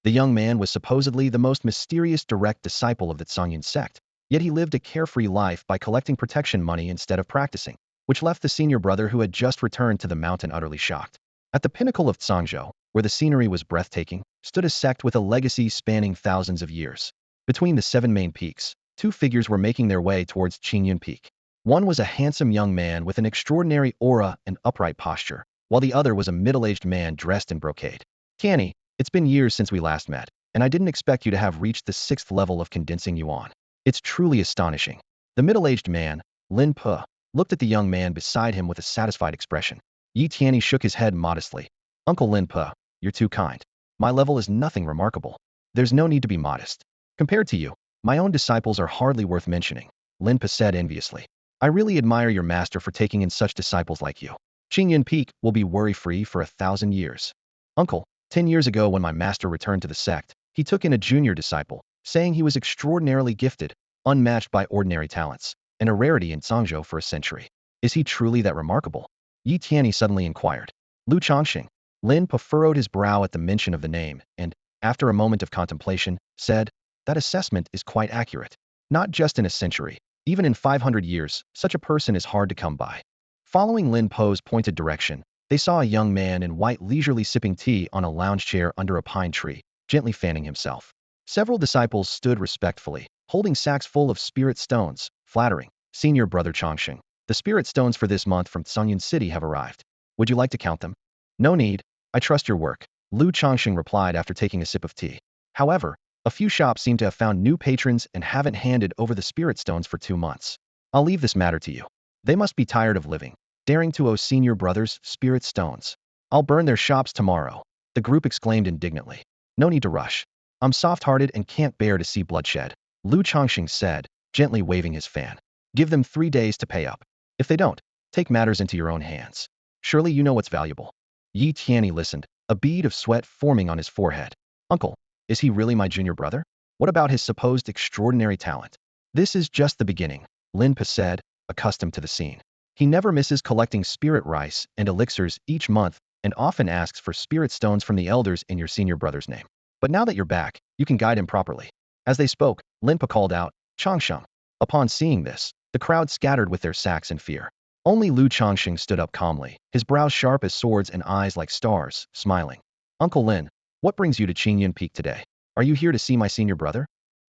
The young man was supposedly the most mysterious direct disciple of the Qingyun sect, yet he lived a carefree life by collecting protection money instead of practicing, which left the senior brother who had just returned to the mountain utterly shocked. At the pinnacle of Changsheng, where the scenery was breathtaking, stood a sect with a legacy spanning thousands of years. Between the 7 main peaks, 2 figures were making their way towards Qingyun Peak. One was a handsome young man with an extraordinary aura and upright posture, while the other was a middle-aged man dressed in brocade. Tianyi, it's been years since we last met, and I didn't expect you to have reached the 6th level of condensing yuan. It's truly astonishing. The middle-aged man, Lin Pe, looked at the young man beside him with a satisfied expression. Yi Tianyi shook his head modestly. Uncle Lin Pe, you're too kind. My level is nothing remarkable. There's no need to be modest. Compared to you, my own disciples are hardly worth mentioning, Lin Pe said enviously. I really admire your master for taking in such disciples like you. Qingyun Peak will be worry-free for 1,000 years. Uncle, 10 years ago when my master returned to the sect, he took in a junior disciple, saying he was extraordinarily gifted, unmatched by ordinary talents, and a rarity in Changzhou for a century. Is he truly that remarkable? Yi Tianyi suddenly inquired. Lu Changsheng. Lin Pe furrowed his brow at the mention of the name, and, after a moment of contemplation, said, that assessment is quite accurate. Not just in a century, even in 500 years, such a person is hard to come by. Following Lin Pe's pointed direction, they saw a young man in white leisurely sipping tea on a lounge chair under a pine tree, gently fanning himself. Several disciples stood respectfully, holding sacks full of spirit stones, flattering. Senior brother Changsheng, the spirit stones for this month from Qingyun City have arrived. Would you like to count them? No need. I trust your work, Lu Changsheng replied after taking a sip of tea. However, a few shops seem to have found new patrons and haven't handed over the spirit stones for 2 months. I'll leave this matter to you. They must be tired of living, daring to owe senior brothers spirit stones. I'll burn their shops tomorrow, the group exclaimed indignantly. No need to rush. I'm soft-hearted and can't bear to see bloodshed, Lu Changsheng said, gently waving his fan. Give them 3 days to pay up. If they don't, take matters into your own hands. Surely you know what's valuable. Yi Tianyi listened, a bead of sweat forming on his forehead. Uncle, is he really my junior brother? What about his supposed extraordinary talent? This is just the beginning, Lin Pe said, accustomed to the scene. He never misses collecting spirit rice and elixirs each month and often asks for spirit stones from the elders in your senior brother's name. But now that you're back, you can guide him properly. As they spoke, Lin Pe called out, Changsheng. Upon seeing this, the crowd scattered with their sacks in fear. Only Lu Changsheng stood up calmly, his brows sharp as swords and eyes like stars, smiling. Uncle Lin, what brings you to Qingyun Peak today? Are you here to see my senior brother?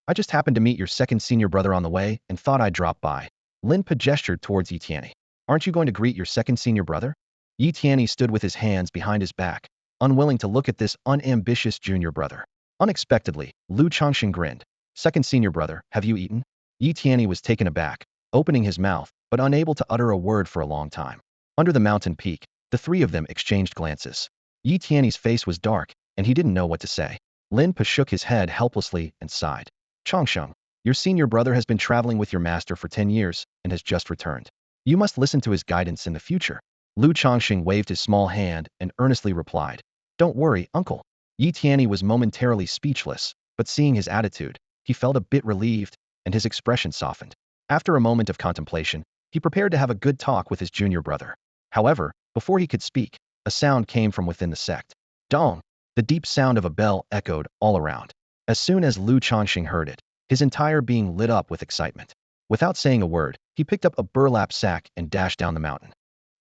I just happened to meet your second senior brother on the way and thought I'd drop by. Lin Pe gestured towards Yi Tianyi. Aren't you going to greet your second senior brother? Yi Tianyi stood with his hands behind his back, unwilling to look at this unambitious junior brother. Unexpectedly, Lu Changsheng grinned. Second senior brother, have you eaten? Yi Tianyi was taken aback, opening his mouth, but unable to utter a word for a long time. Under the mountain peak, the 3 of them exchanged glances. Yi Tianyi's face was dark, and he didn't know what to say. Lin Pe shook his head helplessly and sighed. Changsheng, your senior brother has been traveling with your master for 10 years and has just returned. You must listen to his guidance in the future. Lu Changsheng waved his small hand and earnestly replied. Don't worry, uncle. Yi Tianyi was momentarily speechless, but seeing his attitude, he felt a bit relieved, and his expression softened. After a moment of contemplation, he prepared to have a good talk with his junior brother. However, before he could speak, a sound came from within the sect. Dong! The deep sound of a bell echoed all around. As soon as Lu Changsheng heard it, his entire being lit up with excitement. Without saying a word, he picked up a burlap sack and dashed down the mountain.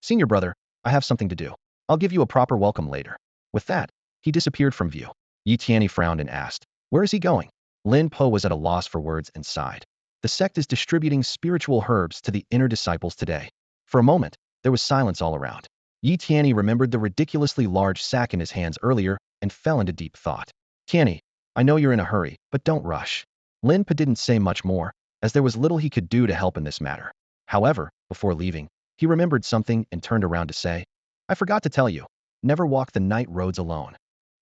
Senior brother, I have something to do. I'll give you a proper welcome later. With that, he disappeared from view. Yi Tianyi frowned and asked, where is he going? Lin Pe was at a loss for words and sighed. The sect is distributing spiritual herbs to the inner disciples today. For a moment, there was silence all around. Yi Tianyi remembered the ridiculously large sack in his hands earlier and fell into deep thought. Tianyi, I know you're in a hurry, but don't rush. Lin Pe didn't say much more, as there was little he could do to help in this matter. However, before leaving, he remembered something and turned around to say, I forgot to tell you, never walk the night roads alone.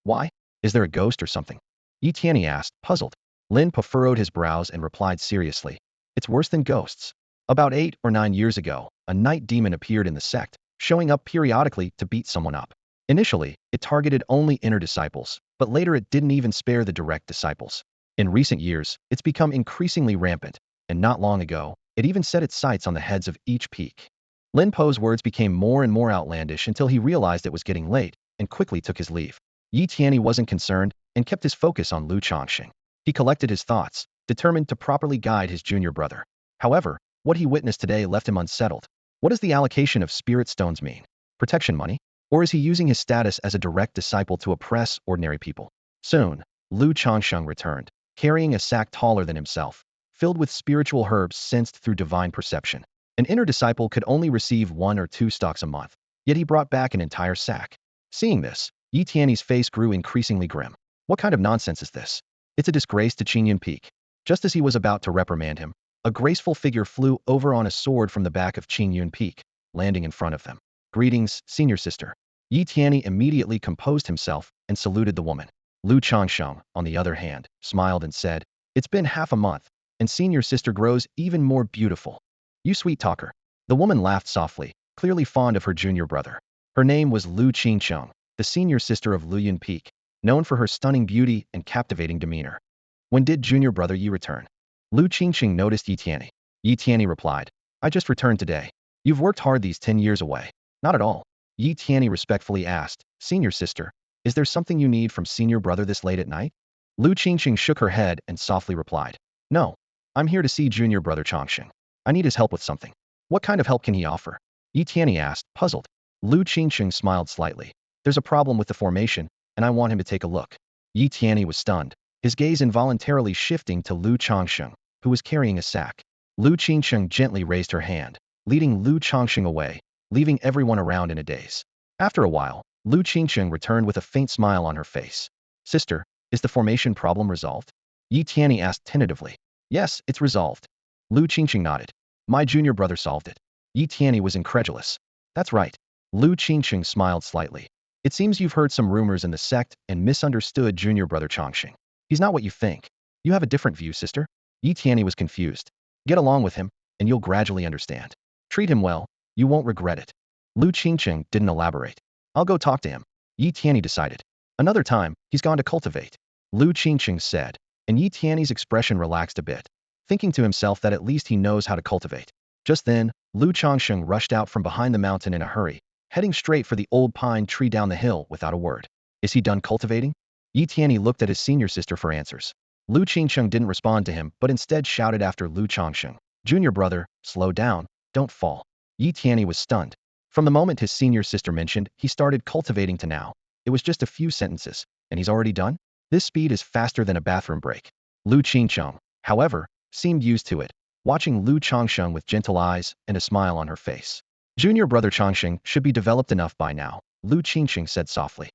Why? Is there a ghost or something? Yi Tianyi asked, puzzled. Lin Pe furrowed his brows and replied seriously, it's worse than ghosts. About 8 or 9 years ago, a night demon appeared in the sect, showing up periodically to beat someone up. Initially, it targeted only inner disciples, but later it didn't even spare the direct disciples. In recent years, it's become increasingly rampant, and not long ago, it even set its sights on the heads of each peak. Lin Pe's words became more and more outlandish until he realized it was getting late, and quickly took his leave. Yi Tianyi wasn't concerned, and kept his focus on Lu Changsheng. He collected his thoughts, determined to properly guide his junior brother. However, what he witnessed today left him unsettled. What does the allocation of spirit stones mean? Protection money? Or is he using his status as a direct disciple to oppress ordinary people? Soon, Lu Changsheng returned, carrying a sack taller than himself, filled with spiritual herbs sensed through divine perception. An inner disciple could only receive 1 or 2 stalks a month, yet he brought back an entire sack. Seeing this, Yi Tianyi's face grew increasingly grim. What kind of nonsense is this? It's a disgrace to Qingyun Peak. Just as he was about to reprimand him, a graceful figure flew over on a sword from the back of Qingyun Peak, landing in front of them. Greetings, senior sister. Yi Tianyi immediately composed himself and saluted the woman. Lu Changsheng, on the other hand, smiled and said, "It's been half a month, and senior sister grows even more beautiful. You sweet talker." The woman laughed softly, clearly fond of her junior brother. Her name was Lu Qingcheng, the senior sister of Qingyun Peak, known for her stunning beauty and captivating demeanor. When did junior brother Yi return? Lu Qingcheng noticed Yi Tianyi. Yi Tianyi replied, "I just returned today. You've worked hard these 10 years away." "Not at all." Yi Tianyi respectfully asked, "Senior sister, is there something you need from senior brother this late at night?" Lu Qingcheng shook her head and softly replied, "No. I'm here to see junior brother Changsheng. I need his help with something." "What kind of help can he offer?" Yi Tianyi asked, puzzled. Lu Qingcheng smiled slightly. "There's a problem with the formation, and I want him to take a look." Yi Tianyi was stunned, his gaze involuntarily shifting to Lu Changsheng, who was carrying a sack. Lu Qingcheng gently raised her hand, leading Lu Changsheng away, leaving everyone around in a daze. After a while, Lu Qingcheng returned with a faint smile on her face. "Sister, is the formation problem resolved?" Yi Tianyi asked tentatively. "Yes, it's resolved." Lu Qingcheng nodded. "My junior brother solved it." Yi Tianyi was incredulous. "That's right." Lu Qingcheng smiled slightly. "It seems you've heard some rumors in the sect and misunderstood junior brother Changsheng. He's not what you think. You have a different view, sister?" Yi Tianyi was confused. "Get along with him, and you'll gradually understand. Treat him well, you won't regret it." Lu Qingcheng didn't elaborate. "I'll go talk to him," Yi Tianyi decided. "Another time, he's gone to cultivate," Lu Qingcheng said, and Yi Tianyi's expression relaxed a bit, thinking to himself that at least he knows how to cultivate. Just then, Lu Changsheng rushed out from behind the mountain in a hurry, heading straight for the old pine tree down the hill without a word. "Is he done cultivating?" Yi Tianyi looked at his senior sister for answers. Lu Qingcheng didn't respond to him, but instead shouted after Lu Changsheng, "Junior brother, slow down, don't fall." Yi Tianyi was stunned. From the moment his senior sister mentioned he started cultivating to now, it was just a few sentences, and he's already done? This speed is faster than a bathroom break. Lu Qingcheng, however, seemed used to it, watching Lu Changsheng with gentle eyes and a smile on her face. "Junior brother Changsheng should be developed enough by now," Lu Qingcheng said softly.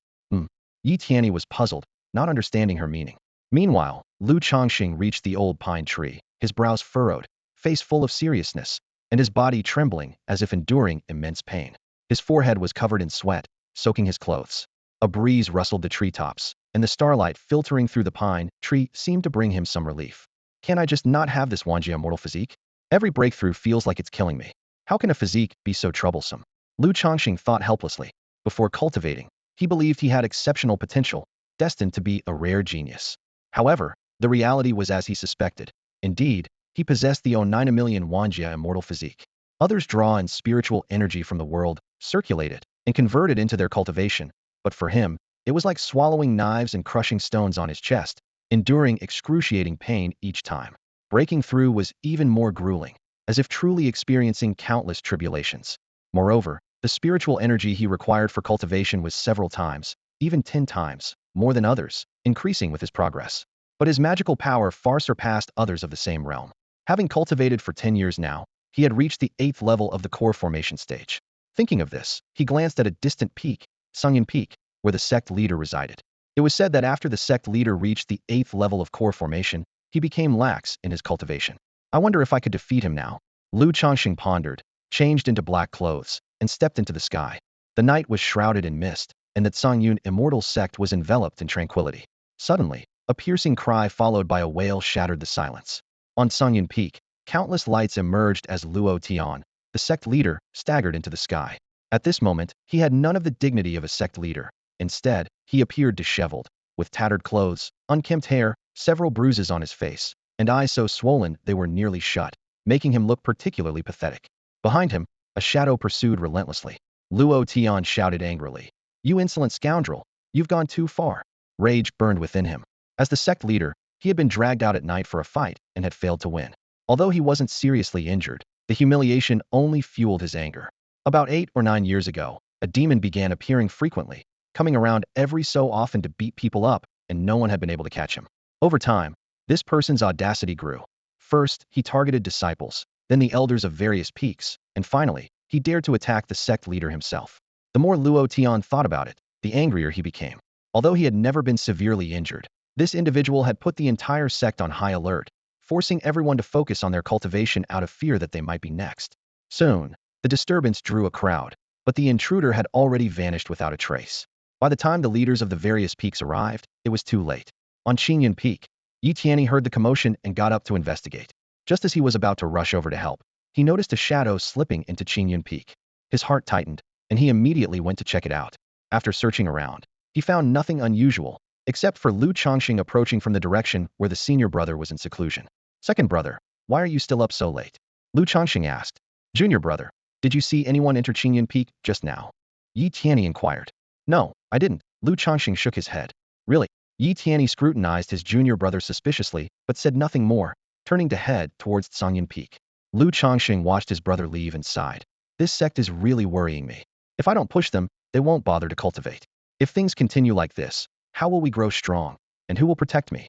Yi Tianyi was puzzled, not understanding her meaning. Meanwhile, Lu Changsheng reached the old pine tree, his brows furrowed, face full of seriousness, and his body trembling as if enduring immense pain. His forehead was covered in sweat, soaking his clothes. A breeze rustled the treetops, and the starlight filtering through the pine tree seemed to bring him some relief. "Can I just not have this Wanjia mortal physique? Every breakthrough feels like it's killing me. How can a physique be so troublesome?" Lu Changsheng thought helplessly. Before cultivating, he believed he had exceptional potential, destined to be a rare genius. However, the reality was as he suspected. Indeed, he possessed the 9 million Wanjia immortal physique. Others draw in spiritual energy from the world, circulate it, and convert it into their cultivation, but for him, it was like swallowing knives and crushing stones on his chest, enduring excruciating pain each time. Breaking through was even more grueling, as if truly experiencing countless tribulations. Moreover, the spiritual energy he required for cultivation was several times, even 10 times, more than others, increasing with his progress. But his magical power far surpassed others of the same realm. Having cultivated for 10 years now, he had reached the 8th level of the core formation stage. Thinking of this, he glanced at a distant peak, Qingyun Peak, where the sect leader resided. It was said that after the sect leader reached the 8th level of core formation, he became lax in his cultivation. "I wonder if I could defeat him now." Lu Changsheng pondered, changed into black clothes, and stepped into the sky. The night was shrouded in mist, and the Qingyun immortal sect was enveloped in tranquility. Suddenly, a piercing cry followed by a wail shattered the silence. On Qingyun Peak, countless lights emerged as Luo Tian, the sect leader, staggered into the sky. At this moment, he had none of the dignity of a sect leader. Instead, he appeared disheveled, with tattered clothes, unkempt hair, several bruises on his face, and eyes so swollen they were nearly shut, making him look particularly pathetic. Behind him, a shadow pursued relentlessly. Luo Tian shouted angrily, "You insolent scoundrel! You've gone too far." Rage burned within him. As the sect leader, he had been dragged out at night for a fight and had failed to win. Although he wasn't seriously injured, the humiliation only fueled his anger. About 8 or 9 years ago, a demon began appearing frequently, coming around every so often to beat people up, and no one had been able to catch him. Over time, this person's audacity grew. First, he targeted disciples, then the elders of various peaks, and finally, he dared to attack the sect leader himself. The more Luo Tian thought about it, the angrier he became. Although he had never been severely injured, this individual had put the entire sect on high alert, forcing everyone to focus on their cultivation out of fear that they might be next. Soon, the disturbance drew a crowd, but the intruder had already vanished without a trace. By the time the leaders of the various peaks arrived, it was too late. On Qingyun Peak, Yi Tianyi heard the commotion and got up to investigate. Just as he was about to rush over to help, he noticed a shadow slipping into Qingyun Peak. His heart tightened, and he immediately went to check it out. After searching around, he found nothing unusual, except for Lu Changsheng approaching from the direction where the senior brother was in seclusion. Second brother, why are you still up so late? Lu Changsheng asked. Junior brother, did you see anyone enter Qingyun Peak just now? Yi Tianyi inquired. No, I didn't. Lu Changsheng shook his head. Really? Yi Tianyi scrutinized his junior brother suspiciously, but said nothing more, turning to head towards Qingyun Peak. Lu Changsheng watched his brother leave and sighed. This sect is really worrying me. If I don't push them, they won't bother to cultivate. If things continue like this, how will we grow strong? And who will protect me?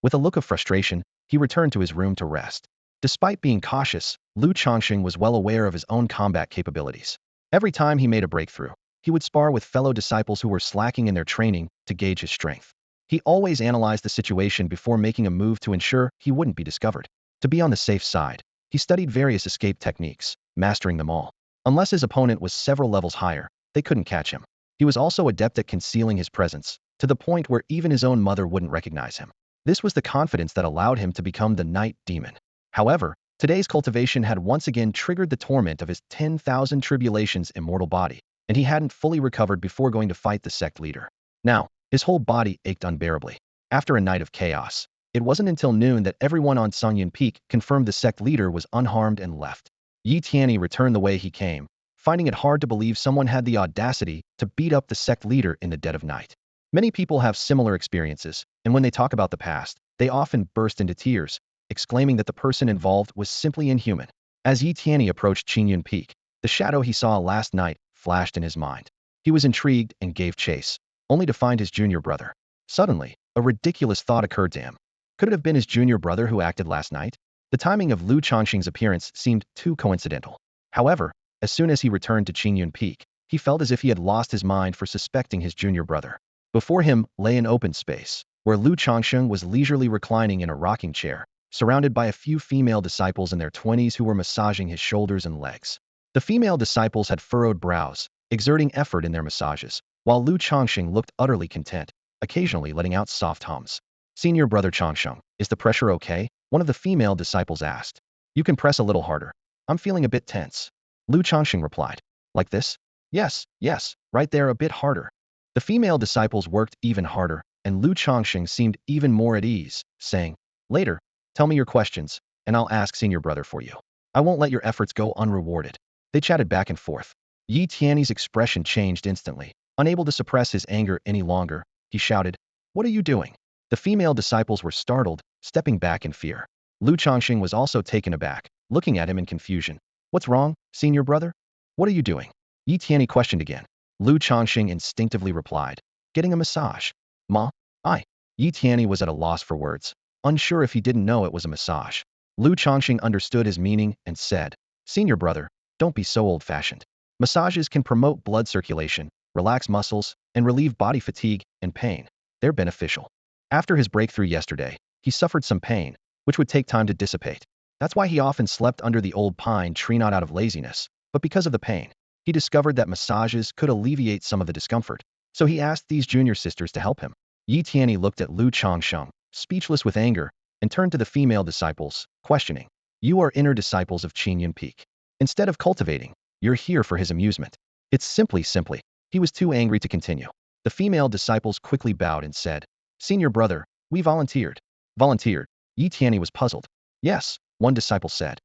With a look of frustration, he returned to his room to rest. Despite being cautious, Lu Changsheng was well aware of his own combat capabilities. Every time he made a breakthrough, he would spar with fellow disciples who were slacking in their training to gauge his strength. He always analyzed the situation before making a move to ensure he wouldn't be discovered. To be on the safe side, he studied various escape techniques, mastering them all. Unless his opponent was several levels higher, they couldn't catch him. He was also adept at concealing his presence, to the point where even his own mother wouldn't recognize him. This was the confidence that allowed him to become the night demon. However, today's cultivation had once again triggered the torment of his 10,000 tribulations immortal body, and he hadn't fully recovered before going to fight the sect leader. Now, his whole body ached unbearably. After a night of chaos, it wasn't until noon that everyone on Qingyun Peak confirmed the sect leader was unharmed and left. Yi Tianyi returned the way he came, finding it hard to believe someone had the audacity to beat up the sect leader in the dead of night. Many people have similar experiences, and when they talk about the past, they often burst into tears, exclaiming that the person involved was simply inhuman. As Yi Tianyi approached Qingyun Peak, the shadow he saw last night flashed in his mind. He was intrigued and gave chase, only to find his junior brother. Suddenly, a ridiculous thought occurred to him. Could it have been his junior brother who acted last night? The timing of Lu Changsheng's appearance seemed too coincidental. However, as soon as he returned to Qingyun Peak, he felt as if he had lost his mind for suspecting his junior brother. Before him lay an open space, where Lu Changsheng was leisurely reclining in a rocking chair, surrounded by a few female disciples in their 20s who were massaging his shoulders and legs. The female disciples had furrowed brows, exerting effort in their massages, while Lu Changsheng looked utterly content, occasionally letting out soft hums. Senior brother Changsheng, is the pressure okay? One of the female disciples asked. You can press a little harder. I'm feeling a bit tense. Lu Changsheng replied. Like this? Yes, right there a bit harder. The female disciples worked even harder, and Lu Changsheng seemed even more at ease, saying, Later, tell me your questions, and I'll ask senior brother for you. I won't let your efforts go unrewarded. They chatted back and forth. Yi Tianyi's expression changed instantly. Unable to suppress his anger any longer, he shouted, What are you doing? The female disciples were startled, stepping back in fear. Lu Changsheng was also taken aback, looking at him in confusion. What's wrong, senior brother? What are you doing? Yi Tianyi questioned again. Lu Changsheng instinctively replied, Getting a massage. Ma? Yi Tianyi was at a loss for words, unsure if he didn't know it was a massage. Lu Changsheng understood his meaning and said, Senior brother, don't be so old-fashioned. Massages can promote blood circulation, relax muscles, and relieve body fatigue and pain. They're beneficial. After his breakthrough yesterday, he suffered some pain, which would take time to dissipate. That's why he often slept under the old pine tree not out of laziness, but because of the pain. He discovered that massages could alleviate some of the discomfort, so he asked these junior sisters to help him. Yi Tianyi looked at Lu Changsheng, speechless with anger, and turned to the female disciples, questioning, You are inner disciples of Qingyun Peak. Instead of cultivating, you're here for his amusement. It's simply. He was too angry to continue. The female disciples quickly bowed and said, Senior brother, we volunteered. Volunteered? Yi Tianyi was puzzled. Yes, one disciple said.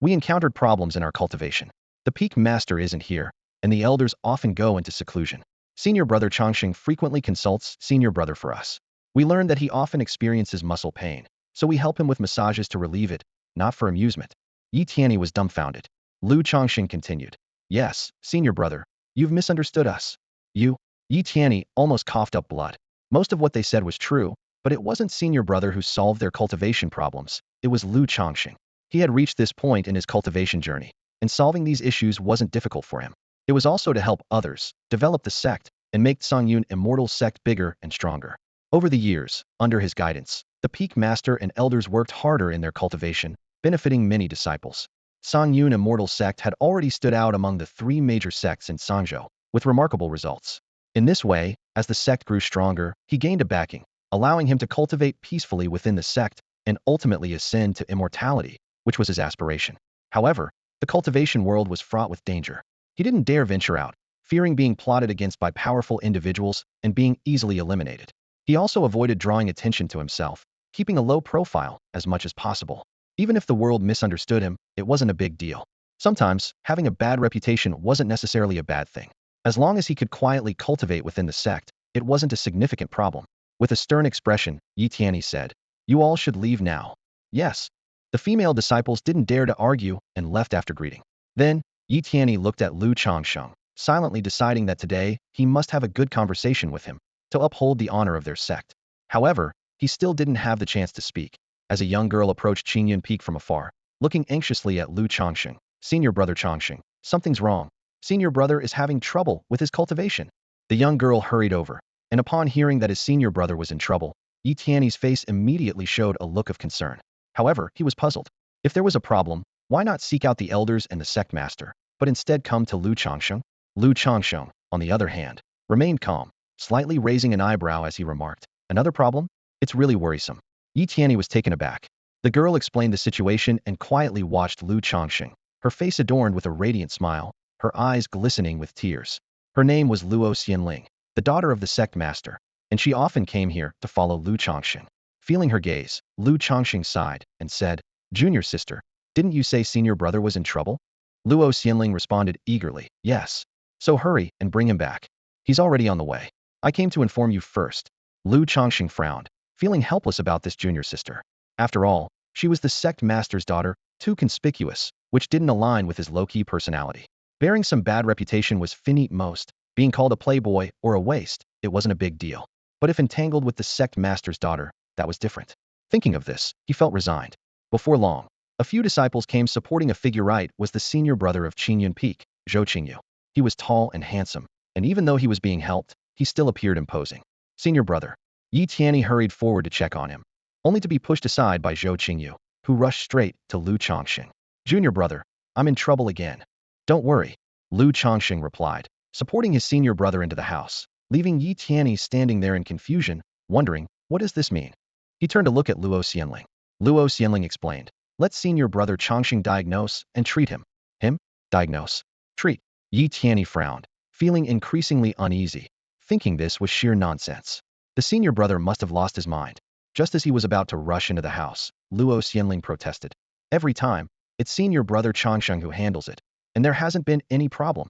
We encountered problems in our cultivation. The peak master isn't here, and the elders often go into seclusion. Senior brother Changsheng frequently consults senior brother for us. We learn that he often experiences muscle pain, so we help him with massages to relieve it, not for amusement. Yi Tianyi was dumbfounded. Lu Changsheng continued. Yes, senior brother, you've misunderstood us. Yi Tianyi almost coughed up blood. Most of what they said was true, but it wasn't senior brother who solved their cultivation problems, it was Lu Changsheng. He had reached this point in his cultivation journey, and solving these issues wasn't difficult for him. It was also to help others, develop the sect, and make Qingyun Immortal sect bigger and stronger. Over the years, under his guidance, the Peak Master and elders worked harder in their cultivation, benefiting many disciples. Qingyun Immortal sect had already stood out among the three major sects in Sangzhou, with remarkable results. In this way, as the sect grew stronger, he gained a backing, allowing him to cultivate peacefully within the sect and ultimately ascend to immortality, which was his aspiration. However, the cultivation world was fraught with danger. He didn't dare venture out, fearing being plotted against by powerful individuals and being easily eliminated. He also avoided drawing attention to himself, keeping a low profile as much as possible. Even if the world misunderstood him, it wasn't a big deal. Sometimes, having a bad reputation wasn't necessarily a bad thing. As long as he could quietly cultivate within the sect, it wasn't a significant problem. With a stern expression, Yi Tianyi said, "You all should leave now." Yes. The female disciples didn't dare to argue and left after greeting. Then, Yi Tianyi looked at Lu Changsheng, silently deciding that today he must have a good conversation with him to uphold the honor of their sect. However, he still didn't have the chance to speak, as a young girl approached Qingyun Peak from afar, looking anxiously at Lu Changsheng. Senior brother Changsheng, something's wrong. Senior brother is having trouble with his cultivation. The young girl hurried over, and upon hearing that his senior brother was in trouble, Yi Tianyi's face immediately showed a look of concern. However, he was puzzled. If there was a problem, why not seek out the elders and the sect master, but instead come to Lu Changsheng? Lu Changsheng, on the other hand, remained calm, slightly raising an eyebrow as he remarked, "Another problem? It's really worrisome." Yi Tianyi was taken aback. The girl explained the situation and quietly watched Lu Changsheng, her face adorned with a radiant smile, her eyes glistening with tears. Her name was Luo Xianling, the daughter of the sect master, and she often came here to follow Lu Changsheng. Feeling her gaze, Lu Changsheng sighed and said, "Junior sister, didn't you say senior brother was in trouble?" Luo Xianling responded eagerly, "Yes. So hurry and bring him back. He's already on the way. I came to inform you first." Lu Changsheng frowned, feeling helpless about this junior sister. After all, she was the sect master's daughter, too conspicuous, which didn't align with his low-key personality. Bearing some bad reputation was finite most. Being called a playboy or a waste, it wasn't a big deal. But if entangled with the sect master's daughter, that was different. Thinking of this, he felt resigned. Before long, a few disciples came supporting a figure right was the senior brother of Qingyun Peak, Zhou Qingyu. He was tall and handsome, and even though he was being helped, he still appeared imposing. Senior brother. Yi Tianyi hurried forward to check on him, only to be pushed aside by Zhou Qingyu, who rushed straight to Lu Changsheng. "Junior brother, I'm in trouble again." "Don't worry," Lu Changsheng replied, supporting his senior brother into the house, leaving Yi Tianyi standing there in confusion, wondering, what does this mean? He turned to look at Luo Xianling. Luo Xianling explained, "Let senior brother Changsheng diagnose and treat him." "Him? Diagnose? Treat?" Yi Tianyi frowned, feeling increasingly uneasy, thinking this was sheer nonsense. The senior brother must have lost his mind. Just as he was about to rush into the house, Luo Xianling protested. "Every time, it's senior brother Changsheng who handles it, and there hasn't been any problem."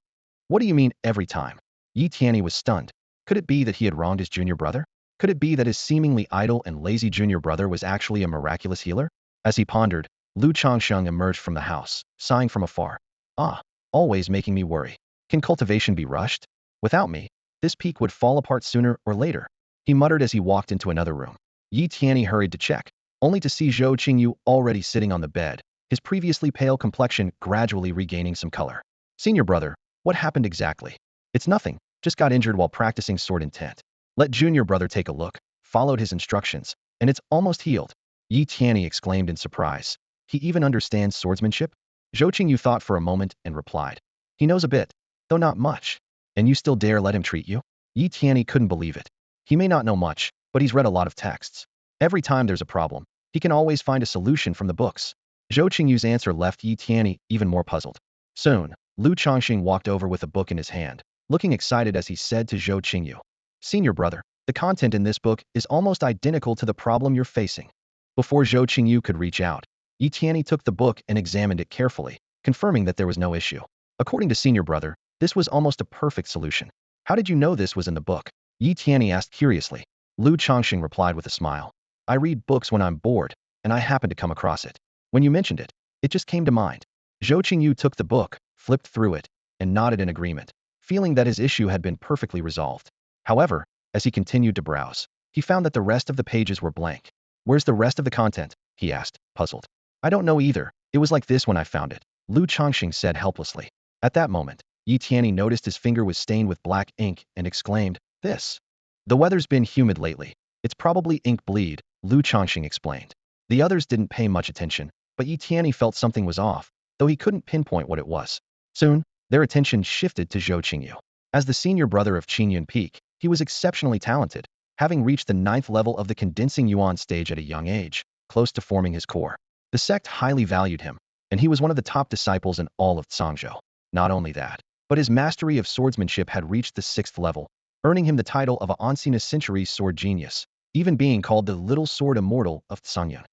"What do you mean every time?" Yi Tianyi was stunned. Could it be that he had wronged his junior brother? Could it be that his seemingly idle and lazy junior brother was actually a miraculous healer? As he pondered, Lu Changsheng emerged from the house, sighing from afar. "Ah, always making me worry. Can cultivation be rushed? Without me, this peak would fall apart sooner or later," he muttered as he walked into another room. Yi Tianyi hurried to check, only to see Zhou Qingyu already sitting on the bed, his previously pale complexion gradually regaining some color. "Senior brother, what happened exactly?" "It's nothing, just got injured while practicing sword intent." "Let junior brother take a look," followed his instructions, "and it's almost healed." Yi Tianyi exclaimed in surprise. "He even understands swordsmanship?" Zhou Qingyu thought for a moment and replied, "He knows a bit, though not much. And you still dare let him treat you?" Yi Tianyi couldn't believe it. He may not know much, but he's read a lot of texts. Every time there's a problem, he can always find a solution from the books. Zhou Qingyu's answer left Yi Tianyi even more puzzled. Soon, Lu Changsheng walked over with a book in his hand, looking excited as he said to Zhou Qingyu, "Senior brother, the content in this book is almost identical to the problem you're facing." Before Zhou Qingyu could reach out, Yi Tianyi took the book and examined it carefully, confirming that there was no issue. According to senior brother, this was almost a perfect solution. How did you know this was in the book? Yi Tianyi asked curiously. Lu Changsheng replied with a smile. I read books when I'm bored, and I happened to come across it. When you mentioned it, it just came to mind. Zhou Qingyu took the book, flipped through it, and nodded in agreement, feeling that his issue had been perfectly resolved. However, as he continued to browse, he found that the rest of the pages were blank. Where's the rest of the content? He asked, puzzled. I don't know either. It was like this when I found it, Lu Changsheng said helplessly. At that moment, Yi Tianyi noticed his finger was stained with black ink and exclaimed, this. The weather's been humid lately. It's probably ink bleed, Lu Changxing explained. The others didn't pay much attention, but Yi Tianyi felt something was off, though he couldn't pinpoint what it was. Soon, their attention shifted to Zhou Qingyu. As the senior brother of Qingyun Peak, he was exceptionally talented, having reached the 9th level of the condensing yuan stage at a young age, close to forming his core. The sect highly valued him, and he was one of the top disciples in all of Zhangzhou. Not only that, but his mastery of swordsmanship had reached the 6th level, earning him the title of a ancient century sword genius, even being called the Little Sword Immortal of Zhangyan.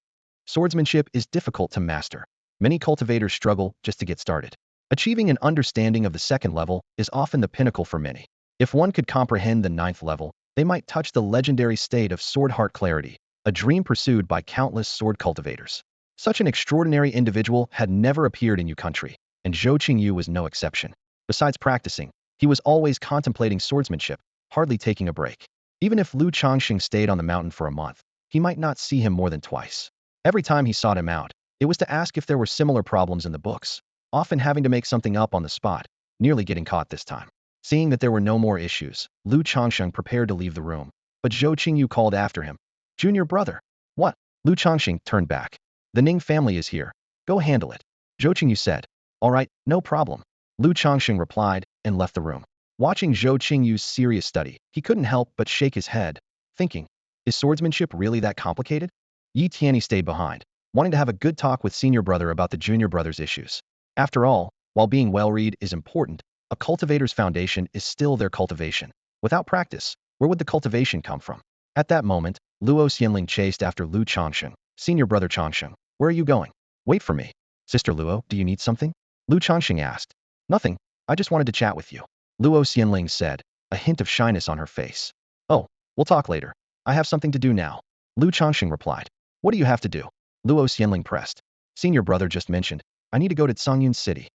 Swordsmanship is difficult to master. Many cultivators struggle just to get started. Achieving an understanding of the 2nd level is often the pinnacle for many. If one could comprehend the 9th level, they might touch the legendary state of sword heart clarity, a dream pursued by countless sword cultivators. Such an extraordinary individual had never appeared in Yu country, and Zhou Qingyu was no exception. Besides practicing, he was always contemplating swordsmanship, hardly taking a break. Even if Lu Changxing stayed on the mountain for a month, he might not see him more than twice. Every time he sought him out, it was to ask if there were similar problems in the books, often having to make something up on the spot, nearly getting caught this time. Seeing that there were no more issues, Lu Changsheng prepared to leave the room, but Zhou Qingyu called after him. Junior brother. What? Lu Changsheng turned back. The Ning family is here. Go handle it. Zhou Qingyu said. All right, no problem. Lu Changsheng replied, and left the room. Watching Zhou Qingyu's serious study, he couldn't help but shake his head, thinking, is swordsmanship really that complicated? Yi Tianyi stayed behind, wanting to have a good talk with senior brother about the junior brother's issues. After all, while being well-read is important, a cultivator's foundation is still their cultivation. Without practice, where would the cultivation come from? At that moment, Luo Xianling chased after Lu Changsheng. Senior brother Changsheng, where are you going? Wait for me. Sister Luo, do you need something? Lu Changsheng asked. Nothing, I just wanted to chat with you, Luo Xianling said, a hint of shyness on her face. Oh, we'll talk later. I have something to do now, Lu Changsheng replied. What do you have to do? Luo Xianling pressed. Senior brother just mentioned, I need to go to Qingyun City.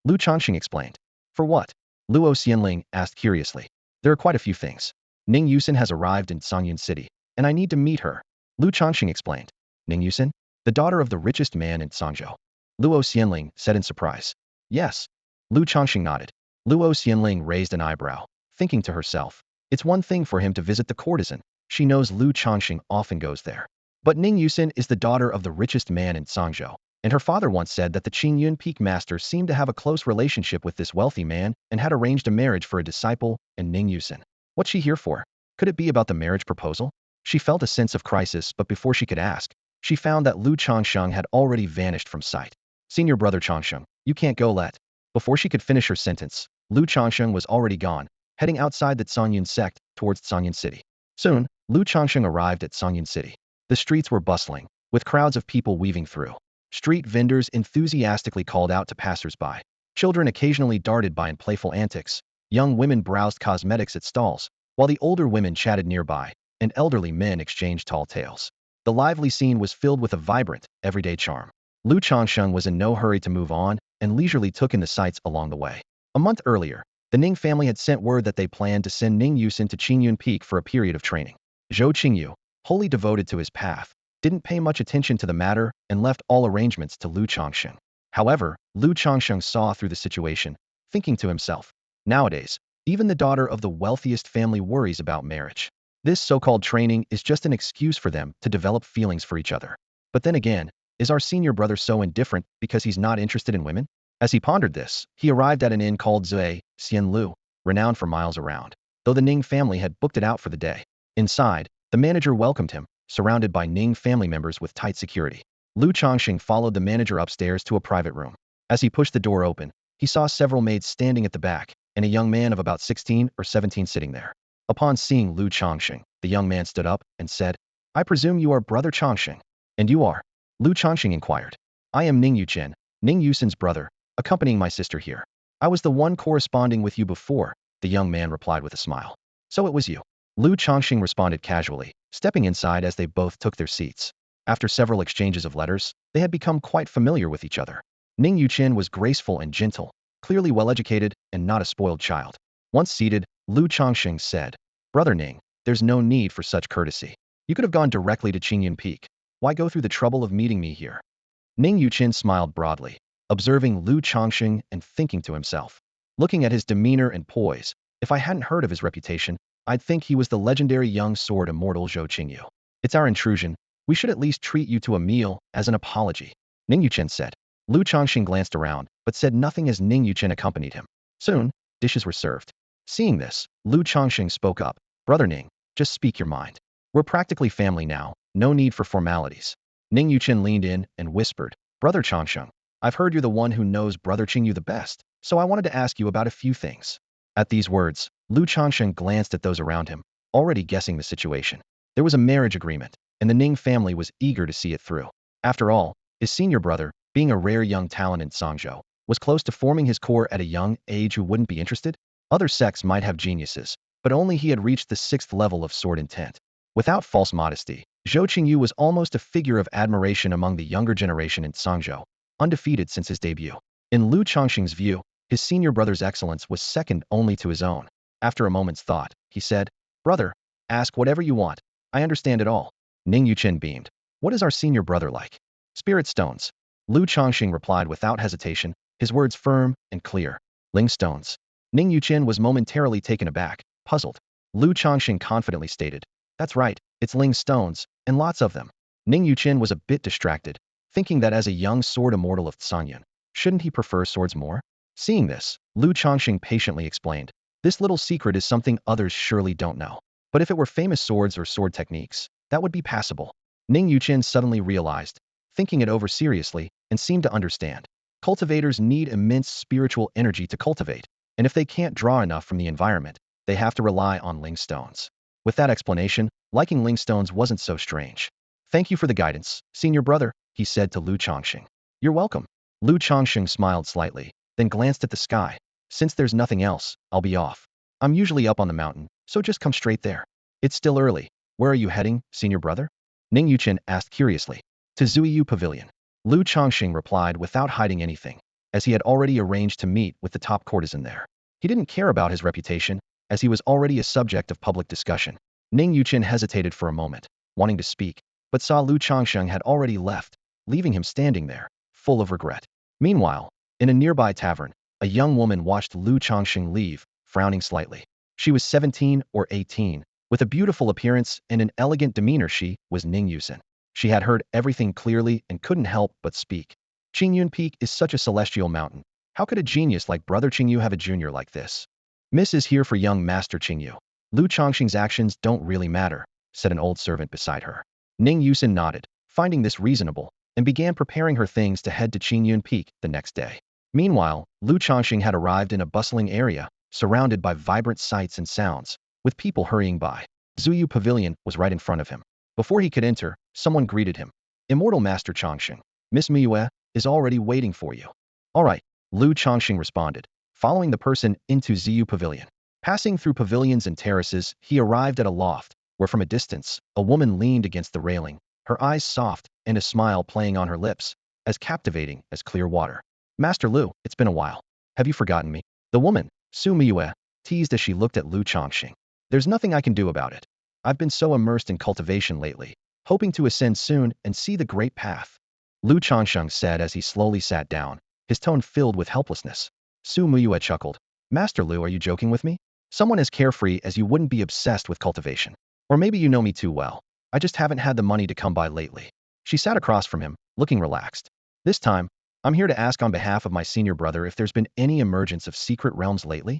Lu Changxing explained. For what? Luo Xianling asked curiously. There are quite a few things. Ning Yusin has arrived in Qingyun City, and I need to meet her. Lu Changxing explained. Ning Yusin? The daughter of the richest man in Zhangzhou. Luo Xianling said in surprise. Yes. Lu Changxing nodded. Luo Xianling raised an eyebrow, thinking to herself. It's one thing for him to visit the courtesan. She knows Lu Changxing often goes there. But Ning Yusin is the daughter of the richest man in Zhangzhou, and her father once said that the Qingyun Peak master seemed to have a close relationship with this wealthy man and had arranged a marriage for a disciple and Ning Yusin. What's she here for? Could it be about the marriage proposal? She felt a sense of crisis, but before she could ask, she found that Lu Changsheng had already vanished from sight. Senior brother Changsheng, you can't go let. Before she could finish her sentence, Lu Changsheng was already gone, heading outside the Qingyun sect towards Qingyun City. Soon, Lu Changsheng arrived at Qingyun City. The streets were bustling, with crowds of people weaving through. Street vendors enthusiastically called out to passers-by. Children occasionally darted by in playful antics. Young women browsed cosmetics at stalls, while the older women chatted nearby, and elderly men exchanged tall tales. The lively scene was filled with a vibrant, everyday charm. Lu Changsheng was in no hurry to move on, and leisurely took in the sights along the way. A month earlier, the Ning family had sent word that they planned to send Ning Yusin to Qingyun Peak for a period of training. Zhou Qingyu, wholly devoted to his path, didn't pay much attention to the matter and left all arrangements to Lu Changsheng. However, Lu Changsheng saw through the situation, thinking to himself, nowadays, even the daughter of the wealthiest family worries about marriage. This so-called training is just an excuse for them to develop feelings for each other. But then again, is our senior brother so indifferent because he's not interested in women? As he pondered this, he arrived at an inn called Zui Xianlu, renowned for miles around, though the Ning family had booked it out for the day. Inside, the manager welcomed him, surrounded by Ning family members with tight security. Lu Changxing followed the manager upstairs to a private room. As he pushed the door open, he saw several maids standing at the back, and a young man of about 16 or 17 sitting there. Upon seeing Lu Changxing, the young man stood up and said, I presume you are brother Changxing. And you are? Lu Changxing inquired. I am Ning Yuchen, Ning Yusin's brother, accompanying my sister here. I was the one corresponding with you before, the young man replied with a smile. So it was you. Lu Changsheng responded casually, stepping inside as they both took their seats. After several exchanges of letters, they had become quite familiar with each other. Ning Yuqin was graceful and gentle, clearly well-educated and not a spoiled child. Once seated, Lu Changsheng said, "Brother Ning, there's no need for such courtesy. You could have gone directly to Qingyun Peak. Why go through the trouble of meeting me here?" Ning Yuqin smiled broadly, observing Lu Changsheng and thinking to himself. Looking at his demeanor and poise, if I hadn't heard of his reputation, I'd think he was the legendary young sword immortal Zhou Qingyu. It's our intrusion. We should at least treat you to a meal as an apology, Ning Yuqin said. Lu Changxing glanced around, but said nothing as Ning Yuqin accompanied him. Soon, dishes were served. Seeing this, Lu Changxing spoke up. Brother Ning, just speak your mind. We're practically family now, no need for formalities. Ning Yuqin leaned in and whispered, Brother Changsheng, I've heard you're the one who knows Brother Qingyu the best, so I wanted to ask you about a few things. At these words, Lu Changsheng glanced at those around him, already guessing the situation. There was a marriage agreement, and the Ning family was eager to see it through. After all, his senior brother, being a rare young talent in Songzhou, was close to forming his core at a young age. Who wouldn't be interested? Other sects might have geniuses, but only he had reached the 6th level of sword intent. Without false modesty, Zhou Qingyu was almost a figure of admiration among the younger generation in Songzhou, undefeated since his debut. In Lu Changxing's view, his senior brother's excellence was second only to his own. After a moment's thought, he said, Brother, ask whatever you want. I understand it all. Ning Yuqin beamed. What is our senior brother like? Spirit stones. Lu Changxing replied without hesitation, his words firm and clear. Ling stones. Ning Yuqin was momentarily taken aback, puzzled. Lu Changxing confidently stated, That's right, it's Ling stones, and lots of them. Ning Yuqin was a bit distracted, thinking that as a young sword immortal of Tsanyun, shouldn't he prefer swords more? Seeing this, Lu Changxing patiently explained, This little secret is something others surely don't know. But if it were famous swords or sword techniques, that would be passable. Ning Yuqin suddenly realized, thinking it over seriously, and seemed to understand. Cultivators need immense spiritual energy to cultivate, and if they can't draw enough from the environment, they have to rely on Ling stones. With that explanation, liking Ling stones wasn't so strange. Thank you for the guidance, senior brother, he said to Lu Changxing. You're welcome. Lu Changxing smiled slightly, then glanced at the sky. Since there's nothing else, I'll be off. I'm usually up on the mountain, so just come straight there. It's still early. Where are you heading, senior brother? Ning Yuqin asked curiously. To Zuiyu Pavilion. Lu Changxing replied without hiding anything, as he had already arranged to meet with the top courtesan there. He didn't care about his reputation, as he was already a subject of public discussion. Ning Yuqin hesitated for a moment, wanting to speak, but saw Lu Changsheng had already left, leaving him standing there, full of regret. Meanwhile, in a nearby tavern, a young woman watched Lu Changsheng leave, frowning slightly. She was 17 or 18, with a beautiful appearance and an elegant demeanor. She was Ning Yusin. She had heard everything clearly and couldn't help but speak. Qingyun Peak is such a celestial mountain. How could a genius like Brother Qingyu have a junior like this? Miss is here for young Master Qingyu. Lu Changxing's actions don't really matter, said an old servant beside her. Ning Yusin nodded, finding this reasonable, and began preparing her things to head to Qingyun Peak the next day. Meanwhile, Lu Changxing had arrived in a bustling area, surrounded by vibrant sights and sounds, with people hurrying by. Zuiyu Pavilion was right in front of him. Before he could enter, someone greeted him. Immortal Master Changsheng, Miss Miyue is already waiting for you. All right, Lu Changxing responded, following the person into Zuiyu Pavilion. Passing through pavilions and terraces, he arrived at a loft, where from a distance, a woman leaned against the railing, her eyes soft and a smile playing on her lips, as captivating as clear water. Master Lu, it's been a while. Have you forgotten me? The woman, Su Miyue, teased as she looked at Lu Changxing. There's nothing I can do about it. I've been so immersed in cultivation lately, hoping to ascend soon and see the great path. Lu Changsheng said as he slowly sat down, his tone filled with helplessness. Su Miyue chuckled. Master Lu, are you joking with me? Someone as carefree as you wouldn't be obsessed with cultivation. Or maybe you know me too well. I just haven't had the money to come by lately. She sat across from him, looking relaxed. This time, I'm here to ask on behalf of my senior brother if there's been any emergence of secret realms lately?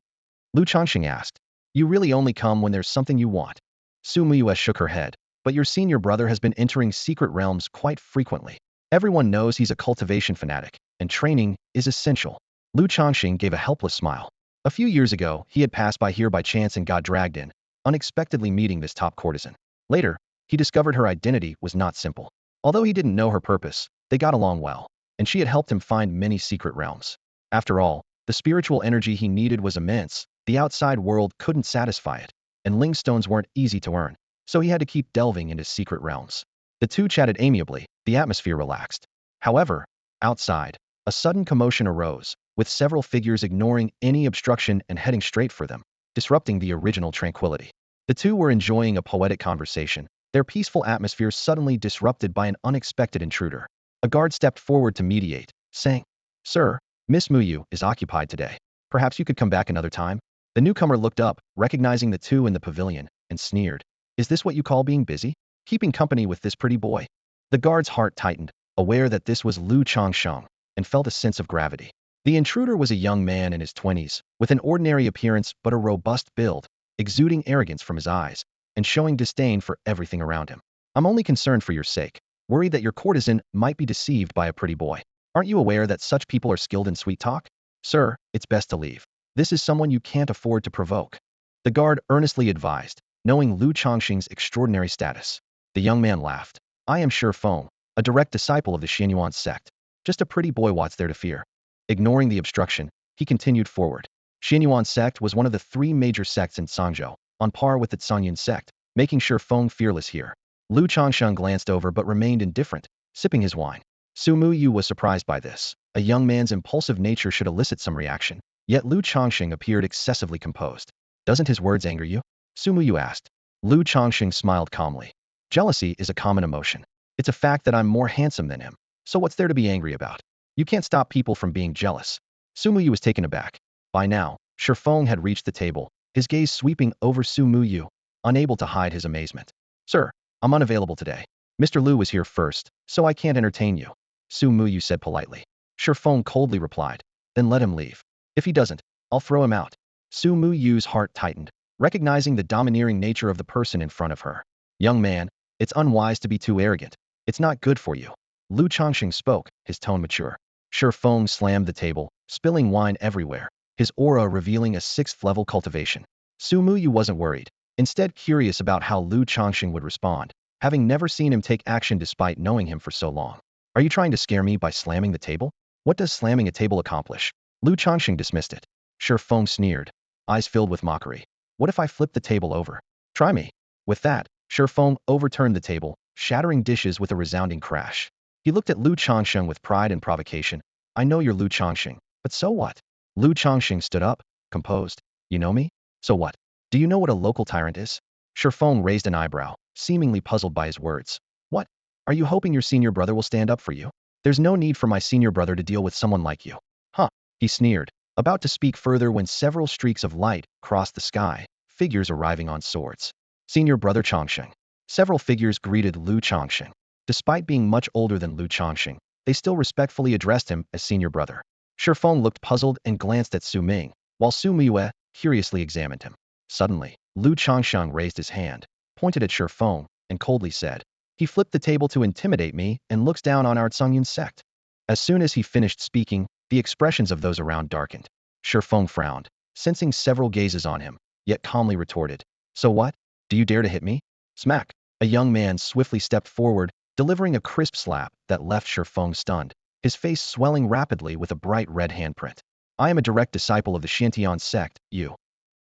Lu Changxing asked. You really only come when there's something you want. Su Miyue shook her head. But your senior brother has been entering secret realms quite frequently. Everyone knows he's a cultivation fanatic, and training is essential. Lu Changxing gave a helpless smile. A few years ago, he had passed by here by chance and got dragged in, unexpectedly meeting this top courtesan. Later, he discovered her identity was not simple. Although he didn't know her purpose, they got along well, and she had helped him find many secret realms. After all, the spiritual energy he needed was immense, The outside world couldn't satisfy it, and Ling stones weren't easy to earn, so he had to keep delving into secret realms. The two chatted amiably, the atmosphere relaxed. However, outside, a sudden commotion arose, with several figures ignoring any obstruction and heading straight for them, disrupting the original tranquility. The two were enjoying a poetic conversation, their peaceful atmosphere suddenly disrupted by an unexpected intruder. A guard stepped forward to mediate, saying, "Sir, Miss Muyu is occupied today. Perhaps you could come back another time?" The newcomer looked up, recognizing the two in the pavilion, and sneered. "Is this what you call being busy? Keeping company with this pretty boy?" The guard's heart tightened, aware that this was Lu Changsheng, and felt a sense of gravity. The intruder was a young man in his 20s, with an ordinary appearance but a robust build, exuding arrogance from his eyes, and showing disdain for everything around him. "I'm only concerned for your sake, worried that your courtesan might be deceived by a pretty boy. Aren't you aware that such people are skilled in sweet talk? Sir, it's best to leave. This is someone you can't afford to provoke," the guard earnestly advised, knowing Lu Changxing's extraordinary status. The young man laughed. "I am Shi Feng, a direct disciple of the Qingyun sect. Just a pretty boy, what's there to fear?" Ignoring the obstruction, he continued forward. Qingyun sect was one of the three major sects in Sangzhou, on par with the Zhongyun sect, making Shi Feng fearless here. Lu Changsheng glanced over but remained indifferent, sipping his wine. Su Muyu was surprised by this. A young man's impulsive nature should elicit some reaction, yet Lu Changsheng appeared excessively composed. "Doesn't his words anger you?" Su Muyu asked. Lu Changsheng smiled calmly. "Jealousy is a common emotion. It's a fact that I'm more handsome than him, so what's there to be angry about? You can't stop people from being jealous." Su Muyu was taken aback. By now, Shi Feng had reached the table, his gaze sweeping over Su Muyu, unable to hide his amazement. "Sir, I'm unavailable today. Mr. Lu was here first, so I can't entertain you," Su Muyu said politely. Shi Feng coldly replied, "Then let him leave. If he doesn't, I'll throw him out." Su Muyu's heart tightened, recognizing the domineering nature of the person in front of her. "Young man, it's unwise to be too arrogant. It's not good for you." Lu Changxing spoke, his tone mature. Shi Feng slammed the table, spilling wine everywhere, his aura revealing a 6th-level cultivation. Su Muyu wasn't worried, instead curious about how Lu Changxing would respond, having never seen him take action despite knowing him for so long. "Are you trying to scare me by slamming the table? What does slamming a table accomplish?" Lu Changxing dismissed it. Shi Feng sneered, eyes filled with mockery. "What if I flip the table over? Try me." With that, Shi Feng overturned the table, shattering dishes with a resounding crash. He looked at Lu Changsheng with pride and provocation. "I know you're Lu Changsheng, but so what?" Lu Changsheng stood up, composed. "You know me? So what? Do you know what a local tyrant is?" Shi Feng raised an eyebrow, seemingly puzzled by his words. "What? Are you hoping your senior brother will stand up for you? There's no need for my senior brother to deal with someone like you." "Huh," he sneered, about to speak further when several streaks of light crossed the sky, figures arriving on swords. "Senior brother Changsheng." Several figures greeted Lu Changsheng. Despite being much older than Lu Changsheng, they still respectfully addressed him as senior brother. Shi Feng looked puzzled and glanced at Su Ming, while Su Miyue curiously examined him. Suddenly, Lu Changsheng raised his hand, pointed at Shi Feng, and coldly said, "He flipped the table to intimidate me and looks down on our Zhongyun sect." As soon as he finished speaking, the expressions of those around darkened. Shi Feng frowned, sensing several gazes on him, yet calmly retorted, "So what? Do you dare to hit me?" Smack! A young man swiftly stepped forward, delivering a crisp slap that left Shi Feng stunned, his face swelling rapidly with a bright red handprint. "I am a direct disciple of the Xiantian sect, you."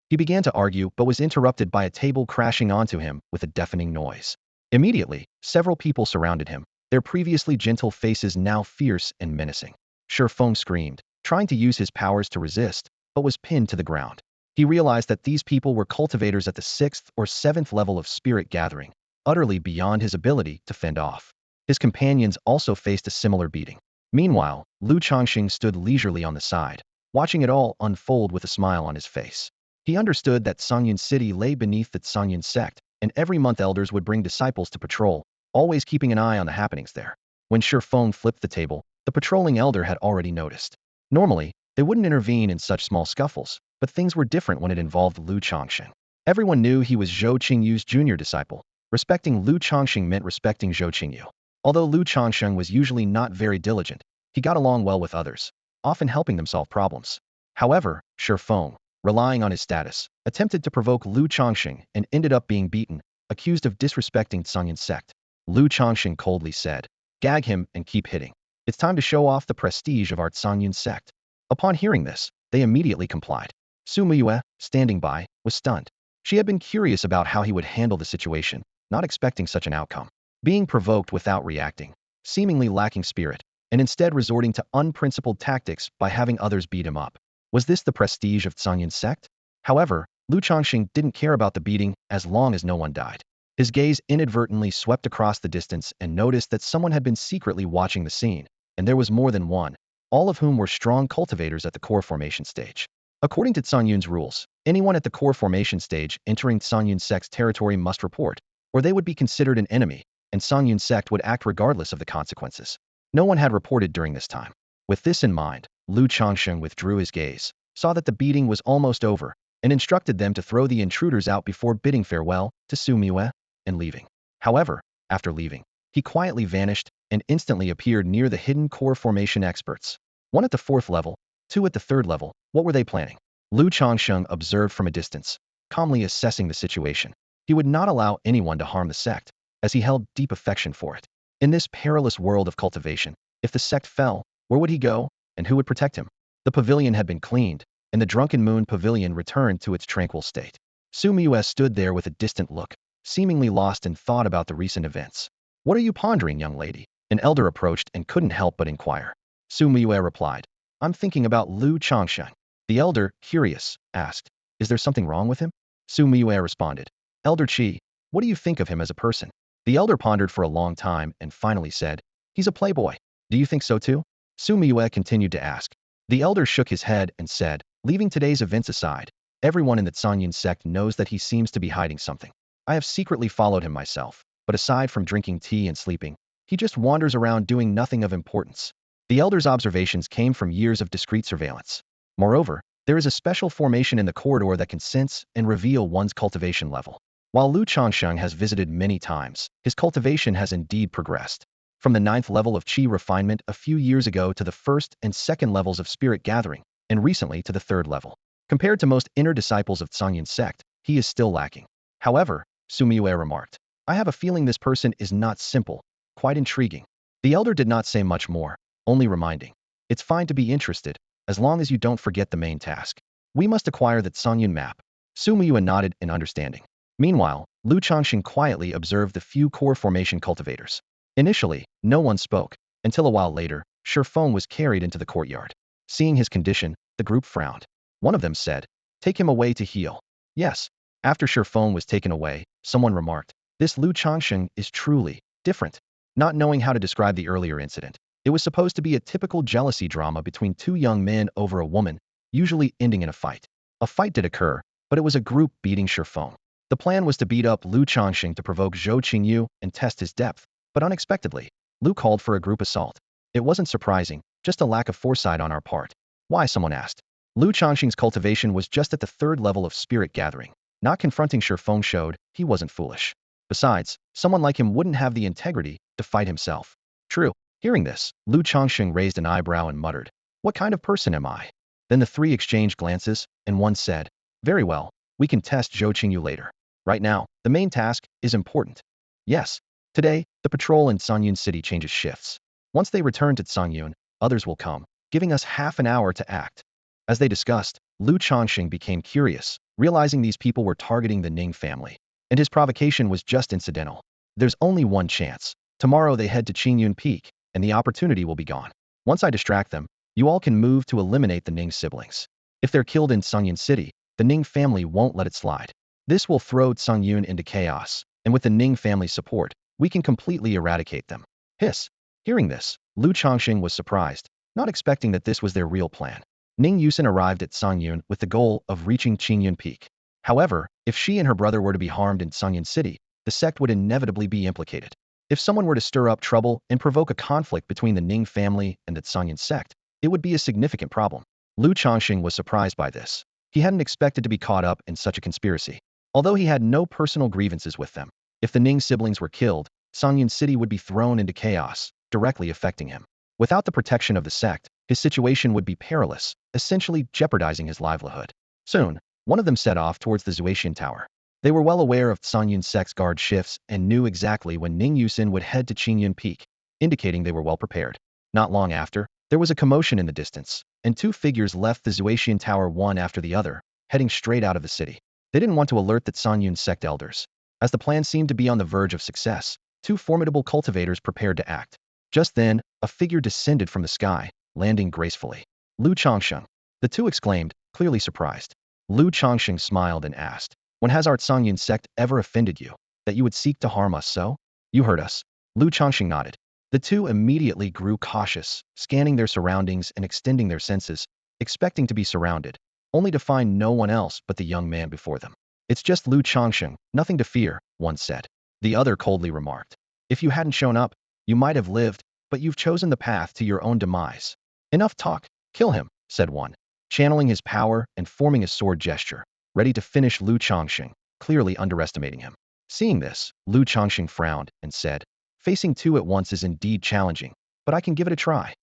He began to argue but was interrupted by a table crashing onto him with a deafening noise. Immediately, several people surrounded him, their previously gentle faces now fierce and menacing. Shi Feng screamed, trying to use his powers to resist, but was pinned to the ground. He realized that these people were cultivators at the 6th or 7th level of spirit gathering, utterly beyond his ability to fend off. His companions also faced a similar beating. Meanwhile, Lu Changxing stood leisurely on the side, watching it all unfold with a smile on his face. He understood that Songyun City lay beneath the Songyun sect, and every month elders would bring disciples to patrol, always keeping an eye on the happenings there. When Shi Feng flipped the table, the patrolling elder had already noticed. Normally, they wouldn't intervene in such small scuffles, but things were different when it involved Lu Changxing. Everyone knew he was Zhou Qingyu's junior disciple. Respecting Lu Changxing meant respecting Zhou Qingyu. Although Lu Changxing was usually not very diligent, he got along well with others, often helping them solve problems. However, Shi Feng, relying on his status, attempted to provoke Lu Changxing and ended up being beaten, accused of disrespecting Songyun sect. Lu Changxing coldly said, "Gag him and keep hitting. It's time to show off the prestige of our Songyun sect." Upon hearing this, they immediately complied. Su Miyue, standing by, was stunned. She had been curious about how he would handle the situation, not expecting such an outcome. Being provoked without reacting, seemingly lacking spirit, and instead resorting to unprincipled tactics by having others beat him up. Was this the prestige of Qingyun's sect? However, Lu Changsheng didn't care about the beating as long as no one died. His gaze inadvertently swept across the distance and noticed that someone had been secretly watching the scene, and there was more than one, all of whom were strong cultivators at the core formation stage. According to Qingyun's rules, anyone at the core formation stage entering Qingyun sect's territory must report, or they would be considered an enemy, and Qingyun sect would act regardless of the consequences. No one had reported during this time. With this in mind, Lu Changsheng withdrew his gaze, saw that the beating was almost over, and instructed them to throw the intruders out before bidding farewell to Su Miyue and leaving. However, after leaving, he quietly vanished and instantly appeared near the hidden core formation experts. One at the 4th level, two at the 3rd level. What were they planning? Lu Changsheng observed from a distance, calmly assessing the situation. He would not allow anyone to harm the sect, as he held deep affection for it. In this perilous world of cultivation, if the sect fell, where would he go, and who would protect him? The pavilion had been cleaned, and the Drunken Moon Pavilion returned to its tranquil state. Su Miyue stood there with a distant look, seemingly lost in thought about the recent events. What are you pondering, young lady? An elder approached and couldn't help but inquire. Su Miyue replied, I'm thinking about Lu Changsheng. The elder, curious, asked, Is there something wrong with him? Su Miyue responded, Elder Qi, what do you think of him as a person? The elder pondered for a long time and finally said, He's a playboy. Do you think so too? Su Miyue continued to ask. The elder shook his head and said, Leaving today's events aside, everyone in the Qingyun sect knows that he seems to be hiding something. I have secretly followed him myself, but aside from drinking tea and sleeping, he just wanders around doing nothing of importance. The elder's observations came from years of discreet surveillance. Moreover, there is a special formation in the corridor that can sense and reveal one's cultivation level. While Lu Changsheng has visited many times, his cultivation has indeed progressed. From the 9th level of Qi refinement a few years ago to the 1st and 2nd levels of spirit gathering, and recently to the 3rd level. Compared to most inner disciples of Qingyun sect, he is still lacking. However, Su Miyue remarked, I have a feeling this person is not simple, quite intriguing. The elder did not say much more, only reminding, It's fine to be interested, as long as you don't forget the main task. We must acquire the Qingyun map. Su Miyue nodded in understanding. Meanwhile, Lu Changsheng quietly observed the few core formation cultivators. Initially, no one spoke, until a while later, Shifeng was carried into the courtyard. Seeing his condition, the group frowned. One of them said, Take him away to heal. Yes. After Shifeng was taken away, someone remarked, This Lu Changsheng is truly different. Not knowing how to describe the earlier incident, it was supposed to be a typical jealousy drama between two young men over a woman, usually ending in a fight. A fight did occur, but it was a group beating Shifeng. The plan was to beat up Lu Changsheng to provoke Zhou Qingyu and test his depth, but unexpectedly, Lu called for a group assault. It wasn't surprising, just a lack of foresight on our part. Why, someone asked. Lu Changsheng's cultivation was just at the 3rd level of spirit gathering. Not confronting Shifeng showed he wasn't foolish. Besides, someone like him wouldn't have the integrity to fight himself. True. Hearing this, Lu Changsheng raised an eyebrow and muttered, What kind of person am I? Then the three exchanged glances, and one said, Very well, we can test Zhou Qingyu later. Right now, the main task is important. Yes. Today, the patrol in Qingyun City changes shifts. Once they return to Qingyun, others will come, giving us half an hour to act. As they discussed, Lu Changsheng became curious, realizing these people were targeting the Ning family. And his provocation was just incidental. There's only one chance. Tomorrow they head to Qingyun Peak, and the opportunity will be gone. Once I distract them, you all can move to eliminate the Ning siblings. If they're killed in Qingyun City, the Ning family won't let it slide. This will throw Qingyun into chaos, and with the Ning family's support, we can completely eradicate them. Hiss. Hearing this, Lu Changsheng was surprised, not expecting that this was their real plan. Ning Yusen arrived at Qingyun with the goal of reaching Qingyun Peak. However, if she and her brother were to be harmed in Qingyun City, the sect would inevitably be implicated. If someone were to stir up trouble and provoke a conflict between the Ning family and the Qingyun sect, it would be a significant problem. Lu Changsheng was surprised by this. He hadn't expected to be caught up in such a conspiracy. Although he had no personal grievances with them, if the Ning siblings were killed, Qingyun City would be thrown into chaos, directly affecting him. Without the protection of the sect, his situation would be perilous, essentially jeopardizing his livelihood. Soon, one of them set off towards the Zuaxian Tower. They were well aware of Qingyun sect's guard shifts and knew exactly when Ning Yusin would head to Qingyun Peak, indicating they were well prepared. Not long after, there was a commotion in the distance, and two figures left the Zuaxian Tower one after the other, heading straight out of the city. They didn't want to alert the Qingyun sect elders. As the plan seemed to be on the verge of success, two formidable cultivators prepared to act. Just then, a figure descended from the sky, landing gracefully. Lu Changsheng. The two exclaimed, clearly surprised. Lu Changsheng smiled and asked, when has our Qingyun sect ever offended you, that you would seek to harm us so? You heard us. Lu Changsheng nodded. The two immediately grew cautious, scanning their surroundings and extending their senses, expecting to be surrounded, only to find no one else but the young man before them. It's just Lu Changsheng, nothing to fear, one said. The other coldly remarked. If you hadn't shown up, you might have lived, but you've chosen the path to your own demise. Enough talk. Kill him, said one, channeling his power and forming a sword gesture, ready to finish Lu Changsheng, clearly underestimating him. Seeing this, Lu Changsheng frowned and said, facing two at once is indeed challenging, but I can give it a try.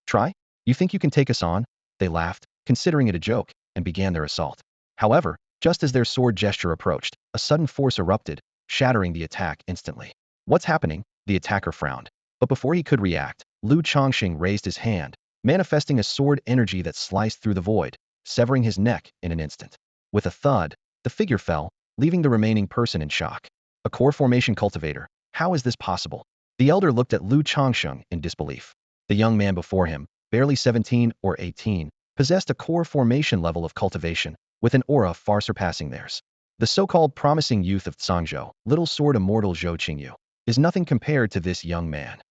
Try? You think you can take us on? They laughed, considering it a joke, and began their assault. However, just as their sword gesture approached, a sudden force erupted, shattering the attack instantly. What's happening? The attacker frowned. But before he could react, Lu Changsheng raised his hand, manifesting a sword energy that sliced through the void, severing his neck in an instant. With a thud, the figure fell, leaving the remaining person in shock. A core formation cultivator. How is this possible? The elder looked at Lu Changsheng in disbelief. The young man before him, barely 17 or 18, possessed a core formation level of cultivation, with an aura far surpassing theirs. The so-called promising youth of Zhangzhou, little sword immortal Zhou Qingyu, is nothing compared to this young man.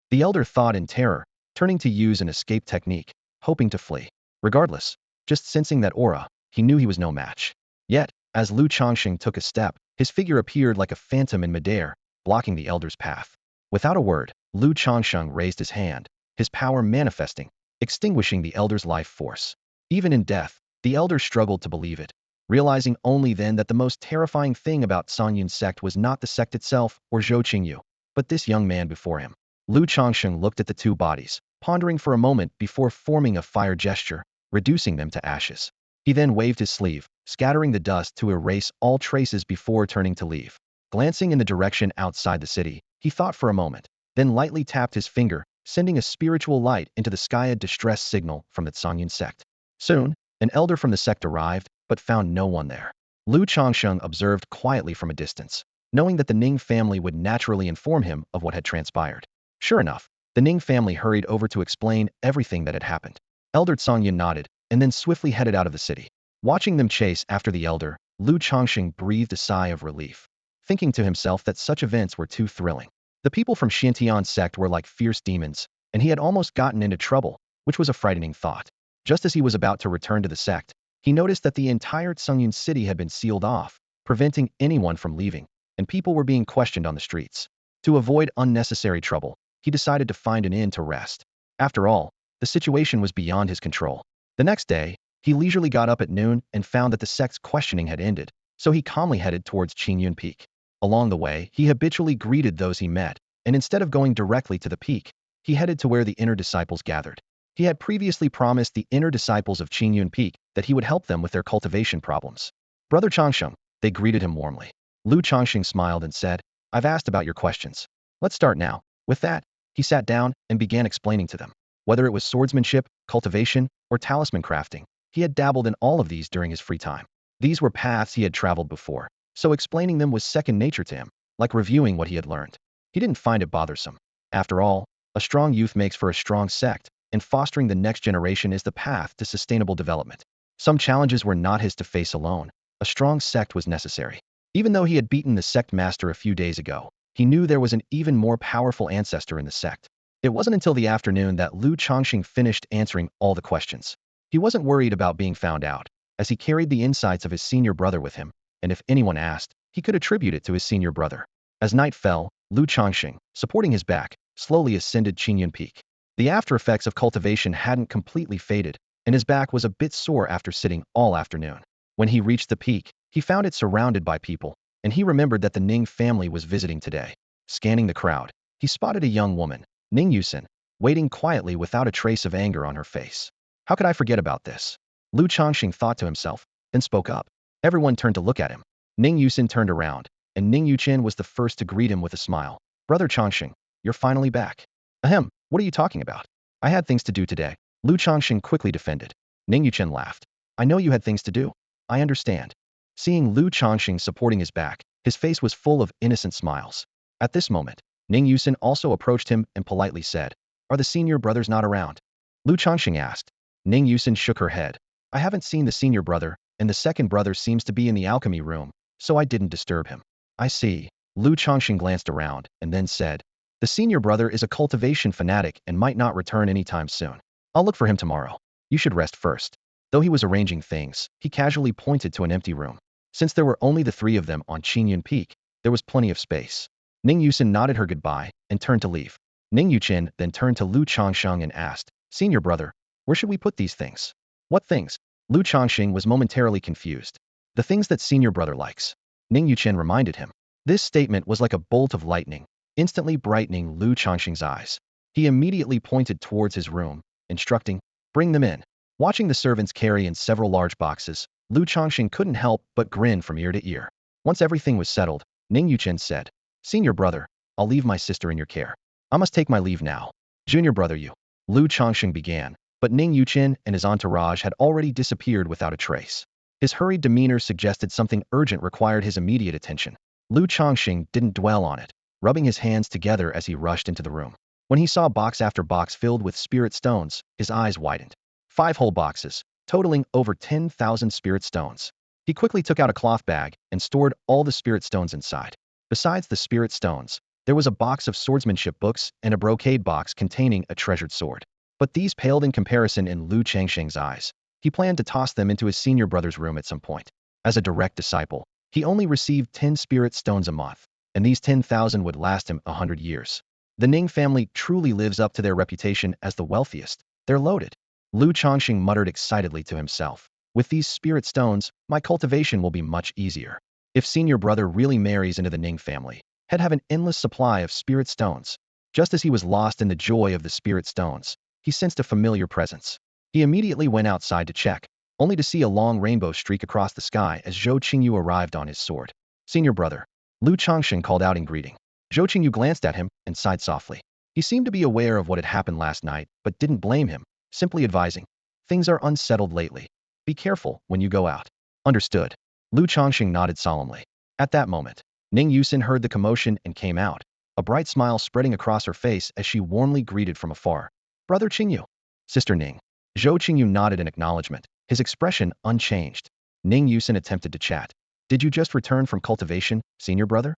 The elder thought in terror, turning to use an escape technique, hoping to flee. Regardless, just sensing that aura, he knew he was no match. Yet, as Lu Changsheng took a step, his figure appeared like a phantom in midair, blocking the elder's path. Without a word, Lu Changsheng raised his hand, his power manifesting, extinguishing the elder's life force. Even in death, the elder struggled to believe it, realizing only then that the most terrifying thing about Qingyun sect was not the sect itself or Zhou Qingyu, but this young man before him. Lu Changsheng looked at the two bodies, pondering for a moment before forming a fire gesture, reducing them to ashes. He then waved his sleeve, scattering the dust to erase all traces before turning to leave. Glancing in the direction outside the city, he thought for a moment, then lightly tapped his finger, sending a spiritual light into the sky, a distress signal from the Qingyun sect. Soon, an elder from the sect arrived, but found no one there. Lu Changsheng observed quietly from a distance, knowing that the Ning family would naturally inform him of what had transpired. Sure enough, the Ning family hurried over to explain everything that had happened. Elder Qingyun nodded, and then swiftly headed out of the city. Watching them chase after the elder, Lu Changsheng breathed a sigh of relief, thinking to himself that such events were too thrilling. The people from Qingyun sect were like fierce demons, and he had almost gotten into trouble, which was a frightening thought. Just as he was about to return to the sect, he noticed that the entire Qingyun city had been sealed off, preventing anyone from leaving, and people were being questioned on the streets. To avoid unnecessary trouble, he decided to find an inn to rest. After all, the situation was beyond his control. The next day, he leisurely got up at noon and found that the sect's questioning had ended, so he calmly headed towards Qingyun Peak. Along the way, he habitually greeted those he met, and instead of going directly to the peak, he headed to where the inner disciples gathered. He had previously promised the inner disciples of Qingyun Peak that he would help them with their cultivation problems. Brother Changsheng, they greeted him warmly. Lu Changsheng smiled and said, I've asked about your questions. Let's start now. With that, he sat down and began explaining to them. Whether it was swordsmanship, cultivation, or talisman crafting, he had dabbled in all of these during his free time. These were paths he had traveled before, so explaining them was second nature to him, like reviewing what he had learned. He didn't find it bothersome. After all, a strong youth makes for a strong sect, and fostering the next generation is the path to sustainable development. Some challenges were not his to face alone. A strong sect was necessary. Even though he had beaten the sect master a few days ago, he knew there was an even more powerful ancestor in the sect. It wasn't until the afternoon that Lu Changsheng finished answering all the questions. He wasn't worried about being found out, as he carried the insights of his senior brother with him, and if anyone asked, he could attribute it to his senior brother. As night fell, Lu Changsheng, supporting his back, slowly ascended Qingyun Peak. The after effects of cultivation hadn't completely faded, and his back was a bit sore after sitting all afternoon. When he reached the peak, he found it surrounded by people, and he remembered that the Ning family was visiting today. Scanning the crowd, he spotted a young woman, Ning Yusin, waiting quietly without a trace of anger on her face. How could I forget about this? Lu Changsheng thought to himself, then spoke up. Everyone turned to look at him. Ning Yusin turned around, and Ning Yuchen was the first to greet him with a smile. Brother Changsheng, you're finally back. Ahem, what are you talking about? I had things to do today. Lu Changsheng quickly defended. Ning Yuchen laughed. I know you had things to do. I understand. Seeing Lu Changsheng supporting his back, his face was full of innocent smiles. At this moment, Ning Yusin also approached him and politely said, "Are the senior brothers not around?" Lu Changsheng asked. Ning Yusin shook her head. "I haven't seen the senior brother, and the second brother seems to be in the alchemy room, so I didn't disturb him." "I see." Lu Changsheng glanced around and then said, "The senior brother is a cultivation fanatic and might not return anytime soon. I'll look for him tomorrow. You should rest first." Though he was arranging things, he casually pointed to an empty room. Since there were only the three of them on Qingyun Peak, there was plenty of space. Ning Yusin nodded her goodbye and turned to leave. Ning Yuchen then turned to Lu Changsheng and asked, "Senior brother, where should we put these things?" "What things?" Lu Changsheng was momentarily confused. "The things that senior brother likes," Ning Yuchen reminded him. This statement was like a bolt of lightning, instantly brightening Lu Changsheng's eyes. He immediately pointed towards his room, instructing, "Bring them in." Watching the servants carry in several large boxes, Lu Changsheng couldn't help but grin from ear to ear. Once everything was settled, Ning Yuchen said, "Senior brother, I'll leave my sister in your care. I must take my leave now." "Junior brother you." Lu Changsheng began, but Ning Yuchen and his entourage had already disappeared without a trace. His hurried demeanor suggested something urgent required his immediate attention. Lu Changsheng didn't dwell on it, rubbing his hands together as he rushed into the room. When he saw box after box filled with spirit stones, his eyes widened. 5 whole boxes, totaling over 10,000 spirit stones. He quickly took out a cloth bag and stored all the spirit stones inside. Besides the spirit stones, there was a box of swordsmanship books and a brocade box containing a treasured sword. But these paled in comparison in Lu Changsheng's eyes. He planned to toss them into his senior brother's room at some point. As a direct disciple, he only received 10 spirit stones a month, and these 10,000 would last him 100 years. The Ning family truly lives up to their reputation as the wealthiest. They're loaded. Lu Changsheng muttered excitedly to himself. With these spirit stones, my cultivation will be much easier. If senior brother really marries into the Ning family, he'd have an endless supply of spirit stones. Just as he was lost in the joy of the spirit stones, he sensed a familiar presence. He immediately went outside to check, only to see a long rainbow streak across the sky as Zhou Qingyu arrived on his sword. "Senior brother," Lu Changsheng called out in greeting. Zhou Qingyu glanced at him and sighed softly. He seemed to be aware of what had happened last night, but didn't blame him, simply advising, "Things are unsettled lately. Be careful when you go out." "Understood." Lu Changsheng nodded solemnly. At that moment, Ning Yusin heard the commotion and came out, a bright smile spreading across her face as she warmly greeted from afar. "Brother Qingyu." "Sister Ning." Zhou Qingyu nodded in acknowledgement, his expression unchanged. Ning Yusin attempted to chat. "Did you just return from cultivation, senior brother?"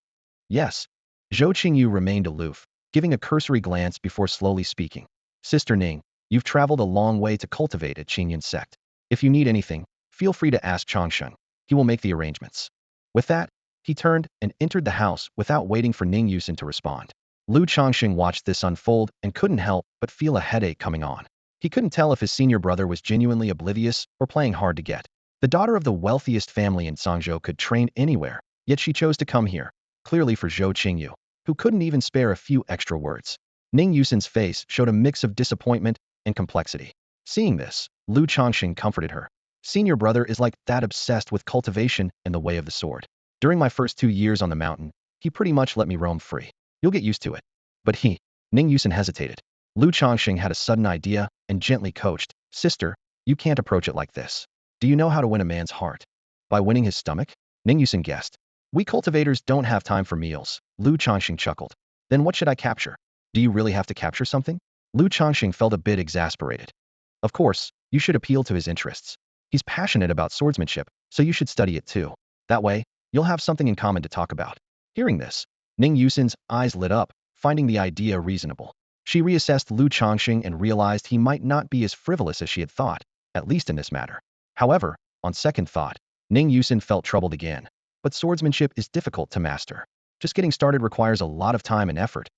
"Yes." Zhou Qingyu remained aloof, giving a cursory glance before slowly speaking. "Sister Ning, you've traveled a long way to cultivate at Qingyun sect. If you need anything, feel free to ask Changsheng. He will make the arrangements." With that, he turned and entered the house without waiting for Ning Yusin to respond. Lu Changsheng watched this unfold and couldn't help but feel a headache coming on. He couldn't tell if his senior brother was genuinely oblivious or playing hard to get. The daughter of the wealthiest family in Sangzhou could train anywhere, yet she chose to come here, clearly for Zhou Qingyu, who couldn't even spare a few extra words. Ning Yusin's face showed a mix of disappointment and complexity. Seeing this, Lu Changsheng comforted her. "Senior brother is like that obsessed with cultivation and the way of the sword. During my first 2 years on the mountain, he pretty much let me roam free. You'll get used to it." But Ning Yusin hesitated. Lu Changsheng had a sudden idea and gently coached, "Sister, you can't approach it like this. Do you know how to win a man's heart? By winning his stomach?" Ning Yusin guessed. "We cultivators don't have time for meals." Lu Changsheng chuckled. "Then what should I capture?" "Do you really have to capture something?" Lu Changsheng felt a bit exasperated. "Of course, you should appeal to his interests. He's passionate about swordsmanship, so you should study it too. That way, you'll have something in common to talk about." Hearing this, Ning Yusin's eyes lit up, finding the idea reasonable. She reassessed Lu Changsheng and realized he might not be as frivolous as she had thought, at least in this matter. However, on second thought, Ning Yusin felt troubled again. But swordsmanship is difficult to master. Just getting started requires a lot of time and effort,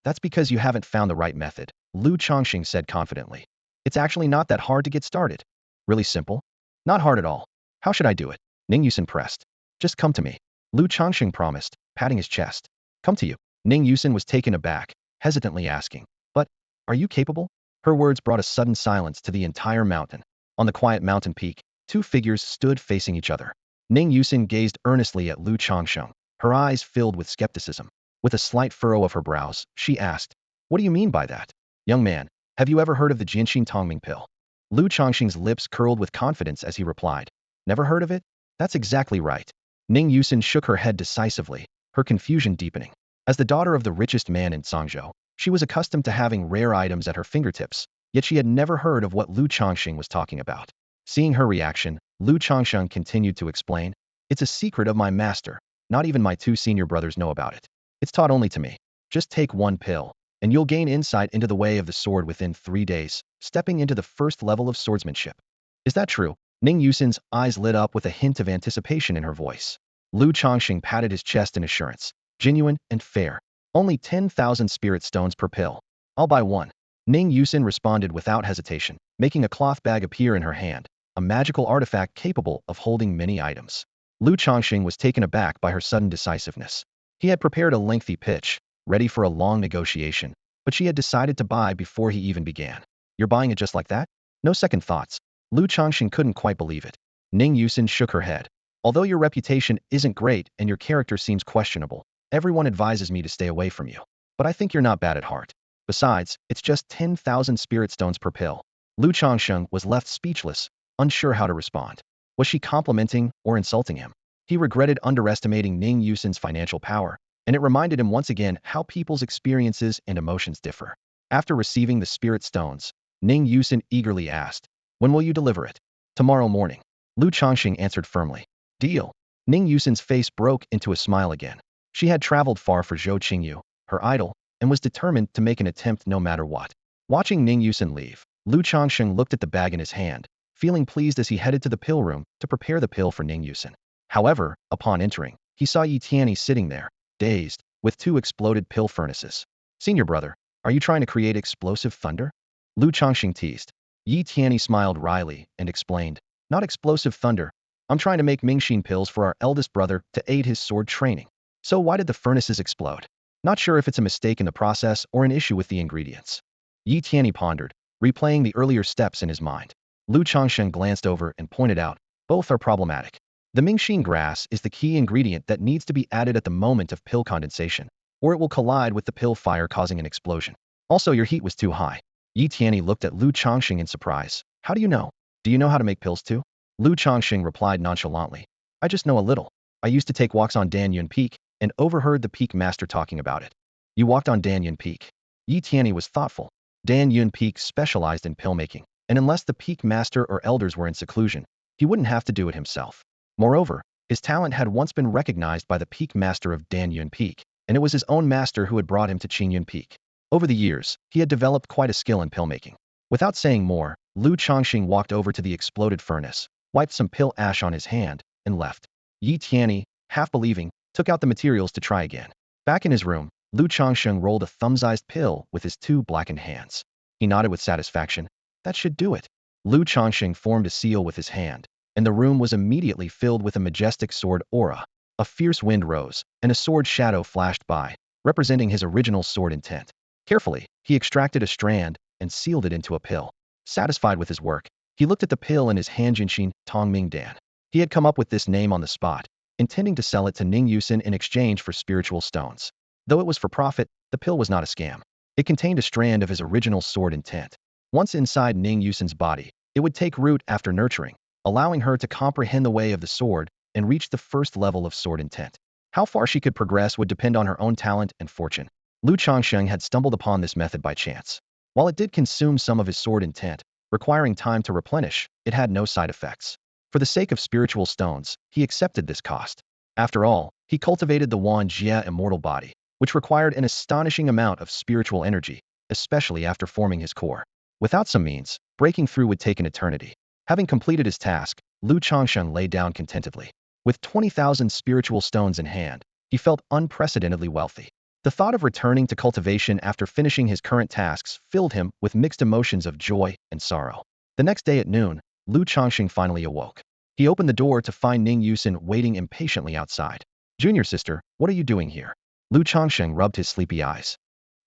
That's because you haven't found the right method, Lu Changsheng said confidently. "It's actually not that hard to get started. Really simple? Not hard at all. How should I do it?" Ning Yusin pressed. "Just come to me," Lu Changsheng promised, patting his chest. "Come to you." Ning Yusin was taken aback, hesitantly asking, "But, are you capable?" Her words brought a sudden silence to the entire mountain. On the quiet mountain peak, 2 figures stood facing each other. Ning Yusin gazed earnestly at Lu Changsheng, her eyes filled with skepticism. With a slight furrow of her brows, she asked, "What do you mean by that?" "Young man, have you ever heard of the Jinshin Tongming pill?" Lu Changsheng's lips curled with confidence as he replied, Never heard of it? That's exactly right. Ning Yusin shook her head decisively, her confusion deepening. As the daughter of the richest man in Changzhou, she was accustomed to having rare items at her fingertips, yet she had never heard of what Lu Changsheng was talking about. Seeing her reaction, Lu Changsheng continued to explain, "It's a secret of my master. Not even my two senior brothers know about it. It's taught only to me. Just take one pill, and you'll gain insight into the way of the sword within 3 days, stepping into the first level of swordsmanship." Is that true? Ning Yusin's eyes lit up with a hint of anticipation in her voice. Lu Changxing patted his chest in assurance. "Genuine and fair. Only 10,000 spirit stones per pill. I'll buy one." Ning Yusin responded without hesitation, making a cloth bag appear in her hand, a magical artifact capable of holding many items. Lu Changxing was taken aback by her sudden decisiveness. He had prepared a lengthy pitch, ready for a long negotiation, but she had decided to buy before he even began. "You're buying it just like that? No second thoughts?" Lu Changxing couldn't quite believe it. Ning Yusin shook her head. "Although your reputation isn't great and your character seems questionable, everyone advises me to stay away from you. But I think you're not bad at heart. Besides, it's just 10,000 spirit stones per pill." Lu Changsheng was left speechless, unsure how to respond. Was she complimenting or insulting him? He regretted underestimating Ning Yusin's financial power, and it reminded him once again how people's experiences and emotions differ. After receiving the spirit stones, Ning Yusin eagerly asked, "When will you deliver it?" "Tomorrow morning." Lu Changxing answered firmly. "Deal." Ning Yusin's face broke into a smile again. She had traveled far for Zhou Qingyu, her idol, and was determined to make an attempt no matter what. Watching Ning Yusin leave, Lu Changsheng looked at the bag in his hand, feeling pleased as he headed to the pill room to prepare the pill for Ning Yusin. However, upon entering, he saw Yi Tianyi sitting there, dazed, with 2 exploded pill furnaces. "Senior brother, are you trying to create explosive thunder?" Lu Changxing teased. Yi Tianyi smiled wryly and explained, "Not explosive thunder. I'm trying to make Mingxin pills for our eldest brother to aid his sword training." "So why did the furnaces explode?" "Not sure if it's a mistake in the process or an issue with the ingredients." Yi Tianyi pondered, replaying the earlier steps in his mind. Lu Changsheng glanced over and pointed out, "Both are problematic. The Mingxin grass is the key ingredient that needs to be added at the moment of pill condensation, or it will collide with the pill fire causing an explosion. Also, your heat was too high." Yi Tianyi looked at Lu Changxing in surprise. "How do you know? Do you know how to make pills too?" Lu Changxing replied nonchalantly, "I just know a little. I used to take walks on Qingyun Peak and overheard the Peak Master talking about it." "You walked on Qingyun Peak?" Yi Tianyi was thoughtful. Qingyun Peak specialized in pill making, and unless the Peak Master or elders were in seclusion, he wouldn't have to do it himself. Moreover, his talent had once been recognized by the Peak Master of Qingyun Peak, and it was his own master who had brought him to Qingyun Peak. Over the years, he had developed quite a skill in pill making. Without saying more, Lu Changxing walked over to the exploded furnace, wiped some pill ash on his hand, and left. Yi Tianyi, half believing, took out the materials to try again. Back in his room, Lu Changsheng rolled a thumb-sized pill with his 2 blackened hands. He nodded with satisfaction. "That should do it." Lu Changsheng formed a seal with his hand, and the room was immediately filled with a majestic sword aura. A fierce wind rose, and a sword shadow flashed by, representing his original sword intent. Carefully, he extracted a strand and sealed it into a pill. Satisfied with his work, he looked at the pill in his hand. Jinshin Tongming Dan. He had come up with this name on the spot, intending to sell it to Ning Yusin in exchange for spiritual stones. Though it was for profit, the pill was not a scam. It contained a strand of his original sword intent. Once inside Ning Yusin's body, it would take root after nurturing, allowing her to comprehend the way of the sword and reach the first level of sword intent. How far she could progress would depend on her own talent and fortune. Lu Changsheng had stumbled upon this method by chance. While it did consume some of his sword intent, requiring time to replenish, it had no side effects. For the sake of spiritual stones, he accepted this cost. After all, he cultivated the Wan Jia immortal body, which required an astonishing amount of spiritual energy, especially after forming his core. Without some means, breaking through would take an eternity. Having completed his task, Lu Changsheng lay down contentedly. With 20,000 spiritual stones in hand, he felt unprecedentedly wealthy. The thought of returning to cultivation after finishing his current tasks filled him with mixed emotions of joy and sorrow. The next day at noon, Lu Changxing finally awoke. He opened the door to find Ning Yusin waiting impatiently outside. "Junior sister, what are you doing here?" Lu Changsheng rubbed his sleepy eyes.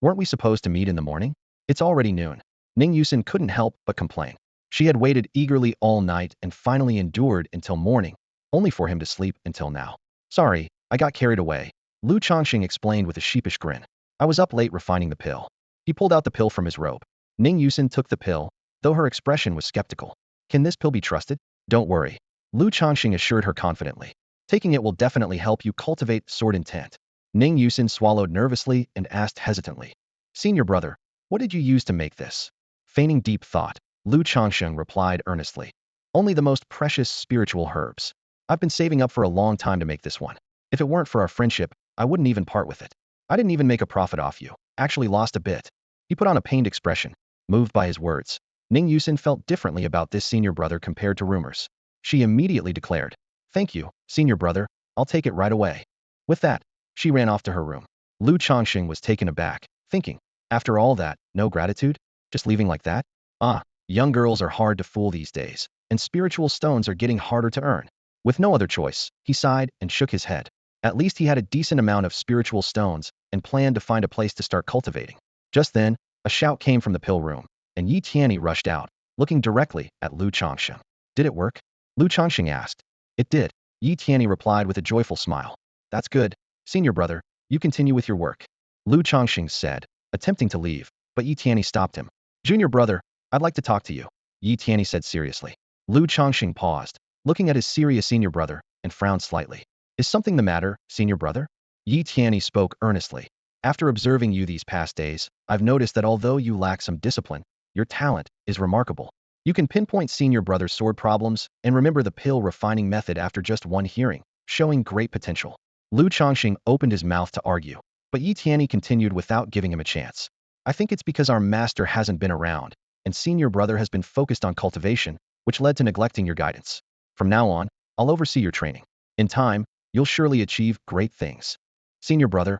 "Weren't we supposed to meet in the morning? It's already noon." Ning Yusin couldn't help but complain. She had waited eagerly all night and finally endured until morning, only for him to sleep until now. "Sorry, I got carried away," Lu Changxing explained with a sheepish grin. "I was up late refining the pill." He pulled out the pill from his robe. Ning Yusin took the pill, though her expression was skeptical. "Can this pill be trusted?" "Don't worry. Lu Changsheng assured her confidently. Taking it will definitely help you cultivate sword intent. Ning Yusin swallowed nervously and asked hesitantly. Senior brother, what did you use to make this? Feigning deep thought, Lu Changsheng replied earnestly. Only the most precious spiritual herbs. I've been saving up for a long time to make this one. If it weren't for our friendship, I wouldn't even part with it. I didn't even make a profit off you. Actually lost a bit. He put on a pained expression, moved by his words. Ning Yusin felt differently about this senior brother compared to rumors. She immediately declared, Thank you, senior brother, I'll take it right away. With that, she ran off to her room. Lu Changxing was taken aback, thinking, after all that, no gratitude? Just leaving like that? Ah, young girls are hard to fool these days, and spiritual stones are getting harder to earn. With no other choice, he sighed and shook his head. At least he had a decent amount of spiritual stones and planned to find a place to start cultivating. Just then, a shout came from the pill room, and Yi Tianyi rushed out, looking directly at Lu Changxing. Did it work? Lu Changxing asked. It did, Yi Tianyi replied with a joyful smile. That's good, senior brother, you continue with your work. Lu Changxing said, attempting to leave, but Yi Tianyi stopped him. Junior brother, I'd like to talk to you, Yi Tianyi said seriously. Lu Changxing paused, looking at his serious senior brother, and frowned slightly. Is something the matter, senior brother? Yi Tianyi spoke earnestly. After observing you these past days, I've noticed that although you lack some discipline, your talent is remarkable. You can pinpoint senior brother's sword problems and remember the pill refining method after just one hearing, showing great potential. Lu Changxing opened his mouth to argue, but Yi Tianyi continued without giving him a chance. I think it's because our master hasn't been around, and senior brother has been focused on cultivation, which led to neglecting your guidance. From now on, I'll oversee your training. In time, you'll surely achieve great things. Senior brother,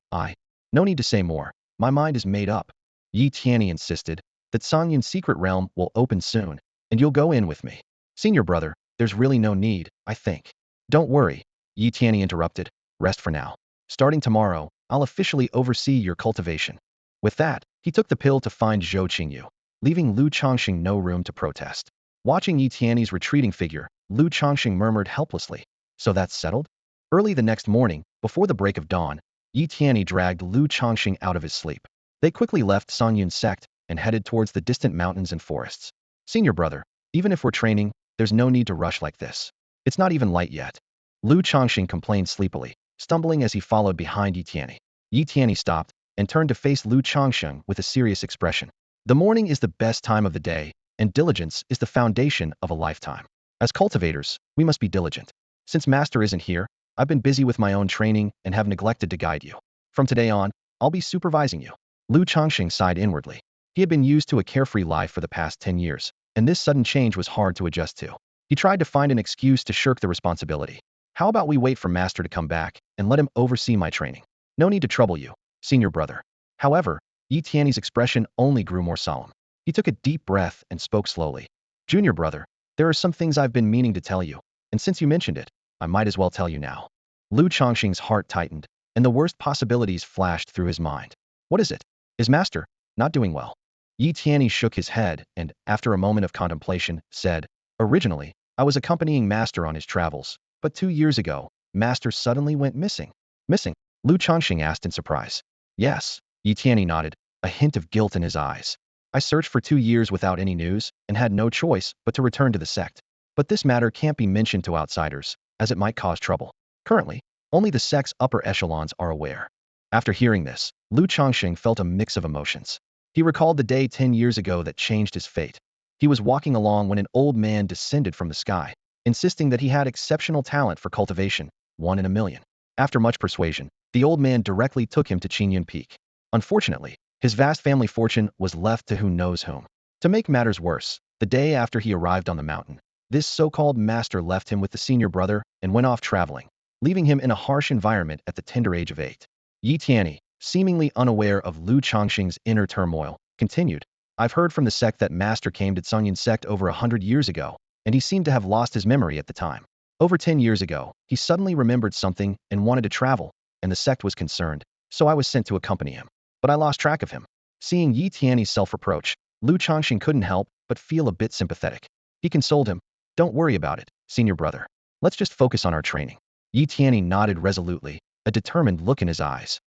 no need to say more. My mind is made up. Yi Tianyi insisted that Sanyun's secret realm will open soon, and you'll go in with me. Senior brother, there's really no need, I think. Don't worry, Yi Tianyi interrupted. Rest for now. Starting tomorrow, I'll officially oversee your cultivation. With that, he took the pill to find Zhou Qingyu, leaving Lu Changxing no room to protest. Watching Yi Tianyi's retreating figure, Lu Changxing murmured helplessly. So that's settled? Early the next morning, before the break of dawn, Yi Tianyi dragged Lu Changxing out of his sleep. They quickly left Sanyun's sect and headed towards the distant mountains and forests. Senior brother, even if we're training, there's no need to rush like this. It's not even light yet. Lu Changxing complained sleepily, stumbling as he followed behind Yi Tianyi. Yi Tianyi stopped and turned to face Lu Changxing with a serious expression. The morning is the best time of the day, and diligence is the foundation of a lifetime. As cultivators, we must be diligent. Since master isn't here, I've been busy with my own training and have neglected to guide you. From today on, I'll be supervising you. Lu Changxing sighed inwardly. He had been used to a carefree life for the past 10 years, and this sudden change was hard to adjust to. He tried to find an excuse to shirk the responsibility. How about we wait for master to come back and let him oversee my training? No need to trouble you, senior brother. However, Yi Tianyi's expression only grew more solemn. He took a deep breath and spoke slowly. Junior brother, there are some things I've been meaning to tell you, and since you mentioned it, I might as well tell you now. Lu Changxing's heart tightened, and the worst possibilities flashed through his mind. What is it? Is master not doing well? Yi Tianyi shook his head and, after a moment of contemplation, said, Originally, I was accompanying master on his travels, but 2 years ago, master suddenly went missing. Missing? Lu Changxing asked in surprise. Yes, Yi Tianyi nodded, a hint of guilt in his eyes. I searched for 2 years without any news and had no choice but to return to the sect. But this matter can't be mentioned to outsiders, as it might cause trouble. Currently, only the sect's upper echelons are aware. After hearing this, Lu Changxing felt a mix of emotions. He recalled the day 10 years ago that changed his fate. He was walking along when an old man descended from the sky, insisting that he had exceptional talent for cultivation, 1 in a million. After much persuasion, the old man directly took him to Qingyun Peak. Unfortunately, his vast family fortune was left to who knows whom. To make matters worse, the day after he arrived on the mountain, this so-called master left him with the senior brother and went off traveling, leaving him in a harsh environment at the tender age of 8. Yi Tianyi, seemingly unaware of Lu Changxing's inner turmoil, continued, I've heard from the sect that master came to Sanyun's sect over 100 years ago, and he seemed to have lost his memory at the time. Over 10 years ago, he suddenly remembered something and wanted to travel, and the sect was concerned, so I was sent to accompany him. But I lost track of him. Seeing Yi Tianyi's self-reproach, Lu Changxing couldn't help but feel a bit sympathetic. He consoled him, Don't worry about it, senior brother. Let's just focus on our training. Yi Tianyi nodded resolutely, a determined look in his eyes.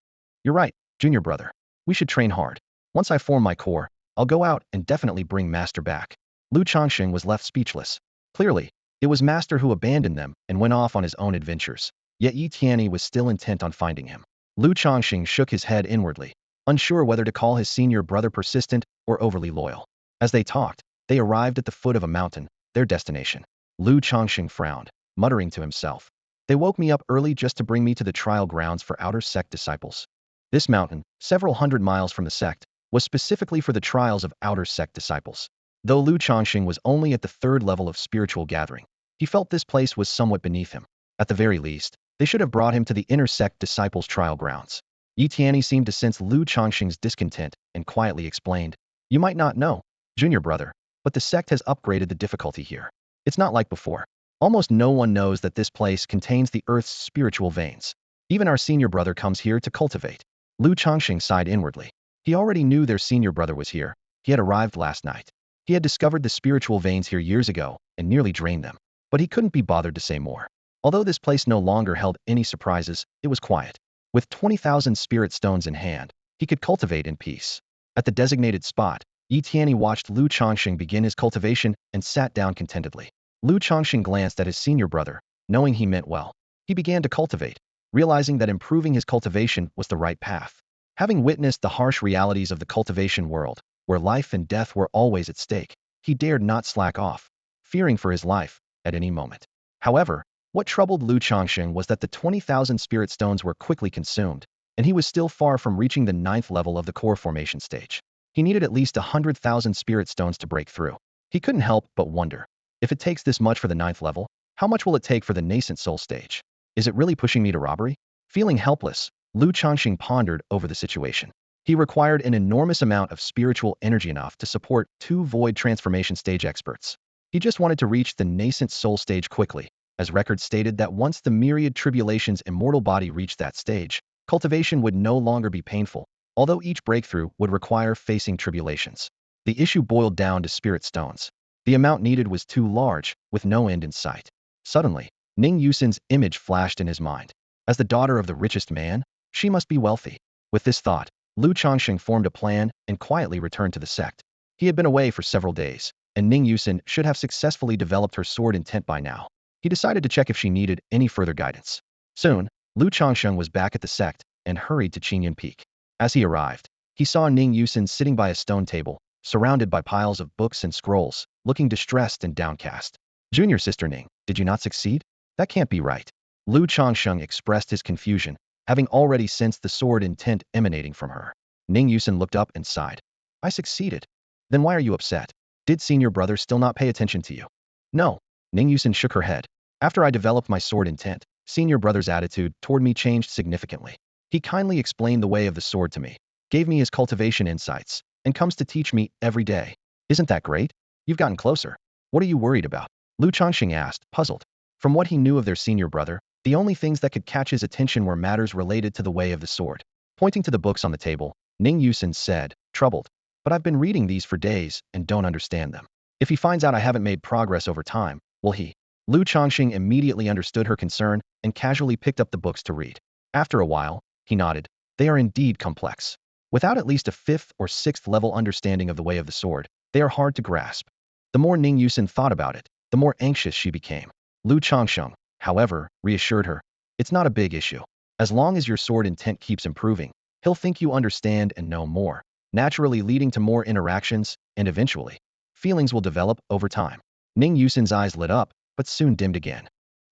You're right, junior brother. We should train hard. Once I form my core, I'll go out and definitely bring master back. Lu Changxing was left speechless. Clearly, It was Master who abandoned them and went off on his own adventures. Yet Yi Tianyi was still intent on finding him. Lu Changsheng shook his head inwardly, unsure whether to call his senior brother persistent or overly loyal. As they talked, they arrived at the foot of a mountain, their destination. Lu Changsheng frowned, muttering to himself. They woke me up early just to bring me to the trial grounds for outer sect disciples. This mountain, several hundred miles from the sect, was specifically for the trials of outer sect disciples. Though Lu Changsheng was only at the third level of spiritual gathering, he felt this place was somewhat beneath him. At the very least, they should have brought him to the inner sect disciples' trial grounds. Yi Tianyi seemed to sense Lu Changsheng's discontent and quietly explained, "You might not know, junior brother, but the sect has upgraded the difficulty here. It's not like before. Almost no one knows that this place contains the earth's spiritual veins. Even our senior brother comes here to cultivate." Lu Changsheng sighed inwardly. He already knew their senior brother was here. He had arrived last night. He had discovered the spiritual veins here years ago and nearly drained them. But he couldn't be bothered to say more. Although this place no longer held any surprises, it was quiet. With 20,000 spirit stones in hand, he could cultivate in peace. At the designated spot, Yi Tianyi watched Lu Changsheng begin his cultivation and sat down contentedly. Lu Changsheng glanced at his senior brother, knowing he meant well. He began to cultivate, realizing that improving his cultivation was the right path. Having witnessed the harsh realities of the cultivation world, where life and death were always at stake, he dared not slack off, fearing for his life at any moment. However, what troubled Lu Changsheng was that the 20,000 spirit stones were quickly consumed, and he was still far from reaching the 9th level of the core formation stage. He needed at least 100,000 spirit stones to break through. He couldn't help but wonder, if it takes this much for the 9th level, how much will it take for the nascent soul stage? Is it really pushing me to robbery? Feeling helpless, Lu Changsheng pondered over the situation. He required an enormous amount of spiritual energy enough to support 2 void transformation stage experts. He just wanted to reach the nascent soul stage quickly, as records stated that once the myriad tribulations immortal body reached that stage, cultivation would no longer be painful, although each breakthrough would require facing tribulations. The issue boiled down to spirit stones. The amount needed was too large, with no end in sight. Suddenly, Ning Yusin's image flashed in his mind. As the daughter of the richest man, she must be wealthy. With this thought, Lu Changsheng formed a plan and quietly returned to the sect. He had been away for several days, and Ning Yusin should have successfully developed her sword intent by now. He decided to check if she needed any further guidance. Soon, Lu Changsheng was back at the sect and hurried to Qingyun Peak. As he arrived, he saw Ning Yusin sitting by a stone table, surrounded by piles of books and scrolls, looking distressed and downcast. "Junior sister Ning, did you not succeed? That can't be right." Lu Changsheng expressed his confusion, having already sensed the sword intent emanating from her. Ning Yusin looked up and sighed. "I succeeded. Then why are you upset? Did senior brother still not pay attention to you?" "No." Ning Yusin shook her head. "After I developed my sword intent, senior brother's attitude toward me changed significantly. He kindly explained the way of the sword to me, gave me his cultivation insights, and comes to teach me every day. Isn't that great? You've gotten closer. What are you worried about?" Lu Changsheng asked, puzzled. From what he knew of their senior brother, the only things that could catch his attention were matters related to the way of the sword. Pointing to the books on the table, Ning Yusin said, troubled, "But I've been reading these for days and don't understand them. If he finds out I haven't made progress over time, will he?" Lu Changsheng immediately understood her concern and casually picked up the books to read. After a while, he nodded. They are indeed complex. Without at least a 5th or 6th level understanding of the way of the sword, they are hard to grasp. The more Ning Yusin thought about it, the more anxious she became. Lu Changsheng, however, reassured her. "It's not a big issue. As long as your sword intent keeps improving, he'll think you understand and know more, naturally leading to more interactions, and eventually, feelings will develop over time." Ning Yusin's eyes lit up, but soon dimmed again.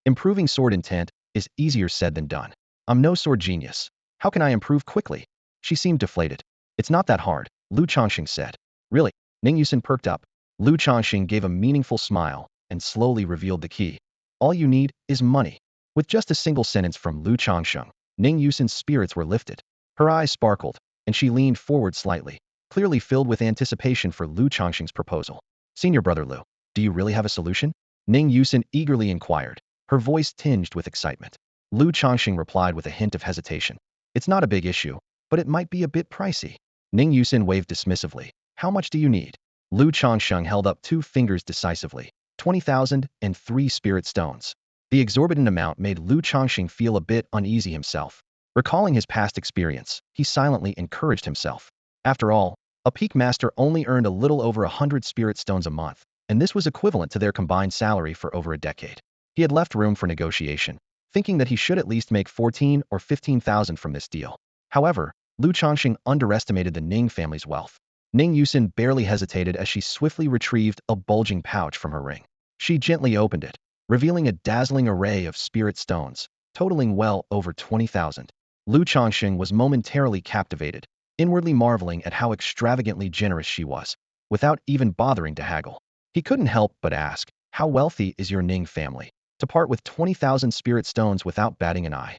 Improving sword intent is easier said than done. I'm no sword genius. How can I improve quickly? She seemed deflated. "It's not that hard," Lu Changsheng said. "Really?" Ning Yusin perked up. Lu Changsheng gave a meaningful smile and slowly revealed the key. "All you need is money." With just a single sentence from Lu Changsheng, Ning Yusin's spirits were lifted. Her eyes sparkled, and she leaned forward slightly, clearly filled with anticipation for Lu Changsheng's proposal. "Senior brother Lu, do you really have a solution?" Ning Yusin eagerly inquired, her voice tinged with excitement. Lu Changsheng replied with a hint of hesitation. "It's not a big issue, but it might be a bit pricey." Ning Yusin waved dismissively. "How much do you need?" Lu Changsheng held up 2 fingers decisively. 20,000 and 3 spirit stones. The exorbitant amount made Lu Changsheng feel a bit uneasy himself. Recalling his past experience, he silently encouraged himself. After all, a peak master only earned a little over 100 spirit stones a month, and this was equivalent to their combined salary for over a decade. He had left room for negotiation, thinking that he should at least make 14 or 15,000 from this deal. However, Lu Changsheng underestimated the Ning family's wealth. Ning Yusin barely hesitated as she swiftly retrieved a bulging pouch from her ring. She gently opened it, revealing a dazzling array of spirit stones, totaling well over 20,000. Lu Changsheng was momentarily captivated, inwardly marveling at how extravagantly generous she was, without even bothering to haggle. He couldn't help but ask, "How wealthy is your Ning family to part with 20,000 spirit stones without batting an eye?"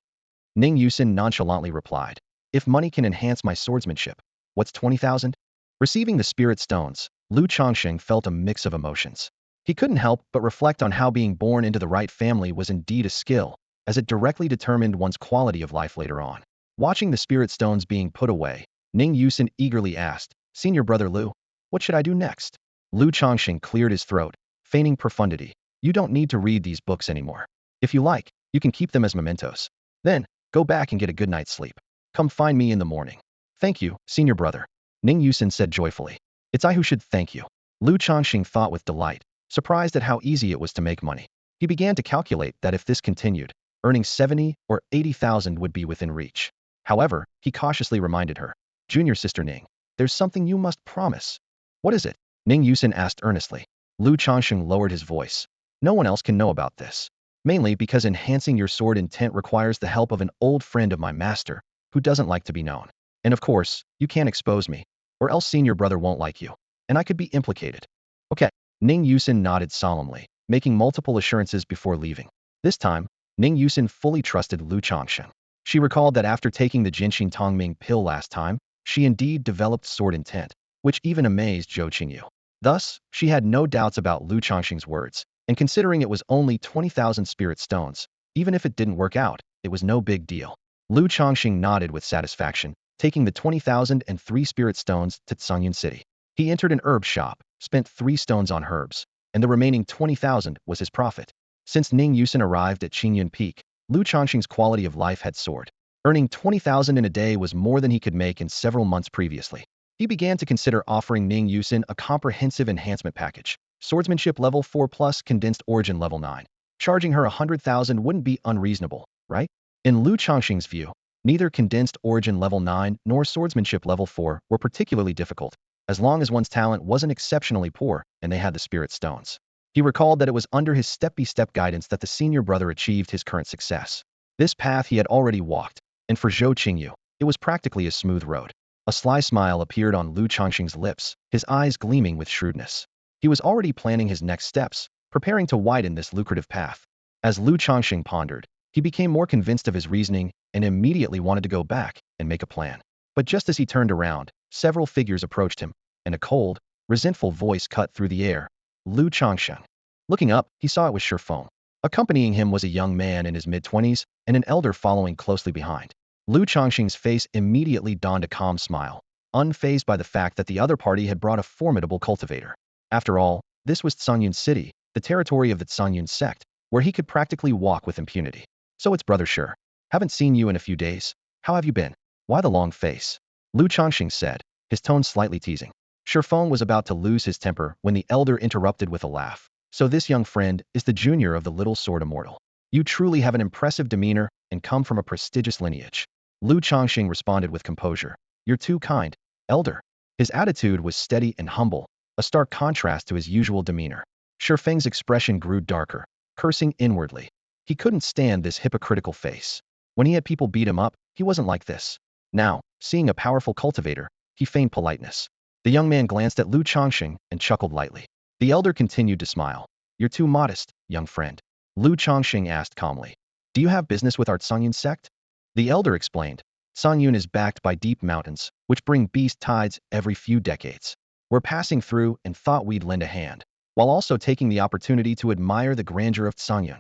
Ning Yusin nonchalantly replied, "If money can enhance my swordsmanship, what's 20,000? Receiving the spirit stones, Lu Changsheng felt a mix of emotions. He couldn't help but reflect on how being born into the right family was indeed a skill, as it directly determined one's quality of life later on. Watching the spirit stones being put away, Ning Yusin eagerly asked, "Senior brother Lu, what should I do next?" Lu Changsheng cleared his throat, feigning profundity. "You don't need to read these books anymore. If you like, you can keep them as mementos. Then, go back and get a good night's sleep. Come find me in the morning." "Thank you, senior brother," Ning Yusin said joyfully. "It's I who should thank you." Lu Changxing thought with delight, surprised at how easy it was to make money. He began to calculate that if this continued, earning 70 or 80,000 would be within reach. However, he cautiously reminded her, "Junior sister Ning, there's something you must promise." "What is it?" Ning Yusin asked earnestly. Lu Changxing lowered his voice. "No one else can know about this. Mainly because enhancing your sword intent requires the help of an old friend of my master, who doesn't like to be known. And of course, you can't expose me, or else senior brother won't like you, and I could be implicated." "Okay." Ning Yusin nodded solemnly, making multiple assurances before leaving. This time, Ning Yusin fully trusted Lu Changsheng. She recalled that after taking the Jinshin Tongming pill last time, she indeed developed sword intent, which even amazed Zhou Qingyu. Thus, she had no doubts about Lu Changsheng's words, and considering it was only 20,000 spirit stones, even if it didn't work out, it was no big deal. Lu Changsheng nodded with satisfaction, taking the 20,003 spirit stones to Qingyun City. He entered an herb shop, spent 3 stones on herbs, and the remaining 20,000 was his profit. Since Ning Yusin arrived at Qingyun Peak, Lu Changsheng's quality of life had soared. Earning 20,000 in a day was more than he could make in several months previously. He began to consider offering Ning Yusin a comprehensive enhancement package. Swordsmanship level 4 plus condensed origin level 9. Charging her 100,000 wouldn't be unreasonable, right? In Lu Changxing's view, neither condensed origin level 9 nor swordsmanship level 4 were particularly difficult, as long as one's talent wasn't exceptionally poor and they had the spirit stones. He recalled that it was under his step-by-step guidance that the senior brother achieved his current success. This path he had already walked, and for Zhou Qingyu, it was practically a smooth road. A sly smile appeared on Lu Changxing's lips, his eyes gleaming with shrewdness. He was already planning his next steps, preparing to widen this lucrative path. As Lu Changxing pondered, he became more convinced of his reasoning and immediately wanted to go back and make a plan. But just as he turned around, several figures approached him, and a cold, resentful voice cut through the air. "Lu Changsheng." Looking up, he saw it was Shifeng. Accompanying him was a young man in his mid-20s and an elder following closely behind. Lu Changxing's face immediately donned a calm smile, unfazed by the fact that the other party had brought a formidable cultivator. After all, this was Qingyun City, the territory of the Qingyun sect, where he could practically walk with impunity. "So it's brother Sure. Haven't seen you in a few days. How have you been? Why the long face?" Lu Changxing said, his tone slightly teasing. Shifeng was about to lose his temper when the elder interrupted with a laugh. "So this young friend is the junior of the little sword immortal. You truly have an impressive demeanor and come from a prestigious lineage." Lu Changxing responded with composure. "You're too kind, elder." His attitude was steady and humble, a stark contrast to his usual demeanor. Shifeng's expression grew darker, cursing inwardly. He couldn't stand this hypocritical face. When he had people beat him up, he wasn't like this. Now, seeing a powerful cultivator, he feigned politeness. The young man glanced at Lu Changxing and chuckled lightly. The elder continued to smile. "You're too modest, young friend." Lu Changxing asked calmly. "Do you have business with our Qingyun sect?" The elder explained. "Qingyun is backed by deep mountains, which bring beast tides every few decades. We're passing through and thought we'd lend a hand, while also taking the opportunity to admire the grandeur of Qingyun."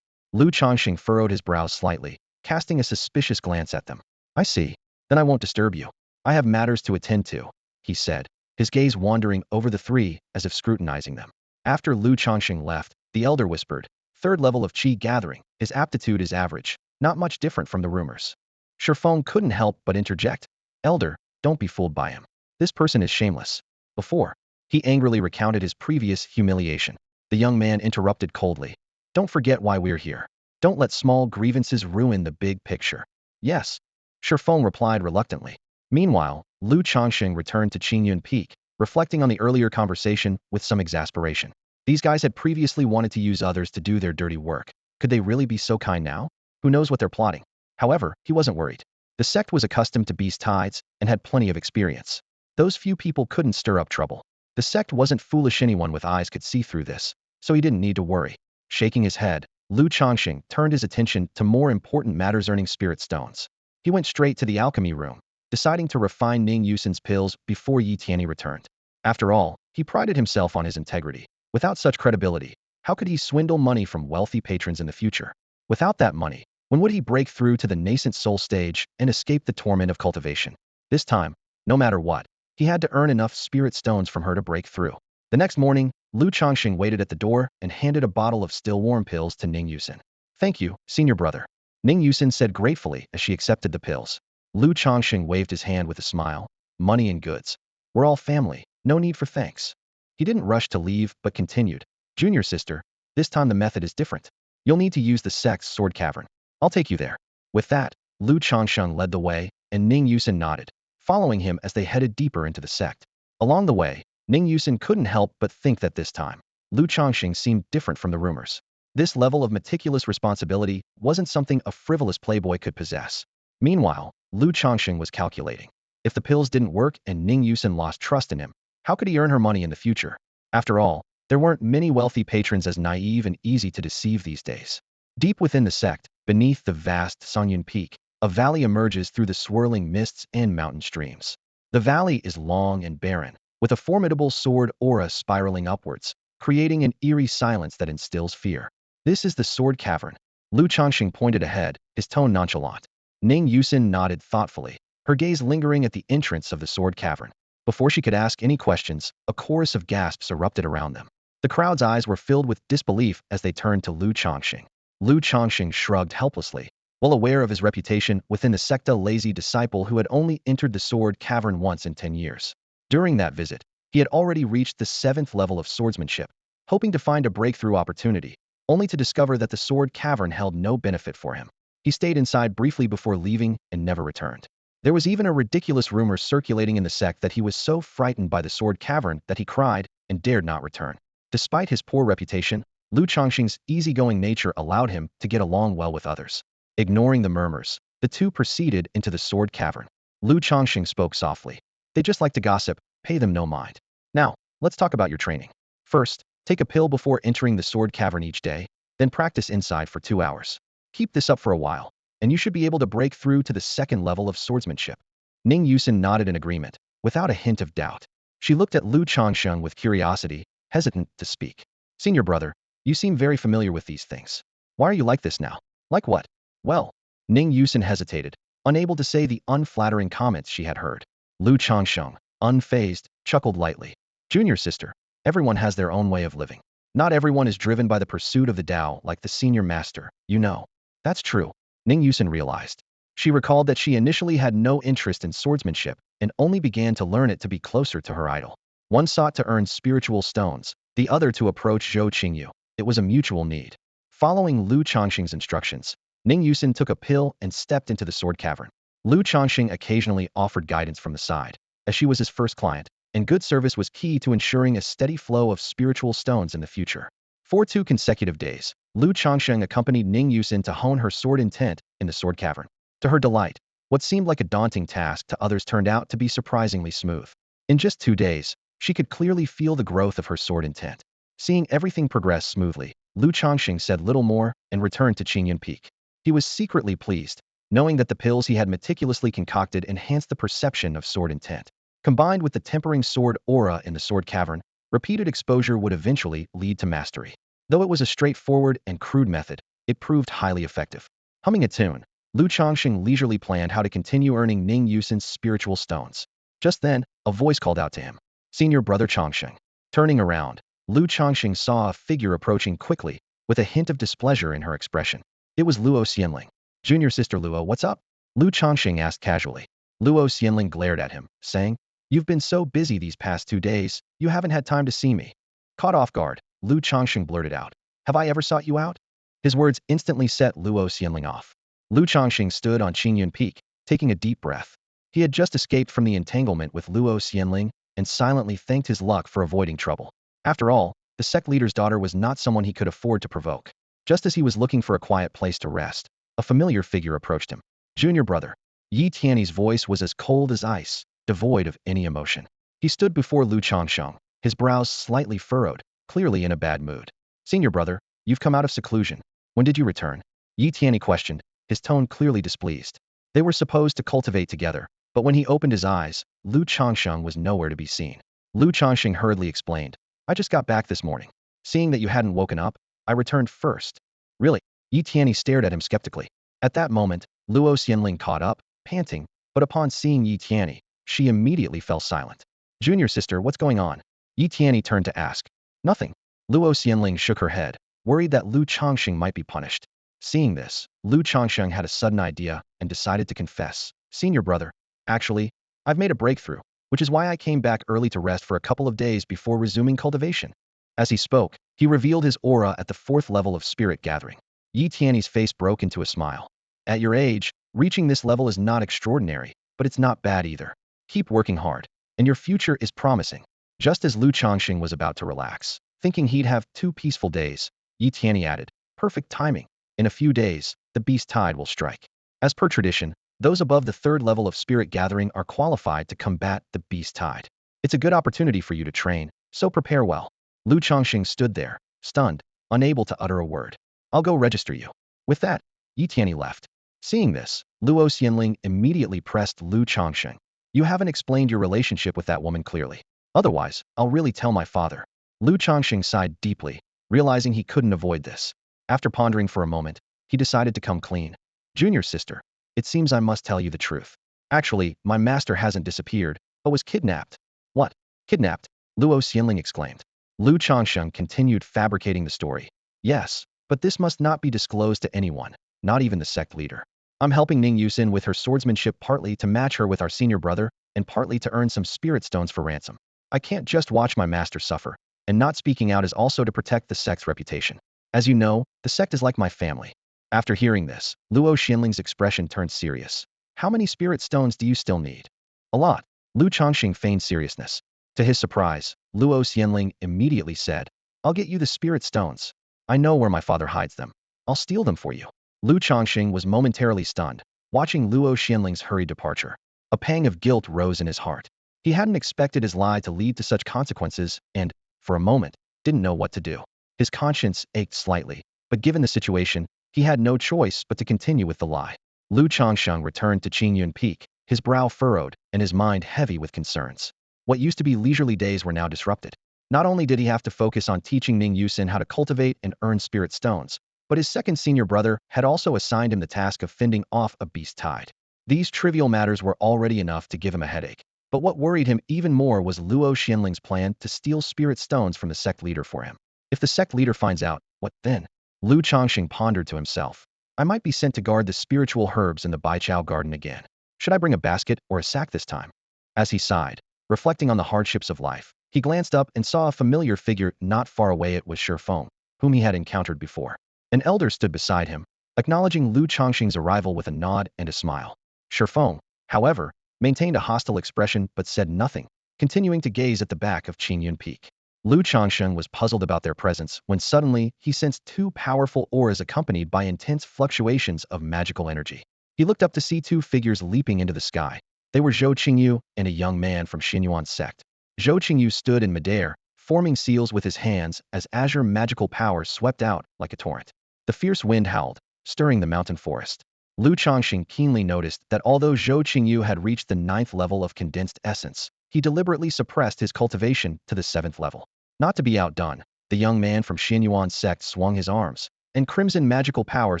Lu Changxing furrowed his brows slightly, casting a suspicious glance at them. "I see. Then I won't disturb you. I have matters to attend to," he said, his gaze wandering over the three as if scrutinizing them. After Lu Changxing left, the elder whispered, "Third level of qi gathering. His aptitude is average, not much different from the rumors." Shifeng couldn't help but interject. "Elder, don't be fooled by him. This person is shameless." Before, He angrily recounted his previous humiliation. The young man interrupted coldly. Don't forget why we're here. Don't let small grievances ruin the big picture. Yes. Shifeng replied reluctantly. Meanwhile, Lu Changsheng returned to Qingyun Peak, reflecting on the earlier conversation with some exasperation. These guys had previously wanted to use others to do their dirty work. Could they really be so kind now? Who knows what they're plotting? However, he wasn't worried. The sect was accustomed to beast tides and had plenty of experience. Those few people couldn't stir up trouble. The sect wasn't foolish. Anyone with eyes could see through this, so he didn't need to worry. Shaking his head, Lu Changsheng turned his attention to more important matters, earning spirit stones. He went straight to the alchemy room, deciding to refine Ning Yusin's pills before Yi Tianyi returned. After all, he prided himself on his integrity. Without such credibility, how could he swindle money from wealthy patrons in the future? Without that money, when would he break through to the nascent soul stage and escape the torment of cultivation? This time, no matter what, he had to earn enough spirit stones from her to break through. The next morning, Lu Changsheng waited at the door and handed a bottle of still warm pills to Ning Yusin. Thank you, senior brother. Ning Yusin said gratefully as she accepted the pills. Lu Changsheng waved his hand with a smile. Money and goods. We're all family, no need for thanks. He didn't rush to leave, but continued. Junior sister, this time the method is different. You'll need to use the sect's sword cavern. I'll take you there. With that, Lu Changsheng led the way, and Ning Yusin nodded, following him as they headed deeper into the sect. Along the way, Ning Yusin couldn't help but think that this time, Lu Changsheng seemed different from the rumors. This level of meticulous responsibility wasn't something a frivolous playboy could possess. Meanwhile, Lu Changsheng was calculating. If the pills didn't work and Ning Yusin lost trust in him, how could he earn her money in the future? After all, there weren't many wealthy patrons as naive and easy to deceive these days. Deep within the sect, beneath the vast Qingyun Peak, a valley emerges through the swirling mists and mountain streams. The valley is long and barren, with a formidable sword aura spiraling upwards, creating an eerie silence that instills fear. This is the sword cavern. Lu Changsheng pointed ahead, his tone nonchalant. Ning Yusin nodded thoughtfully, her gaze lingering at the entrance of the sword cavern. Before she could ask any questions, a chorus of gasps erupted around them. The crowd's eyes were filled with disbelief as they turned to Lu Changsheng. Lu Changsheng shrugged helplessly, well aware of his reputation within the sect-A lazy disciple who had only entered the sword cavern once in 10 years. During that visit, he had already reached the 7th level of swordsmanship, hoping to find a breakthrough opportunity, only to discover that the sword cavern held no benefit for him. He stayed inside briefly before leaving and never returned. There was even a ridiculous rumor circulating in the sect that he was so frightened by the sword cavern that he cried and dared not return. Despite his poor reputation, Lu Changsheng's easygoing nature allowed him to get along well with others. Ignoring the murmurs, the two proceeded into the sword cavern. Lu Changsheng spoke softly. They just like to gossip, pay them no mind. Now, let's talk about your training. First, take a pill before entering the sword cavern each day, then practice inside for 2 hours. Keep this up for a while, and you should be able to break through to the 2nd level of swordsmanship. Ning Yusin nodded in agreement, without a hint of doubt. She looked at Lu Changsheng with curiosity, hesitant to speak. Senior brother, you seem very familiar with these things. Why are you like this now? Like what? Well, Ning Yusin hesitated, unable to say the unflattering comments she had heard. Lu Changsheng, unfazed, chuckled lightly. Junior sister, everyone has their own way of living. Not everyone is driven by the pursuit of the Tao like the senior master, you know. That's true, Ning Yusin realized. She recalled that she initially had no interest in swordsmanship and only began to learn it to be closer to her idol. One sought to earn spiritual stones, the other to approach Zhou Qingyu. It was a mutual need. Following Lu Changsheng's instructions, Ning Yusin took a pill and stepped into the sword cavern. Lu Changsheng occasionally offered guidance from the side, as she was his first client, and good service was key to ensuring a steady flow of spiritual stones in the future. For 2 consecutive days, Lu Changsheng accompanied Ning Yusin to hone her sword intent in the sword cavern. To her delight, what seemed like a daunting task to others turned out to be surprisingly smooth. In just 2 days, she could clearly feel the growth of her sword intent. Seeing everything progress smoothly, Lu Changsheng said little more and returned to Qingyun Peak. He was secretly pleased, knowing that the pills he had meticulously concocted enhanced the perception of sword intent. Combined with the tempering sword aura in the sword cavern, repeated exposure would eventually lead to mastery. Though it was a straightforward and crude method, it proved highly effective. Humming a tune, Lu Changsheng leisurely planned how to continue earning Ning Yusin's spiritual stones. Just then, a voice called out to him. Senior brother Changsheng. Turning around, Lu Changsheng saw a figure approaching quickly, with a hint of displeasure in her expression. It was Luo Xianling. Junior sister Luo, what's up? Lu Changsheng asked casually. Luo Xianling glared at him, saying, You've been so busy these past 2 days, you haven't had time to see me. Caught off guard, Lu Changsheng blurted out. Have I ever sought you out? His words instantly set Luo Xianling off. Lu Changsheng stood on Qingyun Peak, taking a deep breath. He had just escaped from the entanglement with Luo Xianling and silently thanked his luck for avoiding trouble. After all, the sect leader's daughter was not someone he could afford to provoke. Just as he was looking for a quiet place to rest, a familiar figure approached him. Junior brother. Yi Tianyi's voice was as cold as ice, devoid of any emotion. He stood before Lu Changsheng, his brows slightly furrowed, clearly in a bad mood. Senior brother, you've come out of seclusion. When did you return? Yi Tianyi questioned, his tone clearly displeased. They were supposed to cultivate together, but when he opened his eyes, Lu Changsheng was nowhere to be seen. Lu Changsheng hurriedly explained, I just got back this morning. Seeing that you hadn't woken up, I returned first. Really? Yi Tianyi stared at him skeptically. At that moment, Luo Xianling caught up, panting, but upon seeing Yi Tianyi, she immediately fell silent. Junior sister, what's going on? Yi Tianyi turned to ask. Nothing. Luo Xianling shook her head, worried that Lu Changsheng might be punished. Seeing this, Lu Changsheng had a sudden idea and decided to confess. Senior brother, actually, I've made a breakthrough, which is why I came back early to rest for a couple of days before resuming cultivation. As he spoke, he revealed his aura at the 4th level of spirit gathering. Yi Tianyi's face broke into a smile. At your age, reaching this level is not extraordinary, but it's not bad either. Keep working hard, and your future is promising. Just as Lu Changsheng was about to relax, thinking he'd have 2 peaceful days, Yi Tianyi added, perfect timing. In a few days, the beast tide will strike. As per tradition, those above the 3rd level of spirit gathering are qualified to combat the beast tide. It's a good opportunity for you to train, so prepare well. Lu Changsheng stood there, stunned, unable to utter a word. I'll go register you. With that, Yi Tianyi left. Seeing this, Luo Xianling immediately pressed Lu Changsheng. You haven't explained your relationship with that woman clearly. Otherwise, I'll really tell my father. Lu Changsheng sighed deeply, realizing he couldn't avoid this. After pondering for a moment, he decided to come clean. Junior sister, it seems I must tell you the truth. Actually, my master hasn't disappeared, but was kidnapped. What? Kidnapped? Luo Xianling exclaimed. Lu Changsheng continued fabricating the story. Yes, but this must not be disclosed to anyone, not even the sect leader. I'm helping Ning Yusin with her swordsmanship partly to match her with our senior brother, and partly to earn some spirit stones for ransom. I can't just watch my master suffer, and not speaking out is also to protect the sect's reputation. As you know, the sect is like my family. After hearing this, Luo Xianling's expression turned serious. How many spirit stones do you still need? A lot. Lu Changsheng feigned seriousness. To his surprise, Luo Xianling immediately said, I'll get you the spirit stones. I know where my father hides them. I'll steal them for you. Lu Changsheng was momentarily stunned, watching Luo Xianling's hurried departure. A pang of guilt rose in his heart. He hadn't expected his lie to lead to such consequences and, for a moment, didn't know what to do. His conscience ached slightly, but given the situation, he had no choice but to continue with the lie. Lu Changsheng returned to Qingyun Peak, his brow furrowed and his mind heavy with concerns. What used to be leisurely days were now disrupted. Not only did he have to focus on teaching Ning Yusin how to cultivate and earn spirit stones, but his second senior brother had also assigned him the task of fending off a beast tide. These trivial matters were already enough to give him a headache. But what worried him even more was Luo Xianling's plan to steal spirit stones from the sect leader for him. If the sect leader finds out, what then? Lu Changsheng pondered to himself. I might be sent to guard the spiritual herbs in the Baichao garden again. Should I bring a basket or a sack this time? As he sighed, reflecting on the hardships of life, he glanced up and saw a familiar figure not far away. It was Shifeng, whom he had encountered before. An elder stood beside him, acknowledging Lu Changsheng's arrival with a nod and a smile. Shifeng, however, maintained a hostile expression but said nothing, continuing to gaze at the back of Qingyun Peak. Lu Changsheng was puzzled about their presence when suddenly he sensed 2 powerful auras accompanied by intense fluctuations of magical energy. He looked up to see 2 figures leaping into the sky. They were Zhou Qingyu and a young man from Xinyuan sect. Zhou Qingyu stood in midair, forming seals with his hands as azure magical power swept out like a torrent. The fierce wind howled, stirring the mountain forest. Lu Changsheng keenly noticed that although Zhou Qingyu had reached the 9th level of condensed essence, he deliberately suppressed his cultivation to the 7th level. Not to be outdone, the young man from Xinyuan sect swung his arms, and crimson magical power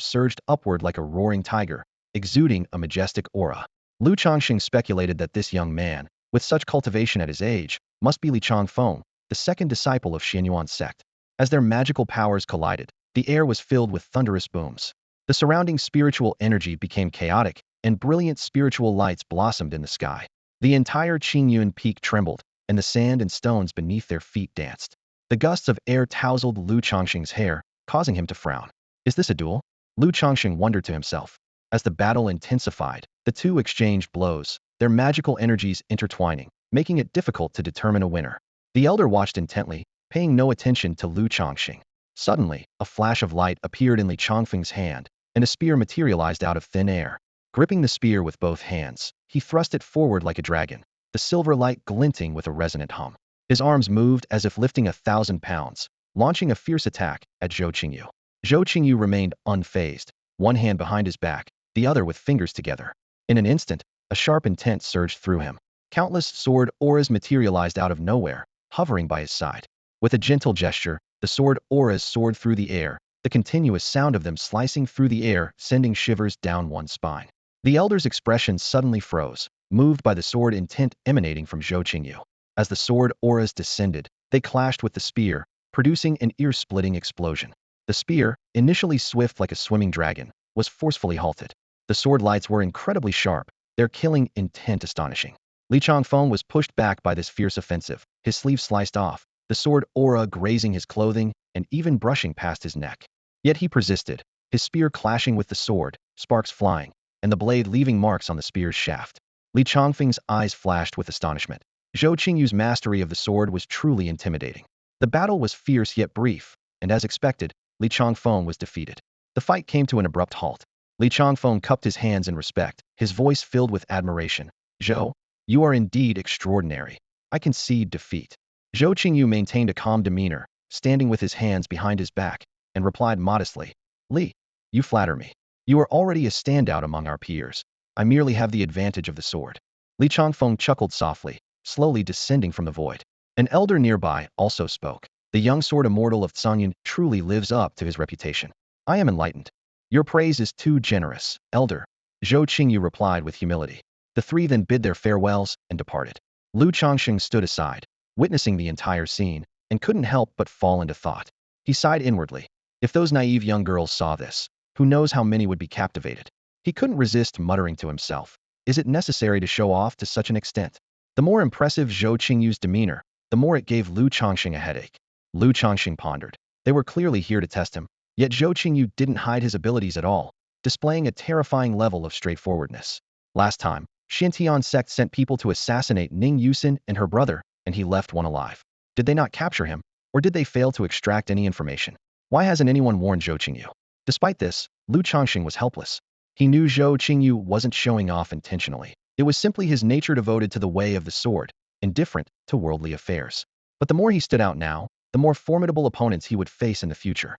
surged upward like a roaring tiger, exuding a majestic aura. Lu Changsheng speculated that this young man, with such cultivation at his age, must be Li Changfeng, the second disciple of Xinyuan sect. As their magical powers collided, the air was filled with thunderous booms. The surrounding spiritual energy became chaotic, and brilliant spiritual lights blossomed in the sky. The entire Qingyun Peak trembled, and the sand and stones beneath their feet danced. The gusts of air tousled Lu Changsheng's hair, causing him to frown. Is this a duel? Lu Changsheng wondered to himself. As the battle intensified, the two exchanged blows, their magical energies intertwining, making it difficult to determine a winner. The elder watched intently, paying no attention to Lu Changsheng. Suddenly, a flash of light appeared in Li Changfeng's hand, and a spear materialized out of thin air. Gripping the spear with both hands, he thrust it forward like a dragon, the silver light glinting with a resonant hum. His arms moved as if lifting 1,000 pounds, launching a fierce attack at Zhou Qingyu. Zhou Qingyu remained unfazed, one hand behind his back, the other with fingers together. In an instant, a sharp intent surged through him. Countless sword auras materialized out of nowhere, hovering by his side. With a gentle gesture, the sword auras soared through the air, the continuous sound of them slicing through the air sending shivers down one's spine. The elder's expression suddenly froze, moved by the sword intent emanating from Zhou Qingyu. As the sword auras descended, they clashed with the spear, producing an ear-splitting explosion. The spear, initially swift like a swimming dragon, was forcefully halted. The sword lights were incredibly sharp, their killing intent astonishing. Li Changfeng was pushed back by this fierce offensive, his sleeve sliced off, the sword aura grazing his clothing and even brushing past his neck. Yet he persisted, his spear clashing with the sword, sparks flying, and the blade leaving marks on the spear's shaft. Li Changfeng's eyes flashed with astonishment. Zhou Qingyu's mastery of the sword was truly intimidating. The battle was fierce yet brief, and as expected, Li Changfeng was defeated. The fight came to an abrupt halt. Li Changfeng cupped his hands in respect, his voice filled with admiration. Zhou, you are indeed extraordinary. I concede defeat. Zhou Qingyu maintained a calm demeanor, standing with his hands behind his back, and replied modestly, Li, you flatter me. You are already a standout among our peers. I merely have the advantage of the sword. Li Changfeng chuckled softly, slowly descending from the void. An elder nearby also spoke. The young sword immortal of Cangcheng truly lives up to his reputation. I am enlightened. Your praise is too generous, elder. Zhou Qingyu replied with humility. The three then bid their farewells and departed. Lu Changsheng stood aside, witnessing the entire scene, and couldn't help but fall into thought. He sighed inwardly. If those naive young girls saw this, who knows how many would be captivated? He couldn't resist muttering to himself. Is it necessary to show off to such an extent? The more impressive Zhou Qingyu's demeanor, the more it gave Lu Changsheng a headache. Lu Changsheng pondered. They were clearly here to test him, yet Zhou Qingyu didn't hide his abilities at all, displaying a terrifying level of straightforwardness. Last time, Xintian sect sent people to assassinate Ning Yusin and her brother, and he left one alive. Did they not capture him, or did they fail to extract any information? Why hasn't anyone warned Zhou Qingyu? Despite this, Lu Changsheng was helpless. He knew Zhou Qingyu wasn't showing off intentionally. It was simply his nature devoted to the way of the sword, indifferent to worldly affairs. But the more he stood out now, the more formidable opponents he would face in the future.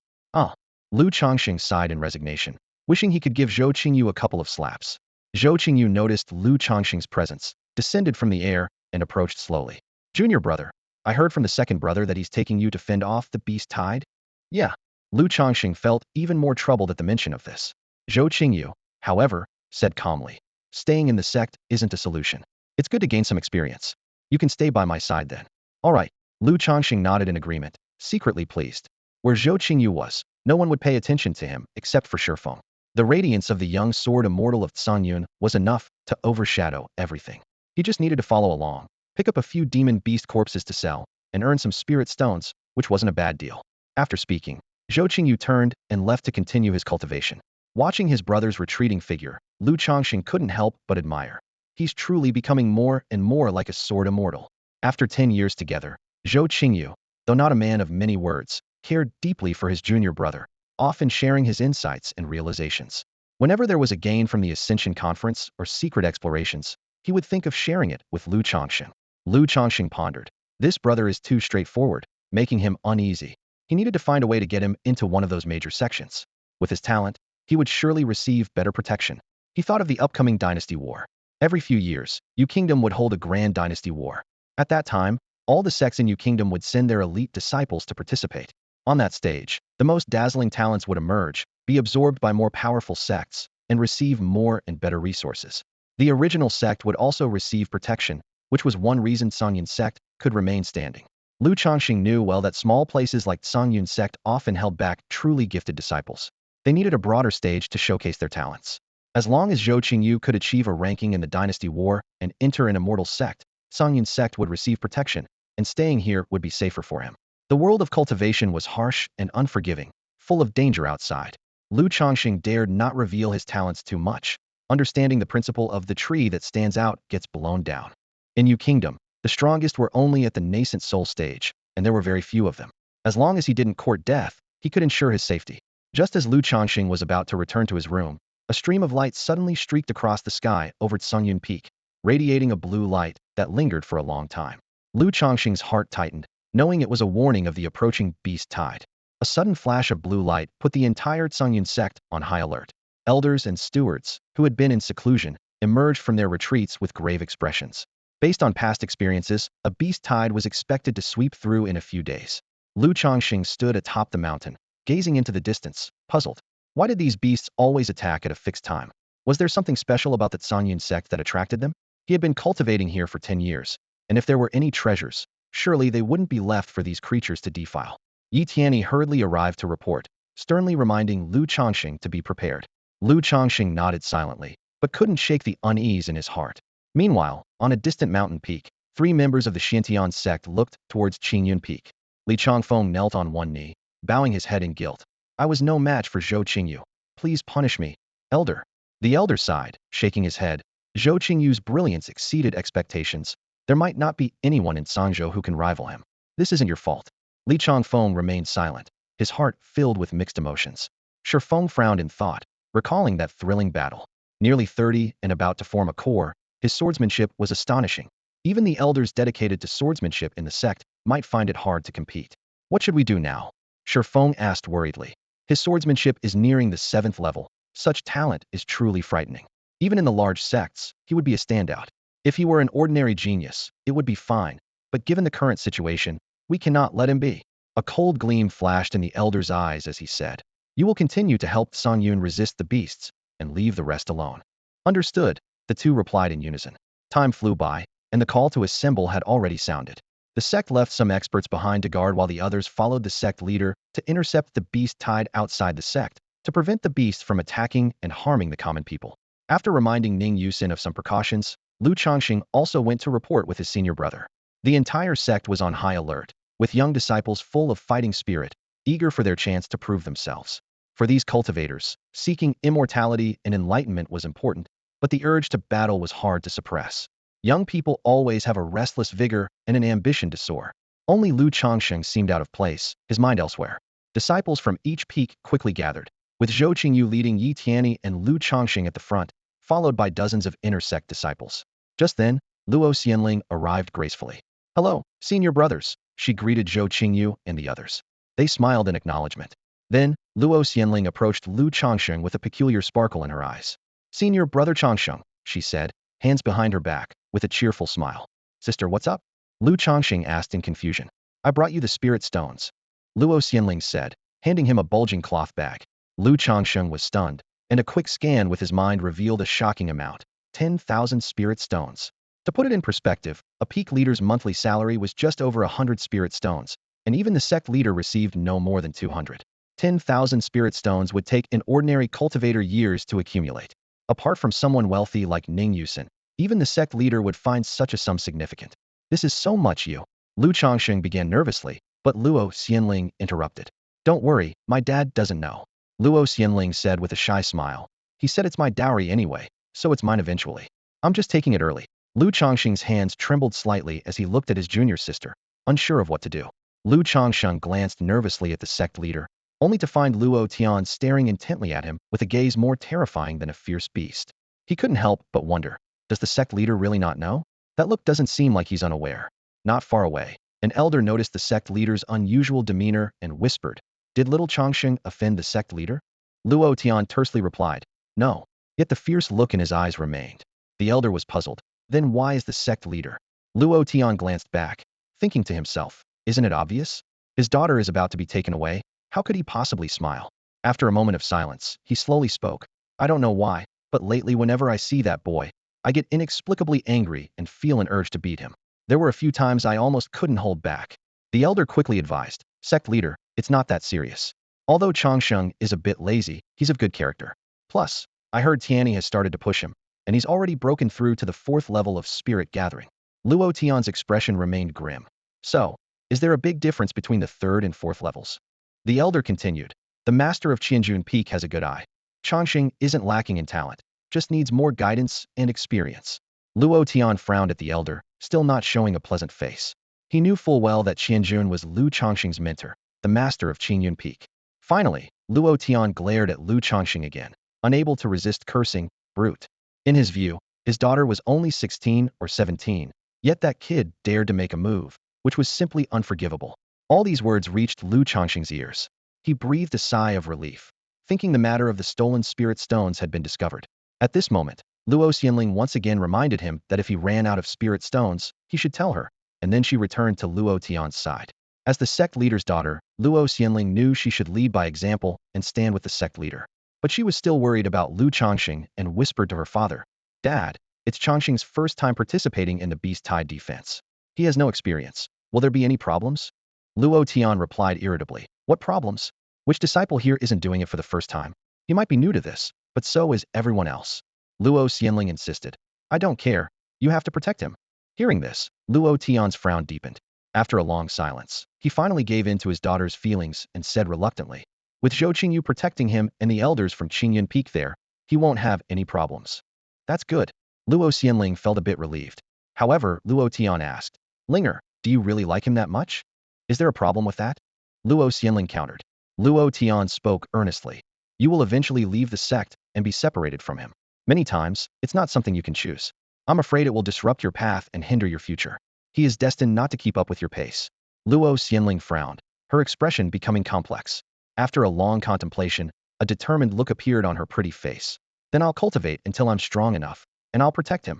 Lu Changsheng sighed in resignation, wishing he could give Zhou Qingyu a couple of slaps. Zhou Qingyu noticed Lu Changsheng's presence, descended from the air, and approached slowly. Junior brother, I heard from the second brother that he's taking you to fend off the beast tide? Yeah. Lu Changsheng felt even more troubled at the mention of this. Zhou Qingyu, however, said calmly, staying in the sect isn't a solution. It's good to gain some experience. You can stay by my side then. All right. Lu Changsheng nodded in agreement, secretly pleased. Where Zhou Qingyu was, no one would pay attention to him except for Shifeng. The radiance of the young sword immortal of Cangcheng was enough to overshadow everything. He just needed to follow along, pick up a few demon beast corpses to sell, and earn some spirit stones, which wasn't a bad deal. After speaking, Zhou Qingyu turned and left to continue his cultivation. Watching his brother's retreating figure, Lu Changsheng couldn't help but admire. He's truly becoming more and more like a sword immortal. After 10 years together, Zhou Qingyu, though not a man of many words, cared deeply for his junior brother, often sharing his insights and realizations. Whenever there was a gain from the Ascension Conference or secret explorations, he would think of sharing it with Lu Changsheng. Lu Changsheng pondered. This brother is too straightforward, making him uneasy. He needed to find a way to get him into one of those major sections. With his talent, he would surely receive better protection. He thought of the upcoming dynasty war. Every few years, Yu Kingdom would hold a grand dynasty war. At that time, all the sects in Yu Kingdom would send their elite disciples to participate. On that stage, the most dazzling talents would emerge, be absorbed by more powerful sects, and receive more and better resources. The original sect would also receive protection, which was one reason Cangcheng sect could remain standing. Lu Changsheng knew well that small places like Cangcheng sect often held back truly gifted disciples. They needed a broader stage to showcase their talents. As long as Zhou Qingyu could achieve a ranking in the dynasty war and enter an immortal sect, Songyun's sect would receive protection, and staying here would be safer for him. The world of cultivation was harsh and unforgiving, full of danger outside. Lu Changsheng dared not reveal his talents too much, understanding the principle of the tree that stands out gets blown down. In Yu Kingdom, the strongest were only at the nascent soul stage, and there were very few of them. As long as he didn't court death, he could ensure his safety. Just as Lu Changsheng was about to return to his room, a stream of light suddenly streaked across the sky over Qingyun Peak, radiating a blue light that lingered for a long time. Lu Changsheng's heart tightened, knowing it was a warning of the approaching beast tide. A sudden flash of blue light put the entire Qingyun sect on high alert. Elders and stewards, who had been in seclusion, emerged from their retreats with grave expressions. Based on past experiences, a beast tide was expected to sweep through in a few days. Lu Changsheng stood atop the mountain, gazing into the distance, puzzled. Why did these beasts always attack at a fixed time? Was there something special about the Qingyun sect that attracted them? He had been cultivating here for 10 years, and if there were any treasures, surely they wouldn't be left for these creatures to defile. Yi Tianyi hurriedly arrived to report, sternly reminding Lu Changsheng to be prepared. Lu Changsheng nodded silently, but couldn't shake the unease in his heart. Meanwhile, on a distant mountain peak, 3 members of the Xintian sect looked towards Qingyun Peak. Li Changfeng knelt on one knee, bowing his head in guilt. I was no match for Zhou Qingyu. Please punish me, elder. The elder sighed, shaking his head. Zhou Qingyu's brilliance exceeded expectations. There might not be anyone in Sangzhou who can rival him. This isn't your fault. Li Changfeng remained silent, his heart filled with mixed emotions. Shifeng frowned in thought, recalling that thrilling battle. Nearly 30 and about to form a corps, his swordsmanship was astonishing. Even the elders dedicated to swordsmanship in the sect might find it hard to compete. What should we do now? Shifeng asked worriedly. His swordsmanship is nearing the 7th level. Such talent is truly frightening. Even in the large sects, he would be a standout. If he were an ordinary genius, it would be fine, but given the current situation, we cannot let him be. A cold gleam flashed in the elder's eyes as he said, You will continue to help Songyun resist the beasts, and leave the rest alone. Understood, the two replied in unison. Time flew by, and the call to assemble had already sounded. The sect left some experts behind to guard while the others followed the sect leader to intercept the beast tide outside the sect, to prevent the beast from attacking and harming the common people. After reminding Ning Yusin of some precautions, Lu Changsheng also went to report with his senior brother. The entire sect was on high alert, with young disciples full of fighting spirit, eager for their chance to prove themselves. For these cultivators, seeking immortality and enlightenment was important, but the urge to battle was hard to suppress. Young people always have a restless vigor and an ambition to soar. Only Lu Changsheng seemed out of place, his mind elsewhere. Disciples from each peak quickly gathered, with Zhou Qingyu leading Yi Tianyi and Lu Changsheng at the front, followed by dozens of inner sect disciples. Just then, Luo Xianling arrived gracefully. Hello, senior brothers, she greeted Zhou Qingyu and the others. They smiled in acknowledgement. Then, Luo Xianling approached Lu Changsheng with a peculiar sparkle in her eyes. Senior brother Changsheng, she said, hands behind her back, with a cheerful smile. Sister, what's up? Lu Changsheng asked in confusion. I brought you the spirit stones. Luo Xianling said, handing him a bulging cloth bag. Lu Changsheng was stunned, and a quick scan with his mind revealed a shocking amount. 10,000 spirit stones. To put it in perspective, a peak leader's monthly salary was just over 100 spirit stones, and even the sect leader received no more than 200. 10,000 spirit stones would take an ordinary cultivator years to accumulate. Apart from someone wealthy like Ning Yusin, even the sect leader would find such a sum significant. This is so much you. Lu Changsheng began nervously, but Luo Xianling interrupted. Don't worry, my dad doesn't know. Luo Xianling said with a shy smile. He said it's my dowry anyway, so it's mine eventually. I'm just taking it early. Lu Changsheng's hands trembled slightly as he looked at his junior sister, unsure of what to do. Lu Changsheng glanced nervously at the sect leader, only to find Luo Tian staring intently at him with a gaze more terrifying than a fierce beast. He couldn't help but wonder, does the sect leader really not know? That look doesn't seem like he's unaware. Not far away, an elder noticed the sect leader's unusual demeanor and whispered, Did little Changsheng offend the sect leader? Luo Tian tersely replied, No. Yet the fierce look in his eyes remained. The elder was puzzled. Then why is the sect leader? Luo Tian glanced back, thinking to himself, Isn't it obvious? His daughter is about to be taken away. How could he possibly smile? After a moment of silence, he slowly spoke. I don't know why, but lately whenever I see that boy, I get inexplicably angry and feel an urge to beat him. There were a few times I almost couldn't hold back. The elder quickly advised, Sect leader, it's not that serious. Although Changsheng is a bit lazy, he's of good character. Plus, I heard Tianyi has started to push him, and he's already broken through to the 4th level of spirit gathering. Luo Tian's expression remained grim. So, is there a big difference between the 3rd and 4th levels? The elder continued. The master of Qingyun Peak has a good eye. Changsheng isn't lacking in talent, just needs more guidance and experience. Luo Tian frowned at the elder, still not showing a pleasant face. He knew full well that Qianjun was Lu Changsheng's mentor, the master of Qingyun Peak. Finally, Luo Tian glared at Lu Changsheng again, unable to resist cursing, brute. In his view, his daughter was only 16 or 17, yet that kid dared to make a move, which was simply unforgivable. All these words reached Lu Changsheng's ears. He breathed a sigh of relief, thinking the matter of the stolen spirit stones had been discovered. At this moment, Luo Xianling once again reminded him that if he ran out of spirit stones, he should tell her, and then she returned to Luo Tian's side. As the sect leader's daughter, Luo Xianling knew she should lead by example and stand with the sect leader. But she was still worried about Lu Changsheng and whispered to her father, "Dad, it's Changsheng's first time participating in the beast tide defense. He has no experience. Will there be any problems?" Luo Tian replied irritably, "What problems? Which disciple here isn't doing it for the first time? He might be new to this, but so is everyone else." Luo Xianling insisted, "I don't care. You have to protect him." Hearing this, Luo Tian's frown deepened. After a long silence, he finally gave in to his daughter's feelings and said reluctantly, "With Zhou Qingyu protecting him and the elders from Qingyun Peak there, he won't have any problems." "That's good." Luo Xianling felt a bit relieved. However, Luo Tian asked, "Linger, do you really like him that much? Is there a problem with that?" Luo Xianling countered. Luo Tian spoke earnestly. "You will eventually leave the sect and be separated from him. Many times, it's not something you can choose. I'm afraid it will disrupt your path and hinder your future. He is destined not to keep up with your pace." Luo Xianling frowned, her expression becoming complex. After a long contemplation, a determined look appeared on her pretty face. "Then I'll cultivate until I'm strong enough, and I'll protect him."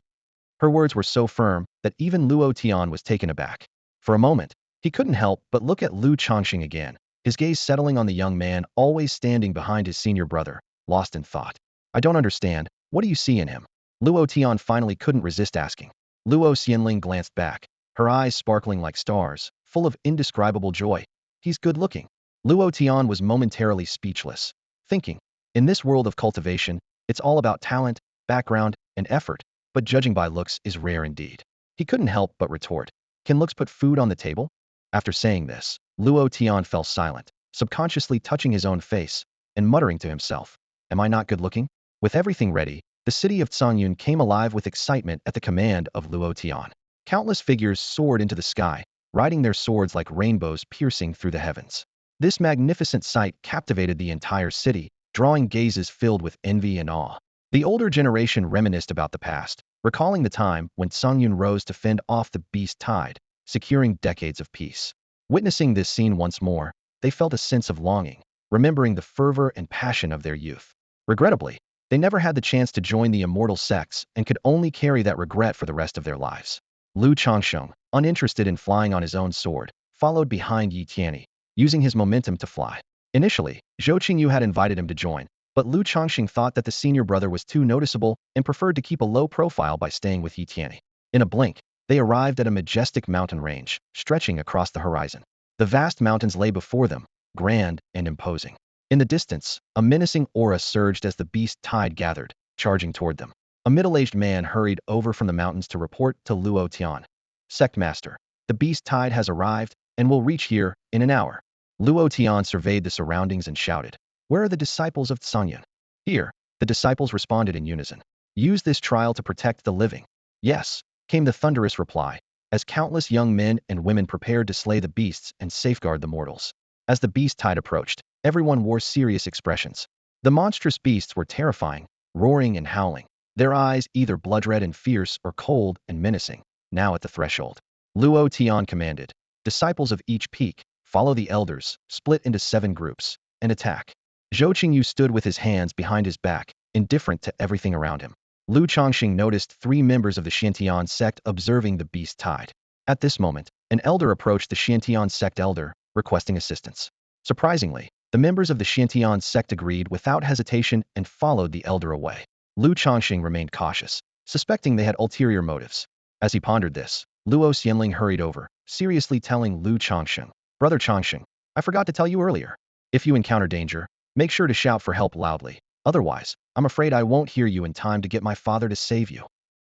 Her words were so firm that even Luo Tian was taken aback. For a moment, he couldn't help but look at Lu Changsheng again, his gaze settling on the young man always standing behind his senior brother, lost in thought. "I don't understand. What do you see in him?" Luo Tian finally couldn't resist asking. Luo Xianling glanced back, her eyes sparkling like stars, full of indescribable joy. "He's good-looking." Luo Tian was momentarily speechless, thinking, in this world of cultivation, it's all about talent, background, and effort, but judging by looks is rare indeed. He couldn't help but retort, "Can looks put food on the table?" After saying this, Luo Tian fell silent, subconsciously touching his own face, and muttering to himself, "Am I not good-looking?" With everything ready, the city of Qingyun came alive with excitement at the command of Luo Tian. Countless figures soared into the sky, riding their swords like rainbows piercing through the heavens. This magnificent sight captivated the entire city, drawing gazes filled with envy and awe. The older generation reminisced about the past, recalling the time when Qingyun rose to fend off the beast tide, securing decades of peace. Witnessing this scene once more, they felt a sense of longing, remembering the fervor and passion of their youth. Regrettably, they never had the chance to join the immortal sects and could only carry that regret for the rest of their lives. Lu Changsheng, uninterested in flying on his own sword, followed behind Yi Tianyi, using his momentum to fly. Initially, Zhou Qingyu had invited him to join, but Lu Changsheng thought that the senior brother was too noticeable and preferred to keep a low profile by staying with Yi Tianyi. In a blink, they arrived at a majestic mountain range, stretching across the horizon. The vast mountains lay before them, grand and imposing. In the distance, a menacing aura surged as the beast tide gathered, charging toward them. A middle-aged man hurried over from the mountains to report to Luo Tian. "Sect Master, the beast tide has arrived and will reach here in an hour." Luo Tian surveyed the surroundings and shouted, "Where are the disciples of Qingyun?" "Here," the disciples responded in unison. "Use this trial to protect the living." "Yes," came the thunderous reply, as countless young men and women prepared to slay the beasts and safeguard the mortals. As the beast tide approached, everyone wore serious expressions. The monstrous beasts were terrifying, roaring and howling, their eyes either blood-red and fierce or cold and menacing. Now at the threshold, Luo Tian commanded, "Disciples of each peak, follow the elders, split into 7 groups, and attack." Zhou Qingyu stood with his hands behind his back, indifferent to everything around him. Lu Changsheng noticed 3 members of the Xiantian sect observing the beast tide. At this moment, an elder approached the Xiantian sect elder, requesting assistance. Surprisingly, the members of the Xiantian sect agreed without hesitation and followed the elder away. Lu Changsheng remained cautious, suspecting they had ulterior motives. As he pondered this, Luo Xianling hurried over, seriously telling Lu Changsheng, "Brother Changsheng, I forgot to tell you earlier. If you encounter danger, make sure to shout for help loudly." Otherwise, I'm afraid I won't hear you in time to get my father to save you."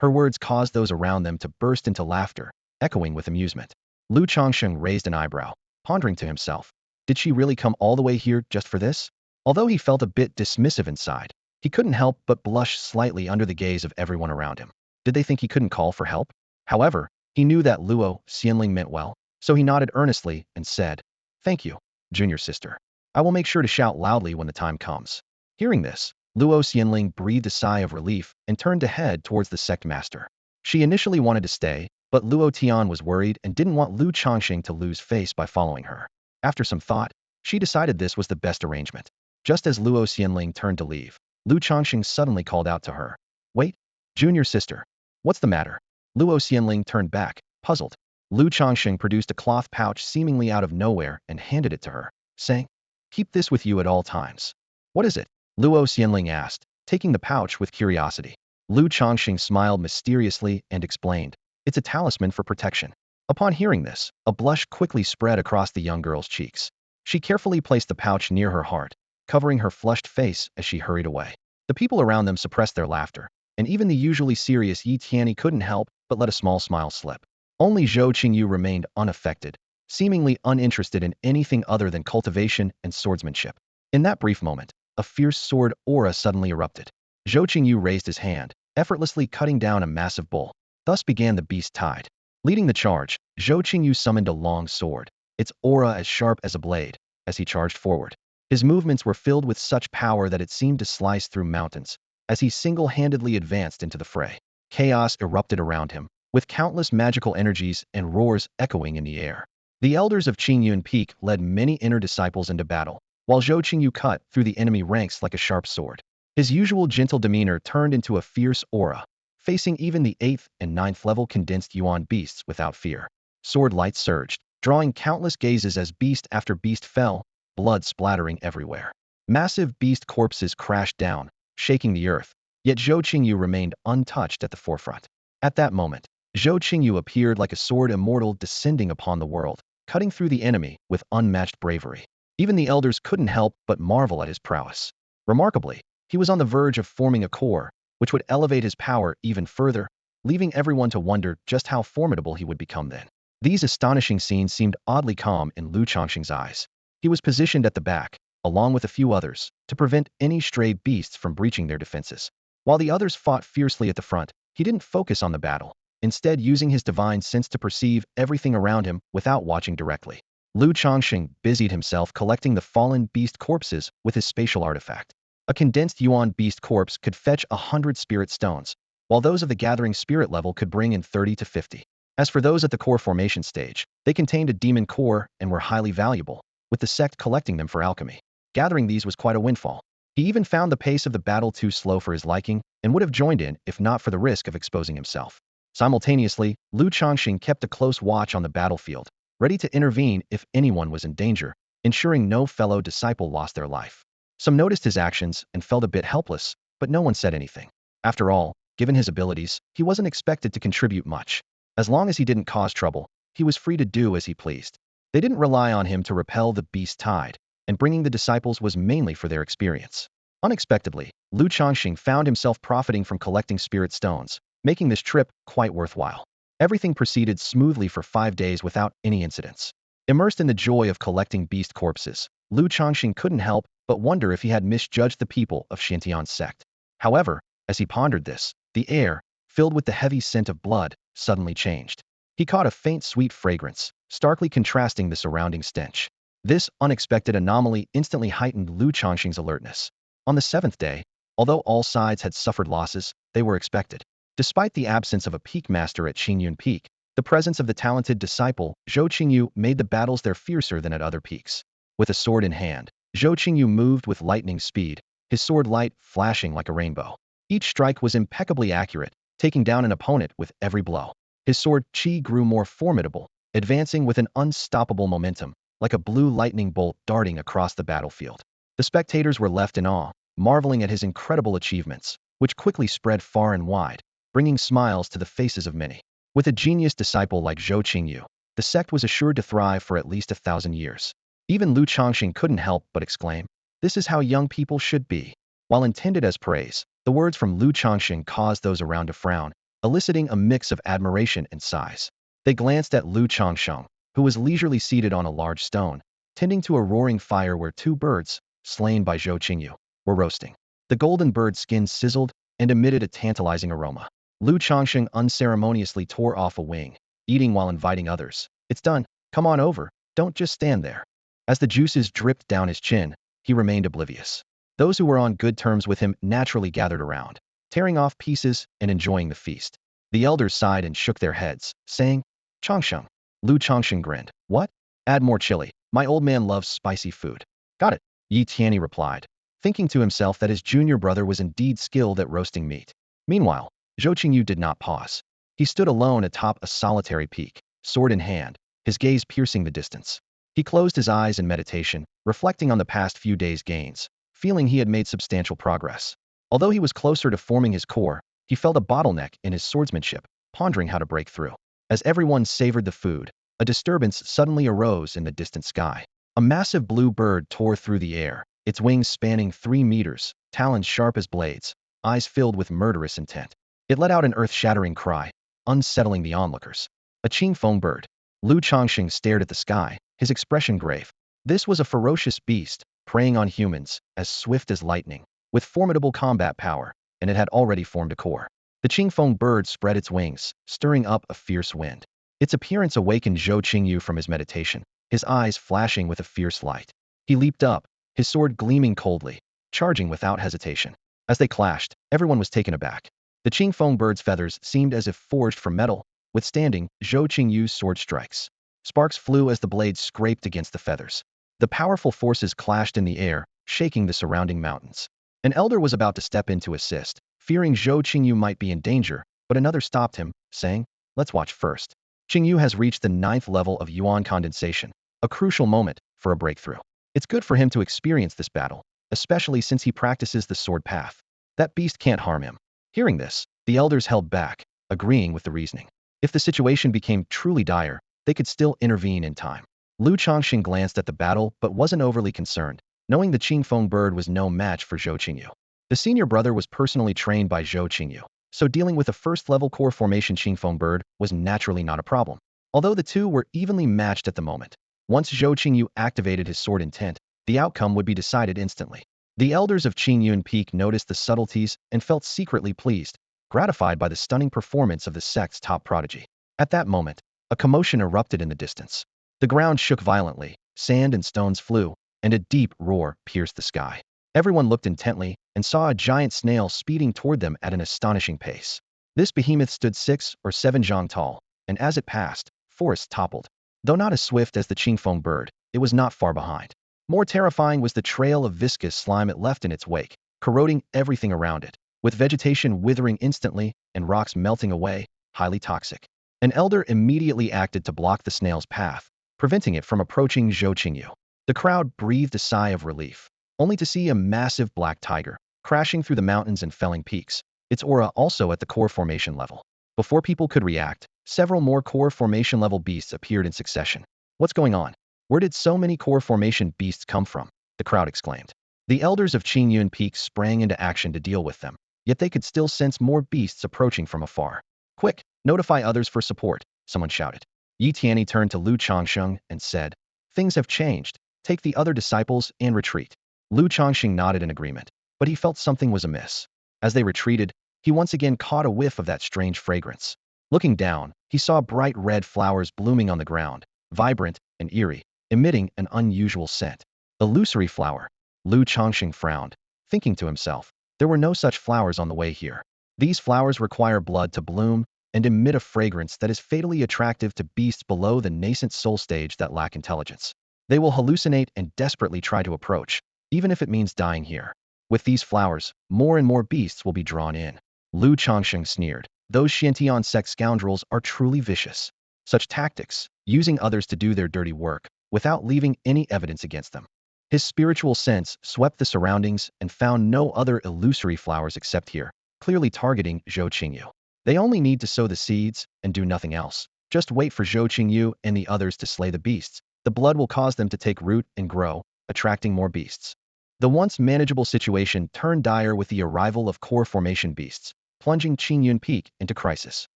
Her words caused those around them to burst into laughter, echoing with amusement. Lu Changsheng raised an eyebrow, pondering to himself, did she really come all the way here just for this? Although he felt a bit dismissive inside, he couldn't help but blush slightly under the gaze of everyone around him. Did they think he couldn't call for help? However, he knew that Luo Xianling meant well, so he nodded earnestly and said, "Thank you, junior sister. I will make sure to shout loudly when the time comes." Hearing this, Luo Xianling breathed a sigh of relief and turned to head towards the sect master. She initially wanted to stay, but Luo Tian was worried and didn't want Lu Changxing to lose face by following her. After some thought, she decided this was the best arrangement. Just as Luo Xianling turned to leave, Lu Changxing suddenly called out to her, "Wait, junior sister. What's the matter?" Luo Xianling turned back, puzzled. Lu Changxing produced a cloth pouch seemingly out of nowhere and handed it to her, saying, "Keep this with you at all times." "What is it?" Luo Xianling asked, taking the pouch with curiosity. Lu Changxing smiled mysteriously and explained, "It's a talisman for protection." Upon hearing this, a blush quickly spread across the young girl's cheeks. She carefully placed the pouch near her heart, covering her flushed face as she hurried away. The people around them suppressed their laughter, and even the usually serious Yi Tianyi couldn't help but let a small smile slip. Only Zhou Qingyu remained unaffected, seemingly uninterested in anything other than cultivation and swordsmanship. In that brief moment, a fierce sword aura suddenly erupted. Zhou Qingyu raised his hand, effortlessly cutting down a massive bull. Thus began the beast tide. Leading the charge, Zhou Qingyu summoned a long sword, its aura as sharp as a blade, as he charged forward. His movements were filled with such power that it seemed to slice through mountains, as he single-handedly advanced into the fray. Chaos erupted around him, with countless magical energies and roars echoing in the air. The elders of Qingyun Peak led many inner disciples into battle, while Zhou Qingyu cut through the enemy ranks like a sharp sword. His usual gentle demeanor turned into a fierce aura, facing even the 8th and 9th level condensed yuan beasts without fear. Sword light surged, drawing countless gazes as beast after beast fell, blood splattering everywhere. Massive beast corpses crashed down, shaking the earth, yet Zhou Qingyu remained untouched at the forefront. At that moment, Zhou Qingyu appeared like a sword immortal descending upon the world, cutting through the enemy with unmatched bravery. Even the elders couldn't help but marvel at his prowess. Remarkably, he was on the verge of forming a core, which would elevate his power even further, leaving everyone to wonder just how formidable he would become then. These astonishing scenes seemed oddly calm in Lu Changxing's eyes. He was positioned at the back, along with a few others, to prevent any stray beasts from breaching their defenses. While the others fought fiercely at the front, he didn't focus on the battle, instead using his divine sense to perceive everything around him without watching directly. Lu Changxing busied himself collecting the fallen beast corpses with his spatial artifact. A condensed yuan beast corpse could fetch 100 spirit stones, while those of the gathering spirit level could bring in 30 to 50. As for those at the core formation stage, they contained a demon core and were highly valuable, with the sect collecting them for alchemy. Gathering these was quite a windfall. He even found the pace of the battle too slow for his liking and would have joined in if not for the risk of exposing himself. Simultaneously, Lu Changxing kept a close watch on the battlefield, ready to intervene if anyone was in danger, ensuring no fellow disciple lost their life. Some noticed his actions and felt a bit helpless, but no one said anything. After all, given his abilities, he wasn't expected to contribute much. As long as he didn't cause trouble, he was free to do as he pleased. They didn't rely on him to repel the beast tide, and bringing the disciples was mainly for their experience. Unexpectedly, Lu Changxing found himself profiting from collecting spirit stones, making this trip quite worthwhile. Everything proceeded smoothly for 5 days without any incidents. Immersed in the joy of collecting beast corpses, Lu Changxing couldn't help but wonder if he had misjudged the people of Xintian's sect. However, as he pondered this, the air, filled with the heavy scent of blood, suddenly changed. He caught a faint sweet fragrance, starkly contrasting the surrounding stench. This unexpected anomaly instantly heightened Lu Changxing's alertness. On the 7th day, although all sides had suffered losses, they were expected. Despite the absence of a peak master at Qingyun Peak, the presence of the talented disciple, Zhou Qingyu, made the battles there fiercer than at other peaks. With a sword in hand, Zhou Qingyu moved with lightning speed, his sword light flashing like a rainbow. Each strike was impeccably accurate, taking down an opponent with every blow. His sword qi grew more formidable, advancing with an unstoppable momentum, like a blue lightning bolt darting across the battlefield. The spectators were left in awe, marveling at his incredible achievements, which quickly spread far and wide, bringing smiles to the faces of many. With a genius disciple like Zhou Qingyu, the sect was assured to thrive for at least 1,000 years. Even Lu Changxing couldn't help but exclaim, "This is how young people should be." While intended as praise, the words from Lu Changsheng caused those around to frown, eliciting a mix of admiration and sighs. They glanced at Lu Changsheng, who was leisurely seated on a large stone, tending to a roaring fire where two birds, slain by Zhou Qingyu, were roasting. The golden bird's skin sizzled and emitted a tantalizing aroma. Lu Changsheng unceremoniously tore off a wing, eating while inviting others. "It's done. Come on over. Don't just stand there." As the juices dripped down his chin, he remained oblivious. Those who were on good terms with him naturally gathered around, tearing off pieces and enjoying the feast. The elders sighed and shook their heads, saying, "Changsheng." Lu Changsheng grinned. "What? Add more chili. My old man loves spicy food." "Got it," Yi Tianyi replied, thinking to himself that his junior brother was indeed skilled at roasting meat. Meanwhile, Zhou Qingyu did not pause. He stood alone atop a solitary peak, sword in hand, his gaze piercing the distance. He closed his eyes in meditation, reflecting on the past few days' gains, feeling he had made substantial progress. Although he was closer to forming his core, he felt a bottleneck in his swordsmanship, pondering how to break through. As everyone savored the food, a disturbance suddenly arose in the distant sky. A massive blue bird tore through the air, its wings spanning 3 meters, talons sharp as blades, eyes filled with murderous intent. It let out an earth-shattering cry, unsettling the onlookers. A Qingfeng bird. Lu Changsheng stared at the sky, his expression grave. This was a ferocious beast, preying on humans, as swift as lightning, with formidable combat power, and it had already formed a core. The Qingfeng bird spread its wings, stirring up a fierce wind. Its appearance awakened Zhou Qingyu from his meditation, his eyes flashing with a fierce light. He leaped up, his sword gleaming coldly, charging without hesitation. As they clashed, everyone was taken aback. The Qingfeng bird's feathers seemed as if forged from metal, withstanding Zhou Qingyu's sword strikes. Sparks flew as the blades scraped against the feathers. The powerful forces clashed in the air, shaking the surrounding mountains. An elder was about to step in to assist, fearing Zhou Qingyu might be in danger, but another stopped him, saying, "Let's watch first." Qingyu has reached the 9th level of yuan condensation, a crucial moment for a breakthrough. It's good for him to experience this battle, especially since he practices the sword path. That beast can't harm him. Hearing this, the elders held back, agreeing with the reasoning. If the situation became truly dire, they could still intervene in time. Lu Changxing glanced at the battle but wasn't overly concerned, knowing the Qingfeng bird was no match for Zhou Qingyu. The senior brother was personally trained by Zhou Qingyu, so dealing with a first-level core formation Qingfeng bird was naturally not a problem. Although the two were evenly matched at the moment, once Zhou Qingyu activated his sword intent, the outcome would be decided instantly. The elders of Qingyun Peak noticed the subtleties and felt secretly pleased, gratified by the stunning performance of the sect's top prodigy. At that moment, a commotion erupted in the distance. The ground shook violently, sand and stones flew, and a deep roar pierced the sky. Everyone looked intently and saw a giant snail speeding toward them at an astonishing pace. This behemoth stood 6 or 7 zhang tall, and as it passed, forests toppled. Though not as swift as the Qingfeng bird, it was not far behind. More terrifying was the trail of viscous slime it left in its wake, corroding everything around it, with vegetation withering instantly and rocks melting away, highly toxic. An elder immediately acted to block the snail's path, preventing it from approaching Zhou Qingyu. The crowd breathed a sigh of relief, only to see a massive black tiger, crashing through the mountains and felling peaks, its aura also at the core formation level. Before people could react, several more core formation level beasts appeared in succession. "What's going on? Where did so many core formation beasts come from?" the crowd exclaimed. The elders of Qingyun Peak sprang into action to deal with them, yet they could still sense more beasts approaching from afar. "Quick, notify others for support," someone shouted. Yi Tianyi turned to Lu Changsheng and said, "Things have changed. Take the other disciples and retreat." Lu Changsheng nodded in agreement, but he felt something was amiss. As they retreated, he once again caught a whiff of that strange fragrance. Looking down, he saw bright red flowers blooming on the ground, vibrant and eerie, emitting an unusual scent. Illusory flower. Lu Changsheng frowned, thinking to himself, there were no such flowers on the way here. These flowers require blood to bloom and emit a fragrance that is fatally attractive to beasts below the nascent soul stage that lack intelligence. They will hallucinate and desperately try to approach, even if it means dying here. With these flowers, more and more beasts will be drawn in. Lu Changsheng sneered. Those Xiantian sect scoundrels are truly vicious. Such tactics, using others to do their dirty work, without leaving any evidence against them. His spiritual sense swept the surroundings and found no other illusory flowers except here, clearly targeting Zhou Qingyu. They only need to sow the seeds and do nothing else. Just wait for Zhou Qingyu and the others to slay the beasts. The blood will cause them to take root and grow, attracting more beasts. The once manageable situation turned dire with the arrival of core formation beasts, plunging Qingyun Peak into crisis.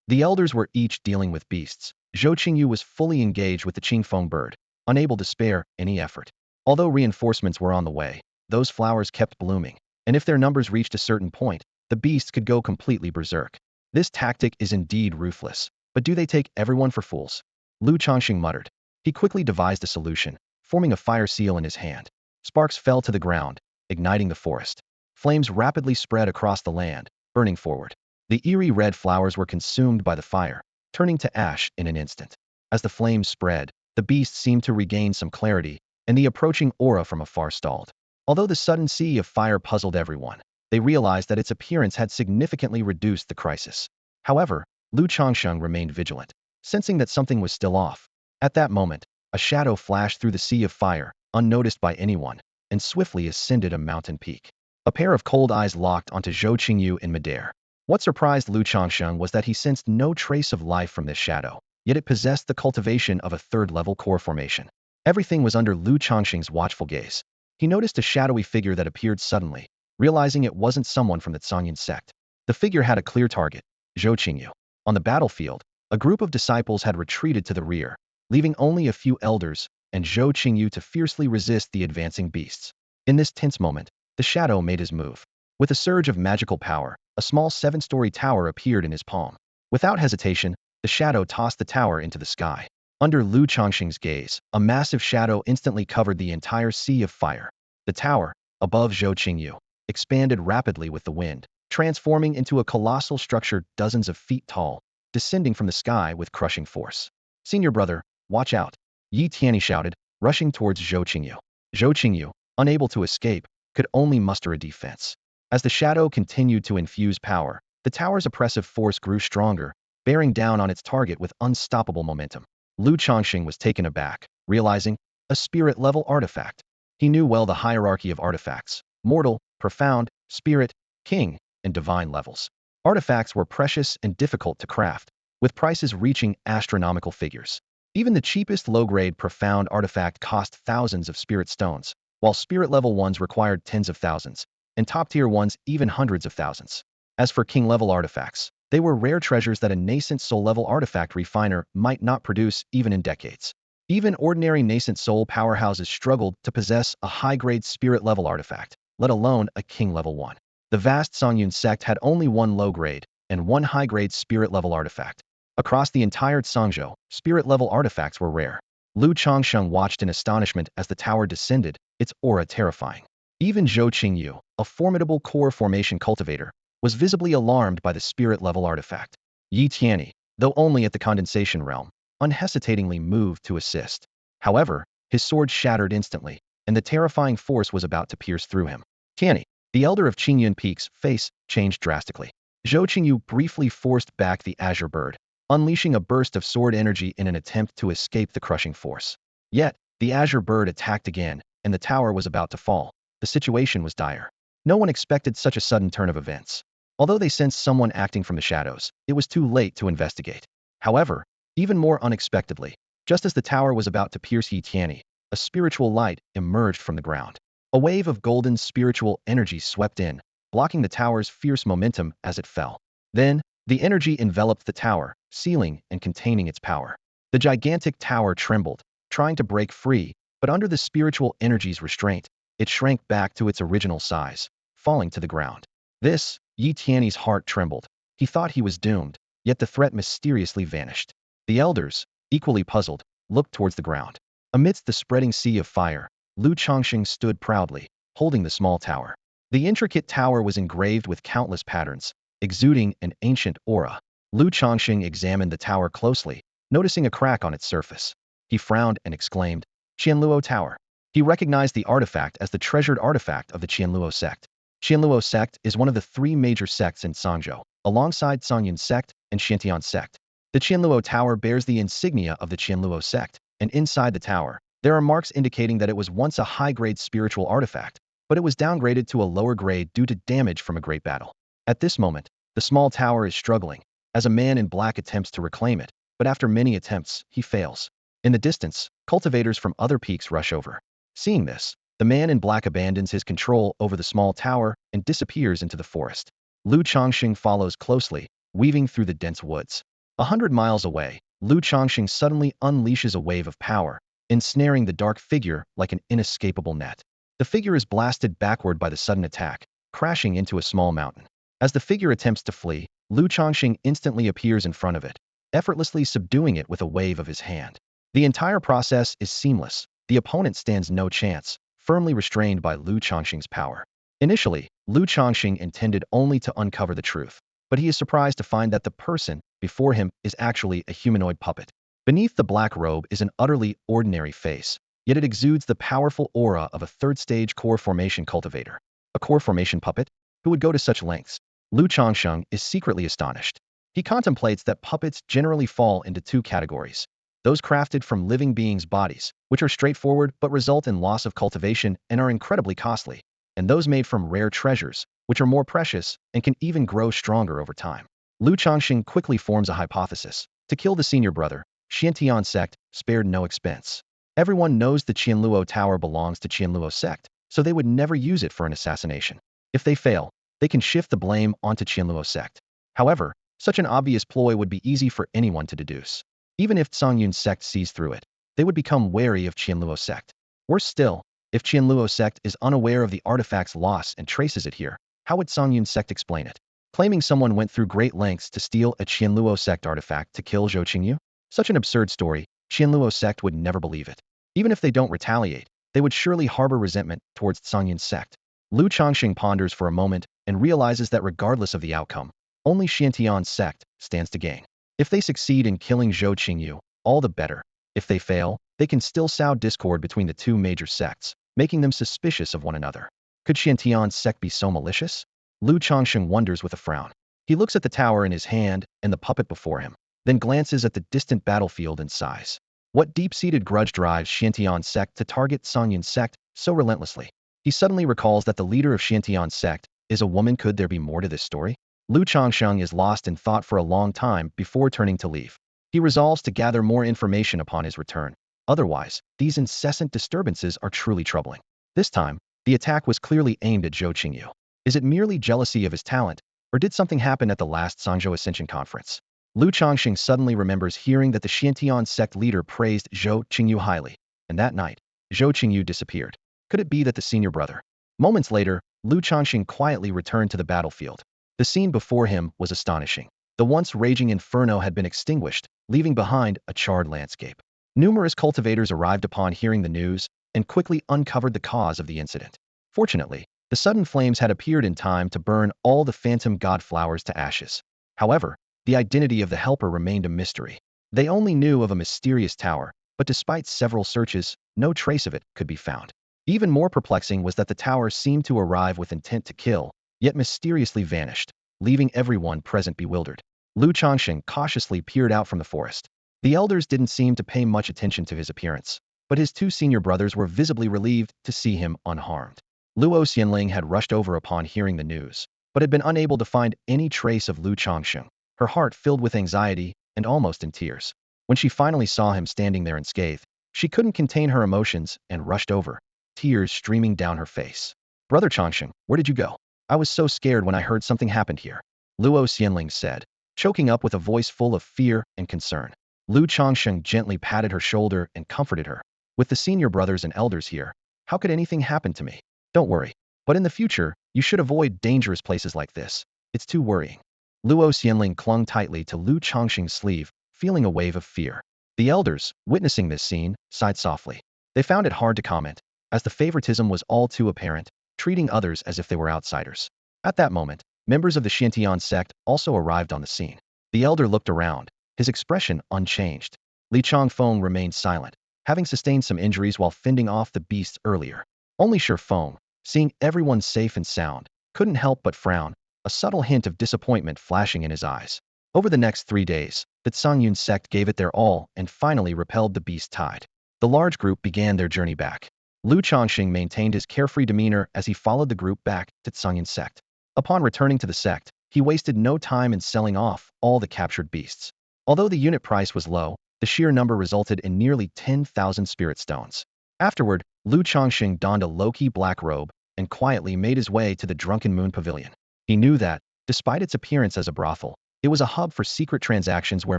The elders were each dealing with beasts. Zhou Qingyu was fully engaged with the Qingfeng bird, unable to spare any effort. Although reinforcements were on the way, those flowers kept blooming, and if their numbers reached a certain point, the beasts could go completely berserk. This tactic is indeed ruthless, but do they take everyone for fools? Lu Changsheng muttered. He quickly devised a solution, forming a fire seal in his hand. Sparks fell to the ground, igniting the forest. Flames rapidly spread across the land, burning forward. The eerie red flowers were consumed by the fire, turning to ash in an instant. As the flames spread, the beasts seemed to regain some clarity, and the approaching aura from afar stalled. Although the sudden sea of fire puzzled everyone, they realized that its appearance had significantly reduced the crisis. However, Lu Changsheng remained vigilant, sensing that something was still off. At that moment, a shadow flashed through the sea of fire, unnoticed by anyone, and swiftly ascended a mountain peak. A pair of cold eyes locked onto Zhou Qingyu in midair. What surprised Lu Changsheng was that he sensed no trace of life from this shadow, yet it possessed the cultivation of a third-level core formation. Everything was under Lu Changsheng's watchful gaze. He noticed a shadowy figure that appeared suddenly, realizing it wasn't someone from the Qingyun sect. The figure had a clear target, Zhou Qingyu. On the battlefield, a group of disciples had retreated to the rear, leaving only a few elders and Zhou Qingyu to fiercely resist the advancing beasts. In this tense moment, the shadow made his move. With a surge of magical power, a small 7-story tower appeared in his palm. Without hesitation, the shadow tossed the tower into the sky. Under Lu Changsheng's gaze, a massive shadow instantly covered the entire sea of fire. The tower, above Zhou Qingyu, expanded rapidly with the wind, transforming into a colossal structure dozens of feet tall, descending from the sky with crushing force. "Senior brother, watch out," Yi Tianyi shouted, rushing towards Zhou Qingyu. Zhou Qingyu, unable to escape, could only muster a defense. As the shadow continued to infuse power, the tower's oppressive force grew stronger, bearing down on its target with unstoppable momentum. Lu Changsheng was taken aback, realizing a spirit-level artifact. He knew well the hierarchy of artifacts: mortal, profound, spirit, king, and divine levels. Artifacts were precious and difficult to craft, with prices reaching astronomical figures. Even the cheapest low-grade profound artifact cost thousands of spirit stones, while spirit-level ones required tens of thousands, and top-tier ones even hundreds of thousands. As for king-level artifacts, they were rare treasures that a nascent soul-level artifact refiner might not produce even in decades. Even ordinary nascent soul powerhouses struggled to possess a high-grade spirit-level artifact, let alone a king-level one. The vast Qingyun sect had only one low-grade and one high-grade spirit-level artifact. Across the entire Zhangzhou, spirit-level artifacts were rare. Lu Changsheng watched in astonishment as the tower descended, its aura terrifying. Even Zhou Qingyu, a formidable core formation cultivator, was visibly alarmed by the spirit-level artifact. Yi Tianyi, though only at the condensation realm, unhesitatingly moved to assist. However, his sword shattered instantly, and the terrifying force was about to pierce through him. Tianyi, the elder of Qingyun Peak's, face changed drastically. Zhou Qingyu briefly forced back the azure bird, unleashing a burst of sword energy in an attempt to escape the crushing force. Yet, the azure bird attacked again, and the tower was about to fall. The situation was dire. No one expected such a sudden turn of events. Although they sensed someone acting from the shadows, it was too late to investigate. However, even more unexpectedly, just as the tower was about to pierce Yi Tianyi, a spiritual light emerged from the ground. A wave of golden spiritual energy swept in, blocking the tower's fierce momentum as it fell. Then, the energy enveloped the tower, sealing and containing its power. The gigantic tower trembled, trying to break free, but under the spiritual energy's restraint, it shrank back to its original size, falling to the ground. This, Yi Tianyi's heart trembled. He thought he was doomed, yet the threat mysteriously vanished. The elders, equally puzzled, looked towards the ground. Amidst the spreading sea of fire, Lu Changsheng stood proudly, holding the small tower. The intricate tower was engraved with countless patterns, exuding an ancient aura. Lu Changsheng examined the tower closely, noticing a crack on its surface. He frowned and exclaimed, "Qianluo Tower." He recognized the artifact as the treasured artifact of the Qianluo sect. Qianluo sect is one of the three major sects in Zhangzhou, alongside Qingyun sect and Xiantian sect. The Qianluo Tower bears the insignia of the Qianluo sect, and inside the tower, there are marks indicating that it was once a high-grade spiritual artifact, but it was downgraded to a lower grade due to damage from a great battle. At this moment, the small tower is struggling, as a man in black attempts to reclaim it, but after many attempts, he fails. In the distance, cultivators from other peaks rush over. Seeing this, The man in black abandons his control over the small tower and disappears into the forest. Lu Changsheng follows closely, weaving through the dense woods. 100 miles away, Lu Changsheng suddenly unleashes a wave of power, ensnaring the dark figure like an inescapable net. The figure is blasted backward by the sudden attack, crashing into a small mountain. As the figure attempts to flee, Lu Changxing instantly appears in front of it, effortlessly subduing it with a wave of his hand. The entire process is seamless. The opponent stands no chance, firmly restrained by Lu Changxing's power. Initially, Lu Changxing intended only to uncover the truth, but he is surprised to find that the person before him is actually a humanoid puppet. Beneath the black robe is an utterly ordinary face, yet it exudes the powerful aura of a third-stage core formation cultivator. A core formation puppet? Who would go to such lengths? Lu Changsheng is secretly astonished. He contemplates that puppets generally fall into two categories: those crafted from living beings' bodies, which are straightforward but result in loss of cultivation and are incredibly costly, and those made from rare treasures, which are more precious and can even grow stronger over time. Lu Changxing quickly forms a hypothesis. To kill the senior brother, Qiantian sect spared no expense. Everyone knows the Qianluo Tower belongs to Qianluo sect, so they would never use it for an assassination. If they fail, they can shift the blame onto Qianluo sect. However, such an obvious ploy would be easy for anyone to deduce. Even if Qingyun sect sees through it, they would become wary of Qianluo sect. Worse still, if Qianluo sect is unaware of the artifact's loss and traces it here, how would Qingyun sect explain it? Claiming someone went through great lengths to steal a Qianluo sect artifact to kill Zhou Qingyu? Such an absurd story, Qianluo sect would never believe it. Even if they don't retaliate, they would surely harbor resentment towards Qingyun sect. Lu Changxing ponders for a moment and realizes that regardless of the outcome, only Qiantian sect stands to gain. If they succeed in killing Zhou Qingyu, all the better. If they fail, they can still sow discord between the two major sects, making them suspicious of one another. Could Qiantian sect be so malicious? Lu Changxing wonders with a frown. He looks at the tower in his hand and the puppet before him, then glances at the distant battlefield and sighs. What deep-seated grudge drives Qiantian sect to target Qingyun sect so relentlessly? He suddenly recalls that the leader of Qiantian sect is a woman. Could there be more to this story? Lu Changsheng is lost in thought for a long time before turning to leave. He resolves to gather more information upon his return. Otherwise, these incessant disturbances are truly troubling. This time, the attack was clearly aimed at Zhou Qingyu. Is it merely jealousy of his talent, or did something happen at the last Sangzhou Ascension Conference? Lu Changxing suddenly remembers hearing that the Qiantian sect leader praised Zhou Qingyu highly, and that night, Zhou Qingyu disappeared. Could it be that the senior brother? Moments later, Lu Changxing quietly returned to the battlefield. The scene before him was astonishing. The once raging inferno had been extinguished, leaving behind a charred landscape. Numerous cultivators arrived upon hearing the news and quickly uncovered the cause of the incident. Fortunately, the sudden flames had appeared in time to burn all the phantom god flowers to ashes. However, the identity of the helper remained a mystery. They only knew of a mysterious tower, but despite several searches, no trace of it could be found. Even more perplexing was that the tower seemed to arrive with intent to kill, yet mysteriously vanished, leaving everyone present bewildered. Lu Changxing cautiously peered out from the forest. The elders didn't seem to pay much attention to his appearance, but his two senior brothers were visibly relieved to see him unharmed. Luo Xianling had rushed over upon hearing the news, but had been unable to find any trace of Lu Changxing, her heart filled with anxiety and almost in tears. When she finally saw him standing there unscathed, she couldn't contain her emotions and rushed over, tears streaming down her face. "Brother Changsheng, where did you go? I was so scared when I heard something happened here," Luo Xianling said, choking up with a voice full of fear and concern. Lu Changsheng gently patted her shoulder and comforted her. "With the senior brothers and elders here, how could anything happen to me? Don't worry. But in the future, you should avoid dangerous places like this. It's too worrying." Luo Xianling clung tightly to Lu Changsheng's sleeve, feeling a wave of fear. The elders, witnessing this scene, sighed softly. They found it hard to comment, as the favoritism was all too apparent, treating others as if they were outsiders. At that moment, members of the Qiantian sect also arrived on the scene. The elder looked around, his expression unchanged. Li Changfeng remained silent, having sustained some injuries while fending off the beasts earlier. Only Shi Feng, seeing everyone safe and sound, couldn't help but frown, a subtle hint of disappointment flashing in his eyes. Over the next 3 days, the Qingyun sect gave it their all and finally repelled the beast tide. The large group began their journey back. Lu Changxing maintained his carefree demeanor as he followed the group back to Qingyun sect. Upon returning to the sect, he wasted no time in selling off all the captured beasts. Although the unit price was low, the sheer number resulted in nearly 10,000 spirit stones. Afterward, Lu Changsheng donned a low-key black robe and quietly made his way to the Drunken Moon Pavilion. He knew that, despite its appearance as a brothel, it was a hub for secret transactions where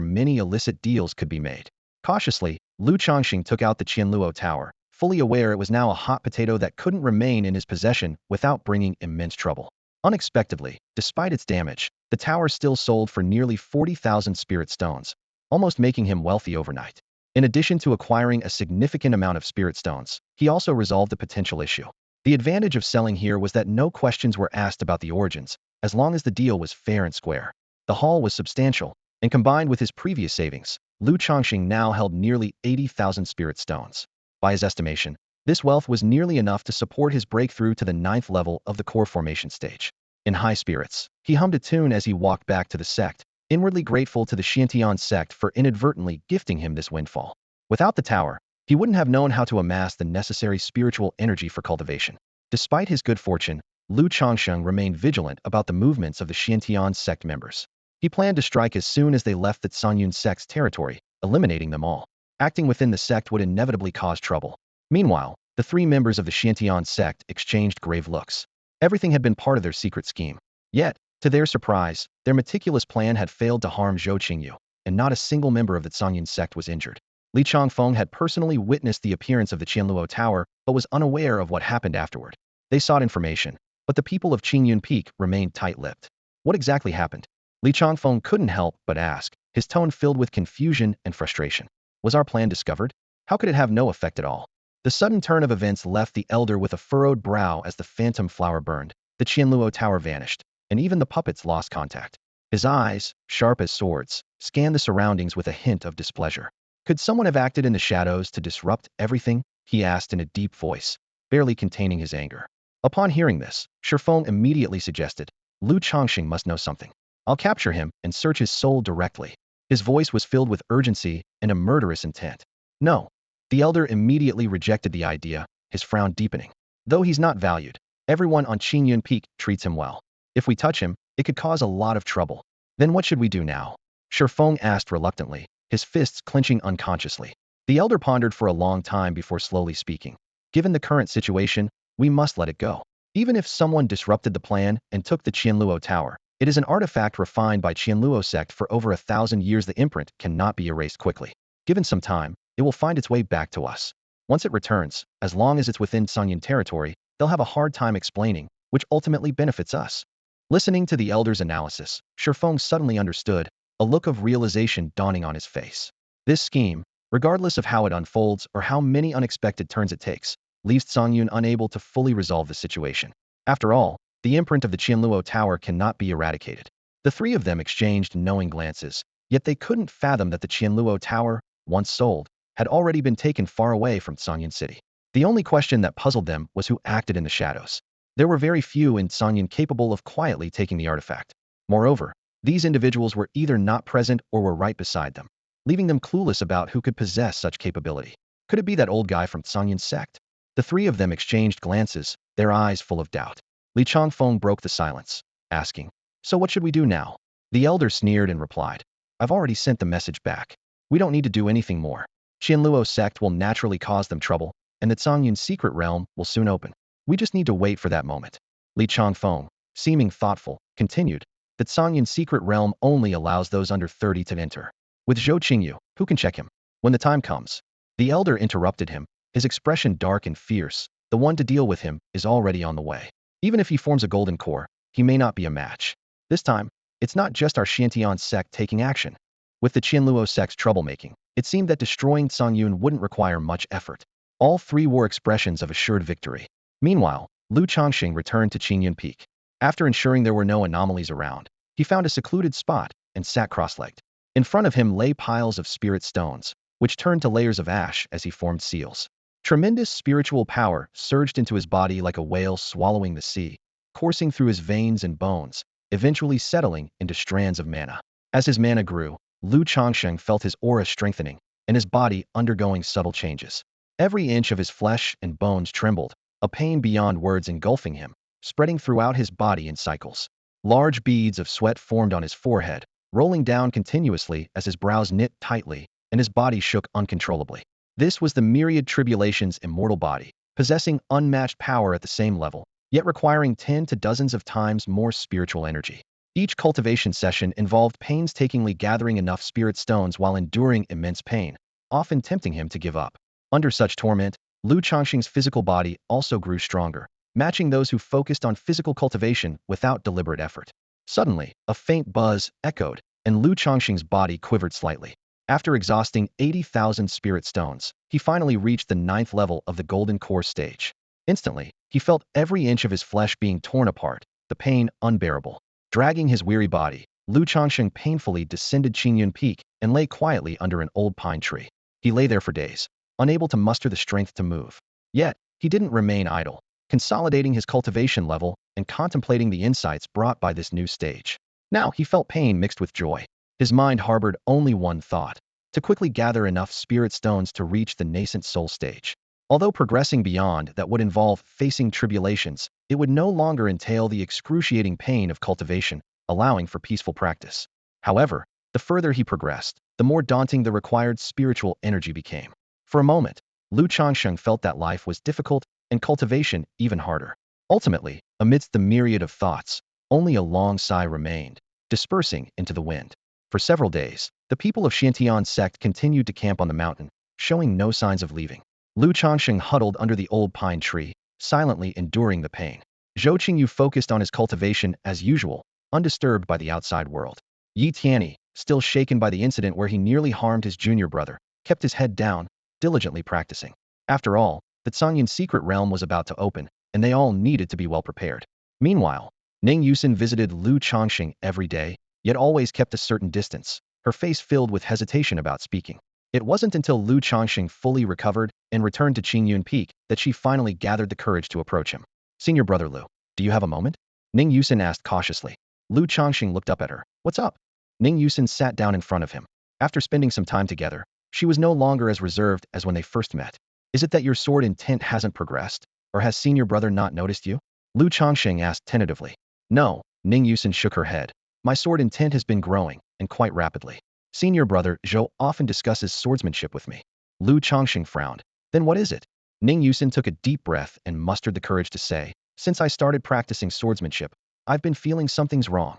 many illicit deals could be made. Cautiously, Lu Changxing took out the Qianluo Tower, fully aware it was now a hot potato that couldn't remain in his possession without bringing immense trouble. Unexpectedly, despite its damage, the tower still sold for nearly 40,000 spirit stones, almost making him wealthy overnight. In addition to acquiring a significant amount of spirit stones, he also resolved a potential issue. The advantage of selling here was that no questions were asked about the origins, as long as the deal was fair and square. The haul was substantial, and combined with his previous savings, Lu Changxing now held nearly 80,000 spirit stones. By his estimation, this wealth was nearly enough to support his breakthrough to the 9th level of the core formation stage. In high spirits, he hummed a tune as he walked back to the sect, inwardly grateful to the Xiantian sect for inadvertently gifting him this windfall. Without the tower, he wouldn't have known how to amass the necessary spiritual energy for cultivation. Despite his good fortune, Lu Changsheng remained vigilant about the movements of the Xiantian sect members. He planned to strike as soon as they left the Zhongyun sect's territory, eliminating them all. Acting within the sect would inevitably cause trouble. Meanwhile, the three members of the Xiantian sect exchanged grave looks. Everything had been part of their secret scheme. Yet, to their surprise, their meticulous plan had failed to harm Zhou Qingyu, and not a single member of the Zhongyun sect was injured. Li Changfeng had personally witnessed the appearance of the Qianluo Tower, but was unaware of what happened afterward. They sought information, but the people of Qingyun Peak remained tight-lipped. What exactly happened? Li Changfeng couldn't help but ask, his tone filled with confusion and frustration. Was our plan discovered? How could it have no effect at all? The sudden turn of events left the elder with a furrowed brow as the phantom flower burned, the Qianluo Tower vanished, and even the puppets lost contact. His eyes, sharp as swords, scanned the surroundings with a hint of displeasure. Could someone have acted in the shadows to disrupt everything? He asked in a deep voice, barely containing his anger. Upon hearing this, Shifeng immediately suggested, Lu Changxing must know something. I'll capture him and search his soul directly. His voice was filled with urgency and a murderous intent. No. The elder immediately rejected the idea, his frown deepening. Though he's not valued, everyone on Qingyun Peak treats him well. If we touch him, it could cause a lot of trouble. Then what should we do now? Shifeng asked reluctantly, his fists clenching unconsciously. The elder pondered for a long time before slowly speaking. Given the current situation, we must let it go. Even if someone disrupted the plan and took the Qianluo Tower, it is an artifact refined by Qianluo sect for over 1,000 years. The imprint cannot be erased quickly. Given some time, it will find its way back to us. Once it returns, as long as it's within Zhongyun territory, they'll have a hard time explaining, which ultimately benefits us. Listening to the elder's analysis, Shifeng suddenly understood, a look of realization dawning on his face. This scheme, regardless of how it unfolds or how many unexpected turns it takes, leaves Zhongyun unable to fully resolve the situation. After all, the imprint of the Qianluo Tower cannot be eradicated. The three of them exchanged knowing glances, yet they couldn't fathom that the Qianluo Tower, once sold, had already been taken far away from Zhongyun City. The only question that puzzled them was who acted in the shadows. There were very few in Zhongyun capable of quietly taking the artifact. Moreover, these individuals were either not present or were right beside them, leaving them clueless about who could possess such capability. Could it be that old guy from Zhongyun sect? The three of them exchanged glances, their eyes full of doubt. Li Changfeng broke the silence, asking, so what should we do now? The elder sneered and replied, I've already sent the message back. We don't need to do anything more. Qianluo sect will naturally cause them trouble, and the Zhongyun secret realm will soon open. We just need to wait for that moment. Li Changfeng, seeming thoughtful, continued, the Zhongyun secret realm only allows those under 30 to enter. With Zhou Qingyu, who can check him? When the time comes. The elder interrupted him, his expression dark and fierce. The one to deal with him is already on the way. Even if he forms a golden core, he may not be a match. This time, it's not just our Xiantian sect taking action. With the Qianluo sect's troublemaking, it seemed that destroying Zhongyun wouldn't require much effort. All three wore expressions of assured victory. Meanwhile, Lu Changxing returned to Qingyun Peak. After ensuring there were no anomalies around, he found a secluded spot and sat cross-legged. In front of him lay piles of spirit stones, which turned to layers of ash as he formed seals. Tremendous spiritual power surged into his body like a whale swallowing the sea, coursing through his veins and bones, eventually settling into strands of mana. As his mana grew, Lu Changsheng felt his aura strengthening, and his body undergoing subtle changes. Every inch of his flesh and bones trembled, a pain beyond words engulfing him, spreading throughout his body in cycles. Large beads of sweat formed on his forehead, rolling down continuously as his brows knit tightly, and his body shook uncontrollably. This was the myriad tribulation's immortal body, possessing unmatched power at the same level, yet requiring 10 to dozens of times more spiritual energy. Each cultivation session involved painstakingly gathering enough spirit stones while enduring immense pain, often tempting him to give up. Under such torment, Lu Changsheng's physical body also grew stronger, matching those who focused on physical cultivation without deliberate effort. Suddenly, a faint buzz echoed, and Lu Changsheng's body quivered slightly. After exhausting 80,000 spirit stones, he finally reached the 9th level of the Golden Core stage. Instantly, he felt every inch of his flesh being torn apart, the pain unbearable. Dragging his weary body, Lu Changsheng painfully descended Qingyun Peak and lay quietly under an old pine tree. He lay there for days, unable to muster the strength to move. Yet, he didn't remain idle, consolidating his cultivation level and contemplating the insights brought by this new stage. Now he felt pain mixed with joy. His mind harbored only one thought: to quickly gather enough spirit stones to reach the nascent soul stage. Although progressing beyond that would involve facing tribulations, it would no longer entail the excruciating pain of cultivation, allowing for peaceful practice. However, the further he progressed, the more daunting the required spiritual energy became. For a moment, Lu Changsheng felt that life was difficult and cultivation even harder. Ultimately, amidst the myriad of thoughts, only a long sigh remained, dispersing into the wind. For several days, the people of Qingyun sect continued to camp on the mountain, showing no signs of leaving. Lu Changsheng huddled under the old pine tree, silently enduring the pain. Zhou Qingyu focused on his cultivation as usual, undisturbed by the outside world. Yi Tianyi, still shaken by the incident where he nearly harmed his junior brother, kept his head down, diligently practicing. After all, the Cangyan secret realm was about to open, and they all needed to be well prepared. Meanwhile, Ning Yusin visited Lu Changsheng every day, yet always kept a certain distance, her face filled with hesitation about speaking. It wasn't until Lu Changsheng fully recovered and returned to Qingyun Peak that she finally gathered the courage to approach him. "Senior brother Lu, do you have a moment?" Ning Yusin asked cautiously. Lu Changsheng looked up at her. "What's up?" Ning Yusin sat down in front of him. After spending some time together, she was no longer as reserved as when they first met. "Is it that your sword intent hasn't progressed? Or has senior brother not noticed you?" Lu Changsheng asked tentatively. "No," Ning Yusin shook her head. "My sword intent has been growing, and quite rapidly. Senior brother Zhou often discusses swordsmanship with me." Lu Changsheng frowned. "Then what is it?" Ning Yusin took a deep breath and mustered the courage to say, "Since I started practicing swordsmanship, I've been feeling something's wrong."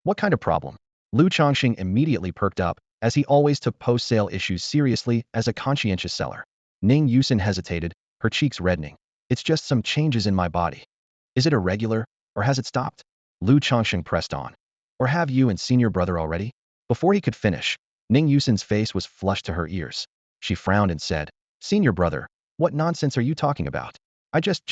"What kind of problem?" Lu Changsheng immediately perked up, as he always took post-sale issues seriously as a conscientious seller. Ning Yusin hesitated, her cheeks reddening. "It's just some changes in my body." "Is it irregular, or has it stopped?" Lu Changsheng pressed on. "Or have you and senior brother already?" Before he could finish, Ning Yusin's face was flushed to her ears. She frowned and said, "Senior brother, what nonsense are you talking about? I just.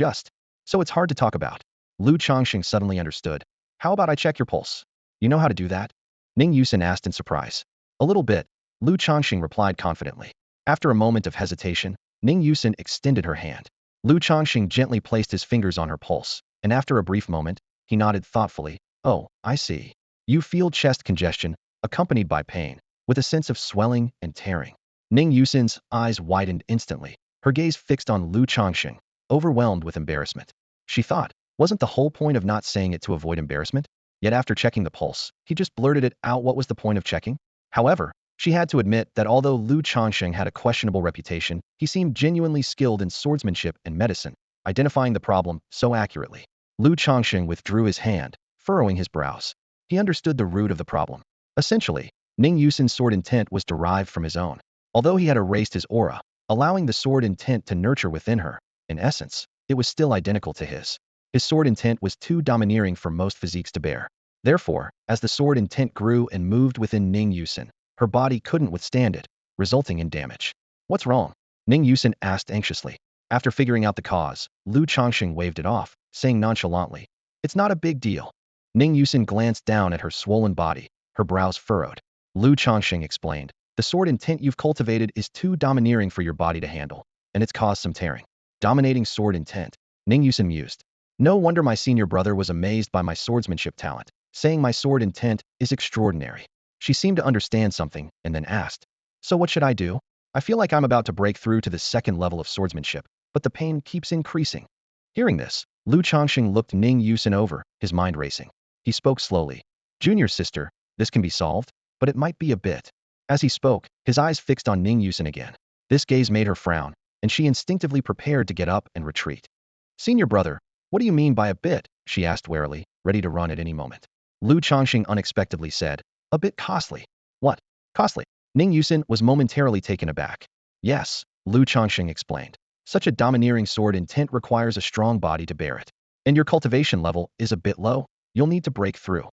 So it's hard to talk about." Lu Changsheng suddenly understood. "How about I check your pulse? You know how to do that?" Ning Yusin asked in surprise. "A little bit," Lu Changsheng replied confidently. After a moment of hesitation, Ning Yusin extended her hand. Lu Changsheng gently placed his fingers on her pulse, and after a brief moment, he nodded thoughtfully. "Oh, I see. You feel chest congestion, accompanied by pain, with a sense of swelling and tearing." Ning Yusin's eyes widened instantly, her gaze fixed on Lu Changsheng, overwhelmed with embarrassment. She thought, wasn't the whole point of not saying it to avoid embarrassment? Yet after checking the pulse, he just blurted it out. What was the point of checking? However, she had to admit that although Lu Changsheng had a questionable reputation, he seemed genuinely skilled in swordsmanship and medicine, identifying the problem so accurately. Lu Changsheng withdrew his hand, furrowing his brows. He understood the root of the problem. Essentially, Ning Yusin's sword intent was derived from his own. Although he had erased his aura, allowing the sword intent to nurture within her, in essence, it was still identical to his. His sword intent was too domineering for most physiques to bear. Therefore, as the sword intent grew and moved within Ning Yusin, her body couldn't withstand it, resulting in damage. "What's wrong?" Ning Yusin asked anxiously. After figuring out the cause, Lu Changsheng waved it off, saying nonchalantly, "It's not a big deal." Ning Yusin glanced down at her swollen body, her brows furrowed. Lu Changsheng explained, "The sword intent you've cultivated is too domineering for your body to handle, and it's caused some tearing." "Dominating sword intent," Ning Yusin mused. "No wonder my senior brother was amazed by my swordsmanship talent, saying my sword intent is extraordinary." She seemed to understand something, and then asked, "So what should I do? I feel like I'm about to break through to the second level of swordsmanship, but the pain keeps increasing." Hearing this, Lu Changsheng looked Ning Yusin over, his mind racing. He spoke slowly. "Junior sister, this can be solved, but it might be a bit." As he spoke, his eyes fixed on Ning Yusin again. This gaze made her frown, and she instinctively prepared to get up and retreat. Senior brother, what do you mean by a bit? She asked warily, ready to run at any moment. Lu Changsheng unexpectedly said, a bit costly. What? Costly? Ning Yusin was momentarily taken aback. Yes, Lu Changsheng explained. Such a domineering sword intent requires a strong body to bear it. And your cultivation level is a bit low. You'll need to break through.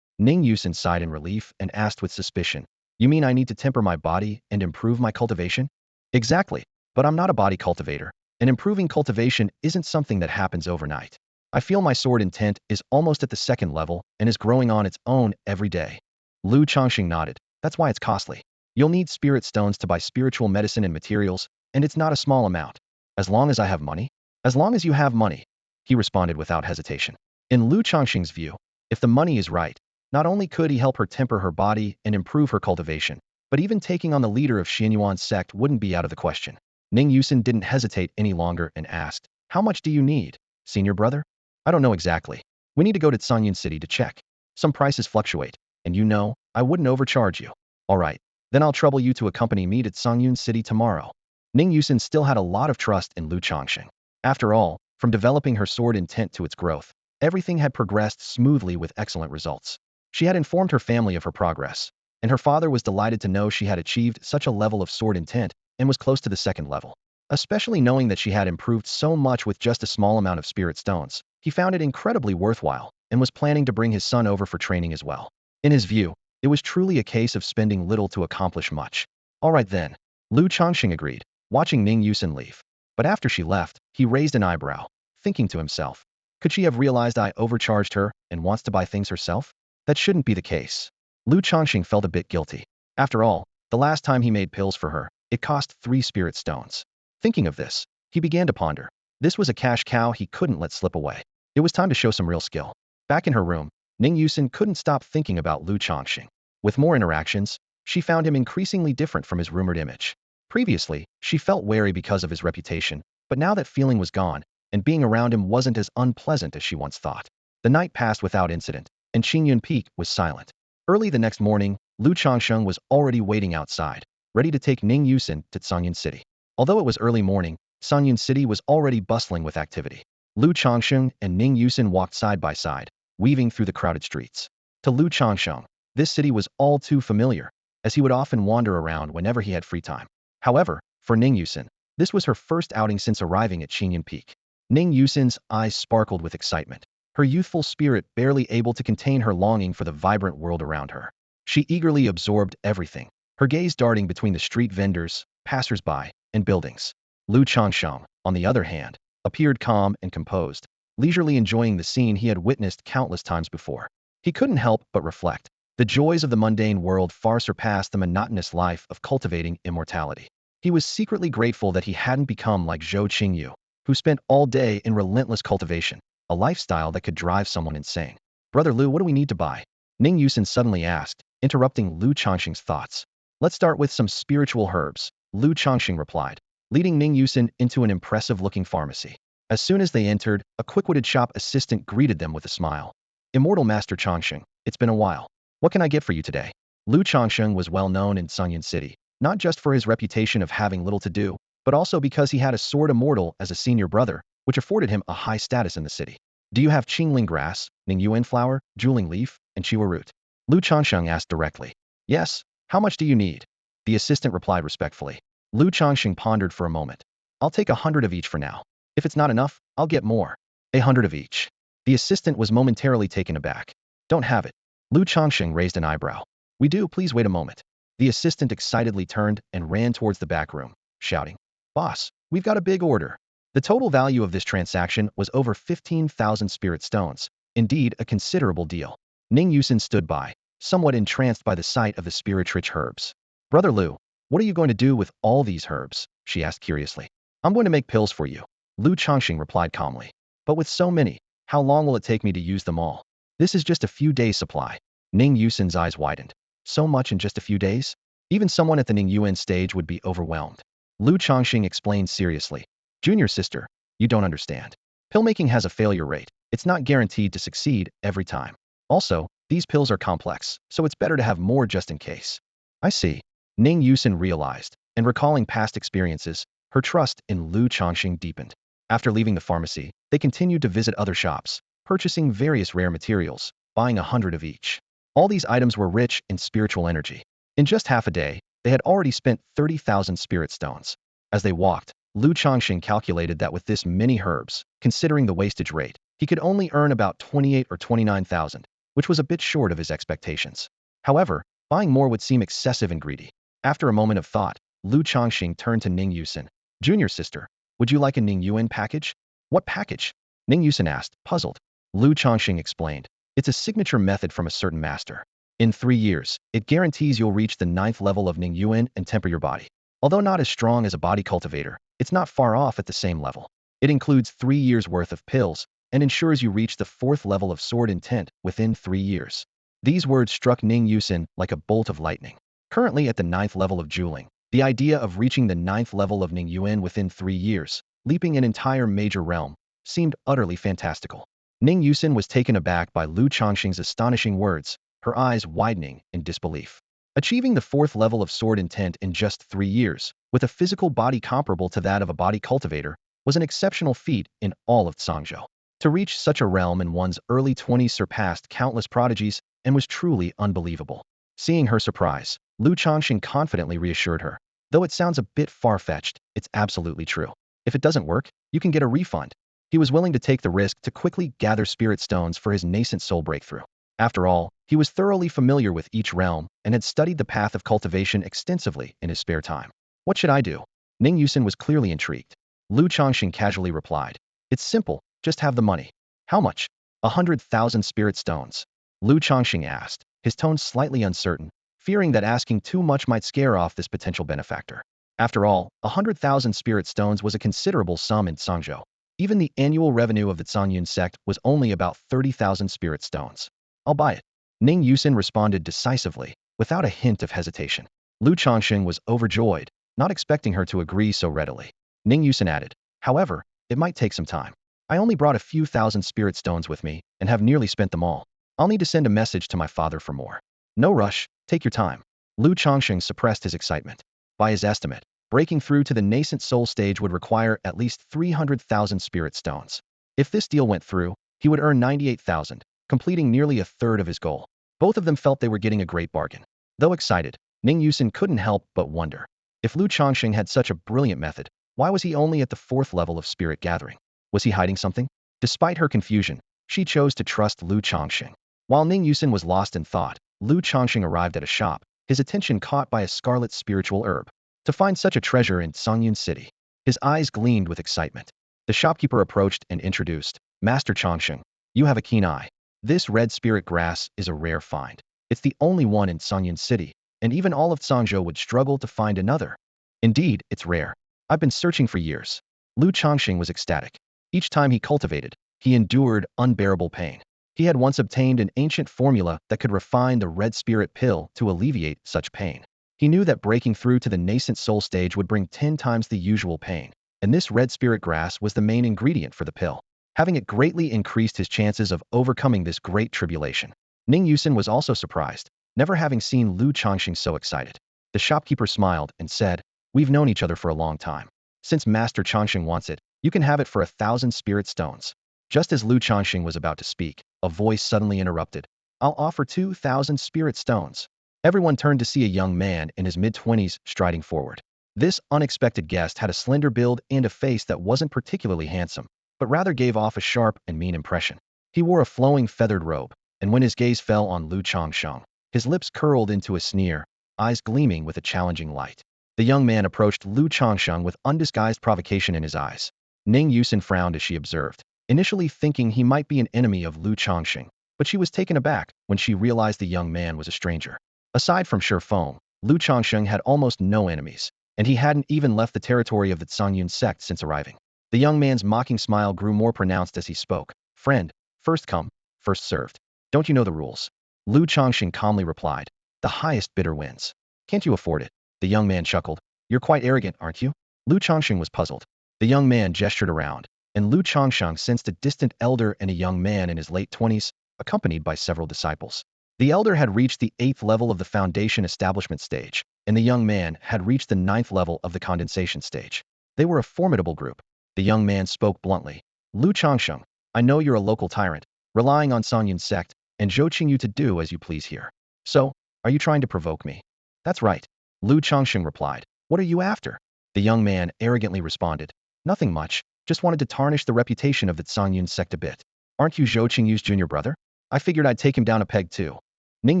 Ning Yusin sighed in relief and asked with suspicion, you mean I need to temper my body and improve my cultivation? Exactly, but I'm not a body cultivator, and improving cultivation isn't something that happens overnight. I feel my sword intent is almost at the second level and is growing on its own every day. Lu Changxing nodded. That's why it's costly. You'll need spirit stones to buy spiritual medicine and materials, and it's not a small amount. As long as I have money? As long as you have money, he responded without hesitation. In Lu Changxing's view, if the money is right, not only could he help her temper her body and improve her cultivation, but even taking on the leader of Qingyun sect wouldn't be out of the question. Ning Yusin didn't hesitate any longer and asked, how much do you need, senior brother? I don't know exactly. We need to go to Qingyun City to check. Some prices fluctuate, and you know, I wouldn't overcharge you. All right, then I'll trouble you to accompany me to Qingyun City tomorrow. Ning Yusin still had a lot of trust in Lu Changsheng. After all, from developing her sword intent to its growth, everything had progressed smoothly with excellent results. She had informed her family of her progress, and her father was delighted to know she had achieved such a level of sword intent and was close to the second level. Especially knowing that she had improved so much with just a small amount of spirit stones, he found it incredibly worthwhile and was planning to bring his son over for training as well. In his view, it was truly a case of spending little to accomplish much. All right then, Lu Changxing agreed, watching Ning Yusin leave. But after she left, he raised an eyebrow, thinking to himself, could she have realized I overcharged her and wants to buy things herself? That shouldn't be the case. Lu Changxing felt a bit guilty. After all, the last time he made pills for her, it cost 3 spirit stones. Thinking of this, he began to ponder. This was a cash cow he couldn't let slip away. It was time to show some real skill. Back in her room, Ning Yusin couldn't stop thinking about Lu Changxing. With more interactions, she found him increasingly different from his rumored image. Previously, she felt wary because of his reputation, but now that feeling was gone, and being around him wasn't as unpleasant as she once thought. The night passed without incident, and Qingyun Peak was silent. Early the next morning, Lu Changsheng was already waiting outside, ready to take Ning Yusin to Qingyun City. Although it was early morning, Qingyun City was already bustling with activity. Lu Changsheng and Ning Yusin walked side by side, weaving through the crowded streets. To Lu Changsheng, this city was all too familiar, as he would often wander around whenever he had free time. However, for Ning Yusin, this was her first outing since arriving at Qingyun Peak. Ning Yusin's eyes sparkled with excitement, her youthful spirit barely able to contain her longing for the vibrant world around her. She eagerly absorbed everything, her gaze darting between the street vendors, passers-by, and buildings. Lu Changsheng, on the other hand, appeared calm and composed, leisurely enjoying the scene he had witnessed countless times before. He couldn't help but reflect. The joys of the mundane world far surpassed the monotonous life of cultivating immortality. He was secretly grateful that he hadn't become like Zhou Qingyu, who spent all day in relentless cultivation, a lifestyle that could drive someone insane. Brother Lu, what do we need to buy? Ning Yusin suddenly asked, interrupting Lu Changxing's thoughts. Let's start with some spiritual herbs, Lu Changxing replied, leading Ning Yusin into an impressive-looking pharmacy. As soon as they entered, a quick-witted shop assistant greeted them with a smile. Immortal Master Changsheng, it's been a while. What can I get for you today? Lu Changsheng was well known in Qingyun City, not just for his reputation of having little to do, but also because he had a sword immortal as a senior brother, which afforded him a high status in the city. Do you have Qingling grass, Ningyuan flower, Juling leaf, and Chiwa root? Lu Changsheng asked directly. Yes, how much do you need? The assistant replied respectfully. Lu Changsheng pondered for a moment. I'll take 100 of each for now. If it's not enough, I'll get more. 100 of each. The assistant was momentarily taken aback. Don't have it. Lu Changsheng raised an eyebrow. We do, please wait a moment. The assistant excitedly turned and ran towards the back room, shouting, Boss, we've got a big order. The total value of this transaction was over 15,000 spirit stones, indeed a considerable deal. Ning Yusin stood by, somewhat entranced by the sight of the spirit-rich herbs. Brother Lu, what are you going to do with all these herbs? She asked curiously. I'm going to make pills for you, Lu Changxing replied calmly. But with so many, how long will it take me to use them all? This is just a few days' supply. Ning Yusin's eyes widened. So much in just a few days? Even someone at the Ningyuan stage would be overwhelmed. Lu Changxing explained seriously. Junior sister, you don't understand. Pill making has a failure rate. It's not guaranteed to succeed every time. Also, these pills are complex, so it's better to have more just in case. I see. Ning Yusin realized. and recalling past experiences, her trust in Lu Changsheng deepened. After leaving the pharmacy, they continued to visit other shops, purchasing various rare materials, buying 100 of each. All these items were rich in spiritual energy. In just half a day, they had already spent 30,000 spirit stones. As they walked, Lu Changsheng calculated that with this many herbs, considering the wastage rate, he could only earn about 28 or 29,000, which was a bit short of his expectations. However, buying more would seem excessive and greedy. After a moment of thought, Lu Changxing turned to Ning Yusin. Junior sister, would you like a Ning Yuan package? What package? Ning Yusin asked, puzzled. Lu Changxing explained. It's a signature method from a certain master. In 3 years, it guarantees you'll reach the 9th level of Ning Yuan and temper your body. Although not as strong as a body cultivator, it's not far off at the same level. It includes 3 years worth of pills and ensures you reach the 4th level of sword intent within 3 years. These words struck Ning Yusin like a bolt of lightning. Currently at the 9th level of Juling, the idea of reaching the 9th level of Ning Yuan within 3 years, leaping an entire major realm, seemed utterly fantastical. Ning Yusin was taken aback by Lu Changxing's astonishing words, her eyes widening in disbelief. Achieving the 4th level of sword intent in just 3 years, with a physical body comparable to that of a body cultivator, was an exceptional feat in all of Zhangzhou. To reach such a realm in one's early 20s surpassed countless prodigies and was truly unbelievable. Seeing her surprise, Lu Changxing confidently reassured her. Though it sounds a bit far-fetched, it's absolutely true. If it doesn't work, you can get a refund. He was willing to take the risk to quickly gather spirit stones for his nascent soul breakthrough. After all, he was thoroughly familiar with each realm and had studied the path of cultivation extensively in his spare time. What should I do? Ning Yusin was clearly intrigued. Lu Changxing casually replied. It's simple, just have the money. How much? 100,000 spirit stones. Lu Changxing asked, his tone slightly uncertain, fearing that asking too much might scare off this potential benefactor. After all, 100,000 spirit stones was a considerable sum in Zhangzhou. Even the annual revenue of the Qingyun sect was only about 30,000 spirit stones. I'll buy it. Ning Yusin responded decisively, without a hint of hesitation. Lu Changxing was overjoyed, not expecting her to agree so readily. Ning Yusin added, however, it might take some time. I only brought a few thousand spirit stones with me and have nearly spent them all. I'll need to send a message to my father for more. No rush, take your time. Lu Changxing suppressed his excitement. By his estimate, breaking through to the nascent soul stage would require at least 300,000 spirit stones. If this deal went through, he would earn 98,000, completing nearly a third of his goal. Both of them felt they were getting a great bargain. Though excited, Ning Yusin couldn't help but wonder. If Lu Changxing had such a brilliant method, why was he only at the 4th level of spirit gathering? Was he hiding something? Despite her confusion, she chose to trust Lu Changxing. While Ning Yusin was lost in thought, Lu Changxing arrived at a shop, his attention caught by a scarlet spiritual herb. To find such a treasure in Qingyun City, his eyes gleamed with excitement. The shopkeeper approached and introduced, Master Changsheng, you have a keen eye. This red spirit grass is a rare find. It's the only one in Qingyun City, and even all of Zhangzhou would struggle to find another. Indeed, it's rare. I've been searching for years. Lu Changxing was ecstatic. Each time he cultivated, he endured unbearable pain. He had once obtained an ancient formula that could refine the red spirit pill to alleviate such pain. He knew that breaking through to the nascent soul stage would bring 10 times the usual pain, and this red spirit grass was the main ingredient for the pill. Having it greatly increased his chances of overcoming this great tribulation. Ning Yusin was also surprised, never having seen Lu Changxing so excited. The shopkeeper smiled and said, we've known each other for a long time. Since Master Changsheng wants it, you can have it for 1,000 spirit stones. Just as Lu Changxing was about to speak, a voice suddenly interrupted. I'll offer 2,000 spirit stones. Everyone turned to see a young man in his mid-20s striding forward. This unexpected guest had a slender build and a face that wasn't particularly handsome, but rather gave off a sharp and mean impression. He wore a flowing feathered robe, and when his gaze fell on Lu Changsheng, his lips curled into a sneer, eyes gleaming with a challenging light. The young man approached Lu Changsheng with undisguised provocation in his eyes. Ning Yusin frowned as she observed, initially thinking he might be an enemy of Lu Changxing, but she was taken aback when she realized the young man was a stranger. Aside from Shi Feng, Lu Changsheng had almost no enemies, and he hadn't even left the territory of the Qingyun sect since arriving. The young man's mocking smile grew more pronounced as he spoke. Friend, first come, first served. Don't you know the rules? Lu Changxing calmly replied. The highest bidder wins. Can't you afford it? The young man chuckled. You're quite arrogant, aren't you? Lu Changxing was puzzled. The young man gestured around, and Lu Changsheng sensed a distant elder and a young man in his late 20s, accompanied by several disciples. The elder had reached the 8th level of the foundation establishment stage, and the young man had reached the 9th level of the condensation stage. They were a formidable group. The young man spoke bluntly. Lu Changsheng, I know you're a local tyrant, relying on Songyun's sect, and Zhou Qingyu to do as you please here. So, are you trying to provoke me? That's right. Lu Changsheng replied. What are you after? The young man arrogantly responded. Nothing much, just wanted to tarnish the reputation of the Songyun sect a bit. Aren't you Zhou Qingyu's junior brother? I figured I'd take him down a peg too. Ning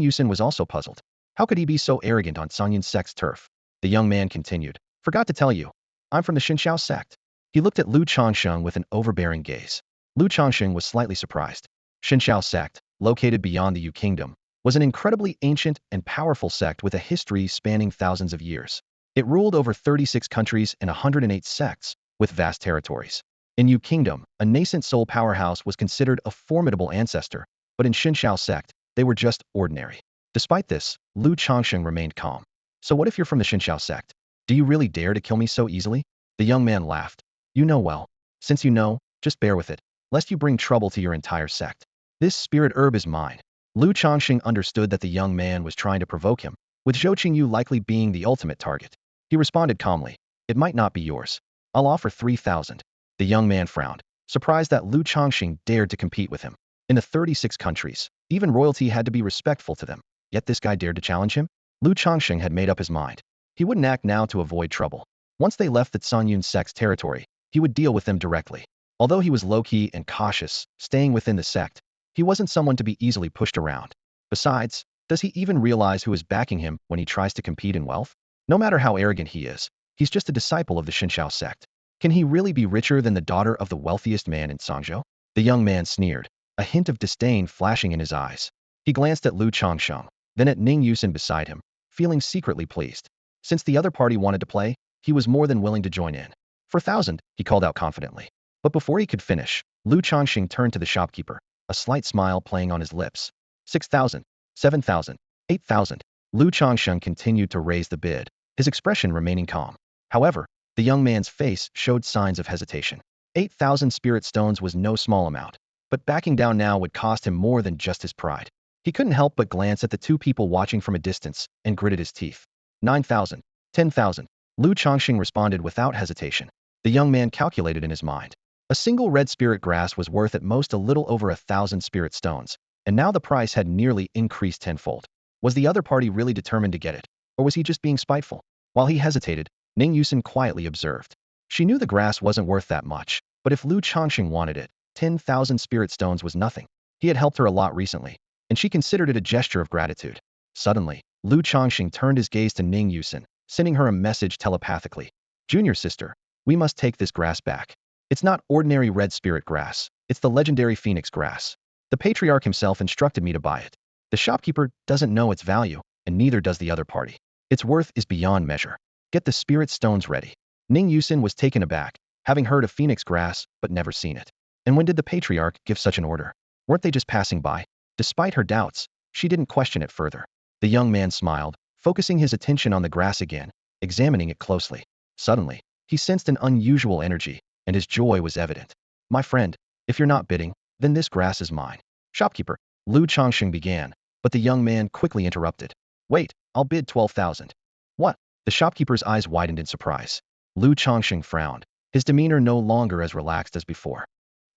Yusin was also puzzled. How could he be so arrogant on Songyun's sect's turf? The young man continued. Forgot to tell you. I'm from the Xinxiao sect. He looked at Lu Changsheng with an overbearing gaze. Lu Changsheng was slightly surprised. Xinxiao sect, located beyond the Yu Kingdom, was an incredibly ancient and powerful sect with a history spanning thousands of years. It ruled over 36 countries and 108 sects, with vast territories. In Yu Kingdom, a nascent soul powerhouse was considered a formidable ancestor, but in Xinxiao sect, they were just ordinary. Despite this, Lu Changsheng remained calm. So what if you're from the Xinxiao sect? Do you really dare to kill me so easily? The young man laughed. You know well. Since you know, just bear with it, lest you bring trouble to your entire sect. This spirit herb is mine. Lu Changsheng understood that the young man was trying to provoke him, with Zhou Qingyu likely being the ultimate target. He responded calmly. It might not be yours. I'll offer 3,000. The young man frowned, surprised that Lu Changsheng dared to compete with him. In the 36 countries, even royalty had to be respectful to them. Yet this guy dared to challenge him? Lu Changsheng had made up his mind. He wouldn't act now to avoid trouble. Once they left the Songyun sect's territory, he would deal with them directly. Although he was low-key and cautious, staying within the sect, he wasn't someone to be easily pushed around. Besides, does he even realize who is backing him when he tries to compete in wealth? No matter how arrogant he is, he's just a disciple of the Xinxiao sect. Can he really be richer than the daughter of the wealthiest man in Songzhou? The young man sneered, a hint of disdain flashing in his eyes. He glanced at Lu Changsheng, then at Ning Yusin beside him, feeling secretly pleased. Since the other party wanted to play, he was more than willing to join in. For 1,000, he called out confidently. But before he could finish, Lu Changsheng turned to the shopkeeper, a slight smile playing on his lips. 6,000, 7,000, 8,000. Lu Changsheng continued to raise the bid, his expression remaining calm. However, the young man's face showed signs of hesitation. 8,000 spirit stones was no small amount, but backing down now would cost him more than just his pride. He couldn't help but glance at the two people watching from a distance and gritted his teeth. 9,000, 10,000. Lu Changsheng responded without hesitation. The young man calculated in his mind. A single red spirit grass was worth at most a little over 1,000 spirit stones, and now the price had nearly increased tenfold. Was the other party really determined to get it, or was he just being spiteful? While he hesitated, Ning Yusin quietly observed. She knew the grass wasn't worth that much, but if Lu Changsheng wanted it, 10,000 spirit stones was nothing. He had helped her a lot recently, and she considered it a gesture of gratitude. Suddenly, Lu Changsheng turned his gaze to Ning Yusin, sending her a message telepathically. Junior sister, we must take this grass back. It's not ordinary red spirit grass, it's the legendary phoenix grass. The patriarch himself instructed me to buy it. The shopkeeper doesn't know its value, and neither does the other party. Its worth is beyond measure. Get the spirit stones ready. Ning Yusin was taken aback, having heard of phoenix grass but never seen it. And when did the patriarch give such an order? Weren't they just passing by? Despite her doubts, she didn't question it further. The young man smiled, focusing his attention on the grass again, examining it closely. Suddenly, he sensed an unusual energy, and his joy was evident. My friend, if you're not bidding, then this grass is mine. Shopkeeper, Lu Changsheng began, but the young man quickly interrupted. Wait, I'll bid 12,000. What? The shopkeeper's eyes widened in surprise. Lu Changsheng frowned, his demeanor no longer as relaxed as before.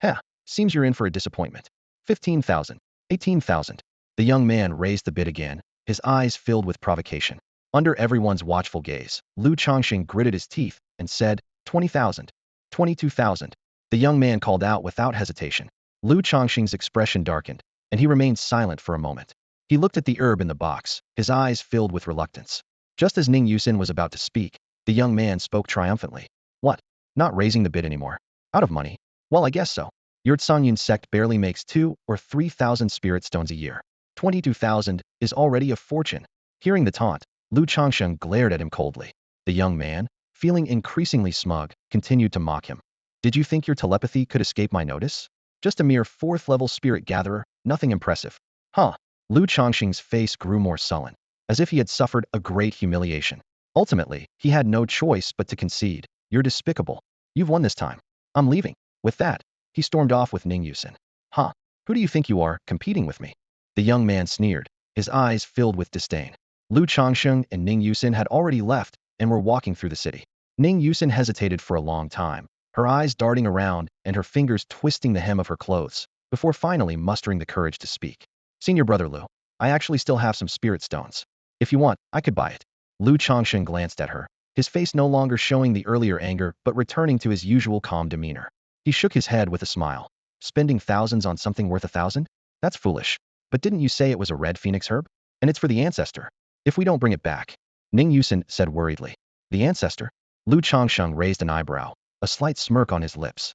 Heh, seems you're in for a disappointment. 15,000, 18,000. The young man raised the bid again, his eyes filled with provocation. Under everyone's watchful gaze, Lu Changsheng gritted his teeth and said, 20,000, 22,000. The young man called out without hesitation. Lu Changsheng's expression darkened, and he remained silent for a moment. He looked at the herb in the box, his eyes filled with reluctance. Just as Ning Yusin was about to speak, the young man spoke triumphantly. What? Not raising the bid anymore? Out of money? Well, I guess so. Your Songyun sect barely makes 2 or 3,000 spirit stones a year. 22,000 is already a fortune. Hearing the taunt, Lu Changsheng glared at him coldly. The young man, feeling increasingly smug, continued to mock him. Did you think your telepathy could escape my notice? Just a mere 4th-level spirit gatherer, nothing impressive. Huh. Lu Changsheng's face grew more sullen, as if he had suffered a great humiliation. Ultimately, he had no choice but to concede. You're despicable. You've won this time. I'm leaving. With that, he stormed off with Ning Yusin. Huh. Who do you think you are, competing with me? The young man sneered, his eyes filled with disdain. Lu Changsheng and Ning Yusin had already left and were walking through the city. Ning Yusin hesitated for a long time, her eyes darting around and her fingers twisting the hem of her clothes, before finally mustering the courage to speak. Senior brother Lu, I actually still have some spirit stones. If you want, I could buy it. Lu Changsheng glanced at her, his face no longer showing the earlier anger but returning to his usual calm demeanor. He shook his head with a smile. Spending thousands on something worth 1,000? That's foolish. But didn't you say it was a red phoenix herb? And it's for the ancestor. If we don't bring it back. Ning Yusin said worriedly. The ancestor? Lu Changsheng raised an eyebrow, a slight smirk on his lips.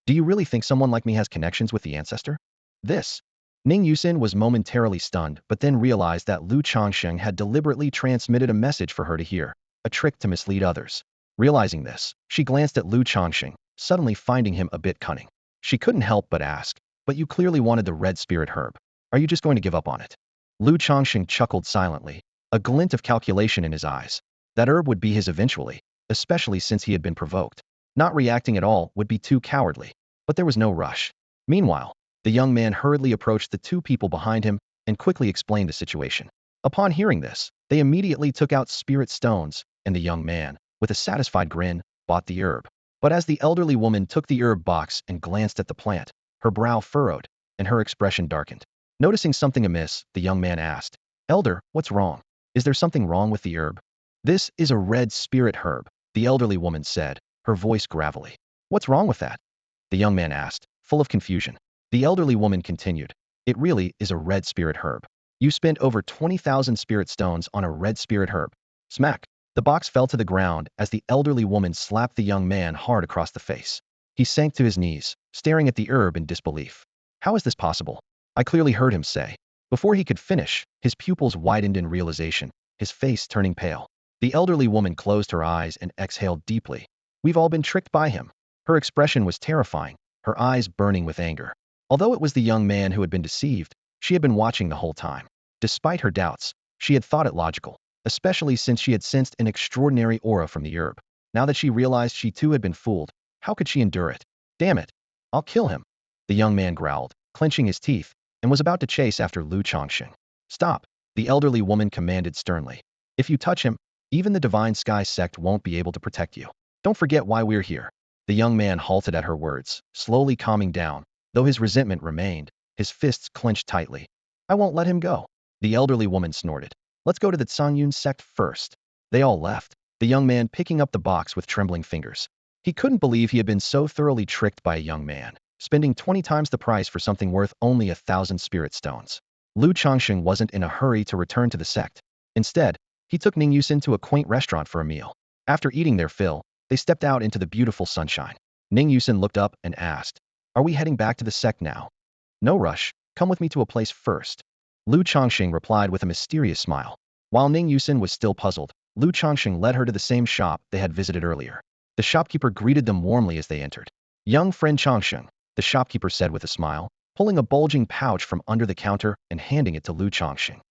Do you really think someone like me has connections with the ancestor? This. Ning Yusin was momentarily stunned but then realized that Lu Changsheng had deliberately transmitted a message for her to hear, a trick to mislead others. Realizing this, she glanced at Lu Changsheng, suddenly finding him a bit cunning. She couldn't help but ask, but you clearly wanted the red spirit herb. Are you just going to give up on it? Lu Changsheng chuckled silently, a glint of calculation in his eyes. That herb would be his eventually, especially since he had been provoked. Not reacting at all would be too cowardly, but there was no rush. Meanwhile, the young man hurriedly approached the two people behind him and quickly explained the situation. Upon hearing this, they immediately took out spirit stones, and the young man, with a satisfied grin, bought the herb. But as the elderly woman took the herb box and glanced at the plant, her brow furrowed, and her expression darkened. Noticing something amiss, the young man asked, Elder, what's wrong? Is there something wrong with the herb? This is a red spirit herb, the elderly woman said, her voice gravelly. What's wrong with that? The young man asked, full of confusion. The elderly woman continued, it really is a red spirit herb. You spent over 20,000 spirit stones on a red spirit herb. Smack! The box fell to the ground as the elderly woman slapped the young man hard across the face. He sank to his knees, staring at the herb in disbelief. How is this possible? I clearly heard him say. Before he could finish, his pupils widened in realization, his face turning pale. The elderly woman closed her eyes and exhaled deeply. We've all been tricked by him. Her expression was terrifying, her eyes burning with anger. Although it was the young man who had been deceived, she had been watching the whole time. Despite her doubts, she had thought it logical, especially since she had sensed an extraordinary aura from the herb. Now that she realized she too had been fooled, how could she endure it? Damn it! I'll kill him! The young man growled, clenching his teeth, and was about to chase after Lu Changsheng. Stop! The elderly woman commanded sternly. If you touch him, even the Divine Sky sect won't be able to protect you. Don't forget why we're here. The young man halted at her words, slowly calming down, though his resentment remained, his fists clenched tightly. I won't let him go. The elderly woman snorted. Let's go to the Qingyun sect first. They all left, the young man picking up the box with trembling fingers. He couldn't believe he had been so thoroughly tricked by a young man, spending 20 times the price for something worth only 1,000 spirit stones. Lu Changsheng wasn't in a hurry to return to the sect. Instead, he took Ning Yusin to a quaint restaurant for a meal. After eating their fill, they stepped out into the beautiful sunshine. Ning Yusin looked up and asked, Are we heading back to the sect now? No rush, come with me to a place first. Lu Changsheng replied with a mysterious smile. While Ning Yusin was still puzzled, Lu Changsheng led her to the same shop they had visited earlier. The shopkeeper greeted them warmly as they entered. Young friend Changsheng, the shopkeeper said with a smile, pulling a bulging pouch from under the counter and handing it to Lu Changsheng.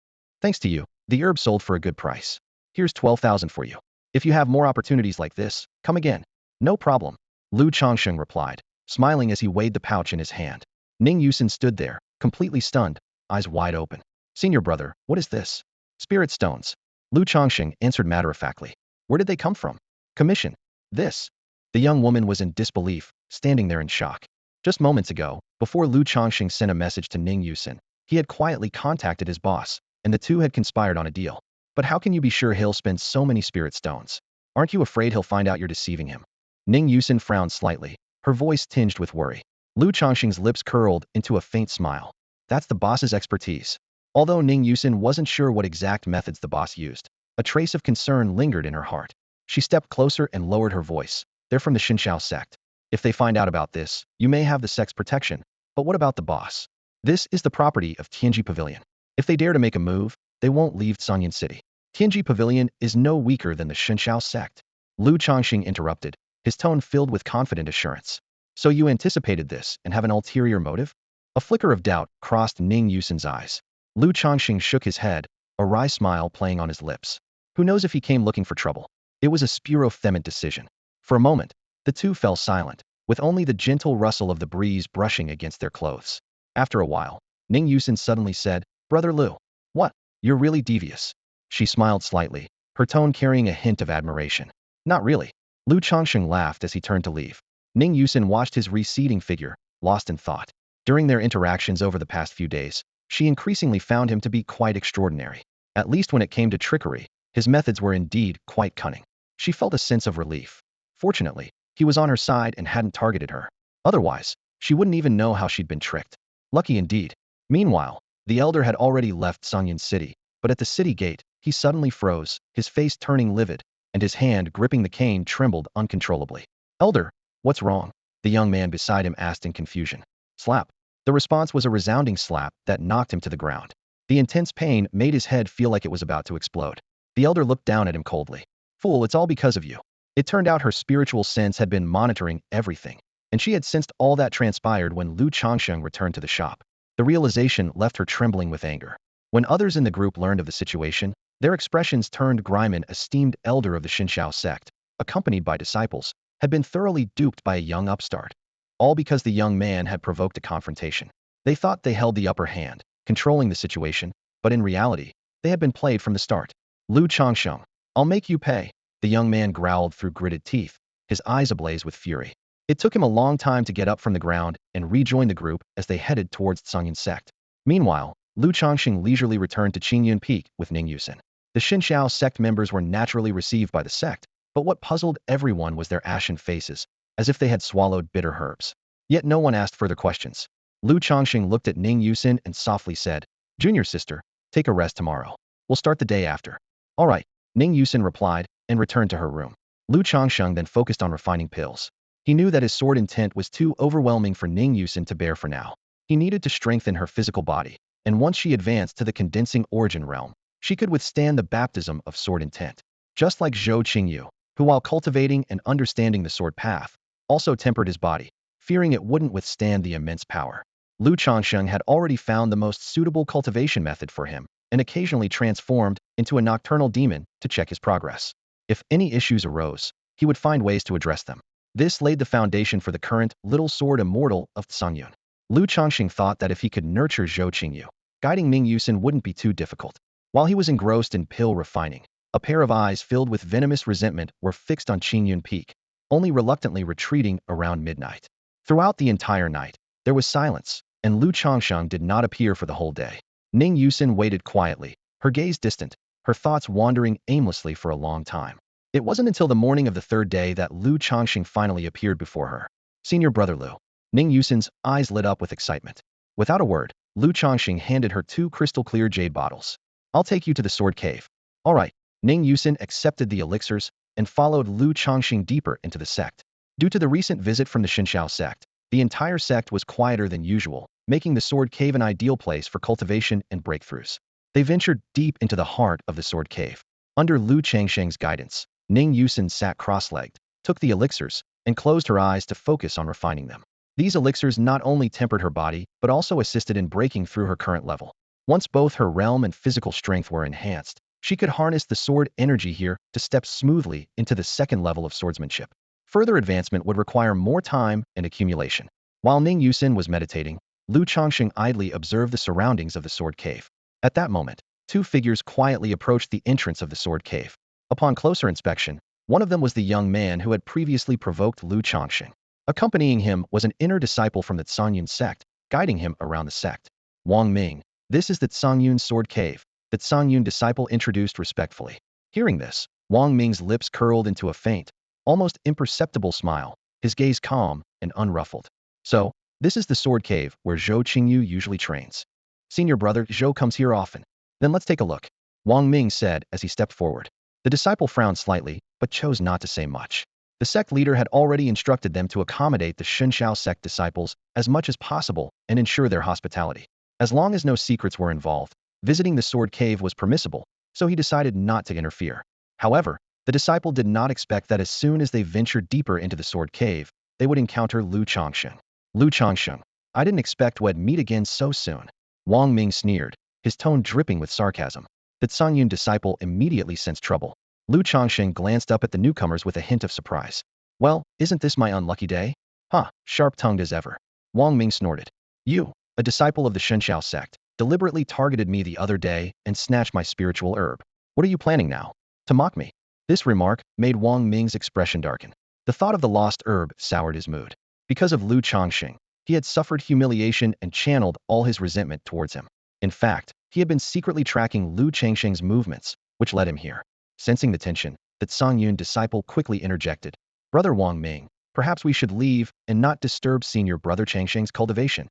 Thanks to you, the herb sold for a good price. Here's 12,000 for you. If you have more opportunities like this, come again. No problem. Lu Changsheng replied, smiling as he weighed the pouch in his hand. Ning Yusin stood there, completely stunned, eyes wide open. Senior brother, what is this? Spirit stones. Lu Changsheng answered matter-of-factly. Where did they come from? Commission. This. The young woman was in disbelief, standing there in shock. Just moments ago, before Lu Changsheng sent a message to Ning Yusin, he had quietly contacted his boss, and the two had conspired on a deal. But how can you be sure he'll spend so many spirit stones? Aren't you afraid he'll find out you're deceiving him? Ning Yusin frowned slightly, her voice tinged with worry. Lu Changsheng's lips curled into a faint smile. That's the boss's expertise. Although Ning Yusin wasn't sure what exact methods the boss used, a trace of concern lingered in her heart. She stepped closer and lowered her voice. They're from the Xinshao sect. If they find out about this, you may have the sect's protection. But what about the boss? This is the property of Tianji Pavilion. If they dare to make a move, they won't leave Canyon City. Tianji Pavilion is no weaker than the Xinshao sect. Lu Changxing interrupted, his tone filled with confident assurance. So you anticipated this and have an ulterior motive? A flicker of doubt crossed Ning Yusin's eyes. Lu Changxing shook his head, a wry smile playing on his lips. Who knows if he came looking for trouble? It was a spuro-thement decision. For a moment, the two fell silent, with only the gentle rustle of the breeze brushing against their clothes. After a while, Ning Yusin suddenly said, Brother Lu. What? You're really devious. She smiled slightly, her tone carrying a hint of admiration. Not really. Lu Changsheng laughed as he turned to leave. Ning Yusin watched his receding figure, lost in thought. During their interactions over the past few days, she increasingly found him to be quite extraordinary. At least when it came to trickery, his methods were indeed quite cunning. She felt a sense of relief. Fortunately, he was on her side and hadn't targeted her. Otherwise, she wouldn't even know how she'd been tricked. Lucky indeed. Meanwhile, the elder had already left Songyun City, but at the city gate, he suddenly froze, his face turning livid, and his hand gripping the cane trembled uncontrollably. Elder, what's wrong? The young man beside him asked in confusion. Slap. The response was a resounding slap that knocked him to the ground. The intense pain made his head feel like it was about to explode. The elder looked down at him coldly. Fool, it's all because of you. It turned out her spiritual sense had been monitoring everything, and she had sensed all that transpired when Lu Changsheng returned to the shop. The realization left her trembling with anger. When others in the group learned of the situation, their expressions turned. Gryman, esteemed elder of the Xinxiao sect, accompanied by disciples, had been thoroughly duped by a young upstart. All because the young man had provoked a confrontation. They thought they held the upper hand, controlling the situation, but in reality, they had been played from the start. Lu Changsheng, I'll make you pay, the young man growled through gritted teeth, his eyes ablaze with fury. It took him a long time to get up from the ground and rejoin the group as they headed towards Tsongyun sect. Meanwhile, Lu Changsheng leisurely returned to Qingyun Peak with Ning Yusin. The Xinxiao sect members were naturally received by the sect, but what puzzled everyone was their ashen faces, as if they had swallowed bitter herbs. Yet no one asked further questions. Lu Changsheng looked at Ning Yusin and softly said, Junior sister, take a rest tomorrow. We'll start the day after. All right, Ning Yusin replied and returned to her room. Lu Changsheng then focused on refining pills. He knew that his sword intent was too overwhelming for Ning Yusin to bear for now. He needed to strengthen her physical body, and once she advanced to the condensing origin realm, she could withstand the baptism of sword intent. Just like Zhou Qingyu, who while cultivating and understanding the sword path, also tempered his body, fearing it wouldn't withstand the immense power. Lu Changsheng had already found the most suitable cultivation method for him, and occasionally transformed into a nocturnal demon to check his progress. If any issues arose, he would find ways to address them. This laid the foundation for the current Little Sword Immortal of Tsongyun. Lu Changxing thought that if he could nurture Zhou Qingyu, guiding Ning Yusin wouldn't be too difficult. While he was engrossed in pill refining, a pair of eyes filled with venomous resentment were fixed on Qingyun Peak, only reluctantly retreating around midnight. Throughout the entire night, there was silence, and Lu Changsheng did not appear for the whole day. Ning Yusin waited quietly, her gaze distant, her thoughts wandering aimlessly for a long time. It wasn't until the morning of the third day that Lu Changxing finally appeared before her. Senior brother Lu. Ning Yusin's eyes lit up with excitement. Without a word, Lu Changxing handed her 2 crystal-clear jade bottles. I'll take you to the sword cave. All right. Ning Yusin accepted the elixirs and followed Lu Changxing deeper into the sect. Due to the recent visit from the Xinxiao sect, the entire sect was quieter than usual, making the sword cave an ideal place for cultivation and breakthroughs. They ventured deep into the heart of the sword cave. Under Lu Changsheng's guidance, Ning Yusin sat cross-legged, took the elixirs, and closed her eyes to focus on refining them. These elixirs not only tempered her body, but also assisted in breaking through her current level. Once both her realm and physical strength were enhanced, she could harness the sword energy here to step smoothly into the second level of swordsmanship. Further advancement would require more time and accumulation. While Ning Yusin was meditating, Lu Changxing idly observed the surroundings of the sword cave. At that moment, 2 figures quietly approached the entrance of the sword cave. Upon closer inspection, one of them was the young man who had previously provoked Lu Changxing. Accompanying him was an inner disciple from the Tsongyun sect, guiding him around the sect. Wang Ming, this is the Tsongyun sword cave, the Tsongyun disciple introduced respectfully. Hearing this, Wang Ming's lips curled into a faint, almost imperceptible smile, his gaze calm and unruffled. So, this is the sword cave where Zhou Qingyu usually trains. Senior brother Zhou comes here often. Then let's take a look, Wang Ming said as he stepped forward. The disciple frowned slightly, but chose not to say much. The sect leader had already instructed them to accommodate the Xinxiao sect disciples as much as possible and ensure their hospitality. As long as no secrets were involved, visiting the sword cave was permissible, so he decided not to interfere. However, the disciple did not expect that as soon as they ventured deeper into the sword cave, they would encounter Lu Changsheng. Lu Changsheng, I didn't expect we'd meet again so soon. Wang Ming sneered, his tone dripping with sarcasm. The Tsongyun disciple immediately sensed trouble. Lu Changsheng glanced up at the newcomers with a hint of surprise. Well, isn't this my unlucky day? Huh, sharp-tongued as ever. Wang Ming snorted. You, a disciple of the Xinxiao sect, deliberately targeted me the other day and snatched my spiritual herb. What are you planning now? To mock me? This remark made Wang Ming's expression darken. The thought of the lost herb soured his mood. Because of Lu Changsheng, he had suffered humiliation and channeled all his resentment towards him. In fact, he had been secretly tracking Lu Changsheng's movements, which led him here. Sensing the tension, the Qingyun disciple quickly interjected. Brother Wang Ming, perhaps we should leave and not disturb senior brother Changsheng's cultivation.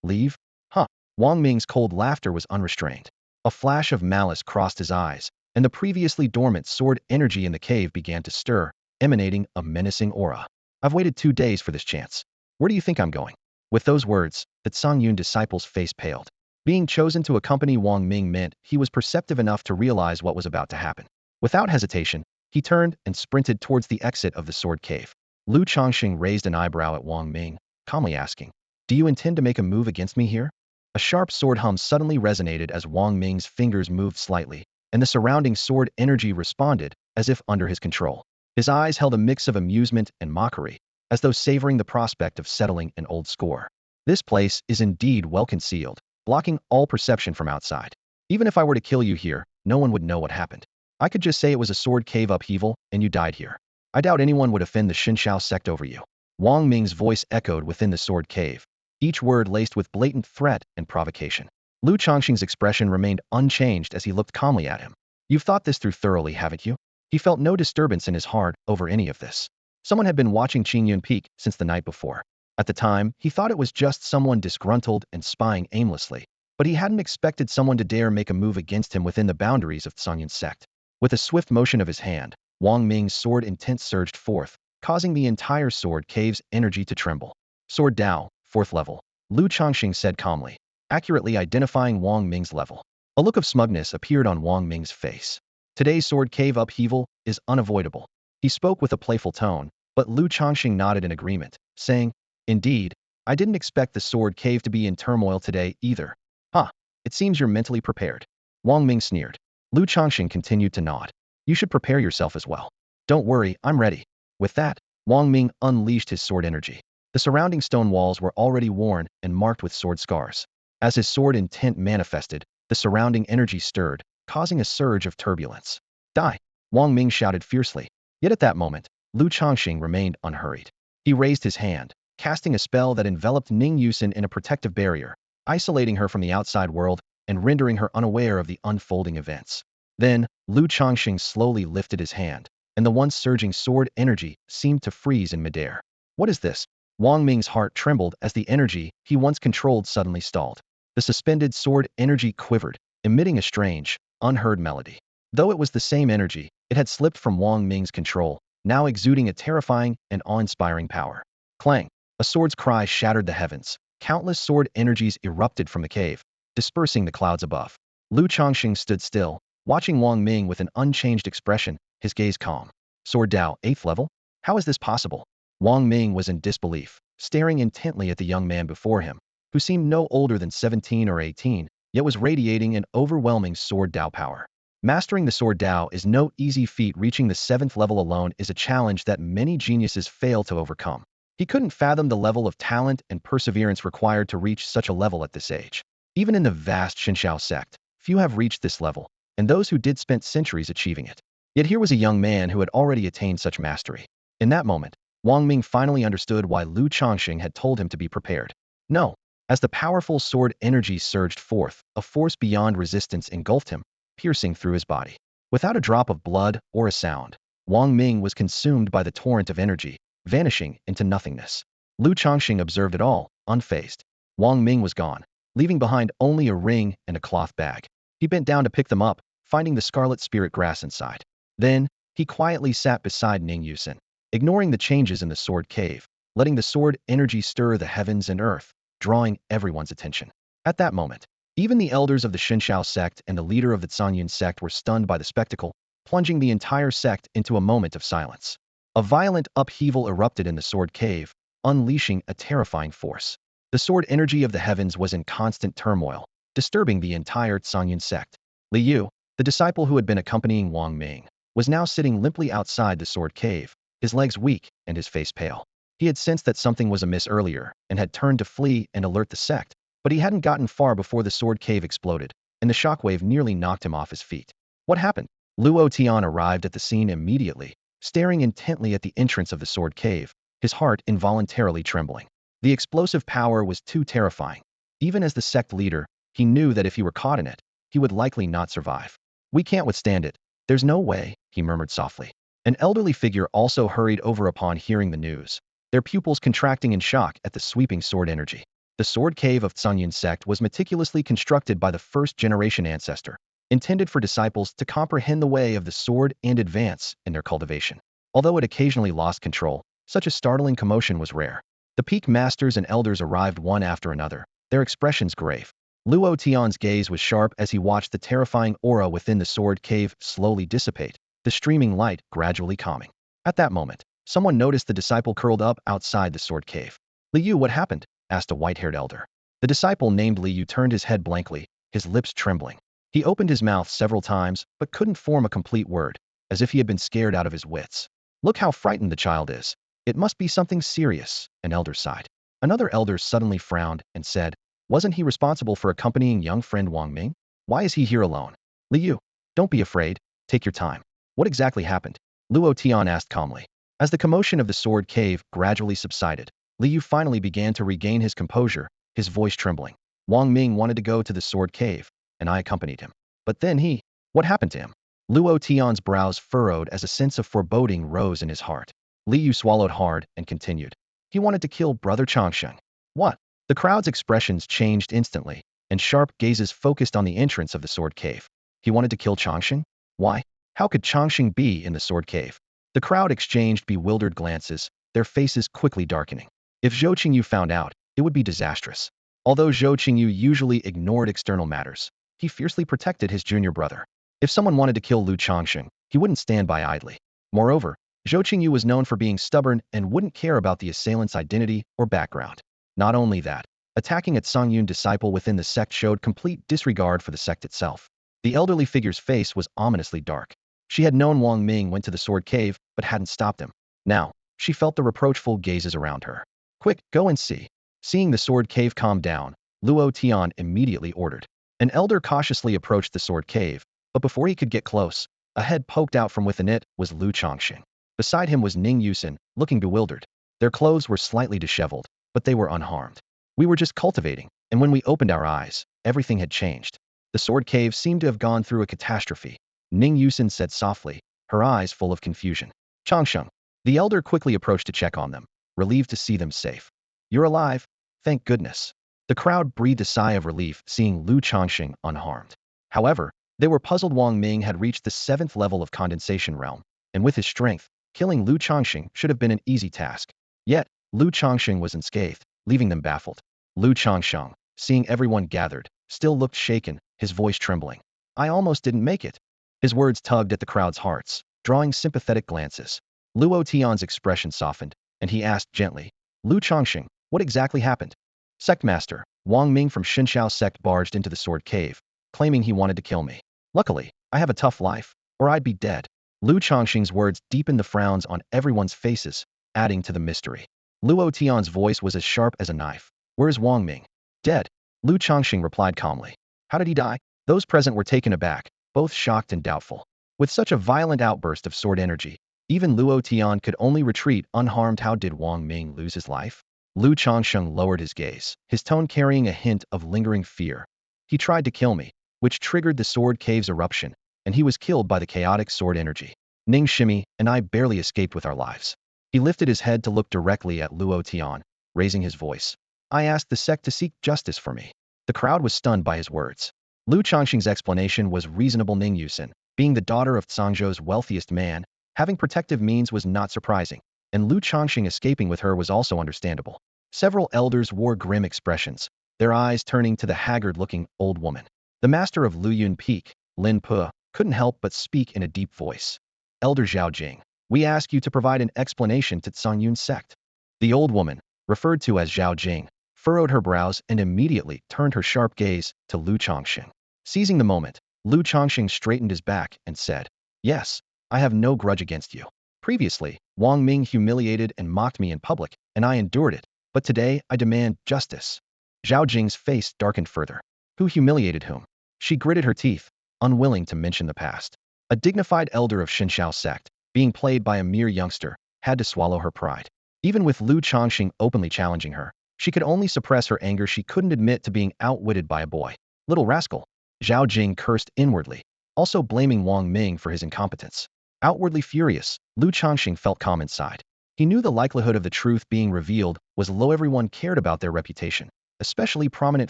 Leave? Huh. Wang Ming's cold laughter was unrestrained. A flash of malice crossed his eyes, and the previously dormant sword energy in the cave began to stir, emanating a menacing aura. I've waited 2 days for this chance. Where do you think I'm going? With those words, the Qingyun disciple's face paled. Being chosen to accompany Wang Ming meant he was perceptive enough to realize what was about to happen. Without hesitation, he turned and sprinted towards the exit of the sword cave. Lu Changsheng raised an eyebrow at Wang Ming, calmly asking, "Do you intend to make a move against me here?" A sharp sword hum suddenly resonated as Wang Ming's fingers moved slightly, and the surrounding sword energy responded, as if under his control. His eyes held a mix of amusement and mockery, as though savoring the prospect of settling an old score. This place is indeed well concealed, blocking all perception from outside. Even if I were to kill you here, no one would know what happened. I could just say it was a sword cave upheaval, and you died here. I doubt anyone would offend the Xinshao sect over you. Wang Ming's voice echoed within the sword cave, each word laced with blatant threat and provocation. Lu Changsheng's expression remained unchanged as he looked calmly at him. You've thought this through thoroughly, haven't you? He felt no disturbance in his heart over any of this. Someone had been watching Qingyun Peak since the night before. At the time, he thought it was just someone disgruntled and spying aimlessly, but he hadn't expected someone to dare make a move against him within the boundaries of Qingyun sect. With a swift motion of his hand, Wang Ming's sword intent surged forth, causing the entire sword cave's energy to tremble. Sword Dao, 4th level, Lu Changsheng said calmly, accurately identifying Wang Ming's level. A look of smugness appeared on Wang Ming's face. Today's sword cave upheaval is unavoidable. He spoke with a playful tone, but Lu Changsheng nodded in agreement, saying, Indeed, I didn't expect the sword cave to be in turmoil today either. Huh, it seems you're mentally prepared. Wang Ming sneered. Lu Changsheng continued to nod. You should prepare yourself as well. Don't worry, I'm ready. With that, Wang Ming unleashed his sword energy. The surrounding stone walls were already worn and marked with sword scars. As his sword intent manifested, the surrounding energy stirred, causing a surge of turbulence. Die! Wang Ming shouted fiercely. Yet at that moment, Lu Changsheng remained unhurried. He raised his hand, casting a spell that enveloped Ning Yusin in a protective barrier, isolating her from the outside world and rendering her unaware of the unfolding events. Then, Lu Changsheng slowly lifted his hand, and the once surging sword energy seemed to freeze in midair. What is this? Wang Ming's heart trembled as the energy he once controlled suddenly stalled. The suspended sword energy quivered, emitting a strange, unheard melody. Though it was the same energy, it had slipped from Wang Ming's control, now exuding a terrifying and awe-inspiring power. Clang! A sword's cry shattered the heavens. Countless sword energies erupted from the cave, dispersing the clouds above. Lu Changsheng stood still, watching Wang Ming with an unchanged expression, his gaze calm. Sword Dao, 8th level? How is this possible? Wang Ming was in disbelief, staring intently at the young man before him, who seemed no older than 17 or 18, yet was radiating an overwhelming sword Dao power. Mastering the sword Dao is no easy feat. Reaching the 7th level alone is a challenge that many geniuses fail to overcome. He couldn't fathom the level of talent and perseverance required to reach such a level at this age. Even in the vast Xinshao sect, few have reached this level, and those who did spent centuries achieving it. Yet here was a young man who had already attained such mastery. In that moment, Wang Ming finally understood why Lu Changsheng had told him to be prepared. No. As the powerful sword energy surged forth, a force beyond resistance engulfed him, piercing through his body. Without a drop of blood or a sound, Wang Ming was consumed by the torrent of energy, vanishing into nothingness. Lu Changsheng observed it all, unfazed. Wang Ming was gone, leaving behind only a ring and a cloth bag. He bent down to pick them up, finding the scarlet spirit grass inside. Then, he quietly sat beside Ning Yusin, ignoring the changes in the sword cave, letting the sword energy stir the heavens and earth, drawing everyone's attention. At that moment, even the elders of the Xinshao sect and the leader of the Qingyun sect were stunned by the spectacle, plunging the entire sect into a moment of silence. A violent upheaval erupted in the sword cave, unleashing a terrifying force. The sword energy of the heavens was in constant turmoil, disturbing the entire Qingyun sect. Li Yu, the disciple who had been accompanying Wang Ming, was now sitting limply outside the sword cave, his legs weak and his face pale. He had sensed that something was amiss earlier and had turned to flee and alert the sect, but he hadn't gotten far before the sword cave exploded, and the shockwave nearly knocked him off his feet. What happened? Luo Tian arrived at the scene immediately, staring intently at the entrance of the sword cave, his heart involuntarily trembling. The explosive power was too terrifying. Even as the sect leader, he knew that if he were caught in it, he would likely not survive. We can't withstand it. There's no way, he murmured softly. An elderly figure also hurried over upon hearing the news, their pupils contracting in shock at the sweeping sword energy. The sword cave of Qingyun sect was meticulously constructed by the first-generation ancestor, intended for disciples to comprehend the way of the sword and advance in their cultivation. Although it occasionally lost control, such a startling commotion was rare. The peak masters and elders arrived one after another, their expressions grave. Luo Tian's gaze was sharp as he watched the terrifying aura within the sword cave slowly dissipate, the streaming light gradually calming. At that moment, someone noticed the disciple curled up outside the sword cave. Liu, what happened? Asked a white-haired elder. The disciple named Liu turned his head blankly, his lips trembling. He opened his mouth several times, but couldn't form a complete word, as if he had been scared out of his wits. Look how frightened the child is. It must be something serious, an elder sighed. Another elder suddenly frowned and said, wasn't he responsible for accompanying young friend Wang Ming? Why is he here alone? Liu, don't be afraid. Take your time. What exactly happened? Luo Tian asked calmly. As the commotion of the sword cave gradually subsided, Liu finally began to regain his composure, his voice trembling. Wang Ming wanted to go to the sword cave, and I accompanied him. But then what happened to him? Luo Tian's brows furrowed as a sense of foreboding rose in his heart. Liu swallowed hard and continued. He wanted to kill brother Changsheng. What? The crowd's expressions changed instantly, and sharp gazes focused on the entrance of the sword cave. He wanted to kill Changsheng? Why? How could Changsheng be in the sword cave? The crowd exchanged bewildered glances, their faces quickly darkening. If Zhou Qingyu found out, it would be disastrous. Although Zhou Qingyu usually ignored external matters, he fiercely protected his junior brother. If someone wanted to kill Lu Changsheng, he wouldn't stand by idly. Moreover, Zhou Qingyu was known for being stubborn and wouldn't care about the assailant's identity or background. Not only that, attacking a Songyun disciple within the sect showed complete disregard for the sect itself. The elderly figure's face was ominously dark. She had known Wang Ming went to the sword cave, but hadn't stopped him. Now, she felt the reproachful gazes around her. Quick, go and see. Seeing the sword cave calm down, Luo Tian immediately ordered. An elder cautiously approached the sword cave, but before he could get close, a head poked out from within it was Lu Changsheng. Beside him was Ning Yusin, looking bewildered. Their clothes were slightly disheveled, but they were unharmed. We were just cultivating, and when we opened our eyes, everything had changed. The sword cave seemed to have gone through a catastrophe. Ning Yusin said softly, her eyes full of confusion. Changsheng. The elder quickly approached to check on them, relieved to see them safe. You're alive? Thank goodness. The crowd breathed a sigh of relief seeing Lu Changsheng unharmed. However, they were puzzled. Wang Ming had reached the 7th level of condensation realm, and with his strength, killing Lu Changsheng should have been an easy task. Yet, Lu Changsheng was unscathed, leaving them baffled. Lu Changsheng, seeing everyone gathered, still looked shaken, his voice trembling. I almost didn't make it. His words tugged at the crowd's hearts, drawing sympathetic glances. Luo Tian's expression softened, and he asked gently, Lu Changsheng, what exactly happened? Sectmaster, Wang Ming from Xinshao sect barged into the sword cave, claiming he wanted to kill me. Luckily, I have a tough life, or I'd be dead. Lu Changsheng's words deepened the frowns on everyone's faces, adding to the mystery. Luo Tian's voice was as sharp as a knife. Where's Wang Ming? Dead. Lu Changsheng replied calmly. How did he die? Those present were taken aback, both shocked and doubtful. With such a violent outburst of sword energy, even Luo Tian could only retreat unharmed. How did Wang Ming lose his life? Lu Changsheng lowered his gaze, his tone carrying a hint of lingering fear. He tried to kill me, which triggered the sword cave's eruption, and he was killed by the chaotic sword energy. Ning Shimi and I barely escaped with our lives. He lifted his head to look directly at Luo Tian, raising his voice. I asked the sect to seek justice for me. The crowd was stunned by his words. Lu Changsheng's explanation was reasonable. Ning Yusin, being the daughter of Zhangzhou's wealthiest man, having protective means was not surprising, and Lu Changsheng escaping with her was also understandable. Several elders wore grim expressions, their eyes turning to the haggard-looking old woman. The master of Qingyun Peak, Lin Pe, couldn't help but speak in a deep voice. Elder Zhao Jing, we ask you to provide an explanation to Songyun sect. The old woman, referred to as Zhao Jing, furrowed her brows and immediately turned her sharp gaze to Lu Changsheng. Seizing the moment, Lu Changsheng straightened his back and said, Yes, I have no grudge against you. Previously, Wang Ming humiliated and mocked me in public, and I endured it, but today I demand justice. Zhao Jing's face darkened further. Who humiliated whom? She gritted her teeth, unwilling to mention the past. A dignified elder of Xinshao sect, being played by a mere youngster, had to swallow her pride. Even with Lu Changsheng openly challenging her, she could only suppress her anger. She couldn't admit to being outwitted by a boy. Little rascal. Zhao Jing cursed inwardly, also blaming Wang Ming for his incompetence. Outwardly furious, Lu Changxing felt calm inside. He knew the likelihood of the truth being revealed was low. Everyone cared about their reputation, especially prominent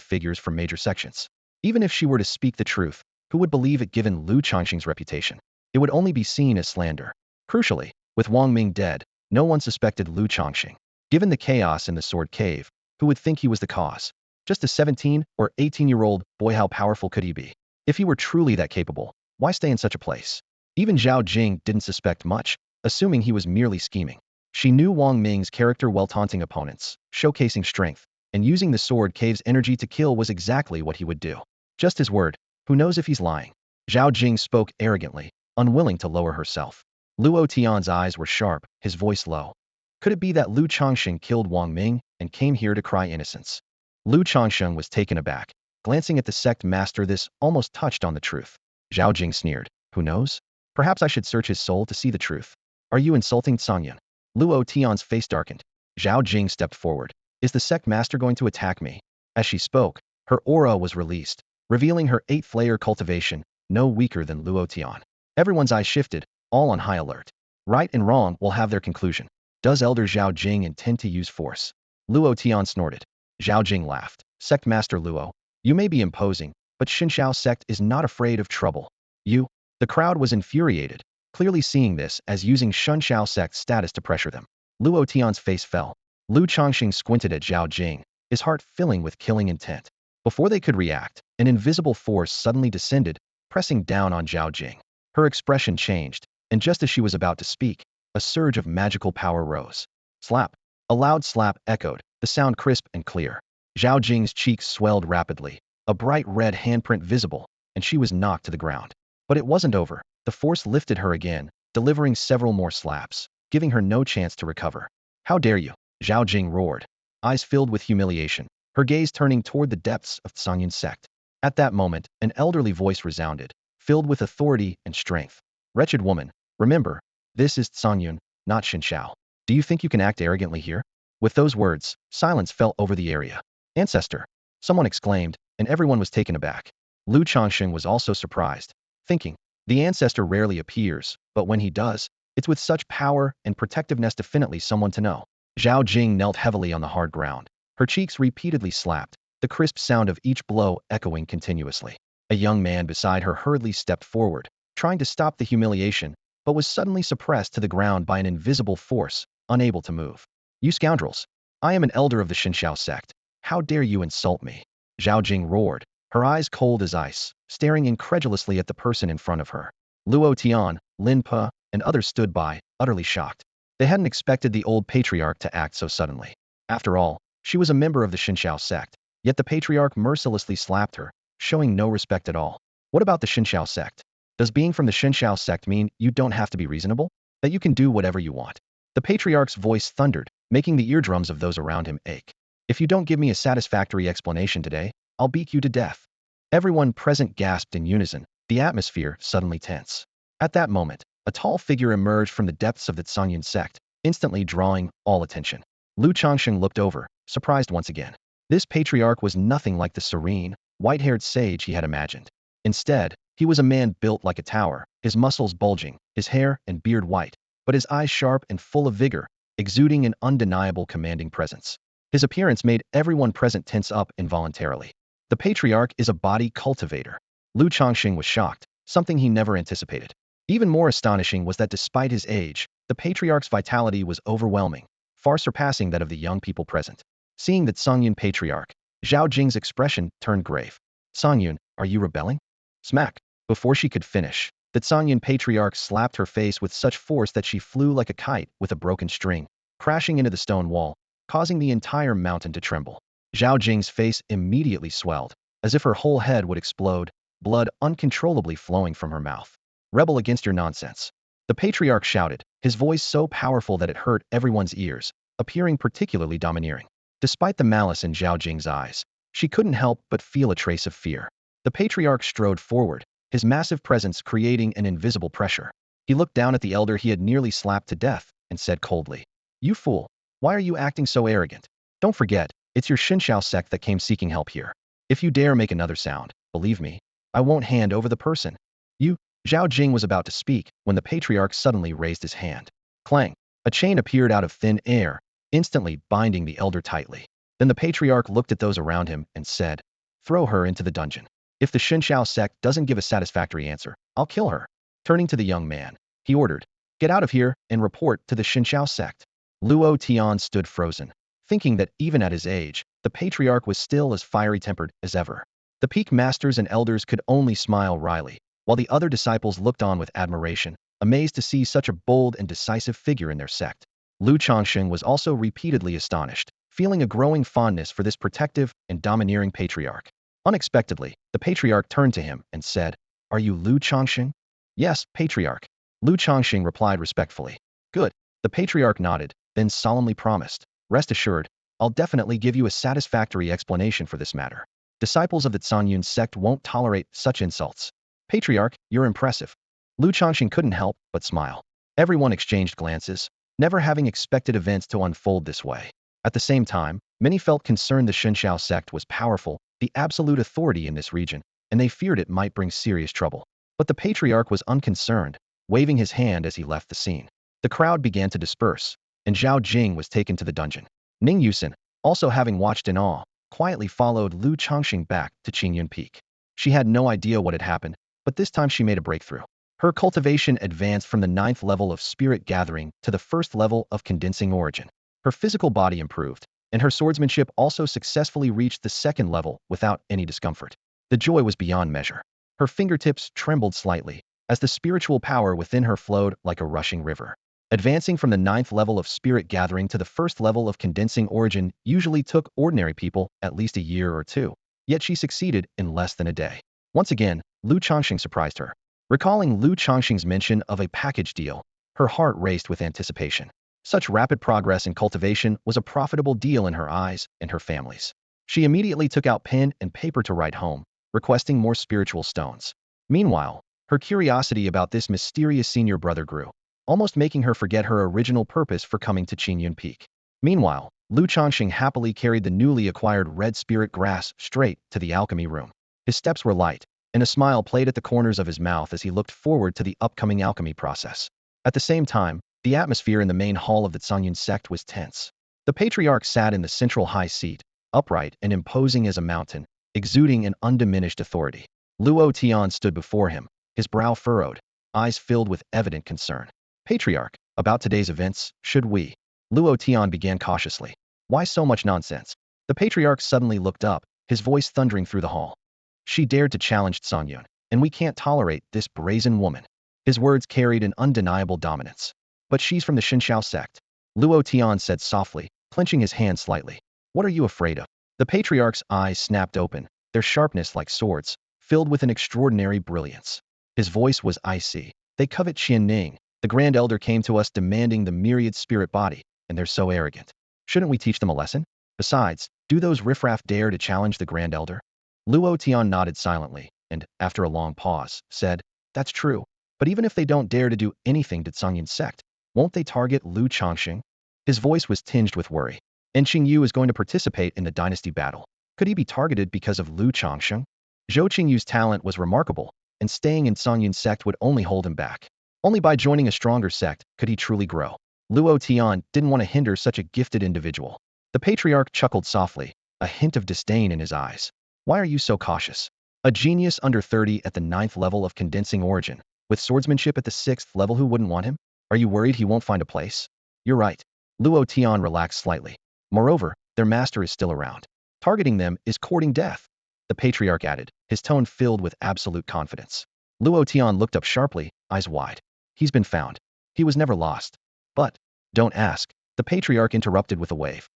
figures from major sections. Even if she were to speak the truth, who would believe it given Lu Changxing's reputation? It would only be seen as slander. Crucially, with Wang Ming dead, no one suspected Lu Changxing. Given the chaos in the Sword Cave, who would think he was the cause? Just a 17 or 18-year-old boy. How powerful could he be? If he were truly that capable, why stay in such a place? Even Zhao Jing didn't suspect much, assuming he was merely scheming. She knew Wang Ming's character well, taunting opponents, showcasing strength, and using the Sword Cave's energy to kill was exactly what he would do. Just his word. Who knows if he's lying? Zhao Jing spoke arrogantly, unwilling to lower herself. Luo Tian's eyes were sharp, his voice low. Could it be that Lu Changsheng killed Wang Ming and came here to cry innocence? Lu Changsheng was taken aback, glancing at the sect master. This almost touched on the truth. Zhao Jing sneered. Who knows? Perhaps I should search his soul to see the truth. Are you insulting Songyun? Luo Tian's face darkened. Zhao Jing stepped forward. Is the sect master going to attack me? As she spoke, her aura was released, revealing her 8th layer cultivation, no weaker than Luo Tian. Everyone's eyes shifted, all on high alert. Right and wrong will have their conclusion. Does Elder Zhao Jing intend to use force? Luo Tian snorted. Zhao Jing laughed. Sect Master Luo, you may be imposing, but Xinshao sect is not afraid of trouble. You? The crowd was infuriated, clearly seeing this as using Xinshao sect's status to pressure them. Luo Tian's face fell. Lu Changxing squinted at Zhao Jing, his heart filling with killing intent. Before they could react, an invisible force suddenly descended, pressing down on Zhao Jing. Her expression changed, and just as she was about to speak, a surge of magical power rose. Slap. A loud slap echoed, the sound crisp and clear. Zhao Jing's cheeks swelled rapidly, a bright red handprint visible, and she was knocked to the ground. But it wasn't over. The force lifted her again, delivering several more slaps, giving her no chance to recover. How dare you? Zhao Jing roared, eyes filled with humiliation, her gaze turning toward the depths of Qingyun sect. At that moment, an elderly voice resounded, filled with authority and strength. Wretched woman, remember, this is Qingyun, not Xinshao. Do you think you can act arrogantly here? With those words, silence fell over the area. Ancestor! Someone exclaimed, and everyone was taken aback. Lu Changsheng was also surprised, thinking, the ancestor rarely appears, but when he does, it's with such power and protectiveness. Definitely someone to know. Zhao Jing knelt heavily on the hard ground. Her cheeks repeatedly slapped, the crisp sound of each blow echoing continuously. A young man beside her hurriedly stepped forward, trying to stop the humiliation, but was suddenly suppressed to the ground by an invisible force, unable to move. You scoundrels! I am an elder of the Xinshao sect. How dare you insult me? Zhao Jing roared, her eyes cold as ice, staring incredulously at the person in front of her. Luo Tian, Lin Pe, and others stood by, utterly shocked. They hadn't expected the old patriarch to act so suddenly. After all, she was a member of the Xinshao sect, yet the patriarch mercilessly slapped her, showing no respect at all. What about the Xinshao sect? Does being from the Xinshao sect mean you don't have to be reasonable? That you can do whatever you want? The patriarch's voice thundered, making the eardrums of those around him ache. If you don't give me a satisfactory explanation today, I'll beat you to death. Everyone present gasped in unison, the atmosphere suddenly tense. At that moment, a tall figure emerged from the depths of the Qingyun sect, instantly drawing all attention. Lu Changsheng looked over, surprised once again. This patriarch was nothing like the serene, white-haired sage he had imagined. Instead, he was a man built like a tower, his muscles bulging, his hair and beard white, but his eyes sharp and full of vigor, exuding an undeniable commanding presence. His appearance made everyone present tense up involuntarily. The patriarch is a body cultivator. Lu Changsheng was shocked, something he never anticipated. Even more astonishing was that despite his age, the patriarch's vitality was overwhelming, far surpassing that of the young people present. Seeing the Qingyun patriarch, Zhao Jing's expression turned grave. Qingyun, are you rebelling? Smack! Before she could finish, the Qingyun patriarch slapped her face with such force that she flew like a kite with a broken string, crashing into the stone wall, causing the entire mountain to tremble. Zhao Jing's face immediately swelled, as if her whole head would explode, blood uncontrollably flowing from her mouth. Rebel against your nonsense. The patriarch shouted, his voice so powerful that it hurt everyone's ears, appearing particularly domineering. Despite the malice in Zhao Jing's eyes, she couldn't help but feel a trace of fear. The patriarch strode forward, his massive presence creating an invisible pressure. He looked down at the elder he had nearly slapped to death and said coldly, "You fool! Why are you acting so arrogant? Don't forget, it's your Xinjiao sect that came seeking help here. If you dare make another sound, believe me, I won't hand over the person." You, Zhao Jing was about to speak when the patriarch suddenly raised his hand. Clang! A chain appeared out of thin air, instantly binding the elder tightly. Then the patriarch looked at those around him and said, "Throw her into the dungeon. If the Xinjiao sect doesn't give a satisfactory answer, I'll kill her." Turning to the young man, he ordered, "Get out of here and report to the Xinjiao sect." Luo Tian stood frozen, thinking that even at his age, the patriarch was still as fiery-tempered as ever. The peak masters and elders could only smile wryly, while the other disciples looked on with admiration, amazed to see such a bold and decisive figure in their sect. Lu Changsheng was also repeatedly astonished, feeling a growing fondness for this protective and domineering patriarch. Unexpectedly, the patriarch turned to him and said, "Are you Lu Changsheng?" "Yes, patriarch." Lu Changsheng replied respectfully. "Good." The patriarch nodded, then solemnly promised, "Rest assured, I'll definitely give you a satisfactory explanation for this matter. Disciples of the Qingyun sect won't tolerate such insults." "Patriarch, you're impressive." Lu Changxing couldn't help but smile. Everyone exchanged glances, never having expected events to unfold this way. At the same time, many felt concerned the Xinjiao sect was powerful, the absolute authority in this region, and they feared it might bring serious trouble. But the patriarch was unconcerned, waving his hand as he left the scene. The crowd began to disperse, and Zhao Jing was taken to the dungeon. Ning Yusin, also having watched in awe, quietly followed Lu Changxing back to Qingyun Peak. She had no idea what had happened, but this time she made a breakthrough. Her cultivation advanced from the 9th level of spirit gathering to the 1st level of condensing origin. Her physical body improved, and her swordsmanship also successfully reached the 2nd level without any discomfort. The joy was beyond measure. Her fingertips trembled slightly, as the spiritual power within her flowed like a rushing river. Advancing from the 9th level of spirit gathering to the 1st level of condensing origin usually took ordinary people at least a year or two, yet she succeeded in less than a day. Once again, Lu Changxing surprised her. Recalling Lu Changxing's mention of a package deal, her heart raced with anticipation. Such rapid progress in cultivation was a profitable deal in her eyes and her family's. She immediately took out pen and paper to write home, requesting more spiritual stones. Meanwhile, her curiosity about this mysterious senior brother grew, almost making her forget her original purpose for coming to Qingyun Peak. Meanwhile, Lu Changxing happily carried the newly acquired red spirit grass straight to the alchemy room. His steps were light, and a smile played at the corners of his mouth as he looked forward to the upcoming alchemy process. At the same time, the atmosphere in the main hall of the Qingyun sect was tense. The patriarch sat in the central high seat, upright and imposing as a mountain, exuding an undiminished authority. Luo Tian stood before him, his brow furrowed, eyes filled with evident concern. "Patriarch, about today's events, should we?" Luo Tian began cautiously. "Why so much nonsense?" The patriarch suddenly looked up, his voice thundering through the hall. "She dared to challenge Qingyun, and we can't tolerate this brazen woman." His words carried an undeniable dominance. "But she's from the Xinjiao sect," Luo Tian said softly, clenching his hand slightly. "What are you afraid of?" The patriarch's eyes snapped open, their sharpness like swords, filled with an extraordinary brilliance. His voice was icy. "They covet Qianning. The Grand Elder came to us demanding the myriad spirit body, and they're so arrogant. Shouldn't we teach them a lesson? Besides, do those riffraff dare to challenge the Grand Elder?" Luo Tian nodded silently, and, after a long pause, said, "That's true. But even if they don't dare to do anything to Qingyun sect, won't they target Lu Changxing?" His voice was tinged with worry. "And Qingyu is going to participate in the dynasty battle. Could he be targeted because of Lu Changxing?" Zhou Qingyu's talent was remarkable, and staying in Qingyun sect would only hold him back. Only by joining a stronger sect could he truly grow. Luo Tian didn't want to hinder such a gifted individual. The patriarch chuckled softly, a hint of disdain in his eyes. "Why are you so cautious? A genius under 30 at the 9th level of condensing origin, with swordsmanship at the 6th level, who wouldn't want him? Are you worried he won't find a place?" "You're right." Luo Tian relaxed slightly. "Moreover, their master is still around. Targeting them is courting death," the patriarch added, his tone filled with absolute confidence. Luo Tian looked up sharply, eyes wide. "He's been found. He was never lost." "But, don't ask," the patriarch interrupted with a wave.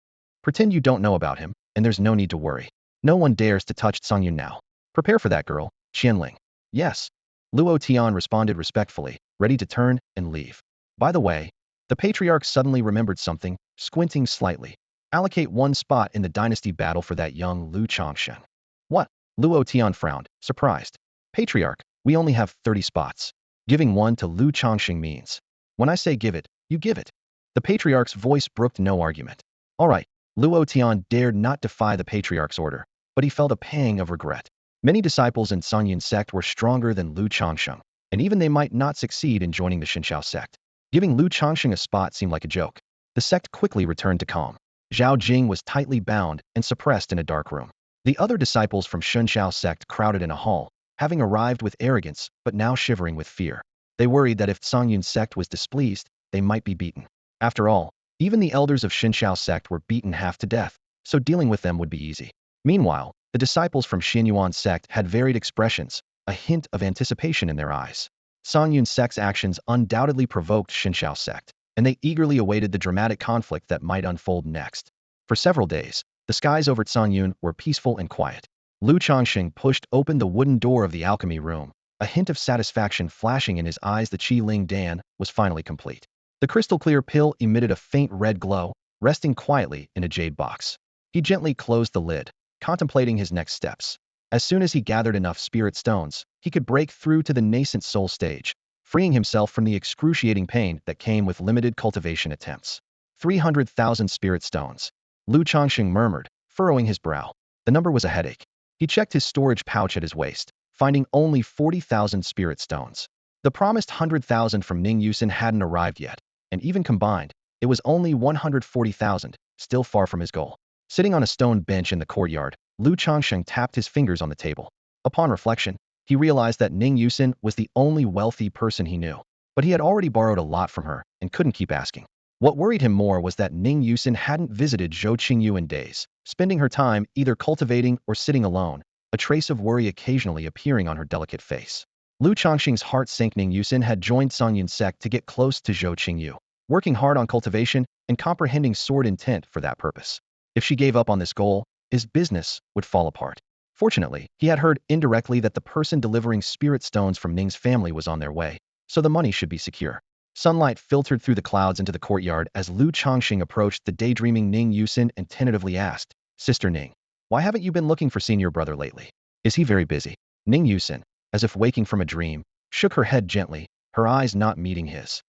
"Pretend you don't know about him, and there's no need to worry. No one dares to touch Qingyun now. Prepare for that, girl, Qianling." "Yes." Luo Tian responded respectfully, ready to turn and leave. By the way, the patriarch suddenly remembered something, squinting slightly. "Allocate one spot in the dynasty battle for that young Lu Changsheng." "What?" Luo Tian frowned, surprised. "Patriarch, We only have 30 spots. Giving one to Lu Changsheng means, when I say give it, you give it. The patriarch's voice brooked no argument. All right, Luo Tian dared not defy the patriarch's order, but he felt a pang of regret. Many disciples in Qingyun sect were stronger than Lu Changsheng, and even they might not succeed in joining the Xinxiao sect. Giving Lu Changsheng a spot seemed like a joke. The sect quickly returned to calm. Zhao Jing was tightly bound and suppressed in a dark room. The other disciples from Xinxiao sect crowded in a hall, having arrived with arrogance but now shivering with fear. They worried that if Qingyun sect was displeased, they might be beaten. After all, even the elders of Xinxiao sect were beaten half to death, so dealing with them would be easy. Meanwhile, the disciples from Xinyuan sect had varied expressions, a hint of anticipation in their eyes. Qingyun sect's actions undoubtedly provoked Xinxiao sect, and they eagerly awaited the dramatic conflict that might unfold next. For several days, the skies over Qingyun were peaceful and quiet. Lu Changsheng pushed open the wooden door of the alchemy room, a hint of satisfaction flashing in his eyes. The Qi Ling Dan was finally complete. The crystal-clear pill emitted a faint red glow, resting quietly in a jade box. He gently closed the lid, contemplating his next steps. As soon as he gathered enough spirit stones, he could break through to the nascent soul stage, freeing himself from the excruciating pain that came with limited cultivation attempts. 300,000 spirit stones. Lu Changsheng murmured, furrowing his brow. The number was a headache. He checked his storage pouch at his waist, finding only 40,000 spirit stones. The promised 100,000 from Ning Yusin hadn't arrived yet, and even combined, it was only 140,000, still far from his goal. Sitting on a stone bench in the courtyard, Lu Changsheng tapped his fingers on the table. Upon reflection, he realized that Ning Yusin was the only wealthy person he knew, but he had already borrowed a lot from her and couldn't keep asking. What worried him more was that Ning Yusin hadn't visited Zhou Qingyu in days, spending her time either cultivating or sitting alone, a trace of worry occasionally appearing on her delicate face. Lu Changsheng's heart sank. Ning Yusin had joined Qingyun sect to get close to Zhou Qingyu, working hard on cultivation and comprehending sword intent for that purpose. If she gave up on this goal, his business would fall apart. Fortunately, he had heard indirectly that the person delivering spirit stones from Ning's family was on their way, so the money should be secure. Sunlight filtered through the clouds into the courtyard as Lu Changsheng approached the daydreaming Ning Yusin and tentatively asked, "Sister Ning, why haven't you been looking for senior brother lately? Is he very busy?" Ning Yusin, as if waking from a dream, shook her head gently, her eyes not meeting his.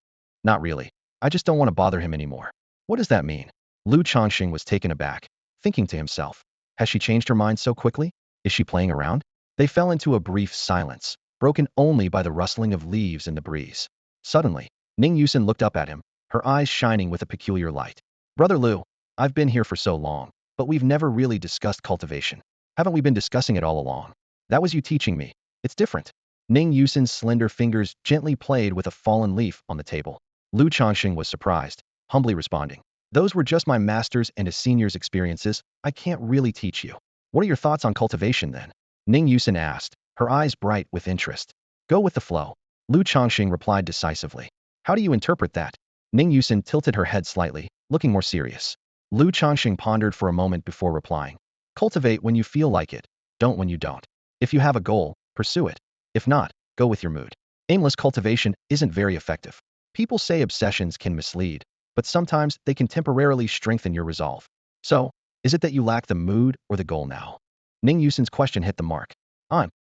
"Not really. I just don't want to bother him anymore." "What does that mean?" Lu Changsheng was taken aback, thinking to himself, has she changed her mind so quickly? Is she playing around? They fell into a brief silence, broken only by the rustling of leaves in the breeze. Suddenly, Ning Yusin looked up at him, her eyes shining with a peculiar light. "Brother Lu, I've been here for so long, but we've never really discussed cultivation. Haven't we been discussing it all along? That was you teaching me. It's different." Ning Yusin's slender fingers gently played with a fallen leaf on the table. Lu Changsheng was surprised, humbly responding, "Those were just my master's and a senior's experiences. I can't really teach you." "What are your thoughts on cultivation then?" Ning Yusin asked, her eyes bright with interest. "Go with the flow," Lu Changsheng replied decisively. "How do you interpret that?" Ning Yusin tilted her head slightly, looking more serious. Lu Changsheng pondered for a moment before replying. "Cultivate when you feel like it, don't when you don't. If you have a goal, pursue it. If not, go with your mood. Aimless cultivation isn't very effective. People say obsessions can mislead, but sometimes they can temporarily strengthen your resolve. So, is it that you lack the mood or the goal now?" Ning Yusin's question hit the mark.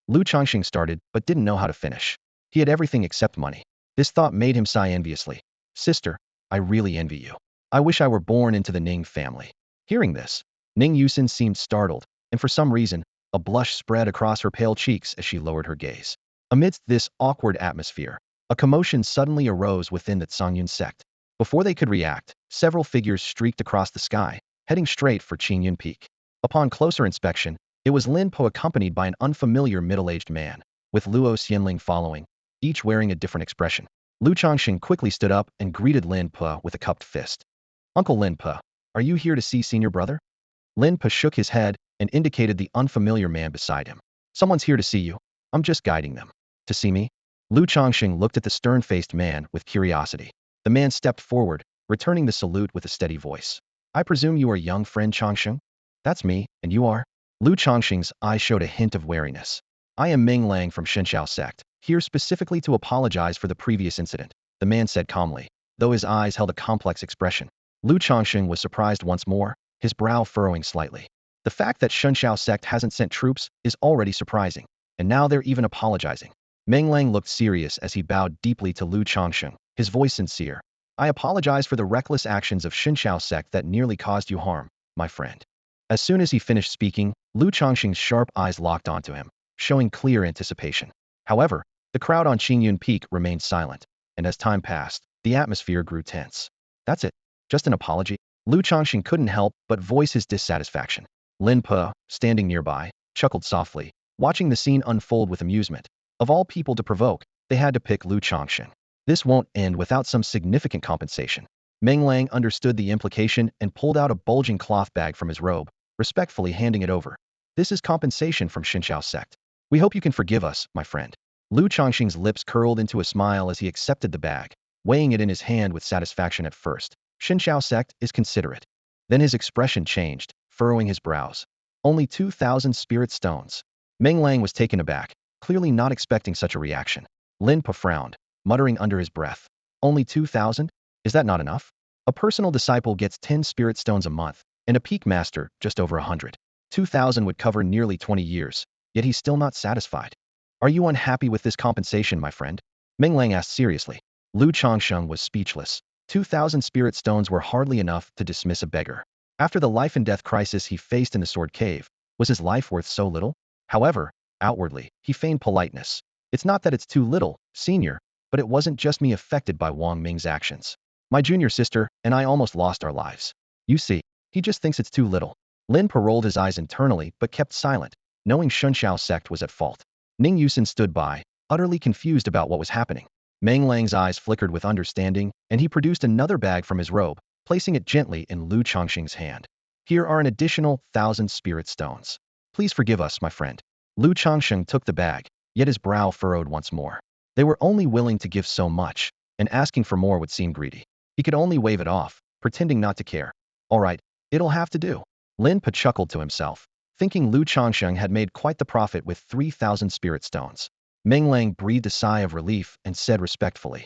Lu Changsheng started, but didn't know how to finish. He had everything except money. This thought made him sigh enviously. "Sister, I really envy you. I wish I were born into the Ning family." Hearing this, Ning Yusin seemed startled, and for some reason, a blush spread across her pale cheeks as she lowered her gaze. Amidst this awkward atmosphere, a commotion suddenly arose within the Qingyun sect. Before they could react, several figures streaked across the sky, heading straight for Qingyun Peak. Upon closer inspection, it was Lin Po accompanied by an unfamiliar middle-aged man, with Luo Xianling following, each wearing a different expression. Lu Changsheng quickly stood up and greeted Lin Po with a cupped fist. "Uncle Lin Po, are you here to see senior brother?" Lin Po shook his head and indicated the unfamiliar man beside him. "Someone's here to see you. I'm just guiding them." "To see me?" Lu Changsheng looked at the stern-faced man with curiosity. The man stepped forward, returning the salute with a steady voice. "I presume you are young friend Changsheng?" "That's me, and you are?" Lu Changsheng's eyes showed a hint of wariness. "I am Ming Lang from Xinxiao sect, here specifically to apologize for the previous incident," the man said calmly, though his eyes held a complex expression. Lu Changsheng was surprised once more, his brow furrowing slightly. The fact that Xinxiao sect hasn't sent troops is already surprising, and now they're even apologizing. Meng Lang looked serious as he bowed deeply to Lu Changsheng, his voice sincere. I apologize for the reckless actions of Xinqiao sect that nearly caused you harm, my friend. As soon as he finished speaking, Lu Changsheng's sharp eyes locked onto him, showing clear anticipation. However, the crowd on Qingyun Peak remained silent, and as time passed, the atmosphere grew tense. That's it. Just an apology? Lu Changsheng couldn't help but voice his dissatisfaction. Lin Pe, standing nearby, chuckled softly, watching the scene unfold with amusement. Of all people to provoke, they had to pick Lu Changsheng. This won't end without some significant compensation. Meng Lang understood the implication and pulled out a bulging cloth bag from his robe, respectfully handing it over. This is compensation from Xinqiao sect. We hope you can forgive us, my friend. Lu Changsheng's lips curled into a smile as he accepted the bag, weighing it in his hand with satisfaction at first. Xinqiao sect is considerate. Then his expression changed, furrowing his brows. Only 2,000 spirit stones. Meng Lang was taken aback, clearly not expecting such a reaction. Lin Pa frowned, muttering under his breath. Only 2,000? Is that not enough? A personal disciple gets 10 spirit stones a month, and a peak master just over 100. 2,000 would cover nearly 20 years, yet he's still not satisfied. Are you unhappy with this compensation, my friend? Meng Lang asked seriously. Lu Changsheng was speechless. 2,000 spirit stones were hardly enough to dismiss a beggar. After the life and death crisis he faced in the Sword Cave, was his life worth so little? However, outwardly, he feigned politeness. It's not that it's too little, senior, but it wasn't just me affected by Wang Ming's actions. My junior sister and I almost lost our lives. You see, he just thinks it's too little. Lin Pa rolled his eyes internally but kept silent, knowing Xinqiao sect was at fault. Ning Yusin stood by, utterly confused about what was happening. Meng Lang's eyes flickered with understanding, and he produced another bag from his robe, placing it gently in Lu Changsheng's hand. Here are an additional 1,000 spirit stones. Please forgive us, my friend. Lu Changsheng took the bag, yet his brow furrowed once more. They were only willing to give so much, and asking for more would seem greedy. He could only wave it off, pretending not to care. All right, it'll have to do. Lin Pa chuckled to himself, thinking Lu Changsheng had made quite the profit with 3,000 spirit stones. Meng Lang breathed a sigh of relief and said respectfully,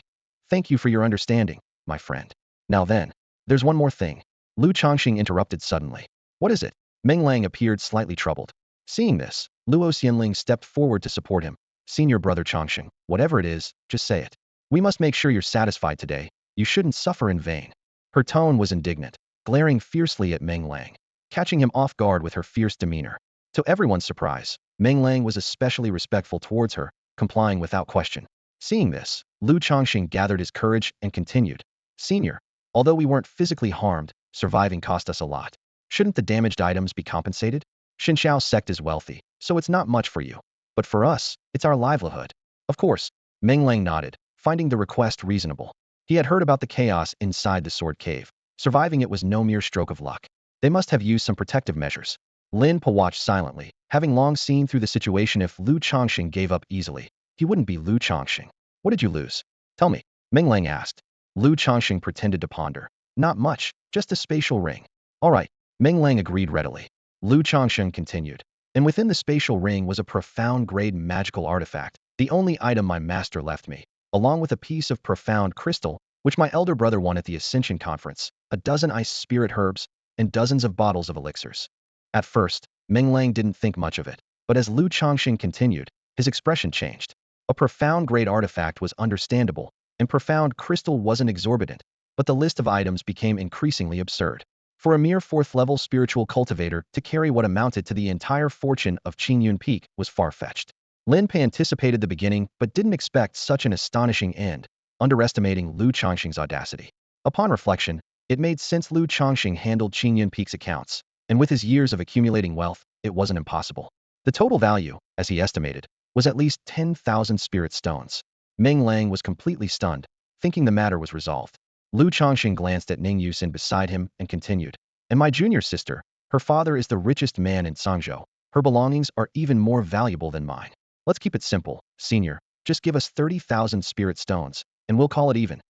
Thank you for your understanding, my friend. Now then, there's one more thing. Lu Changsheng interrupted suddenly. What is it? Meng Lang appeared slightly troubled. Seeing this, Luo Xianling stepped forward to support him. Senior brother Changsheng, whatever it is, just say it. We must make sure you're satisfied today. You shouldn't suffer in vain. Her tone was indignant, glaring fiercely at Meng Lang, catching him off guard with her fierce demeanor. To everyone's surprise, Meng Lang was especially respectful towards her, complying without question. Seeing this, Lu Changsheng gathered his courage and continued. Senior, although we weren't physically harmed, surviving cost us a lot. Shouldn't the damaged items be compensated? Xinqiao sect is wealthy, so it's not much for you. But for us, it's our livelihood. Of course, Meng Lang nodded, finding the request reasonable. He had heard about the chaos inside the Sword Cave. Surviving it was no mere stroke of luck. They must have used some protective measures. Lin Pa watched silently, having long seen through the situation. If Lu Changsheng gave up easily, he wouldn't be Lu Changsheng. What did you lose? Tell me, Meng Lang asked. Lu Changsheng pretended to ponder. Not much, just a spatial ring. All right, Meng Lang agreed readily. Lu Changsheng continued. And within the spatial ring was a profound grade magical artifact, the only item my master left me, along with a piece of profound crystal, which my elder brother won at the Ascension Conference, a dozen ice spirit herbs, and dozens of bottles of elixirs. At first, Meng Lang didn't think much of it, but as Lu Changsheng continued, his expression changed. A profound grade artifact was understandable, and profound crystal wasn't exorbitant, but the list of items became increasingly absurd. For a mere 4th-level spiritual cultivator to carry what amounted to the entire fortune of Qingyun Peak was far-fetched. Lin Pa anticipated the beginning but didn't expect such an astonishing end, underestimating Lu Changsheng's audacity. Upon reflection, it made sense. Lu Changsheng handled Qingyun Peak's accounts, and with his years of accumulating wealth, it wasn't impossible. The total value, as he estimated, was at least 10,000 spirit stones. Meng Lang was completely stunned, thinking the matter was resolved. Lu Changsheng glanced at Ning Yusin beside him and continued. And my junior sister, her father is the richest man in Sangzhou. Her belongings are even more valuable than mine. Let's keep it simple, senior. Just give us 30,000 spirit stones, and we'll call it even.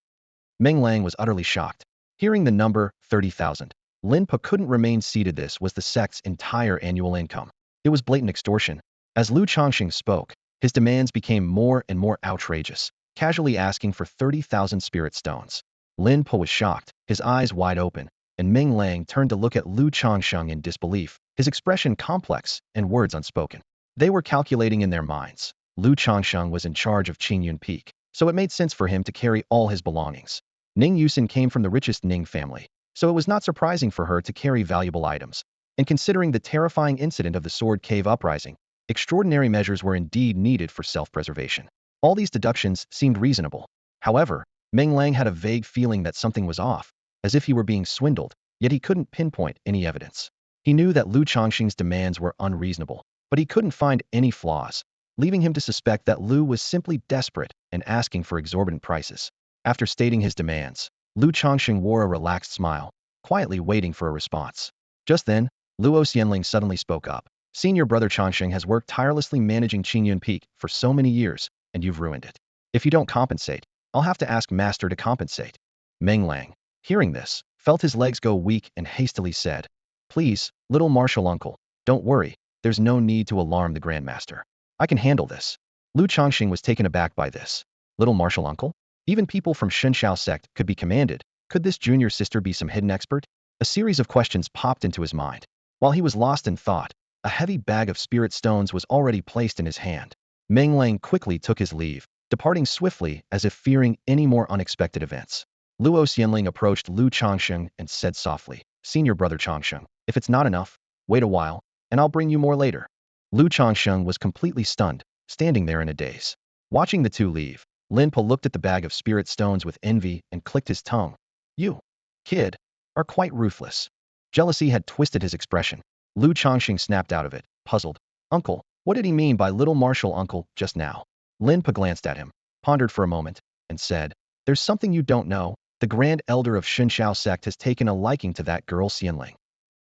Meng Lang was utterly shocked. Hearing the number, 30,000, Lin Pa couldn't remain seated. This was the sect's entire annual income. It was blatant extortion. As Lu Changsheng spoke, his demands became more and more outrageous, casually asking for 30,000 spirit stones. Lin Pa was shocked, his eyes wide open, and Meng Lang turned to look at Lu Changsheng in disbelief, his expression complex and words unspoken. They were calculating in their minds. Lu Changsheng was in charge of Qingyun Peak, so it made sense for him to carry all his belongings. Ning Yusin came from the richest Ning family, so it was not surprising for her to carry valuable items. And considering the terrifying incident of the Sword Cave uprising, extraordinary measures were indeed needed for self-preservation. All these deductions seemed reasonable. However, Meng Lang had a vague feeling that something was off, as if he were being swindled, yet he couldn't pinpoint any evidence. He knew that Lu Changxing's demands were unreasonable, but he couldn't find any flaws, leaving him to suspect that Lu was simply desperate and asking for exorbitant prices. After stating his demands, Lu Changxing wore a relaxed smile, quietly waiting for a response. Just then, Luo Xianling suddenly spoke up. Senior brother Changsheng has worked tirelessly managing Qingyun Peak for so many years, and you've ruined it. If you don't compensate, I'll have to ask Master to compensate. Meng Lang, hearing this, felt his legs go weak and hastily said, Please, little martial uncle, don't worry, there's no need to alarm the Grandmaster. I can handle this. Lu Changxing was taken aback by this. Little martial uncle? Even people from Shenshao sect could be commanded. Could this junior sister be some hidden expert? A series of questions popped into his mind. While he was lost in thought, a heavy bag of spirit stones was already placed in his hand. Meng Lang quickly took his leave, departing swiftly as if fearing any more unexpected events. Luo Xianling approached Lu Changsheng and said softly, Senior brother Changsheng, if it's not enough, wait a while, and I'll bring you more later. Lu Changsheng was completely stunned, standing there in a daze. Watching the two leave, Lin Po looked at the bag of spirit stones with envy and clicked his tongue. You, kid, are quite ruthless. Jealousy had twisted his expression. Lu Changxing snapped out of it, puzzled. Uncle, what did he mean by little martial uncle just now? Lin Po glanced at him, pondered for a moment, and said, There's something you don't know. The Grand Elder of Shenshao sect has taken a liking to that girl Xianling.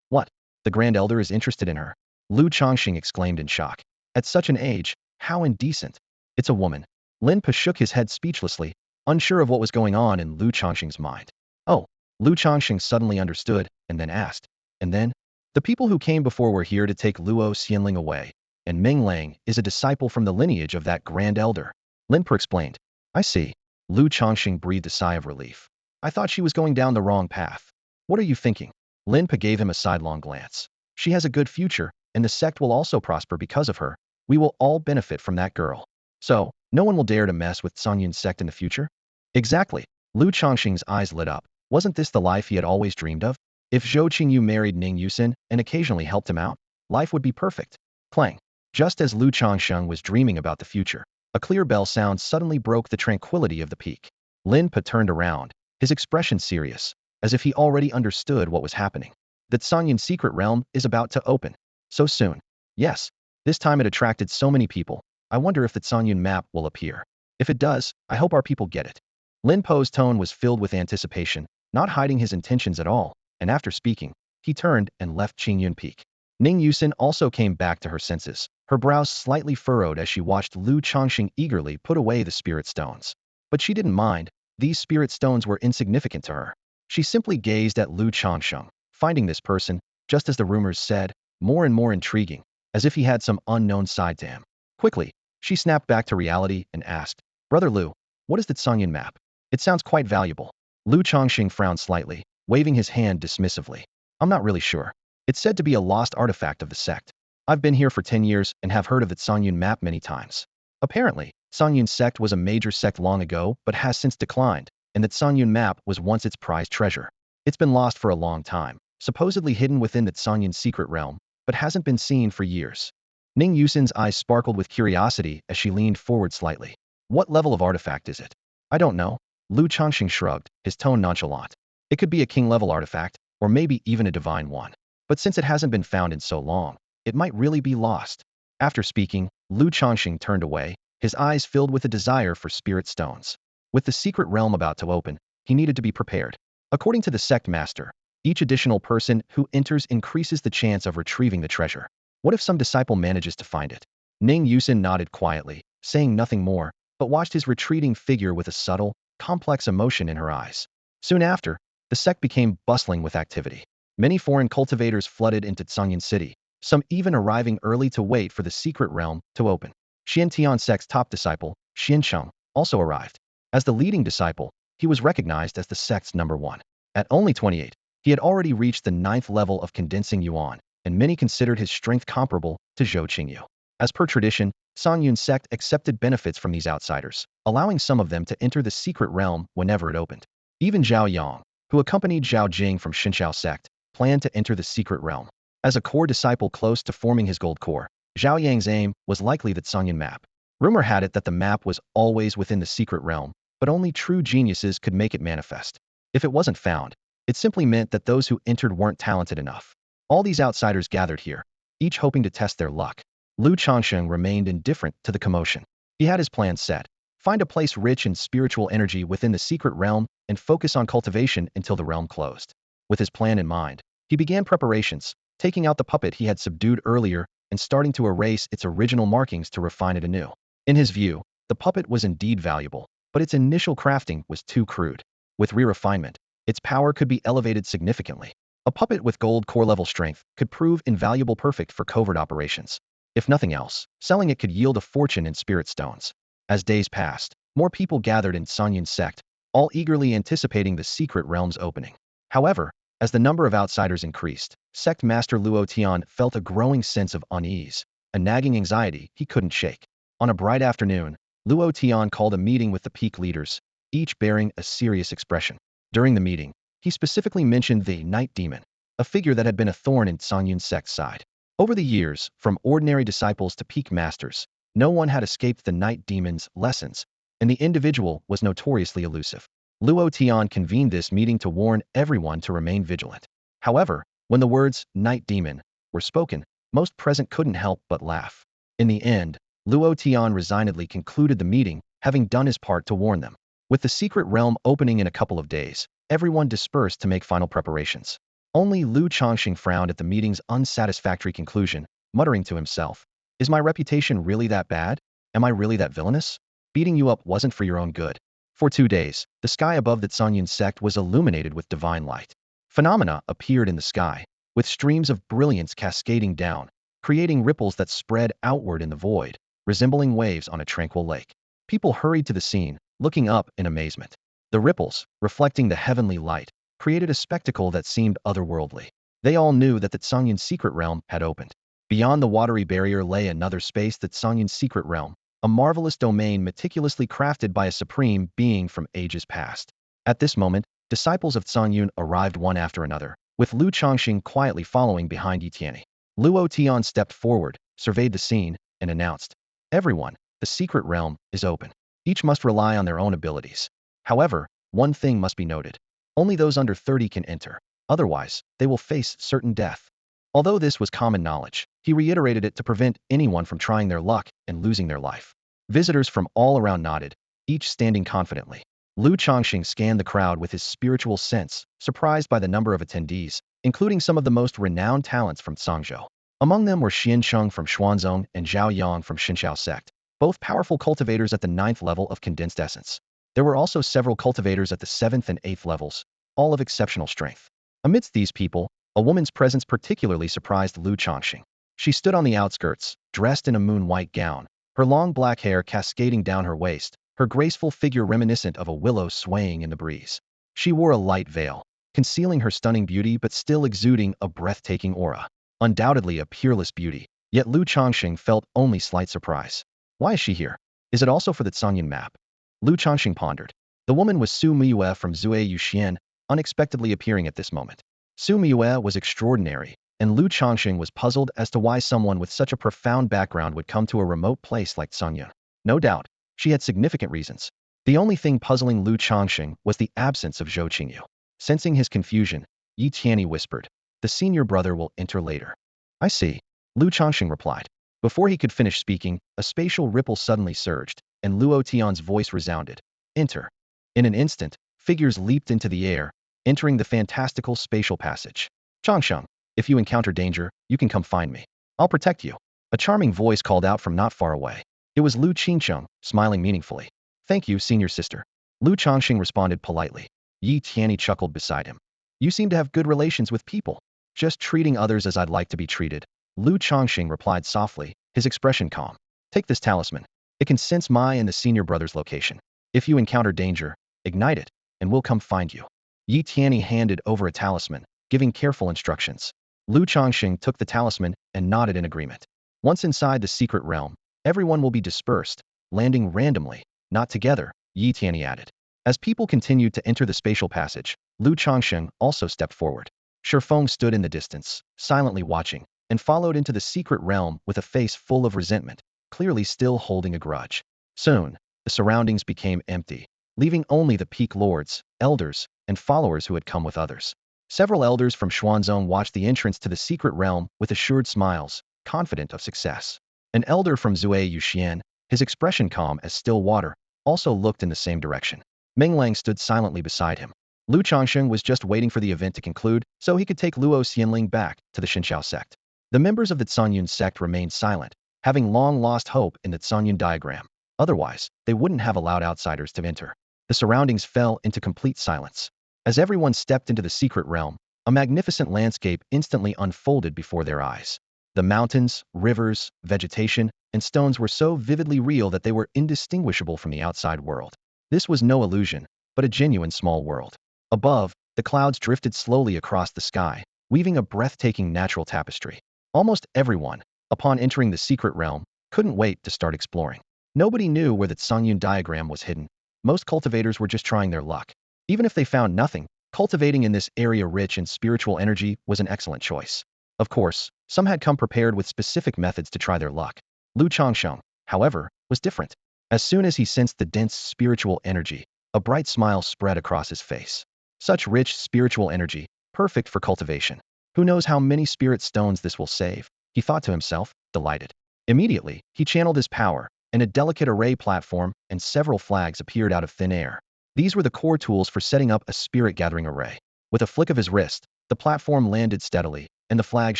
What? The Grand Elder is interested in her? Lu Changxing exclaimed in shock. At such an age, how indecent. It's a woman. Lin Po shook his head speechlessly, unsure of what was going on in Lu Changxing's mind. Oh, Lu Changxing suddenly understood, and then asked. And then? The people who came before were here to take Luo Xianling away, and Meng Lang is a disciple from the lineage of that Grand Elder. Lin Po explained. I see. Lu Changxing breathed a sigh of relief. I thought she was going down the wrong path. What are you thinking? Lin Po gave him a sidelong glance. She has a good future, and the sect will also prosper because of her. We will all benefit from that girl. So, no one will dare to mess with Songyun's sect in the future? Exactly. Lu Changxing's eyes lit up. Wasn't this the life he had always dreamed of? If Zhou Qingyu married Ning Yusin and occasionally helped him out, life would be perfect. Clang. Just as Lu Changsheng was dreaming about the future, a clear bell sound suddenly broke the tranquility of the peak. Lin Po turned around, his expression serious, as if he already understood what was happening. That Songyun's secret realm is about to open. So soon. Yes. This time it attracted so many people. I wonder if the Songyun map will appear. If it does, I hope our people get it. Lin Po's tone was filled with anticipation, not hiding his intentions at all, and after speaking, he turned and left Qingyun Peak. Ning Yusin also came back to her senses, her brows slightly furrowed as she watched Lu Changxing eagerly put away the spirit stones. But she didn't mind. These spirit stones were insignificant to her. She simply gazed at Lu Changsheng, finding this person, just as the rumors said, more and more intriguing, as if he had some unknown side to him. Quickly, she snapped back to reality and asked, Brother Lu, what is that Songyun map? It sounds quite valuable. Lu Changxing frowned slightly, waving his hand dismissively. I'm not really sure. It's said to be a lost artifact of the sect. I've been here for 10 years and have heard of the Songyun map many times. Apparently, Songyun sect was a major sect long ago but has since declined, and that Songyun map was once its prized treasure. It's been lost for a long time, supposedly hidden within that Songyun's secret realm, but hasn't been seen for years. Ning Yusin's eyes sparkled with curiosity as she leaned forward slightly. What level of artifact is it? I don't know. Lu Changxing shrugged, his tone nonchalant. It could be a king-level artifact, or maybe even a divine one. But since it hasn't been found in so long, it might really be lost. After speaking, Lu Changxing turned away, his eyes filled with a desire for spirit stones. With the secret realm about to open, he needed to be prepared. According to the sect master, each additional person who enters increases the chance of retrieving the treasure. What if some disciple manages to find it? Ning Yusin nodded quietly, saying nothing more, but watched his retreating figure with a subtle, complex emotion in her eyes. Soon after, the sect became bustling with activity. Many foreign cultivators flooded into Tsangyan City, some even arriving early to wait for the secret realm to open. Xiantian sect's top disciple, Xiancheng, also arrived. As the leading disciple, he was recognized as the sect's #1. At only 28, he had already reached the 9th level of condensing yuan, and many considered his strength comparable to Zhou Qingyu. As per tradition, Songyun's sect accepted benefits from these outsiders, allowing some of them to enter the secret realm whenever it opened. Even Zhao Yang, who accompanied Zhao Jing from Xinqiao sect, planned to enter the secret realm. As a core disciple close to forming his gold core, Zhao Yang's aim was likely that Songyun map. Rumor had it that the map was always within the secret realm, but only true geniuses could make it manifest. If it wasn't found, it simply meant that those who entered weren't talented enough. All these outsiders gathered here, each hoping to test their luck. Lu Changsheng remained indifferent to the commotion. He had his plan set. Find a place rich in spiritual energy within the secret realm and focus on cultivation until the realm closed. With his plan in mind, he began preparations, taking out the puppet he had subdued earlier and starting to erase its original markings to refine it anew. In his view, the puppet was indeed valuable, but its initial crafting was too crude. With re-refinement, its power could be elevated significantly. A puppet with gold core level strength could prove invaluable, perfect for covert operations. If nothing else, selling it could yield a fortune in spirit stones. As days passed, more people gathered in Songyun's sect, all eagerly anticipating the secret realm's opening. However, as the number of outsiders increased, sect master Luo Tian felt a growing sense of unease, a nagging anxiety he couldn't shake. On a bright afternoon, Luo Tian called a meeting with the peak leaders, each bearing a serious expression. During the meeting, he specifically mentioned the Night Demon, a figure that had been a thorn in Songyun's sect's side. Over the years, from ordinary disciples to peak masters, no one had escaped the Night Demon's lessons, and the individual was notoriously elusive. Luo Tian convened this meeting to warn everyone to remain vigilant. However, when the words Night Demon were spoken, most present couldn't help but laugh. In the end, Luo Tian resignedly concluded the meeting, having done his part to warn them. With the secret realm opening in a couple of days, everyone dispersed to make final preparations. Only Lu Changsheng frowned at the meeting's unsatisfactory conclusion, muttering to himself, "Is my reputation really that bad? Am I really that villainous? Beating you up wasn't for your own good." For 2 days, the sky above the Songyun sect was illuminated with divine light. Phenomena appeared in the sky, with streams of brilliance cascading down, creating ripples that spread outward in the void, resembling waves on a tranquil lake. People hurried to the scene, looking up in amazement. The ripples, reflecting the heavenly light, created a spectacle that seemed otherworldly. They all knew that the Songyun's secret realm had opened. Beyond the watery barrier lay another space, the Songyun's secret realm, a marvelous domain meticulously crafted by a supreme being from ages past. At this moment, disciples of Songyun arrived one after another, with Lu Changsheng quietly following behind Yi Tianyi. Luo Tian stepped forward, surveyed the scene, and announced, "Everyone, the secret realm is open. Each must rely on their own abilities. However, one thing must be noted. Only those under 30 can enter. Otherwise, they will face certain death." Although this was common knowledge, he reiterated it to prevent anyone from trying their luck and losing their life. Visitors from all around nodded, each standing confidently. Lu Changsheng scanned the crowd with his spiritual sense, surprised by the number of attendees, including some of the most renowned talents from Zhangzhou. Among them were Xiancheng from Xuanzong and Zhao Yang from Xinqiao sect, both powerful cultivators at the 9th level of condensed essence. There were also several cultivators at the 7th and 8th levels, all of exceptional strength. Amidst these people, a woman's presence particularly surprised Lu Changsheng. She stood on the outskirts, dressed in a moon-white gown, her long black hair cascading down her waist, her graceful figure reminiscent of a willow swaying in the breeze. She wore a light veil, concealing her stunning beauty but still exuding a breathtaking aura. Undoubtedly a peerless beauty, yet Lu Changsheng felt only slight surprise. Why is she here? Is it also for the Songyun map? Lu Changsheng pondered. The woman was Su Miyue from Zue Yuxian, unexpectedly appearing at this moment. Su Miyue was extraordinary, and Lu Changsheng was puzzled as to why someone with such a profound background would come to a remote place like Songyun. No doubt, she had significant reasons. The only thing puzzling Lu Changsheng was the absence of Zhou Qingyu. Sensing his confusion, Yi Tianyi whispered, "The senior brother will enter later." "I see," Lu Changsheng replied. Before he could finish speaking, a spatial ripple suddenly surged, and Luo Tian's voice resounded, "Enter." In an instant, figures leaped into the air, entering the fantastical spatial passage. "Changsheng, if you encounter danger, you can come find me. I'll protect you." A charming voice called out from not far away. It was Lu Qingcheng, smiling meaningfully. "Thank you, senior sister." Lu Changsheng responded politely. Yi Tianyi chuckled beside him. "You seem to have good relations with people." "Just treating others as I'd like to be treated," Lu Changsheng replied softly, his expression calm. "Take this talisman. It can sense my and the senior brother's location. If you encounter danger, ignite it, and we'll come find you." Yi Tianyi handed over a talisman, giving careful instructions. Lu Changsheng took the talisman and nodded in agreement. Once inside the secret realm, Everyone will be dispersed, landing randomly, not together, Yi Tianyi added. As people continued to enter the spatial passage, Lu Changsheng also stepped forward. Shifeng stood in the distance, silently watching, and followed into the secret realm with a face full of resentment, clearly still holding a grudge. Soon, the surroundings became empty, leaving only the peak lords, elders, and followers who had come with others. Several elders from Xuanzong watched the entrance to the secret realm with assured smiles, confident of success. An elder from Zui Yuxian, his expression calm as still water, also looked in the same direction. Meng Lang stood silently beside him. Lu Changsheng was just waiting for the event to conclude so he could take Luo Xianling back to the Xinxiao sect. The members of the Qingyun sect remained silent, having long lost hope in the Qingyun diagram. Otherwise, they wouldn't have allowed outsiders to enter. The surroundings fell into complete silence. As everyone stepped into the secret realm, a magnificent landscape instantly unfolded before their eyes. The mountains, rivers, vegetation, and stones were so vividly real that they were indistinguishable from the outside world. This was no illusion, but a genuine small world. Above, the clouds drifted slowly across the sky, weaving a breathtaking natural tapestry. Almost everyone, upon entering the secret realm, couldn't wait to start exploring. Nobody knew where the Qingyun diagram was hidden. Most cultivators were just trying their luck. Even if they found nothing, cultivating in this area rich in spiritual energy was an excellent choice. Of course, some had come prepared with specific methods to try their luck. Lu Changsheng, however, was different. As soon as he sensed the dense spiritual energy, a bright smile spread across his face. Such rich spiritual energy, perfect for cultivation. Who knows how many spirit stones this will save, he thought to himself, delighted. Immediately, he channeled his power, and a delicate array platform and several flags appeared out of thin air. These were the core tools for setting up a spirit-gathering array. With a flick of his wrist, the platform landed steadily, and the flags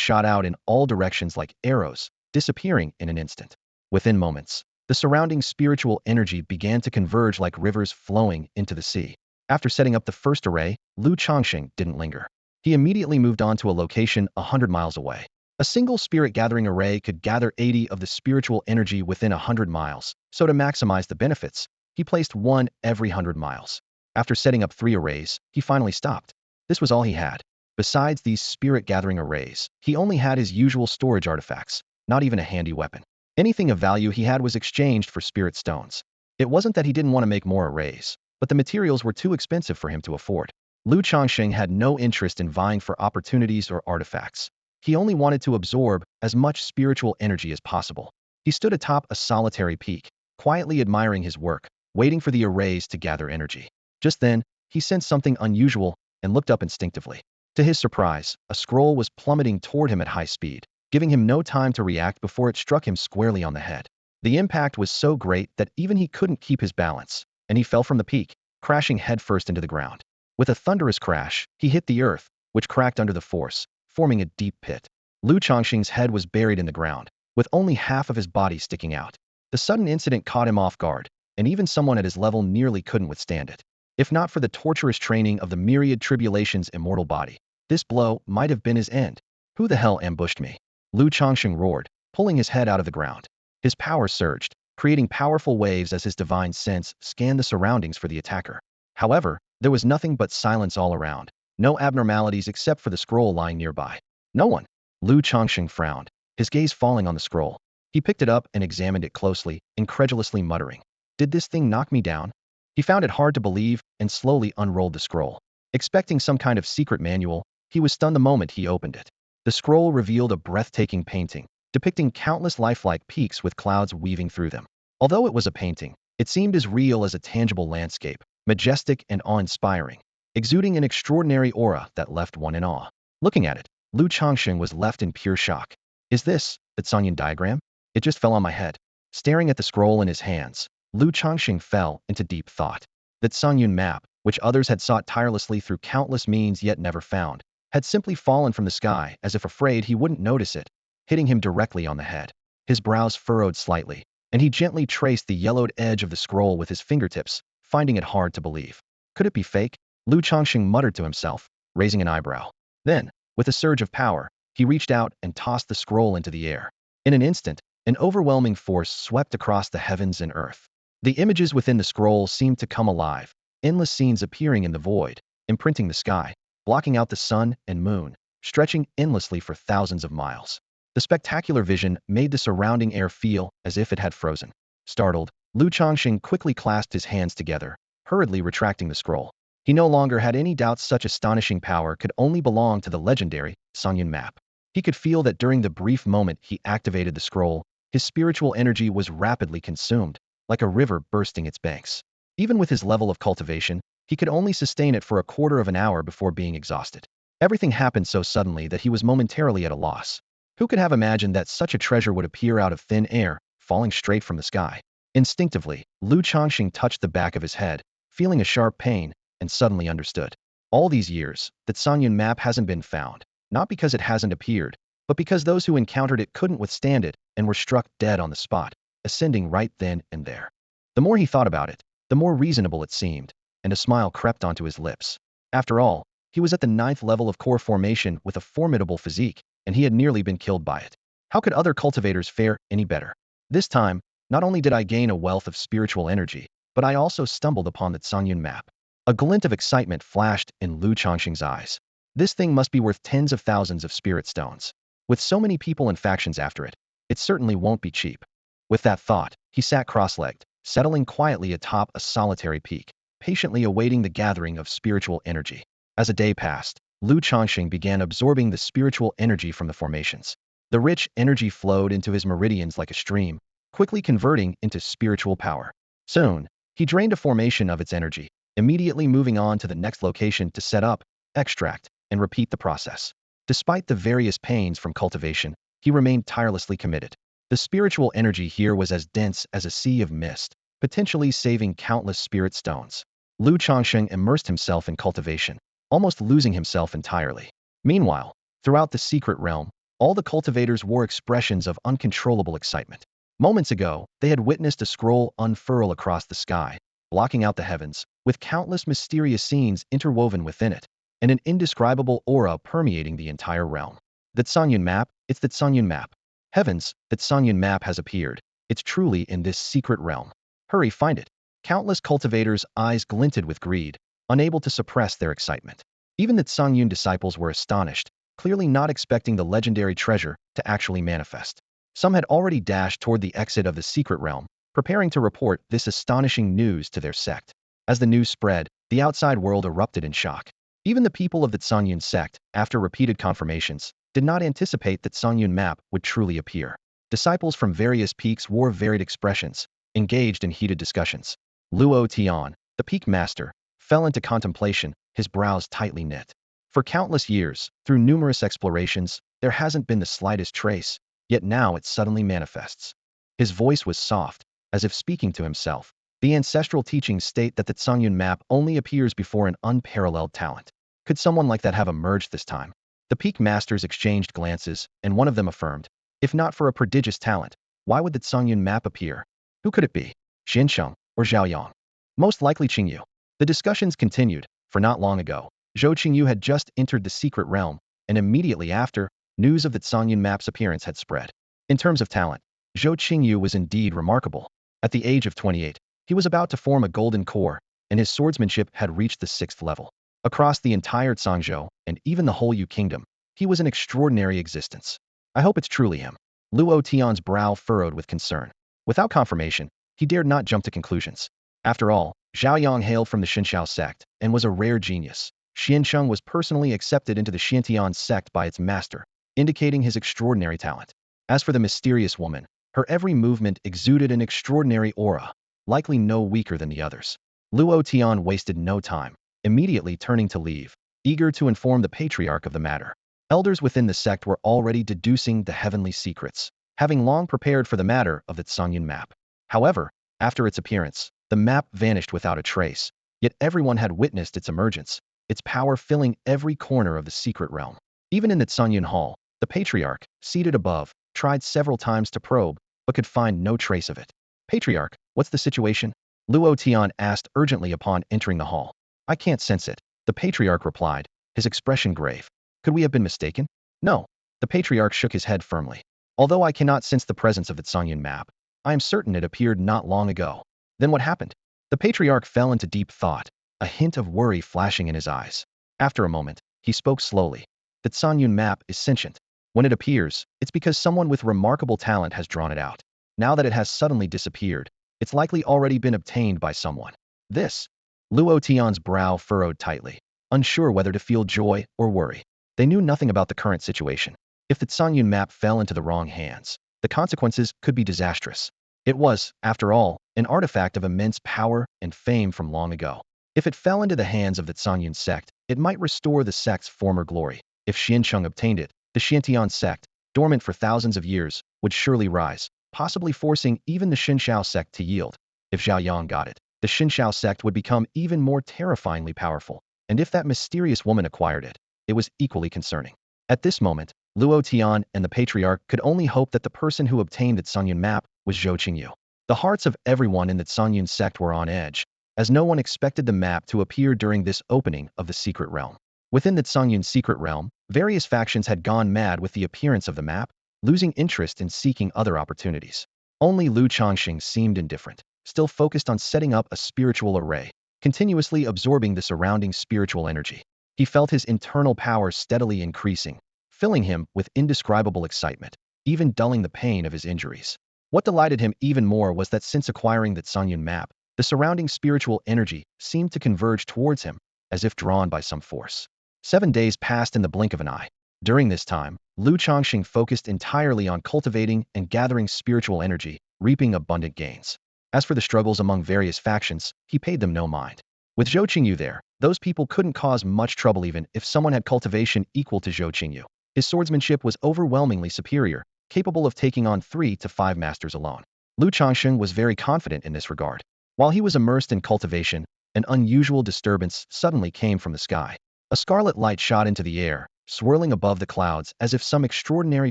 shot out in all directions like arrows, disappearing in an instant. Within moments, the surrounding spiritual energy began to converge like rivers flowing into the sea. After setting up the first array, Lu Changsheng didn't linger. He immediately moved on to a location 100 miles away. A single spirit-gathering array could gather 80 of the spiritual energy within 100 miles, so to maximize the benefits, he placed one every 100 miles. After setting up 3 arrays, he finally stopped. This was all he had. Besides these spirit-gathering arrays, he only had his usual storage artifacts, not even a handy weapon. Anything of value he had was exchanged for spirit stones. It wasn't that he didn't want to make more arrays, but the materials were too expensive for him to afford. Lu Changsheng had no interest in vying for opportunities or artifacts. He only wanted to absorb as much spiritual energy as possible. He stood atop a solitary peak, quietly admiring his work, waiting for the arrays to gather energy. Just then, he sensed something unusual and looked up instinctively. To his surprise, a scroll was plummeting toward him at high speed, giving him no time to react before it struck him squarely on the head. The impact was so great that even he couldn't keep his balance, and he fell from the peak, crashing headfirst into the ground. With a thunderous crash, he hit the earth, which cracked under the force, forming a deep pit. Lu Changsheng's head was buried in the ground, with only half of his body sticking out. The sudden incident caught him off guard, and even someone at his level nearly couldn't withstand it. If not for the torturous training of the myriad tribulations' immortal body, this blow might have been his end. Who the hell ambushed me? Lu Changsheng roared, pulling his head out of the ground. His power surged, creating powerful waves as his divine sense scanned the surroundings for the attacker. However, there was nothing but silence all around, no abnormalities except for the scroll lying nearby. No one. Lu Changsheng frowned, his gaze falling on the scroll. He picked it up and examined it closely, incredulously muttering, "Did this thing knock me down?" He found it hard to believe and slowly unrolled the scroll. Expecting some kind of secret manual, he was stunned the moment he opened it. The scroll revealed a breathtaking painting, depicting countless lifelike peaks with clouds weaving through them. Although it was a painting, it seemed as real as a tangible landscape, majestic and awe-inspiring, exuding an extraordinary aura that left one in awe. Looking at it, Lu Changsheng was left in pure shock. Is this the Qingyun diagram? It just fell on my head. Staring at the scroll in his hands, Lu Changsheng fell into deep thought. The Qingyun map, which others had sought tirelessly through countless means yet never found, had simply fallen from the sky as if afraid he wouldn't notice it, hitting him directly on the head. His brows furrowed slightly, and he gently traced the yellowed edge of the scroll with his fingertips, finding it hard to believe. Could it be fake? Lu Changsheng muttered to himself, raising an eyebrow. Then, with a surge of power, he reached out and tossed the scroll into the air. In an instant, an overwhelming force swept across the heavens and earth. The images within the scroll seemed to come alive, endless scenes appearing in the void, imprinting the sky, blocking out the sun and moon, stretching endlessly for thousands of miles. The spectacular vision made the surrounding air feel as if it had frozen. Startled, Lu Changsheng quickly clasped his hands together, hurriedly retracting the scroll. He no longer had any doubts such astonishing power could only belong to the legendary Qingyun map. He could feel that during the brief moment he activated the scroll, his spiritual energy was rapidly consumed, like a river bursting its banks. Even with his level of cultivation, he could only sustain it for a quarter of an hour before being exhausted. Everything happened so suddenly that he was momentarily at a loss. Who could have imagined that such a treasure would appear out of thin air, falling straight from the sky? Instinctively, Lu Changxing touched the back of his head, feeling a sharp pain, and suddenly understood. All these years, that Qingyun map hasn't been found, not because it hasn't appeared, but because those who encountered it couldn't withstand it and were struck dead on the spot, ascending right then and there. The more he thought about it, the more reasonable it seemed, and a smile crept onto his lips. After all, he was at the 9th level of core formation with a formidable physique, and he had nearly been killed by it. How could other cultivators fare any better? This time, not only did I gain a wealth of spiritual energy, but I also stumbled upon the Qingyun map. A glint of excitement flashed in Lu Changxing's eyes. This thing must be worth tens of thousands of spirit stones. With so many people and factions after it, it certainly won't be cheap. With that thought, he sat cross-legged, settling quietly atop a solitary peak, patiently awaiting the gathering of spiritual energy. As a day passed, Lu Changxing began absorbing the spiritual energy from the formations. The rich energy flowed into his meridians like a stream, quickly converting into spiritual power. Soon, he drained a formation of its energy, immediately moving on to the next location to set up, extract, and repeat the process. Despite the various pains from cultivation, he remained tirelessly committed. The spiritual energy here was as dense as a sea of mist, potentially saving countless spirit stones. Lu Changsheng immersed himself in cultivation, almost losing himself entirely. Meanwhile, throughout the secret realm, all the cultivators wore expressions of uncontrollable excitement. Moments ago, they had witnessed a scroll unfurl across the sky, blocking out the heavens, with countless mysterious scenes interwoven within it, and an indescribable aura permeating the entire realm. The Qingyun map, it's the Qingyun map. Heavens, the Qingyun map has appeared. It's truly in this secret realm. Hurry, find it. Countless cultivators' eyes glinted with greed, unable to suppress their excitement. Even the Qingyun disciples were astonished, clearly not expecting the legendary treasure to actually manifest. Some had already dashed toward the exit of the secret realm, preparing to report this astonishing news to their sect. As the news spread, the outside world erupted in shock. Even the people of the Qingyun sect, after repeated confirmations, did not anticipate that Qingyun map would truly appear. Disciples from various peaks wore varied expressions, engaged in heated discussions. Luo Tian, the peak master, fell into contemplation, his brows tightly knit. For countless years, through numerous explorations, there hasn't been the slightest trace, yet now it suddenly manifests. His voice was soft, as if speaking to himself. The ancestral teachings state that the Qingyun map only appears before an unparalleled talent. Could someone like that have emerged this time? The peak masters exchanged glances, and one of them affirmed, if not for a prodigious talent, why would the Qingyun map appear? Who could it be? Xinsheng or Zhaoyang? Most likely Qingyu. The discussions continued, for not long ago, Zhou Qingyu had just entered the secret realm, and immediately after, news of the Qingyun map's appearance had spread. In terms of talent, Zhou Qingyu was indeed remarkable. At the age of 28, he was about to form a golden core, and his swordsmanship had reached the 6th level. Across the entire Zhangzhou, and even the whole Yu kingdom, he was an extraordinary existence. I hope it's truly him. Luo Tian's brow furrowed with concern. Without confirmation, he dared not jump to conclusions. After all, Zhao Yang hailed from the Xinxiao sect, and was a rare genius. Xiansheng was personally accepted into the Xiantian sect by its master, indicating his extraordinary talent. As for the mysterious woman, her every movement exuded an extraordinary aura, likely no weaker than the others. Luo Tian wasted no time, immediately turning to leave, eager to inform the patriarch of the matter. Elders within the sect were already deducing the heavenly secrets, having long prepared for the matter of the Qingyun map. However, after its appearance, the map vanished without a trace, yet everyone had witnessed its emergence, its power filling every corner of the secret realm. Even in the Qingyun hall, the patriarch, seated above, tried several times to probe, but could find no trace of it. Patriarch, what's the situation? Luo Tian asked urgently upon entering the hall. I can't sense it, the patriarch replied, his expression grave. Could we have been mistaken? No. The patriarch shook his head firmly. Although I cannot sense the presence of the Qingyun map, I am certain it appeared not long ago. Then what happened? The patriarch fell into deep thought, a hint of worry flashing in his eyes. After a moment, he spoke slowly. The Qingyun map is sentient. When it appears, it's because someone with remarkable talent has drawn it out. Now that it has suddenly disappeared, it's likely already been obtained by someone. This. Luo Tian's brow furrowed tightly, unsure whether to feel joy or worry. They knew nothing about the current situation. If the Qingyun map fell into the wrong hands, the consequences could be disastrous. It was, after all, an artifact of immense power and fame from long ago. If it fell into the hands of the Qingyun sect, it might restore the sect's former glory. If Changsheng obtained it, the Xiantian sect, dormant for thousands of years, would surely rise, possibly forcing even the Xinshao sect to yield. If Zhao Yang got it, the Xinshao sect would become even more terrifyingly powerful. And if that mysterious woman acquired it, it was equally concerning. At this moment, Luo Tian and the Patriarch could only hope that the person who obtained the Qingyun map was Zhou Qingyu. The hearts of everyone in the Qingyun sect were on edge, as no one expected the map to appear during this opening of the secret realm. Within the Qingyun secret realm, various factions had gone mad with the appearance of the map, losing interest in seeking other opportunities. Only Lu Changsheng seemed indifferent, still focused on setting up a spiritual array, continuously absorbing the surrounding spiritual energy. He felt his internal power steadily increasing, filling him with indescribable excitement, even dulling the pain of his injuries. What delighted him even more was that since acquiring the Qingyun map, the surrounding spiritual energy seemed to converge towards him, as if drawn by some force. 7 days passed in the blink of an eye. During this time, Lu Changsheng focused entirely on cultivating and gathering spiritual energy, reaping abundant gains. As for the struggles among various factions, he paid them no mind. With Zhou Qingyu there, those people couldn't cause much trouble even if someone had cultivation equal to Zhou Qingyu. His swordsmanship was overwhelmingly superior, capable of taking on 3 to 5 masters alone. Lu Changsheng was very confident in this regard. While he was immersed in cultivation, an unusual disturbance suddenly came from the sky. A scarlet light shot into the air, swirling above the clouds as if some extraordinary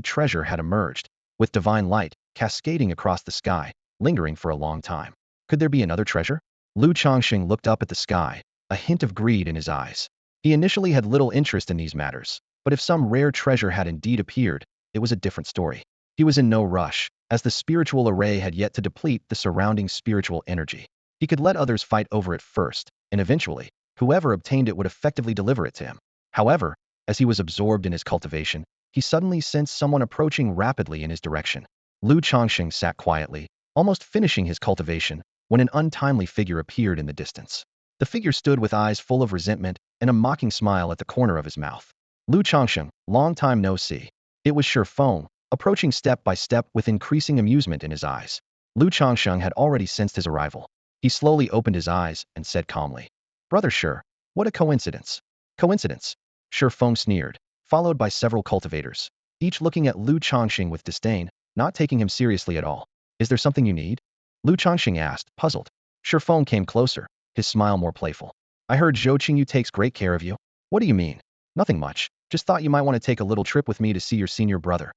treasure had emerged, with divine light cascading across the sky, lingering for a long time. Could there be another treasure? Lu Changsheng looked up at the sky, a hint of greed in his eyes. He initially had little interest in these matters, but if some rare treasure had indeed appeared, it was a different story. He was in no rush, as the spiritual array had yet to deplete the surrounding spiritual energy. He could let others fight over it first, and eventually, whoever obtained it would effectively deliver it to him. However, as he was absorbed in his cultivation, he suddenly sensed someone approaching rapidly in his direction. Lu Changsheng sat quietly, almost finishing his cultivation, when an untimely figure appeared in the distance. The figure stood with eyes full of resentment and a mocking smile at the corner of his mouth. Lu Changsheng, long time no see. It was Shi Feng, approaching step by step with increasing amusement in his eyes. Lu Changsheng had already sensed his arrival. He slowly opened his eyes and said calmly, "Brother Shi, what a coincidence." "Coincidence?" Shi Feng sneered, followed by several cultivators, each looking at Lu Changsheng with disdain, not taking him seriously at all. "Is there something you need?" Lu Changsheng asked, puzzled. Shi Feng came closer, his smile more playful. "I heard Zhou Qingyu takes great care of you." "What do you mean?" "Nothing much. Just thought you might want to take a little trip with me to see your senior brother."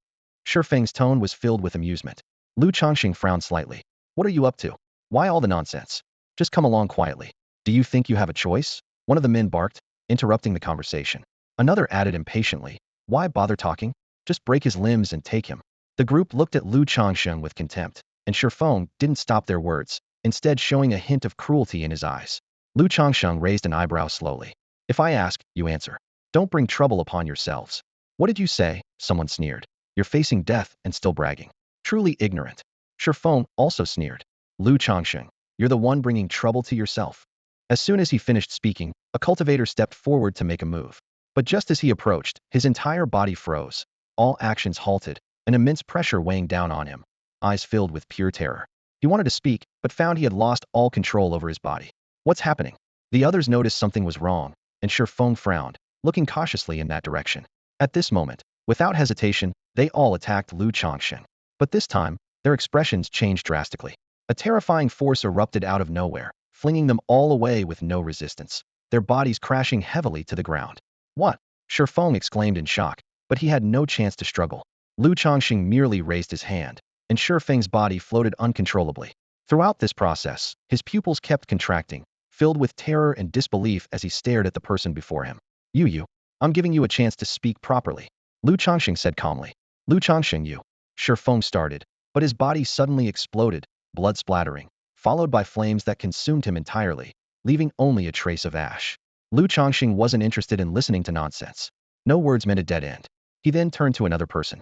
Shi Feng's tone was filled with amusement. Lu Changsheng frowned slightly. "What are you up to? Why all the nonsense? Just come along quietly." "Do you think you have a choice?" one of the men barked, interrupting the conversation. Another added impatiently, "Why bother talking? Just break his limbs and take him." The group looked at Lu Changsheng with contempt, and Shi Feng didn't stop their words, instead showing a hint of cruelty in his eyes. Lu Changsheng raised an eyebrow slowly. "If I ask, you answer. Don't bring trouble upon yourselves." "What did you say?" someone sneered. "You're facing death and still bragging. Truly ignorant." Shi Feng also sneered. "Lu Changsheng, you're the one bringing trouble to yourself." As soon as he finished speaking, a cultivator stepped forward to make a move. But just as he approached, his entire body froze. All actions halted, an immense pressure weighing down on him, eyes filled with pure terror. He wanted to speak, but found he had lost all control over his body. "What's happening?" The others noticed something was wrong, and Shi Feng frowned, looking cautiously in that direction. At this moment, without hesitation, they all attacked Lu Changsheng. But this time, their expressions changed drastically. A terrifying force erupted out of nowhere, flinging them all away with no resistance, their bodies crashing heavily to the ground. "What?" Shi Feng exclaimed in shock, but he had no chance to struggle. Lu Changsheng merely raised his hand, and Shi Feng's body floated uncontrollably. Throughout this process, his pupils kept contracting, filled with terror and disbelief as he stared at the person before him. You, I'm giving you a chance to speak properly," Lu Changsheng said calmly. "Lu Changsheng, you." Shi Feng started, but his body suddenly exploded, blood splattering, followed by flames that consumed him entirely, leaving only a trace of ash. Lu Changsheng wasn't interested in listening to nonsense. No words meant a dead end. He then turned to another person.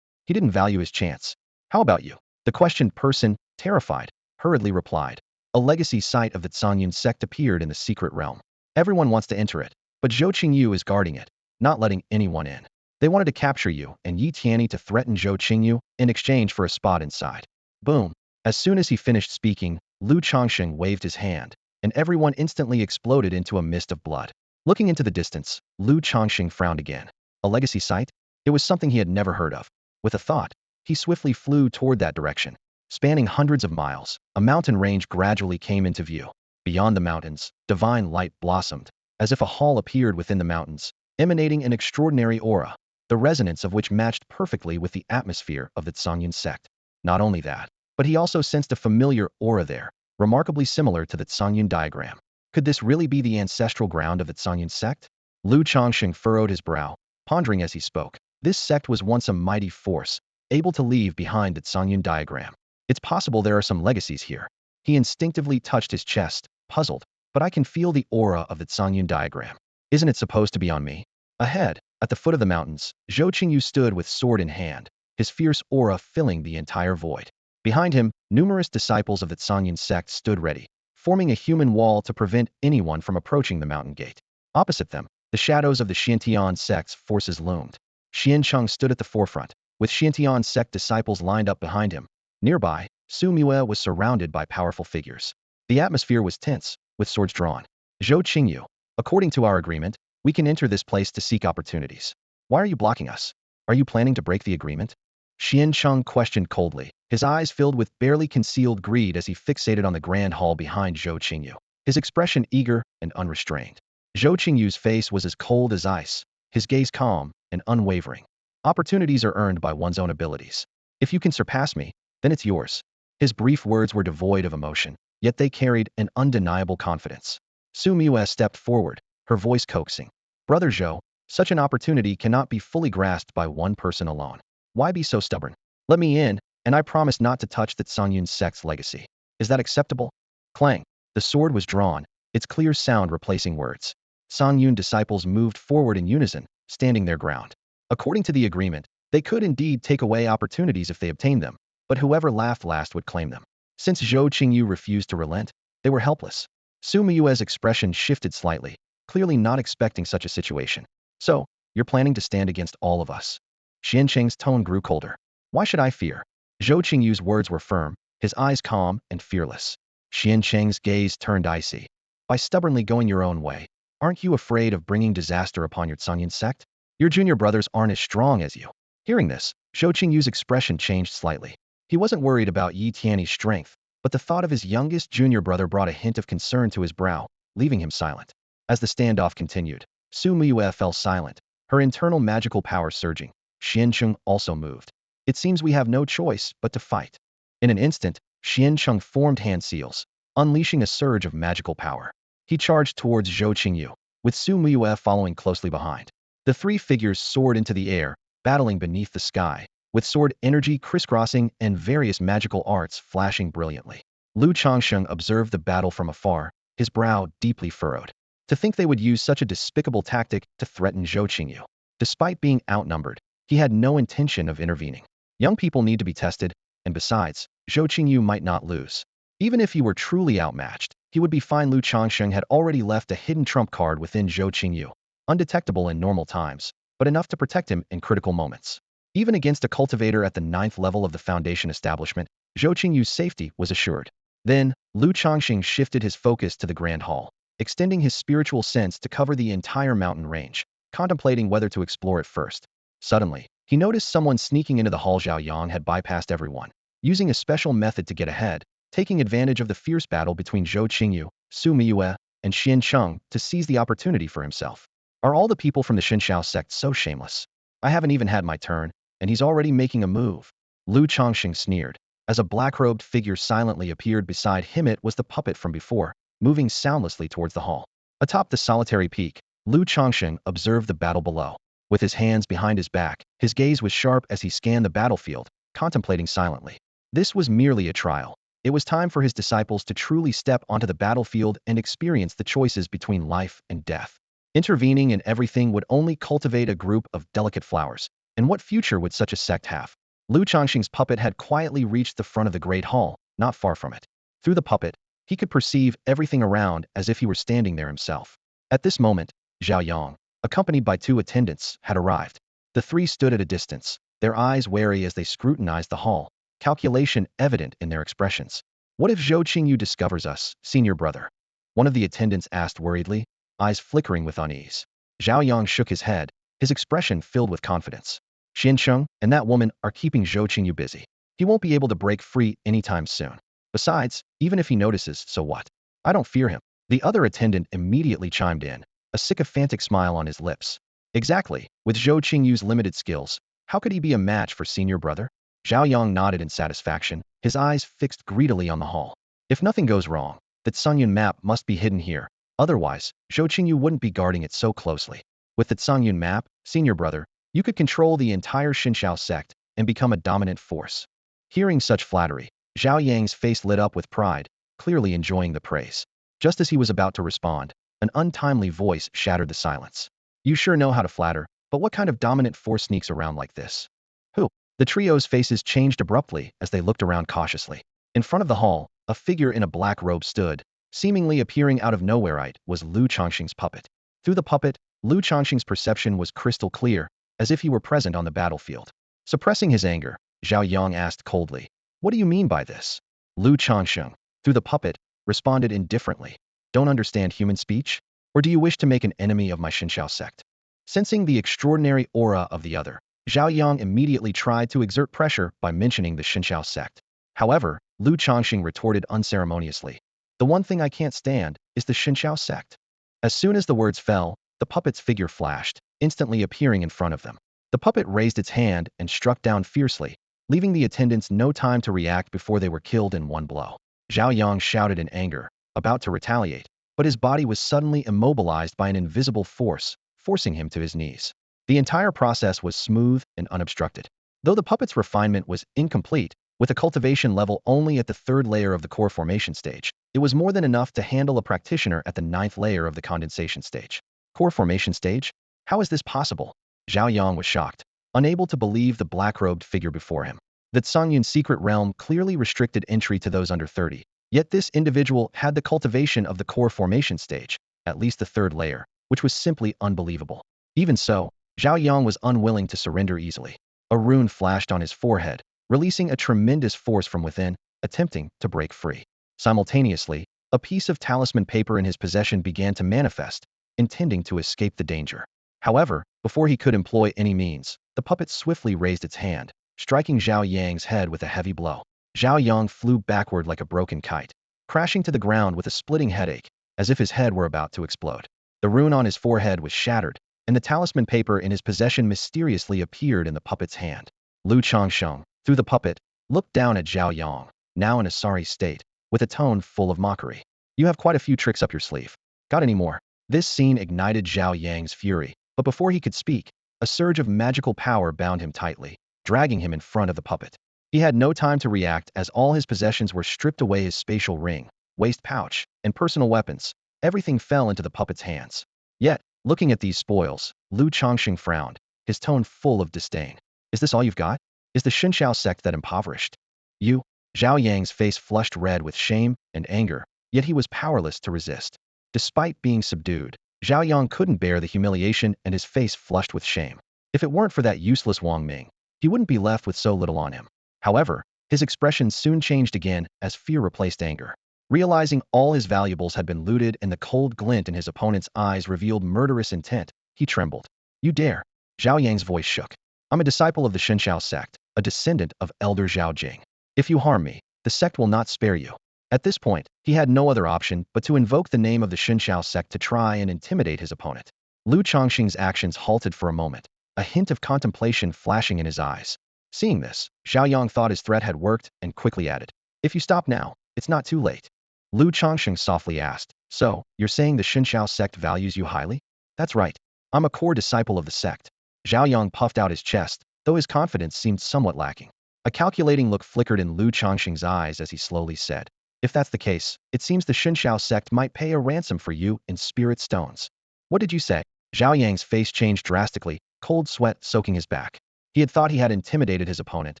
He didn't value his chance. How about you? The questioned person, terrified, hurriedly replied. A legacy site of the Qingyun sect appeared in the secret realm. Everyone wants to enter it, but Zhou Qingyu is guarding it, not letting anyone in. They wanted to capture you and Yi Tianyi to threaten Zhou Qingyu in exchange for a spot inside. Boom. As soon as he finished speaking, Lu Changsheng waved his hand, and everyone instantly exploded into a mist of blood. Looking into the distance, Lu Changsheng frowned again. A legacy site? It was something he had never heard of. With a thought, he swiftly flew toward that direction. Spanning hundreds of miles, a mountain range gradually came into view. Beyond the mountains, divine light blossomed, as if a hall appeared within the mountains, emanating an extraordinary aura, the resonance of which matched perfectly with the atmosphere of the Qingyun sect. Not only that, but he also sensed a familiar aura there, remarkably similar to the Qingyun diagram. Could this really be the ancestral ground of the Qingyun sect? Lu Changsheng furrowed his brow, pondering as he spoke. This sect was once a mighty force, able to leave behind the Qingyun diagram. It's possible there are some legacies here. He instinctively touched his chest, puzzled, but I can feel the aura of the Qingyun diagram. Isn't it supposed to be on me? Ahead, at the foot of the mountains, Zhou Qingyu stood with sword in hand, his fierce aura filling the entire void. Behind him, numerous disciples of the Qingyun sect stood ready, forming a human wall to prevent anyone from approaching the mountain gate. Opposite them, the shadows of the Xintian sect's forces loomed. Xiancheng stood at the forefront, with Xintian sect disciples lined up behind him. Nearby, Su Mue was surrounded by powerful figures. The atmosphere was tense, with swords drawn. Zhou Qingyu, according to our agreement, we can enter this place to seek opportunities. Why are you blocking us? Are you planning to break the agreement? Xiancheng questioned coldly, his eyes filled with barely concealed greed as he fixated on the grand hall behind Zhou Qingyu, his expression eager and unrestrained. Zhou Qingyu's face was as cold as ice, his gaze calm and unwavering. Opportunities are earned by one's own abilities. If you can surpass me, then it's yours. His brief words were devoid of emotion, yet they carried an undeniable confidence. Su Mue stepped forward, her voice coaxing. Brother Zhou, such an opportunity cannot be fully grasped by one person alone. Why be so stubborn? Let me in, and I promise not to touch the Qingyun sect's legacy. Is that acceptable? Clang. The sword was drawn, its clear sound replacing words. Qingyun disciples moved forward in unison, standing their ground. According to the agreement, they could indeed take away opportunities if they obtained them, but whoever laughed last would claim them. Since Zhou Qingyu refused to relent, they were helpless. Su Mue's expression shifted slightly, clearly not expecting such a situation. So, you're planning to stand against all of us? Xiancheng's tone grew colder. Why should I fear? Zhou Qingyu's words were firm, his eyes calm and fearless. Xiancheng's gaze turned icy. By stubbornly going your own way, aren't you afraid of bringing disaster upon your Qingyun sect? Your junior brothers aren't as strong as you. Hearing this, Zhou Qingyu's expression changed slightly. He wasn't worried about Yi Tianyi's strength, but the thought of his youngest junior brother brought a hint of concern to his brow, leaving him silent. As the standoff continued, Su Mue fell silent, her internal magical power surging. Xiancheng also moved. It seems we have no choice but to fight. In an instant, Xiancheng formed hand seals, unleashing a surge of magical power. He charged towards Zhou Qingyu, with Su Mue following closely behind. The three figures soared into the air, battling beneath the sky, with sword energy crisscrossing and various magical arts flashing brilliantly. Lu Changsheng observed the battle from afar, his brow deeply furrowed. To think they would use such a despicable tactic to threaten Zhou Qingyu. Despite being outnumbered, he had no intention of intervening. Young people need to be tested, and besides, Zhou Qingyu might not lose. Even if he were truly outmatched, he would be fine. Lu Changsheng had already left a hidden trump card within Zhou Qingyu, undetectable in normal times, but enough to protect him in critical moments. Even against a cultivator at the 9th level of the Foundation establishment, Zhou Qingyu's safety was assured. Then, Lu Changsheng shifted his focus to the Grand Hall, extending his spiritual sense to cover the entire mountain range, contemplating whether to explore it first. Suddenly, he noticed someone sneaking into the hall. Zhao Yang had bypassed everyone, using a special method to get ahead, taking advantage of the fierce battle between Zhou Qingyu, Su Mue, and Xiancheng to seize the opportunity for himself. Are all the people from the Xinshao sect so shameless? I haven't even had my turn, and he's already making a move. Lu Changsheng sneered. As a black-robed figure silently appeared beside him, it was the puppet from before, moving soundlessly towards the hall. Atop the solitary peak, Lu Changsheng observed the battle below. With his hands behind his back, his gaze was sharp as he scanned the battlefield, contemplating silently. This was merely a trial. It was time for his disciples to truly step onto the battlefield and experience the choices between life and death. Intervening in everything would only cultivate a group of delicate flowers, And what future would such a sect have? Lu Changsheng's puppet had quietly reached the front of the great hall, not far from it. Through the puppet, he could perceive everything around as if he were standing there himself. At this moment, Zhao Yang, accompanied by 2 attendants, had arrived. The 3 stood at a distance, their eyes wary as they scrutinized the hall, calculation evident in their expressions. What if Zhou Qingyu discovers us, senior brother? One of the attendants asked worriedly, eyes flickering with unease. Zhao Yang shook his head, his expression filled with confidence. Changsheng and that woman are keeping Zhou Qingyu busy. He won't be able to break free anytime soon. Besides, even if he notices, so what? I don't fear him. The other attendant immediately chimed in, a sycophantic smile on his lips. Exactly, with Zhou Qingyu's limited skills, how could he be a match for senior brother? Zhao Yang nodded in satisfaction, his eyes fixed greedily on the hall. If nothing goes wrong, that Qingyun map must be hidden here. Otherwise, Zhou Qingyu wouldn't be guarding it so closely. With the Qingyun map, senior brother, you could control the entire Xinqiao sect and become a dominant force. Hearing such flattery, Zhao Yang's face lit up with pride, clearly enjoying the praise. Just as he was about to respond, an untimely voice shattered the silence. You sure know how to flatter, but what kind of dominant force sneaks around like this? Who? The trio's faces changed abruptly as they looked around cautiously. In front of the hall, a figure in a black robe stood, seemingly appearing out of nowhere. It was Lu Changsheng's puppet. Through the puppet, Lu Changsheng's perception was crystal clear, as if he were present on the battlefield. Suppressing his anger, Zhao Yang asked coldly, what do you mean by this? Lu Changsheng, through the puppet, responded indifferently. Don't understand human speech? Or do you wish to make an enemy of my Xinqiao sect? Sensing the extraordinary aura of the other, Zhao Yang immediately tried to exert pressure by mentioning the Xinqiao sect. However, Lu Changsheng retorted unceremoniously. The one thing I can't stand is the Xinqiao sect. As soon as the words fell, the puppet's figure flashed, instantly appearing in front of them. The puppet raised its hand and struck down fiercely, leaving the attendants no time to react before they were killed in one blow. Zhao Yang shouted in anger, about to retaliate, but his body was suddenly immobilized by an invisible force, forcing him to his knees. The entire process was smooth and unobstructed. Though the puppet's refinement was incomplete, with a cultivation level only at the 3rd layer of the core formation stage, it was more than enough to handle a practitioner at the 9th layer of the condensation stage. Core formation stage? How is this possible? Zhao Yang was shocked, unable to believe the black-robed figure before him. The Qingyun secret realm clearly restricted entry to those under 30, yet this individual had the cultivation of the core formation stage, at least the 3rd layer, which was simply unbelievable. Even so, Zhao Yang was unwilling to surrender easily. A rune flashed on his forehead, releasing a tremendous force from within, attempting to break free. Simultaneously, a piece of talisman paper in his possession began to manifest, intending to escape the danger. However, before he could employ any means, the puppet swiftly raised its hand, striking Zhao Yang's head with a heavy blow. Zhao Yang flew backward like a broken kite, crashing to the ground with a splitting headache, as if his head were about to explode. The rune on his forehead was shattered, and the talisman paper in his possession mysteriously appeared in the puppet's hand. Lu Changsheng, through the puppet, looked down at Zhao Yang, now in a sorry state, with a tone full of mockery. You have quite a few tricks up your sleeve. Got any more? This scene ignited Zhao Yang's fury, but before he could speak, a surge of magical power bound him tightly, dragging him in front of the puppet. He had no time to react as all his possessions were stripped away: his spatial ring, waist pouch, and personal weapons. Everything fell into the puppet's hands. Yet, looking at these spoils, Lu Changsheng frowned, his tone full of disdain. Is this all you've got? Is the Xinqiao sect that impoverished you? Zhao Yang's face flushed red with shame and anger, yet he was powerless to resist. Despite being subdued, Zhao Yang couldn't bear the humiliation and his face flushed with shame. If it weren't for that useless Wang Ming, he wouldn't be left with so little on him. However, his expression soon changed again as fear replaced anger. Realizing all his valuables had been looted and the cold glint in his opponent's eyes revealed murderous intent, he trembled. You dare? Zhao Yang's voice shook. I'm a disciple of the Xinqiao sect, a descendant of Elder Zhao Jing. If you harm me, the sect will not spare you. At this point, he had no other option but to invoke the name of the Xinqiao sect to try and intimidate his opponent. Lu Changsheng's actions halted for a moment, a hint of contemplation flashing in his eyes. Seeing this, Zhao Yang thought his threat had worked and quickly added, if you stop now, it's not too late. Lu Changsheng softly asked, so, you're saying the Xinqiao sect values you highly? That's right. I'm a core disciple of the sect. Zhao Yang puffed out his chest, though his confidence seemed somewhat lacking. A calculating look flickered in Lu Changsheng's eyes as he slowly said, if that's the case, it seems the Xinqiao sect might pay a ransom for you in spirit stones. What did you say? Zhao Yang's face changed drastically, cold sweat soaking his back. He had thought he had intimidated his opponent,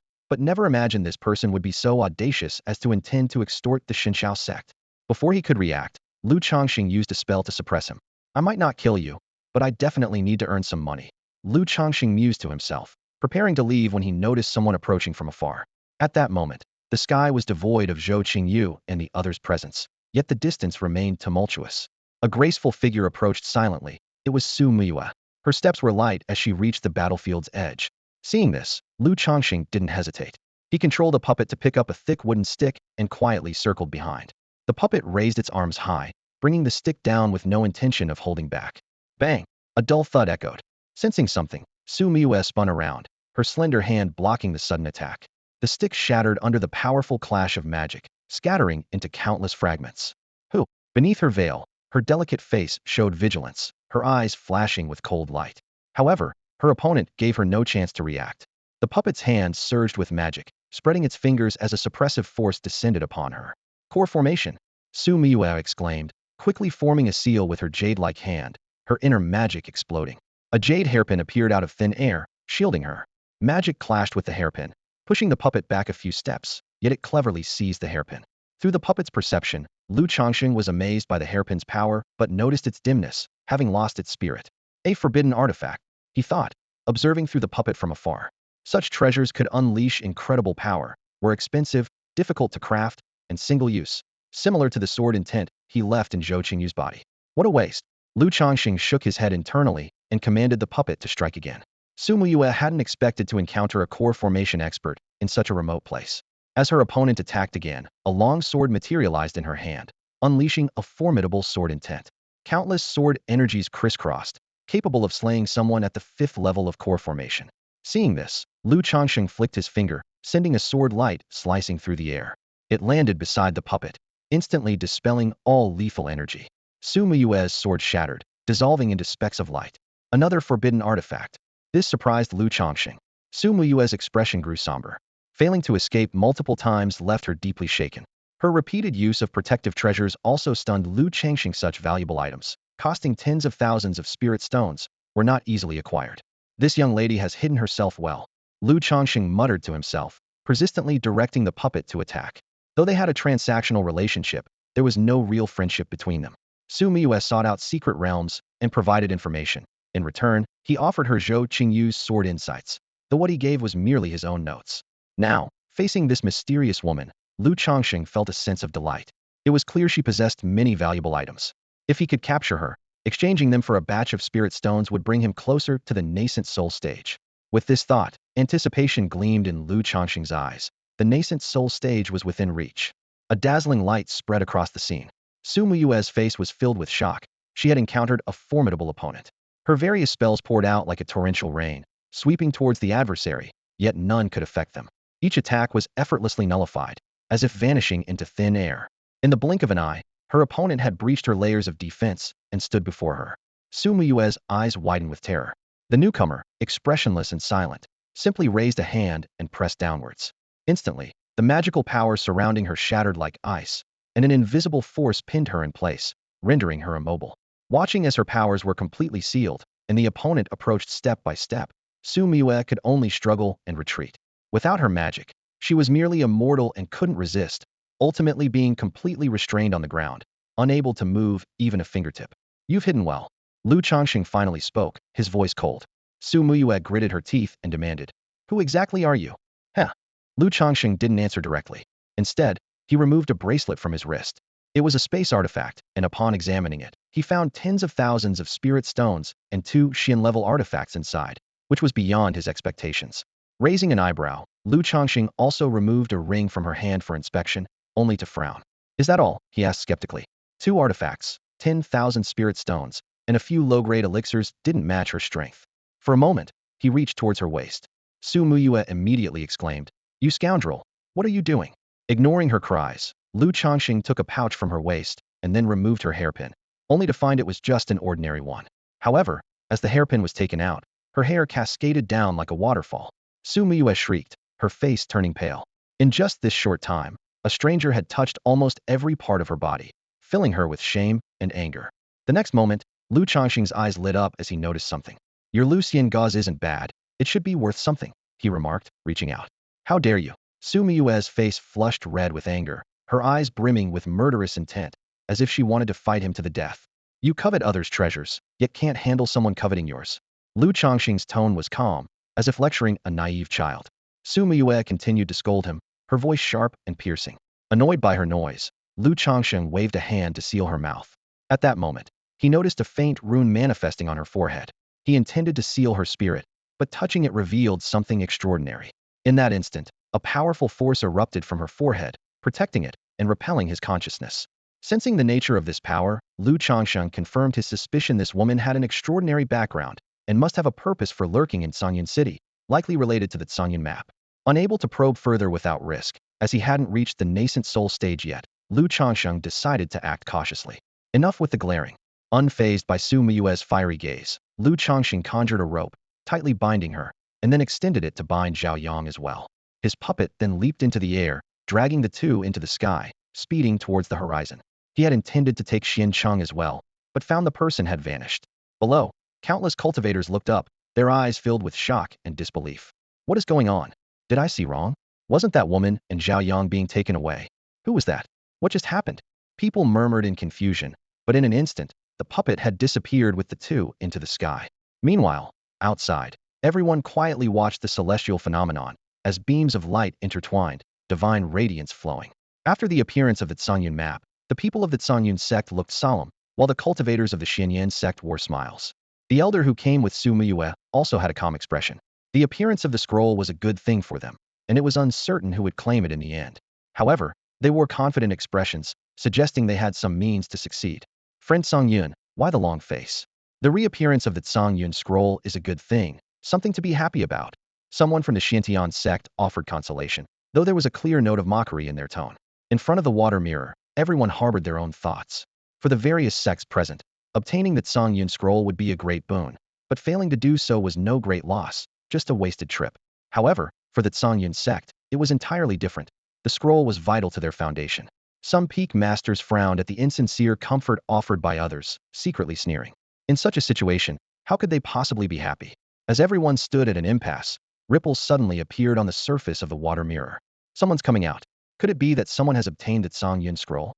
but never imagined this person would be so audacious as to intend to extort the Xinqiao sect. Before he could react, Lu Changsheng used a spell to suppress him. I might not kill you, but I definitely need to earn some money. Lu Changsheng mused to himself, preparing to leave when he noticed someone approaching from afar. At that moment, the sky was devoid of Zhou Qingyu and the other's presence, yet the distance remained tumultuous. A graceful figure approached silently. It was Su Miyue. Her steps were light as she reached the battlefield's edge. Seeing this, Lu Changxing didn't hesitate. He controlled a puppet to pick up a thick wooden stick and quietly circled behind. The puppet raised its arms high, bringing the stick down with no intention of holding back. Bang! A dull thud echoed. Sensing something, Su Miyue spun around, her slender hand blocking the sudden attack. The stick shattered under the powerful clash of magic, scattering into countless fragments. Who? Beneath her veil, her delicate face showed vigilance, her eyes flashing with cold light. However, her opponent gave her no chance to react. The puppet's hand surged with magic, spreading its fingers as a suppressive force descended upon her. Core formation! Su Miyue exclaimed, quickly forming a seal with her jade-like hand, her inner magic exploding. A jade hairpin appeared out of thin air, shielding her. Magic clashed with the hairpin, pushing the puppet back a few steps, yet it cleverly seized the hairpin. Through the puppet's perception, Lu Changxing was amazed by the hairpin's power but noticed its dimness, having lost its spirit. A forbidden artifact, he thought, observing through the puppet from afar. Such treasures could unleash incredible power, were expensive, difficult to craft, and single-use. Similar to the sword intent he left in Zhou Qingyu's body. What a waste! Lu Changxing shook his head internally and commanded the puppet to strike again. Su Miyue hadn't expected to encounter a core formation expert in such a remote place. As her opponent attacked again, a long sword materialized in her hand, unleashing a formidable sword intent. Countless sword energies crisscrossed, capable of slaying someone at the 5th level of core formation. Seeing this, Lu Changxing flicked his finger, sending a sword light slicing through the air. It landed beside the puppet, instantly dispelling all lethal energy. Su Miyue's sword shattered, dissolving into specks of light. Another forbidden artifact. This surprised Lu Changxing. Su Miyue's expression grew somber. Failing to escape multiple times left her deeply shaken. Her repeated use of protective treasures also stunned Lu Changxing. Such valuable items, costing tens of thousands of spirit stones, were not easily acquired. This young lady has hidden herself well. Lu Changxing muttered to himself, persistently directing the puppet to attack. Though they had a transactional relationship, there was no real friendship between them. Su Miyue sought out secret realms and provided information. In return, he offered her Zhou Qingyu's sword insights, though what he gave was merely his own notes. Now, facing this mysterious woman, Lu Changxing felt a sense of delight. It was clear she possessed many valuable items. If he could capture her, exchanging them for a batch of spirit stones would bring him closer to the nascent soul stage. With this thought, anticipation gleamed in Lu Changxing's eyes. The nascent soul stage was within reach. A dazzling light spread across the scene. Su Miyue's face was filled with shock. She had encountered a formidable opponent. Her various spells poured out like a torrential rain, sweeping towards the adversary, yet none could affect them. Each attack was effortlessly nullified, as if vanishing into thin air. In the blink of an eye, her opponent had breached her layers of defense and stood before her. Su Miyue's eyes widened with terror. The newcomer, expressionless and silent, simply raised a hand and pressed downwards. Instantly, the magical power surrounding her shattered like ice, and an invisible force pinned her in place, rendering her immobile. Watching as her powers were completely sealed, and the opponent approached step by step, Su Miyue could only struggle and retreat. Without her magic, she was merely a mortal and couldn't resist, ultimately being completely restrained on the ground, unable to move even a fingertip. You've hidden well. Lu Changxing finally spoke, his voice cold. Su Miyue gritted her teeth and demanded, who exactly are you? Huh. Lu Changxing didn't answer directly. Instead, he removed a bracelet from his wrist. It was a space artifact, and upon examining it, he found tens of thousands of spirit stones and 2 Xian-level artifacts inside, which was beyond his expectations. Raising an eyebrow, Lu Changxing also removed a ring from her hand for inspection, only to frown. Is that all? He asked skeptically. 2 artifacts, 10,000 spirit stones, and a few low-grade elixirs didn't match her strength. For a moment, he reached towards her waist. Su Miyue immediately exclaimed, you scoundrel, what are you doing? Ignoring her cries, Lu Changxing took a pouch from her waist and then removed her hairpin, only to find it was just an ordinary one. However, as the hairpin was taken out, her hair cascaded down like a waterfall. Su Miyue shrieked, her face turning pale. In just this short time, a stranger had touched almost every part of her body, filling her with shame and anger. The next moment, Lu Changxing's eyes lit up as he noticed something. Your Lucian gauze isn't bad, it should be worth something. he remarked, reaching out. How dare you? Su Miyue's face flushed red with anger, her eyes brimming with murderous intent, as if she wanted to fight him to the death. You covet others' treasures, yet can't handle someone coveting yours. Lu Changsheng's tone was calm, as if lecturing a naive child. Su Miyue continued to scold him, her voice sharp and piercing. Annoyed by her noise, Lu Changsheng waved a hand to seal her mouth. At that moment, he noticed a faint rune manifesting on her forehead. He intended to seal her spirit, but touching it revealed something extraordinary. In that instant, a powerful force erupted from her forehead, protecting it and repelling his consciousness. Sensing the nature of this power, Lu Changsheng confirmed his suspicion this woman had an extraordinary background and must have a purpose for lurking in Qingyun City, likely related to the Qingyun map. Unable to probe further without risk, as he hadn't reached the nascent soul stage yet, Lu Changsheng decided to act cautiously. Enough with the glaring. Unfazed by Su Miyue's fiery gaze, Lu Changsheng conjured a rope, tightly binding her, and then extended it to bind Zhao Yang as well. His puppet then leaped into the air, dragging the two into the sky, speeding towards the horizon. He had intended to take Xiancheng as well, but found the person had vanished. Below, countless cultivators looked up, their eyes filled with shock and disbelief. What is going on? Did I see wrong? Wasn't that woman and Zhao Yang being taken away? Who was that? What just happened? People murmured in confusion, but in an instant, the puppet had disappeared with the two into the sky. Meanwhile, outside, everyone quietly watched the celestial phenomenon, as beams of light intertwined, divine radiance flowing. After the appearance of the Qingyun map, the people of the Qingyun sect looked solemn, while the cultivators of the Qingyun sect wore smiles. The elder who came with Su Miyue also had a calm expression. The appearance of the scroll was a good thing for them, and it was uncertain who would claim it in the end. However, they wore confident expressions, suggesting they had some means to succeed. Friend Songyun, why the long face? The reappearance of the Qingyun scroll is a good thing, something to be happy about. Someone from the Xintian sect offered consolation, though there was a clear note of mockery in their tone. In front of the water mirror, everyone harbored their own thoughts. For the various sects present, obtaining the Qingyun scroll would be a great boon, but failing to do so was no great loss, just a wasted trip. However, for the Qingyun sect, it was entirely different. The scroll was vital to their foundation. Some peak masters frowned at the insincere comfort offered by others, secretly sneering. In such a situation, how could they possibly be happy? As everyone stood at an impasse, ripples suddenly appeared on the surface of the water mirror. Someone's coming out. Could it be that someone has obtained the Qingyun scroll?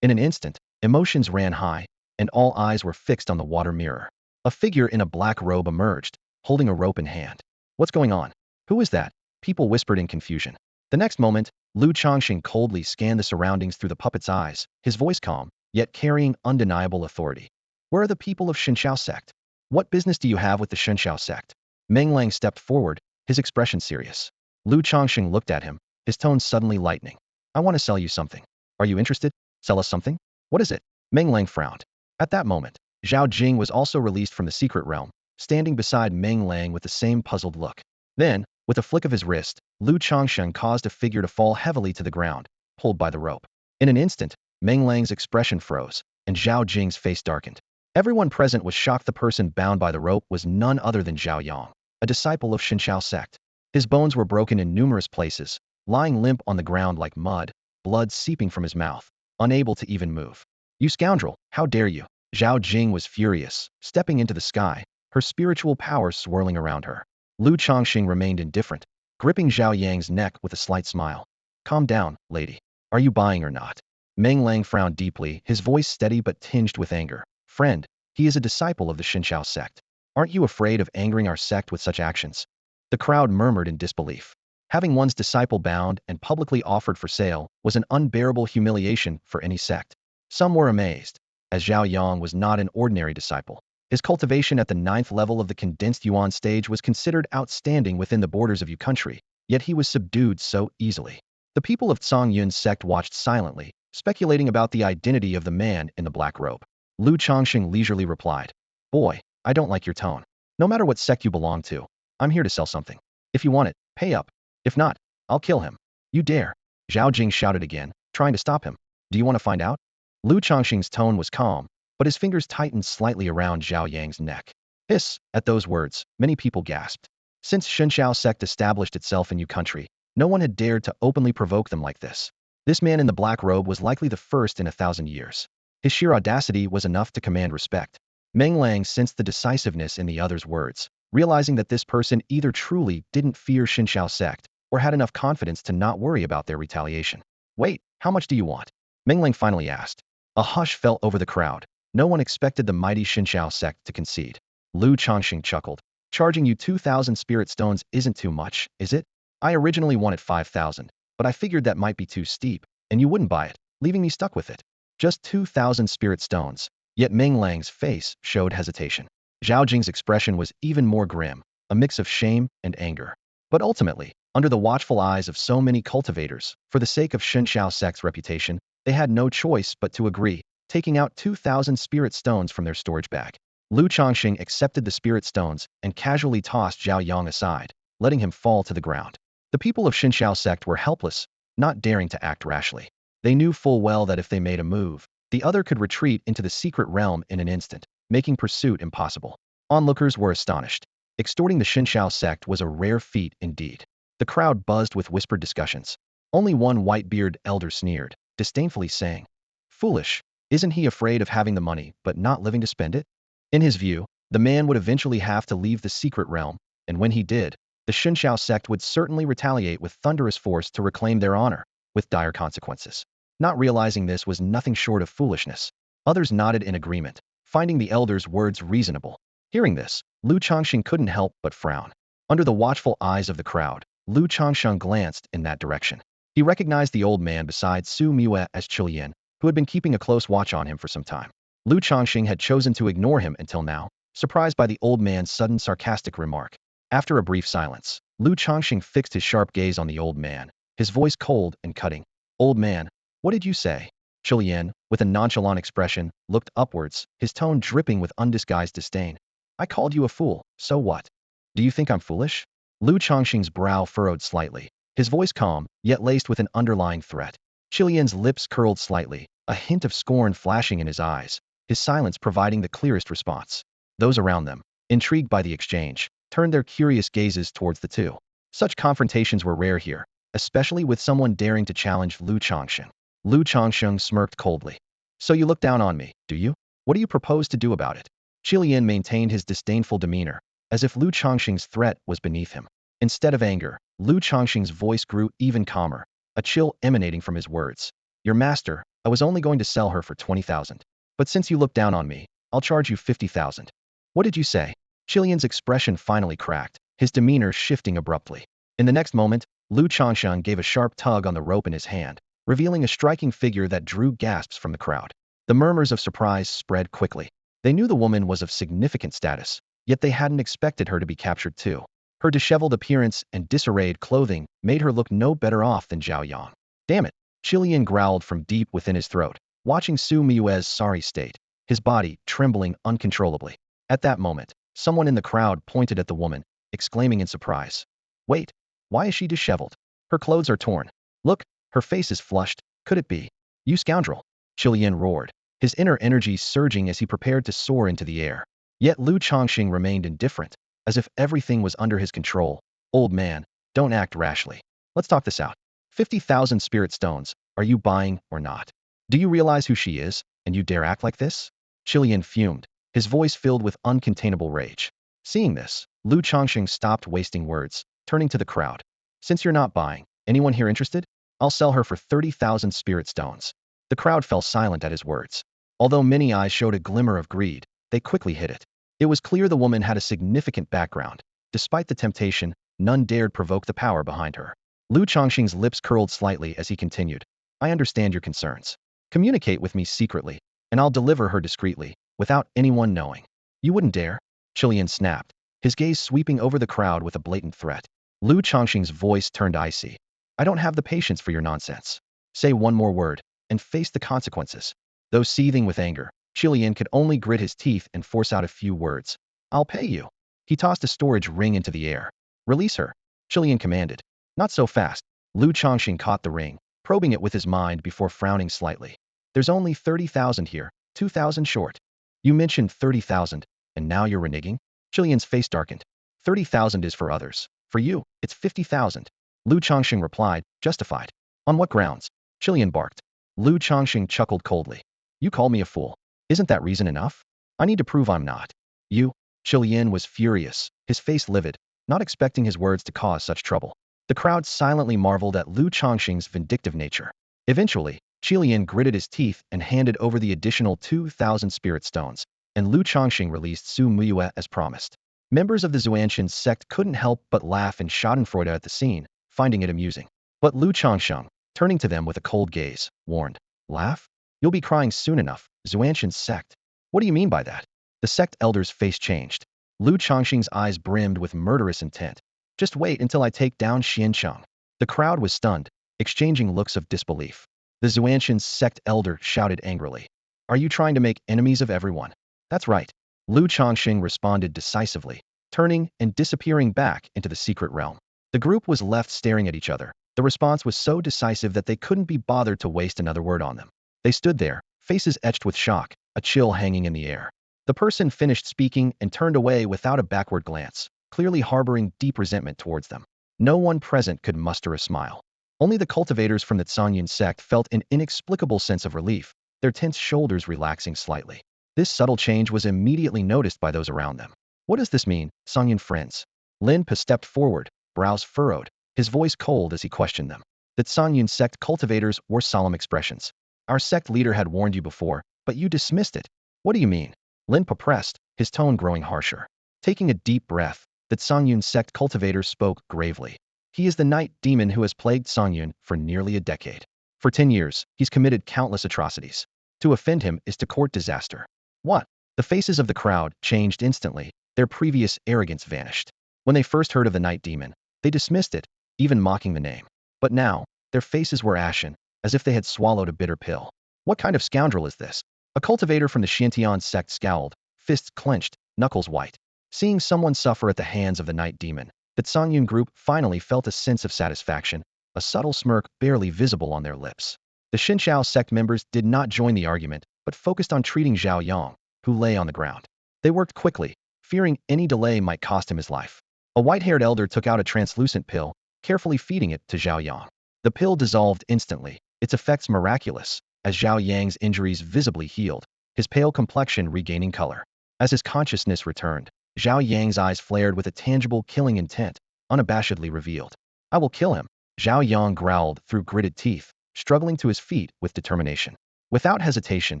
In an instant, emotions ran high, and all eyes were fixed on the water mirror. A figure in a black robe emerged, holding a rope in hand. What's going on? Who is that? People whispered in confusion. The next moment, Lu Changsheng coldly scanned the surroundings through the puppet's eyes, his voice calm, yet carrying undeniable authority. Where are the people of Shenxiao sect? What business do you have with the Shenxiao sect? Meng Lang stepped forward, his expression serious. Lu Changsheng looked at him, his tone suddenly lightening. I want to sell you something. Are you interested? Sell us something? What is it? Meng Lang frowned. At that moment, Zhao Jing was also released from the secret realm, standing beside Meng Lang with the same puzzled look. Then, with a flick of his wrist, Lu Changsheng caused a figure to fall heavily to the ground, pulled by the rope. In an instant, Meng Lang's expression froze, and Zhao Jing's face darkened. Everyone present was shocked the person bound by the rope was none other than Zhao Yang, a disciple of Shenxiao sect. His bones were broken in numerous places, lying limp on the ground like mud, blood seeping from his mouth, unable to even move. You scoundrel, how dare you? Zhao Jing was furious, stepping into the sky, her spiritual power swirling around her. Lu Changsheng remained indifferent, gripping Zhao Yang's neck with a slight smile. Calm down, lady. Are you buying or not? Meng Lang frowned deeply, his voice steady but tinged with anger. Friend, he is a disciple of the Shenxiao sect. Aren't you afraid of angering our sect with such actions? The crowd murmured in disbelief. Having one's disciple bound and publicly offered for sale was an unbearable humiliation for any sect. Some were amazed, as Zhao Yang was not an ordinary disciple. His cultivation at the 9th level of the condensed yuan stage was considered outstanding within the borders of Yu country, yet he was subdued so easily. The people of Qingyun's sect watched silently, speculating about the identity of the man in the black robe. Lu Changsheng leisurely replied, Boy, I don't like your tone. No matter what sect you belong to, I'm here to sell something. If you want it, pay up. If not, I'll kill him. You dare. Zhao Jing shouted again, trying to stop him. Do you want to find out? Lu Changsheng's tone was calm, but his fingers tightened slightly around Zhao Yang's neck. Hiss! At those words, many people gasped. Since Shenxiao sect established itself in Yu country, no one had dared to openly provoke them like this. This man in the black robe was likely the first in 1,000 years. His sheer audacity was enough to command respect. Meng Lang sensed the decisiveness in the other's words, realizing that this person either truly didn't fear Xinxiao sect or had enough confidence to not worry about their retaliation. Wait, how much do you want? Mingling finally asked. A hush fell over the crowd. No one expected the mighty Xinxiao sect to concede. Lu Changsheng chuckled. Charging you 2,000 spirit stones isn't too much, is it? I originally wanted 5,000, but I figured that might be too steep, and you wouldn't buy it, leaving me stuck with it. Just 2,000 spirit stones. Yet Ming Lang's face showed hesitation. Zhao Jing's expression was even more grim, a mix of shame and anger. But ultimately, under the watchful eyes of so many cultivators, for the sake of Xinxiao sect's reputation, they had no choice but to agree, taking out 2,000 spirit stones from their storage bag. Lu Changxing accepted the spirit stones and casually tossed Zhao Yang aside, letting him fall to the ground. The people of Xinxiao sect were helpless, not daring to act rashly. They knew full well that if they made a move, the other could retreat into the secret realm in an instant, making pursuit impossible. Onlookers were astonished. Extorting the Xinxiao sect was a rare feat indeed. The crowd buzzed with whispered discussions. Only one white-bearded elder sneered, disdainfully saying, "Foolish, isn't he afraid of having the money but not living to spend it?" In his view, the man would eventually have to leave the secret realm, and when he did, the Xinxiao sect would certainly retaliate with thunderous force to reclaim their honor, with dire consequences. Not realizing this was nothing short of foolishness. Others nodded in agreement, finding the elder's words reasonable. Hearing this, Lu Changxing couldn't help but frown. Under the watchful eyes of the crowd, Lu Changsheng glanced in that direction. He recognized the old man beside Su Miue as Qingyun, who had been keeping a close watch on him for some time. Lu Changxing had chosen to ignore him until now, surprised by the old man's sudden sarcastic remark. After a brief silence, Lu Changxing fixed his sharp gaze on the old man, his voice cold and cutting. "Old man, what did you say?" Qingyun, with a nonchalant expression, looked upwards, his tone dripping with undisguised disdain. "I called you a fool, so what? Do you think I'm foolish?" Lu Changxing's brow furrowed slightly, his voice calm, yet laced with an underlying threat. Qingyun's lips curled slightly, a hint of scorn flashing in his eyes, his silence providing the clearest response. Those around them, intrigued by the exchange, turned their curious gazes towards the two. Such confrontations were rare here, especially with someone daring to challenge Lu Changsheng. Lu Changsheng smirked coldly. "So you look down on me, do you? What do you propose to do about it?" Qingyun maintained his disdainful demeanor, as if Lu Changsheng's threat was beneath him. Instead of anger, Lu Changsheng's voice grew even calmer, a chill emanating from his words. "Your master, I was only going to sell her for 20,000. But since you look down on me, I'll charge you 50,000. What did you say?" Qingyun's expression finally cracked, his demeanor shifting abruptly. In the next moment, Lu Changsheng gave a sharp tug on the rope in his hand, revealing a striking figure that drew gasps from the crowd. The murmurs of surprise spread quickly. They knew the woman was of significant status, yet they hadn't expected her to be captured too. Her disheveled appearance and disarrayed clothing made her look no better off than Zhao Yang. "Damn it!" Qingyun growled from deep within his throat, watching Su Miue's sorry state, his body trembling uncontrollably. At that moment, someone in the crowd pointed at the woman, exclaiming in surprise, "Wait, why is she disheveled? Her clothes are torn. Look, her face is flushed. Could it be? You scoundrel!" Qingyun roared, his inner energy surging as he prepared to soar into the air. Yet Lu Changxing remained indifferent, as if everything was under his control. "Old man, don't act rashly. Let's talk this out. 50,000 spirit stones, are you buying or not? Do you realize who she is, and you dare act like this?" Qingyun fumed, his voice filled with uncontainable rage. Seeing this, Lu Changxing stopped wasting words, turning to the crowd. "Since you're not buying, anyone here interested? I'll sell her for 30,000 spirit stones." The crowd fell silent at his words. Although many eyes showed a glimmer of greed, they quickly hid it. It was clear the woman had a significant background. Despite the temptation, none dared provoke the power behind her. Lu Changxing's lips curled slightly as he continued. "I understand your concerns. Communicate with me secretly, and I'll deliver her discreetly, without anyone knowing." "You wouldn't dare?" Qingyun snapped, his gaze sweeping over the crowd with a blatant threat. Lu Changxing's voice turned icy. "I don't have the patience for your nonsense. Say one more word, and face the consequences." Though seething with anger, Qingyun could only grit his teeth and force out a few words. "I'll pay you." He tossed a storage ring into the air. "Release her," Qingyun commanded. "Not so fast." Lu Changxing caught the ring, probing it with his mind before frowning slightly. "There's only 30,000 here, 2,000 short." "You mentioned 30,000, and now you're reneging?" Qingyun's face darkened. 30,000 is for others. For you, it's 50,000. Lu Changsheng replied, justified. "On what grounds?" Qingyun barked. Lu Changsheng chuckled coldly. "You call me a fool. Isn't that reason enough? I need to prove I'm not." "You?" Qingyun was furious, his face livid, not expecting his words to cause such trouble. The crowd silently marveled at Lu Changsheng's vindictive nature. Eventually, Qingyun gritted his teeth and handed over the additional 2,000 spirit stones, and Lu Changsheng released Su Muyue as promised. Members of the Xuantian sect couldn't help but laugh in schadenfreude at the scene, finding it amusing. But Lu Changsheng, turning to them with a cold gaze, warned, "Laugh? You'll be crying soon enough, Xuantian sect." "What do you mean by that?" The sect elder's face changed. Lu Changsheng's eyes brimmed with murderous intent. "Just wait until I take down Xiancheng." The crowd was stunned, exchanging looks of disbelief. The Xuantian sect elder shouted angrily, "Are you trying to make enemies of everyone?" "That's right." Lu Changsheng responded decisively, turning and disappearing back into the secret realm. The group was left staring at each other. The response was so decisive that they couldn't be bothered to waste another word on them. They stood there, faces etched with shock, a chill hanging in the air. The person finished speaking and turned away without a backward glance, clearly harboring deep resentment towards them. No one present could muster a smile. Only the cultivators from the Qingyun sect felt an inexplicable sense of relief, their tense shoulders relaxing slightly. This subtle change was immediately noticed by those around them. "What does this mean, Qingyun friends?" Lin Pa stepped forward, brows furrowed, his voice cold as he questioned them. The Qingyun sect cultivators wore solemn expressions. "Our sect leader had warned you before, but you dismissed it." "What do you mean?" Lin Pa pressed, his tone growing harsher. Taking a deep breath, the Qingyun sect cultivator spoke gravely. "He is the night demon who has plagued Qingyun for nearly a decade. For 10 years, he's committed countless atrocities. To offend him is to court disaster." "What?" The faces of the crowd changed instantly, their previous arrogance vanished. When they first heard of the night demon, they dismissed it, even mocking the name. But now, their faces were ashen, as if they had swallowed a bitter pill. "What kind of scoundrel is this?" A cultivator from the Xiantian sect scowled, fists clenched, knuckles white. Seeing someone suffer at the hands of the night demon, the Qingyun group finally felt a sense of satisfaction, a subtle smirk barely visible on their lips. The Xinqiao sect members did not join the argument, but focused on treating Zhao Yang, who lay on the ground. They worked quickly, fearing any delay might cost him his life. A white-haired elder took out a translucent pill, carefully feeding it to Zhao Yang. The pill dissolved instantly, its effects miraculous, as Zhao Yang's injuries visibly healed, his pale complexion regaining color. As his consciousness returned, Zhao Yang's eyes flared with a tangible killing intent, unabashedly revealed. "I will kill him." Zhao Yang growled through gritted teeth, struggling to his feet with determination. Without hesitation,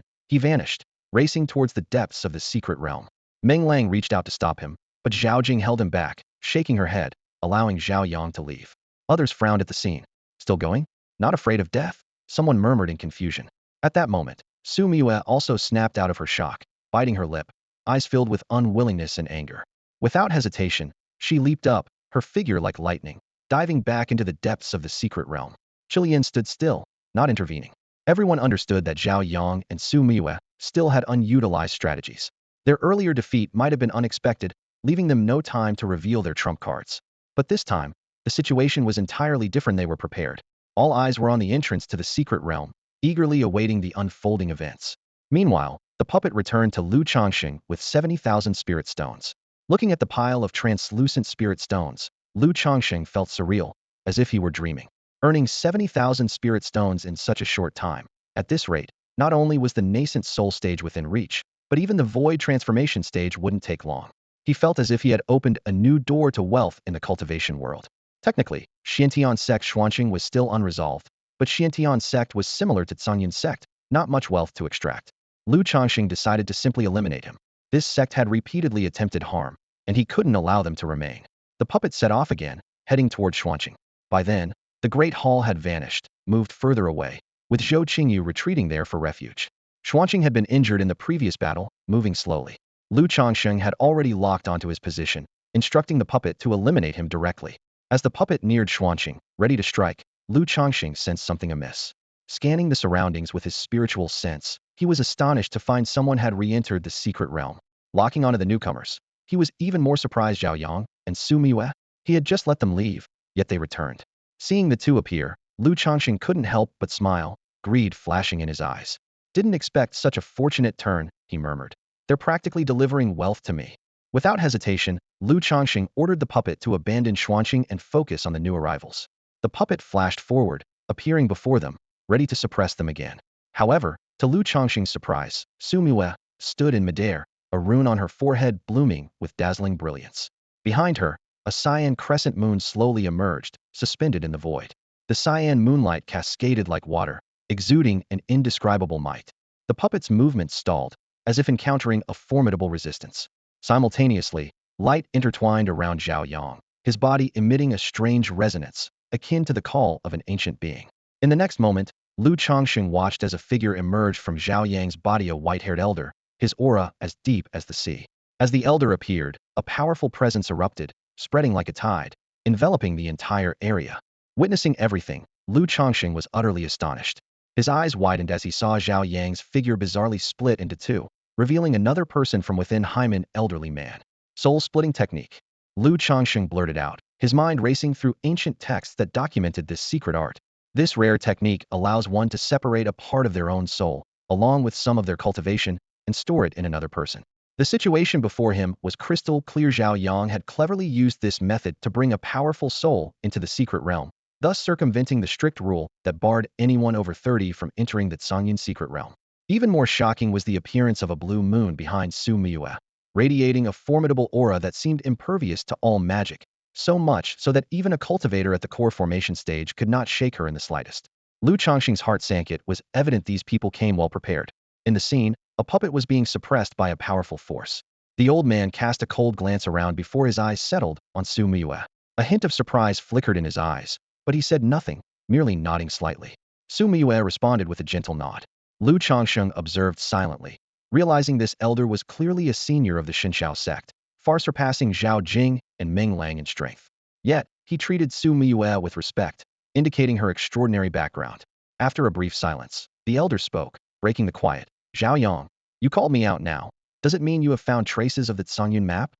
he vanished, racing towards the depths of the secret realm. Meng Lang reached out to stop him, but Zhao Jing held him back, shaking her head, allowing Zhao Yang to leave. Others frowned at the scene. "Still going? Not afraid of death?" Someone murmured in confusion. At that moment, Su Miyue also snapped out of her shock, biting her lip, eyes filled with unwillingness and anger. Without hesitation, she leaped up, her figure like lightning, diving back into the depths of the secret realm. Qilian stood still, not intervening. Everyone understood that Zhao Yang and Su Miyue still had unutilized strategies. Their earlier defeat might have been unexpected, leaving them no time to reveal their trump cards. But this time, the situation was entirely different. They were prepared. All eyes were on the entrance to the secret realm, eagerly awaiting the unfolding events. Meanwhile, the puppet returned to Lu Changsheng with 70,000 spirit stones. Looking at the pile of translucent spirit stones, Lu Changsheng felt surreal, as if he were dreaming. Earning 70,000 spirit stones in such a short time. At this rate, not only was the nascent soul stage within reach, but even the void transformation stage wouldn't take long. He felt as if he had opened a new door to wealth in the cultivation world. Technically, Xiantian sect Xuanqing was still unresolved, but Xiantian sect was similar to Qingyun sect, not much wealth to extract. Lu Changsheng decided to simply eliminate him. This sect had repeatedly attempted harm, and he couldn't allow them to remain. The puppet set off again, heading toward Xuanqing. By then, the great hall had vanished, moved further away, with Zhou Qingyu retreating there for refuge. Xuanqing had been injured in the previous battle, moving slowly. Lu Changsheng had already locked onto his position, instructing the puppet to eliminate him directly. As the puppet neared Xuanqing, ready to strike, Lu Changsheng sensed something amiss. Scanning the surroundings with his spiritual sense, he was astonished to find someone had re-entered the secret realm, locking onto the newcomers. He was even more surprised Zhao Yang and Su Miyue. He had just let them leave, yet they returned. Seeing the two appear, Lu Changsheng couldn't help but smile, greed flashing in his eyes. "Didn't expect such a fortunate turn," he murmured. "They're practically delivering wealth to me." Without hesitation, Lu Changsheng ordered the puppet to abandon Xuanqing and focus on the new arrivals. The puppet flashed forward, appearing before them, ready to suppress them again. However, to Lu Changsheng's surprise, Su Miyue stood in midair, a rune on her forehead blooming with dazzling brilliance. Behind her, a cyan crescent moon slowly emerged, suspended in the void. The cyan moonlight cascaded like water, exuding an indescribable might. The puppet's movements stalled, as if encountering a formidable resistance. Simultaneously, light intertwined around Zhao Yang, his body emitting a strange resonance, akin to the call of an ancient being. In the next moment, Changsheng watched as a figure emerged from Zhao Yang's body, a white-haired elder, his aura as deep as the sea. As the elder appeared, a powerful presence erupted, spreading like a tide, enveloping the entire area. Witnessing everything, Changsheng was utterly astonished. His eyes widened as he saw Zhao Yang's figure bizarrely split into two, revealing another person from within him, an elderly man. Soul-splitting technique. Changsheng blurted out, his mind racing through ancient texts that documented this secret art. This rare technique allows one to separate a part of their own soul, along with some of their cultivation, and store it in another person. The situation before him was crystal clear. Zhao Yang had cleverly used this method to bring a powerful soul into the secret realm, thus circumventing the strict rule that barred anyone over 30 from entering the Qingyun secret realm. Even more shocking was the appearance of a blue moon behind Su Miyue, radiating a formidable aura that seemed impervious to all magic, so much so that even a cultivator at the core formation stage could not shake her in the slightest. Changsheng's heart sank. It was evident these people came well prepared. In the scene, a puppet was being suppressed by a powerful force. The old man cast a cold glance around before his eyes settled on Su Miyue. A hint of surprise flickered in his eyes, but he said nothing, merely nodding slightly. Su Miyue responded with a gentle nod. Changsheng observed silently, realizing this elder was clearly a senior of the Xinshao sect, far surpassing Zhao Jing and Meng Lang in strength. Yet, he treated Su Miyue with respect, indicating her extraordinary background. After a brief silence, the elder spoke, breaking the quiet. Zhao Yang, you called me out now. Does it mean you have found traces of the Qingyun map?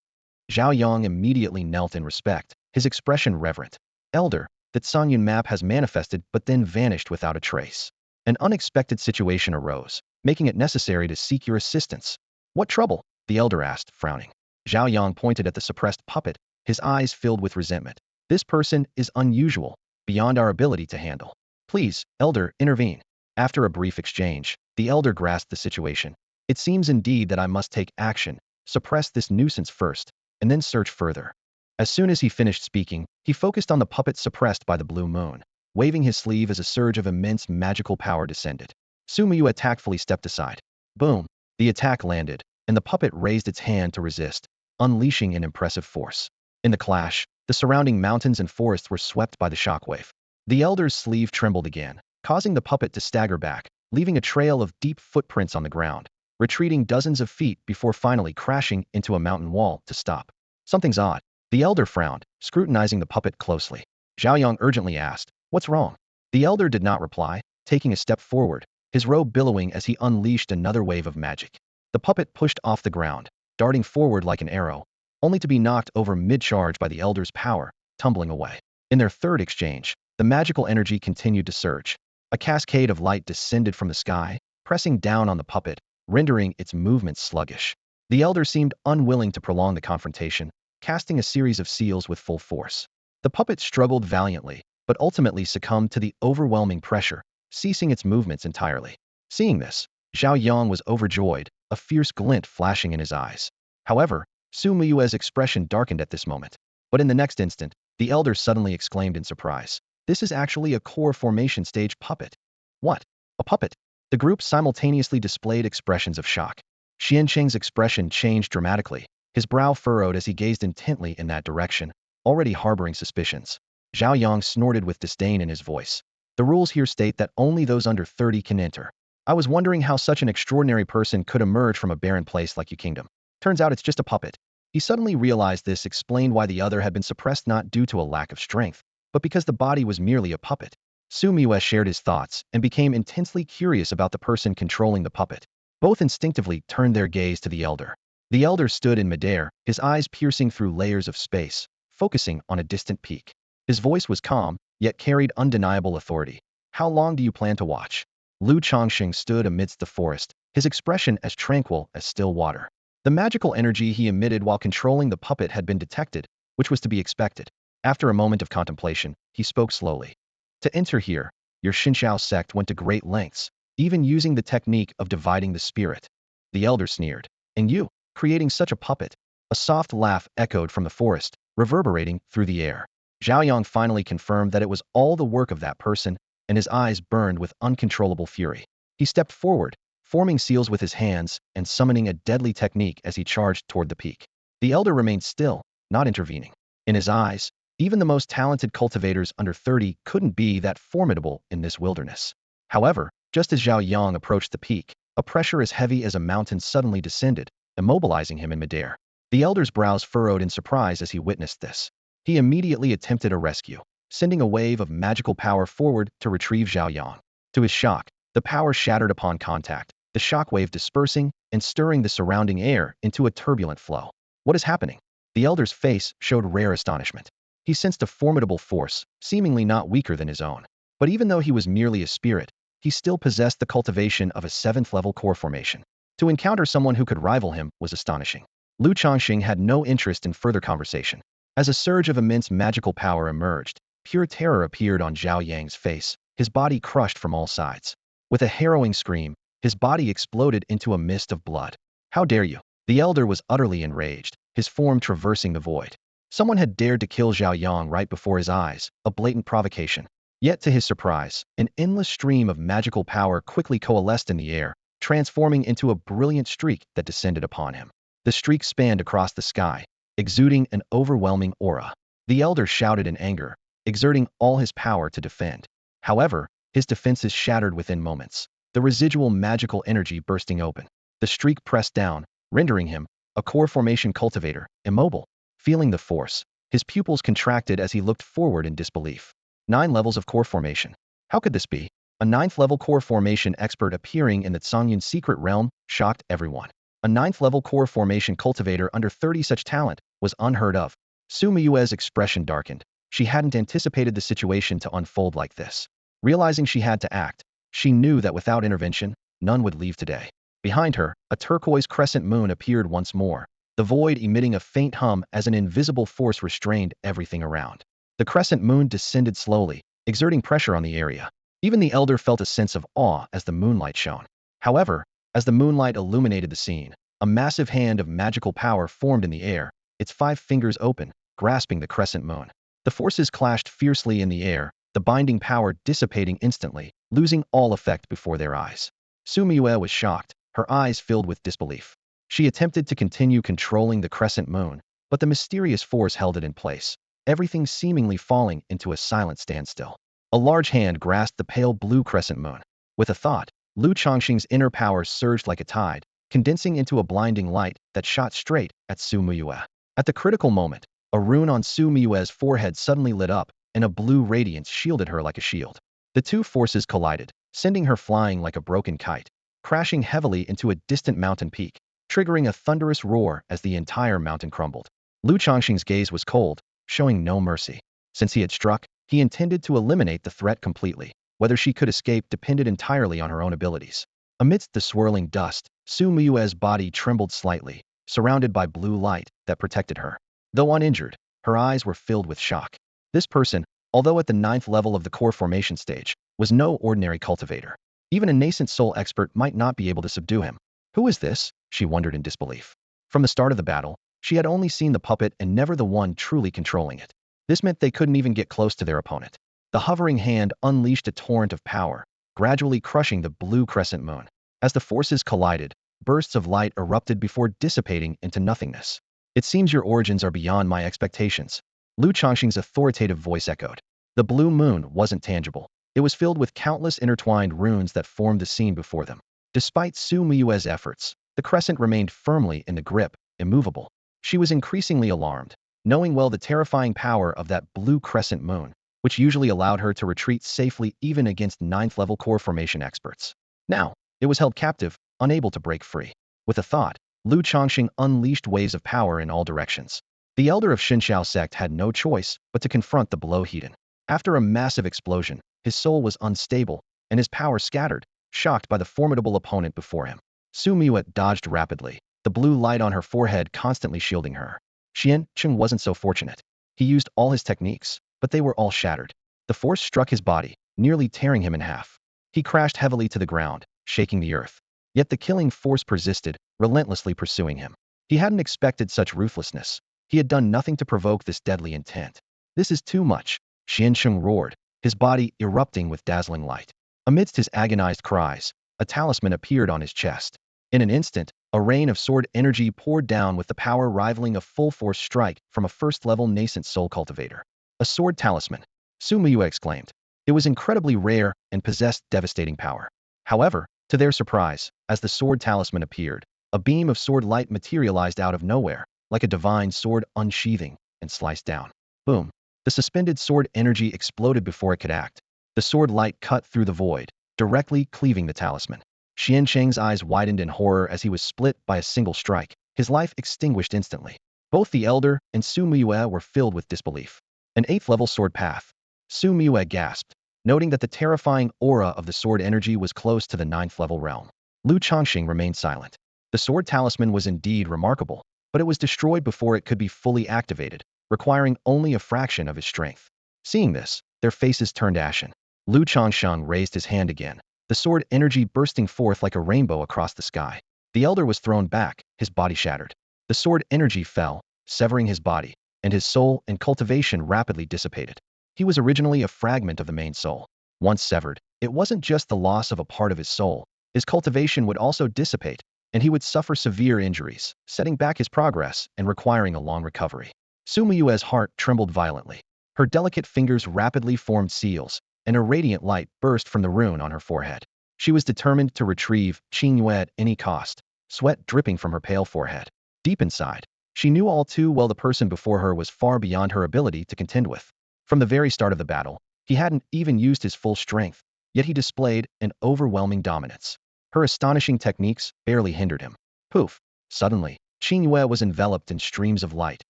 Zhao Yang immediately knelt in respect, his expression reverent. Elder, the Qingyun map has manifested but then vanished without a trace. An unexpected situation arose, making it necessary to seek your assistance. What trouble? The elder asked, frowning. Zhao Yang pointed at the suppressed puppet, his eyes filled with resentment. This person is unusual, beyond our ability to handle. Please, elder, intervene. After a brief exchange, the elder grasped the situation. It seems indeed that I must take action, suppress this nuisance first, and then search further. As soon as he finished speaking, he focused on the puppet suppressed by the blue moon, waving his sleeve as a surge of immense magical power descended. Su Miyue tactfully stepped aside. Boom! The attack landed, and the puppet raised its hand to resist, unleashing an impressive force. In the clash, the surrounding mountains and forests were swept by the shockwave. The elder's sleeve trembled again, causing the puppet to stagger back, leaving a trail of deep footprints on the ground, retreating dozens of feet before finally crashing into a mountain wall to stop. Something's odd. The elder frowned, scrutinizing the puppet closely. Zhao Yang urgently asked, what's wrong? The elder did not reply, taking a step forward, his robe billowing as he unleashed another wave of magic. The puppet pushed off the ground, darting forward like an arrow, only to be knocked over mid-charge by the elder's power, tumbling away. In their third exchange, the magical energy continued to surge. A cascade of light descended from the sky, pressing down on the puppet, rendering its movements sluggish. The elder seemed unwilling to prolong the confrontation, casting a series of seals with full force. The puppet struggled valiantly, but ultimately succumbed to the overwhelming pressure, ceasing its movements entirely. Seeing this, Zhao Yang was overjoyed, a fierce glint flashing in his eyes. However, Su Miyue's expression darkened at this moment. But in the next instant, the elder suddenly exclaimed in surprise. This is actually a core formation stage puppet. What? A puppet? The group simultaneously displayed expressions of shock. Changsheng's expression changed dramatically, his brow furrowed as he gazed intently in that direction, already harboring suspicions. Zhao Yang snorted with disdain in his voice. The rules here state that only those under 30 can enter. I was wondering how such an extraordinary person could emerge from a barren place like your kingdom. Turns out it's just a puppet. He suddenly realized this explained why the other had been suppressed, not due to a lack of strength, but because the body was merely a puppet. Su Miyue shared his thoughts and became intensely curious about the person controlling the puppet. Both instinctively turned their gaze to the elder. The elder stood in midair, his eyes piercing through layers of space, focusing on a distant peak. His voice was calm, yet carried undeniable authority. How long do you plan to watch? Changsheng stood amidst the forest, his expression as tranquil as still water. The magical energy he emitted while controlling the puppet had been detected, which was to be expected. After a moment of contemplation, he spoke slowly. To enter here, your Xinshao sect went to great lengths, even using the technique of dividing the spirit. The elder sneered. And you? creating such a puppet? A soft laugh echoed from the forest, reverberating through the air. Zhao Yang finally confirmed that it was all the work of that person, and his eyes burned with uncontrollable fury. He stepped forward, forming seals with his hands and summoning a deadly technique as he charged toward the peak. The elder remained still, not intervening. In his eyes, even the most talented cultivators under 30 couldn't be that formidable in this wilderness. However, just as Zhao Yang approached the peak, a pressure as heavy as a mountain suddenly descended, immobilizing him in midair. The elder's brows furrowed in surprise as he witnessed this. He immediately attempted a rescue, sending a wave of magical power forward to retrieve Zhao Yang. To his shock, the power shattered upon contact, the shockwave dispersing and stirring the surrounding air into a turbulent flow. What is happening? The elder's face showed rare astonishment. He sensed a formidable force, seemingly not weaker than his own. But even though he was merely a spirit, he still possessed the cultivation of a 7th-level core formation. To encounter someone who could rival him was astonishing. Lu Changsheng had no interest in further conversation. As a surge of immense magical power emerged, pure terror appeared on Zhao Yang's face, his body crushed from all sides. With a harrowing scream, his body exploded into a mist of blood. How dare you? The elder was utterly enraged, his form traversing the void. Someone had dared to kill Zhao Yang right before his eyes, a blatant provocation. Yet to his surprise, an endless stream of magical power quickly coalesced in the air, transforming into a brilliant streak that descended upon him. The streak spanned across the sky, exuding an overwhelming aura. The elder shouted in anger, exerting all his power to defend. However, his defenses shattered within moments, the residual magical energy bursting open. The streak pressed down, rendering him, a core formation cultivator, immobile. Feeling the force, his pupils contracted as he looked forward in disbelief. 9 levels of core formation. How could this be? A 9th-level core formation expert appearing in the Qingyun secret realm shocked everyone. A 9th-level core formation cultivator under 30 such talent was unheard of. Su Miyue's expression darkened. She hadn't anticipated the situation to unfold like this. Realizing she had to act, she knew that without intervention, none would leave today. Behind her, a turquoise crescent moon appeared once more, the void emitting a faint hum as an invisible force restrained everything around. The crescent moon descended slowly, exerting pressure on the area. Even the elder felt a sense of awe as the moonlight shone. However, as the moonlight illuminated the scene, a massive hand of magical power formed in the air, its 5 fingers open, grasping the crescent moon. The forces clashed fiercely in the air, the binding power dissipating instantly, losing all effect before their eyes. Su Miyue was shocked, her eyes filled with disbelief. She attempted to continue controlling the crescent moon, but the mysterious force held it in place, everything seemingly falling into a silent standstill. A large hand grasped the pale blue crescent moon. With a thought, Lu Changsheng's inner power surged like a tide, condensing into a blinding light that shot straight at Su Miyue. At the critical moment, a rune on Su Miyue's forehead suddenly lit up, and a blue radiance shielded her like a shield. The two forces collided, sending her flying like a broken kite, crashing heavily into a distant mountain peak, triggering a thunderous roar as the entire mountain crumbled. Lu Changsheng's gaze was cold, showing no mercy. Since he had struck, he intended to eliminate the threat completely. Whether she could escape depended entirely on her own abilities. Amidst the swirling dust, Su Miyue's body trembled slightly, surrounded by blue light that protected her. Though uninjured, her eyes were filled with shock. This person, although at the 9th level of the core formation stage, was no ordinary cultivator. Even a nascent soul expert might not be able to subdue him. Who is this? She wondered in disbelief. From the start of the battle, she had only seen the puppet and never the one truly controlling it. This meant they couldn't even get close to their opponent. The hovering hand unleashed a torrent of power, gradually crushing the blue crescent moon. As the forces collided, bursts of light erupted before dissipating into nothingness. It seems your origins are beyond my expectations. Lu Changsheng's authoritative voice echoed. The blue moon wasn't tangible. It was filled with countless intertwined runes that formed the scene before them. Despite Su Miyue's efforts, the crescent remained firmly in the grip, immovable. She was increasingly alarmed, knowing well the terrifying power of that blue crescent moon, which usually allowed her to retreat safely even against 9th-level core formation experts. Now, it was held captive, unable to break free. With a thought, Lu Changsheng unleashed waves of power in all directions. The elder of Xinxiao sect had no choice but to confront the below Heaton. After a massive explosion, his soul was unstable, and his power scattered, shocked by the formidable opponent before him. Su Miyue dodged rapidly, the blue light on her forehead constantly shielding her. Cheng wasn't so fortunate. He used all his techniques, but they were all shattered. The force struck his body, nearly tearing him in half. He crashed heavily to the ground, shaking the earth. Yet the killing force persisted, relentlessly pursuing him. He hadn't expected such ruthlessness. He had done nothing to provoke this deadly intent. This is too much, Changsheng roared, his body erupting with dazzling light. Amidst his agonized cries, a talisman appeared on his chest. In an instant, a rain of sword energy poured down with the power rivaling a full-force strike from a first-level nascent soul cultivator. A sword talisman, Su Miyu exclaimed. It was incredibly rare and possessed devastating power. However, to their surprise, as the sword talisman appeared, a beam of sword light materialized out of nowhere, like a divine sword unsheathing, and sliced down. Boom. The suspended sword energy exploded before it could act. The sword light cut through the void, directly cleaving the talisman. Changsheng's eyes widened in horror as he was split by a single strike, his life extinguished instantly. Both the Elder and Su Miyu were filled with disbelief. An 8th-level sword path. Su Miyu gasped, noting that the terrifying aura of the sword energy was close to the 9th-level realm. Lu Changsheng remained silent. The sword talisman was indeed remarkable, but it was destroyed before it could be fully activated, requiring only a fraction of his strength. Seeing this, their faces turned ashen. Lu Changsheng raised his hand again, the sword energy bursting forth like a rainbow across the sky. The Elder was thrown back, his body shattered. The sword energy fell, severing his body, and his soul and cultivation rapidly dissipated. He was originally a fragment of the main soul. Once severed, it wasn't just the loss of a part of his soul. His cultivation would also dissipate, and he would suffer severe injuries, setting back his progress and requiring a long recovery. Su Miyue's heart trembled violently. Her delicate fingers rapidly formed seals, and a radiant light burst from the rune on her forehead. She was determined to retrieve Qingyun at any cost, sweat dripping from her pale forehead. Deep inside, she knew all too well the person before her was far beyond her ability to contend with. From the very start of the battle, he hadn't even used his full strength, yet he displayed an overwhelming dominance. Her astonishing techniques barely hindered him. Poof! Suddenly, Qingyun was enveloped in streams of light,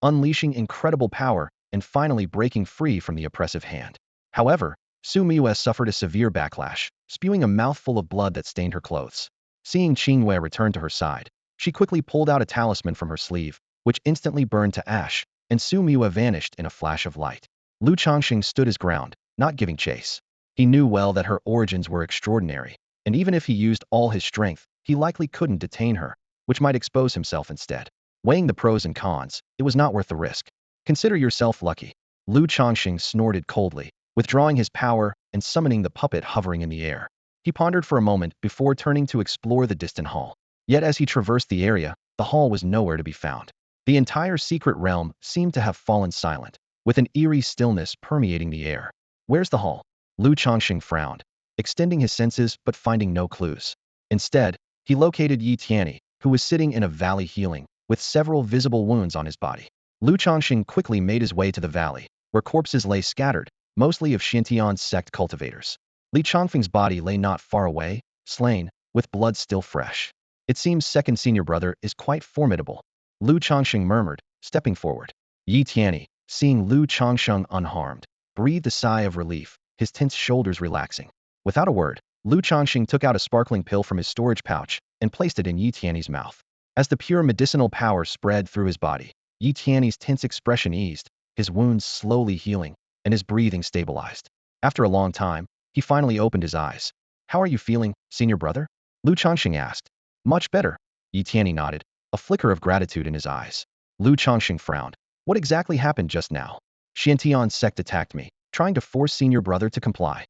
unleashing incredible power and finally breaking free from the oppressive hand. However, Su Miyu suffered a severe backlash, spewing a mouthful of blood that stained her clothes. Seeing Qingyun return to her side, she quickly pulled out a talisman from her sleeve, which instantly burned to ash, and Su Miyu vanished in a flash of light. Lu Changsheng stood his ground, not giving chase. He knew well that her origins were extraordinary, and even if he used all his strength, he likely couldn't detain her, which might expose himself instead. Weighing the pros and cons, it was not worth the risk. Consider yourself lucky. Lu Changsheng snorted coldly, withdrawing his power and summoning the puppet hovering in the air. He pondered for a moment before turning to explore the distant hall. Yet as he traversed the area, the hall was nowhere to be found. The entire secret realm seemed to have fallen silent, with an eerie stillness permeating the air. Where's the hall? Lu Changsheng frowned, extending his senses but finding no clues. Instead, he located Yi Tianyi, who was sitting in a valley healing, with several visible wounds on his body. Lu Changsheng quickly made his way to the valley, where corpses lay scattered, mostly of Xintian's sect cultivators. Li Changfeng's body lay not far away, slain, with blood still fresh. It seems second senior brother is quite formidable, Lu Changsheng murmured, stepping forward. Yi Tianyi, seeing Lu Changsheng unharmed, breathed a sigh of relief, his tense shoulders relaxing. Without a word, Lu Changsheng took out a sparkling pill from his storage pouch and placed it in Yi Tianyi's mouth. As the pure medicinal power spread through his body, Yi Tianyi's tense expression eased, his wounds slowly healing, and his breathing stabilized. After a long time, he finally opened his eyes. How are you feeling, senior brother? Lu Changsheng asked. Much better. Yi Tianyi nodded, a flicker of gratitude in his eyes. Lu Changsheng frowned. What exactly happened just now? Xintian's sect attacked me, trying to force senior brother to comply.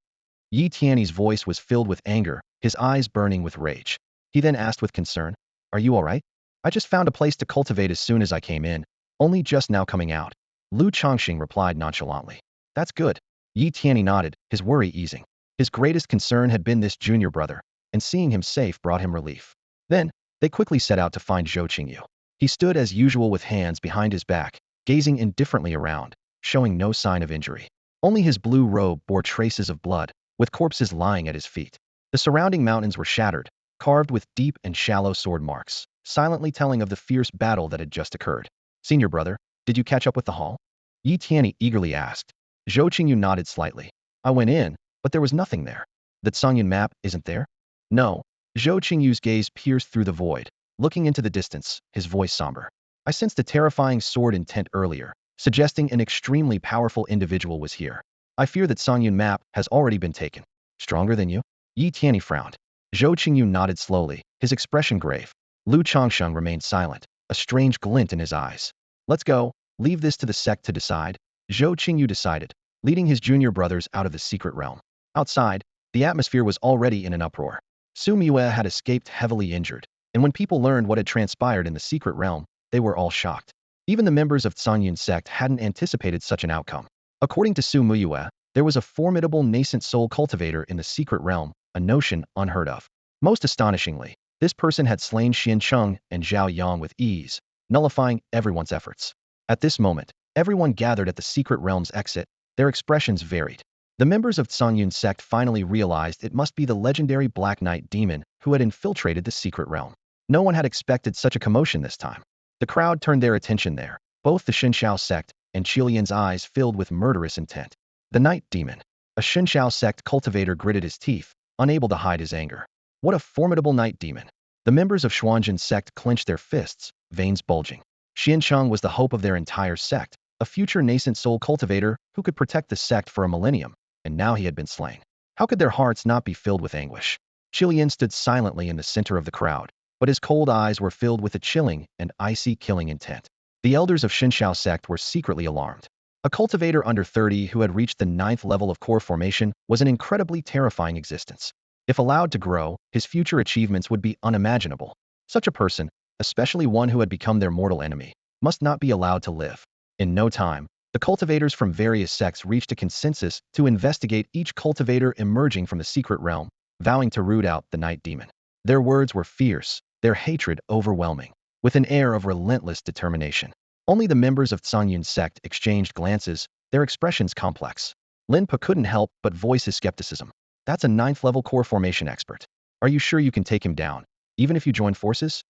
Yi Tianyi's voice was filled with anger, his eyes burning with rage. He then asked with concern, Are you alright? I just found a place to cultivate as soon as I came in, only just now coming out. Lu Changsheng replied nonchalantly. That's good. Yi Tianyi nodded, his worry easing. His greatest concern had been this junior brother, and seeing him safe brought him relief. Then, they quickly set out to find Zhou Qingyu. He stood as usual with hands behind his back, gazing indifferently around, showing no sign of injury. Only his blue robe bore traces of blood, with corpses lying at his feet. The surrounding mountains were shattered, carved with deep and shallow sword marks, silently telling of the fierce battle that had just occurred. Senior brother, did you catch up with the hall? Yi Tianyi eagerly asked. Zhou Qingyu nodded slightly. I went in, but there was nothing there. That Qingyun map isn't there? No. Zhou Qingyu's gaze pierced through the void, looking into the distance, his voice somber. I sensed a terrifying sword intent earlier, suggesting an extremely powerful individual was here. I fear that Qingyun map has already been taken. Stronger than you? Yi Tianyi frowned. Zhou Qingyu nodded slowly, his expression grave. Lu Changsheng remained silent. a strange glint in his eyes. Let's go. Leave this to the sect to decide. Zhou Qingyu decided, leading his junior brothers out of the secret realm. Outside, the atmosphere was already in an uproar. Su Mue had escaped heavily injured, and when people learned what had transpired in the secret realm, they were all shocked. Even the members of Qingyun sect hadn't anticipated such an outcome. According to Su Mue, there was a formidable nascent soul cultivator in the secret realm, a notion unheard of. Most astonishingly, this person had slain Cheng and Zhao Yang with ease, nullifying everyone's efforts. At this moment, everyone gathered at the secret realm's exit. Their expressions varied. The members of Qingyun sect finally realized it must be the legendary Black Knight demon who had infiltrated the secret realm. No one had expected such a commotion this time. The crowd turned their attention there. Both the Xinxiao sect and Qilian's eyes filled with murderous intent. The Night Demon. A Xinxiao sect cultivator gritted his teeth, unable to hide his anger. What a formidable Night Demon. The members of Xuanjin sect clenched their fists, veins bulging. Xiancheng was the hope of their entire sect, a future nascent soul cultivator who could protect the sect for a millennium, and now he had been slain. How could their hearts not be filled with anguish? Qilian stood silently in the center of the crowd, but his cold eyes were filled with a chilling and icy killing intent. The elders of Xinxiao sect were secretly alarmed. A cultivator under 30 who had reached the 9th level of core formation was an incredibly terrifying existence. If allowed to grow, his future achievements would be unimaginable. Such a person, especially one who had become their mortal enemy, must not be allowed to live. In no time, the cultivators from various sects reached a consensus to investigate each cultivator emerging from the secret realm, vowing to root out the Night Demon. Their words were fierce, their hatred overwhelming, with an air of relentless determination. Only the members of Qingyun sect exchanged glances, their expressions complex. Lin Pa couldn't help but voice his skepticism. That's a 9th level core formation expert. Are you sure you can take him down, even if you join forces?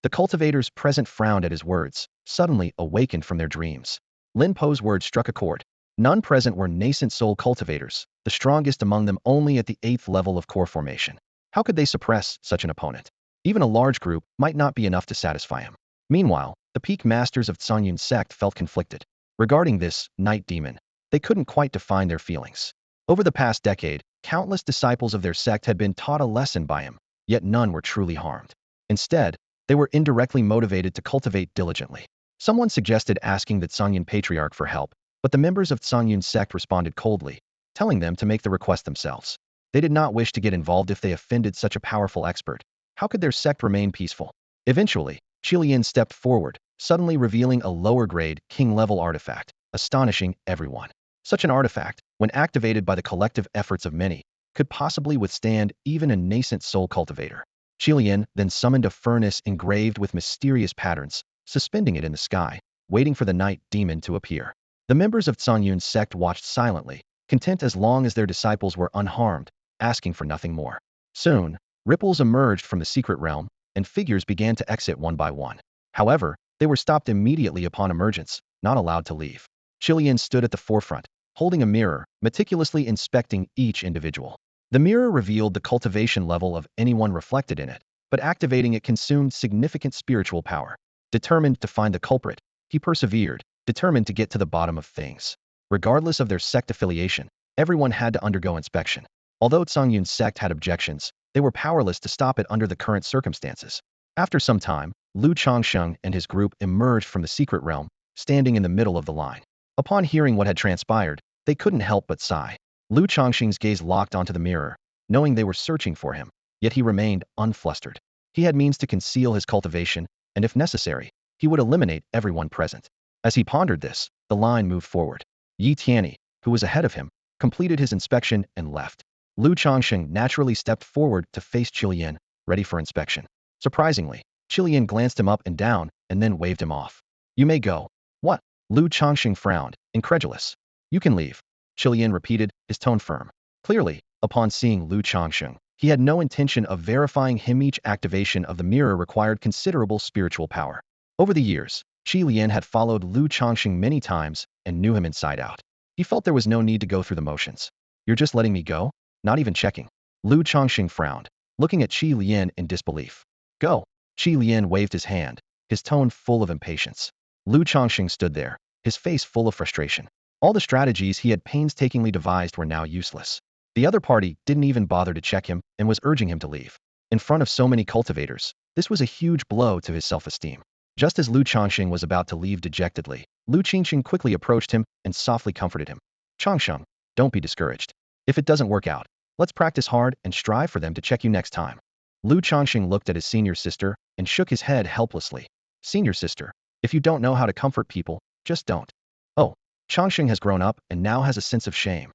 The cultivators present frowned at his words, suddenly awakened from their dreams. Lin Po's words struck a chord. None present were nascent soul cultivators, the strongest among them only at the 8th level of core formation. How could they suppress such an opponent? Even a large group might not be enough to satisfy him. Meanwhile, the peak masters of Qingyun sect felt conflicted. Regarding this Night Demon, they couldn't quite define their feelings. Over the past decade, countless disciples of their sect had been taught a lesson by him, yet none were truly harmed. Instead, they were indirectly motivated to cultivate diligently. Someone suggested asking the Qingyun Patriarch for help, but the members of Qingyun sect responded coldly, telling them to make the request themselves. They did not wish to get involved if they offended such a powerful expert. How could their sect remain peaceful? Eventually, Qilian stepped forward, suddenly revealing a lower-grade, king-level artifact, astonishing everyone. Such an artifact, when activated by the collective efforts of many, could possibly withstand even a nascent soul cultivator. Qilian then summoned a furnace engraved with mysterious patterns, suspending it in the sky, waiting for the Night Demon to appear. The members of Qingyun sect watched silently, content as long as their disciples were unharmed, asking for nothing more. Soon, ripples emerged from the secret realm, and figures began to exit one by one. However, they were stopped immediately upon emergence, not allowed to leave. Qilian stood at the forefront, holding a mirror, meticulously inspecting each individual. The mirror revealed the cultivation level of anyone reflected in it, but activating it consumed significant spiritual power. Determined to find the culprit, he persevered, determined to get to the bottom of things. Regardless of their sect affiliation, everyone had to undergo inspection. Although Qingyun's sect had objections, they were powerless to stop it under the current circumstances. After some time, Lu Changsheng and his group emerged from the secret realm, standing in the middle of the line. Upon hearing what had transpired, they couldn't help but sigh. Lu Changsheng's gaze locked onto the mirror, knowing they were searching for him, yet he remained unflustered. He had means to conceal his cultivation, and if necessary, he would eliminate everyone present. As he pondered this, the line moved forward. Yi Tianyi, who was ahead of him, completed his inspection and left. Lu Changsheng naturally stepped forward to face Qilian, ready for inspection. Surprisingly, Qilian glanced him up and down and then waved him off. You may go. What? Lu Changsheng frowned, incredulous. You can leave. Qilian repeated, his tone firm. Clearly, upon seeing Lu Changsheng, he had no intention of verifying him. Each activation of the mirror required considerable spiritual power. Over the years, Qilian had followed Lu Changsheng many times and knew him inside out. He felt there was no need to go through the motions. You're just letting me go? Not even checking. Lu Changsheng frowned, looking at Qilian in disbelief. Go. Qilian waved his hand, his tone full of impatience. Lu Changsheng stood there, his face full of frustration. All the strategies he had painstakingly devised were now useless. The other party didn't even bother to check him and was urging him to leave. In front of so many cultivators, this was a huge blow to his self-esteem. Just as Lu Changsheng was about to leave dejectedly, Lu Qingqing quickly approached him and softly comforted him. Changsheng, don't be discouraged. If it doesn't work out, let's practice hard and strive for them to check you next time. Lu Changsheng looked at his senior sister and shook his head helplessly. Senior sister, if you don't know how to comfort people, just don't. Oh, Changsheng has grown up and now has a sense of shame.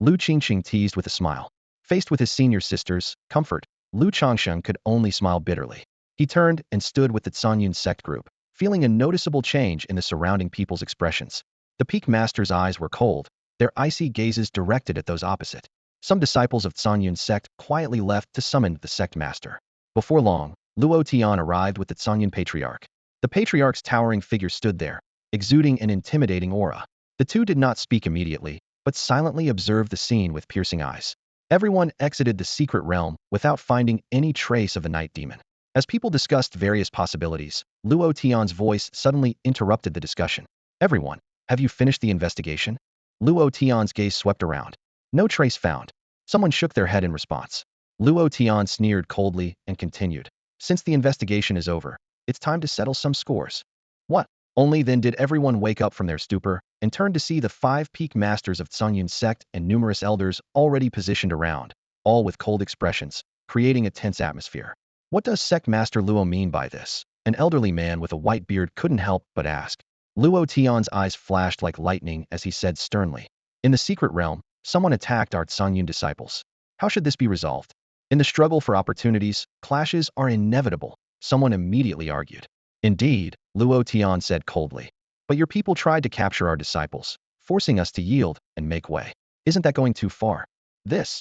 Lu Qingqing teased with a smile. Faced with his senior sister's comfort, Lu Changsheng could only smile bitterly. He turned and stood with the Qingyun sect group, feeling a noticeable change in the surrounding people's expressions. The Peak Master's eyes were cold, their icy gazes directed at those opposite. Some disciples of Qingyun sect quietly left to summon the sect master. Before long, Luo Tian arrived with the Qingyun patriarch. The patriarch's towering figure stood there, exuding an intimidating aura. The two did not speak immediately, but silently observed the scene with piercing eyes. Everyone exited the secret realm without finding any trace of the night demon. As people discussed various possibilities, Luo Tian's voice suddenly interrupted the discussion. Everyone, have you finished the investigation? Luo Tian's gaze swept around. No trace found. Someone shook their head in response. Luo Tian sneered coldly and continued. Since the investigation is over, it's time to settle some scores. What? Only then did everyone wake up from their stupor and turn to see the 5 peak masters of Qingyun sect and numerous elders already positioned around, all with cold expressions, creating a tense atmosphere. What does sect master Luo mean by this? An elderly man with a white beard couldn't help but ask. Luo Tian's eyes flashed like lightning as he said sternly. In the secret realm, someone attacked our Qingyun disciples. How should this be resolved? In the struggle for opportunities, clashes are inevitable, someone immediately argued. Indeed, Luo Tian said coldly. But your people tried to capture our disciples, forcing us to yield and make way. Isn't that going too far? The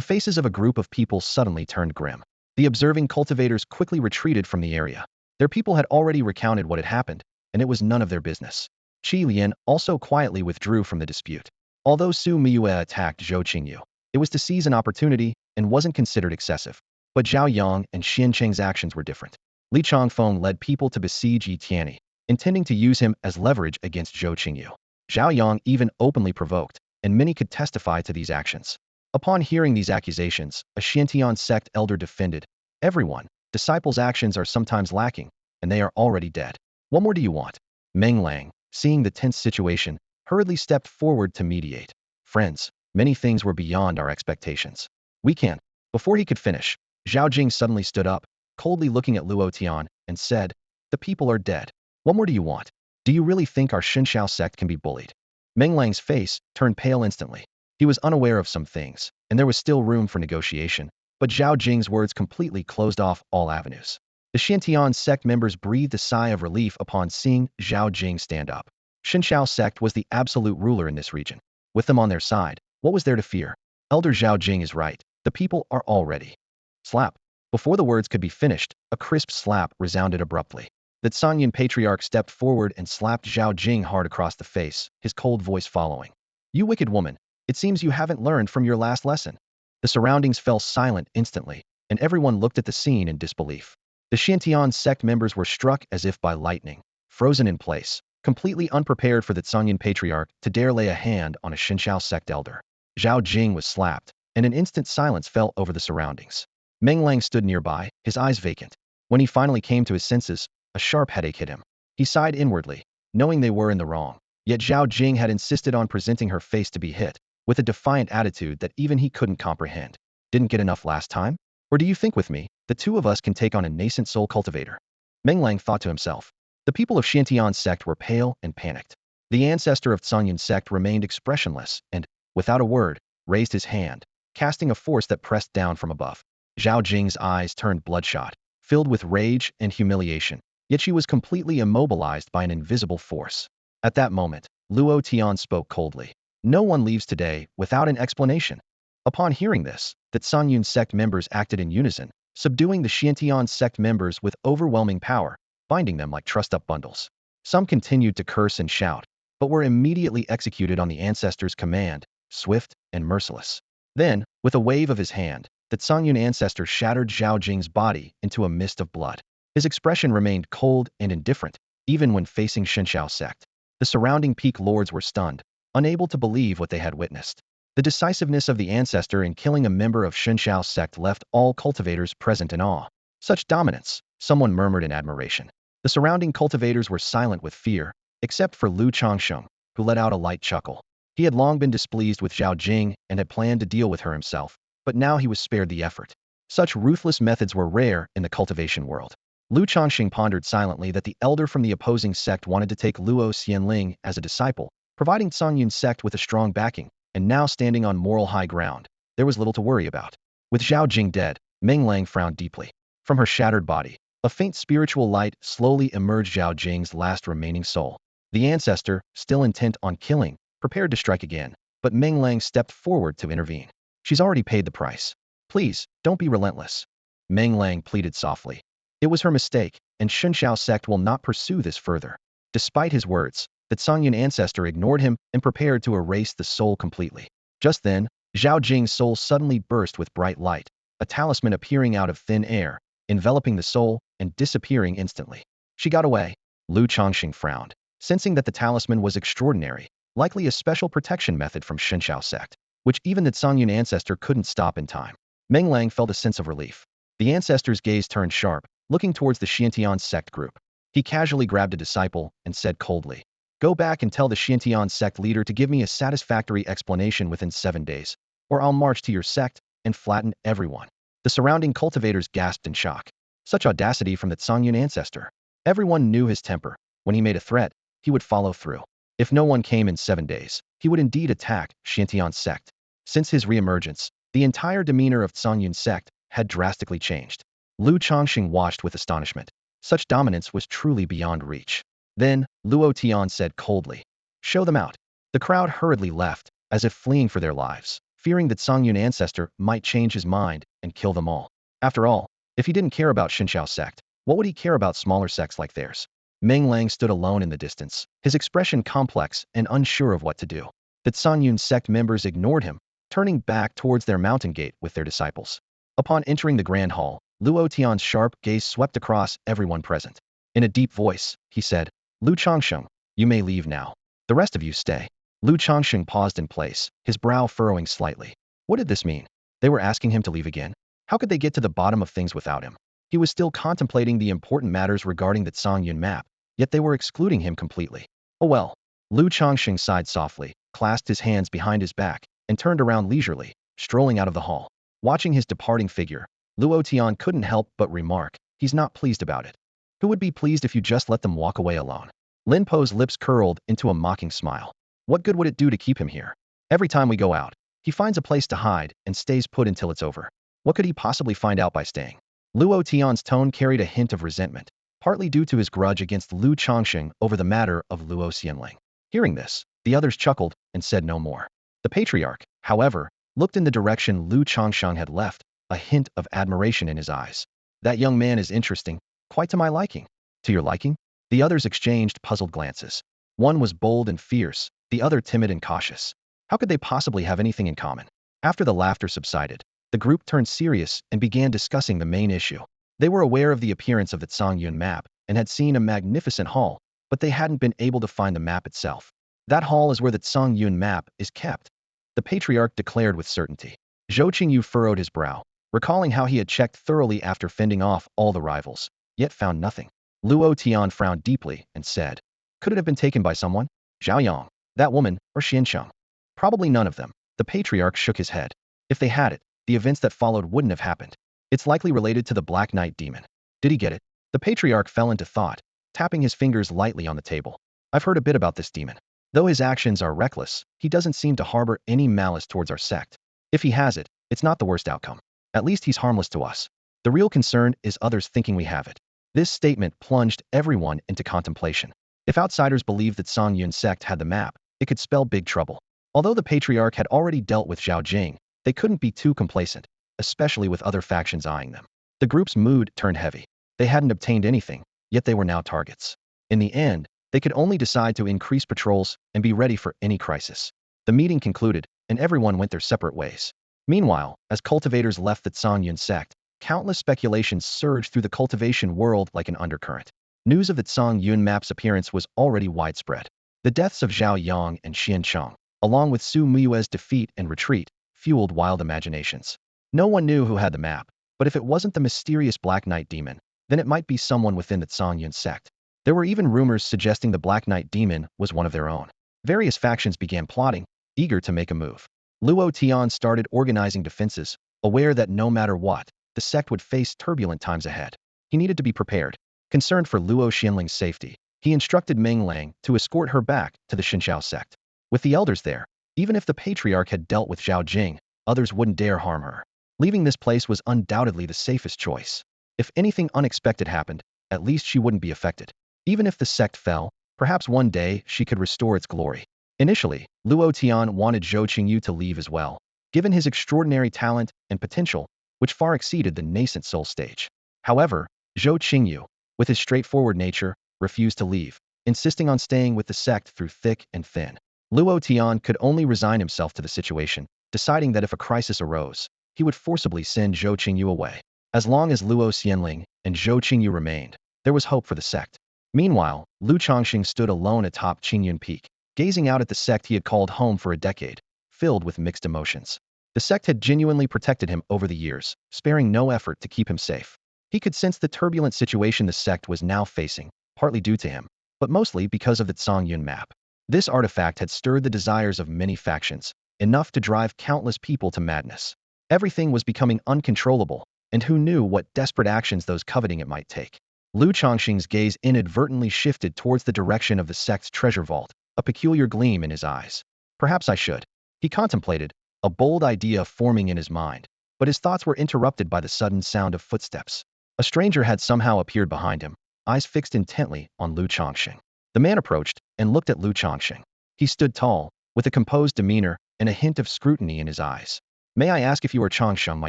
faces of a group of people suddenly turned grim. The observing cultivators quickly retreated from the area. Their people had already recounted what had happened, and it was none of their business. Qi Lian also quietly withdrew from the dispute. Although Su Miyue attacked Zhou Qingyu, it was to seize an opportunity and wasn't considered excessive. But Zhao Yang and Xiancheng's actions were different. Li Changfeng led people to besiege Yi Tianyi, intending to use him as leverage against Zhou Qingyu. Zhao Yang even openly provoked, and many could testify to these actions. Upon hearing these accusations, a Xiantian sect elder defended, everyone, disciples' actions are sometimes lacking, and they are already dead. What more do you want? Meng Lang, seeing the tense situation, hurriedly stepped forward to mediate. Friends, many things were beyond our expectations. We can't. Before he could finish, Zhao Jing suddenly stood up, coldly looking at Luo Tian, and said, the people are dead. What more do you want? Do you really think our Xinshao sect can be bullied? Meng Lang's face turned pale instantly. He was unaware of some things, and there was still room for negotiation, but Zhao Jing's words completely closed off all avenues. The Xiantian sect members breathed a sigh of relief upon seeing Zhao Jing stand up. Xinshao sect was the absolute ruler in this region. With them on their side, what was there to fear? Elder Zhao Jing is right. The people are all ready. Slap. Before the words could be finished, a crisp slap resounded abruptly. The Qingyun patriarch stepped forward and slapped Zhao Jing hard across the face, his cold voice following. You wicked woman. It seems you haven't learned from your last lesson. The surroundings fell silent instantly, and everyone looked at the scene in disbelief. The Xiantian sect members were struck as if by lightning, frozen in place, completely unprepared for the Qingyun patriarch to dare lay a hand on a Xinshao sect elder. Zhao Jing was slapped, and an instant silence fell over the surroundings. Meng Lang stood nearby, his eyes vacant. When he finally came to his senses, a sharp headache hit him. He sighed inwardly, knowing they were in the wrong. Yet Zhao Jing had insisted on presenting her face to be hit, with a defiant attitude that even he couldn't comprehend. Didn't get enough last time? Or do you think with me, the two of us can take on a nascent soul cultivator? Meng Lang thought to himself. The people of Xiantian sect were pale and panicked. The ancestor of Qingyun sect remained expressionless and, without a word, raised his hand, casting a force that pressed down from above. Zhao Jing's eyes turned bloodshot, filled with rage and humiliation, yet she was completely immobilized by an invisible force. At that moment, Luo Tian spoke coldly. No one leaves today without an explanation. Upon hearing this, the Qingyun sect members acted in unison, subduing the Xiantian sect members with overwhelming power, binding them like trussed-up bundles. Some continued to curse and shout, but were immediately executed on the ancestor's command, swift and merciless. Then, with a wave of his hand, the Qingyun ancestor shattered Zhao Jing's body into a mist of blood. His expression remained cold and indifferent, even when facing Xinshao sect. The surrounding peak lords were stunned, unable to believe what they had witnessed. The decisiveness of the ancestor in killing a member of Xinshao sect left all cultivators present in awe. Such dominance, someone murmured in admiration. The surrounding cultivators were silent with fear, except for Lu Changsheng, who let out a light chuckle. He had long been displeased with Zhao Jing and had planned to deal with her himself, but now he was spared the effort. Such ruthless methods were rare in the cultivation world. Lu Changxing pondered silently that the elder from the opposing sect wanted to take Luo Xianling as a disciple, providing Qingyun sect with a strong backing, and now standing on moral high ground. There was little to worry about. With Zhao Jing dead, Meng Lang frowned deeply. From her shattered body, a faint spiritual light slowly emerged Zhao Jing's last remaining soul. The ancestor, still intent on killing, prepared to strike again, but Meng Lang stepped forward to intervene. She's already paid the price. Please, don't be relentless. Meng Lang pleaded softly. It was her mistake, and Shunxiao sect will not pursue this further. Despite his words, the Songyun ancestor ignored him and prepared to erase the soul completely. Just then, Zhao Jing's soul suddenly burst with bright light, a talisman appearing out of thin air, enveloping the soul and disappearing instantly. She got away. Lu Changxing frowned, sensing that the talisman was extraordinary, likely a special protection method from Shunxiao sect, which even the Songyun ancestor couldn't stop in time. Meng Lang felt a sense of relief. The ancestor's gaze turned sharp, looking towards the Xiantian sect group. He casually grabbed a disciple and said coldly, "Go back and tell the Xiantian sect leader to give me a satisfactory explanation within 7 days, or I'll march to your sect and flatten everyone." The surrounding cultivators gasped in shock. Such audacity from the Songyun ancestor. Everyone knew his temper. When he made a threat, he would follow through. If no one came in 7 days, he would indeed attack Xiantian sect. Since his reemergence, the entire demeanor of Songyun sect had drastically changed. Lu Changxing watched with astonishment. Such dominance was truly beyond reach. Then, Luo Tian said coldly, "Show them out." The crowd hurriedly left, as if fleeing for their lives, fearing that Songyun ancestor might change his mind and kill them all. After all, if he didn't care about Xinxiao sect, what would he care about smaller sects like theirs? Meng Lang stood alone in the distance, his expression complex and unsure of what to do. The Songyun sect members ignored him, turning back towards their mountain gate with their disciples. Upon entering the grand hall, Luo Tian's sharp gaze swept across everyone present. In a deep voice, he said, "Lu Changsheng, you may leave now. The rest of you stay." Lu Changsheng paused in place, his brow furrowing slightly. What did this mean? They were asking him to leave again? How could they get to the bottom of things without him? He was still contemplating the important matters regarding the Songyun map, yet they were excluding him completely. Oh well. Lu Changsheng sighed softly, clasped his hands behind his back, and turned around leisurely, strolling out of the hall. Watching his departing figure, Luo Tian couldn't help but remark, "He's not pleased about it." Who would be pleased if you just let them walk away alone? Lin Po's lips curled into a mocking smile. What good would it do to keep him here? Every time we go out, he finds a place to hide and stays put until it's over. What could he possibly find out by staying? Luo Tian's tone carried a hint of resentment, partly due to his grudge against Lu Changxing over the matter of Luo Xianling. Hearing this, the others chuckled and said no more. The patriarch, however, looked in the direction Lu Changsheng had left, a hint of admiration in his eyes. That young man is interesting, quite to my liking. To your liking? The others exchanged puzzled glances. One was bold and fierce, the other timid and cautious. How could they possibly have anything in common? After the laughter subsided, the group turned serious and began discussing the main issue. They were aware of the appearance of the Songyun map and had seen a magnificent hall, but they hadn't been able to find the map itself. That hall is where the Songyun map is kept, the patriarch declared with certainty. Zhou Qingyu furrowed his brow, recalling how he had checked thoroughly after fending off all the rivals, yet found nothing. Luo Tian frowned deeply and said, "Could it have been taken by someone? Zhao Yang, that woman, or Xiansheng?" "Probably none of them." The patriarch shook his head. "If they had it, the events that followed wouldn't have happened. It's likely related to the Black Knight demon." Did he get it? The patriarch fell into thought, tapping his fingers lightly on the table. "I've heard a bit about this demon. Though his actions are reckless, he doesn't seem to harbor any malice towards our sect. If he has it, it's not the worst outcome. At least he's harmless to us. The real concern is others thinking we have it." This statement plunged everyone into contemplation. If outsiders believed that Songyun sect had the map, it could spell big trouble. Although the patriarch had already dealt with Zhao Jing, they couldn't be too complacent, especially with other factions eyeing them. The group's mood turned heavy. They hadn't obtained anything, yet they were now targets. In the end, they could only decide to increase patrols and be ready for any crisis. The meeting concluded, and everyone went their separate ways. Meanwhile, as cultivators left the Songyun sect, countless speculations surged through the cultivation world like an undercurrent. News of the Songyun map's appearance was already widespread. The deaths of Zhao Yang and Xiancheng, along with Su Muyue's defeat and retreat, fueled wild imaginations. No one knew who had the map, but if it wasn't the mysterious Black Knight demon, then it might be someone within the Songyun sect. There were even rumors suggesting the Black Knight demon was one of their own. Various factions began plotting, eager to make a move. Luo Tian started organizing defenses, aware that no matter what, the sect would face turbulent times ahead. He needed to be prepared. Concerned for Luo Xianling's safety, he instructed Meng Lang to escort her back to the Xinxiao sect. With the elders there, even if the patriarch had dealt with Zhao Jing, others wouldn't dare harm her. Leaving this place was undoubtedly the safest choice. If anything unexpected happened, at least she wouldn't be affected. Even if the sect fell, perhaps one day she could restore its glory. Initially, Luo Tian wanted Zhou Qingyu to leave as well, given his extraordinary talent and potential, which far exceeded the nascent soul stage. However, Zhou Qingyu, with his straightforward nature, refused to leave, insisting on staying with the sect through thick and thin. Luo Tian could only resign himself to the situation, deciding that if a crisis arose, he would forcibly send Zhou Qingyu away. As long as Luo Xianling and Zhou Qingyu remained, there was hope for the sect. Meanwhile, Lu Changsheng stood alone atop Qingyun Peak, gazing out at the sect he had called home for a decade, filled with mixed emotions. The sect had genuinely protected him over the years, sparing no effort to keep him safe. He could sense the turbulent situation the sect was now facing, partly due to him, but mostly because of the Qingyun map. This artifact had stirred the desires of many factions, enough to drive countless people to madness. Everything was becoming uncontrollable, and who knew what desperate actions those coveting it might take. Lu Changsheng's gaze inadvertently shifted towards the direction of the sect's treasure vault, a peculiar gleam in his eyes. Perhaps I should. He contemplated, a bold idea forming in his mind, but his thoughts were interrupted by the sudden sound of footsteps. A stranger had somehow appeared behind him, eyes fixed intently on Lu Changsheng. The man approached and looked at Lu Changsheng. He stood tall, with a composed demeanor and a hint of scrutiny in his eyes. May I ask if you are Changsheng, my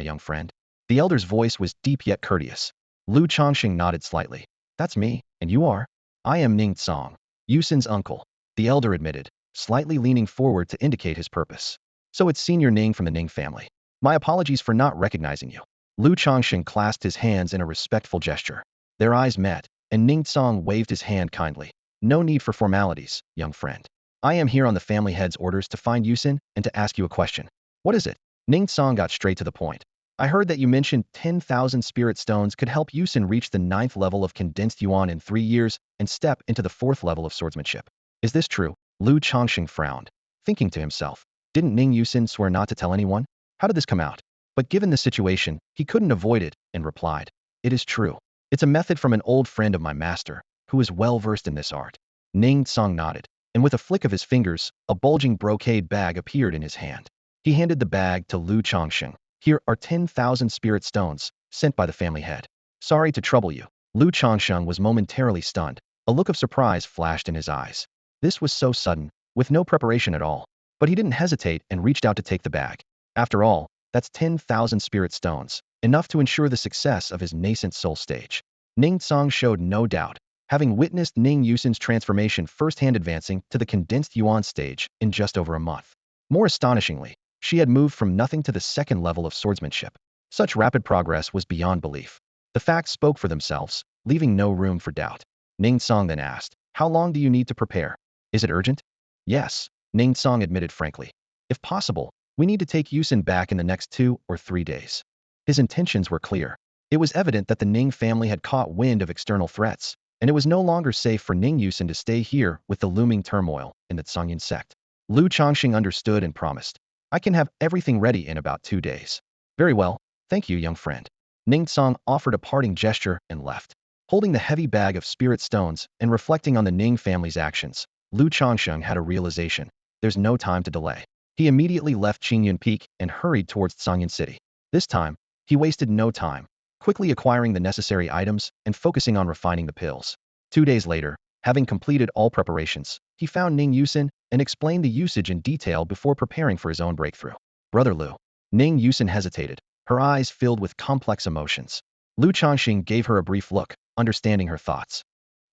young friend? The elder's voice was deep yet courteous. Lu Changsheng nodded slightly. That's me, and you are? I am Ning Tsong, Yusin's uncle, the elder admitted, slightly leaning forward to indicate his purpose. So it's Senior Ning from the Ning family. My apologies for not recognizing you. Lu Changsheng clasped his hands in a respectful gesture. Their eyes met, and Ning Tsong waved his hand kindly. No need for formalities, young friend. I am here on the family head's orders to find Yusin and to ask you a question. What is it? Ning Tsong got straight to the point. I heard that you mentioned 10,000 spirit stones could help Yusin reach the 9th level of condensed yuan in 3 years and step into the 4th level of swordsmanship. Is this true? Lu Changsheng frowned, thinking to himself, didn't Ning Yusin swear not to tell anyone? How did this come out? But given the situation, he couldn't avoid it, and replied, it is true. It's a method from an old friend of my master, who is well versed in this art. Ning Tsong nodded, and with a flick of his fingers, a bulging brocade bag appeared in his hand. He handed the bag to Lu Changsheng. Here are 10,000 spirit stones, sent by the family head. Sorry to trouble you. Lu Changsheng was momentarily stunned. A look of surprise flashed in his eyes. This was so sudden, with no preparation at all. But he didn't hesitate and reached out to take the bag. After all, that's 10,000 spirit stones, enough to ensure the success of his nascent soul stage. Ning Tsong showed no doubt, having witnessed Ning Yusin's transformation firsthand advancing to the condensed yuan stage in just over a month. More astonishingly, she had moved from nothing to the 2nd level of swordsmanship. Such rapid progress was beyond belief. The facts spoke for themselves, leaving no room for doubt. Ning Tsong then asked, how long do you need to prepare? Is it urgent? Yes, Ning Tsong admitted frankly. If possible, we need to take Yusin back in the next 2 or 3 days. His intentions were clear. It was evident that the Ning family had caught wind of external threats, and it was no longer safe for Ning Yusin to stay here with the looming turmoil in the Qingyun sect. Lu Changsheng understood and promised. I can have everything ready in about 2 days. Very well, thank you, young friend. Ning Tsong offered a parting gesture and left. Holding the heavy bag of spirit stones and reflecting on the Ning family's actions, Lu Changsheng had a realization. There's no time to delay. He immediately left Qingyun Peak and hurried towards Qingyun City. This time, he wasted no time, quickly acquiring the necessary items and focusing on refining the pills. 2 days later, having completed all preparations, he found Ning Yusin and explained the usage in detail before preparing for his own breakthrough. Brother Lu. Ning Yusin hesitated, her eyes filled with complex emotions. Lu Changxing gave her a brief look, understanding her thoughts.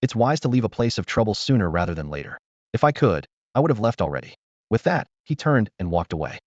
It's wise to leave a place of trouble sooner rather than later. If I could, I would have left already. With that, he turned and walked away.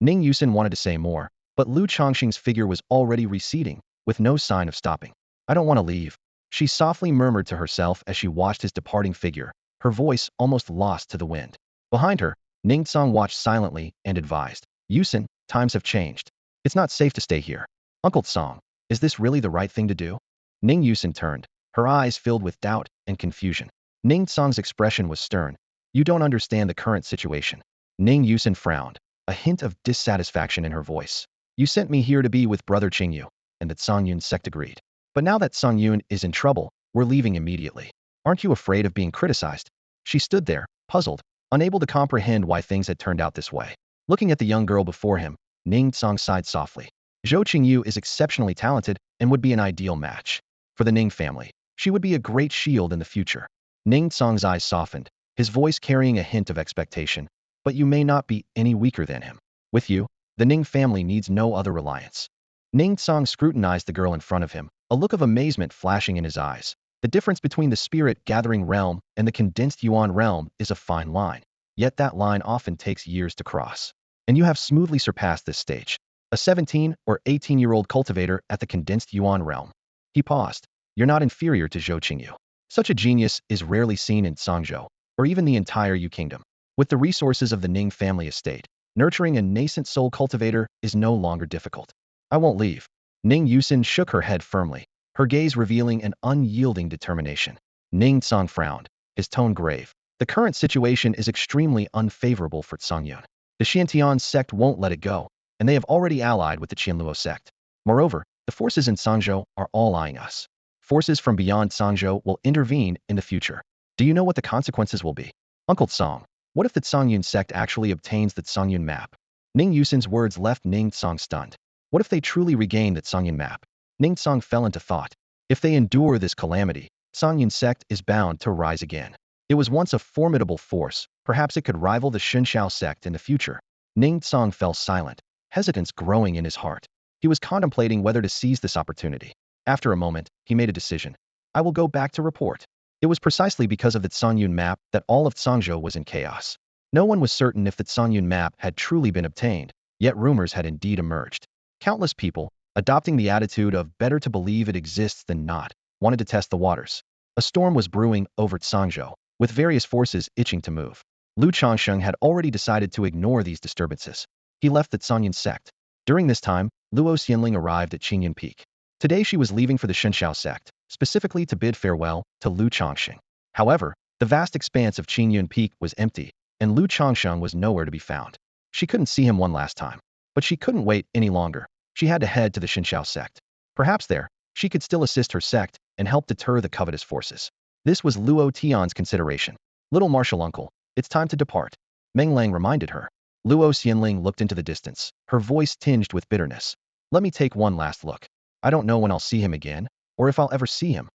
Ning Yusin wanted to say more, but Lu Changxing's figure was already receding, with no sign of stopping. I don't want to leave, she softly murmured to herself as she watched his departing figure, her voice almost lost to the wind. Behind her, Ning Tsong watched silently and advised, Yusin, times have changed. It's not safe to stay here. Uncle Tsong, is this really the right thing to do? Ning Yusin turned, her eyes filled with doubt and confusion. Ning Tsong's expression was stern. You don't understand the current situation. Ning Yusin frowned, a hint of dissatisfaction in her voice. You sent me here to be with Brother Qingyu, and that Songyun's sect agreed. But now that Songyun is in trouble, we're leaving immediately. Aren't you afraid of being criticized? She stood there, puzzled, unable to comprehend why things had turned out this way. Looking at the young girl before him, Ning Tsong sighed softly. Zhou Qingyu is exceptionally talented and would be an ideal match. For the Ning family, she would be a great shield in the future. Ning Tsong's eyes softened, his voice carrying a hint of expectation. But you may not be any weaker than him. With you, the Ning family needs no other reliance. Ning Tsong scrutinized the girl in front of him, a look of amazement flashing in his eyes. The difference between the spirit-gathering realm and the condensed Yuan realm is a fine line. Yet that line often takes years to cross. And you have smoothly surpassed this stage. A 17 or 18-year-old cultivator at the condensed Yuan realm. He paused. You're not inferior to Zhou Qingyu. Such a genius is rarely seen in Songzhou, or even the entire Yu kingdom. With the resources of the Ning family estate, nurturing a nascent soul cultivator is no longer difficult. I won't leave. Ning Yusin shook her head firmly, her gaze revealing an unyielding determination. Ning Tsong frowned, his tone grave. The current situation is extremely unfavorable for Songyun. The Xiantian sect won't let it go, and they have already allied with the Qianluo sect. Moreover, the forces in Songzhou are all eyeing us. Forces from beyond Songzhou will intervene in the future. Do you know what the consequences will be? Uncle Tsong, what if the Songyun sect actually obtains the Songyun map? Ning Yusin's words left Ning Tsong stunned. What if they truly regain that Songyun map? Ning Tsong fell into thought. If they endure this calamity, Songyun sect is bound to rise again. It was once a formidable force, perhaps it could rival the Xunxiao sect in the future. Ning Tsong fell silent, hesitance growing in his heart. He was contemplating whether to seize this opportunity. After a moment, he made a decision. I will go back to report. It was precisely because of the Songyun map that all of Songzhou was in chaos. No one was certain if the Songyun map had truly been obtained, yet rumors had indeed emerged. Countless people, adopting the attitude of better to believe it exists than not, wanted to test the waters. A storm was brewing over Songzhou, with various forces itching to move. Lu Changsheng had already decided to ignore these disturbances. He left the Songyun sect. During this time, Luo Xianling arrived at Qingyun Peak. Today she was leaving for the Xunxiao sect, specifically to bid farewell to Lu Changsheng. However, the vast expanse of Qingyun Peak was empty, and Lu Changsheng was nowhere to be found. She couldn't see him one last time. But she couldn't wait any longer. She had to head to the Xunxiao sect. Perhaps there, she could still assist her sect and help deter the covetous forces. This was Luo Tian's consideration. Little martial uncle, it's time to depart. Meng Lang reminded her. Luo Xianling looked into the distance, her voice tinged with bitterness. Let me take one last look. I don't know when I'll see him again, or if I'll ever see him.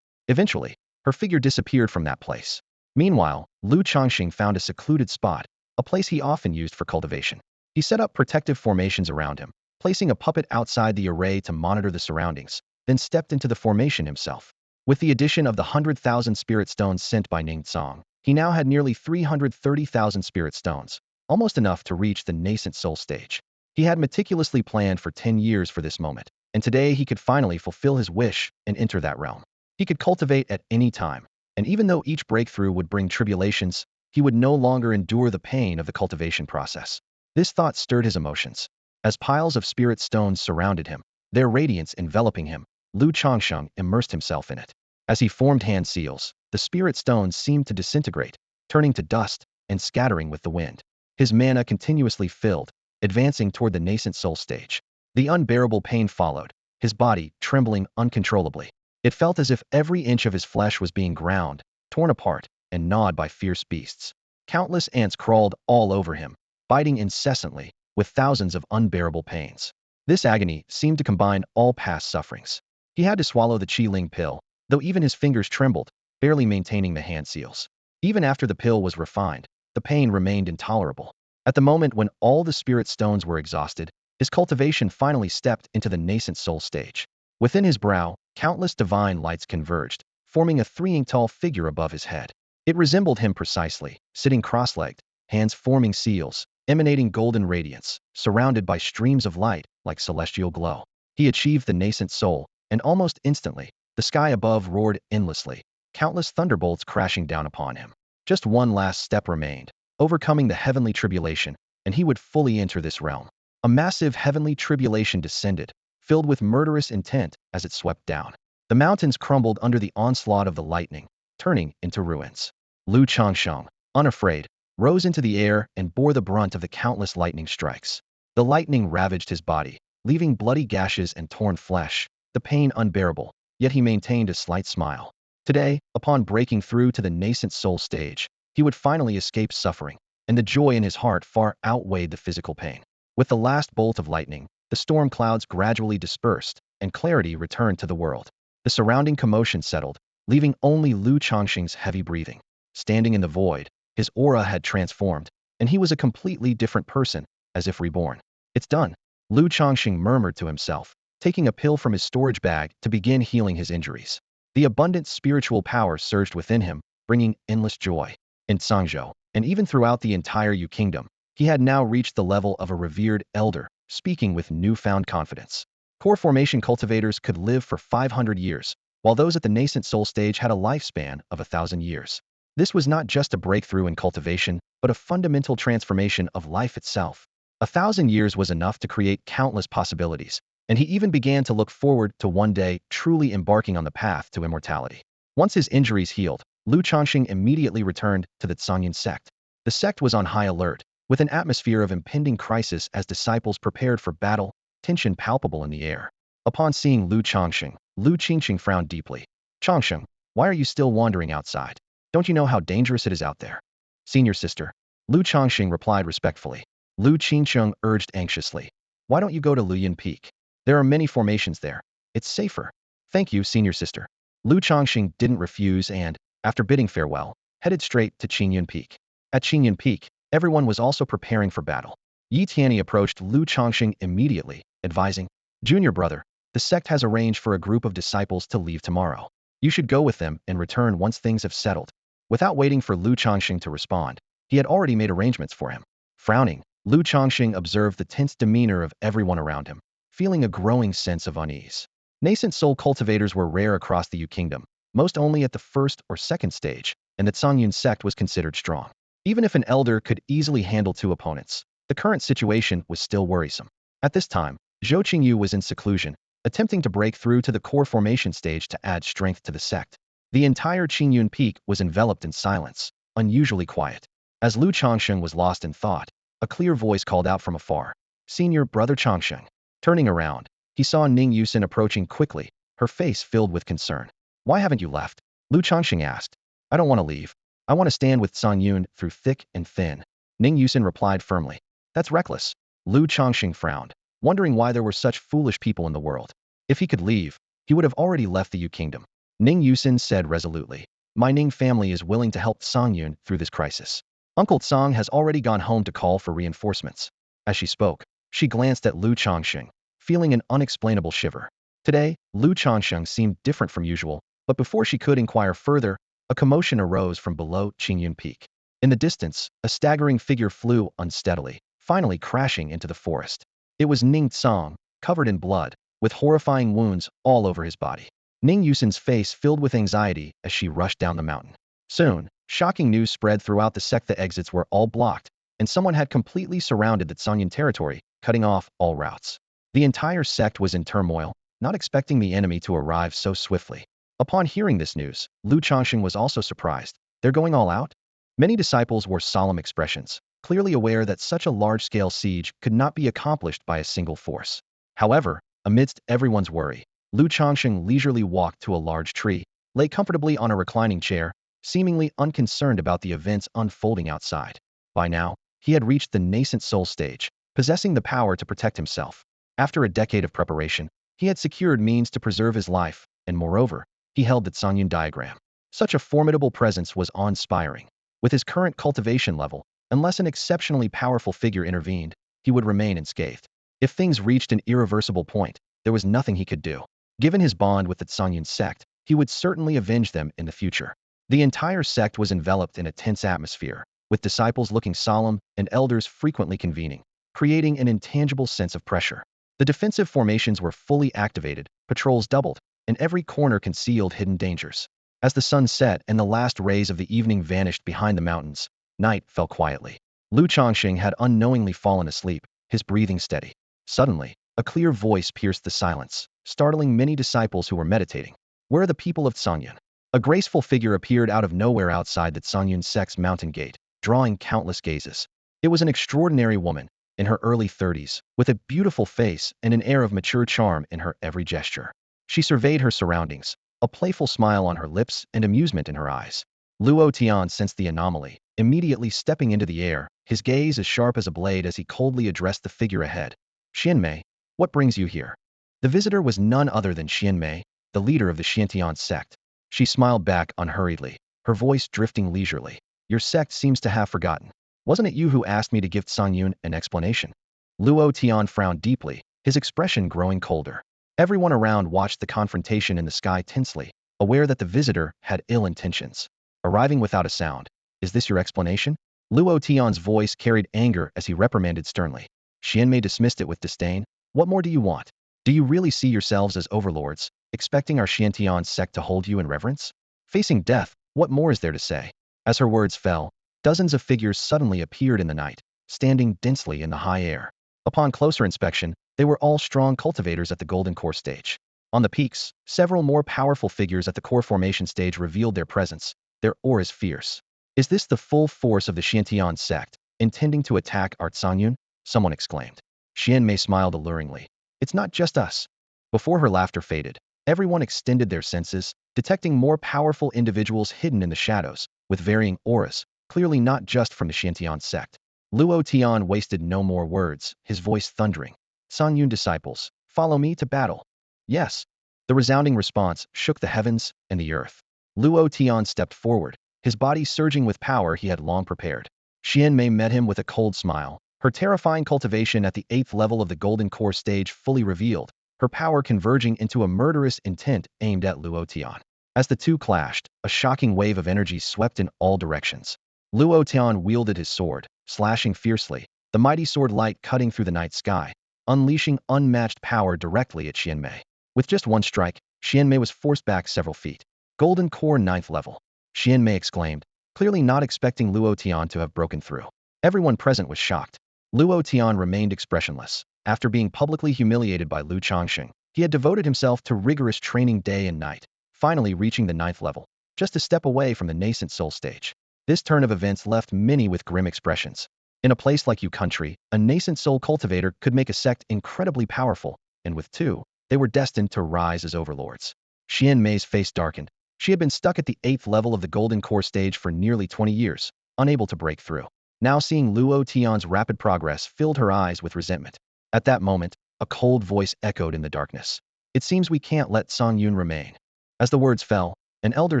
Eventually, her figure disappeared from that place. Meanwhile, Lu Changxing found a secluded spot, a place he often used for cultivation. He set up protective formations around him, placing a puppet outside the array to monitor the surroundings, then stepped into the formation himself. With the addition of the 100,000 spirit stones sent by Ning Tsong, he now had nearly 330,000 spirit stones, almost enough to reach the nascent soul stage. He had meticulously planned for 10 years for this moment, and today he could finally fulfill his wish and enter that realm. He could cultivate at any time, and even though each breakthrough would bring tribulations, he would no longer endure the pain of the cultivation process. This thought stirred his emotions. As piles of spirit stones surrounded him, their radiance enveloping him, Lu Changsheng immersed himself in it. As he formed hand seals, the spirit stones seemed to disintegrate, turning to dust and scattering with the wind. His mana continuously filled, advancing toward the nascent soul stage. The unbearable pain followed, his body trembling uncontrollably. It felt as if every inch of his flesh was being ground, torn apart, and gnawed by fierce beasts. Countless ants crawled all over him, biting incessantly, with thousands of unbearable pains. This agony seemed to combine all past sufferings. He had to swallow the Qi Ling pill, though even his fingers trembled, barely maintaining the hand seals. Even after the pill was refined, the pain remained intolerable. At the moment when all the spirit stones were exhausted, his cultivation finally stepped into the nascent soul stage. Within his brow, countless divine lights converged, forming a 3-inch-tall figure above his head. It resembled him precisely, sitting cross-legged, hands forming seals, emanating golden radiance, surrounded by streams of light like celestial glow. He achieved the nascent soul, and almost instantly, the sky above roared endlessly, countless thunderbolts crashing down upon him. Just one last step remained, overcoming the heavenly tribulation, and he would fully enter this realm. A massive heavenly tribulation descended, filled with murderous intent as it swept down. The mountains crumbled under the onslaught of the lightning, turning into ruins. Lu Changsheng, unafraid, rose into the air and bore the brunt of the countless lightning strikes. The lightning ravaged his body, leaving bloody gashes and torn flesh, the pain unbearable, yet he maintained a slight smile. Today, upon breaking through to the nascent soul stage, he would finally escape suffering, and the joy in his heart far outweighed the physical pain. With the last bolt of lightning, the storm clouds gradually dispersed, and clarity returned to the world. The surrounding commotion settled, leaving only Lu Changsheng's heavy breathing. Standing in the void, his aura had transformed, and he was a completely different person, as if reborn. It's done, Lu Changsheng murmured to himself, taking a pill from his storage bag to begin healing his injuries. The abundant spiritual power surged within him, bringing endless joy. In Changzhou, and even throughout the entire Yu Kingdom, he had now reached the level of a revered elder, speaking with newfound confidence. Core formation cultivators could live for 500 years, while those at the nascent soul stage had a lifespan of 1,000 years. This was not just a breakthrough in cultivation, but a fundamental transformation of life itself. 1,000 years was enough to create countless possibilities, and he even began to look forward to one day truly embarking on the path to immortality. Once his injuries healed, Lu Changsheng immediately returned to the Qingyun sect. The sect was on high alert, with an atmosphere of impending crisis as disciples prepared for battle, tension palpable in the air. Upon seeing Lu Changsheng frowned deeply. Changsheng, why are you still wandering outside? Don't you know how dangerous it is out there? Senior sister. Lu Changsheng replied respectfully. Lu Qingcheng urged anxiously. Why don't you go to Qingyun Peak? There are many formations there. It's safer. Thank you, senior sister. Lu Changsheng didn't refuse and, after bidding farewell, headed straight to Qingyun Peak. At Qingyun Peak, everyone was also preparing for battle. Yi Tianyi approached Lu Changsheng immediately, advising, Junior brother, the sect has arranged for a group of disciples to leave tomorrow. You should go with them and return once things have settled. Without waiting for Lu Changsheng to respond, he had already made arrangements for him. Frowning, Lu Changsheng observed the tense demeanor of everyone around him, feeling a growing sense of unease. Nascent soul cultivators were rare across the Yu Kingdom, most only at the first or second stage, and the Qingyun sect was considered strong. Even if an elder could easily handle two opponents, the current situation was still worrisome. At this time, Zhou Qingyu was in seclusion, attempting to break through to the core formation stage to add strength to the sect. The entire Qingyun Peak was enveloped in silence, unusually quiet. As Lu Changsheng was lost in thought, a clear voice called out from afar, Senior Brother Changsheng. Turning around, he saw Ning Yusin approaching quickly, her face filled with concern. Why haven't you left? Lu Changsheng asked. I don't want to leave. I want to stand with San Yun through thick and thin. Ning Yusin replied firmly. That's reckless. Lu Changsheng frowned, wondering why there were such foolish people in the world. If he could leave, he would have already left the Yu Kingdom. Ning Yusin said resolutely. My Ning family is willing to help San Yun through this crisis. Uncle Tsang has already gone home to call for reinforcements. As she spoke, she glanced at Lu Changsheng, feeling an unexplainable shiver. Today, Lu Changsheng seemed different from usual, but before she could inquire further, a commotion arose from below Qingyun Peak. In the distance, a staggering figure flew unsteadily, finally crashing into the forest. It was Ning Tsang, covered in blood, with horrifying wounds all over his body. Ning Yusin's face filled with anxiety as she rushed down the mountain. Soon, shocking news spread throughout the sect. The exits were all blocked, and someone had completely surrounded the Qingyun territory, cutting off all routes. The entire sect was in turmoil, not expecting the enemy to arrive so swiftly. Upon hearing this news, Lu Changsheng was also surprised. They're going all out? Many disciples wore solemn expressions, clearly aware that such a large-scale siege could not be accomplished by a single force. However, amidst everyone's worry, Lu Changsheng leisurely walked to a large tree, lay comfortably on a reclining chair, seemingly unconcerned about the events unfolding outside. By now, he had reached the nascent soul stage, possessing the power to protect himself. After a decade of preparation, he had secured means to preserve his life, and moreover, he held the Qingyun diagram. Such a formidable presence was awe-inspiring. With his current cultivation level, unless an exceptionally powerful figure intervened, he would remain unscathed. If things reached an irreversible point, there was nothing he could do. Given his bond with the Qingyun sect, he would certainly avenge them in the future. The entire sect was enveloped in a tense atmosphere, with disciples looking solemn and elders frequently convening, creating an intangible sense of pressure. The defensive formations were fully activated, patrols doubled, and every corner concealed hidden dangers. As the sun set and the last rays of the evening vanished behind the mountains, night fell quietly. Lu Changsheng had unknowingly fallen asleep, his breathing steady. Suddenly, a clear voice pierced the silence, startling many disciples who were meditating. Where are the people of Songyun? A graceful figure appeared out of nowhere outside the Songyun sect's mountain gate, drawing countless gazes. It was an extraordinary woman, in her early 30s, with a beautiful face and an air of mature charm in her every gesture. She surveyed her surroundings, a playful smile on her lips and amusement in her eyes. Luo Tian sensed the anomaly, immediately stepping into the air, his gaze as sharp as a blade as he coldly addressed the figure ahead. Xianmei, what brings you here? The visitor was none other than Xianmei, the leader of the Xiantian sect. She smiled back unhurriedly, her voice drifting leisurely. Your sect seems to have forgotten. Wasn't it you who asked me to give Songyun an explanation? Luo Tian frowned deeply, his expression growing colder. Everyone around watched the confrontation in the sky tensely, aware that the visitor had ill intentions. Arriving without a sound. Is this your explanation? Luo Tian's voice carried anger as he reprimanded sternly. Xianmei dismissed it with disdain. What more do you want? Do you really see yourselves as overlords, expecting our Xiantian sect to hold you in reverence? Facing death, what more is there to say? As her words fell, dozens of figures suddenly appeared in the night, standing densely in the high air. Upon closer inspection, they were all strong cultivators at the Golden Core stage. On the peaks, several more powerful figures at the core formation stage revealed their presence, their auras fierce. Is this the full force of the Xiantian sect, intending to attack our Songyun? Someone exclaimed. Xianmei smiled alluringly. It's not just us. Before her laughter faded, everyone extended their senses, detecting more powerful individuals hidden in the shadows, with varying auras, clearly not just from the Xiantian sect. Luo Tian wasted no more words, his voice thundering. Songyun disciples, follow me to battle. Yes. The resounding response shook the heavens and the earth. Luo Tian stepped forward, his body surging with power he had long prepared. Xianmei met him with a cold smile, her terrifying cultivation at the 8th level of the Golden Core stage fully revealed, her power converging into a murderous intent aimed at Luo Tian. As the two clashed, a shocking wave of energy swept in all directions. Luo Tian wielded his sword, slashing fiercely, the mighty sword light cutting through the night sky, unleashing unmatched power directly at Xianmei. With just one strike, Xianmei was forced back several feet. Golden Core 9th level. Xianmei exclaimed, clearly not expecting Luo Tian to have broken through. Everyone present was shocked. Luo Tian remained expressionless. After being publicly humiliated by Lu Changsheng, he had devoted himself to rigorous training day and night, finally reaching the 9th level, just a step away from the nascent soul stage. This turn of events left many with grim expressions. In a place like Yu Country, a nascent soul cultivator could make a sect incredibly powerful, and with two, they were destined to rise as overlords. Xianmei's face darkened. She had been stuck at the 8th level of the Golden Core stage for nearly 20 years, unable to break through. Now seeing Luo Tian's rapid progress filled her eyes with resentment. At that moment, a cold voice echoed in the darkness. It seems we can't let Songyun remain. As the words fell, an elder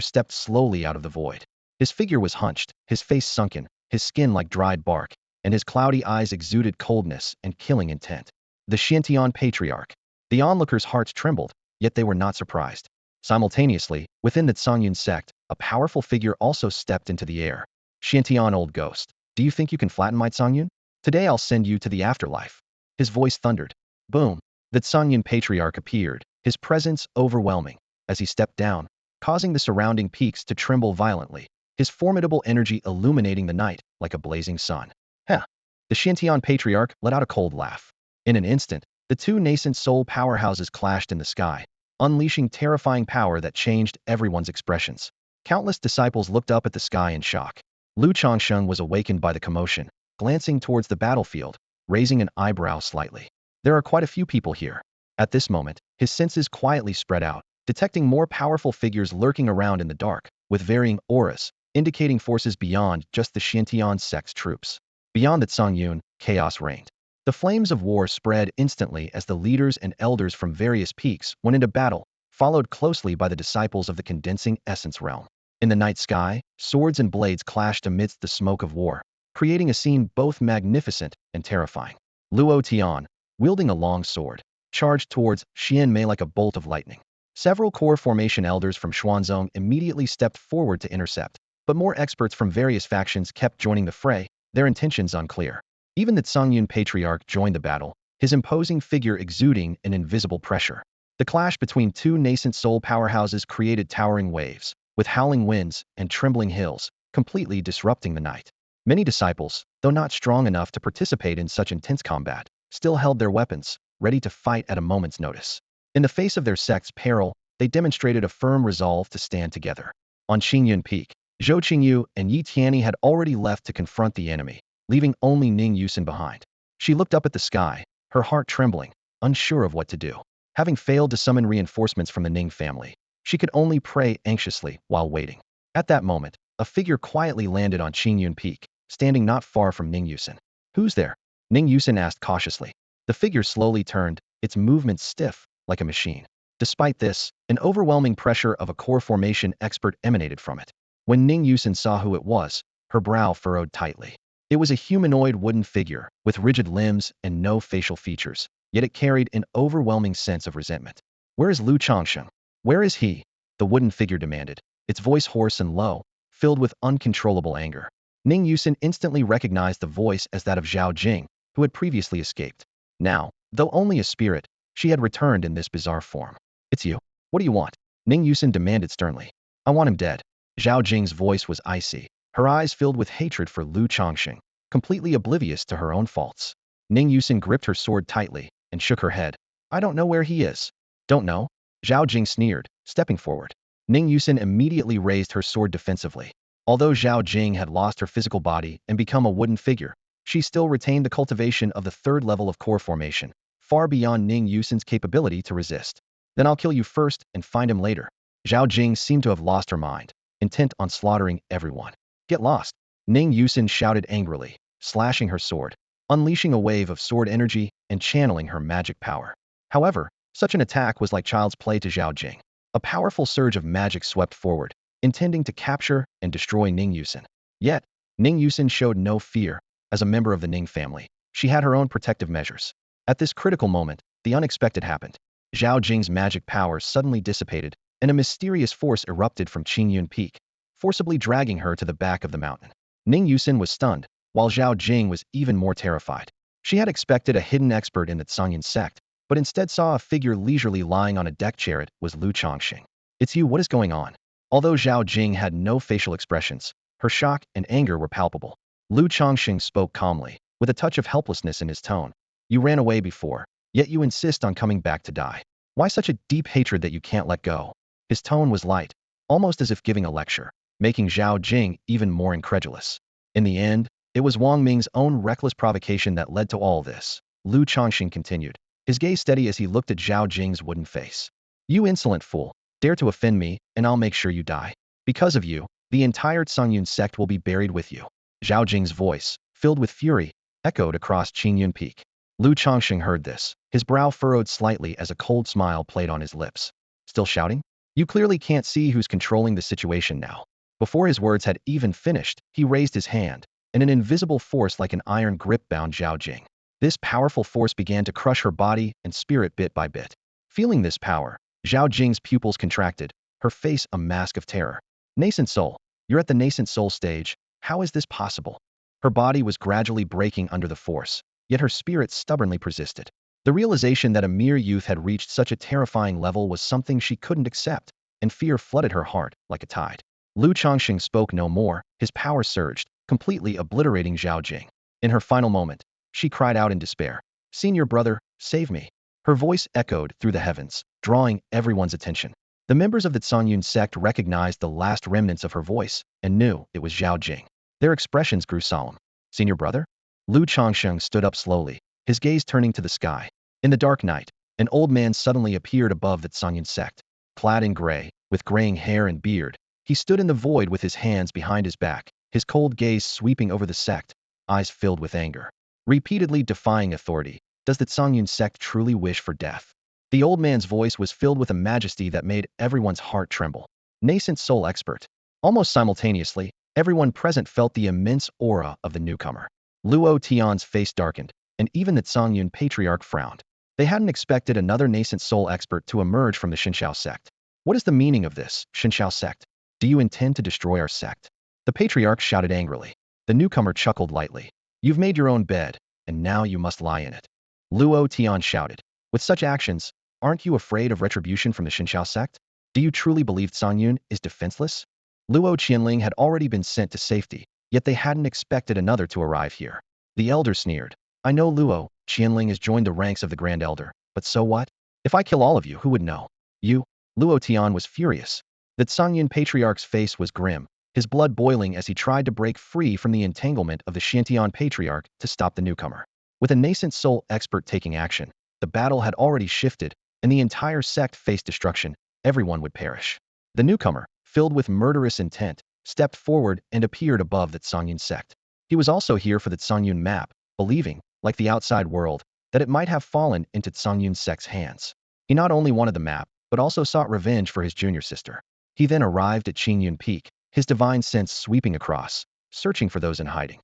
stepped slowly out of the void. His figure was hunched, his face sunken, his skin like dried bark, and his cloudy eyes exuded coldness and killing intent. The Xiantian Patriarch. The onlookers' hearts trembled, yet they were not surprised. Simultaneously, within the Songyun sect, a powerful figure also stepped into the air. Xiantian Old Ghost. Do you think you can flatten my Songyun? Today I'll send you to the afterlife. His voice thundered. Boom. The Qingyun Patriarch appeared, his presence overwhelming, as he stepped down, causing the surrounding peaks to tremble violently, his formidable energy illuminating the night like a blazing sun. Heh. The Xiantian Patriarch let out a cold laugh. In an instant, the two nascent soul powerhouses clashed in the sky, unleashing terrifying power that changed everyone's expressions. Countless disciples looked up at the sky in shock. Lu Changsheng was awakened by the commotion, glancing towards the battlefield, raising an eyebrow slightly. There are quite a few people here. At this moment, his senses quietly spread out, detecting more powerful figures lurking around in the dark, with varying auras, indicating forces beyond just the Xiantian sect's troops. Beyond the Songyun, chaos reigned. The flames of war spread instantly as the leaders and elders from various peaks went into battle, followed closely by the disciples of the condensing essence realm. In the night sky, swords and blades clashed amidst the smoke of war, creating a scene both magnificent and terrifying. Luo Tian, wielding a long sword, charged towards Xianmei like a bolt of lightning. Several core formation elders from Xuanzong immediately stepped forward to intercept, but more experts from various factions kept joining the fray, their intentions unclear. Even the Qingyun Patriarch joined the battle, his imposing figure exuding an invisible pressure. The clash between two nascent soul powerhouses created towering waves, with howling winds and trembling hills, completely disrupting the night. Many disciples, though not strong enough to participate in such intense combat, still held their weapons, ready to fight at a moment's notice. In the face of their sect's peril, they demonstrated a firm resolve to stand together. On Qingyun Peak, Zhou Qingyu and Yi Tianyi had already left to confront the enemy, leaving only Ning Yusin behind. She looked up at the sky, her heart trembling, unsure of what to do. Having failed to summon reinforcements from the Ning family, she could only pray anxiously while waiting. At that moment, a figure quietly landed on Qingyun Peak, standing not far from Ning Yusin. "Who's there?" Ning Yusin asked cautiously. The figure slowly turned, its movements stiff, like a machine. Despite this, an overwhelming pressure of a core formation expert emanated from it. When Ning Yusin saw who it was, her brow furrowed tightly. It was a humanoid wooden figure, with rigid limbs and no facial features, yet it carried an overwhelming sense of resentment. "Where is Lu Changsheng? Where is he?" the wooden figure demanded, its voice hoarse and low, filled with uncontrollable anger. Ning Yusin instantly recognized the voice as that of Zhao Jing, who had previously escaped. Now, though only a spirit, she had returned in this bizarre form. "It's you. What do you want?" Ning Yusin demanded sternly. "I want him dead." Zhao Jing's voice was icy, her eyes filled with hatred for Lu Changsheng, completely oblivious to her own faults. Ning Yusin gripped her sword tightly and shook her head. "I don't know where he is." "Don't know?" Zhao Jing sneered, stepping forward. Ning Yusin immediately raised her sword defensively. Although Zhao Jing had lost her physical body and become a wooden figure, she still retained the cultivation of the third level of core formation, far beyond Ning Yusin's capability to resist. "Then I'll kill you first and find him later." Zhao Jing seemed to have lost her mind, intent on slaughtering everyone. "Get lost!" Ning Yusin shouted angrily, slashing her sword, unleashing a wave of sword energy and channeling her magic power. However, such an attack was like child's play to Zhao Jing. A powerful surge of magic swept forward, intending to capture and destroy Ning Yusin. Yet, Ning Yusin showed no fear. As a member of the Ning family, she had her own protective measures. At this critical moment, the unexpected happened. Zhao Jing's magic powers suddenly dissipated, and a mysterious force erupted from Qingyun Peak, forcibly dragging her to the back of the mountain. Ning Yusin was stunned, while Zhao Jing was even more terrified. She had expected a hidden expert in the Qingyun sect, but instead saw a figure leisurely lying on a deck chair. It was Lu Changsheng. "It's you, what is going on?" Although Zhao Jing had no facial expressions, her shock and anger were palpable. Lu Changsheng spoke calmly, with a touch of helplessness in his tone. "You ran away before, yet you insist on coming back to die. Why such a deep hatred that you can't let go?" His tone was light, almost as if giving a lecture, making Zhao Jing even more incredulous. In the end, it was Wang Ming's own reckless provocation that led to all this. Lu Changsheng continued, his gaze steady as he looked at Zhao Jing's wooden face. "You insolent fool, dare to offend me, and I'll make sure you die. Because of you, the entire Qingyun sect will be buried with you." Zhao Jing's voice, filled with fury, echoed across Qingyun Peak. Lu Changsheng heard this, his brow furrowed slightly as a cold smile played on his lips. "Still shouting? You clearly can't see who's controlling the situation now." Before his words had even finished, he raised his hand, and an invisible force like an iron grip bound Zhao Jing. This powerful force began to crush her body and spirit bit by bit. Feeling this power, Zhao Jing's pupils contracted, her face a mask of terror. "Nascent soul, you're at the nascent soul stage. How is this possible?" Her body was gradually breaking under the force, yet her spirit stubbornly persisted. The realization that a mere youth had reached such a terrifying level was something she couldn't accept, and fear flooded her heart like a tide. Lu Changsheng spoke no more, his power surged, completely obliterating Zhao Jing. In her final moment, she cried out in despair, "Senior brother, save me." Her voice echoed through the heavens, drawing everyone's attention. The members of the Qingyun sect recognized the last remnants of her voice and knew it was Zhao Jing. Their expressions grew solemn. "Senior brother?" Lu Changsheng stood up slowly, his gaze turning to the sky. In the dark night, an old man suddenly appeared above the Qingyun sect. Clad in gray, with graying hair and beard, he stood in the void with his hands behind his back, his cold gaze sweeping over the sect, eyes filled with anger. Repeatedly defying authority, does the Qingyun sect truly wish for death? The old man's voice was filled with a majesty that made everyone's heart tremble. Nascent soul expert. Almost simultaneously, everyone present felt the immense aura of the newcomer. Luo Tian's face darkened, and even the Qingyun patriarch frowned. They hadn't expected another nascent soul expert to emerge from the Xinshao sect. "What is the meaning of this, Xinshao sect? Do you intend to destroy our sect?" The patriarch shouted angrily. The newcomer chuckled lightly. "You've made your own bed, and now you must lie in it." Luo Tian shouted. "With such actions, aren't you afraid of retribution from the Xinshao sect? Do you truly believe Qingyun is defenseless?" Luo Qianling had already been sent to safety, yet they hadn't expected another to arrive here. The elder sneered. "I know Luo Qianling has joined the ranks of the Grand Elder, but so what? If I kill all of you, who would know?" "You." Luo Tian was furious. The Qingyun Patriarch's face was grim, his blood boiling as he tried to break free from the entanglement of the Xiantian Patriarch to stop the newcomer. With a nascent soul expert taking action, the battle had already shifted, and the entire sect faced destruction. Everyone would perish. The newcomer, filled with murderous intent, stepped forward and appeared above the Qingyun sect. He was also here for the Qingyun map, believing, like the outside world, that it might have fallen into Qingyun sect's hands. He not only wanted the map, but also sought revenge for his junior sister. He then arrived at Qingyun Peak, his divine sense sweeping across, searching for those in hiding.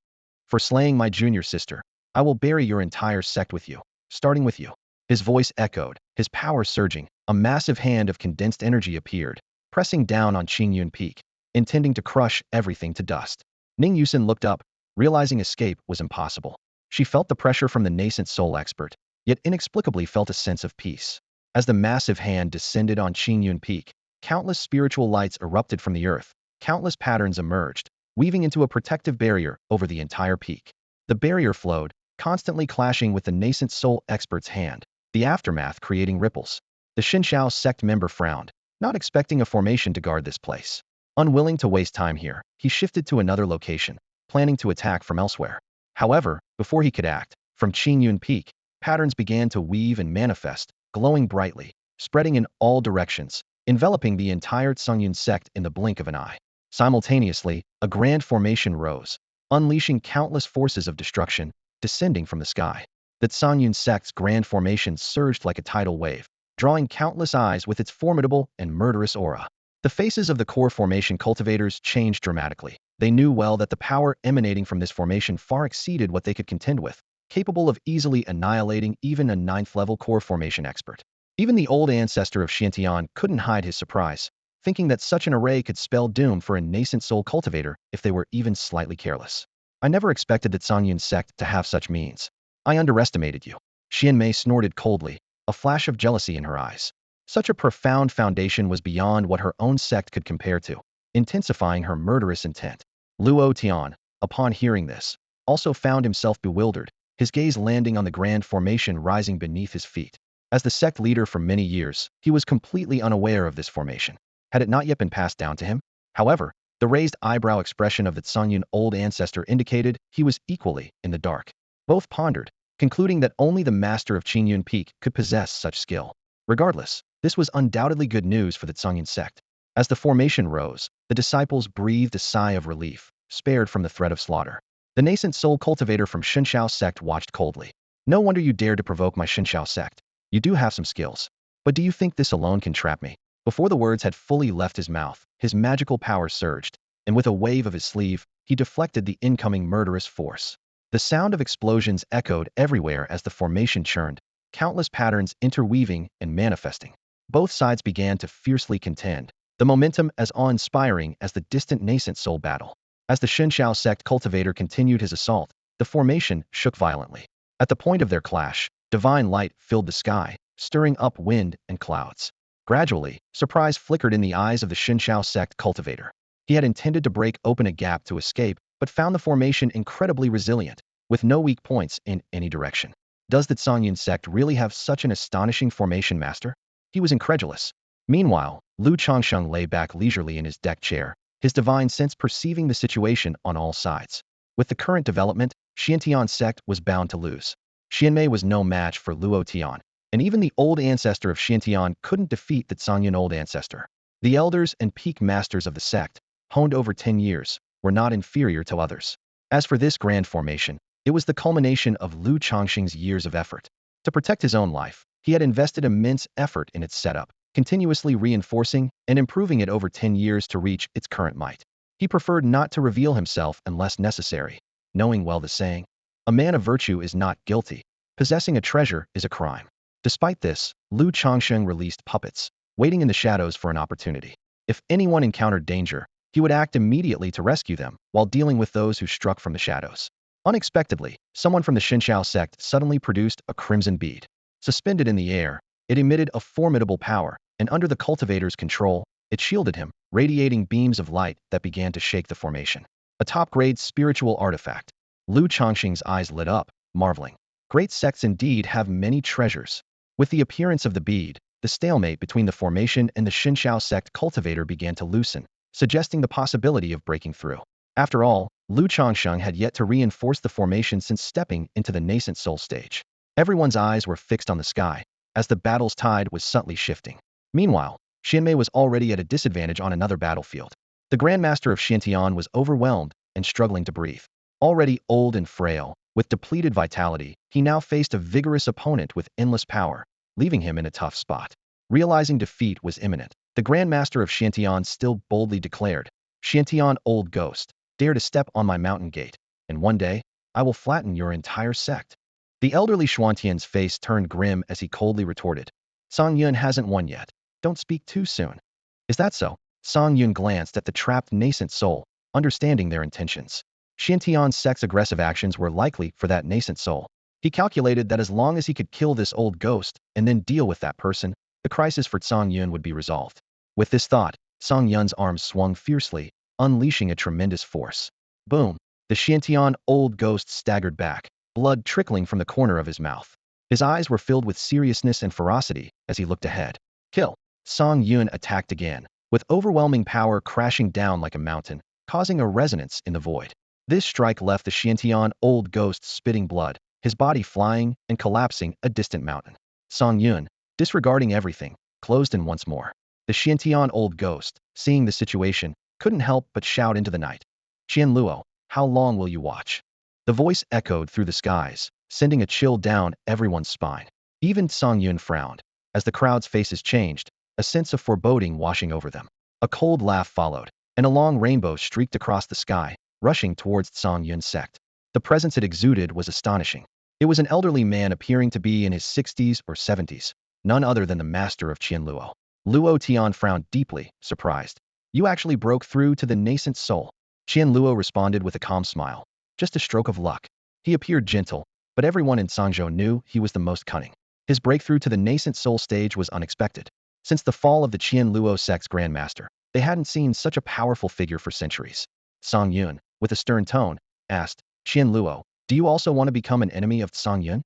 For slaying my junior sister, I will bury your entire sect with you, starting with you. His voice echoed, his power surging. A massive hand of condensed energy appeared, pressing down on Qingyun Peak, intending to crush everything to dust. Ning Yusin looked up, realizing escape was impossible. She felt the pressure from the nascent soul expert, yet inexplicably felt a sense of peace. As the massive hand descended on Qingyun Peak, countless spiritual lights erupted from the earth, countless patterns emerged, weaving into a protective barrier over the entire peak. The barrier flowed, constantly clashing with the nascent soul expert's hand, the aftermath creating ripples. The Xinshao sect member frowned, not expecting a formation to guard this place. Unwilling to waste time here, he shifted to another location, planning to attack from elsewhere. However, before he could act, from Qingyun Peak, patterns began to weave and manifest, glowing brightly, spreading in all directions, enveloping the entire Qingyun sect in the blink of an eye. Simultaneously, a grand formation rose, unleashing countless forces of destruction, descending from the sky. The Qingyun sect's grand formation surged like a tidal wave, drawing countless eyes with its formidable and murderous aura. The faces of the core formation cultivators changed dramatically. They knew well that the power emanating from this formation far exceeded what they could contend with, capable of easily annihilating even a 9th-level core formation expert. Even the old ancestor of Xiantian couldn't hide his surprise, thinking that such an array could spell doom for a nascent soul cultivator if they were even slightly careless. I never expected the Qingyun sect to have such means. I underestimated you. Xianmei snorted coldly, a flash of jealousy in her eyes. Such a profound foundation was beyond what her own sect could compare to, intensifying her murderous intent. Luo Tian, upon hearing this, also found himself bewildered, his gaze landing on the grand formation rising beneath his feet. As the sect leader for many years, he was completely unaware of this formation. Had it not yet been passed down to him? However, the raised eyebrow expression of the Qingyun old ancestor indicated he was equally in the dark. Both pondered, concluding that only the master of Qingyun Peak could possess such skill. Regardless, this was undoubtedly good news for the Qingyun sect. As the formation rose, the disciples breathed a sigh of relief, spared from the threat of slaughter. The nascent soul cultivator from Xinshao sect watched coldly. No wonder you dared to provoke my Xinshao sect. You do have some skills. But do you think this alone can trap me? Before the words had fully left his mouth, his magical power surged, and with a wave of his sleeve, he deflected the incoming murderous force. The sound of explosions echoed everywhere as the formation churned, countless patterns interweaving and manifesting. Both sides began to fiercely contend, the momentum as awe-inspiring as the distant nascent soul battle. As the Xinshao sect cultivator continued his assault, the formation shook violently. At the point of their clash, divine light filled the sky, stirring up wind and clouds. Gradually, surprise flickered in the eyes of the Xinshao sect cultivator. He had intended to break open a gap to escape, but found the formation incredibly resilient, with no weak points in any direction. Does the Qingyun sect really have such an astonishing formation master? He was incredulous. Meanwhile, Lu Changsheng lay back leisurely in his deck chair, his divine sense perceiving the situation on all sides. With the current development, Xiantian sect was bound to lose. Xianmei was no match for Luo Tian, and even the old ancestor of Xiantian couldn't defeat the Qingyun old ancestor. The elders and peak masters of the sect, honed over 10 years, were not inferior to others. As for this grand formation, it was the culmination of Lu Changsheng's years of effort. To protect his own life, he had invested immense effort in its setup, continuously reinforcing and improving it over 10 years to reach its current might. He preferred not to reveal himself unless necessary, knowing well the saying, "A man of virtue is not guilty. Possessing a treasure is a crime." Despite this, Lu Changsheng released puppets, waiting in the shadows for an opportunity. If anyone encountered danger, he would act immediately to rescue them while dealing with those who struck from the shadows. Unexpectedly, someone from the Xinshao sect suddenly produced a crimson bead. Suspended in the air, it emitted a formidable power, and under the cultivator's control, it shielded him, radiating beams of light that began to shake the formation. A top-grade spiritual artifact. Lu Changsheng's eyes lit up, marveling. Great sects indeed have many treasures. With the appearance of the bead, the stalemate between the formation and the Xinxiao sect cultivator began to loosen, suggesting the possibility of breaking through. After all, Lu Changsheng had yet to reinforce the formation since stepping into the nascent soul stage. Everyone's eyes were fixed on the sky, as the battle's tide was subtly shifting. Meanwhile, Xianmei was already at a disadvantage on another battlefield. The Grandmaster of Xiantian was overwhelmed and struggling to breathe. Already old and frail, with depleted vitality, he now faced a vigorous opponent with endless power, leaving him in a tough spot. Realizing defeat was imminent, the Grandmaster of Xiantian still boldly declared, "Xiantian, old ghost, dare to step on my mountain gate, and one day, I will flatten your entire sect." The elderly Xuantian's face turned grim as he coldly retorted, "Song Yun hasn't won yet. Don't speak too soon." "Is that so?" Song Yun glanced at the trapped nascent soul, understanding their intentions. Xiantian's sect's aggressive actions were likely for that nascent soul. He calculated that as long as he could kill this old ghost and then deal with that person, the crisis for Song Yun would be resolved. With this thought, Song Yun's arms swung fiercely, unleashing a tremendous force. Boom! The Xiantian old ghost staggered back, blood trickling from the corner of his mouth. His eyes were filled with seriousness and ferocity as he looked ahead. Kill! Song Yun attacked again, with overwhelming power crashing down like a mountain, causing a resonance in the void. This strike left the Xiantian old ghost spitting blood, his body flying and collapsing a distant mountain. Song Yun, disregarding everything, closed in once more. The Xiantian old ghost, seeing the situation, couldn't help but shout into the night, "Qian Luo, how long will you watch?" The voice echoed through the skies, sending a chill down everyone's spine. Even Song Yun frowned. As the crowd's faces changed, a sense of foreboding washing over them. A cold laugh followed, and a long rainbow streaked across the sky, rushing towards Song Yun's sect. The presence it exuded was astonishing. It was an elderly man appearing to be in his 60s or 70s, none other than the master of Qian Luo. Luo Tian frowned deeply, surprised. "You actually broke through to the nascent soul." Qian Luo responded with a calm smile. "Just a stroke of luck." He appeared gentle, but everyone in Sangzhou knew he was the most cunning. His breakthrough to the nascent soul stage was unexpected. Since the fall of the Qian Luo sect's grandmaster, they hadn't seen such a powerful figure for centuries. Song Yun, with a stern tone, asked, "Qian Luo, do you also want to become an enemy of Song Yun?"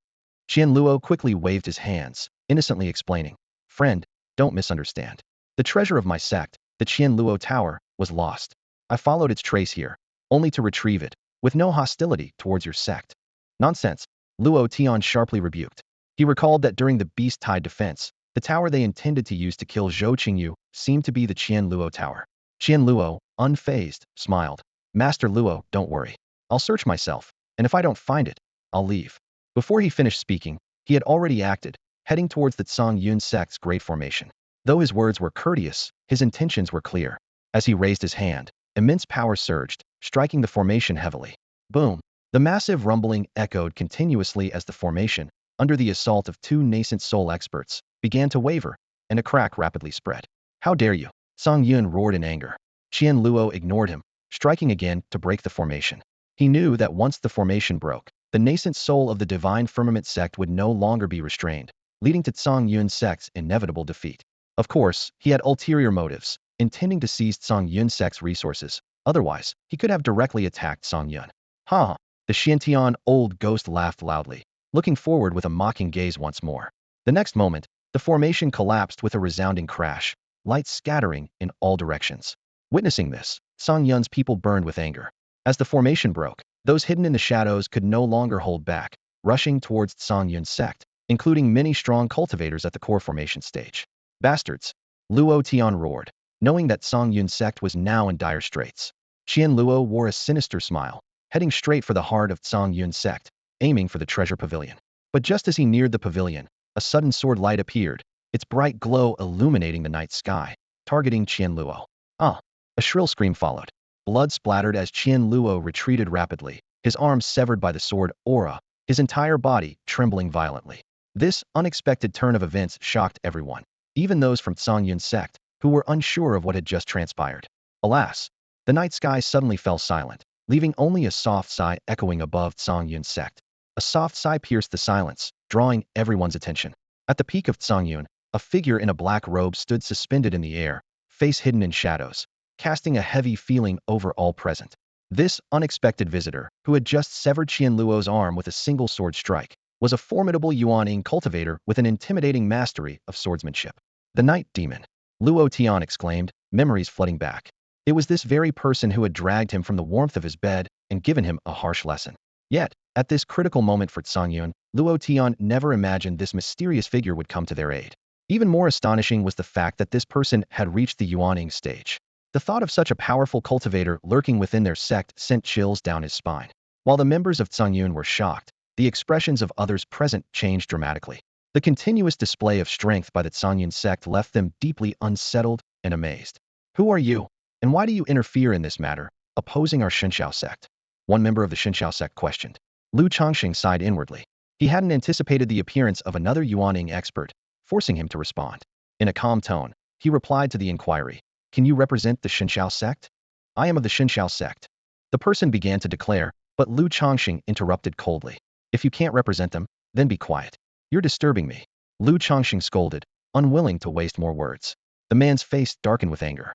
Qian Luo quickly waved his hands, innocently explaining, "Friend, don't misunderstand. The treasure of my sect, the Qian Luo Tower, was lost. I followed its trace here, only to retrieve it, with no hostility towards your sect." "Nonsense," Luo Tian sharply rebuked. He recalled that during the Beast Tide defense, the tower they intended to use to kill Zhou Qingyu seemed to be the Qian Luo Tower. Qian Luo, unfazed, smiled. "Master Luo, don't worry. I'll search myself, and if I don't find it, I'll leave." Before he finished speaking, he had already acted, heading towards the Song Yun sect's great formation. Though his words were courteous, his intentions were clear. As he raised his hand, immense power surged, striking the formation heavily. Boom! The massive rumbling echoed continuously as the formation, under the assault of two nascent soul experts, began to waver, and a crack rapidly spread. "How dare you!" Song Yun roared in anger. Qian Luo ignored him, striking again to break the formation. He knew that once the formation broke, the nascent soul of the Divine Firmament sect would no longer be restrained, leading to Song Yun's sect's inevitable defeat. Of course, he had ulterior motives, intending to seize Song Yun's sect's resources. Otherwise, he could have directly attacked Song Yun. "Ha!" The Xiantian old ghost laughed loudly, looking forward with a mocking gaze once more. The next moment, the formation collapsed with a resounding crash, lights scattering in all directions. Witnessing this, Song Yun's people burned with anger. As the formation broke, those hidden in the shadows could no longer hold back, rushing towards Song Yun's sect, including many strong cultivators at the core formation stage. "Bastards!" Luo Tian roared, knowing that Song Yun's sect was now in dire straits. Qian Luo wore a sinister smile, heading straight for the heart of Song Yun's sect, aiming for the treasure pavilion. But just as he neared the pavilion, a sudden sword light appeared, its bright glow illuminating the night sky, targeting Qian Luo. "Ah!" A shrill scream followed. Blood splattered as Qian Luo retreated rapidly, his arms severed by the sword aura, his entire body trembling violently. This unexpected turn of events shocked everyone, even those from Song Yun's sect, who were unsure of what had just transpired. Alas! The night sky suddenly fell silent, leaving only a soft sigh echoing above Song Yun's sect. A soft sigh pierced the silence, drawing everyone's attention. At the peak of Song Yun, a figure in a black robe stood suspended in the air, face hidden in shadows, casting a heavy feeling over all present. This unexpected visitor, who had just severed Qian Luo's arm with a single sword strike, was a formidable Yuan cultivator with an intimidating mastery of swordsmanship. The night demon. Luo Tian exclaimed, memories flooding back. It was this very person who had dragged him from the warmth of his bed and given him a harsh lesson. Yet, at this critical moment for Qingyun, Luo Tian never imagined this mysterious figure would come to their aid. Even more astonishing was the fact that this person had reached the Yuaning stage. The thought of such a powerful cultivator lurking within their sect sent chills down his spine. While the members of Qingyun were shocked, the expressions of others present changed dramatically. The continuous display of strength by the Qingyun sect left them deeply unsettled and amazed. Who are you, and why do you interfere in this matter, opposing our Shenxiao sect? One member of the Shenxiao sect questioned. Lu Changsheng sighed inwardly. He hadn't anticipated the appearance of another Yuaning expert, forcing him to respond. In a calm tone, he replied to the inquiry. Can you represent the Shenxiao sect? I am of the Shenxiao sect. The person began to declare, but Lu Changsheng interrupted coldly. If you can't represent them, then be quiet. You're disturbing me. Lu Changsheng scolded, unwilling to waste more words. The man's face darkened with anger.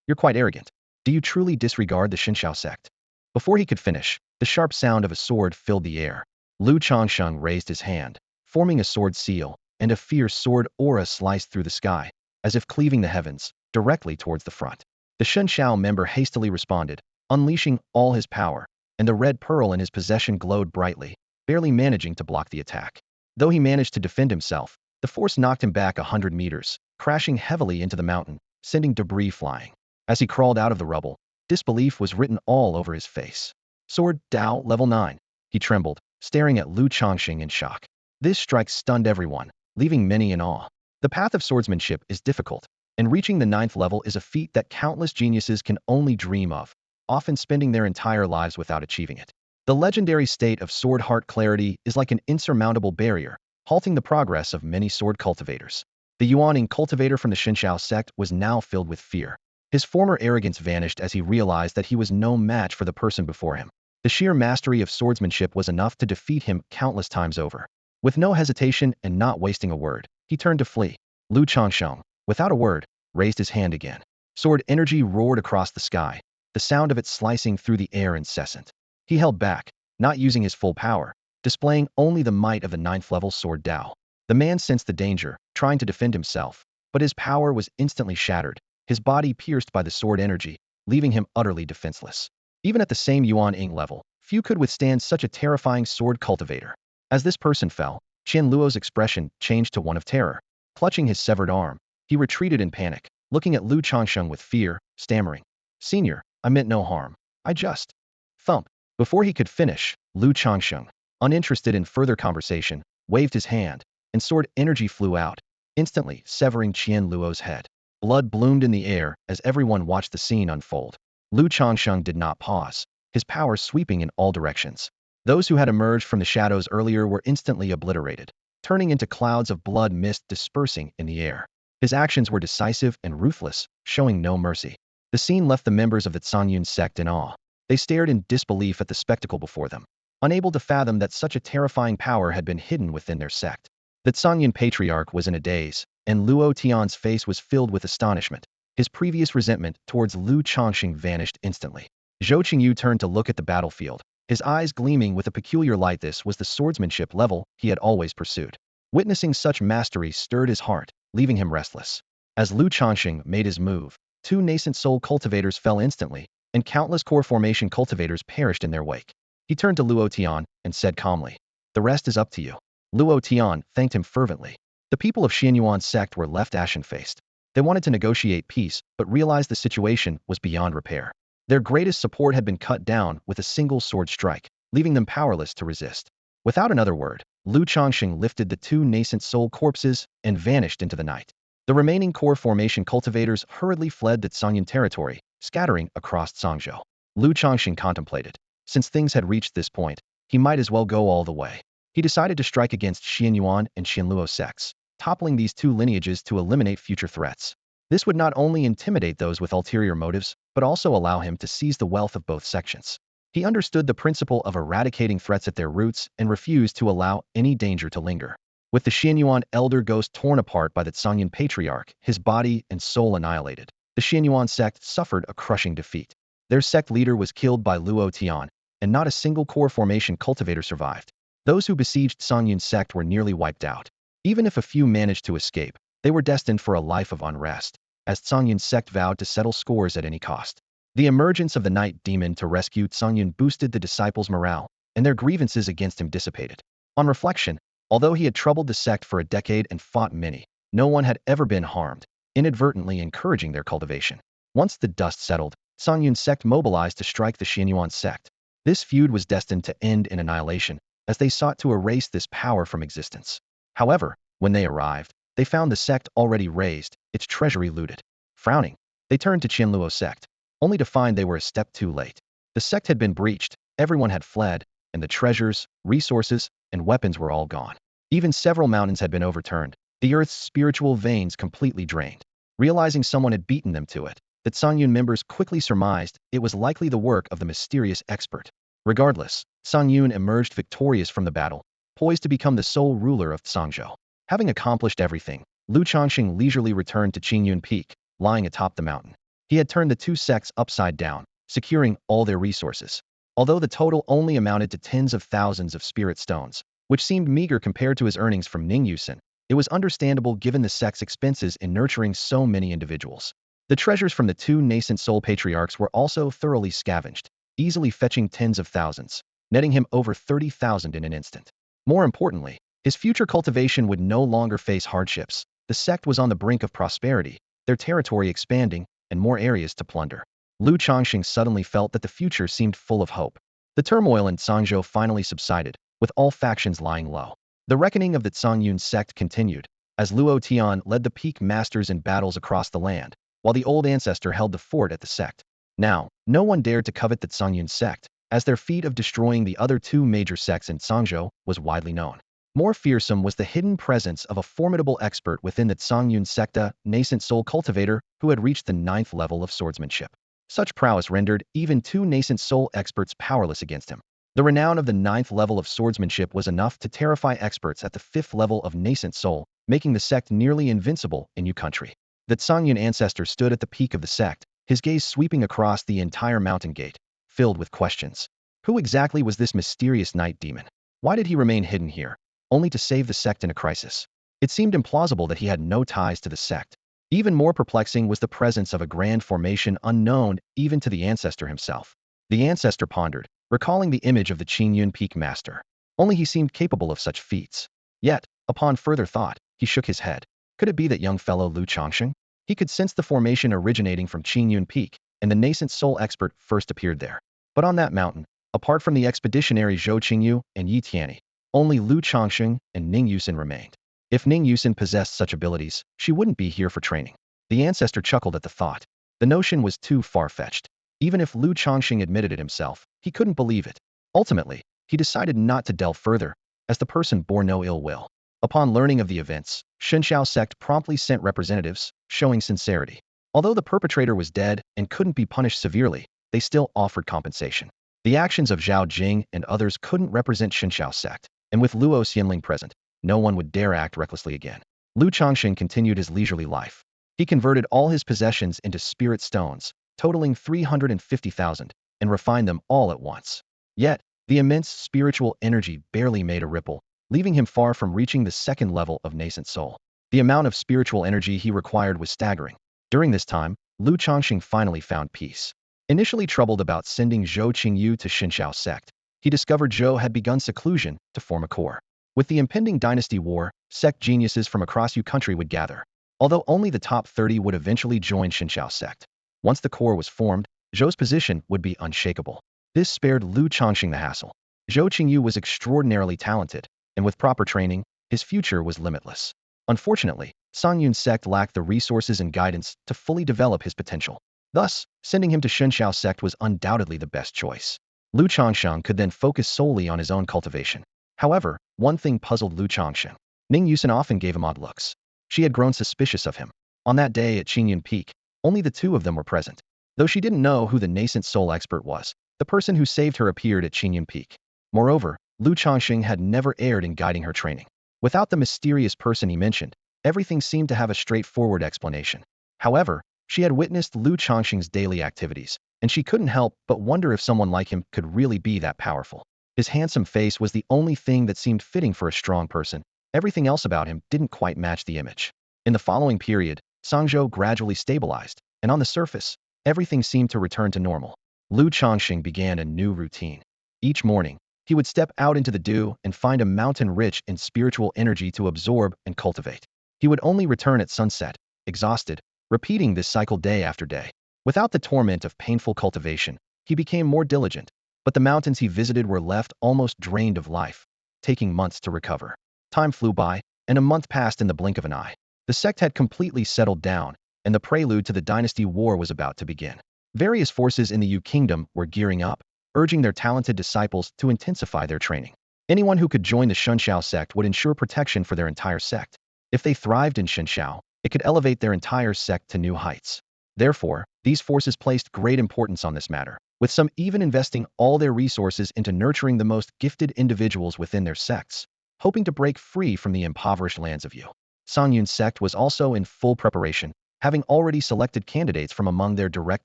You're quite arrogant. Do you truly disregard the Shenxiao sect? Before he could finish, the sharp sound of a sword filled the air. Lu Changsheng raised his hand, forming a sword seal, and a fierce sword aura sliced through the sky, as if cleaving the heavens, directly towards the front. The Shenxiao member hastily responded, unleashing all his power, and the red pearl in his possession glowed brightly, barely managing to block the attack. Though he managed to defend himself, the force knocked him back 100 meters, crashing heavily into the mountain, sending debris flying. As he crawled out of the rubble, disbelief was written all over his face. Sword Dao level 9. He trembled, staring at Lu Changsheng in shock. This strike stunned everyone, leaving many in awe. The path of swordsmanship is difficult, and reaching the 9th level is a feat that countless geniuses can only dream of, often spending their entire lives without achieving it. The legendary state of sword heart clarity is like an insurmountable barrier, halting the progress of many sword cultivators. The Yuaning cultivator from the Shenxiao sect was now filled with fear. His former arrogance vanished as he realized that he was no match for the person before him. The sheer mastery of swordsmanship was enough to defeat him countless times over. With no hesitation and not wasting a word, he turned to flee. Lu Changsheng, without a word, raised his hand again. Sword energy roared across the sky, the sound of it slicing through the air incessant. He held back, not using his full power, displaying only the might of the 9th level sword Dao. The man sensed the danger, trying to defend himself, but his power was instantly shattered, his body pierced by the sword energy, leaving him utterly defenseless. Even at the same Yuan-ing level, few could withstand such a terrifying sword cultivator. As this person fell, Qian Luo's expression changed to one of terror. Clutching his severed arm, he retreated in panic, looking at Lu Changsheng with fear, stammering. Senior, I meant no harm. I just... Thump. Before he could finish, Lu Changsheng, uninterested in further conversation, waved his hand, and sword energy flew out, instantly severing Qian Luo's head. Blood bloomed in the air as everyone watched the scene unfold. Lu Changsheng did not pause, his power sweeping in all directions. Those who had emerged from the shadows earlier were instantly obliterated, turning into clouds of blood mist dispersing in the air. His actions were decisive and ruthless, showing no mercy. The scene left the members of the Qingyun sect in awe. They stared in disbelief at the spectacle before them, unable to fathom that such a terrifying power had been hidden within their sect. The Qingyun patriarch was in a daze, and Luo Tian's face was filled with astonishment. His previous resentment towards Lu Changsheng vanished instantly. Zhou Qingyu turned to look at the battlefield, his eyes gleaming with a peculiar light. This was the swordsmanship level he had always pursued. Witnessing such mastery stirred his heart, leaving him restless. As Lu Changsheng made his move, 2 nascent soul cultivators fell instantly, and countless core formation cultivators perished in their wake. He turned to Luo Tian and said calmly, "The rest is up to you." Luo Tian thanked him fervently. The people of Qianyuan sect were left ashen-faced. They wanted to negotiate peace, but realized the situation was beyond repair. Their greatest support had been cut down with a single sword strike, leaving them powerless to resist. Without another word, Lu Changsheng lifted the 2 nascent soul corpses and vanished into the night. The remaining core formation cultivators hurriedly fled the Qingyun territory, scattering across Zhangzhou. Lu Changsheng contemplated. Since things had reached this point, he might as well go all the way. He decided to strike against Qianyuan and Qianluo sects, toppling these 2 lineages to eliminate future threats. This would not only intimidate those with ulterior motives, but also allow him to seize the wealth of both sections. He understood the principle of eradicating threats at their roots and refused to allow any danger to linger. With the Qianyuan elder ghost torn apart by the Qingyun patriarch, his body and soul annihilated, the Qianyuan sect suffered a crushing defeat. Their sect leader was killed by Luo Tian, and not a single core formation cultivator survived. Those who besieged Qingyun sect were nearly wiped out. Even if a few managed to escape, They were destined for a life of unrest, as Qingyun's sect vowed to settle scores at any cost. The emergence of the night demon to rescue Qingyun boosted the disciples' morale, and their grievances against him dissipated. On reflection, although he had troubled the sect for a decade and fought many, no one had ever been harmed, inadvertently encouraging their cultivation. Once the dust settled, Qingyun's sect mobilized to strike the Xianyuan sect. This feud was destined to end in annihilation, as they sought to erase this power from existence. However, when they arrived, they found the sect already razed, its treasury looted. Frowning, they turned to Qianluo sect, only to find they were a step too late. The sect had been breached, everyone had fled, and the treasures, resources, and weapons were all gone. Even several mountains had been overturned, the earth's spiritual veins completely drained. Realizing someone had beaten them to it, the Qingyun members quickly surmised it was likely the work of the mysterious expert. Regardless, Qingyun emerged victorious from the battle, poised to become the sole ruler of Zhangzhou. Having accomplished everything, Changsheng leisurely returned to Qingyun Peak, lying atop the mountain. He had turned the two sects upside down, securing all their resources. Although the total only amounted to tens of thousands of spirit stones, which seemed meager compared to his earnings from Ningyusen, it was understandable given the sect's expenses in nurturing so many individuals. The treasures from the two nascent soul patriarchs were also thoroughly scavenged, easily fetching tens of thousands, netting him over 30,000 in an instant. More importantly, his future cultivation would no longer face hardships. The sect was on the brink of prosperity, their territory expanding, and more areas to plunder. Changsheng suddenly felt that the future seemed full of hope. The turmoil in Zhangzhou finally subsided, with all factions lying low. The reckoning of the Qingyun sect continued, as Luo Tian led the peak masters in battles across the land, while the old ancestor held the fort at the sect. Now, no one dared to covet the Qingyun sect, as their feat of destroying the other two major sects in Zhangzhou was widely known. More fearsome was the hidden presence of a formidable expert within the Qingyun sect-A, nascent soul cultivator, who had reached the 9th level of swordsmanship. Such prowess rendered even two nascent soul experts powerless against him. The renown of the 9th level of swordsmanship was enough to terrify experts at the 5th level of nascent soul, making the sect nearly invincible in Yu country. The Qingyun ancestor stood at the peak of the sect, his gaze sweeping across the entire mountain gate, filled with questions. Who exactly was this mysterious night demon? Why did he remain hidden here, only to save the sect in a crisis? It seemed implausible that he had no ties to the sect. Even more perplexing was the presence of a grand formation unknown even to the ancestor himself. The ancestor pondered, recalling the image of the Qingyun Peak master. Only he seemed capable of such feats. Yet, upon further thought, he shook his head. Could it be that young fellow Changsheng? He could sense the formation originating from Qingyun Peak, and the nascent soul expert first appeared there. But on that mountain, apart from the expeditionary Zhou Qingyu and Yi Tianyi, only Changsheng and Ning Yusin remained. If Ning Yusin possessed such abilities, she wouldn't be here for training. The ancestor chuckled at the thought. The notion was too far-fetched. Even if Changsheng admitted it himself, he couldn't believe it. Ultimately, he decided not to delve further, as the person bore no ill will. Upon learning of the events, Shenxiao sect promptly sent representatives, showing sincerity. Although the perpetrator was dead and couldn't be punished severely, they still offered compensation. The actions of Zhao Jing and others couldn't represent Shenxiao sect, and with Luo Xianling present, no one would dare act recklessly again. Changsheng continued his leisurely life. He converted all his possessions into spirit stones, totaling 350,000, and refined them all at once. Yet, the immense spiritual energy barely made a ripple, leaving him far from reaching the 2nd level of nascent soul. The amount of spiritual energy he required was staggering. During this time, Changsheng finally found peace. Initially troubled about sending Zhou Qingyu to Shenxiao sect, he discovered Zhou had begun seclusion to form a core. With the impending dynasty war, sect geniuses from across Yu country would gather, although only the top 30 would eventually join Shenxiao sect. Once the core was formed, Zhou's position would be unshakable. This spared Changsheng the hassle. Zhou Qingyu was extraordinarily talented, and with proper training, his future was limitless. Unfortunately, Qingyun sect lacked the resources and guidance to fully develop his potential. Thus, sending him to Shenxiao sect was undoubtedly the best choice. Changsheng could then focus solely on his own cultivation. However, one thing puzzled Changsheng. Ning Yusin often gave him odd looks. She had grown suspicious of him. On that day at Qingyun Peak, only the two of them were present. Though she didn't know who the nascent soul expert was, the person who saved her appeared at Qingyun Peak. Moreover, Changsheng had never erred in guiding her training. Without the mysterious person he mentioned, everything seemed to have a straightforward explanation. However, she had witnessed Changsheng's daily activities, and she couldn't help but wonder if someone like him could really be that powerful. His handsome face was the only thing that seemed fitting for a strong person. Everything else about him didn't quite match the image. In the following period, Sangzhou gradually stabilized, and on the surface, everything seemed to return to normal. Lu Changsheng began a new routine. Each morning, he would step out into the dew and find a mountain rich in spiritual energy to absorb and cultivate. He would only return at sunset, exhausted, repeating this cycle day after day. Without the torment of painful cultivation, he became more diligent, but the mountains he visited were left almost drained of life, taking months to recover. Time flew by, and a month passed in the blink of an eye. The sect had completely settled down, and the prelude to the dynasty war was about to begin. Various forces in the Yu kingdom were gearing up, urging their talented disciples to intensify their training. Anyone who could join the Shunshao sect would ensure protection for their entire sect. If they thrived in Shunshao, it could elevate their entire sect to new heights. Therefore, these forces placed great importance on this matter, with some even investing all their resources into nurturing the most gifted individuals within their sects, hoping to break free from the impoverished lands of Yu. Songyun's sect was also in full preparation, having already selected candidates from among their direct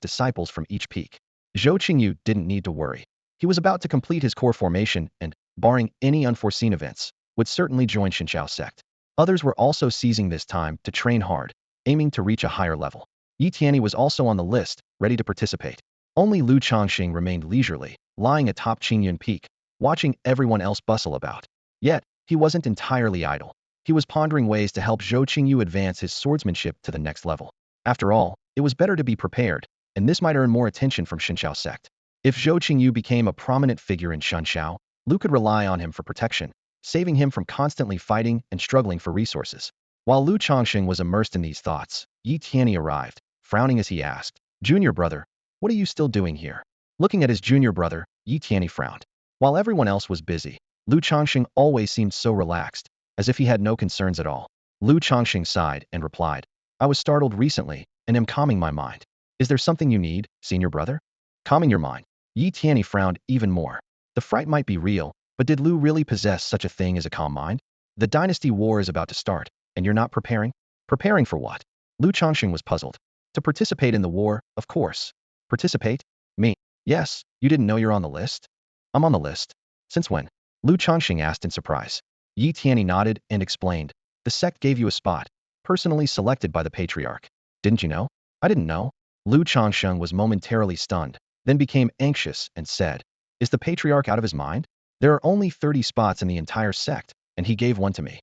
disciples from each peak. Zhou Qingyu didn't need to worry. He was about to complete his core formation and, barring any unforeseen events, would certainly join Shunshao sect. Others were also seizing this time to train hard, aiming to reach a higher level. Yi Tianyi was also on the list, ready to participate. Only Lu Changsheng remained leisurely, lying atop Qingyun Peak, watching everyone else bustle about. Yet, he wasn't entirely idle. He was pondering ways to help Zhou Qingyu advance his swordsmanship to the next level. After all, it was better to be prepared, and this might earn more attention from Shunshao sect. If Zhou Qingyu became a prominent figure in Shunshao, Lu could rely on him for protection, saving him from constantly fighting and struggling for resources. While Lu Changsheng was immersed in these thoughts, Yi Tianyi arrived, frowning as he asked, "Junior brother, what are you still doing here?" Looking at his junior brother, Yi Tianyi frowned. While everyone else was busy, Lu Changsheng always seemed so relaxed, as if he had no concerns at all. Lu Changsheng sighed and replied, "I was startled recently, and am calming my mind. Is there something you need, senior brother?" Calming your mind. Yi Tianyi frowned even more. The fright might be real, but did Lu really possess such a thing as a calm mind? The dynasty war is about to start, and you're not preparing? Preparing for what? Lu Changsheng was puzzled. To participate in the war, of course. Participate? Me? Yes, you didn't know you're on the list? I'm on the list. Since when? Lu Changsheng asked in surprise. Yi Tianyi nodded and explained, "The sect gave you a spot, personally selected by the patriarch. Didn't you know?" "I didn't know." Lu Changsheng was momentarily stunned, then became anxious and said, "Is the patriarch out of his mind? There are only 30 spots in the entire sect, and he gave one to me."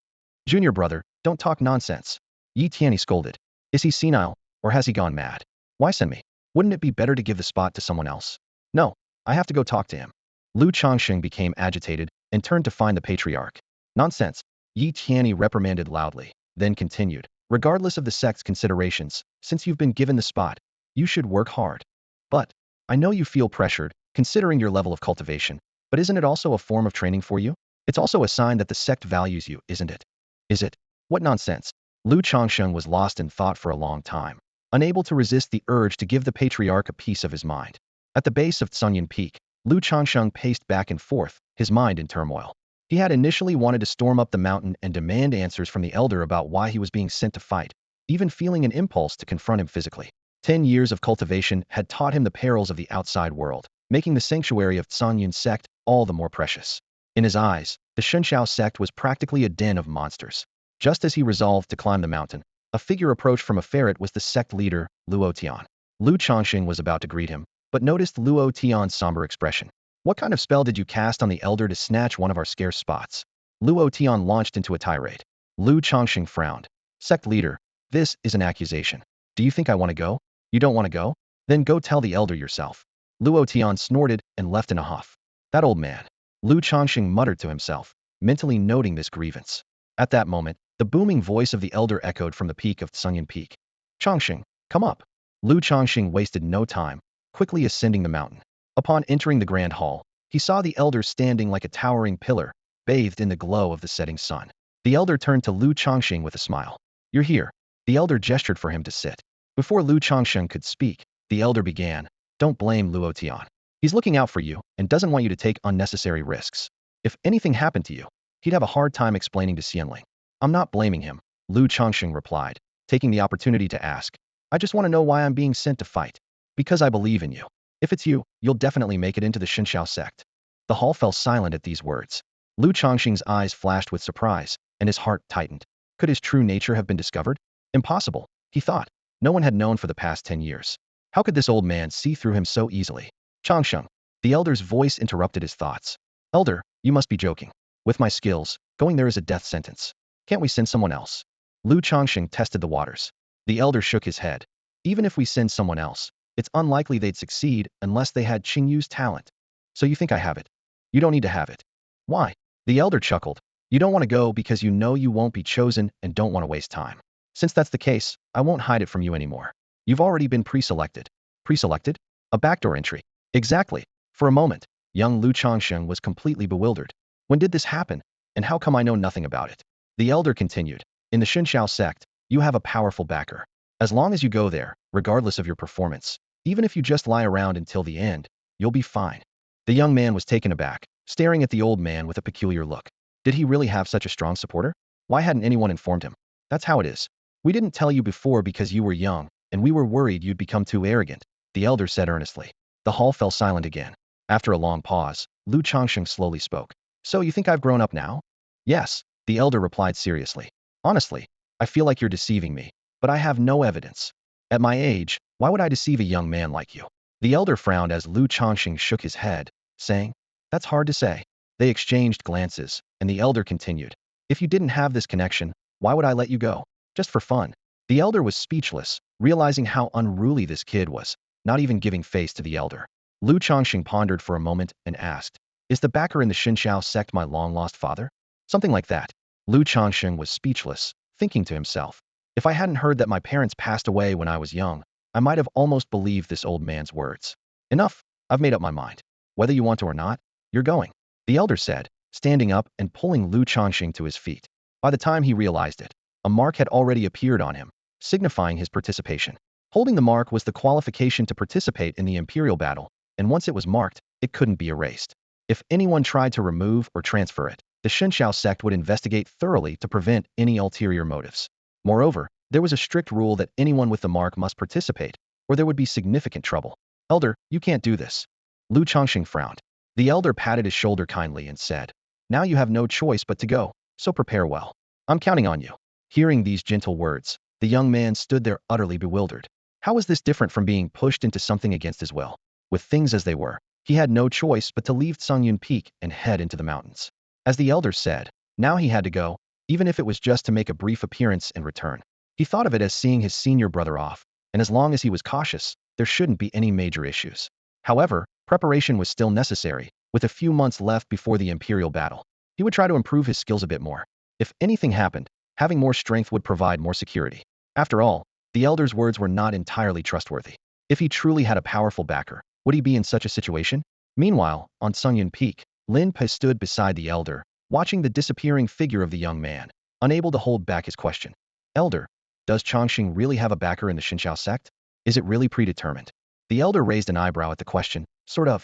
"Junior brother, don't talk nonsense." Yi Tianyi scolded. "Is he senile, or has he gone mad? Why send me? Wouldn't it be better to give the spot to someone else?" "No, I have to go talk to him." Lu Changsheng became agitated and turned to find the patriarch. "Nonsense," Yi Tianyi reprimanded loudly, then continued, "Regardless of the sect's considerations, since you've been given the spot, you should work hard. But, I know you feel pressured, considering your level of cultivation, but isn't it also a form of training for you? It's also a sign that the sect values you, isn't it?" "Is it? What nonsense?" Lu Changsheng was lost in thought for a long time, unable to resist the urge to give the patriarch a piece of his mind. At the base of Qingyun Peak, Lu Changsheng paced back and forth, his mind in turmoil. He had initially wanted to storm up the mountain and demand answers from the elder about why he was being sent to fight, even feeling an impulse to confront him physically. 10 years of cultivation had taught him the perils of the outside world, making the sanctuary of Songyun's sect all the more precious. In his eyes, the Shunshao sect was practically a den of monsters. Just as he resolved to climb the mountain, a figure approached from a ferret was the sect leader, Luo Tian. Lu Changsheng was about to greet him, but noticed Luo Tian's somber expression. "What kind of spell did you cast on the elder to snatch one of our scarce spots?" Luo Tian launched into a tirade. Lu Changsheng frowned. "Sect leader, this is an accusation. Do you think I want to go? You don't want to go? Then go tell the elder yourself." Luo Tian snorted and left in a huff. "That old man." Lu Changsheng muttered to himself, mentally noting this grievance. At that moment, the booming voice of the elder echoed from the peak of Qingyun Peak. "Changsheng, come up." Lu Changsheng wasted no time, quickly ascending the mountain. Upon entering the grand hall, he saw the elder standing like a towering pillar, bathed in the glow of the setting sun. The elder turned to Lu Changsheng with a smile. "You're here." The elder gestured for him to sit. Before Lu Changsheng could speak, the elder began, "Don't blame Luo Tian. He's looking out for you and doesn't want you to take unnecessary risks. If anything happened to you, he'd have a hard time explaining to Xianling." "I'm not blaming him," Lu Changsheng replied, taking the opportunity to ask. "I just want to know why I'm being sent to fight. Because I believe in you. If it's you, you'll definitely make it into the Shunshao sect." The hall fell silent at these words. Lu Changsheng's eyes flashed with surprise, and his heart tightened. Could his true nature have been discovered? Impossible, he thought. No one had known for the past 10 years. How could this old man see through him so easily? Changsheng. The elder's voice interrupted his thoughts. Elder, you must be joking. With my skills, going there is a death sentence. Can't we send someone else? Lu Changsheng tested the waters. The elder shook his head. Even if we send someone else, it's unlikely they'd succeed unless they had Qingyu's talent. So you think I have it? You don't need to have it. Why? The elder chuckled. You don't want to go because you know you won't be chosen and don't want to waste time. Since that's the case, I won't hide it from you anymore. You've already been pre-selected. Pre-selected? A backdoor entry. Exactly. For a moment, young Lu Changsheng was completely bewildered. When did this happen? And how come I know nothing about it? The elder continued. In the Xinxiao sect, you have a powerful backer. As long as you go there, regardless of your performance, even if you just lie around until the end, you'll be fine. The young man was taken aback, staring at the old man with a peculiar look. Did he really have such a strong supporter? Why hadn't anyone informed him? That's how it is. We didn't tell you before because you were young, and we were worried you'd become too arrogant, the elder said earnestly. The hall fell silent again. After a long pause, Lu Changsheng slowly spoke. So you think I've grown up now? Yes, the elder replied seriously. Honestly, I feel like you're deceiving me, but I have no evidence. At my age, why would I deceive a young man like you? The elder frowned as Lu Changsheng shook his head, saying, That's hard to say. They exchanged glances, and the elder continued. If you didn't have this connection, why would I let you go? Just for fun. The elder was speechless, realizing how unruly this kid was, not even giving face to the elder. Lu Changsheng pondered for a moment and asked, Is the backer in the Xinxiao sect my long-lost father? Something like that. Lu Changsheng was speechless, thinking to himself, if I hadn't heard that my parents passed away when I was young, I might have almost believed this old man's words. Enough, I've made up my mind. Whether you want to or not, you're going, the elder said, standing up and pulling Lu Changsheng to his feet. By the time he realized it, a mark had already appeared on him, signifying his participation. Holding the mark was the qualification to participate in the imperial battle, and once it was marked, it couldn't be erased. If anyone tried to remove or transfer it, the Xinxiao sect would investigate thoroughly to prevent any ulterior motives. Moreover, there was a strict rule that anyone with the mark must participate, or there would be significant trouble. Elder, you can't do this. Lu Changsheng frowned. The elder patted his shoulder kindly and said, Now you have no choice but to go, so prepare well. I'm counting on you. Hearing these gentle words, the young man stood there utterly bewildered. How was this different from being pushed into something against his will? With things as they were, he had no choice but to leave Qingyun Peak and head into the mountains. As the elder said, now he had to go, even if it was just to make a brief appearance and return. He thought of it as seeing his senior brother off, and as long as he was cautious, there shouldn't be any major issues. However, preparation was still necessary, with a few months left before the imperial battle. He would try to improve his skills a bit more. If anything happened, having more strength would provide more security. After all, the elder's words were not entirely trustworthy. If he truly had a powerful backer, would he be in such a situation? Meanwhile, on Qingyun Peak, Lin Pe stood beside the elder, watching the disappearing figure of the young man, unable to hold back his question. Elder, does Changsheng really have a backer in the Xinxiao sect? Is it really predetermined? The elder raised an eyebrow at the question. Sort of.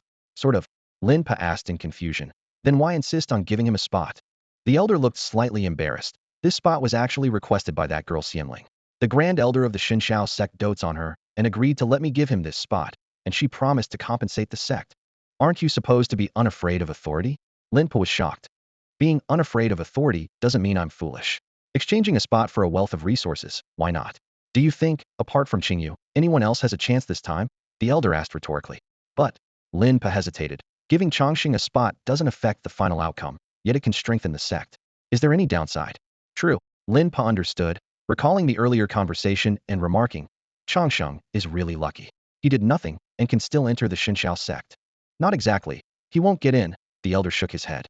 Lin Pe asked in confusion. Then why insist on giving him a spot? The elder looked slightly embarrassed. This spot was actually requested by that girl Xianling. The grand elder of the Xinxiao sect dotes on her and agreed to let me give him this spot, and she promised to compensate the sect. Aren't you supposed to be unafraid of authority? Lin Pe was shocked. Being unafraid of authority doesn't mean I'm foolish. Exchanging a spot for a wealth of resources, why not? Do you think, apart from Qingyu, anyone else has a chance this time? The elder asked rhetorically. But, Lin Pe hesitated. Giving Changsheng a spot doesn't affect the final outcome, yet it can strengthen the sect. Is there any downside? True, Lin Pe understood, recalling the earlier conversation and remarking, Changsheng is really lucky. He did nothing and can still enter the Xinxiao sect. Not exactly. He won't get in, the elder shook his head.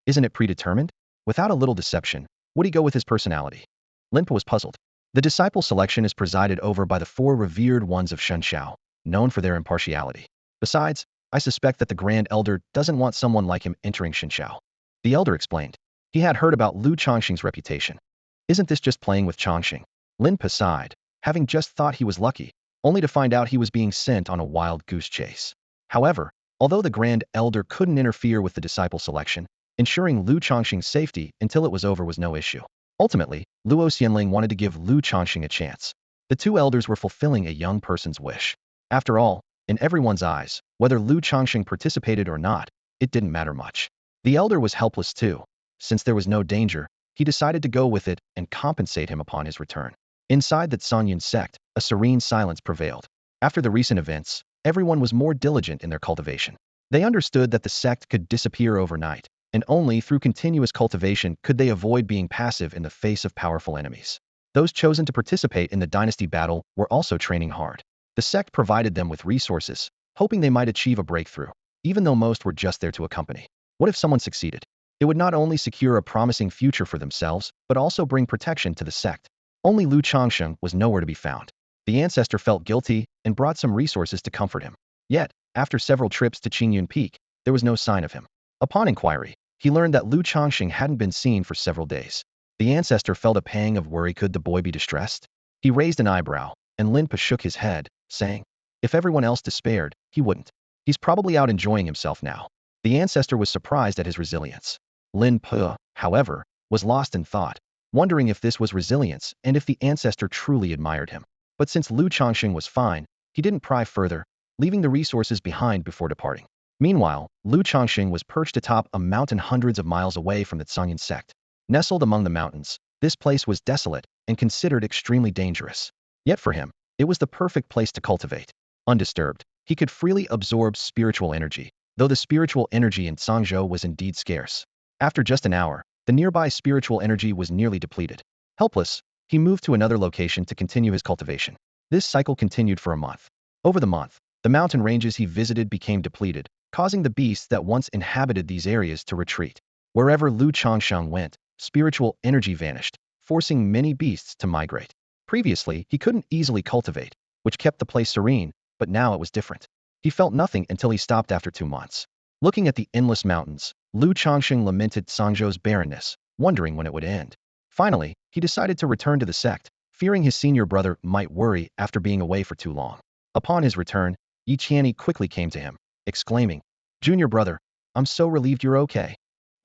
Isn't it predetermined? Without a little deception, would he go with his personality? Lin Pe was puzzled. The disciple selection is presided over by the 4 revered ones of Xinxiao, known for their impartiality. Besides, I suspect that the Grand Elder doesn't want someone like him entering Xinxiao. The elder explained. He had heard about Lu Changsheng's reputation. Isn't this just playing with Changsheng? Lin Pe sighed, having just thought he was lucky, only to find out he was being sent on a wild goose chase. However, although the Grand Elder couldn't interfere with the disciple selection, ensuring Lu Changsheng's safety until it was over was no issue. Ultimately, Luo Xianling wanted to give Lu Changsheng a chance. The 2 elders were fulfilling a young person's wish. After all, in everyone's eyes, whether Lu Changsheng participated or not, it didn't matter much. The elder was helpless too. Since there was no danger, he decided to go with it and compensate him upon his return. Inside that Qingyun sect, a serene silence prevailed. After the recent events, everyone was more diligent in their cultivation. They understood that the sect could disappear overnight, and only through continuous cultivation could they avoid being passive in the face of powerful enemies. Those chosen to participate in the dynasty battle were also training hard. The sect provided them with resources, hoping they might achieve a breakthrough, even though most were just there to accompany. What if someone succeeded? It would not only secure a promising future for themselves, but also bring protection to the sect. Only Changsheng was nowhere to be found. The ancestor felt guilty and brought some resources to comfort him. Yet, after several trips to Qingyun Peak, there was no sign of him. Upon inquiry, he learned that Changsheng hadn't been seen for several days. The ancestor felt a pang of worry. Could the boy be distressed? He raised an eyebrow, and Linpa shook his head, saying, if everyone else despaired, he wouldn't. He's probably out enjoying himself now. The ancestor was surprised at his resilience. Linpa, however, was lost in thought, wondering if this was resilience and if the ancestor truly admired him. But since Changsheng was fine, he didn't pry further, leaving the resources behind before departing. Meanwhile, Changsheng was perched atop a mountain hundreds of miles away from the Qingyun sect. Nestled among the mountains, this place was desolate and considered extremely dangerous. Yet for him, it was the perfect place to cultivate. Undisturbed, he could freely absorb spiritual energy, though the spiritual energy in Changzhou was indeed scarce. After just an hour, the nearby spiritual energy was nearly depleted. Helpless, he moved to another location to continue his cultivation. This cycle continued for a month. Over the month, the mountain ranges he visited became depleted, causing the beasts that once inhabited these areas to retreat. Wherever Changsheng went, spiritual energy vanished, forcing many beasts to migrate. Previously, he couldn't easily cultivate, which kept the place serene, but now it was different. He felt nothing until he stopped after 2 months. Looking at the endless mountains, Changsheng lamented Changzhou's barrenness, wondering when it would end. Finally, he decided to return to the sect, fearing his senior brother might worry after being away for too long. Upon his return, Yi quickly came to him, exclaiming, "Junior brother, I'm so relieved you're okay."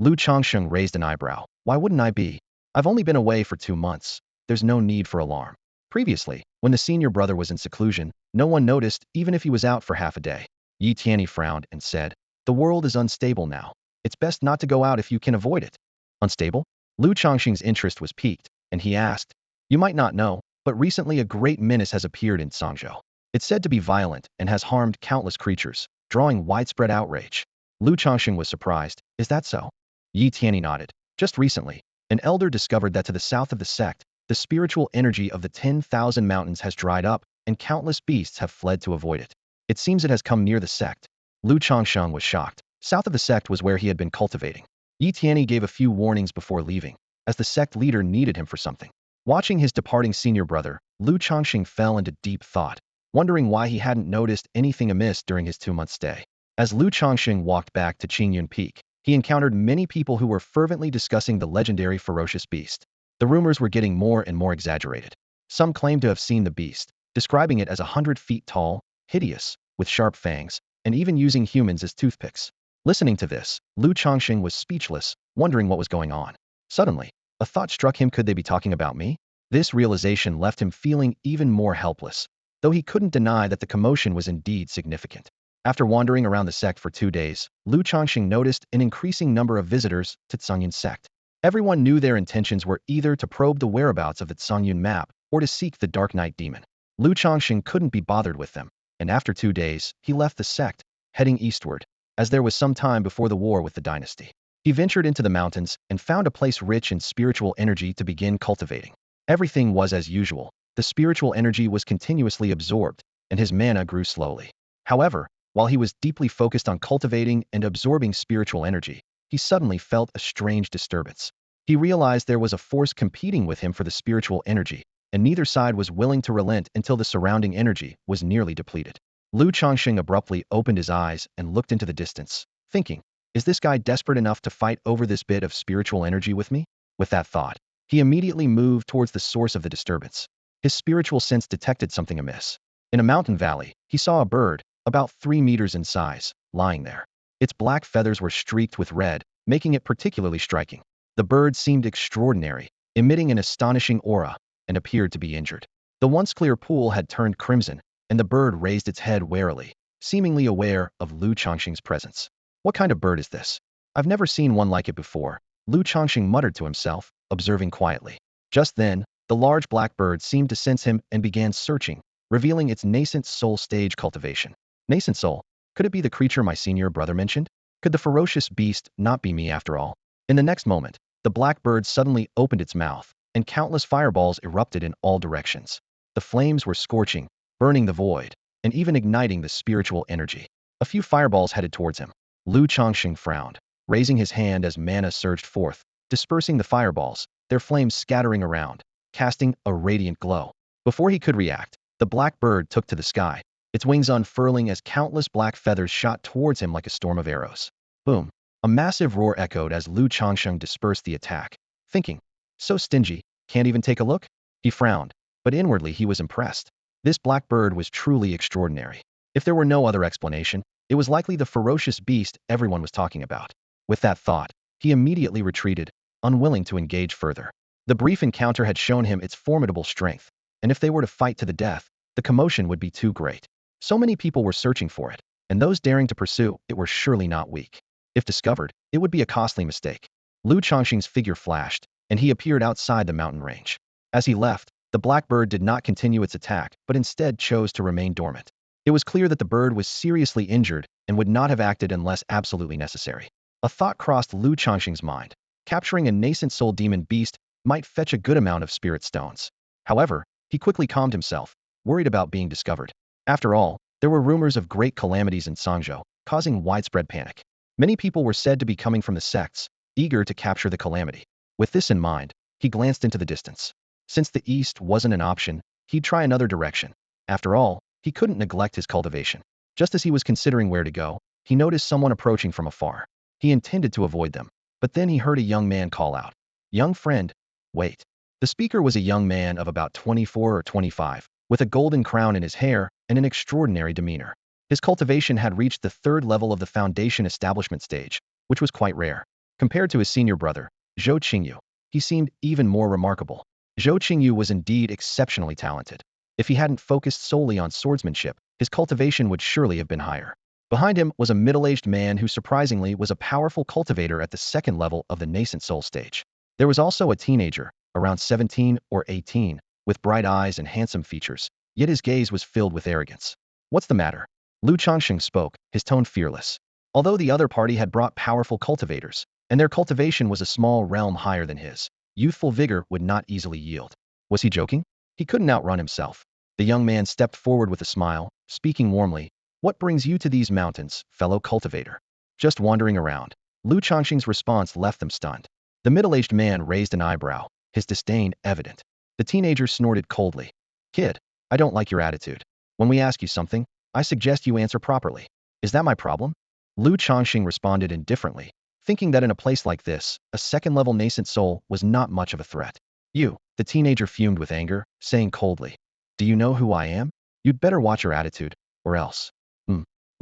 Changsheng raised an eyebrow. "Why wouldn't I be? I've only been away for 2 months. There's no need for alarm." Previously, when the senior brother was in seclusion, no one noticed even if he was out for half a day. Yi frowned and said, "The world is unstable now. It's best not to go out if you can avoid it." Unstable? Changsheng's interest was piqued, and he asked, "You might not know, but recently a great menace has appeared in Changzhou. It's said to be violent and has harmed countless creatures, drawing widespread outrage." Changsheng was surprised. "Is that so?" Yi nodded. "Just recently, an elder discovered that to the south of the sect, the spiritual energy of the 10,000 mountains has dried up, and countless beasts have fled to avoid it. It seems it has come near the sect." Changsheng was shocked. South of the sect was where he had been cultivating. Yi gave a few warnings before leaving, as the sect leader needed him for something. Watching his departing senior brother, Changsheng fell into deep thought, wondering why he hadn't noticed anything amiss during his 2-month stay. As Changsheng walked back to Qingyun Peak, he encountered many people who were fervently discussing the legendary ferocious beast. The rumors were getting more and more exaggerated. Some claimed to have seen the beast, describing it as 100 feet tall, hideous, with sharp fangs, and even using humans as toothpicks. Listening to this, Changsheng was speechless, wondering what was going on. Suddenly, a thought struck him. Could they be talking about me? This realization left him feeling even more helpless, though he couldn't deny that the commotion was indeed significant. After wandering around the sect for 2 days, Changsheng noticed an increasing number of visitors to Qingyun sect. Everyone knew their intentions were either to probe the whereabouts of the Qingyun map or to seek the Dark Night Demon. Changsheng couldn't be bothered with them, and after 2 days, he left the sect, heading eastward, as there was some time before the war with the dynasty. He ventured into the mountains and found a place rich in spiritual energy to begin cultivating. Everything was as usual. The spiritual energy was continuously absorbed, and his mana grew slowly. However, while he was deeply focused on cultivating and absorbing spiritual energy, he suddenly felt a strange disturbance. He realized there was a force competing with him for the spiritual energy, and neither side was willing to relent until the surrounding energy was nearly depleted. Changsheng abruptly opened his eyes and looked into the distance, thinking, "Is this guy desperate enough to fight over this bit of spiritual energy with me?" With that thought, he immediately moved towards the source of the disturbance. His spiritual sense detected something amiss. In a mountain valley, he saw a bird, about 3 meters in size, lying there. Its black feathers were streaked with red, making it particularly striking. The bird seemed extraordinary, emitting an astonishing aura, and appeared to be injured. The once clear pool had turned crimson, and the bird raised its head warily, seemingly aware of Changsheng's presence. "What kind of bird is this? I've never seen one like it before," Changsheng muttered to himself, observing quietly. Just then, The large black bird seemed to sense him and began searching, revealing its nascent soul stage cultivation. Nascent soul? Could it be the creature my senior brother mentioned? Could the ferocious beast not be me after all? In the next moment, the black bird suddenly opened its mouth, and countless fireballs erupted in all directions. The flames were scorching, burning the void, and even igniting the spiritual energy. A few fireballs headed towards him. Changsheng frowned, raising his hand as mana surged forth, dispersing the fireballs, their flames scattering around, casting a radiant glow. Before he could react, the black bird took to the sky, its wings unfurling as countless black feathers shot towards him like a storm of arrows. Boom! A massive roar echoed as Changsheng dispersed the attack, thinking, so stingy, can't even take a look? He frowned, but inwardly he was impressed. This black bird was truly extraordinary. If there were no other explanation, it was likely the ferocious beast everyone was talking about. With that thought, he immediately retreated, unwilling to engage further. The brief encounter had shown him its formidable strength, and if they were to fight to the death, the commotion would be too great. So many people were searching for it, and those daring to pursue it were surely not weak. If discovered, it would be a costly mistake. Changsheng's figure flashed, and he appeared outside the mountain range. As he left, the black bird did not continue its attack, but instead chose to remain dormant. It was clear that the bird was seriously injured and would not have acted unless absolutely necessary. A thought crossed Changsheng's mind. Capturing a nascent soul demon beast might fetch a good amount of spirit stones. However, he quickly calmed himself, worried about being discovered. After all, there were rumors of great calamities in Changzhou, causing widespread panic. Many people were said to be coming from the sects, eager to capture the calamity. With this in mind, he glanced into the distance. Since the east wasn't an option, he'd try another direction. After all, he couldn't neglect his cultivation. Just as he was considering where to go, he noticed someone approaching from afar. He intended to avoid them, but then he heard a young man call out, "Young friend, wait." The speaker was a young man of about 24 or 25, with a golden crown in his hair and an extraordinary demeanor. His cultivation had reached the third level of the foundation establishment stage, which was quite rare. Compared to his senior brother, Zhou Qingyu, he seemed even more remarkable. Zhou Qingyu was indeed exceptionally talented. If he hadn't focused solely on swordsmanship, his cultivation would surely have been higher. Behind him was a middle-aged man who surprisingly was a powerful cultivator at the second level of the nascent soul stage. There was also a teenager, around 17 or 18, with bright eyes and handsome features, yet his gaze was filled with arrogance. "What's the matter?" Changsheng spoke, his tone fearless. Although the other party had brought powerful cultivators, and their cultivation was a small realm higher than his, youthful vigor would not easily yield. Was he joking? He couldn't outrun himself. The young man stepped forward with a smile, speaking warmly. "What brings you to these mountains, fellow cultivator?" "Just wandering around." Changsheng's response left them stunned. The middle-aged man raised an eyebrow, his disdain evident. The teenager snorted coldly. "Kid, I don't like your attitude. When we ask you something, I suggest you answer properly. Is that my problem?" Changsheng responded indifferently, thinking that in a place like this, a second-level nascent soul was not much of a threat. "You," the teenager fumed with anger, saying coldly. "Do you know who I am? You'd better watch your attitude, or else."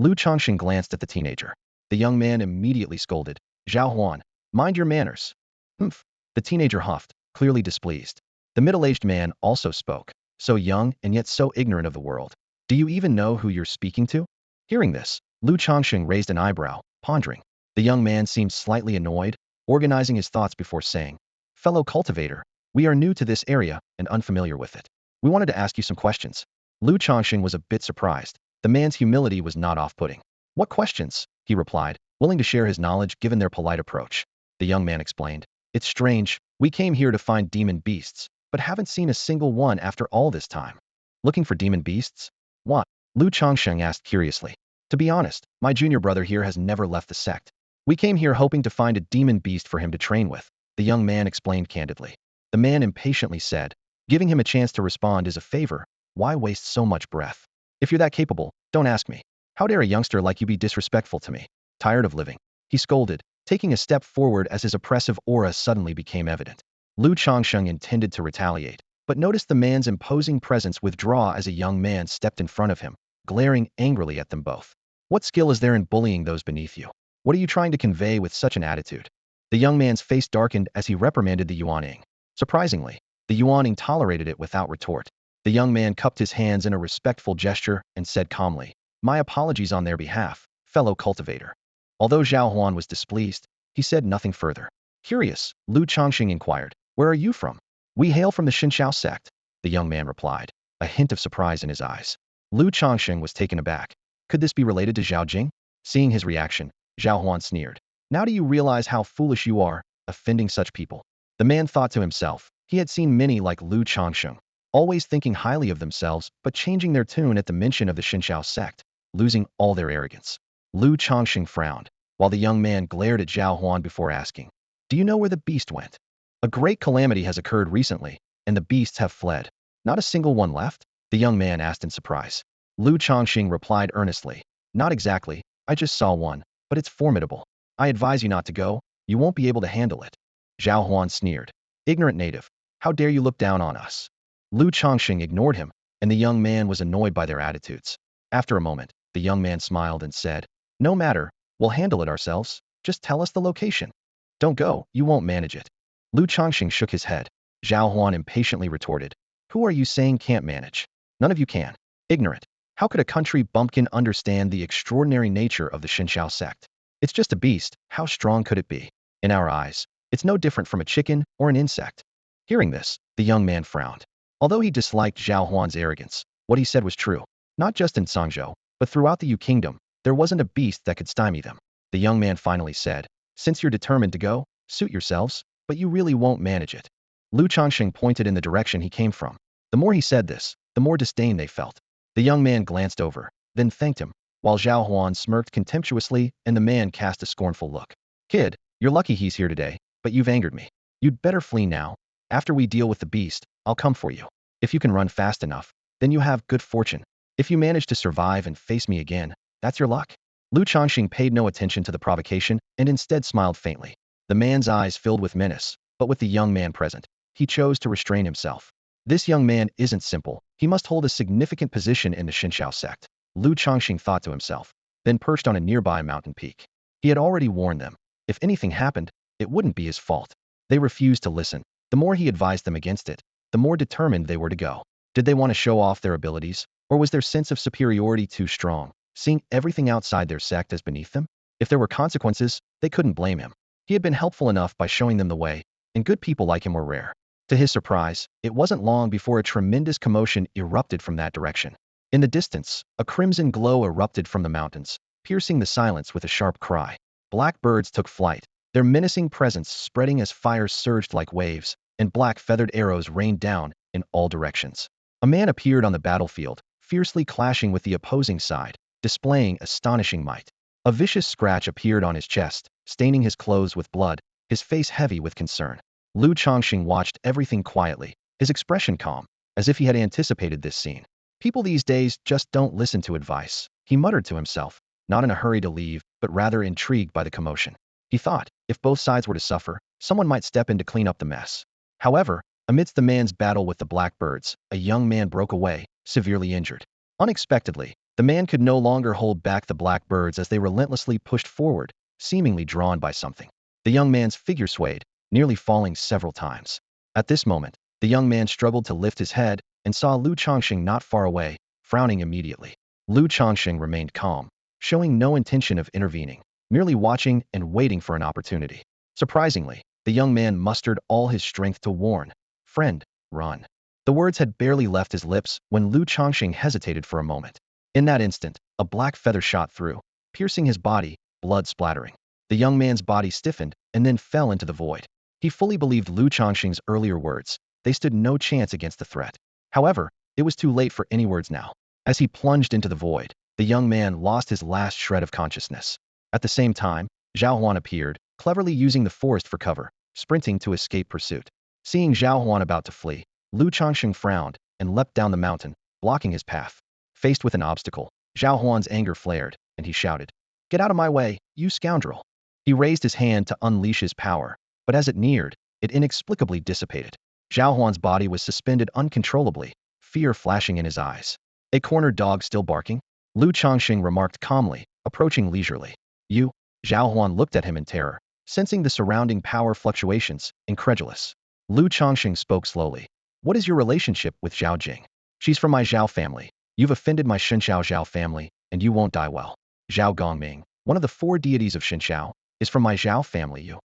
Changsheng glanced at the teenager. The young man immediately scolded. "Zhao Huan, mind your manners." "Humph." The teenager huffed, clearly displeased. The middle-aged man also spoke. "So young and yet so ignorant of the world. Do you even know who you're speaking to?" Hearing this, Changsheng raised an eyebrow, pondering. The young man seemed slightly annoyed, organizing his thoughts before saying, "Fellow cultivator, we are new to this area and unfamiliar with it. We wanted to ask you some questions." Changsheng was a bit surprised. The man's humility was not off-putting. "What questions?" he replied, willing to share his knowledge given their polite approach. The young man explained, "It's strange, we came here to find demon beasts, but haven't seen a single one after all this time." "Looking for demon beasts? What?" Changsheng asked curiously. "To be honest, my junior brother here has never left the sect. We came here hoping to find a demon beast for him to train with," the young man explained candidly. The man impatiently said, "Giving him a chance to respond is a favor. Why waste so much breath? If you're that capable, don't ask me. How dare a youngster like you be disrespectful to me? Tired of living?" he scolded, taking a step forward as his oppressive aura suddenly became evident. Changsheng intended to retaliate, but noticed the man's imposing presence withdraw as a young man stepped in front of him, glaring angrily at them both. "What skill is there in bullying those beneath you? What are you trying to convey with such an attitude?" The young man's face darkened as he reprimanded the Yuaning. Surprisingly, the Yuaning tolerated it without retort. The young man cupped his hands in a respectful gesture and said calmly, "My apologies on their behalf, fellow cultivator." Although Zhao Huan was displeased, he said nothing further. Curious, Changsheng inquired, "Where are you from?" We hail from the Xinxiao sect, the young man replied, a hint of surprise in his eyes. Lu Changsheng was taken aback. Could this be related to Zhao Jing? Seeing his reaction, Zhao Huan sneered. Now do you realize how foolish you are, offending such people? The man thought to himself. He had seen many like Lu Changsheng, always thinking highly of themselves but changing their tune at the mention of the Xinxiao sect, losing all their arrogance. Lu Changsheng frowned, while the young man glared at Zhao Huan before asking, do you know where the beast went? A great calamity has occurred recently, and the beasts have fled. Not a single one left? The young man asked in surprise. Lu Changxing replied earnestly, not exactly, I just saw one, but it's formidable. I advise you not to go, you won't be able to handle it. Zhao Huan sneered. Ignorant native, how dare you look down on us? Lu Changxing ignored him, and the young man was annoyed by their attitudes. After a moment, the young man smiled and said, no matter, we'll handle it ourselves, just tell us the location. Don't go, you won't manage it. Lu Changxing shook his head. Zhao Huan impatiently retorted, who are you saying can't manage? None of you can. Ignorant. How could a country bumpkin understand the extraordinary nature of the Xinxiao sect? It's just a beast, how strong could it be? In our eyes, it's no different from a chicken or an insect. Hearing this, the young man frowned. Although he disliked Zhao Huan's arrogance, what he said was true. Not just in Sangzhou, but throughout the Yu Kingdom, there wasn't a beast that could stymie them. The young man finally said, since you're determined to go, suit yourselves, but you really won't manage it. Lu Changxing pointed in the direction he came from. The more he said this, the more disdain they felt. The young man glanced over, then thanked him, while Zhao Huan smirked contemptuously and the man cast a scornful look. Kid, you're lucky he's here today, but you've angered me. You'd better flee now. After we deal with the beast, I'll come for you. If you can run fast enough, then you have good fortune. If you manage to survive and face me again, that's your luck. Lu Changxing paid no attention to the provocation and instead smiled faintly. The man's eyes filled with menace, but with the young man present, he chose to restrain himself. This young man isn't simple, he must hold a significant position in the Xinxiao sect. Lu Changxing thought to himself, then perched on a nearby mountain peak. He had already warned them. If anything happened, it wouldn't be his fault. They refused to listen. The more he advised them against it, the more determined they were to go. Did they want to show off their abilities, or was their sense of superiority too strong, seeing everything outside their sect as beneath them? If there were consequences, they couldn't blame him. He had been helpful enough by showing them the way, and good people like him were rare. To his surprise, it wasn't long before a tremendous commotion erupted from that direction. In the distance, a crimson glow erupted from the mountains, piercing the silence with a sharp cry. Black birds took flight, their menacing presence spreading as fires surged like waves, and black feathered arrows rained down in all directions. A man appeared on the battlefield, fiercely clashing with the opposing side, displaying astonishing might. A vicious scratch appeared on his chest, staining his clothes with blood, his face heavy with concern. Lu Changxing watched everything quietly, his expression calm, as if he had anticipated this scene. People these days just don't listen to advice, he muttered to himself, not in a hurry to leave, but rather intrigued by the commotion. He thought, if both sides were to suffer, someone might step in to clean up the mess. However, amidst the man's battle with the blackbirds, a young man broke away, severely injured. Unexpectedly, the man could no longer hold back the blackbirds as they relentlessly pushed forward, seemingly drawn by something. The young man's figure swayed, nearly falling several times. At this moment, the young man struggled to lift his head and saw Lu Changxing not far away, frowning immediately. Lu Changxing remained calm, showing no intention of intervening, merely watching and waiting for an opportunity. Surprisingly, the young man mustered all his strength to warn, friend, run. The words had barely left his lips when Lu Changxing hesitated for a moment. In that instant, a black feather shot through, piercing his body, blood splattering. The young man's body stiffened and then fell into the void. He fully believed Lu Changxing's earlier words. They stood no chance against the threat. However, it was too late for any words now. As he plunged into the void, the young man lost his last shred of consciousness. At the same time, Zhao Huan appeared, cleverly using the forest for cover, sprinting to escape pursuit. Seeing Zhao Huan about to flee, Lu Changxing frowned and leapt down the mountain, blocking his path. Faced with an obstacle, Zhao Huan's anger flared, and he shouted, "Get out of my way, you scoundrel!" He raised his hand to unleash his power, but as it neared, it inexplicably dissipated. Zhao Huan's body was suspended uncontrollably, fear flashing in his eyes. A cornered dog still barking? Lu Changxing remarked calmly, approaching leisurely. You? Zhao Huan looked at him in terror, sensing the surrounding power fluctuations, incredulous. Lu Changxing spoke slowly. What is your relationship with Zhao Jing? She's from my Zhao family. You've offended my Xinxiao Zhao family, and you won't die well. Zhao Gongming, one of the 4 deities of Xinxiao, is from my Zhao family. You.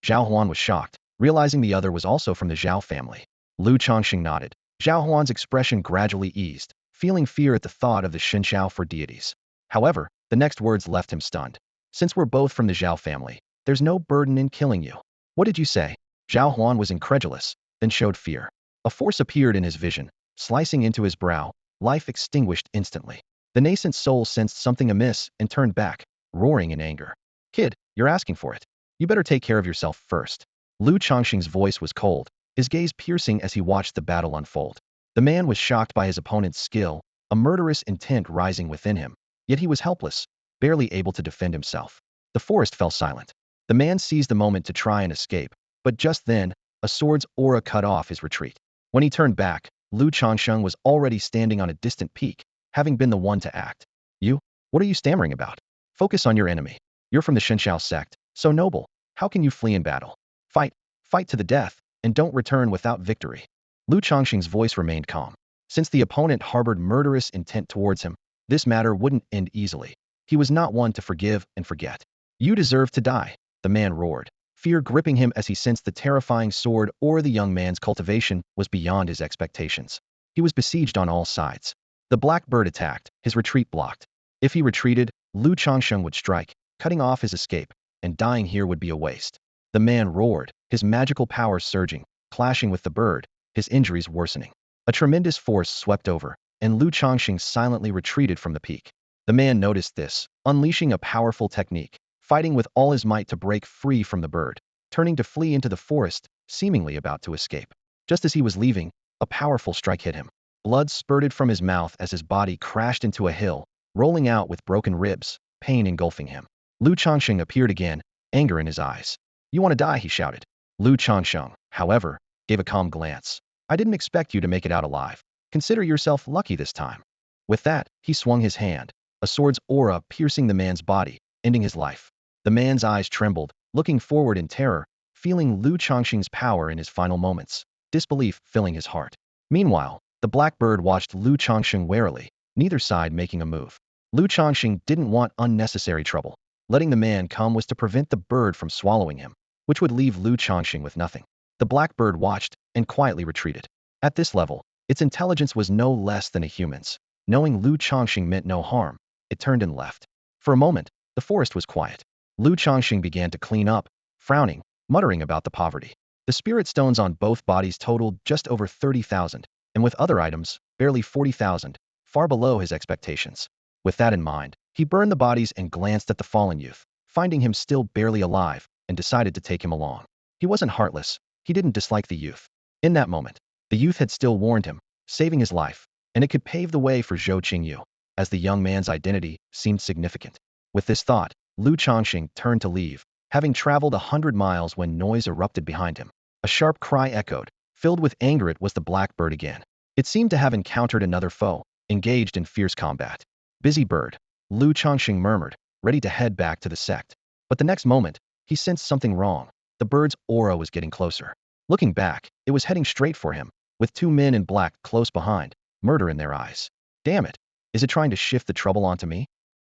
Zhao Huan was shocked, realizing the other was also from the Zhao family. Lu Changsheng nodded. Zhao Huan's expression gradually eased, feeling fear at the thought of the Xinxiao for deities. However, the next words left him stunned. Since we're both from the Zhao family, there's no burden in killing you. What did you say? Zhao Huan was incredulous, then showed fear. A force appeared in his vision, slicing into his brow, life extinguished instantly. The nascent soul sensed something amiss and turned back, roaring in anger. Kid, you're asking for it. You better take care of yourself first. Lu Changsheng's voice was cold, his gaze piercing as he watched the battle unfold. The man was shocked by his opponent's skill, a murderous intent rising within him. Yet he was helpless, barely able to defend himself. The forest fell silent. The man seized the moment to try and escape, but just then, a sword's aura cut off his retreat. When he turned back, Lu Changsheng was already standing on a distant peak, having been the one to act. You? What are you stammering about? Focus on your enemy. You're from the Xinxiao sect, so noble. How can you flee in battle? Fight. Fight to the death, and don't return without victory. Lu Changsheng's voice remained calm. Since the opponent harbored murderous intent towards him, this matter wouldn't end easily. He was not one to forgive and forget. You deserve to die, the man roared, fear gripping him as he sensed the terrifying sword or the young man's cultivation was beyond his expectations. He was besieged on all sides. The black bird attacked, his retreat blocked. If he retreated, Lu Changsheng would strike, cutting off his escape, and dying here would be a waste. The man roared, his magical powers surging, clashing with the bird, his injuries worsening. A tremendous force swept over, and Lu Changsheng silently retreated from the peak. The man noticed this, unleashing a powerful technique, fighting with all his might to break free from the bird, turning to flee into the forest, seemingly about to escape. Just as he was leaving, a powerful strike hit him. Blood spurted from his mouth as his body crashed into a hill, rolling out with broken ribs, pain engulfing him. Lu Changsheng appeared again, anger in his eyes. You want to die, he shouted. Lu Changsheng, however, gave a calm glance. I didn't expect you to make it out alive. Consider yourself lucky this time. With that, he swung his hand, a sword's aura piercing the man's body, ending his life. The man's eyes trembled, looking forward in terror, feeling Lu Changsheng's power in his final moments, disbelief filling his heart. Meanwhile, the blackbird watched Lu Changsheng warily, neither side making a move. Lu Changsheng didn't want unnecessary trouble. Letting the man come was to prevent the bird from swallowing him, which would leave Lu Changsheng with nothing. The blackbird watched and quietly retreated. At this level, its intelligence was no less than a human's. Knowing Lu Changsheng meant no harm, it turned and left. For a moment, the forest was quiet. Lu Changsheng began to clean up, frowning, muttering about the poverty. The spirit stones on both bodies totaled just over 30,000, and with other items, barely 40,000, far below his expectations. With that in mind, he burned the bodies and glanced at the fallen youth, finding him still barely alive, and decided to take him along. He wasn't heartless. He didn't dislike the youth. In that moment, the youth had still warned him, saving his life, and it could pave the way for Zhou Qingyu, as the young man's identity seemed significant. With this thought, Lu Changsheng turned to leave, having traveled 100 miles when noise erupted behind him. A sharp cry echoed. Filled with anger, it was the blackbird again. It seemed to have encountered another foe, engaged in fierce combat. Busy bird, Lu Changsheng murmured, ready to head back to the sect. But the next moment, he sensed something wrong. The bird's aura was getting closer. Looking back, it was heading straight for him, with two men in black close behind, murder in their eyes. Damn it! Is it trying to shift the trouble onto me?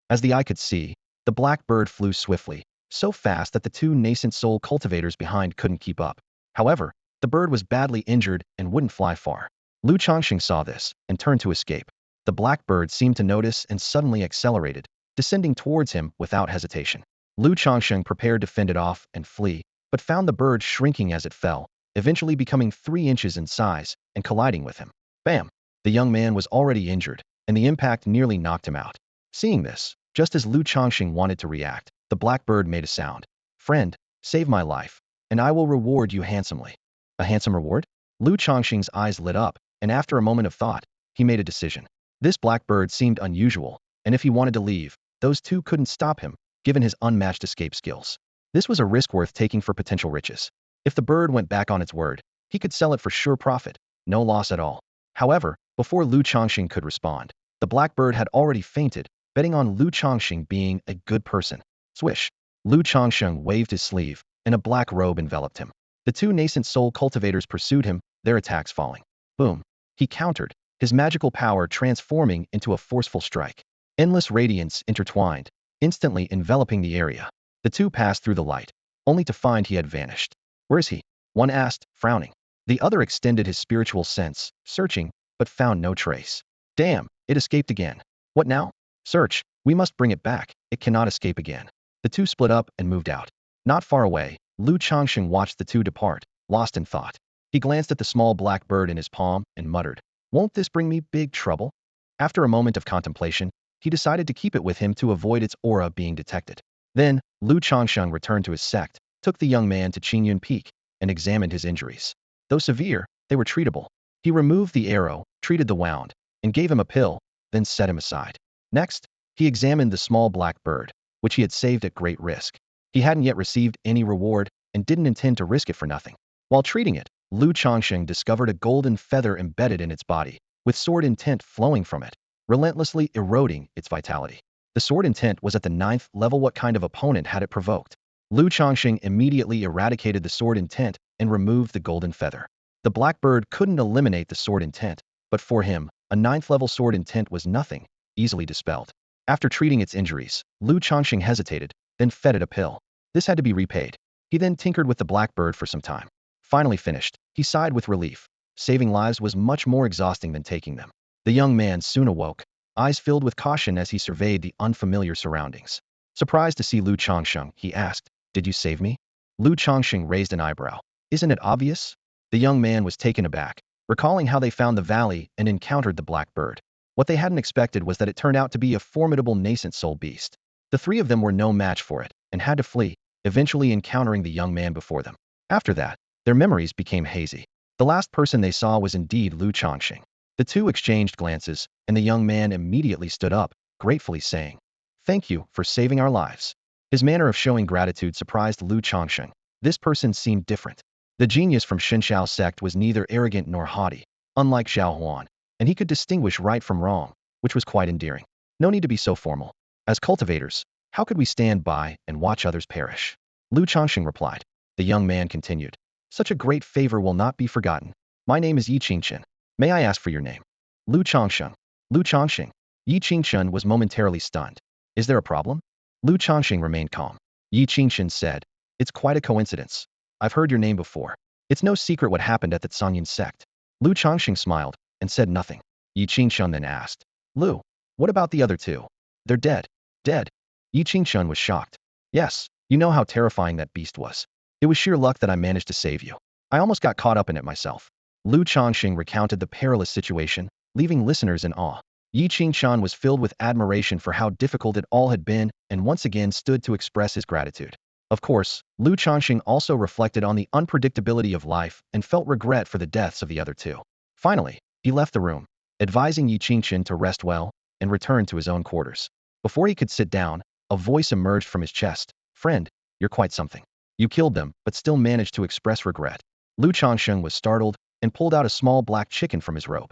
As the eye could see, the black bird flew swiftly, so fast that the two nascent soul cultivators behind couldn't keep up. However, the bird was badly injured and wouldn't fly far. Lu Changsheng saw this and turned to escape. The black bird seemed to notice and suddenly accelerated, descending towards him without hesitation. Lu Changsheng prepared to fend it off and flee, but found the bird shrinking as it fell, eventually becoming 3 inches in size and colliding with him. Bam! The young man was already injured, and the impact nearly knocked him out. Seeing this, just as Lu Changsheng wanted to react, the blackbird made a sound. Friend, save my life, and I will reward you handsomely. A handsome reward? Lu Changsheng's eyes lit up, and after a moment of thought, he made a decision. This blackbird seemed unusual, and if he wanted to leave, those two couldn't stop him, given his unmatched escape skills. This was a risk worth taking for potential riches. If the bird went back on its word, he could sell it for sure profit, no loss at all. However, before Lu Changsheng could respond, the blackbird had already fainted, betting on Lu Changsheng being a good person. Swish! Lu Changsheng waved his sleeve, and a black robe enveloped him. The two nascent soul cultivators pursued him, their attacks falling. Boom! He countered, his magical power transforming into a forceful strike. Endless radiance intertwined, instantly enveloping the area. The two passed through the light, only to find he had vanished. Where is he? One asked, frowning. The other extended his spiritual sense, searching, but found no trace. Damn, it escaped again. What now? Search, we must bring it back. It cannot escape again. The two split up and moved out. Not far away, Changsheng watched the two depart, lost in thought. He glanced at the small black bird in his palm and muttered, "Won't this bring me big trouble?" After a moment of contemplation, he decided to keep it with him to avoid its aura being detected. Then, Changsheng returned to his sect, took the young man to Qingyun Peak, and examined his injuries. Though severe, they were treatable. He removed the arrow, treated the wound, and gave him a pill, then set him aside. Next, he examined the small black bird, which he had saved at great risk. He hadn't yet received any reward and didn't intend to risk it for nothing. While treating it, Changsheng discovered a golden feather embedded in its body, with sword intent flowing from it, relentlessly eroding its vitality. The sword intent was at the 9th level. What kind of opponent had it provoked? Changsheng immediately eradicated the sword intent and removed the golden feather. The black bird couldn't eliminate the sword intent, but for him, a 9th level sword intent was nothing, easily dispelled. After treating its injuries, Changsheng hesitated, then fed it a pill. This had to be repaid. He then tinkered with the black bird for some time. Finally finished, he sighed with relief. Saving lives was much more exhausting than taking them. The young man soon awoke, eyes filled with caution as he surveyed the unfamiliar surroundings. Surprised to see Changsheng, he asked, "Did you save me?" Changsheng raised an eyebrow. "Isn't it obvious?" The young man was taken aback, recalling how they found the valley and encountered the black bird. What they hadn't expected was that it turned out to be a formidable nascent soul beast. The three of them were no match for it, and had to flee, eventually encountering the young man before them. After that, their memories became hazy. The last person they saw was indeed Changsheng. The two exchanged glances, and the young man immediately stood up, gratefully saying, "Thank you for saving our lives." His manner of showing gratitude surprised Changsheng. This person seemed different. The genius from Xinshao sect was neither arrogant nor haughty, unlike Xiao Huan, and he could distinguish right from wrong, which was quite endearing. No need to be so formal. As cultivators, how could we stand by and watch others perish? Changsheng replied. The young man continued, "Such a great favor will not be forgotten. My name is Yi Qingchen. May I ask for your name?" Changsheng. Changsheng. Yi Qingchen was momentarily stunned. "Is there a problem?" Changsheng remained calm. Yi Qingchen said, "It's quite a coincidence. I've heard your name before. It's no secret what happened at the Qingyun sect." Changsheng smiled and said nothing. Yi Qingchen then asked, "Lu, what about the other two?" "They're dead." "Dead?" Yi Qingchen was shocked. "Yes, you know how terrifying that beast was. It was sheer luck that I managed to save you. I almost got caught up in it myself." Changsheng recounted the perilous situation, leaving listeners in awe. Yi Qingchen was filled with admiration for how difficult it all had been and once again stood to express his gratitude. Of course, Changsheng also reflected on the unpredictability of life and felt regret for the deaths of the other two. Finally, he left the room, advising Yi Qingchen to rest well and return to his own quarters. Before he could sit down, a voice emerged from his chest. "Friend, you're quite something. You killed them, but still managed to express regret." Changsheng was startled and pulled out a small black chicken from his robe.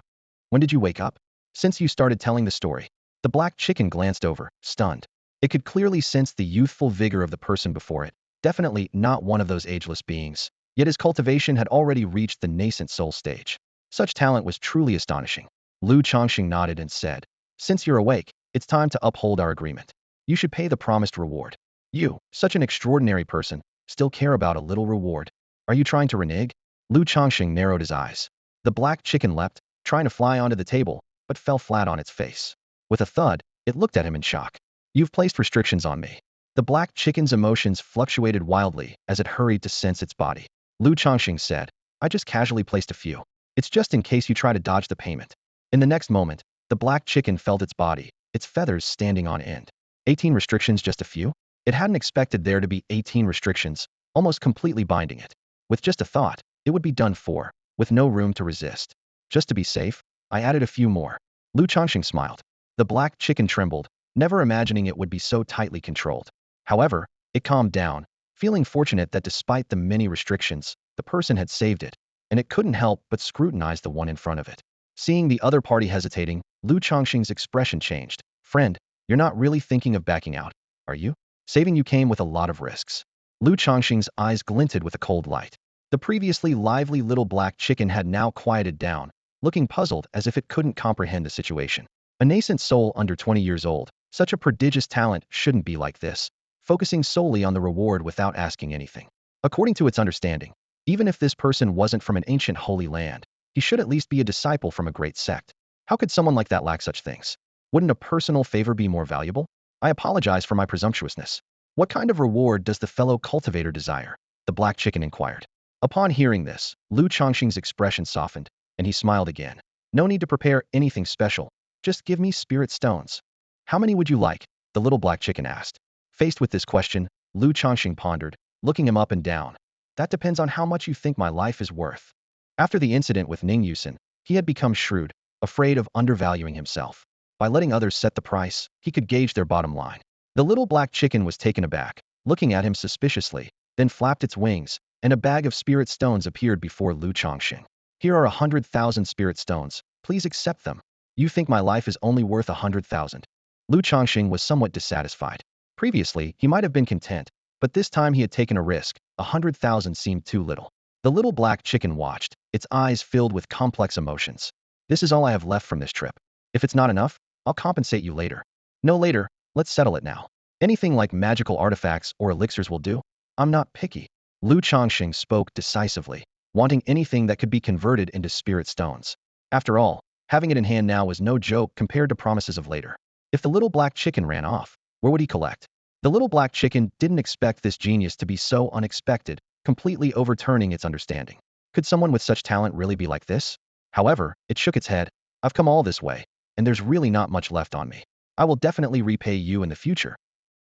"When did you wake up?" "Since you started telling the story." The black chicken glanced over, stunned. It could clearly sense the youthful vigor of the person before it, definitely not one of those ageless beings. Yet his cultivation had already reached the nascent soul stage. Such talent was truly astonishing. Changsheng nodded and said, "Since you're awake, it's time to uphold our agreement. You should pay the promised reward. You, such an extraordinary person, still care about a little reward. Are you trying to renege?" Changsheng narrowed his eyes. The black chicken leapt, trying to fly onto the table, but fell flat on its face. With a thud, it looked at him in shock. "You've placed restrictions on me." The black chicken's emotions fluctuated wildly as it hurried to sense its body. Changsheng said, "I just casually placed a few. It's just in case you try to dodge the payment." In the next moment, the black chicken felt its body, its feathers standing on end. 18 restrictions, just a few? It hadn't expected there to be 18 restrictions, almost completely binding it. With just a thought, it would be done for, with no room to resist. Just to be safe, I added a few more. Changsheng smiled. The black chicken trembled, never imagining it would be so tightly controlled. However, it calmed down, feeling fortunate that despite the many restrictions, the person had saved it, and it couldn't help but scrutinize the one in front of it. Seeing the other party hesitating, Changsheng's expression changed. "Friend, you're not really thinking of backing out, are you? Saving you came with a lot of risks." Changsheng's eyes glinted with a cold light. The previously lively little black chicken had now quieted down, looking puzzled as if it couldn't comprehend the situation. A nascent soul under 20 years old, such a prodigious talent shouldn't be like this, focusing solely on the reward without asking anything. According to its understanding, Even if this person wasn't from an ancient holy land, he should at least be a disciple from a great sect. How could someone like that lack such things? Wouldn't a personal favor be more valuable? I apologize for my presumptuousness. What kind of reward does the fellow cultivator desire? The black chicken inquired. Upon hearing this, Lu Changsheng's expression softened, and he smiled again. No need to prepare anything special. Just give me spirit stones. How many would you like? The little black chicken asked. Faced with this question, Lu Changsheng pondered, looking him up and down. That depends on how much you think my life is worth. After the incident with Ning Yusen, he had become shrewd, afraid of undervaluing himself. By letting others set the price, he could gauge their bottom line. The little black chicken was taken aback, looking at him suspiciously, then flapped its wings, and a bag of spirit stones appeared before Lu Changsheng. Here are 100,000 spirit stones. Please accept them. You think my life is only worth 100,000? Lu Changsheng was somewhat dissatisfied. Previously, he might have been content, but this time he had taken a risk. 100,000 seemed too little. The little black chicken watched, its eyes filled with complex emotions. This is all I have left from this trip. If it's not enough, I'll compensate you later. No later, let's settle it now. Anything like magical artifacts or elixirs will do. I'm not picky. Lu Changsheng spoke decisively, wanting anything that could be converted into spirit stones. After all, having it in hand now was no joke compared to promises of later. If the little black chicken ran off, where would he collect? The little black chicken didn't expect this genius to be so unexpected, completely overturning its understanding. Could someone with such talent really be like this? However, it shook its head. I've come all this way, and there's really not much left on me. I will definitely repay you in the future.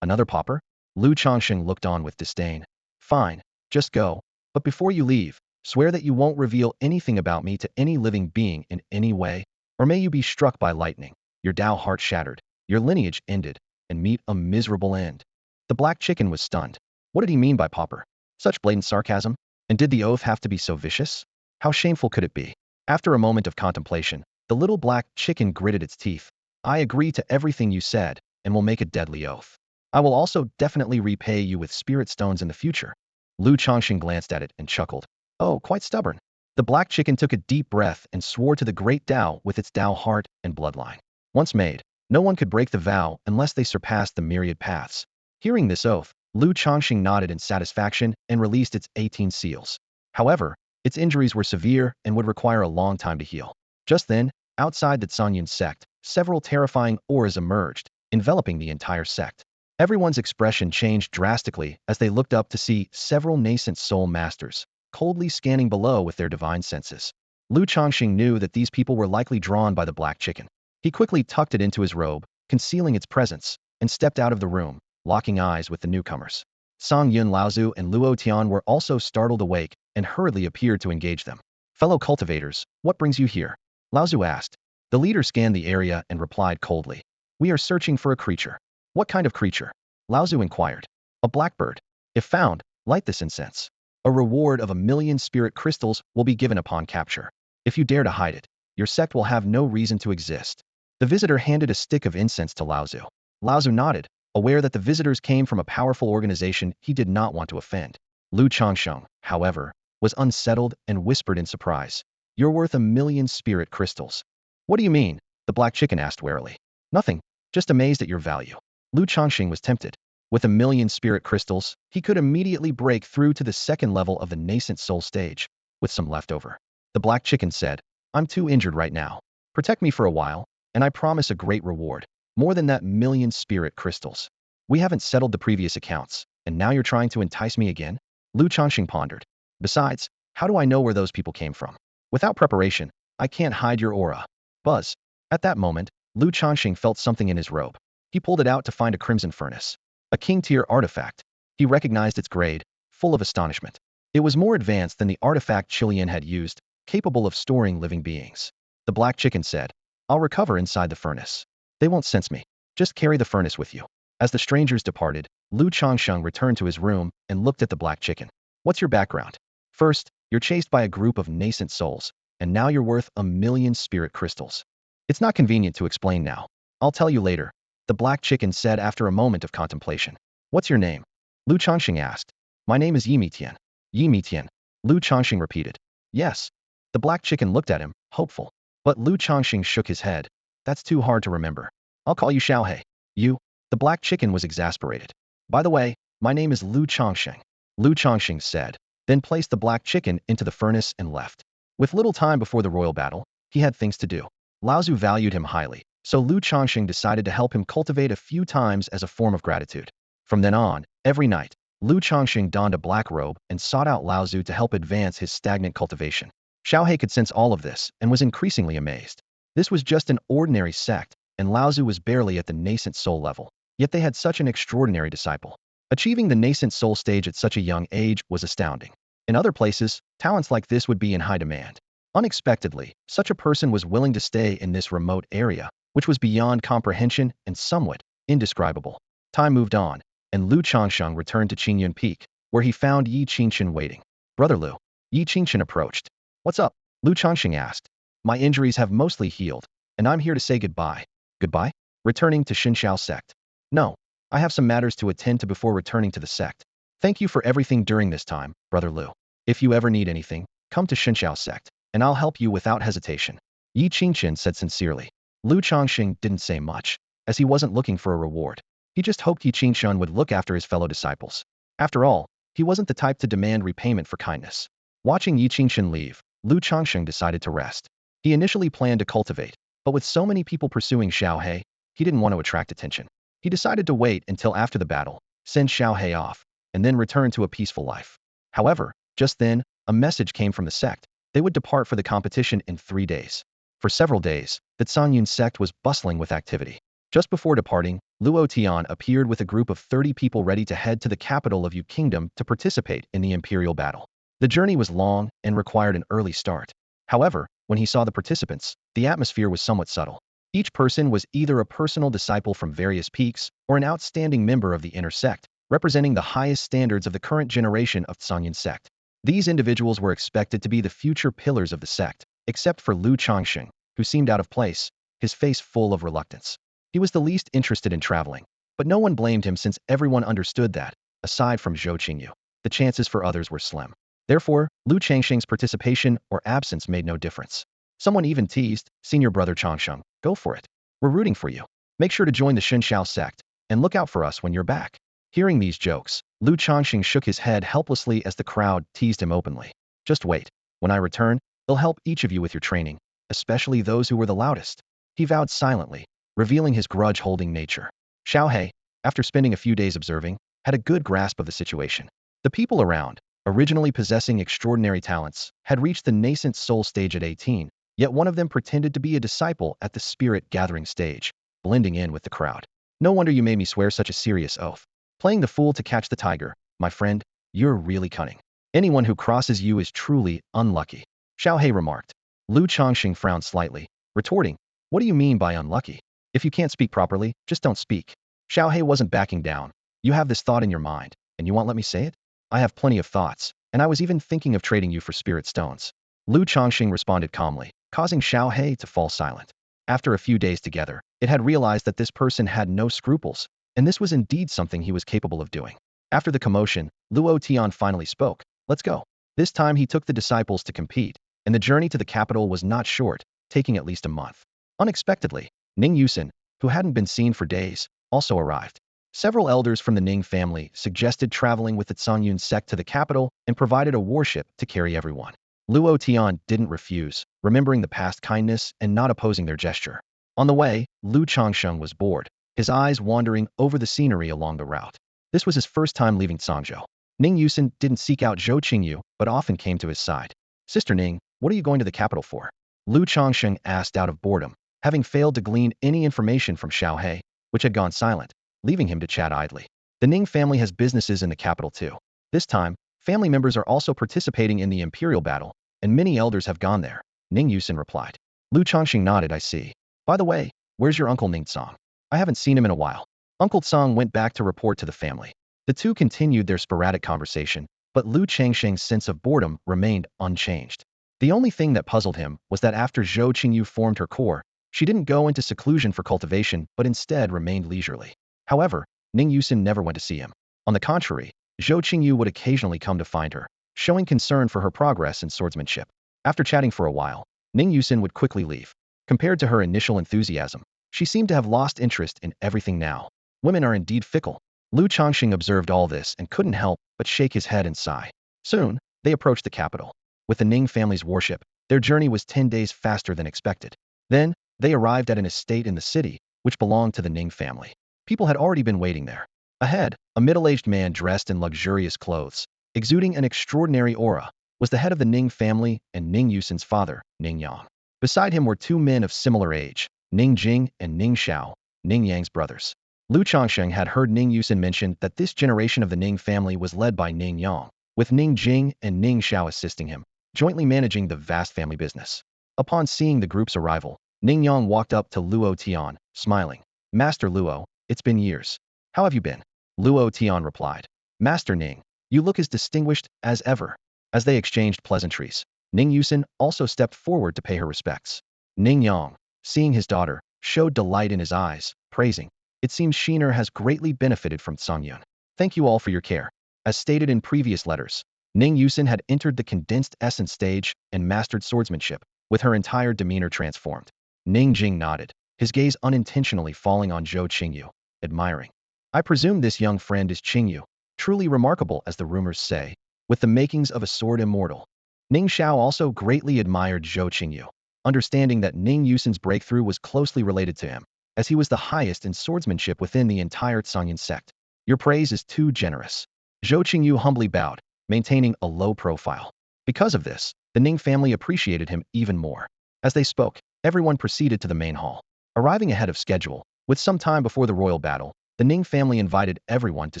Another pauper? Lu Changsheng looked on with disdain. Fine, just go. But before you leave, swear that you won't reveal anything about me to any living being in any way, or may you be struck by lightning, your Tao heart shattered, your lineage ended, and meet a miserable end. The black chicken was stunned. What did he mean by pauper? Such blatant sarcasm? And did the oath have to be so vicious? How shameful could it be? After a moment of contemplation, the little black chicken gritted its teeth. I agree to everything you said, and will make a deadly oath. I will also definitely repay you with spirit stones in the future. Lu Changsheng glanced at it and chuckled. Oh, quite stubborn. The black chicken took a deep breath and swore to the great Tao with its Tao heart and bloodline. Once made, no one could break the vow unless they surpassed the myriad paths. Hearing this oath, Lu Changsheng nodded in satisfaction and released its 18 seals. However, its injuries were severe and would require a long time to heal. Just then, outside the Qingyun sect, several terrifying auras emerged, enveloping the entire sect. Everyone's expression changed drastically as they looked up to see several nascent soul masters, coldly scanning below with their divine senses. Lu Changsheng knew that these people were likely drawn by the black chicken. He quickly tucked it into his robe, concealing its presence, and stepped out of the room, locking eyes with the newcomers. Song Yun Laozu and Luo Tian were also startled awake and hurriedly appeared to engage them. Fellow cultivators, what brings you here? Laozu asked. The leader scanned the area and replied coldly. We are searching for a creature. What kind of creature? Laozu inquired. A blackbird. If found, light this incense. A reward of 1,000,000 spirit crystals will be given upon capture. If you dare to hide it, your sect will have no reason to exist. The visitor handed a stick of incense to Laozu. Laozu nodded, aware that the visitors came from a powerful organization he did not want to offend. Lu Changsheng, however, was unsettled and whispered in surprise. You're worth 1,000,000 spirit crystals. What do you mean? The black chicken asked warily. Nothing, just amazed at your value. Lu Changsheng was tempted. With 1,000,000 spirit crystals, he could immediately break through to the second level of the nascent soul stage, with some leftover. The black chicken said, I'm too injured right now. Protect me for a while, and I promise a great reward. More than that 1,000,000 spirit crystals. We haven't settled the previous accounts, and now you're trying to entice me again? Lu Changsheng pondered. Besides, how do I know where those people came from? Without preparation, I can't hide your aura. Buzz. At that moment, Lu Changsheng felt something in his robe. He pulled it out to find a crimson furnace. A king-tier artifact. He recognized its grade, full of astonishment. It was more advanced than the artifact Qingyun had used, capable of storing living beings. The black chicken said, I'll recover inside the furnace. They won't sense me. Just carry the furnace with you. As the strangers departed, Lu Changsheng returned to his room and looked at the black chicken. What's your background? First, you're chased by a group of nascent souls, and now you're worth 1,000,000 spirit crystals. It's not convenient to explain now. I'll tell you later. The black chicken said after a moment of contemplation. What's your name? Lu Changsheng asked. My name is Yimitian. Yimitian. Lu Changsheng repeated. Yes. The black chicken looked at him, hopeful. But Lu Changsheng shook his head. That's too hard to remember. I'll call you Xiaohei. You? The black chicken was exasperated. By the way, my name is Lu Changsheng. Lu Changsheng said. then placed the black chicken into the furnace and left. With little time before the royal battle, he had things to do. Lao Tzu valued him highly, so Lu Changsheng decided to help him cultivate a few times as a form of gratitude. From then on, every night, Lu Changsheng donned a black robe and sought out Lao Tzu to help advance his stagnant cultivation. Xiaohe could sense all of this and was increasingly amazed. This was just an ordinary sect, and Lao Tzu was barely at the nascent soul level. Yet they had such an extraordinary disciple. Achieving the nascent soul stage at such a young age was astounding. In other places, talents like this would be in high demand. Unexpectedly, such a person was willing to stay in this remote area, which was beyond comprehension and somewhat indescribable. Time moved on, and Lu Changsheng returned to Qingyun Peak, where he found Yi Qingchen waiting. Brother Lu. Yi Qingchen approached. What's up? Lu Changsheng asked. My injuries have mostly healed, and I'm here to say goodbye. Goodbye? Returning to Xinxiao sect. No, I have some matters to attend to before returning to the sect. Thank you for everything during this time, Brother Lu. If you ever need anything, come to Xinxiao sect, and I'll help you without hesitation. Yi Qingchen said sincerely. Lu Changsheng didn't say much, as he wasn't looking for a reward. He just hoped Yi Qingchen would look after his fellow disciples. After all, he wasn't the type to demand repayment for kindness. Watching Yi Qingchen leave, Lu Changsheng decided to rest. He initially planned to cultivate, but with so many people pursuing Xiaohe, he didn't want to attract attention. He decided to wait until after the battle, send Xiaohe off, and then return to a peaceful life. However, just then, a message came from the sect. They would depart for the competition in 3 days. For several days, the Qingyun sect was bustling with activity. Just before departing, Luo Tian appeared with a group of 30 people ready to head to the capital of Yu Kingdom to participate in the imperial battle. The journey was long and required an early start. However, when he saw the participants, the atmosphere was somewhat subtle. Each person was either a personal disciple from various peaks or an outstanding member of the inner sect, representing the highest standards of the current generation of Qingyun sect. These individuals were expected to be the future pillars of the sect, except for Lu Changsheng, who seemed out of place, his face full of reluctance. He was the least interested in traveling, but no one blamed him since everyone understood that, aside from Zhou Qingyu, the chances for others were slim. Therefore, Lu Changsheng's participation or absence made no difference. Someone even teased, Senior Brother Changsheng, go for it. We're rooting for you. Make sure to join the Xinxiao sect, and look out for us when you're back. Hearing these jokes, Lu Changsheng shook his head helplessly as the crowd teased him openly. Just wait. When I return, I'll help each of you with your training, especially those who were the loudest. He vowed silently, revealing his grudge-holding nature. Xiaohe, after spending a few days observing, had a good grasp of the situation. The people around, originally possessing extraordinary talents, had reached the nascent soul stage at 18, yet one of them pretended to be a disciple at the spirit-gathering stage, blending in with the crowd. No wonder you made me swear such a serious oath. Playing the fool to catch the tiger, my friend, you're really cunning. Anyone who crosses you is truly unlucky. Xiaohe remarked. Lu Changsheng frowned slightly, retorting, what do you mean by unlucky? If you can't speak properly, just don't speak. Xiaohe wasn't backing down. You have this thought in your mind, and you won't let me say it? I have plenty of thoughts, and I was even thinking of trading you for spirit stones. Lu Changsheng responded calmly, causing Xiaohe to fall silent. After a few days together, it had realized that this person had no scruples, and this was indeed something he was capable of doing. After the commotion, Luo Tian finally spoke. Let's go. This time he took the disciples to compete, and the journey to the capital was not short, taking at least a month. Unexpectedly, Ning Yusin, who hadn't been seen for days, also arrived. Several elders from the Ning family suggested traveling with the Qingyun sect to the capital and provided a warship to carry everyone. Luo Tian didn't refuse, remembering the past kindness and not opposing their gesture. On the way, Lu Changsheng was bored, his eyes wandering over the scenery along the route. This was his first time leaving Cangzhou. Ning Yusin didn't seek out Zhou Qingyu, but often came to his side. Sister Ning, what are you going to the capital for? Lu Changsheng asked out of boredom, having failed to glean any information from Xiaohe, which had gone silent, leaving him to chat idly. The Ning family has businesses in the capital too. This time, family members are also participating in the imperial battle, and many elders have gone there, Ning Yusin replied. Lu Changsheng nodded, I see. By the way, where's your uncle Ning Tsang? I haven't seen him in a while. Uncle Tsang went back to report to the family. The two continued their sporadic conversation, but Lu Changsheng's sense of boredom remained unchanged. The only thing that puzzled him was that after Zhou Qingyu formed her core, she didn't go into seclusion for cultivation but instead remained leisurely. However, Ning Yusin never went to see him. On the contrary, Zhou Qingyu would occasionally come to find her, showing concern for her progress in swordsmanship. After chatting for a while, Ning Yusin would quickly leave. Compared to her initial enthusiasm, she seemed to have lost interest in everything now. Women are indeed fickle. Lu Changsheng observed all this and couldn't help but shake his head and sigh. Soon, They approached the capital. With the Ning family's warship, their journey was 10 days faster than expected. Then, they arrived at an estate in the city, which belonged to the Ning family. People had already been waiting there. Ahead, a middle-aged man dressed in luxurious clothes, exuding an extraordinary aura, was the head of the Ning family and Ning Yusin's father, Ning Yang. Beside him were two men of similar age, Ning Jing and Ning Xiao, Ning Yang's brothers. Lu Changsheng had heard Ning Yusin mention that this generation of the Ning family was led by Ning Yang, with Ning Jing and Ning Xiao assisting him, jointly managing the vast family business. Upon seeing the group's arrival, Ning Yang walked up to Luo Tian, smiling. "Master Luo, it's been years. How have you been?" Luo Tian replied. "Master Ning, you look as distinguished as ever." As they exchanged pleasantries, Ning Yusin also stepped forward to pay her respects. Ning Yang, seeing his daughter, showed delight in his eyes, praising. "It seems Shiner has greatly benefited from Songyun. Thank you all for your care." As stated in previous letters, Ning Yusin had entered the condensed essence stage and mastered swordsmanship, with her entire demeanor transformed. Ning Jing nodded, his gaze unintentionally falling on Zhou Qingyu, admiring. "I presume this young friend is Qingyu, truly remarkable as the rumors say, with the makings of a sword immortal." Ning Xiao also greatly admired Zhou Qingyu, understanding that Ning Yusin's breakthrough was closely related to him, as he was the highest in swordsmanship within the entire Qingyun sect. "Your praise is too generous." Zhou Qingyu humbly bowed, maintaining a low profile. Because of this, the Ning family appreciated him even more. As they spoke, everyone proceeded to the main hall. Arriving ahead of schedule, with some time before the royal battle, the Ning family invited everyone to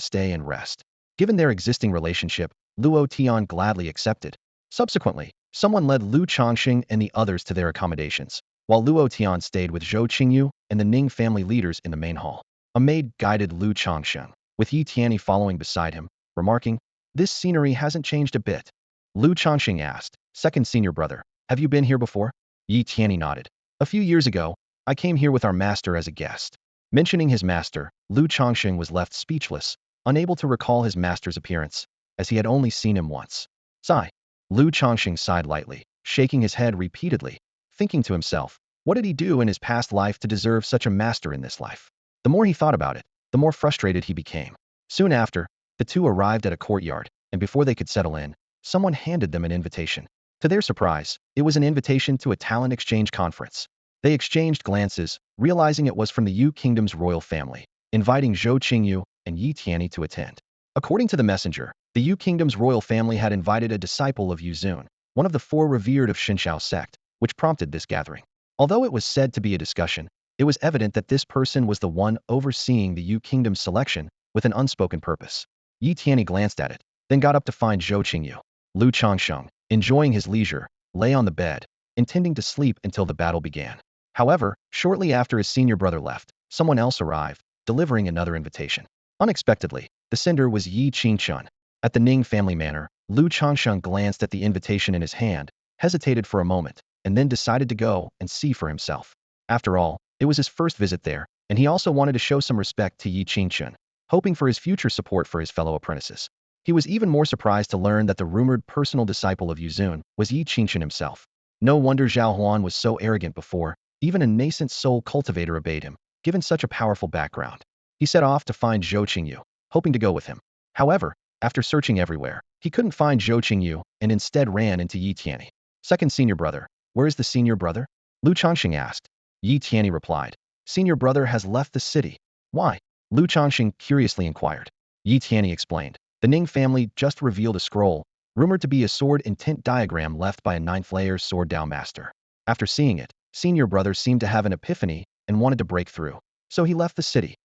stay and rest. Given their existing relationship, Luo Tian gladly accepted. Subsequently, someone led Lu Changsheng and the others to their accommodations, while Luo Tian stayed with Zhou Qingyu and the Ning family leaders in the main hall. A maid guided Lu Changsheng, with Yi Tianyi following beside him, remarking, "This scenery hasn't changed a bit." Lu Changsheng asked, "Second senior brother, have you been here before?" Yi Tianyi nodded. "A few years ago, I came here with our master as a guest." Mentioning his master, Lu Changsheng was left speechless, unable to recall his master's appearance, as he had only seen him once. Sigh. Lu Changsheng sighed lightly, shaking his head repeatedly, thinking to himself, what did he do in his past life to deserve such a master in this life? The more he thought about it, the more frustrated he became. Soon after, the two arrived at a courtyard, and before they could settle in, someone handed them an invitation. To their surprise, it was an invitation to a talent exchange conference. They exchanged glances, realizing it was from the Yu Kingdom's royal family, inviting Zhou Qingyu and Yi Tianyi to attend. According to the messenger, the Yu Kingdom's royal family had invited a disciple of Yu Zun, one of the four revered of Shinshao sect, which prompted this gathering. Although it was said to be a discussion, it was evident that this person was the one overseeing the Yu Kingdom's selection with an unspoken purpose. Yi Tianyi glanced at it, then got up to find Zhou Qingyu. Lu Changsheng, enjoying his leisure, lay on the bed, intending to sleep until the battle began. However, shortly after his senior brother left, someone else arrived, delivering another invitation. Unexpectedly, the sender was Yi Qingchun. At the Ning family manor, Lu Changsheng glanced at the invitation in his hand, hesitated for a moment, and then decided to go and see for himself. After all, it was his first visit there, and he also wanted to show some respect to Yi Qingchun, hoping for his future support for his fellow apprentices. He was even more surprised to learn that the rumored personal disciple of Yu Zun was Yi Qingchun himself. No wonder Zhao Huan was so arrogant before, even a nascent soul cultivator obeyed him, given such a powerful background. He set off to find Zhou Qingyu, hoping to go with him. However, after searching everywhere, he couldn't find Zhou Qingyu and instead ran into Yi Tianyi. "Second senior brother, where is the senior brother?" Lu Changsheng asked. Yi Tianyi replied, "Senior brother has left the city." "Why?" Lu Changsheng curiously inquired. Yi Tianyi explained. The Ning family just revealed a scroll, rumored to be a sword intent diagram left by a ninth-layer sword Dao master. After seeing it, senior brother seemed to have an epiphany and wanted to break through, so he left the city.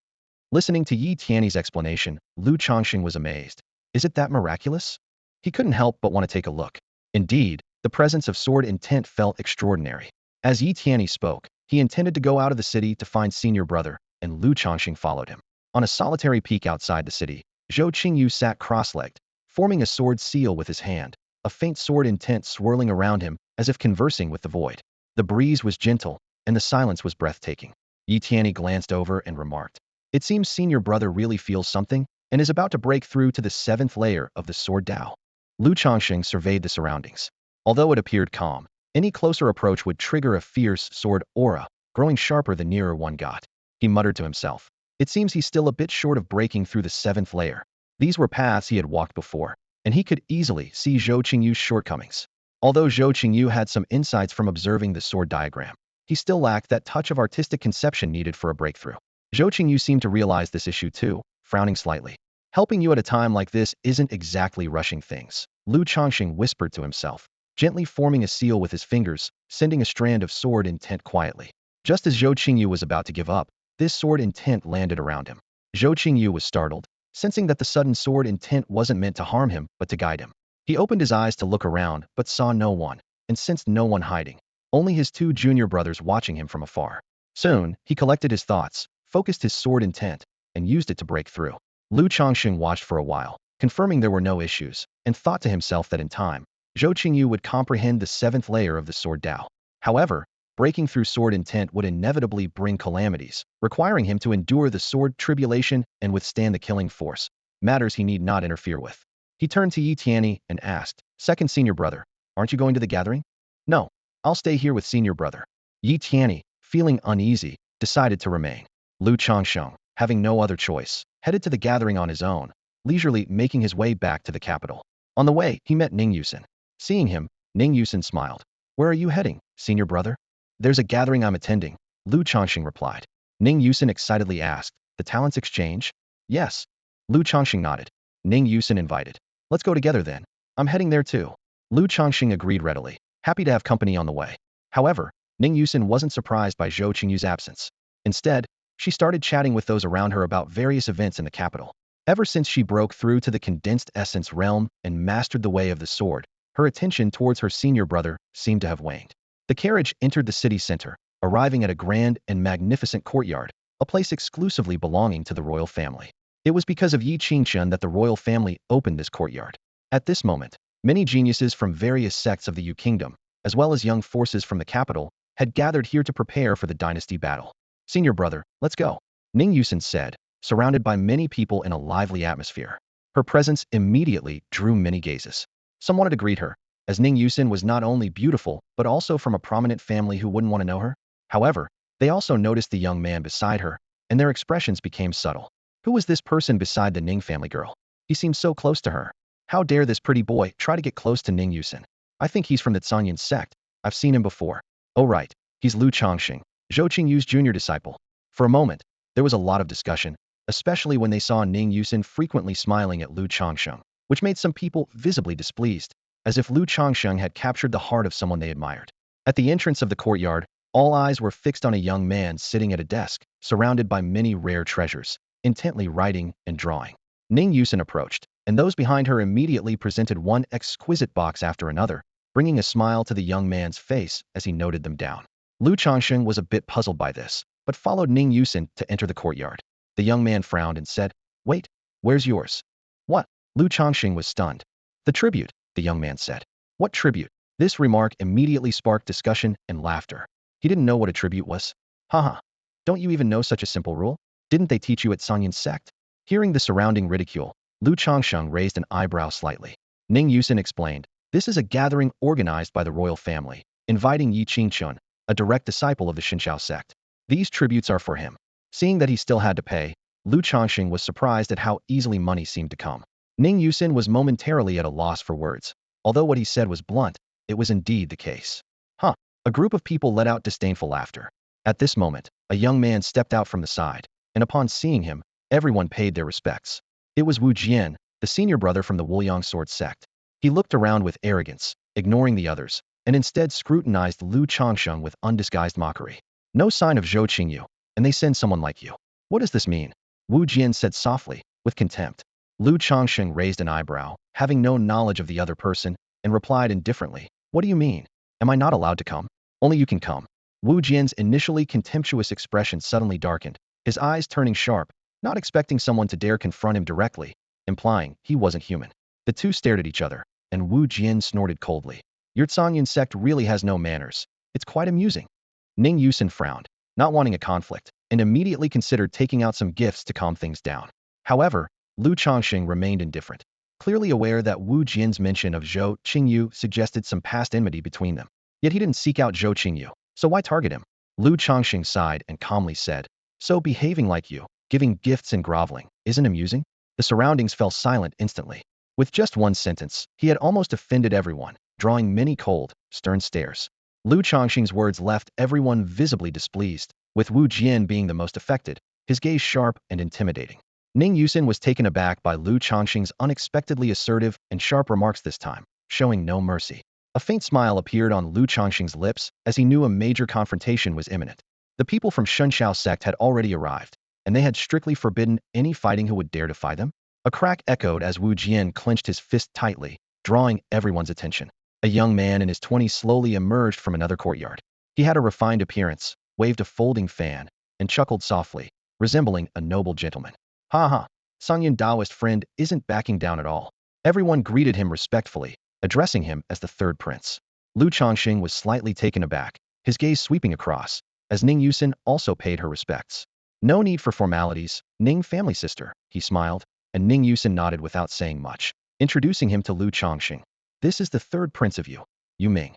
Listening to Yi Tianyi's explanation, Lu Changsheng was amazed. Is it that miraculous? He couldn't help but want to take a look. Indeed, the presence of sword intent felt extraordinary. As Yi Tianyi spoke, he intended to go out of the city to find senior brother, and Lu Changsheng followed him. On a solitary peak outside the city, Zhou Qingyu sat cross-legged, forming a sword seal with his hand, a faint sword intent swirling around him as if conversing with the void. The breeze was gentle, and the silence was breathtaking. Yi Tianyi glanced over and remarked, "It seems senior brother really feels something, and is about to break through to the 7th layer of the sword Dao." Lu Changsheng surveyed the surroundings. Although it appeared calm, any closer approach would trigger a fierce sword aura, growing sharper the nearer one got. He muttered to himself, "It seems he's still a bit short of breaking through the 7th layer." These were paths he had walked before. and he could easily see Zhou Qingyu's shortcomings. Although Zhou Qingyu had some insights from observing the sword diagram, he still lacked that touch of artistic conception needed for a breakthrough. Zhou Qingyu seemed to realize this issue too, frowning slightly. Helping you at a time like this isn't exactly rushing things, Lu Changsheng whispered to himself, gently forming a seal with his fingers, sending a strand of sword intent quietly. Just as Zhou Qingyu was about to give up, this sword intent landed around him. Zhou Qingyu was startled, sensing that the sudden sword intent wasn't meant to harm him, but to guide him. He opened his eyes to look around, but saw no one, and sensed no one hiding, only his two junior brothers watching him from afar. Soon, he collected his thoughts, focused his sword intent, and used it to break through. Lu Changsheng watched for a while, confirming there were no issues, and thought to himself that in time, Zhou Qingyu would comprehend the seventh layer of the sword Dao. However, breaking through sword intent would inevitably bring calamities, requiring him to endure the sword tribulation and withstand the killing force, matters he need not interfere with. He turned to Yi Tianyi and asked, "Second senior brother, aren't you going to the gathering?" "No, I'll stay here with senior brother." Yi Tianyi, feeling uneasy, decided to remain. Lu Changsheng, having no other choice, headed to the gathering on his own, leisurely making his way back to the capital. On the way, he met Ning Yusen. Seeing him, Ning Yusen smiled. "Where are you heading, senior brother?" "There's a gathering I'm attending," Lu Changsheng replied. Ning Yusen excitedly asked, "The talents exchange?" "Yes." Lu Changsheng nodded. Ning Yusen invited. "Let's go together then. I'm heading there too." Lu Changsheng agreed readily, happy to have company on the way. However, Ning Yusen wasn't surprised by Zhou Qingyu's absence. Instead, she started chatting with those around her about various events in the capital. Ever since she broke through to the condensed essence realm and mastered the way of the sword, her attention towards her senior brother seemed to have waned. The carriage entered the city center, arriving at a grand and magnificent courtyard, a place exclusively belonging to the royal family. It was because of Yi Qingchen that the royal family opened this courtyard. At this moment, many geniuses from various sects of the Yu Kingdom, as well as young forces from the capital, had gathered here to prepare for the dynasty battle. "Senior brother, let's go," Ning Yusen said, surrounded by many people in a lively atmosphere. Her presence immediately drew many gazes. Some wanted to greet her, as Ning Yusen was not only beautiful, but also from a prominent family who wouldn't want to know her. However, they also noticed the young man beside her, and their expressions became subtle. Who was this person beside the Ning family girl? He seemed so close to her. How dare this pretty boy try to get close to Ning Yusen? I think he's from the Zhongyun sect. I've seen him before. Oh right, he's Lu Changsheng, Zhou Qingyu's junior disciple. For a moment, there was a lot of discussion, especially when they saw Ning Yusen frequently smiling at Lu Changsheng, which made some people visibly displeased, as if Lu Changsheng had captured the heart of someone they admired. At the entrance of the courtyard, all eyes were fixed on a young man sitting at a desk, surrounded by many rare treasures, intently writing and drawing. Ning Yusen approached, and those behind her immediately presented one exquisite box after another, bringing a smile to the young man's face as he noted them down. Lu Changsheng was a bit puzzled by this, but followed Ning Yusen to enter the courtyard. The young man frowned and said, "Wait, where's yours?" "What?" Lu Changsheng was stunned. "The tribute," the young man said. "What tribute?" This remark immediately sparked discussion and laughter. He didn't know what a tribute was. Haha. Don't you even know such a simple rule? Didn't they teach you at Zhongyun sect? Hearing the surrounding ridicule, Lu Changsheng raised an eyebrow slightly. Ning Yusen explained, "This is a gathering organized by the royal family, inviting Yi Qingchun, a direct disciple of the Xinqiao sect. These tributes are for him." Seeing that he still had to pay, Lu Changsheng was surprised at how easily money seemed to come. Ning Yusen was momentarily at a loss for words. Although what he said was blunt, it was indeed the case. Huh. A group of people let out disdainful laughter. At this moment, a young man stepped out from the side, and upon seeing him, everyone paid their respects. It was Wu Jian, the senior brother from the Wuliang sword sect. He looked around with arrogance, ignoring the others, and instead scrutinized Lu Changsheng with undisguised mockery. "No sign of Zhou Qingyu, and they send someone like you. What does this mean?" Wu Jian said softly, with contempt. Lu Changsheng raised an eyebrow, having no knowledge of the other person, and replied indifferently, "What do you mean? Am I not allowed to come? Only you can come." Wu Jian's initially contemptuous expression suddenly darkened, his eyes turning sharp, not expecting someone to dare confront him directly, implying he wasn't human. The two stared at each other, and Wu Jian snorted coldly. "Your Zhongyun sect really has no manners. It's quite amusing." Ning Yusen frowned, not wanting a conflict, and immediately considered taking out some gifts to calm things down. However, Lu Changsheng remained indifferent, clearly aware that Wu Jian's mention of Zhou Qingyu suggested some past enmity between them. Yet he didn't seek out Zhou Qingyu, so why target him? Lu Changsheng sighed and calmly said, "So behaving like you, giving gifts and groveling, isn't amusing?" The surroundings fell silent instantly. With just one sentence, he had almost offended everyone, drawing many cold, stern stares. Lu Changsheng's words left everyone visibly displeased, with Wu Jian being the most affected, his gaze sharp and intimidating. Ning Yusin was taken aback by Lu Changsheng's unexpectedly assertive and sharp remarks this time, showing no mercy. A faint smile appeared on Lu Changsheng's lips as he knew a major confrontation was imminent. The people from Shunxiao sect had already arrived, and they had strictly forbidden any fighting who would dare defy them. A crack echoed as Wu Jian clenched his fist tightly, drawing everyone's attention. A young man in his 20s slowly emerged from another courtyard. He had a refined appearance, waved a folding fan, and chuckled softly, resembling a noble gentleman. Ha ha, Songyun Daoist friend isn't backing down at all. Everyone greeted him respectfully, addressing him as the third prince. Lu Changsheng was slightly taken aback, his gaze sweeping across, as Ning Yusin also paid her respects. No need for formalities, Ning family sister, he smiled, and Ning Yusin nodded without saying much, introducing him to Lu Changsheng. This is the third prince of you, Yu Ming.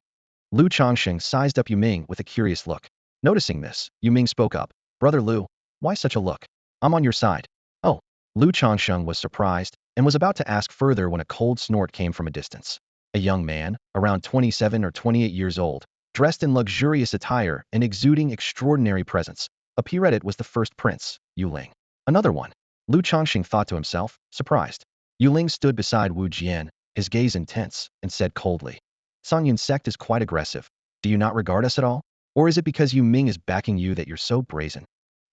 Lu Changsheng sized up Yu Ming with a curious look. Noticing this, Yu Ming spoke up. Brother Lu, why such a look? I'm on your side. Oh, Lu Changsheng was surprised and was about to ask further when a cold snort came from a distance. A young man, around 27 or 28 years old, dressed in luxurious attire and exuding extraordinary presence, appeared. It was the first prince, Yu Ling. Another one. Lu Changsheng thought to himself, surprised. Yu Ling stood beside Wu Jian, his gaze intense, and said coldly, Songyun sect is quite aggressive. Do you not regard us at all? Or is it because Yu Ming is backing you that you're so brazen?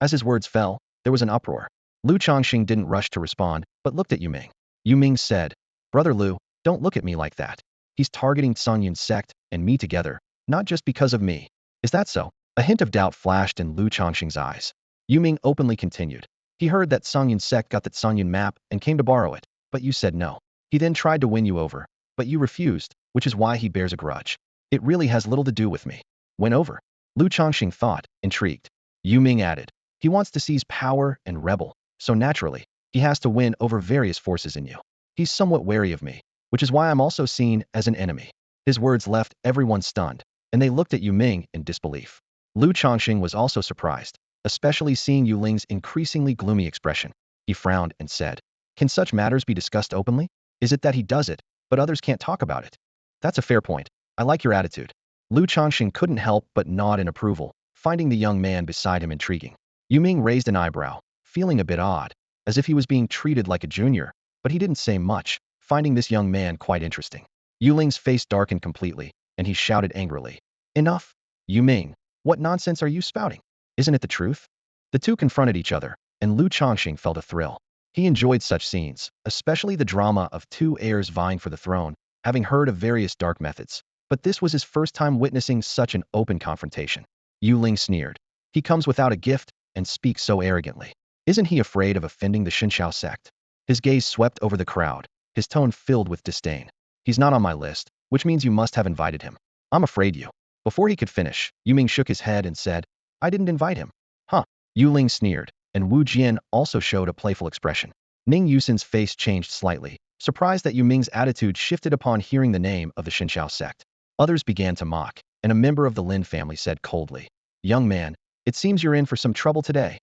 As his words fell, there was an uproar. Lu Changsheng didn't rush to respond, but looked at Yu Ming. Yu Ming said, Brother Lu, don't look at me like that. He's targeting Songyun sect and me together, not just because of me. Is that so? A hint of doubt flashed in Lu Changsheng's eyes. Yu Ming openly continued. He heard that Songyun sect got that Songyun map and came to borrow it, but you said no. He then tried to win you over, but you refused, which is why he bears a grudge. It really has little to do with me. Win over? Lu Changsheng thought, intrigued. Yu Ming added, he wants to seize power and rebel, so naturally, he has to win over various forces in you. He's somewhat wary of me, which is why I'm also seen as an enemy. His words left everyone stunned, and they looked at Yu Ming in disbelief. Lu Changsheng was also surprised, especially seeing Yu Ling's increasingly gloomy expression. He frowned and said, can such matters be discussed openly? Is it that he does it, but others can't talk about it? That's a fair point. I like your attitude. Lu Changsheng couldn't help but nod in approval, finding the young man beside him intriguing. Yu Ming raised an eyebrow, feeling a bit odd, as if he was being treated like a junior, but he didn't say much, finding this young man quite interesting. Yu Ling's face darkened completely, and he shouted angrily. Enough! Yu Ming, what nonsense are you spouting? Isn't it the truth? The two confronted each other, and Lu Changsheng felt a thrill. He enjoyed such scenes, especially the drama of two heirs vying for the throne, having heard of various dark methods. But this was his first time witnessing such an open confrontation. Yu Ling sneered. He comes without a gift and speaks so arrogantly. Isn't he afraid of offending the Xinxiao sect? His gaze swept over the crowd, his tone filled with disdain. He's not on my list, which means you must have invited him. I'm afraid you. Before he could finish, Yu Ming shook his head and said, I didn't invite him. Huh. Yu Ling sneered, and Wu Jian also showed a playful expression. Ning Yusin's face changed slightly, surprised that Yu Ming's attitude shifted upon hearing the name of the Xinxiao sect. Others began to mock, and a member of the Lin family said coldly, young man, it seems you're in for some trouble today.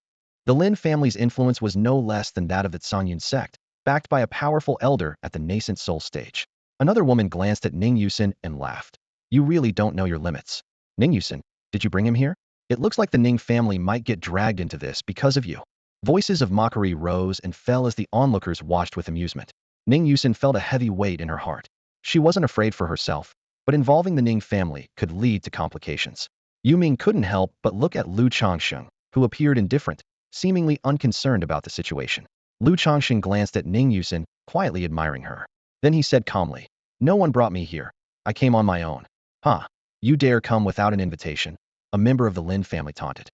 The Lin family's influence was no less than that of the Songyun sect, backed by a powerful elder at the nascent soul stage. Another woman glanced at Ning Yusin and laughed. You really don't know your limits. Ning Yusin, did you bring him here? It looks like the Ning family might get dragged into this because of you. Voices of mockery rose and fell as the onlookers watched with amusement. Ning Yusin felt a heavy weight in her heart. She wasn't afraid for herself, but involving the Ning family could lead to complications. Yu Ming couldn't help but look at Lu Changsheng, who appeared indifferent, seemingly unconcerned about the situation. Lu Changsheng glanced at Ning Yusin, quietly admiring her. Then he said calmly, no one brought me here. I came on my own. Huh? You dare come without an invitation? A member of the Lin family taunted.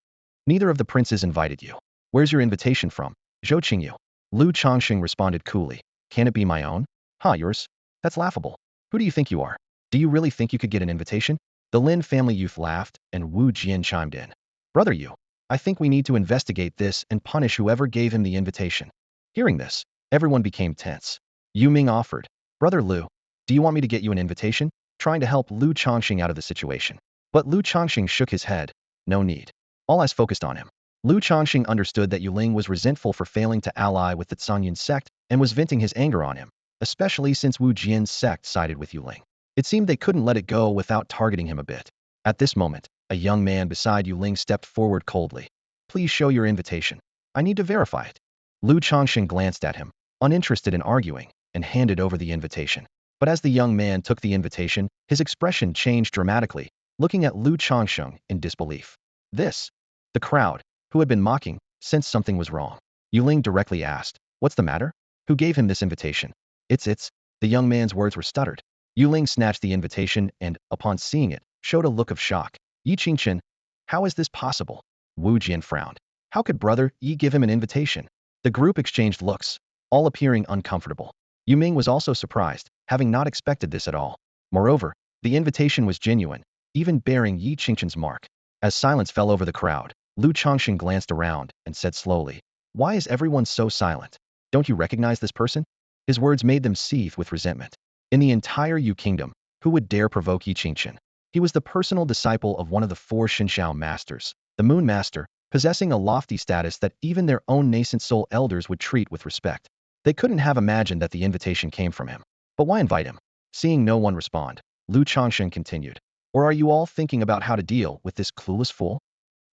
Neither of the princes invited you. Where's your invitation from? Zhou Qingyu. Lu Changsheng responded coolly. Can it be my own? Huh, yours? That's laughable. Who do you think you are? Do you really think you could get an invitation? The Lin family youth laughed, and Wu Jian chimed in. Brother Yu, I think we need to investigate this and punish whoever gave him the invitation. Hearing this, everyone became tense. Yu Ming offered. Brother Lu, do you want me to get you an invitation? Trying to help Lu Changsheng out of the situation. But Lu Changsheng shook his head. No need. All eyes focused on him. Lu Changsheng understood that Yu Ling was resentful for failing to ally with the Songyun sect and was venting his anger on him. especially since Wu Jian's sect sided with Yu Ling. It seemed they couldn't let it go without targeting him a bit. At this moment, a young man beside Yu Ling stepped forward coldly. Please show your invitation. I need to verify it. Lu Changsheng glanced at him, uninterested in arguing, and handed over the invitation. But as the young man took the invitation, his expression changed dramatically, looking at Lu Changsheng in disbelief. This. The crowd, who had been mocking, sensed something was wrong. Yu Ling directly asked, "What's the matter? Who gave him this invitation?" It's. The young man's words were stuttered. Yu Ling snatched the invitation and, upon seeing it, showed a look of shock. Yi Qingchen, how is this possible? Wu Jian frowned. How could brother Yi give him an invitation? The group exchanged looks, all appearing uncomfortable. Yu Ming was also surprised, having not expected this at all. Moreover, the invitation was genuine, even bearing Yi Qingchen's mark. As silence fell over the crowd, Lu Changsheng glanced around and said slowly, "Why is everyone so silent? Don't you recognize this person?" His words made them seethe with resentment. In the entire Yu kingdom, who would dare provoke Yi Qingchen? He was the personal disciple of one of the four Xinxiao masters, the Moon Master, possessing a lofty status that even their own nascent soul elders would treat with respect. They couldn't have imagined that the invitation came from him. But why invite him? Seeing no one respond, Lu Changsheng continued. Or are you all thinking about how to deal with this clueless fool?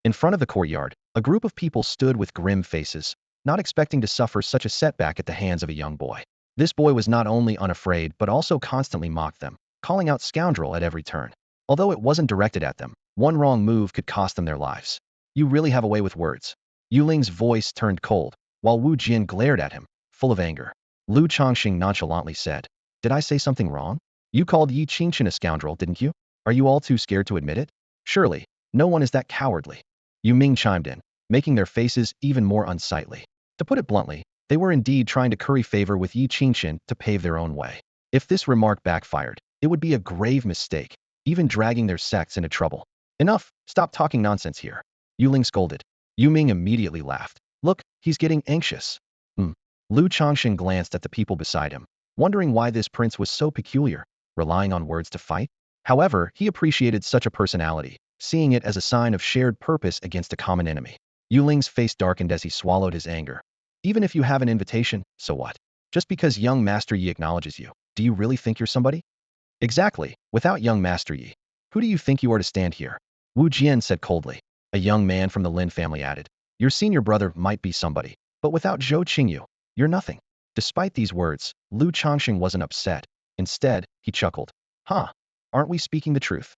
In front of the courtyard, a group of people stood with grim faces, not expecting to suffer such a setback at the hands of a young boy. This boy was not only unafraid but also constantly mocked them, calling out scoundrel at every turn. Although it wasn't directed at them, one wrong move could cost them their lives. You really have a way with words. Yu Ling's voice turned cold, while Wu Jian glared at him, full of anger. Lu Changxing nonchalantly said, "Did I say something wrong? You called Yi Qingchen a scoundrel, didn't you? Are you all too scared to admit it? Surely, no one is that cowardly." Yu Ming chimed in, making their faces even more unsightly. To put it bluntly, they were indeed trying to curry favor with Yi Qingchen to pave their own way. If this remark backfired, it would be a grave mistake, even dragging their sects into trouble. Enough, stop talking nonsense here. Yu Ling scolded. Yu Ming immediately laughed. Look, he's getting anxious. Lu Changxing glanced at the people beside him, wondering why this prince was so peculiar, relying on words to fight. However, he appreciated such a personality, seeing it as a sign of shared purpose against a common enemy. Yu Ling's face darkened as he swallowed his anger. Even if you have an invitation, so what? Just because young Master Yi acknowledges you, do you really think you're somebody? Exactly, without young Master Yi. Who do you think you are to stand here? Wu Jian said coldly. A young man from the Lin family added, your senior brother might be somebody, but without Zhou Qingyu, you're nothing. Despite these words, Lu Changxing wasn't upset. Instead, he chuckled. Huh, aren't we speaking the truth?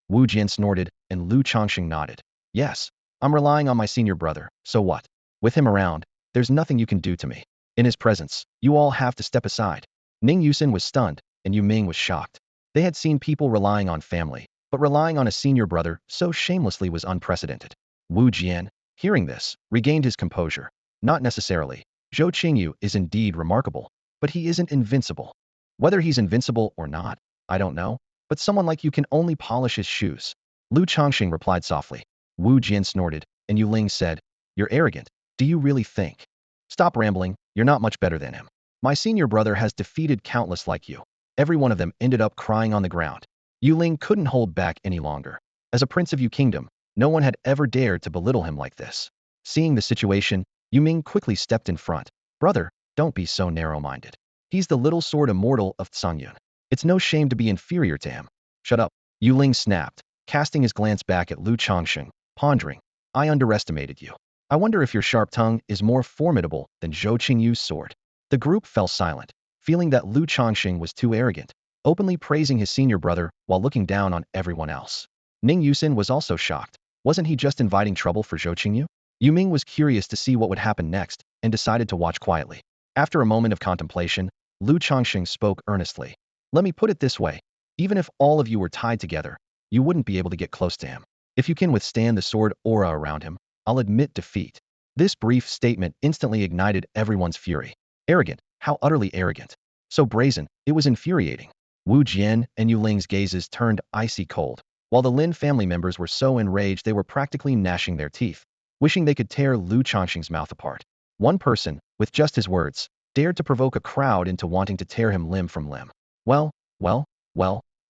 Wu Jian snorted, and Lu Changxing nodded. Yes, I'm relying on my senior brother, so what? With him around, there's nothing you can do to me. In his presence, you all have to step aside. Ning Yusin was stunned, and Yu Ming was shocked. They had seen people relying on family, but relying on a senior brother so shamelessly was unprecedented. Wu Jian, hearing this, regained his composure. Not necessarily. Zhou Qingyu is indeed remarkable, but he isn't invincible. Whether he's invincible or not, I don't know, but someone like you can only polish his shoes. Lu Changxing replied softly. Wu Jian snorted, and Yu Ling said, you're arrogant. Do you really think? Stop rambling, you're not much better than him. My senior brother has defeated countless like you. Every one of them ended up crying on the ground. Yu Ling couldn't hold back any longer. As a prince of Yu Kingdom, no one had ever dared to belittle him like this. Seeing the situation, Yu Ming quickly stepped in front. Brother, don't be so narrow-minded. He's the little sword immortal of Tsangyun. It's no shame to be inferior to him. Shut up. Yu Ling snapped, casting his glance back at Lu Changxing, pondering. I underestimated you. I wonder if your sharp tongue is more formidable than Zhou Qingyu's sword. The group fell silent, feeling that Lu Changxing was too arrogant, openly praising his senior brother while looking down on everyone else. Ning Yusin was also shocked. Wasn't he just inviting trouble for Zhou Qingyu? Yu Ming was curious to see what would happen next and decided to watch quietly. After a moment of contemplation, Lu Changxing spoke earnestly. Let me put it this way. Even if all of you were tied together, you wouldn't be able to get close to him. If you can withstand the sword aura around him, I'll admit defeat. This brief statement instantly ignited everyone's fury. Arrogant, how utterly arrogant. So brazen, it was infuriating. Wu Jian and Yu Ling's gazes turned icy cold, while the Lin family members were so enraged they were practically gnashing their teeth, wishing they could tear Lu Changxing's mouth apart. One person, with just his words, dared to provoke a crowd into wanting to tear him limb from limb. Well,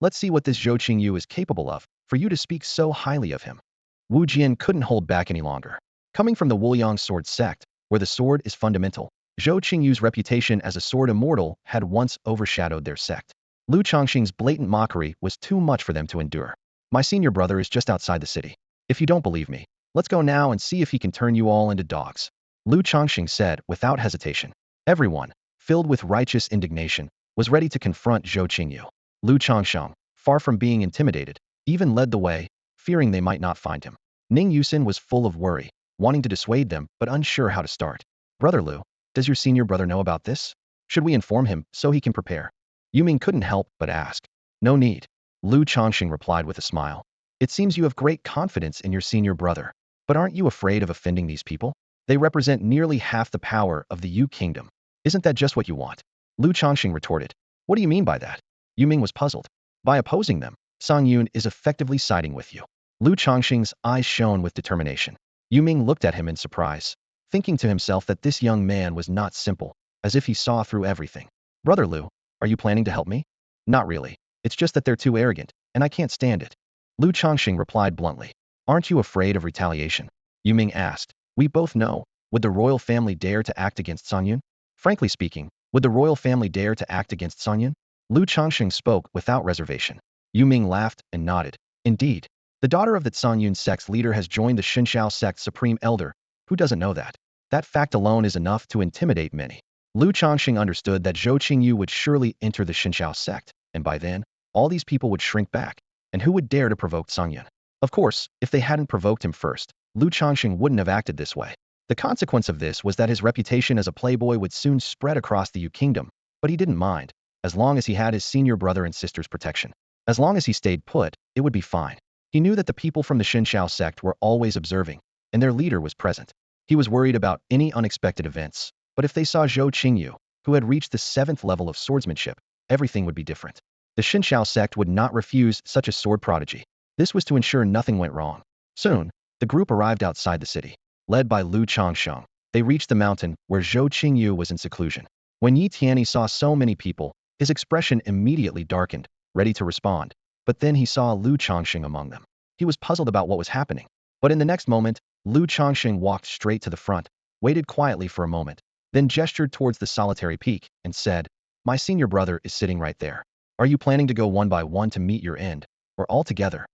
let's see what this Zhou Qingyu is capable of, for you to speak so highly of him. Wu Jian couldn't hold back any longer. Coming from the Wuliang sword sect, where the sword is fundamental, Zhou Qingyu's reputation as a sword immortal had once overshadowed their sect. Lu Changsheng's blatant mockery was too much for them to endure. My senior brother is just outside the city. If you don't believe me, let's go now and see if he can turn you all into dogs. Lu Changsheng said without hesitation. Everyone, filled with righteous indignation, was ready to confront Zhou Qingyu. Lu Changsheng, far from being intimidated, even led the way, fearing they might not find him. Ning Yusin was full of worry, wanting to dissuade them but unsure how to start. Brother Lu, does your senior brother know about this? Should we inform him so he can prepare? Yuming couldn't help but ask. No need. Lu Changsheng replied with a smile. It seems you have great confidence in your senior brother, but aren't you afraid of offending these people? They represent nearly half the power of the Yu kingdom. Isn't that just what you want? Lu Changsheng retorted. What do you mean by that? Yuming was puzzled. By opposing them, Song Yun is effectively siding with you. Lu Changsheng's eyes shone with determination. Yuming looked at him in surprise, thinking to himself that this young man was not simple, as if he saw through everything. Brother Lu, are you planning to help me? Not really. It's just that they're too arrogant, and I can't stand it. Lu Changsheng replied bluntly. Aren't you afraid of retaliation? Yuming asked. We both know. Would the royal family dare to act against Song Yun? Frankly speaking, would the royal family dare to act against Song Yun? Lu Changsheng spoke without reservation. Yuming laughed and nodded. Indeed. The daughter of the Song Yun sect's leader has joined the Xinshao sect's supreme elder. Who doesn't know that? That fact alone is enough to intimidate many. Lu Changsheng understood that Zhou Qingyu would surely enter the Xinshao sect, and by then, all these people would shrink back. And who would dare to provoke Song Yun? Of course, if they hadn't provoked him first, Lu Changsheng wouldn't have acted this way. The consequence of this was that his reputation as a playboy would soon spread across the Yu kingdom, but he didn't mind, as long as he had his senior brother and sister's protection. As long as he stayed put, it would be fine. He knew that the people from the Xinshao sect were always observing, and their leader was present. He was worried about any unexpected events, but if they saw Zhou Qingyu, who had reached the 7th level of swordsmanship, everything would be different. The Xinshao sect would not refuse such a sword prodigy. This was to ensure nothing went wrong. Soon, the group arrived outside the city. Led by Lu Changsheng, they reached the mountain where Zhou Qingyu was in seclusion. When Yi Tianyi saw so many people, his expression immediately darkened, ready to respond. But then he saw Lu Changsheng among them. He was puzzled about what was happening. But in the next moment, Lu Changsheng walked straight to the front, waited quietly for a moment, then gestured towards the solitary peak and said, My senior brother is sitting right there. Are you planning to go one by one to meet your end, or all together?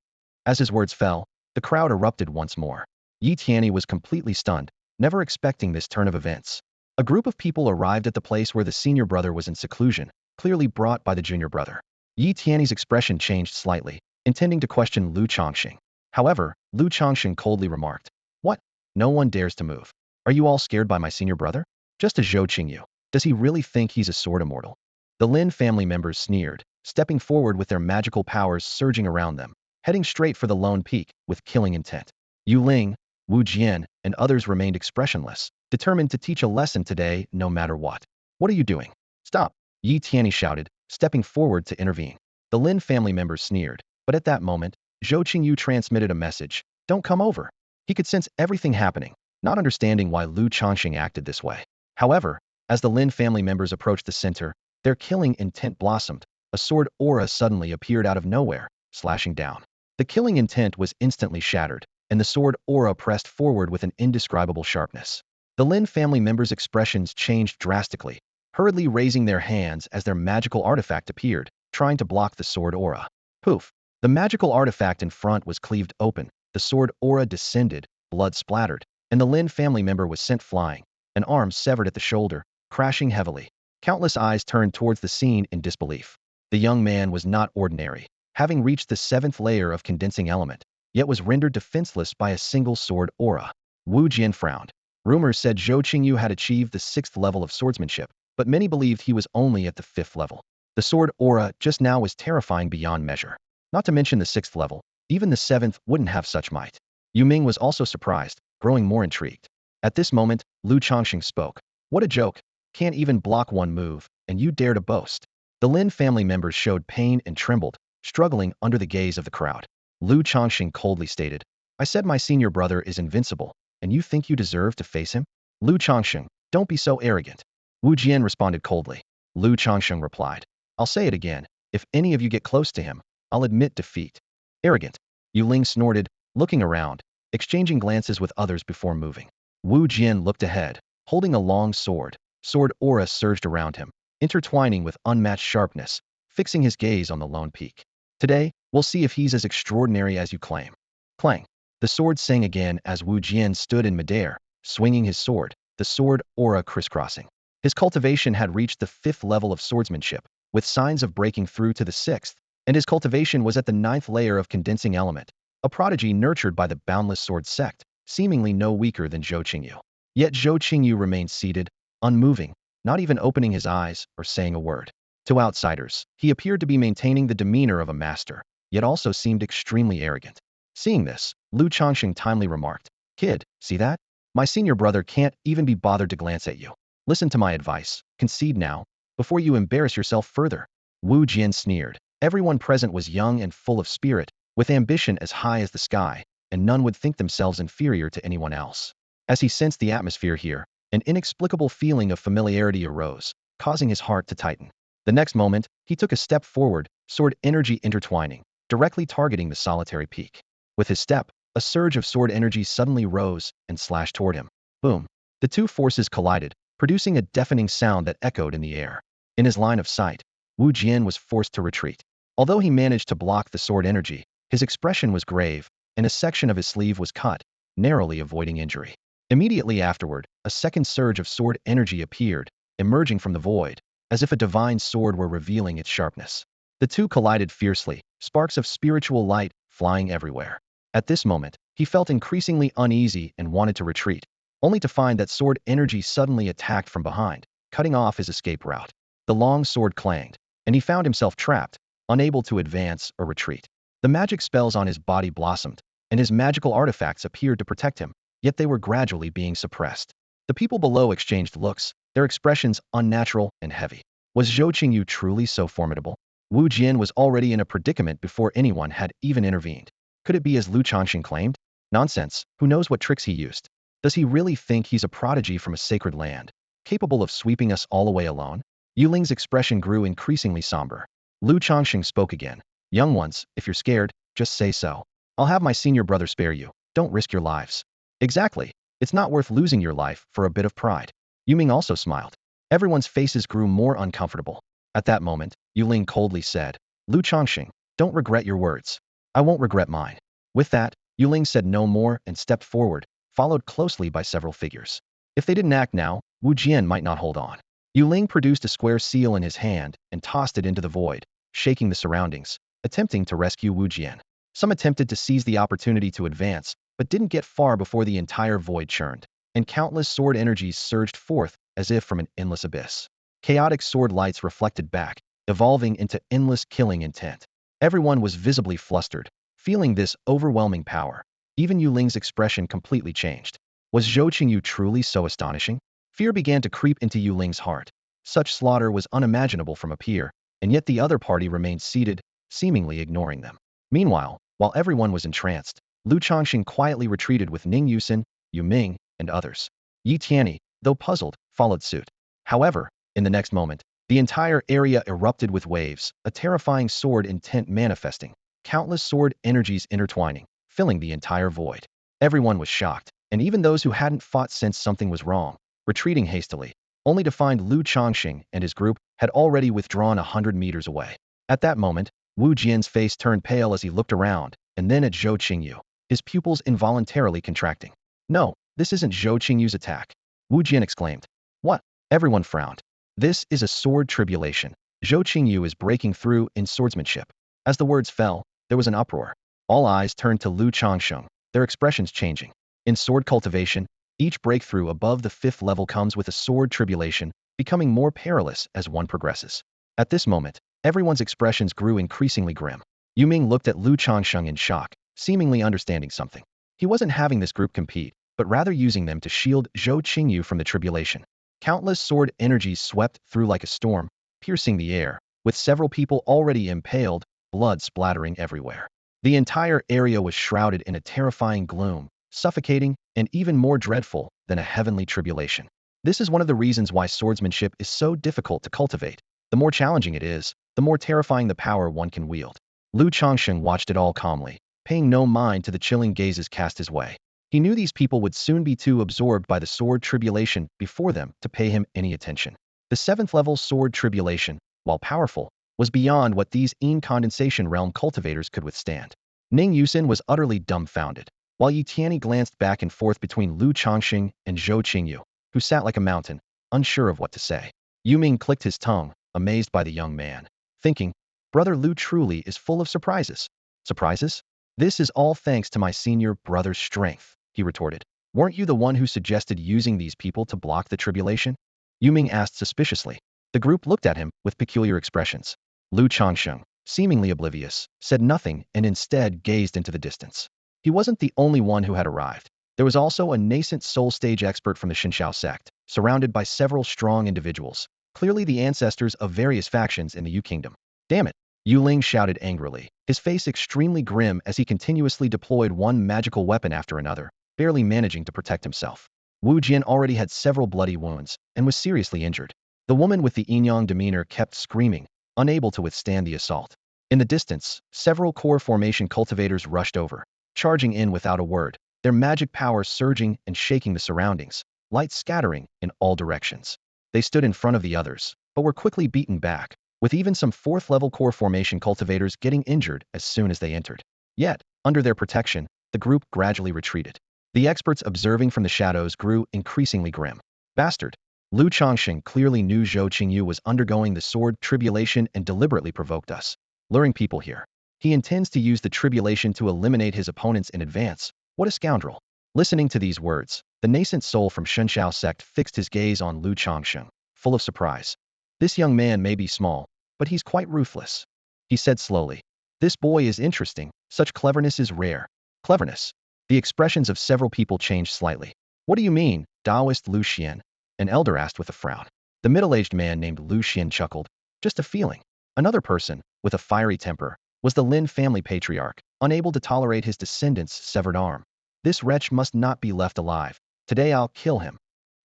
As his words fell, the crowd erupted once more. Yi Tianyi was completely stunned, never expecting this turn of events. A group of people arrived at the place where the senior brother was in seclusion, clearly brought by the junior brother. Yi Tianyi's expression changed slightly, intending to question Lu Changsheng. However, Lu Changsheng coldly remarked, What? No one dares to move. Are you all scared by my senior brother? Just as Zhou Qingyu. Does he really think he's a sword immortal? The Lin family members sneered, stepping forward with their magical powers surging around them, heading straight for the lone peak with killing intent. Yu Ling, Wu Jian, and others remained expressionless, determined to teach a lesson today no matter what. What are you doing? Stop! Yi Tianyi shouted, stepping forward to intervene. The Lin family members sneered, but at that moment, Zhou Qingyu transmitted a message. Don't come over. He could sense everything happening, not understanding why Lu Changsheng acted this way. However, as the Lin family members approached the center, their killing intent blossomed. A sword aura suddenly appeared out of nowhere, slashing down. The killing intent was instantly shattered, and the sword aura pressed forward with an indescribable sharpness. The Lin family members' expressions changed drastically, hurriedly raising their hands as their magical artifact appeared, trying to block the sword aura. Poof! The magical artifact in front was cleaved open, the sword aura descended, blood splattered, and the Lin family member was sent flying, an arm severed at the shoulder, crashing heavily. Countless eyes turned towards the scene in disbelief. The young man was not ordinary, having reached the 7th layer of condensing element, yet was rendered defenseless by a single sword aura. Wu Jian frowned. Rumors said Zhou Qingyu had achieved the 6th level of swordsmanship, but many believed he was only at the 5th level. The sword aura just now was terrifying beyond measure. Not to mention the 6th level, even the 7th wouldn't have such might. Yu Ming was also surprised, growing more intrigued. At this moment, Lu Changsheng spoke. What a joke. Can't even block one move, and you dare to boast. The Lin family members showed pain and trembled, struggling under the gaze of the crowd. Lu Changsheng coldly stated, I said my senior brother is invincible, and you think you deserve to face him? Lu Changsheng, don't be so arrogant. Wu Jian responded coldly. Lu Changsheng replied, I'll say it again, if any of you get close to him, I'll admit defeat. Arrogant. Yu Ling snorted, looking around, exchanging glances with others before moving. Wu Jian looked ahead, holding a long sword. sword aura surged around him, intertwining with unmatched sharpness, fixing his gaze on the lone peak. Today, we'll see if he's as extraordinary as you claim. Clang. The sword sang again as Wu Jian stood in midair, swinging his sword, the sword aura crisscrossing. His cultivation had reached the 5th level of swordsmanship, with signs of breaking through to the 6th, and his cultivation was at the 9th layer of condensing element, a prodigy nurtured by the boundless sword sect, seemingly no weaker than Zhou Qingyu. Yet Zhou Qingyu remained seated, unmoving, not even opening his eyes or saying a word. To outsiders, he appeared to be maintaining the demeanor of a master, yet also seemed extremely arrogant. Seeing this, Lu Changsheng timely remarked, "Kid, see that? My senior brother can't even be bothered to glance at you. Listen to my advice, concede now, before you embarrass yourself further." Wu Jian sneered. Everyone present was young and full of spirit, with ambition as high as the sky, and none would think themselves inferior to anyone else. As he sensed the atmosphere here, an inexplicable feeling of familiarity arose, causing his heart to tighten. The next moment, he took a step forward, sword energy intertwining, directly targeting the solitary peak. With his step, a surge of sword energy suddenly rose and slashed toward him. Boom! The two forces collided, producing a deafening sound that echoed in the air. In his line of sight, Wu Jian was forced to retreat. Although he managed to block the sword energy, his expression was grave, and a section of his sleeve was cut, narrowly avoiding injury. Immediately afterward, a second surge of sword energy appeared, emerging from the void, as if a divine sword were revealing its sharpness. The two collided fiercely, sparks of spiritual light flying everywhere. At this moment, he felt increasingly uneasy and wanted to retreat, only to find that sword energy suddenly attacked from behind, cutting off his escape route. The long sword clanged, and he found himself trapped, unable to advance or retreat. The magic spells on his body blossomed, and his magical artifacts appeared to protect him, yet they were gradually being suppressed. The people below exchanged looks, their expressions unnatural and heavy. Was Zhou Qingyu truly so formidable? Wu Jian was already in a predicament before anyone had even intervened. Could it be as Lu Changsheng claimed? Nonsense, who knows what tricks he used? Does he really think he's a prodigy from a sacred land, capable of sweeping us all away alone? Yuling's expression grew increasingly somber. Lu Changsheng spoke again. "Young ones, if you're scared, just say so. I'll have my senior brother spare you. Don't risk your lives." "Exactly. It's not worth losing your life for a bit of pride." Yuming also smiled. Everyone's faces grew more uncomfortable. At that moment, Yuling coldly said, "Lu Changsheng, don't regret your words. I won't regret mine." With that, Yuling said no more and stepped forward, followed closely by several figures. If they didn't act now, Wu Jian might not hold on. Yuling produced a square seal in his hand and tossed it into the void, shaking the surroundings, attempting to rescue Wu Jian. Some attempted to seize the opportunity to advance, but didn't get far before the entire void churned, and countless sword energies surged forth as if from an endless abyss. Chaotic sword lights reflected back, evolving into endless killing intent. Everyone was visibly flustered, feeling this overwhelming power. Even Yuling's expression completely changed. Was Zhou Qingyu truly so astonishing? Fear began to creep into Yuling's heart. Such slaughter was unimaginable from a peer, and yet the other party remained seated, seemingly ignoring them. Meanwhile, while everyone was entranced, Lu Changxing quietly retreated with Ning Yusin, Yu Ming, and others. Yi Tianyi, though puzzled, followed suit. However, in the next moment, the entire area erupted with waves, a terrifying sword intent manifesting, countless sword energies intertwining, filling the entire void. Everyone was shocked, and even those who hadn't fought sensed something was wrong, retreating hastily, only to find Lu Changxing and his group had already withdrawn 100 meters away. At that moment, Wu Jian's face turned pale as he looked around, and then at Zhou Qingyu, his pupils involuntarily contracting. "No, this isn't Zhou Qingyu's attack," Wu Jian exclaimed. "What?" Everyone frowned. "This is a sword tribulation. Zhou Qingyu is breaking through in swordsmanship." As the words fell, there was an uproar. All eyes turned to Lu Changsheng, their expressions changing. In sword cultivation, each breakthrough above the 5th level comes with a sword tribulation, becoming more perilous as one progresses. At this moment, everyone's expressions grew increasingly grim. Yu Ming looked at Lu Changsheng in shock, seemingly understanding something. He wasn't having this group compete, but rather using them to shield Zhou Qingyu from the tribulation. Countless sword energies swept through like a storm, piercing the air, with several people already impaled, blood splattering everywhere. The entire area was shrouded in a terrifying gloom, suffocating and even more dreadful than a heavenly tribulation. This is one of the reasons why swordsmanship is so difficult to cultivate. The more challenging it is, the more terrifying the power one can wield. Lu Changsheng watched it all calmly, paying no mind to the chilling gazes cast his way. He knew these people would soon be too absorbed by the sword tribulation before them to pay him any attention. The 7th level sword tribulation, while powerful, was beyond what these condensation realm cultivators could withstand. Ning Yusin was utterly dumbfounded, while Yi Tianyi glanced back and forth between Lu Changsheng and Zhou Qingyu, who sat like a mountain, unsure of what to say. Yu Ming clicked his tongue, amazed by the young man, thinking, Brother Lu truly is full of surprises. Surprises? This is all thanks to my senior brother's strength, he retorted. Weren't you the one who suggested using these people to block the tribulation? Yu Ming asked suspiciously. The group looked at him with peculiar expressions. Lu Changsheng, seemingly oblivious, said nothing and instead gazed into the distance. He wasn't the only one who had arrived. There was also a nascent soul stage expert from the Xinxiao sect, surrounded by several strong individuals, clearly the ancestors of various factions in the Yu Kingdom. Damn it! Yu Ling shouted angrily, his face extremely grim as he continuously deployed one magical weapon after another, barely managing to protect himself. Wu Jian already had several bloody wounds and was seriously injured. The woman with the yin-yang demeanor kept screaming, unable to withstand the assault. In the distance, several core formation cultivators rushed over, charging in without a word, their magic power surging and shaking the surroundings, light scattering in all directions. They stood in front of the others, but were quickly beaten back, with even some 4th-level core formation cultivators getting injured as soon as they entered. Yet, under their protection, the group gradually retreated. The experts observing from the shadows grew increasingly grim. Bastard! Lu Changsheng clearly knew Zhou Qingyu was undergoing the sword tribulation and deliberately provoked us, luring people here. He intends to use the tribulation to eliminate his opponents in advance. What a scoundrel! Listening to these words, the nascent soul from Xinxiao sect fixed his gaze on Lu Changsheng, full of surprise. This young man may be small, but he's quite ruthless. He said slowly. This boy is interesting. Such cleverness is rare. Cleverness. The expressions of several people changed slightly. What do you mean, Taoist Lu Xian? An elder asked with a frown. The middle-aged man named Lu Xian chuckled. Just a feeling. Another person, with a fiery temper, was the Lin family patriarch, unable to tolerate his descendants' severed arm. This wretch must not be left alive. Today I'll kill him.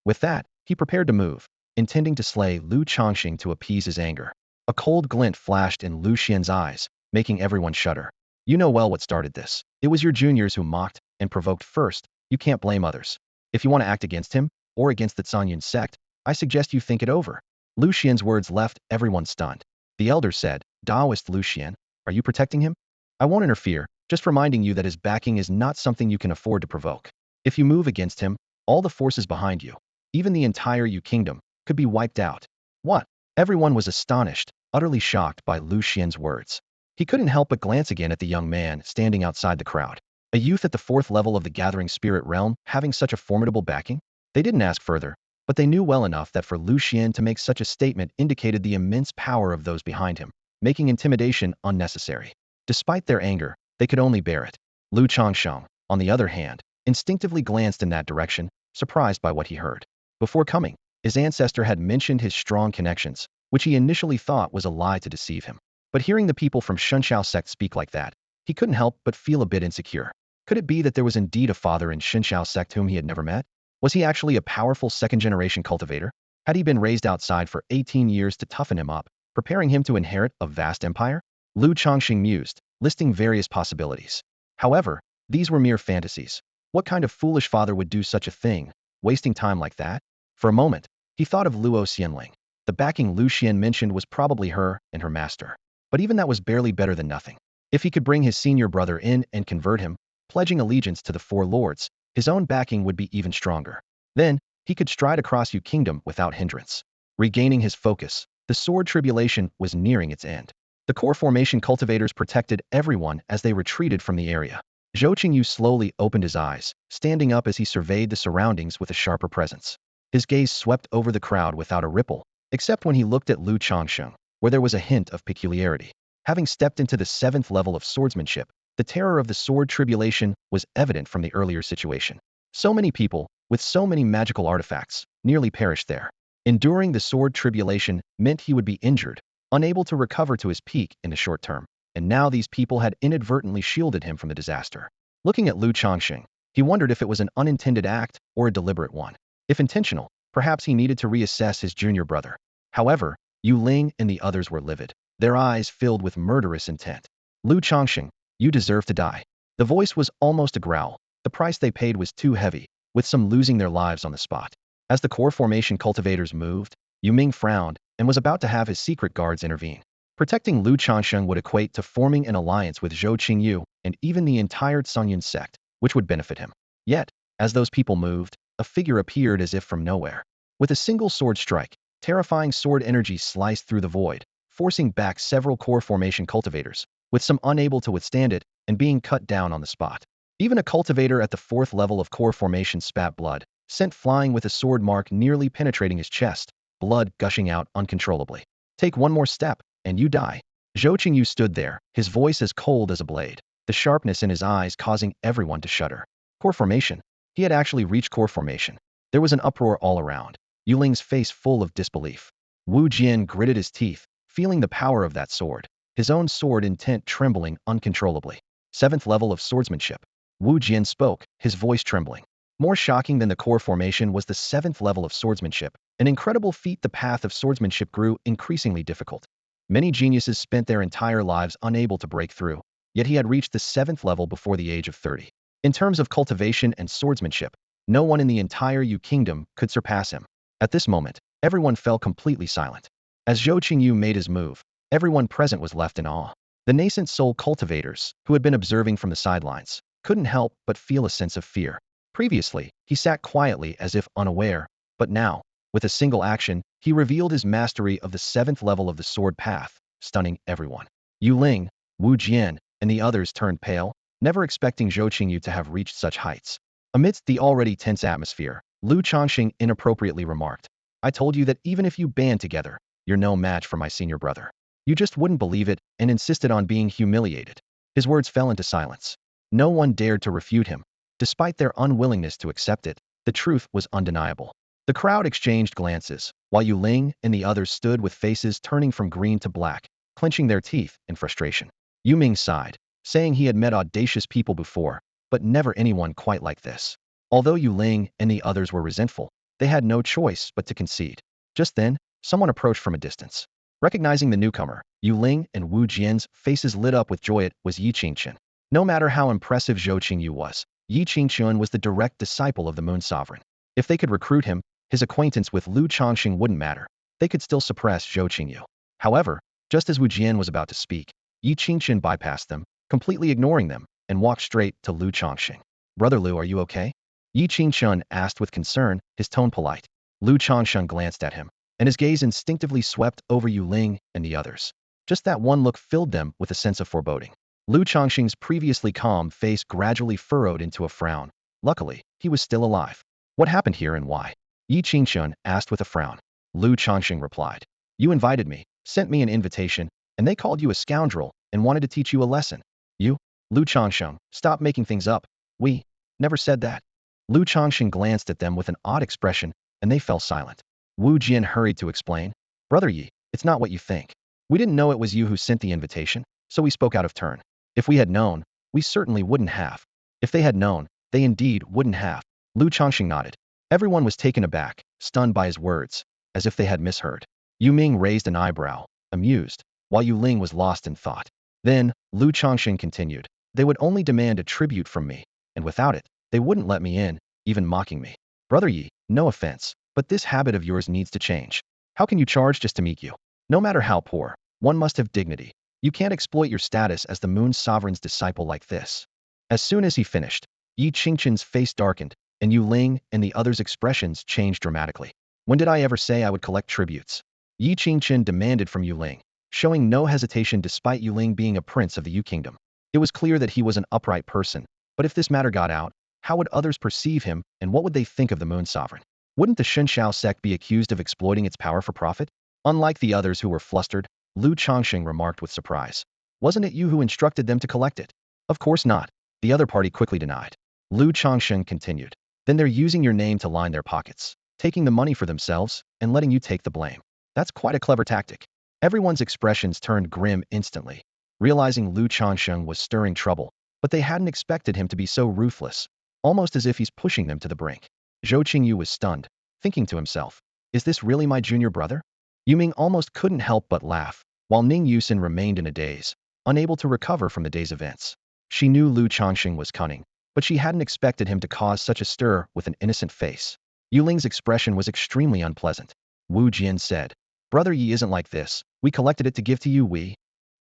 With that, he prepared to move, intending to slay Lu Changsheng to appease his anger. A cold glint flashed in Lu Xian's eyes, making everyone shudder. You know well what started this. It was your juniors who mocked and provoked first. You can't blame others. If you want to act against him, or against the Qingyun sect, I suggest you think it over. Lu Xian's words left everyone stunned. The elder said, Taoist Lu Xian, are you protecting him? I won't interfere, just reminding you that his backing is not something you can afford to provoke. If you move against him, all the forces behind you, even the entire Yu Kingdom, could be wiped out. What? Everyone was astonished, utterly shocked by Lu Xian's words. He couldn't help but glance again at the young man standing outside the crowd. A youth at the 4th level of the Gathering Spirit realm having such a formidable backing? They didn't ask further, but they knew well enough that for Lu Xian to make such a statement indicated the immense power of those behind him, making intimidation unnecessary. Despite their anger, they could only bear it. Lu Changsheng, on the other hand, instinctively glanced in that direction, surprised by what he heard. Before coming, his ancestor had mentioned his strong connections, which he initially thought was a lie to deceive him. But hearing the people from Xinxiao sect speak like that, he couldn't help but feel a bit insecure. Could it be that there was indeed a father in Xinxiao sect whom he had never met? Was he actually a powerful second-generation cultivator? Had he been raised outside for 18 years to toughen him up, preparing him to inherit a vast empire? Lu Changxing mused, listing various possibilities. However, these were mere fantasies. What kind of foolish father would do such a thing, wasting time like that? For a moment, he thought of Luo Xianling. The backing Lu Xian mentioned was probably her and her master. But even that was barely better than nothing. If he could bring his senior brother in and convert him, pledging allegiance to the 4 lords, his own backing would be even stronger. Then, he could stride across Yu Kingdom without hindrance. Regaining his focus, the sword tribulation was nearing its end. The core formation cultivators protected everyone as they retreated from the area. Zhou Qingyu slowly opened his eyes, standing up as he surveyed the surroundings with a sharper presence. His gaze swept over the crowd without a ripple, except when he looked at Lu Changsheng, where there was a hint of peculiarity. Having stepped into the 7th level of swordsmanship, the terror of the sword tribulation was evident from the earlier situation. So many people, with so many magical artifacts, nearly perished there. Enduring the sword tribulation meant he would be injured, unable to recover to his peak in the short term, and now these people had inadvertently shielded him from the disaster. Looking at Lu Changsheng, he wondered if it was an unintended act or a deliberate one. If intentional, perhaps he needed to reassess his junior brother. However, Yu Ling and the others were livid, their eyes filled with murderous intent. Lu Changsheng, you deserve to die. The voice was almost a growl, The price they paid was too heavy, with some losing their lives on the spot. As the core formation cultivators moved, Yu Ming frowned and was about to have his secret guards intervene. Protecting Lu Changsheng would equate to forming an alliance with Zhou Qingyu and even the entire Qingyun sect, which would benefit him. Yet, as those people moved, a figure appeared as if from nowhere. With a single sword strike, terrifying sword energy sliced through the void, forcing back several core formation cultivators, with some unable to withstand it and being cut down on the spot. Even a cultivator at the 4th level of core formation spat blood, sent flying with a sword mark nearly penetrating his chest, blood gushing out uncontrollably. Take one more step, and you die. Zhou Qingyu stood there, his voice as cold as a blade, the sharpness in his eyes causing everyone to shudder. Core formation. He had actually reached core formation. There was an uproar all around, Yuling's face full of disbelief. Wu Jian gritted his teeth, feeling the power of that sword, his own sword intent trembling uncontrollably. 7th level of swordsmanship. Wu Jian spoke, his voice trembling. More shocking than the core formation was the 7th level of swordsmanship, an incredible feat. The path of swordsmanship grew increasingly difficult. Many geniuses spent their entire lives unable to break through, yet he had reached the 7th level before the age of 30. In terms of cultivation and swordsmanship, no one in the entire Yu kingdom could surpass him. At this moment, everyone fell completely silent. As Zhou Qingyu made his move, everyone present was left in awe. The nascent soul cultivators, who had been observing from the sidelines, couldn't help but feel a sense of fear. Previously, he sat quietly as if unaware, but now, with a single action, he revealed his mastery of the 7th level of the sword path, stunning everyone. Yu Ling, Wu Jian, and the others turned pale, never expecting Zhou Qingyu to have reached such heights. Amidst the already tense atmosphere, Lu Changsheng inappropriately remarked, "I told you that even if you band together, you're no match for my senior brother. You just wouldn't believe it and insisted on being humiliated." His words fell into silence. No one dared to refute him. Despite their unwillingness to accept it, the truth was undeniable. The crowd exchanged glances, while Yu Ling and the others stood with faces turning from green to black, clenching their teeth in frustration. Yu Ming sighed, saying he had met audacious people before, but never anyone quite like this. Although Yu Ling and the others were resentful, they had no choice but to concede. Just then, someone approached from a distance. Recognizing the newcomer, Yu Ling and Wu Jian's faces lit up with joy. It was Yi Qingchen. No matter how impressive Zhou Qingyu was, Yi Qingchen was the direct disciple of the Moon Sovereign. If they could recruit him, his acquaintance with Lu Changsheng wouldn't matter. They could still suppress Zhou Qingyu. However, just as Wu Jian was about to speak, Yi Qingchen bypassed them, completely ignoring them, and walked straight to Lu Changsheng. "Brother Lu, are you okay?" Yi Qingchen asked with concern, his tone polite. Lu Changsheng glanced at him, and his gaze instinctively swept over Yu Ling and the others. Just that one look filled them with a sense of foreboding. Lu Changsheng's previously calm face gradually furrowed into a frown. Luckily, he was still alive. "What happened here and why?" Yi Qingchen asked with a frown. Lu Changsheng replied, "You invited me, sent me an invitation, and they called you a scoundrel and wanted to teach you a lesson. You, Lu Changsheng, stop making things up. We never said that." Lu Changsheng glanced at them with an odd expression, and they fell silent. Wu Jian hurried to explain, "Brother Yi, it's not what you think. We didn't know it was you who sent the invitation, so we spoke out of turn. If we had known, we certainly wouldn't have. If they had known, they indeed wouldn't have." Lu Changsheng nodded. Everyone was taken aback, stunned by his words, as if they had misheard. Yu Ming raised an eyebrow, amused, while Yu Ling was lost in thought. Then, Lu Changsheng continued, "They would only demand a tribute from me, and without it, they wouldn't let me in, even mocking me. Brother Yi, no offense, but this habit of yours needs to change. How can you charge just to meet you? No matter how poor, one must have dignity. You can't exploit your status as the Moon Sovereign's disciple like this." As soon as he finished, Yi Qingchen's face darkened, and Yu Ling and the others' expressions changed dramatically. "When did I ever say I would collect tributes?" Yi Qingchen demanded from Yu Ling, showing no hesitation despite Yu Ling being a prince of the Yu kingdom. It was clear that he was an upright person, but if this matter got out, how would others perceive him and what would they think of the Moon Sovereign? Wouldn't the Shenshao sect be accused of exploiting its power for profit? Unlike the others who were flustered, Lu Changsheng remarked with surprise, "Wasn't it you who instructed them to collect it?" "Of course not," the other party quickly denied. Lu Changsheng continued, "Then they're using your name to line their pockets, taking the money for themselves, and letting you take the blame. That's quite a clever tactic." Everyone's expressions turned grim instantly, realizing Lu Changsheng was stirring trouble, but they hadn't expected him to be so ruthless, almost as if he's pushing them to the brink. Zhou Qingyu was stunned, thinking to himself, "Is this really my junior brother?" Yu Ming almost couldn't help but laugh, while Ning Yusin remained in a daze, unable to recover from the day's events. She knew Lu Changsheng was cunning, but she hadn't expected him to cause such a stir with an innocent face. Yuling's expression was extremely unpleasant. Wu Jian said, "Brother Yi isn't like this. We collected it to give to you, we."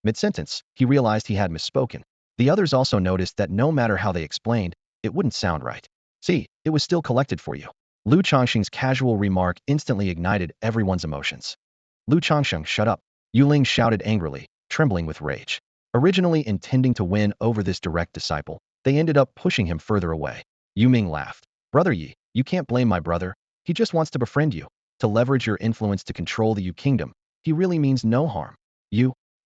Mid-sentence, he realized he had misspoken. The others also noticed that no matter how they explained, it wouldn't sound right. "See, it was still collected for you." Lu Changsheng's casual remark instantly ignited everyone's emotions. "Lu Changsheng, shut up," Yuling shouted angrily, trembling with rage. Originally intending to win over this direct disciple, they ended up pushing him further away. Yu Ming laughed. "Brother Yi, you can't blame my brother. He just wants to befriend you, to leverage your influence to control the Yu kingdom. He really means no harm."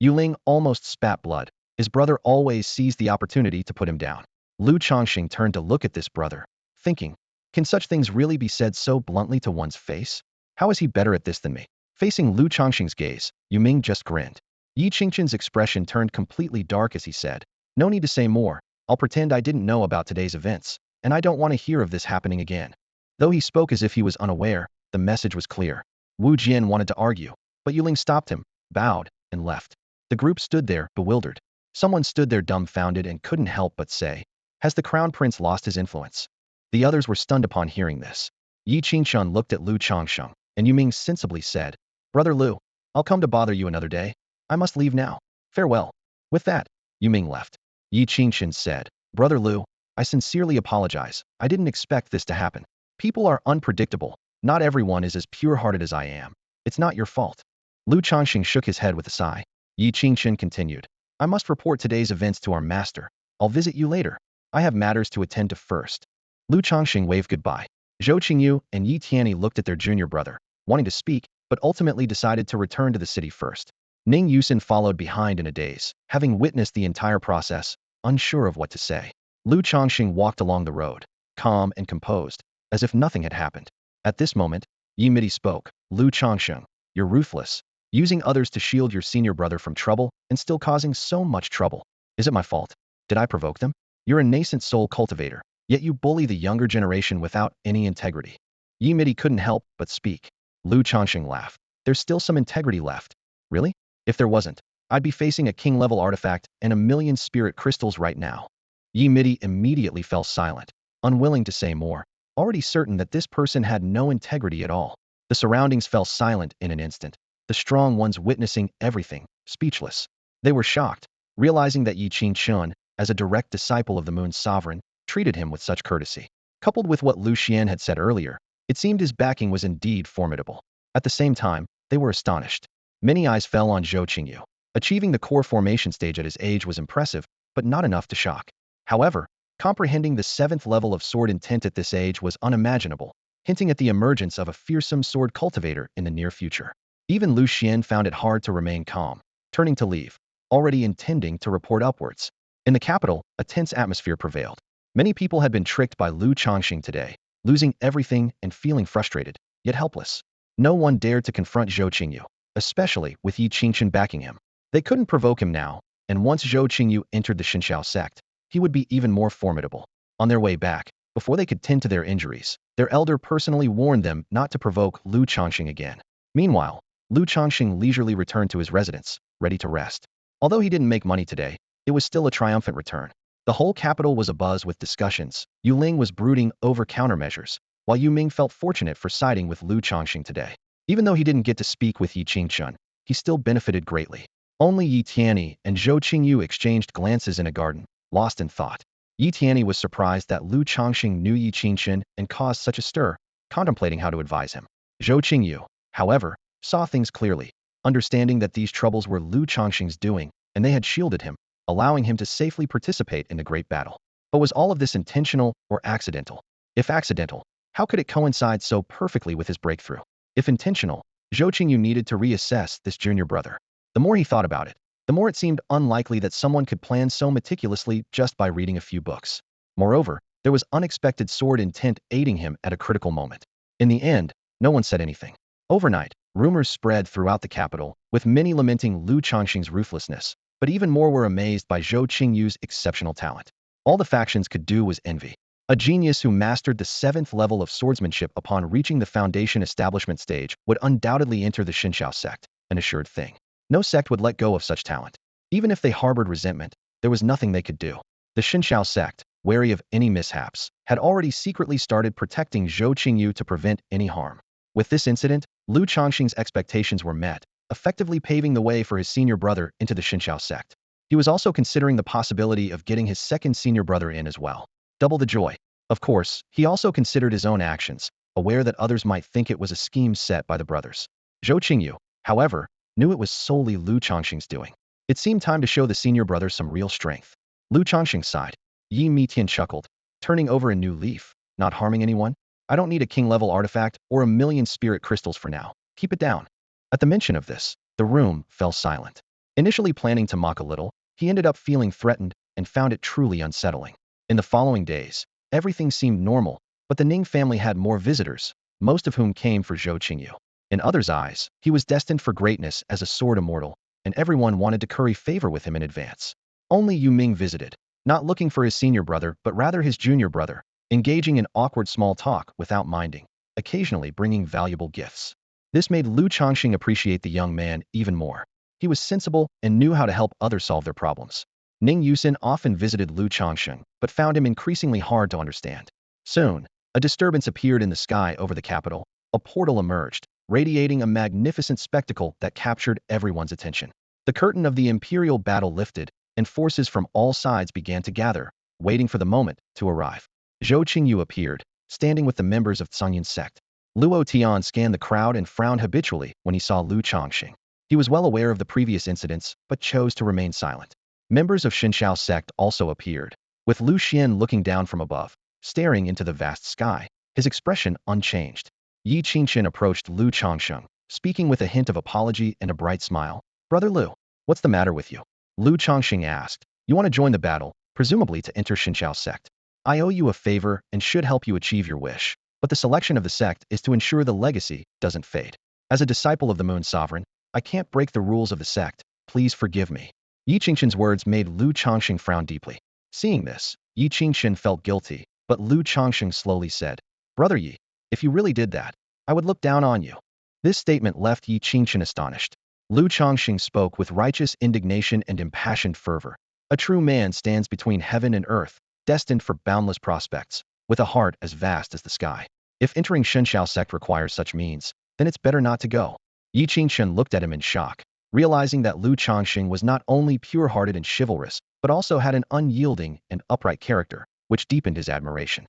Yuling almost spat blood. His brother always seized the opportunity to put him down. Lu Changsheng turned to look at this brother, thinking, can such things really be said so bluntly to one's face? How is he better at this than me? Facing Lu Changsheng's gaze, Yu Ming just grinned. Yi Qingqian's expression turned completely dark as he said, "No need to say more. I'll pretend I didn't know about today's events, and I don't want to hear of this happening again." Though he spoke as if he was unaware, the message was clear. Wu Jian wanted to argue, but Yuling stopped him, bowed, and left. The group stood there, bewildered. Someone stood there dumbfounded and couldn't help but say, "Has the crown prince lost his influence?" The others were stunned upon hearing this. Yi Qingqian looked at Lu Changsheng, and Yu Ming sensibly said, "Brother Lu, I'll come to bother you another day. I must leave now. Farewell." With that, Yu Ming left. Yi Qingqian said, "Brother Lu, I sincerely apologize. I didn't expect this to happen. People are unpredictable. Not everyone is as pure-hearted as I am. It's not your fault." Lu Changsheng shook his head with a sigh. Yi Qingqian continued, "I must report today's events to our master. I'll visit you later. I have matters to attend to first." Lu Changsheng waved goodbye. Zhou Qingyu and Yi Tianyi looked at their junior brother, wanting to speak, but ultimately decided to return to the city first. Ning Yusin followed behind in a daze, having witnessed the entire process, unsure of what to say. Lu Changsheng walked along the road, calm and composed, as if nothing had happened. At this moment, Yi Midi spoke. "Lu Changsheng, you're ruthless, using others to shield your senior brother from trouble and still causing so much trouble. Is it my fault? Did I provoke them? You're a nascent soul cultivator, yet you bully the younger generation without any integrity." Yi Midi couldn't help but speak. Lu Changsheng laughed. "There's still some integrity left." "Really? If there wasn't, I'd be facing a king-level artifact and a million spirit crystals right now." Yi Midi immediately fell silent, unwilling to say more, already certain that this person had no integrity at all. The surroundings fell silent in an instant, the strong ones witnessing everything, speechless. They were shocked, realizing that Yi Qingqian, as a direct disciple of the Moon's sovereign, treated him with such courtesy. Coupled with what Lu Xian had said earlier, it seemed his backing was indeed formidable. At the same time, they were astonished. Many eyes fell on Zhou Qingyu. Achieving the core formation stage at his age was impressive, but not enough to shock. However, comprehending the 7th level of sword intent at this age was unimaginable, hinting at the emergence of a fearsome sword cultivator in the near future. Even Lu Xian found it hard to remain calm, turning to leave, already intending to report upwards. In the capital, a tense atmosphere prevailed. Many people had been tricked by Lu Changsheng today, losing everything and feeling frustrated, yet helpless. No one dared to confront Zhou Qingyu, especially with Yi Qingqian backing him. They couldn't provoke him now, and once Zhou Qingyu entered the Xinxiao sect, he would be even more formidable. On their way back, before they could tend to their injuries, their elder personally warned them not to provoke Lu Changsheng again. Meanwhile, Lu Changsheng leisurely returned to his residence, ready to rest. Although he didn't make money today, it was still a triumphant return. The whole capital was abuzz with discussions. Yu Ling was brooding over countermeasures, while Yu Ming felt fortunate for siding with Lu Changsheng today. Even though he didn't get to speak with Yi Qingqian, he still benefited greatly. Only Yi Tianyi and Zhou Qingyu exchanged glances in a garden, lost in thought. Yi Tianyi was surprised that Lu Changsheng knew Yi Qingqian and caused such a stir, contemplating how to advise him. Zhou Qingyu, however, saw things clearly, understanding that these troubles were Lu Changsheng's doing, and they had shielded him, allowing him to safely participate in the great battle. But was all of this intentional or accidental? If accidental, how could it coincide so perfectly with his breakthrough? If intentional, Zhou Qingyu needed to reassess this junior brother. The more he thought about it, the more it seemed unlikely that someone could plan so meticulously just by reading a few books. Moreover, there was unexpected sword intent aiding him at a critical moment. In the end, no one said anything. Overnight, rumors spread throughout the capital, with many lamenting Lu Changsheng's ruthlessness, but even more were amazed by Zhou Qingyu's exceptional talent. All the factions could do was envy. A genius who mastered the 7th level of swordsmanship upon reaching the foundation establishment stage would undoubtedly enter the Xinxiao sect, an assured thing. No sect would let go of such talent. Even if they harbored resentment, there was nothing they could do. The Xinxiao sect, wary of any mishaps, had already secretly started protecting Zhou Qingyu to prevent any harm. With this incident, Lu Changsheng's expectations were met, effectively paving the way for his senior brother into the Xinqiao sect. He was also considering the possibility of getting his second senior brother in as well. Double the joy. Of course, he also considered his own actions, aware that others might think it was a scheme set by the brothers. Zhou Qingyu, however, knew it was solely Lu Changsheng's doing. It seemed time to show the senior brother some real strength. Lu Changsheng sighed. Yi Mitian chuckled, turning over a new leaf. Not harming anyone? I don't need a king-level artifact or a million spirit crystals for now. Keep it down. At the mention of this, the room fell silent. Initially planning to mock a little, he ended up feeling threatened and found it truly unsettling. In the following days, everything seemed normal, but the Ning family had more visitors, most of whom came for Zhou Qingyu. In others' eyes, he was destined for greatness as a sword immortal, and everyone wanted to curry favor with him in advance. Only Yu Ming visited, not looking for his senior brother but rather his junior brother, engaging in awkward small talk without minding, occasionally bringing valuable gifts. This made Lu Changsheng appreciate the young man even more. He was sensible and knew how to help others solve their problems. Ning Yusin often visited Lu Changsheng, but found him increasingly hard to understand. Soon, a disturbance appeared in the sky over the capital. A portal emerged, radiating a magnificent spectacle that captured everyone's attention. The curtain of the imperial battle lifted, and forces from all sides began to gather, waiting for the moment to arrive. Zhou Qingyu appeared, standing with the members of Qingyun sect. Luo Tian scanned the crowd and frowned habitually when he saw Lu Changsheng. He was well aware of the previous incidents, but chose to remain silent. Members of Xinqiao sect also appeared, with Lu Xian looking down from above, staring into the vast sky, his expression unchanged. Yi Qingchen approached Lu Changsheng, speaking with a hint of apology and a bright smile. Brother Lu, what's the matter with you? Lu Changsheng asked. You want to join the battle, presumably to enter Xinqiao sect. I owe you a favor and should help you achieve your wish, but the selection of the sect is to ensure the legacy doesn't fade. As a disciple of the Moon Sovereign, I can't break the rules of the sect. Please forgive me. Yi Qingchen's words made Lu Changsheng frown deeply. Seeing this, Yi Qingchen felt guilty, but Lu Changsheng slowly said, Brother Yi, if you really did that, I would look down on you. This statement left Yi Qingchen astonished. Lu Changsheng spoke with righteous indignation and impassioned fervor. A true man stands between heaven and earth, destined for boundless prospects, with a heart as vast as the sky. If entering Xinqiao sect requires such means, then it's better not to go. Yi Qingchen looked at him in shock, realizing that Lu Changsheng was not only pure-hearted and chivalrous, but also had an unyielding and upright character, which deepened his admiration.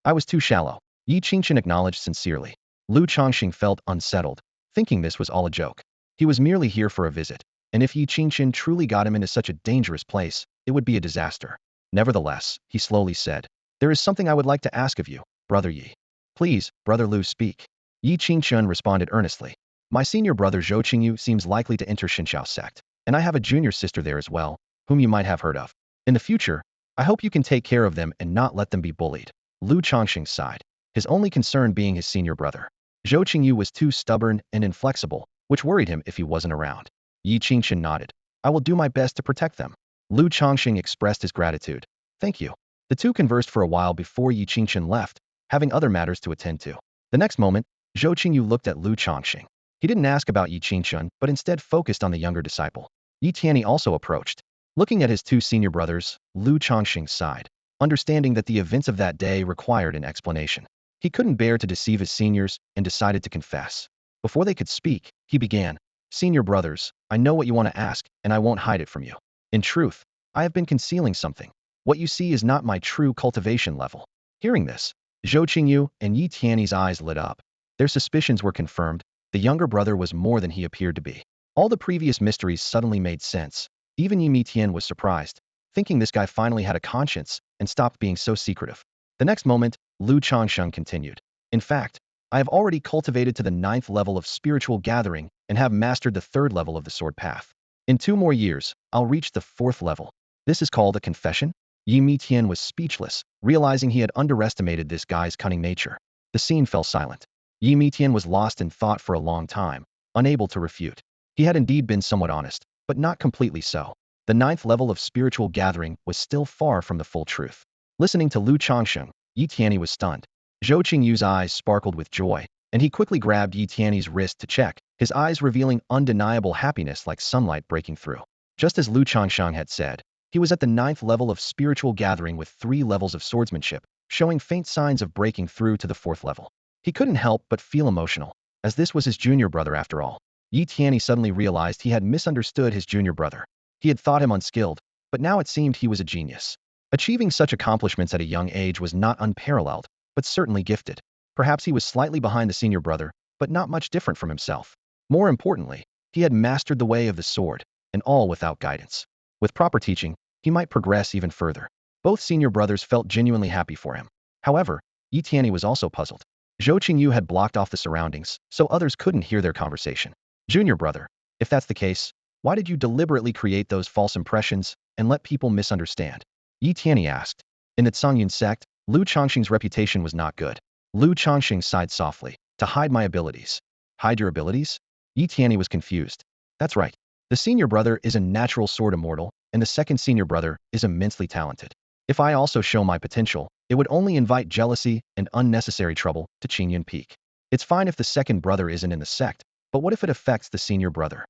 I was too shallow, Yi Qingchen acknowledged sincerely. Lu Changsheng felt unsettled, thinking this was all a joke. He was merely here for a visit, and if Yi Qingchen truly got him into such a dangerous place, it would be a disaster. Nevertheless, he slowly said, There is something I would like to ask of you, Brother Yi. Please, Brother Lu, speak. Yi Qingchen responded earnestly. My senior brother Zhou Qingyu seems likely to enter Xinqiao sect, and I have a junior sister there as well, whom you might have heard of. In the future, I hope you can take care of them and not let them be bullied. Lu Changsheng sighed, his only concern being his senior brother. Zhou Qingyu was too stubborn and inflexible, which worried him if he wasn't around. Yi Qingchen nodded. I will do my best to protect them. Lu Changsheng expressed his gratitude. Thank you. The two conversed for a while before Yi Qingchen left, having other matters to attend to. The next moment, Zhou Qingyu looked at Lu Changsheng. He didn't ask about Yi Qingchen, but instead focused on the younger disciple. Yi Tianyi also approached. Looking at his two senior brothers, Lu Changsheng sighed, understanding that the events of that day required an explanation. He couldn't bear to deceive his seniors and decided to confess. Before they could speak, he began, Senior brothers, I know what you want to ask, and I won't hide it from you. In truth, I have been concealing something. What you see is not my true cultivation level. Hearing this, Zhou Qingyu and Yi Tianyi's eyes lit up. Their suspicions were confirmed. The younger brother was more than he appeared to be. All the previous mysteries suddenly made sense. Even Yi Mitian was surprised, thinking this guy finally had a conscience and stopped being so secretive. The next moment, Lu Changsheng continued. In fact, I have already cultivated to the 9th level of spiritual gathering and have mastered the 3rd level of the sword path. In 2 more years, I'll reach the 4th level. This is called a confession? Yi Mitian was speechless, realizing he had underestimated this guy's cunning nature. The scene fell silent. Yi Mitian was lost in thought for a long time, unable to refute. He had indeed been somewhat honest, but not completely so. The 9th level of spiritual gathering was still far from the full truth. Listening to Lu Changsheng, Yi Tianyi was stunned. Zhou Qingyu's eyes sparkled with joy, and he quickly grabbed Yi Tianyi's wrist to check, his eyes revealing undeniable happiness like sunlight breaking through. Just as Lu Changsheng had said, He was at the 9th level of spiritual gathering with 3 levels of swordsmanship, showing faint signs of breaking through to the 4th level. He couldn't help but feel emotional, as this was his junior brother after all. Yi Tianyi suddenly realized he had misunderstood his junior brother. He had thought him unskilled, but now it seemed he was a genius. Achieving such accomplishments at a young age was not unparalleled, but certainly gifted. Perhaps he was slightly behind the senior brother, but not much different from himself. More importantly, he had mastered the way of the sword, and all without guidance. With proper teaching, he might progress even further. Both senior brothers felt genuinely happy for him. However, Yi Tianyi was also puzzled. Zhou Qingyu had blocked off the surroundings, so others couldn't hear their conversation. Junior brother, if that's the case, why did you deliberately create those false impressions and let people misunderstand? Yi Tianyi asked. In the Qingyun sect, Lu Changsheng's reputation was not good. Lu Changsheng sighed softly. To hide my abilities. Hide your abilities? Yi Tianyi was confused. That's right. The senior brother is a natural sword immortal, and the second senior brother is immensely talented. If I also show my potential, it would only invite jealousy and unnecessary trouble to Qingyun Peak. It's fine if the second brother isn't in the sect, but what if it affects the senior brother?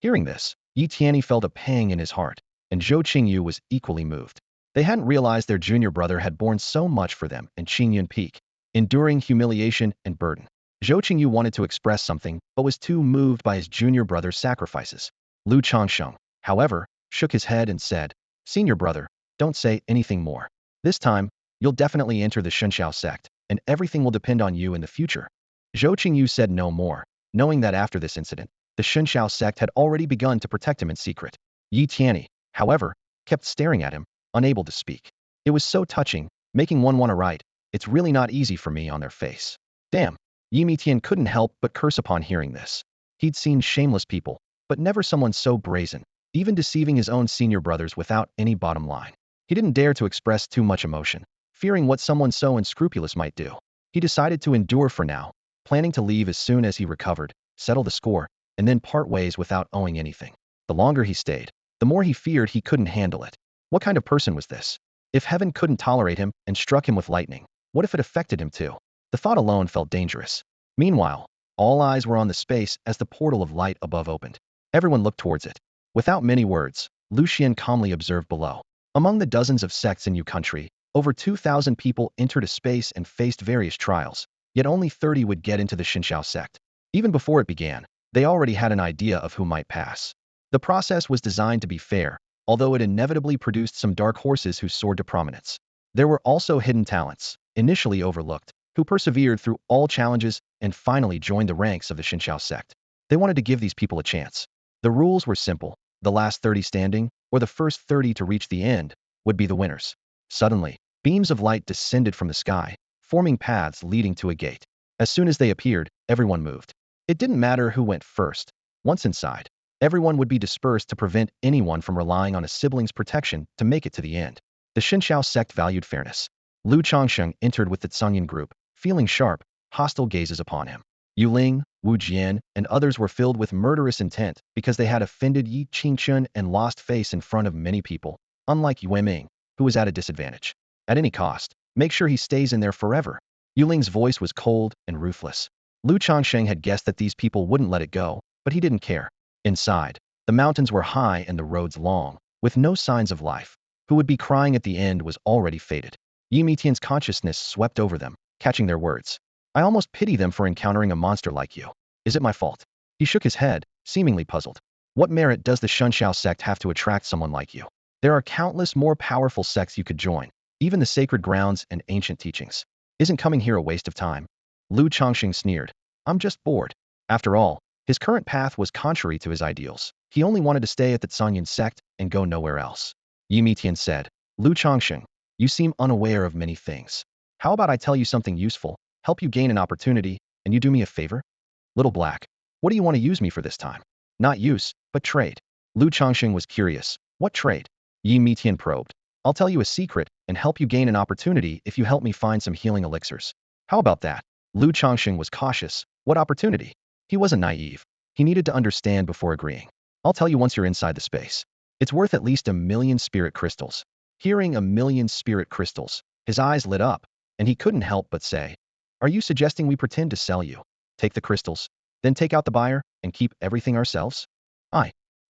Hearing this, Yi Tianyi felt a pang in his heart, and Zhou Qingyu was equally moved. They hadn't realized their junior brother had borne so much for them in Qingyun Peak, enduring humiliation and burden. Zhou Qingyu wanted to express something, but was too moved by his junior brother's sacrifices. Lu Changsheng, however, shook his head and said, Senior brother, don't say anything more. This time, you'll definitely enter the Shunxiao sect, and everything will depend on you in the future. Zhou Qingyu said no more, knowing that after this incident, the Shunxiao sect had already begun to protect him in secret. Yi Tianyi, however, kept staring at him, unable to speak. It was so touching, making one want to write, it's really not easy for me on their face. Damn. Yi Tianyi couldn't help but curse upon hearing this. He'd seen shameless people, but never someone so brazen, even deceiving his own senior brothers without any bottom line. He didn't dare to express too much emotion, fearing what someone so unscrupulous might do. He decided to endure for now, planning to leave as soon as he recovered, settle the score, and then part ways without owing anything. The longer he stayed, the more he feared he couldn't handle it. What kind of person was this? If heaven couldn't tolerate him and struck him with lightning, what if it affected him too? The thought alone felt dangerous. Meanwhile, all eyes were on the space as the portal of light above opened. Everyone looked towards it. Without many words, Lucian calmly observed below. Among the dozens of sects in Yu country, over 2,000 people entered a space and faced various trials, yet only 30 would get into the Xinxiao sect. Even before it began, they already had an idea of who might pass. The process was designed to be fair, although it inevitably produced some dark horses who soared to prominence. There were also hidden talents, initially overlooked, who persevered through all challenges and finally joined the ranks of the Xinxiao sect. They wanted to give these people a chance. The rules were simple. The last 30 standing, or the first 30 to reach the end, would be the winners. Suddenly, beams of light descended from the sky, forming paths leading to a gate. As soon as they appeared, everyone moved. It didn't matter who went first. Once inside, everyone would be dispersed to prevent anyone from relying on a sibling's protection to make it to the end. The Xinxiao sect valued fairness. Lu Changsheng entered with the Tsungyan group, feeling sharp, hostile gazes upon him. Yu Ling, Wu Jian, and others were filled with murderous intent because they had offended Yi Qingchun and lost face in front of many people, unlike Yue Ming, who was at a disadvantage. At any cost, make sure he stays in there forever. Yu Ling's voice was cold and ruthless. Lu Changsheng had guessed that these people wouldn't let it go, but he didn't care. Inside, the mountains were high and the roads long, with no signs of life. Who would be crying at the end was already fated. Yi Mitian's consciousness swept over them, catching their words. I almost pity them for encountering a monster like you. Is it my fault? He shook his head, seemingly puzzled. What merit does the Shunxiao sect have to attract someone like you? There are countless more powerful sects you could join, even the sacred grounds and ancient teachings. Isn't coming here a waste of time? Lu Changsheng sneered. I'm just bored. After all, his current path was contrary to his ideals. He only wanted to stay at the Tsungyan sect and go nowhere else. Yi Mitian said, Lu Changsheng, you seem unaware of many things. How about I tell you something useful, help you gain an opportunity, and you do me a favor? Little Black, what do you want to use me for this time? Not use, but trade. Lu Changsheng was curious. What trade? Yi Mitian probed. I'll tell you a secret and help you gain an opportunity if you help me find some healing elixirs. How about that? Lu Changsheng was cautious. What opportunity? He wasn't naive. He needed to understand before agreeing. I'll tell you once you're inside the space. It's worth at least 1,000,000 spirit crystals. Hearing 1,000,000 spirit crystals, his eyes lit up, and he couldn't help but say, Are you suggesting we pretend to sell you? Take the crystals, then take out the buyer, and keep everything ourselves?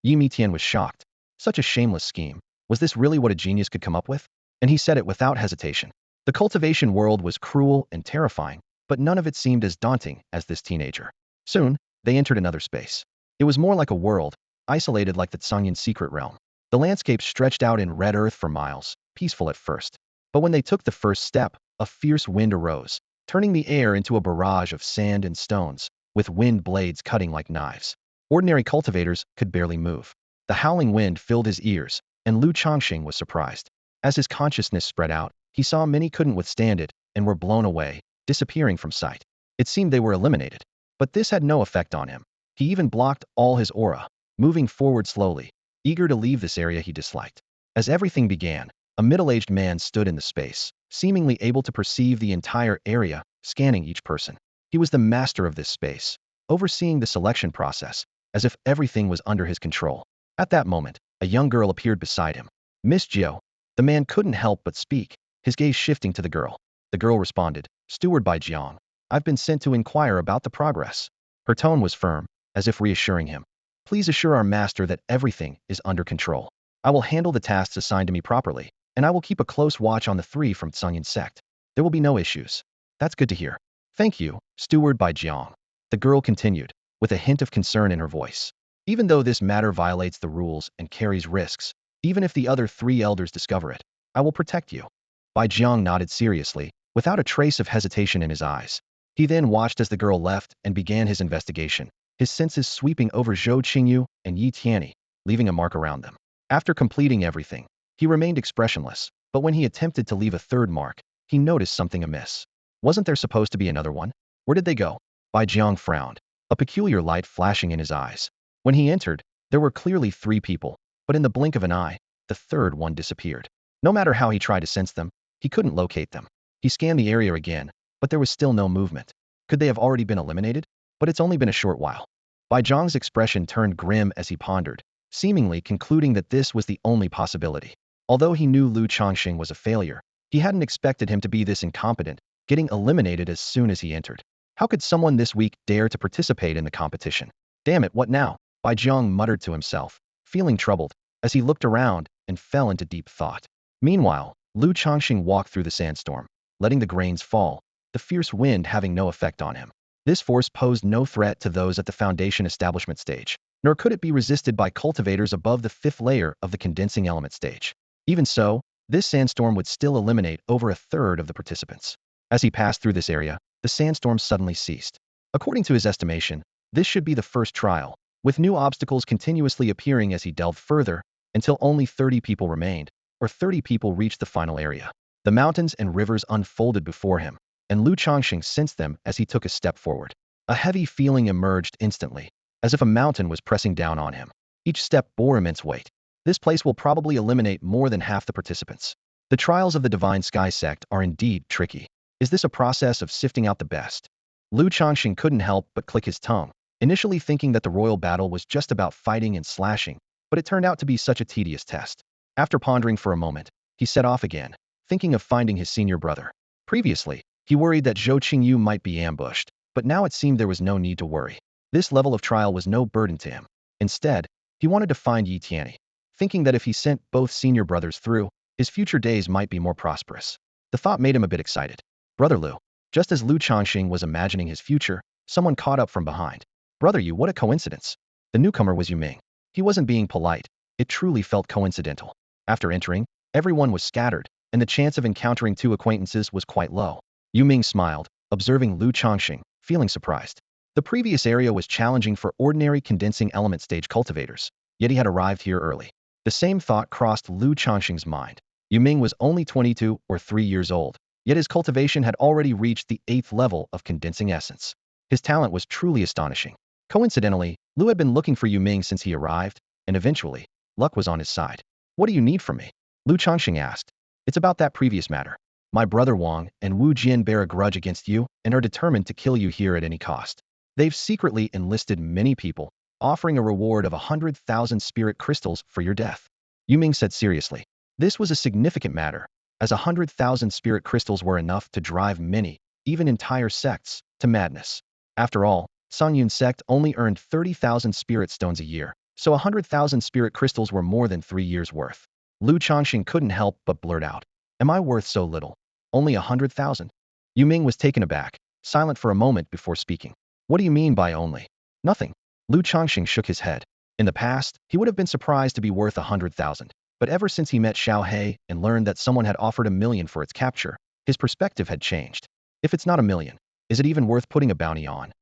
Yi Mitian was shocked. Such a shameless scheme. Was this really what a genius could come up with? And he said it without hesitation. The cultivation world was cruel and terrifying, but none of it seemed as daunting as this teenager. Soon, they entered another space. It was more like a world, isolated like the Qingyun secret realm. The landscape stretched out in red earth for miles, peaceful at first. But when they took the first step, a fierce wind arose, turning the air into a barrage of sand and stones, with wind blades cutting like knives. Ordinary cultivators could barely move. The howling wind filled his ears, and Lu Changsheng was surprised. As his consciousness spread out, he saw many couldn't withstand it and were blown away, disappearing from sight. It seemed they were eliminated. But this had no effect on him. He even blocked all his aura, moving forward slowly, eager to leave this area he disliked. As everything began, a middle-aged man stood in the space, seemingly able to perceive the entire area, scanning each person. He was the master of this space, overseeing the selection process, as if everything was under his control. At that moment, a young girl appeared beside him. Miss Jiao. The man couldn't help but speak, his gaze shifting to the girl. The girl responded, Steward by Jiang. I've been sent to inquire about the progress. Her tone was firm, as if reassuring him. Please assure our master that everything is under control. I will handle the tasks assigned to me properly, and I will keep a close watch on the 3 from Qingyun sect. There will be no issues. That's good to hear. Thank you, Steward by Jiang. The girl continued, with a hint of concern in her voice. Even though this matter violates the rules and carries risks, even if the other 3 elders discover it, I will protect you. Bai Jiang nodded seriously, without a trace of hesitation in his eyes. He then watched as the girl left and began his investigation, his senses sweeping over Zhou Qingyu and Yi Tianyi, leaving a mark around them. After completing everything, he remained expressionless, but when he attempted to leave a 3rd mark, he noticed something amiss. Wasn't there supposed to be another one? Where did they go? Bai Jiang frowned, a peculiar light flashing in his eyes. When he entered, there were clearly 3 people, but in the blink of an eye, the 3rd one disappeared. No matter how he tried to sense them, he couldn't locate them. He scanned the area again, but there was still no movement. Could they have already been eliminated? But it's only been a short while. Bai Jiang's expression turned grim as he pondered, seemingly concluding that this was the only possibility. Although he knew Lu Changsheng was a failure, he hadn't expected him to be this incompetent, getting eliminated as soon as he entered. How could someone this weak dare to participate in the competition? Damn it, what now? Bai Jiang muttered to himself, feeling troubled, as he looked around and fell into deep thought. Meanwhile, Lu Changsheng walked through the sandstorm, letting the grains fall, the fierce wind having no effect on him. This force posed no threat to those at the foundation establishment stage, nor could it be resisted by cultivators above the 5th layer of the condensing element stage. Even so, this sandstorm would still eliminate over a 3rd of the participants. As he passed through this area, the sandstorm suddenly ceased. According to his estimation, this should be the first trial, with new obstacles continuously appearing as he delved further, until only 30 people remained, or 30 people reached the final area. The mountains and rivers unfolded before him, and Lu Changsheng sensed them as he took a step forward. A heavy feeling emerged instantly, as if a mountain was pressing down on him. Each step bore immense weight. This place will probably eliminate more than half the participants. The trials of the Divine Sky sect are indeed tricky. Is this a process of sifting out the best? Lu Changsheng couldn't help but click his tongue, initially thinking that the royal battle was just about fighting and slashing, but it turned out to be such a tedious test. After pondering for a moment, he set off again, thinking of finding his senior brother. Previously, he worried that Zhou Qingyu might be ambushed, but now it seemed there was no need to worry. This level of trial was no burden to him. Instead, he wanted to find Yi Tianyi, thinking that if he sent both senior brothers through, his future days might be more prosperous. The thought made him a bit excited. Brother Lu. Just as Lu Changsheng was imagining his future, someone caught up from behind. Brother Yu, what a coincidence. The newcomer was Yu Ming. He wasn't being polite. It truly felt coincidental. After entering, everyone was scattered, and the chance of encountering 2 acquaintances was quite low. Yu Ming smiled, observing Lu Changsheng, feeling surprised. The previous area was challenging for ordinary condensing element stage cultivators, yet he had arrived here early. The same thought crossed Lu Changsheng's mind. Yu Ming was only 22 or 3 years old, yet his cultivation had already reached the 8th level of condensing essence. His talent was truly astonishing. Coincidentally, Lu had been looking for Yu Ming since he arrived, and eventually, luck was on his side. What do you need from me? Lu Changsheng asked. It's about that previous matter. My brother Wang and Wu Jian bear a grudge against you and are determined to kill you here at any cost. They've secretly enlisted many people, offering a reward of 100,000 spirit crystals for your death. Yu Ming said seriously. This was a significant matter, as 100,000 spirit crystals were enough to drive many, even entire sects, to madness. After all, Qingyun sect only earned 30,000 spirit stones a year, so 100,000 spirit crystals were more than 3 years' worth. Lu Changsheng couldn't help but blurt out, "Am I worth so little? Only 100,000? Yu Ming was taken aback, silent for a moment before speaking. "What do you mean by only?" "Nothing." Lu Changsheng shook his head. In the past, he would have been surprised to be worth 100,000. But ever since he met Xiao He and learned that someone had offered 1 million for its capture, his perspective had changed. If it's not 1 million, is it even worth putting a bounty on?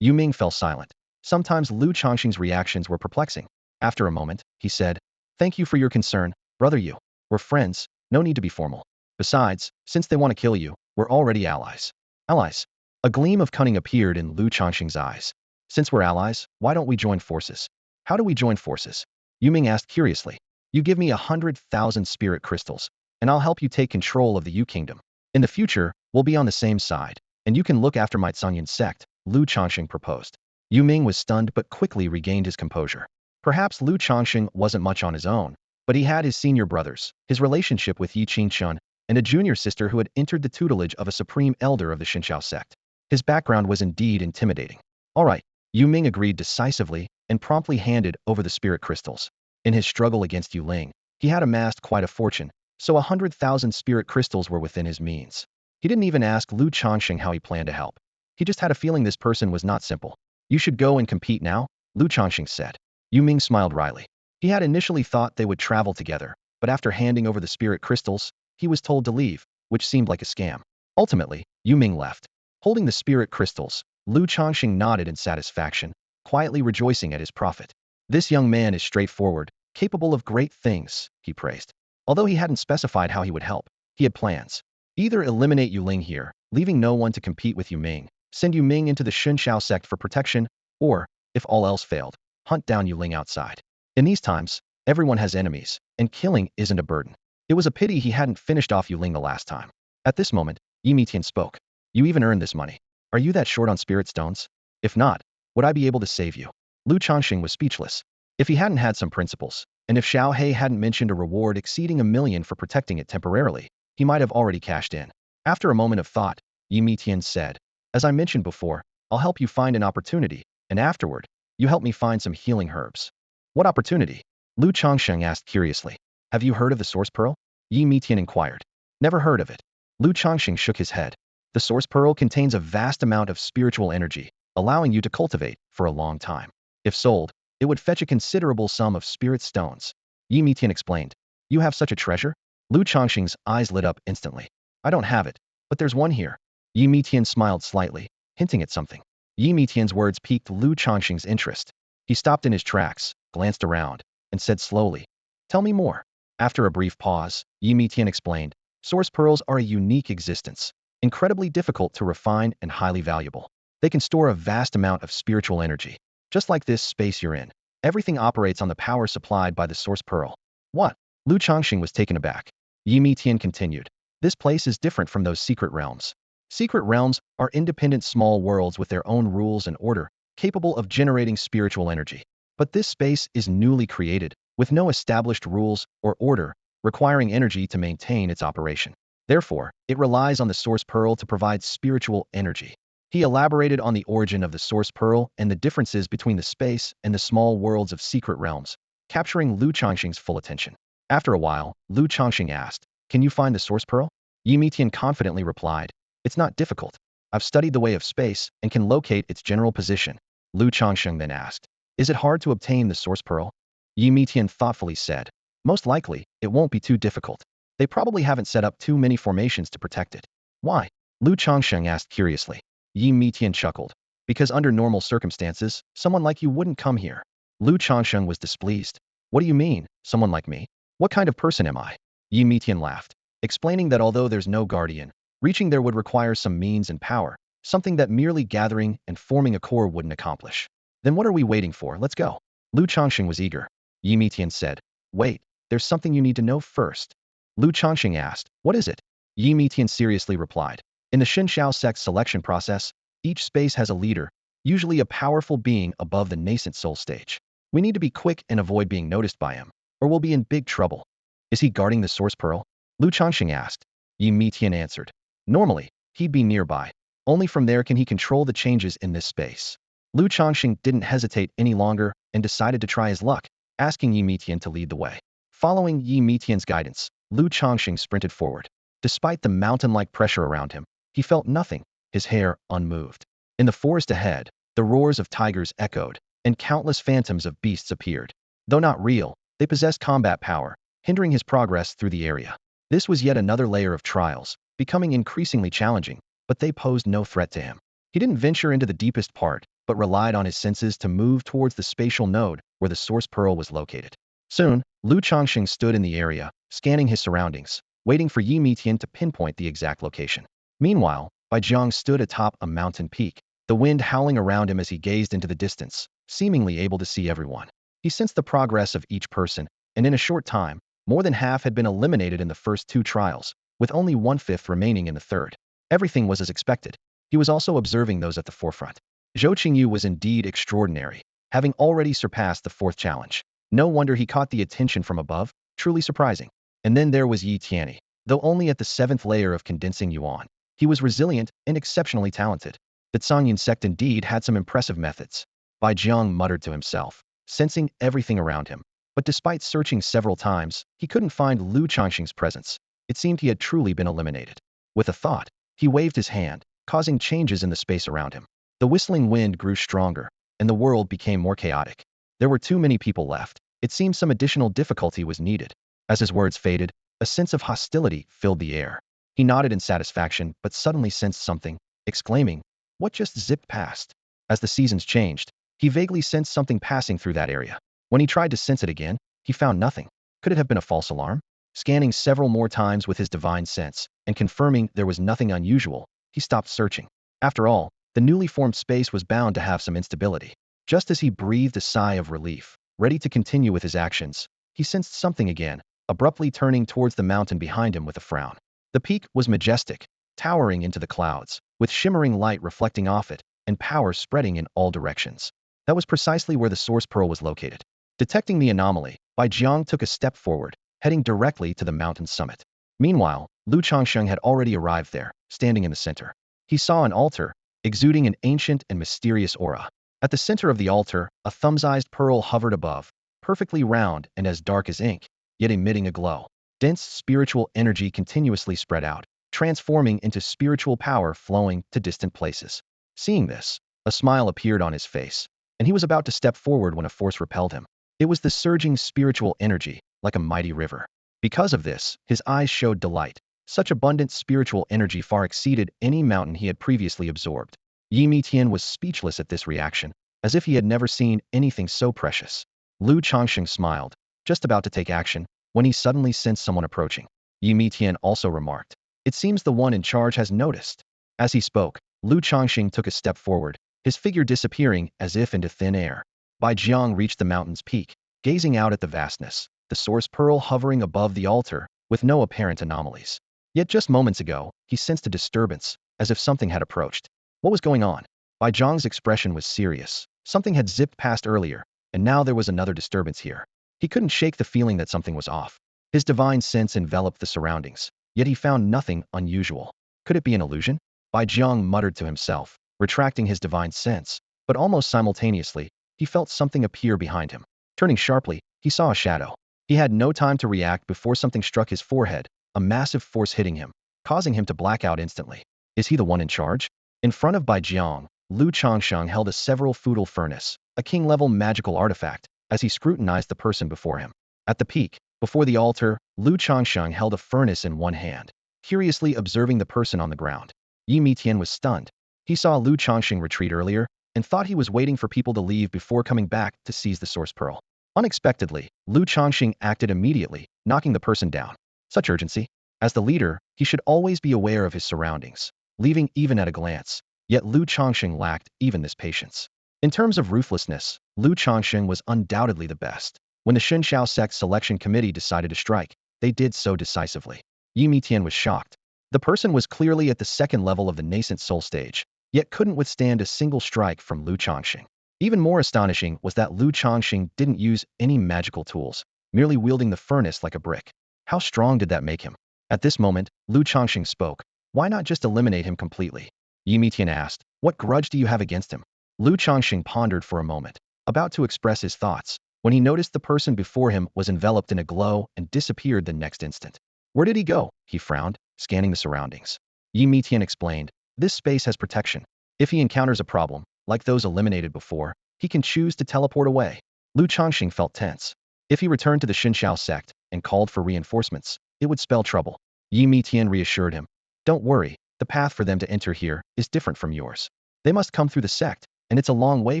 Yu Ming fell silent. Sometimes Lu Changsheng's reactions were perplexing. After a moment, he said, "Thank you for your concern, brother Yu. We're friends, no need to be formal. Besides, since they want to kill you, we're already allies." Allies? A gleam of cunning appeared in Lu Changsheng's eyes. "Since we're allies, why don't we join forces?" "How do we join forces?" Yu Ming asked curiously. "You give me 100,000 spirit crystals, and I'll help you take control of the Yu Kingdom. In the future, we'll be on the same side, and you can look after my Qingyun sect," Lu Changsheng proposed. Yu Ming was stunned but quickly regained his composure. Perhaps Lu Changsheng wasn't much on his own, but he had his senior brothers, his relationship with Yi Qingchun, and a junior sister who had entered the tutelage of a supreme elder of the Xinjiao sect. His background was indeed intimidating. "All right," Yu Ming agreed decisively and promptly handed over the spirit crystals. In his struggle against Yu Ling, he had amassed quite a fortune, so 100,000 spirit crystals were within his means. He didn't even ask Lu Changsheng how he planned to help. He just had a feeling this person was not simple. "You should go and compete now," Lu Changsheng said. Yu Ming smiled wryly. He had initially thought they would travel together, but after handing over the spirit crystals, he was told to leave, which seemed like a scam. Ultimately, Yu Ming left. Holding the spirit crystals, Lu Changsheng nodded in satisfaction, quietly rejoicing at his profit. "This young man is straightforward, capable of great things," he praised. Although he hadn't specified how he would help, he had plans. Either eliminate Yu Ling here, leaving no one to compete with Yu Ming, send Yu Ming into the Xinjiao sect for protection, or, if all else failed, hunt down Yu Ling outside. In these times, everyone has enemies, and killing isn't a burden. It was a pity he hadn't finished off Yu Ling the last time. At this moment, Yi Mitian spoke. "You even earned this money. Are you that short on spirit stones? If not, would I be able to save you?" Lu Changsheng was speechless. If he hadn't had some principles, and if Xiao He hadn't mentioned a reward exceeding 1 million for protecting it temporarily, he might have already cashed in. After a moment of thought, Yi Mitian said, "As I mentioned before, I'll help you find an opportunity, and afterward, you help me find some healing herbs." "What opportunity?" Lu Changsheng asked curiously. "Have you heard of the source pearl?" Yi Mitian inquired. "Never heard of it." Lu Changsheng shook his head. "The source pearl contains a vast amount of spiritual energy, allowing you to cultivate for a long time. If sold, it would fetch a considerable sum of spirit stones." Yi Mitian explained. "You have such a treasure?" Lu Changsheng's eyes lit up instantly. "I don't have it, but there's one here." Yi Mitian smiled slightly, hinting at something. Yi Mitian's words piqued Lu Changsheng's interest. He stopped in his tracks, glanced around, and said slowly, "Tell me more." After a brief pause, Yi Mitian explained, "Source pearls are a unique existence, incredibly difficult to refine and highly valuable. They can store a vast amount of spiritual energy. Just like this space you're in, everything operates on the power supplied by the source pearl." "What?" Lu Changsheng was taken aback. Yi Mitian continued, "This place is different from those secret realms. Secret realms are independent small worlds with their own rules and order, capable of generating spiritual energy. But this space is newly created, with no established rules or order, requiring energy to maintain its operation. Therefore, it relies on the source pearl to provide spiritual energy." He elaborated on the origin of the source pearl and the differences between the space and the small worlds of secret realms, capturing Lu Changsheng's full attention. After a while, Lu Changsheng asked, "Can you find the source pearl?" Yi Mitian confidently replied, "It's not difficult. I've studied the way of space and can locate its general position." Lu Changsheng then asked, "Is it hard to obtain the source pearl?" Yi Mitian thoughtfully said, "Most likely, it won't be too difficult. They probably haven't set up too many formations to protect it." "Why?" Lu Changsheng asked curiously. Yi Mitian chuckled. "Because under normal circumstances, someone like you wouldn't come here." Lu Changsheng was displeased. "What do you mean, someone like me? What kind of person am I?" Yi Mitian laughed, explaining that although there's no guardian, reaching there would require some means and power, something that merely gathering and forming a core wouldn't accomplish. "Then what are we waiting for? Let's go." Lu Changsheng was eager. Yi Mitian said, "Wait, there's something you need to know first." Lu Changsheng asked, "What is it?" Yi Mitian seriously replied, "In the Xinjiao sect selection process, each space has a leader, usually a powerful being above the nascent soul stage. We need to be quick and avoid being noticed by him, or we'll be in big trouble." "Is he guarding the source pearl?" Lu Changsheng asked. Yi Mitian answered, "Normally, he'd be nearby. Only from there can he control the changes in this space." Lu Changsheng didn't hesitate any longer and decided to try his luck, asking Yi Mitian to lead the way. Following Yi Mitian's guidance, Lu Changsheng sprinted forward. Despite the mountain-like pressure around him, he felt nothing, his hair unmoved. In the forest ahead, the roars of tigers echoed, and countless phantoms of beasts appeared. Though not real, they possessed combat power, hindering his progress through the area. This was yet another layer of trials, becoming increasingly challenging, but they posed no threat to him. He didn't venture into the deepest part, but relied on his senses to move towards the spatial node where the source pearl was located. Soon, Lu Changsheng stood in the area, scanning his surroundings, waiting for Yi Mitian to pinpoint the exact location. Meanwhile, Bai Jiang stood atop a mountain peak, the wind howling around him as he gazed into the distance, seemingly able to see everyone. He sensed the progress of each person, and in a short time, more than half had been eliminated in the first 2 trials, with only 1/5 remaining in the third. Everything was as expected. He was also observing those at the forefront. Zhou Qingyu was indeed extraordinary, having already surpassed the 4th challenge. No wonder he caught the attention from above, truly surprising. And then there was Yi Tianyi. Though only at the 7th layer of condensing yuan, he was resilient and exceptionally talented. The Qingyun sect indeed had some impressive methods. Bai Jiang muttered to himself, sensing everything around him. But despite searching several times, he couldn't find Lu Changsheng's presence. It seemed he had truly been eliminated. With a thought, he waved his hand, causing changes in the space around him. The whistling wind grew stronger, and the world became more chaotic. There were too many people left. It seemed some additional difficulty was needed. As his words faded, a sense of hostility filled the air. He nodded in satisfaction, but suddenly sensed something, exclaiming, "What just zipped past?" As the seasons changed, he vaguely sensed something passing through that area. When he tried to sense it again, he found nothing. Could it have been a false alarm? Scanning several more times with his divine sense, and confirming there was nothing unusual, he stopped searching. After all, the newly formed space was bound to have some instability. Just as he breathed a sigh of relief, ready to continue with his actions, he sensed something again, abruptly turning towards the mountain behind him with a frown. The peak was majestic, towering into the clouds, with shimmering light reflecting off it, and power spreading in all directions. That was precisely where the source pearl was located. Detecting the anomaly, Bai Jiang took a step forward, heading directly to the mountain's summit. Meanwhile, Lu Changsheng had already arrived there, standing in the center. He saw an altar, exuding an ancient and mysterious aura. At the center of the altar, a thumb-sized pearl hovered above, perfectly round and as dark as ink, yet emitting a glow. Dense spiritual energy continuously spread out, transforming into spiritual power flowing to distant places. Seeing this, a smile appeared on his face, and he was about to step forward when a force repelled him. It was the surging spiritual energy, like a mighty river. Because of this, his eyes showed delight. Such abundant spiritual energy far exceeded any mountain he had previously absorbed. Yi Mitian was speechless at this reaction, as if he had never seen anything so precious. Lu Changsheng smiled, just about to take action, when he suddenly sensed someone approaching. Yi Mitian also remarked, "It seems the one in charge has noticed." As he spoke, Lu Changsheng took a step forward, his figure disappearing as if into thin air. Bai Jiang reached the mountain's peak, gazing out at the vastness, the source pearl hovering above the altar, with no apparent anomalies. Yet just moments ago, he sensed a disturbance, as if something had approached. What was going on? Bai Jiang's expression was serious. Something had zipped past earlier, and now there was another disturbance here. He couldn't shake the feeling that something was off. His divine sense enveloped the surroundings, yet he found nothing unusual. Could it be an illusion? Bai Jiang muttered to himself, retracting his divine sense, but almost simultaneously, he felt something appear behind him. Turning sharply, he saw a shadow. He had no time to react before something struck his forehead, a massive force hitting him, causing him to black out instantly. Is he the one in charge? In front of Bai Jiang, Lu Changsheng held a several feudal furnace, a king-level magical artifact, as he scrutinized the person before him. At the peak, before the altar, Lu Changsheng held a furnace in one hand, curiously observing the person on the ground. Yi Mitian was stunned. He saw Lu Changsheng retreat earlier, and thought he was waiting for people to leave before coming back to seize the source pearl. Unexpectedly, Lu Changsheng acted immediately, knocking the person down. Such urgency. As the leader, he should always be aware of his surroundings, leaving even at a glance. Yet Lu Changsheng lacked even this patience. In terms of ruthlessness, Lu Changsheng was undoubtedly the best. When the Xinshao sect selection committee decided to strike, they did so decisively. Yi Mitian was shocked. The person was clearly at the 2nd level of the nascent soul stage, yet couldn't withstand a single strike from Lu Changsheng. Even more astonishing was that Lu Changsheng didn't use any magical tools, merely wielding the furnace like a brick. How strong did that make him? At this moment, Lu Changsheng spoke. Why not just eliminate him completely? Yi Mitian asked, what grudge do you have against him? Lu Changsheng pondered for a moment, about to express his thoughts, when he noticed the person before him was enveloped in a glow and disappeared the next instant. Where did he go? He frowned, scanning the surroundings. Yi Mitian explained, this space has protection. If he encounters a problem, like those eliminated before, he can choose to teleport away. Lu Changsheng felt tense. If he returned to the Xinxiao sect and called for reinforcements, it would spell trouble. Yi Mitian reassured him. Don't worry, the path for them to enter here is different from yours. They must come through the sect, and it's a long way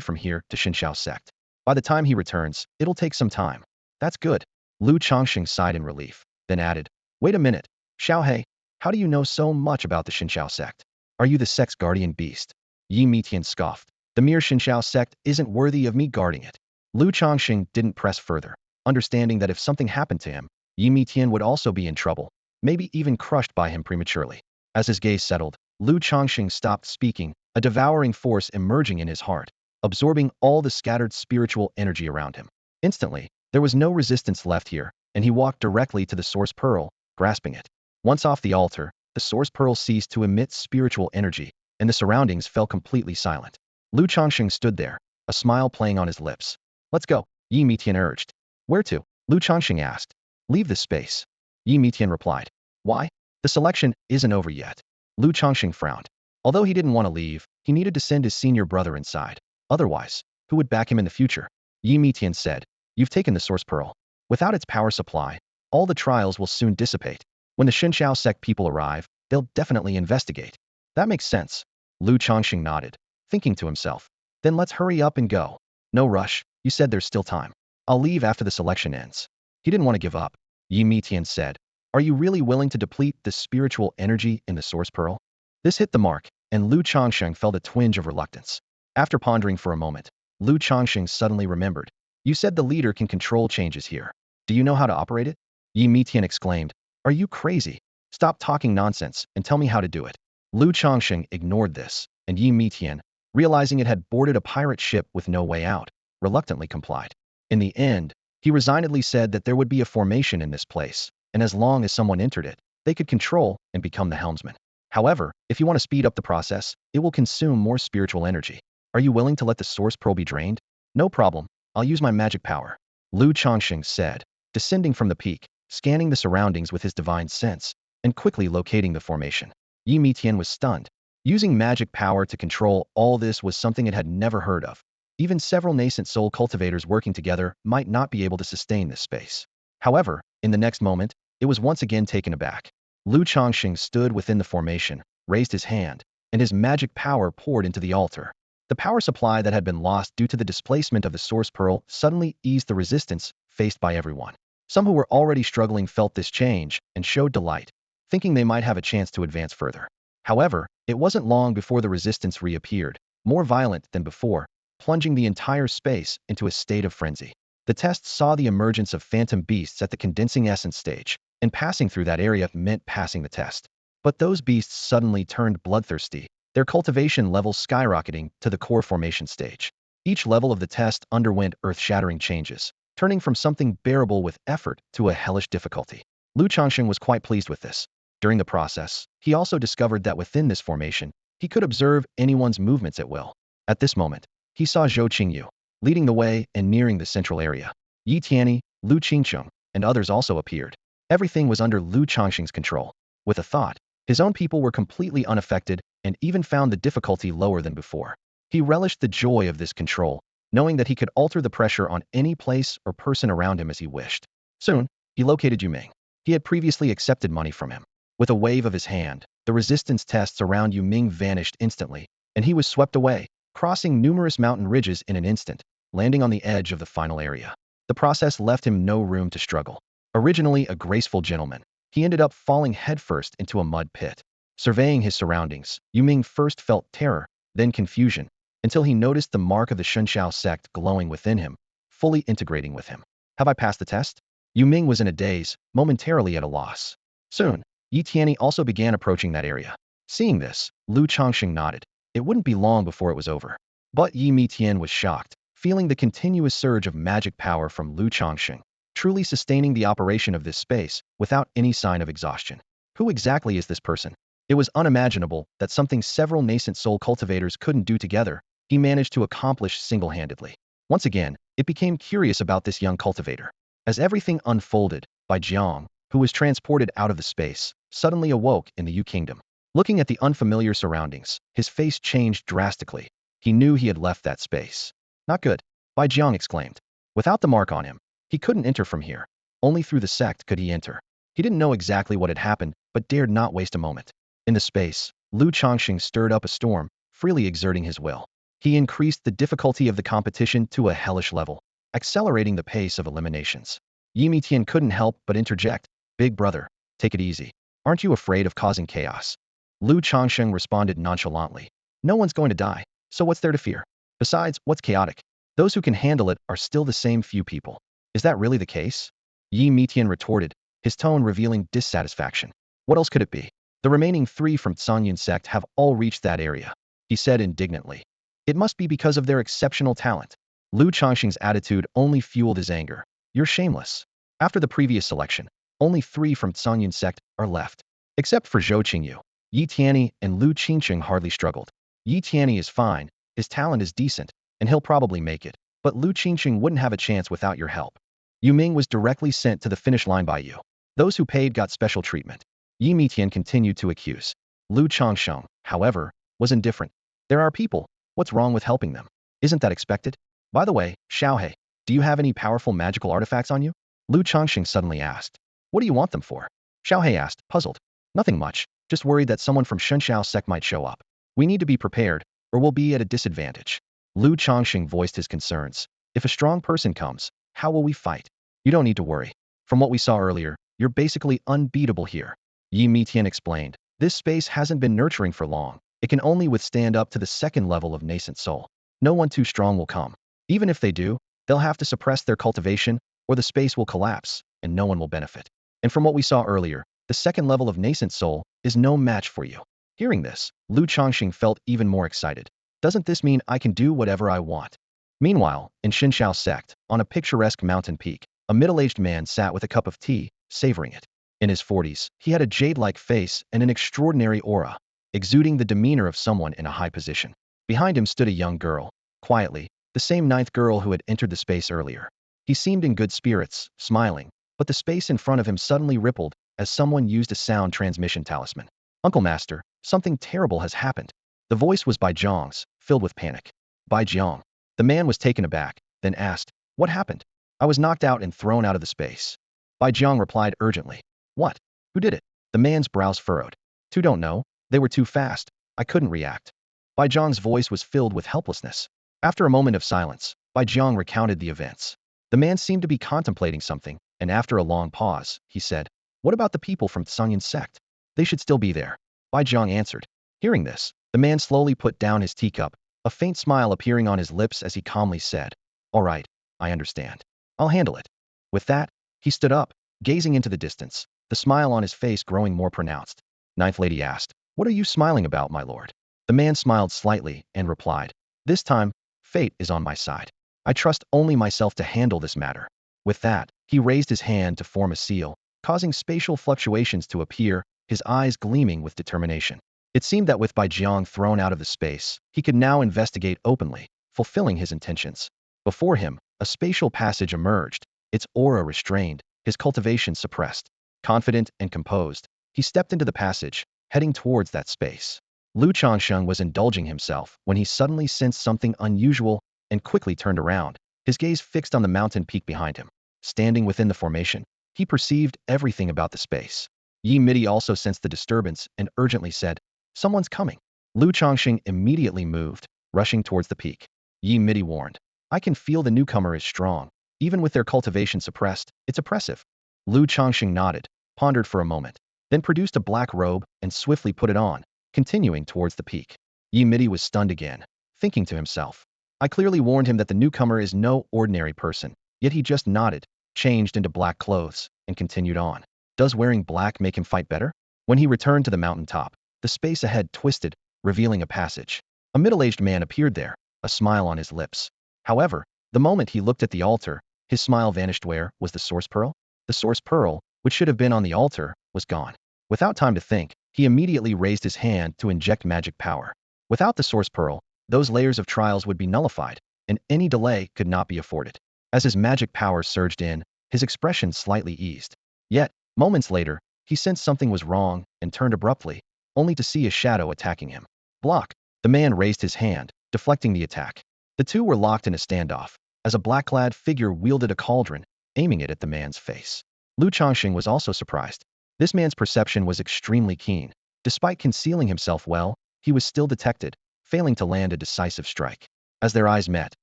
from here to Xinxiao sect. By the time he returns, it'll take some time. That's good. Lu Changsheng sighed in relief, then added, wait a minute, Xiaohei, how do you know so much about the Xinxiao sect? Are you the sect's guardian beast? Yi Mitian scoffed. The mere Xinxiao sect isn't worthy of me guarding it. Lu Changsheng didn't press further, understanding that if something happened to him, Yi Mitian would also be in trouble, maybe even crushed by him prematurely. As his gaze settled, Lu Changsheng stopped speaking, a devouring force emerging in his heart, absorbing all the scattered spiritual energy around him. Instantly, there was no resistance left here, and he walked directly to the source pearl, grasping it. Once off the altar, the source pearl ceased to emit spiritual energy, and the surroundings fell completely silent. Lu Changsheng stood there, a smile playing on his lips. Let's go, Yi Mitian urged. Where to? Lu Changsheng asked. Leave this space. Yi Mitian replied. Why? The selection isn't over yet. Lu Changsheng frowned. Although he didn't want to leave, he needed to send his senior brother inside. Otherwise, who would back him in the future? Yi Mitian said, you've taken the source pearl. Without its power supply, all the trials will soon dissipate. When the Xinxiao sect people arrive, they'll definitely investigate. That makes sense. Lu Changsheng nodded, thinking to himself. Then let's hurry up and go. No rush, you said there's still time. I'll leave after the selection ends. He didn't want to give up. Yi Mitian said, are you really willing to deplete the spiritual energy in the source pearl? This hit the mark, and Lu Changsheng felt a twinge of reluctance. After pondering for a moment, Lu Changsheng suddenly remembered. You said the leader can control changes here. Do you know how to operate it? Yi Mitian exclaimed. Are you crazy? Stop talking nonsense and tell me how to do it. Lu Changsheng ignored this, and Yi Mitian, realizing it had boarded a pirate ship with no way out, reluctantly complied. In the end, he resignedly said that there would be a formation in this place, and as long as someone entered it, they could control and become the helmsman. However, if you want to speed up the process, it will consume more spiritual energy. Are you willing to let the source pearl be drained? No problem, I'll use my magic power. Lu Changsheng said, descending from the peak, scanning the surroundings with his divine sense, and quickly locating the formation. Yi Mitian was stunned. Using magic power to control all this was something it had never heard of. Even several nascent soul cultivators working together might not be able to sustain this space. However, in the next moment, it was once again taken aback. Lu Changsheng stood within the formation, raised his hand, and his magic power poured into the altar. The power supply that had been lost due to the displacement of the source pearl suddenly eased the resistance faced by everyone. Some who were already struggling felt this change and showed delight, thinking they might have a chance to advance further. However, it wasn't long before the resistance reappeared, more violent than before, plunging the entire space into a state of frenzy. The test saw the emergence of phantom beasts at the condensing essence stage, and passing through that area meant passing the test. But those beasts suddenly turned bloodthirsty, their cultivation levels skyrocketing to the core formation stage. Each level of the test underwent earth-shattering changes, turning from something bearable with effort to a hellish difficulty. Lu Changsheng was quite pleased with this. During the process, he also discovered that within this formation, he could observe anyone's movements at will. At this moment, he saw Zhou Qingyu leading the way and nearing the central area. Yi Tianyi, Lu Qingcheng, and others also appeared. Everything was under Lu Changsheng's control. With a thought, his own people were completely unaffected and even found the difficulty lower than before. He relished the joy of this control, knowing that he could alter the pressure on any place or person around him as he wished. Soon, he located Yuming. He had previously accepted money from him. With a wave of his hand, the resistance tests around Yuming vanished instantly, and he was swept away, crossing numerous mountain ridges in an instant, landing on the edge of the final area. The process left him no room to struggle. Originally a graceful gentleman, he ended up falling headfirst into a mud pit. Surveying his surroundings, Yuming first felt terror, then confusion, until he noticed the mark of the Xinxiao sect glowing within him, fully integrating with him. Have I passed the test? Yuming was in a daze, momentarily at a loss. Soon, Yi Tianyi also began approaching that area. Seeing this, Lu Changsheng nodded. It wouldn't be long before it was over. But Yi Mitian was shocked, feeling the continuous surge of magic power from Lu Changsheng, truly sustaining the operation of this space without any sign of exhaustion. Who exactly is this person? It was unimaginable that something several nascent soul cultivators couldn't do together, he managed to accomplish single-handedly. Once again, It became curious about this young cultivator. As everything unfolded, Bai Jiang, who was transported out of the space, suddenly awoke in the Yu Kingdom. Looking at the unfamiliar surroundings, his face changed drastically. He knew he had left that space. Not good, Bai Jiang exclaimed. Without the mark on him, he couldn't enter from here. Only through the sect could he enter. He didn't know exactly what had happened, but dared not waste a moment. In the space, Lu Changsheng stirred up a storm, freely exerting his will. He increased the difficulty of the competition to a hellish level, accelerating the pace of eliminations. Yi Mitian couldn't help but interject, "Big brother, take it easy. Aren't you afraid of causing chaos?" Lu Changsheng responded nonchalantly, "No one's going to die, so what's there to fear? Besides, what's chaotic? Those who can handle it are still the same few people." "Is that really the case?" Yi Mitian retorted, his tone revealing dissatisfaction. "What else could it be? The remaining 3 from Qingyun sect have all reached that area," he said indignantly. "It must be because of their exceptional talent." Lu Changsheng's attitude only fueled his anger. "You're shameless. After the previous selection, only 3 from Qingyun sect are left. Except for Zhou Qingyu, Yi Tianyi and Lu Qingcheng hardly struggled. Yi Tianyi is fine, his talent is decent, and he'll probably make it. But Lu Qingcheng wouldn't have a chance without your help. Yu Ming was directly sent to the finish line by you. Those who paid got special treatment." Yi Mitian continued to accuse. Lu Changsheng, however, was indifferent. "There are people. What's wrong with helping them? Isn't that expected? By the way, Xiaohe, do you have any powerful magical artifacts on you?" Lu Changsheng suddenly asked. "What do you want them for?" Xiaohe asked, puzzled. "Nothing much, just worried that someone from Shunxiao sect might show up. We need to be prepared, or we'll be at a disadvantage." Lu Changsheng voiced his concerns. "If a strong person comes, how will we fight?" "You don't need to worry. From what we saw earlier, you're basically unbeatable here," Yi Mitian explained. "This space hasn't been nurturing for long. It can only withstand up to the 2nd level of nascent soul. No one too strong will come. Even if they do, they'll have to suppress their cultivation, or the space will collapse, and no one will benefit. And from what we saw earlier, the 2nd level of nascent soul is no match for you." Hearing this, Lu Changsheng felt even more excited. "Doesn't this mean I can do whatever I want?" Meanwhile, in Xinxiao sect, on a picturesque mountain peak, a middle-aged man sat with a cup of tea, savoring it. In his 40s, he had a jade-like face and an extraordinary aura, exuding the demeanor of someone in a high position. Behind him stood a young girl, quietly, the same 9th girl who had entered the space earlier. He seemed in good spirits, smiling, but the space in front of him suddenly rippled as someone used a sound transmission talisman. "Uncle Master, something terrible has happened." The voice was Bai Jiang's, filled with panic. "Bai Jiang." The man was taken aback, then asked, "What happened?" "I was knocked out and thrown out of the space." Bai Jiang replied urgently. "What? Who did it?" The man's brows furrowed. "Two don't know. They were too fast. I couldn't react." Bai Jiang's voice was filled with helplessness. After a moment of silence, Bai Jiang recounted the events. The man seemed to be contemplating something, and after a long pause, he said, "What about the people from Qingyun sect? They should still be there." Bai Jiang answered. Hearing this, the man slowly put down his teacup, a faint smile appearing on his lips as he calmly said, "All right, I understand. I'll handle it." With that, he stood up, gazing into the distance, the smile on his face growing more pronounced. Ninth lady asked, "What are you smiling about, my lord?" The man smiled slightly and replied, "This time, fate is on my side. I trust only myself to handle this matter." With that, he raised his hand to form a seal, causing spatial fluctuations to appear, his eyes gleaming with determination. It seemed that with Bai Jiang thrown out of the space, he could now investigate openly, fulfilling his intentions. Before him, a spatial passage emerged, its aura restrained, his cultivation suppressed. Confident and composed, he stepped into the passage, heading towards that space. Lu Changsheng was indulging himself when he suddenly sensed something unusual and quickly turned around, his gaze fixed on the mountain peak behind him. Standing within the formation, he perceived everything about the space. Yi Midi also sensed the disturbance and urgently said, "Someone's coming." Lu Changsheng immediately moved, rushing towards the peak. Yi Midi warned, "I can feel the newcomer is strong. Even with their cultivation suppressed, it's oppressive." Lu Changsheng nodded, pondered for a moment, then produced a black robe and swiftly put it on, continuing towards the peak. Yi Midi was stunned again, thinking to himself, "I clearly warned him that the newcomer is no ordinary person, yet he just nodded, changed into black clothes, and continued on. Does wearing black make him fight better?" When he returned to the mountaintop, the space ahead twisted, revealing a passage. A middle-aged man appeared there, a smile on his lips. However, the moment he looked at the altar, his smile vanished. Where was the source pearl? The source pearl, which should have been on the altar, was gone. Without time to think, he immediately raised his hand to inject magic power. Without the source pearl, those layers of trials would be nullified, and any delay could not be afforded. As his magic power surged in, his expression slightly eased. Yet, moments later, he sensed something was wrong and turned abruptly, only to see a shadow attacking him. Block! The man raised his hand, deflecting the attack. The two were locked in a standoff, as a black-clad figure wielded a cauldron, aiming it at the man's face. Changsheng was also surprised. This man's perception was extremely keen. Despite concealing himself well, he was still detected, failing to land a decisive strike. As their eyes met,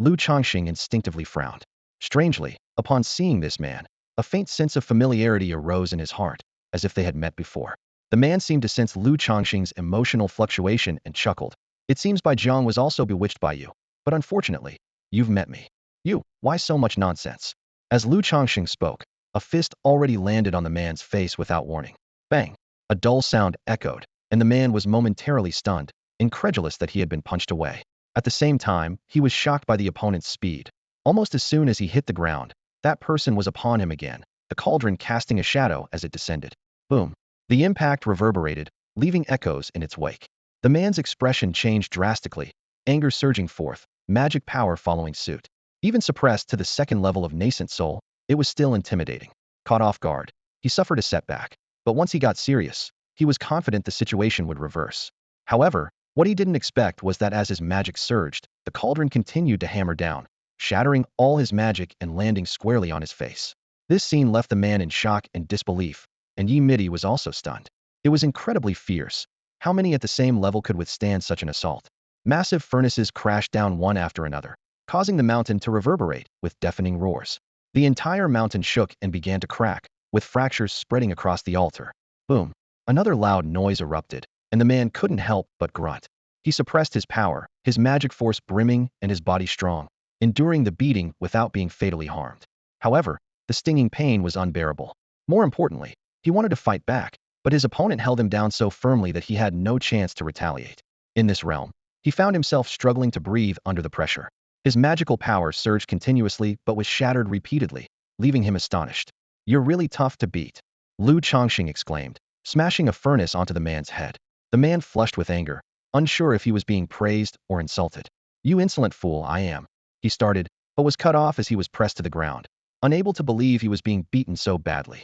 Changsheng instinctively frowned. Strangely, upon seeing this man, a faint sense of familiarity arose in his heart, as if they had met before. The man seemed to sense Changsheng's emotional fluctuation and chuckled. It seems Bai Jiang was also bewitched by you, but unfortunately, you've met me. You, why so much nonsense? As Changsheng spoke, a fist already landed on the man's face without warning. Bang! A dull sound echoed, and the man was momentarily stunned, incredulous that he had been punched away. At the same time, he was shocked by the opponent's speed. Almost as soon as he hit the ground, that person was upon him again, the cauldron casting a shadow as it descended. Boom! The impact reverberated, leaving echoes in its wake. The man's expression changed drastically, anger surging forth, magic power following suit. Even suppressed to the second level of nascent soul, it was still intimidating. Caught off guard, he suffered a setback, but once he got serious, he was confident the situation would reverse. However, what he didn't expect was that as his magic surged, the cauldron continued to hammer down, shattering all his magic and landing squarely on his face. This scene left the man in shock and disbelief, and Yi Midi was also stunned. It was incredibly fierce. How many at the same level could withstand such an assault? Massive furnaces crashed down one after another, causing the mountain to reverberate with deafening roars. The entire mountain shook and began to crack, with fractures spreading across the altar. Boom! Another loud noise erupted, and the man couldn't help but grunt. He suppressed his power, his magic force brimming and his body strong, enduring the beating without being fatally harmed. However, the stinging pain was unbearable. More importantly, he wanted to fight back, but his opponent held him down so firmly that he had no chance to retaliate. In this realm, he found himself struggling to breathe under the pressure. His magical power surged continuously but was shattered repeatedly, leaving him astonished. You're really tough to beat, Changsheng exclaimed, smashing a furnace onto the man's head. The man flushed with anger, unsure if he was being praised or insulted. You insolent fool, I am, he started, but was cut off as he was pressed to the ground, unable to believe he was being beaten so badly.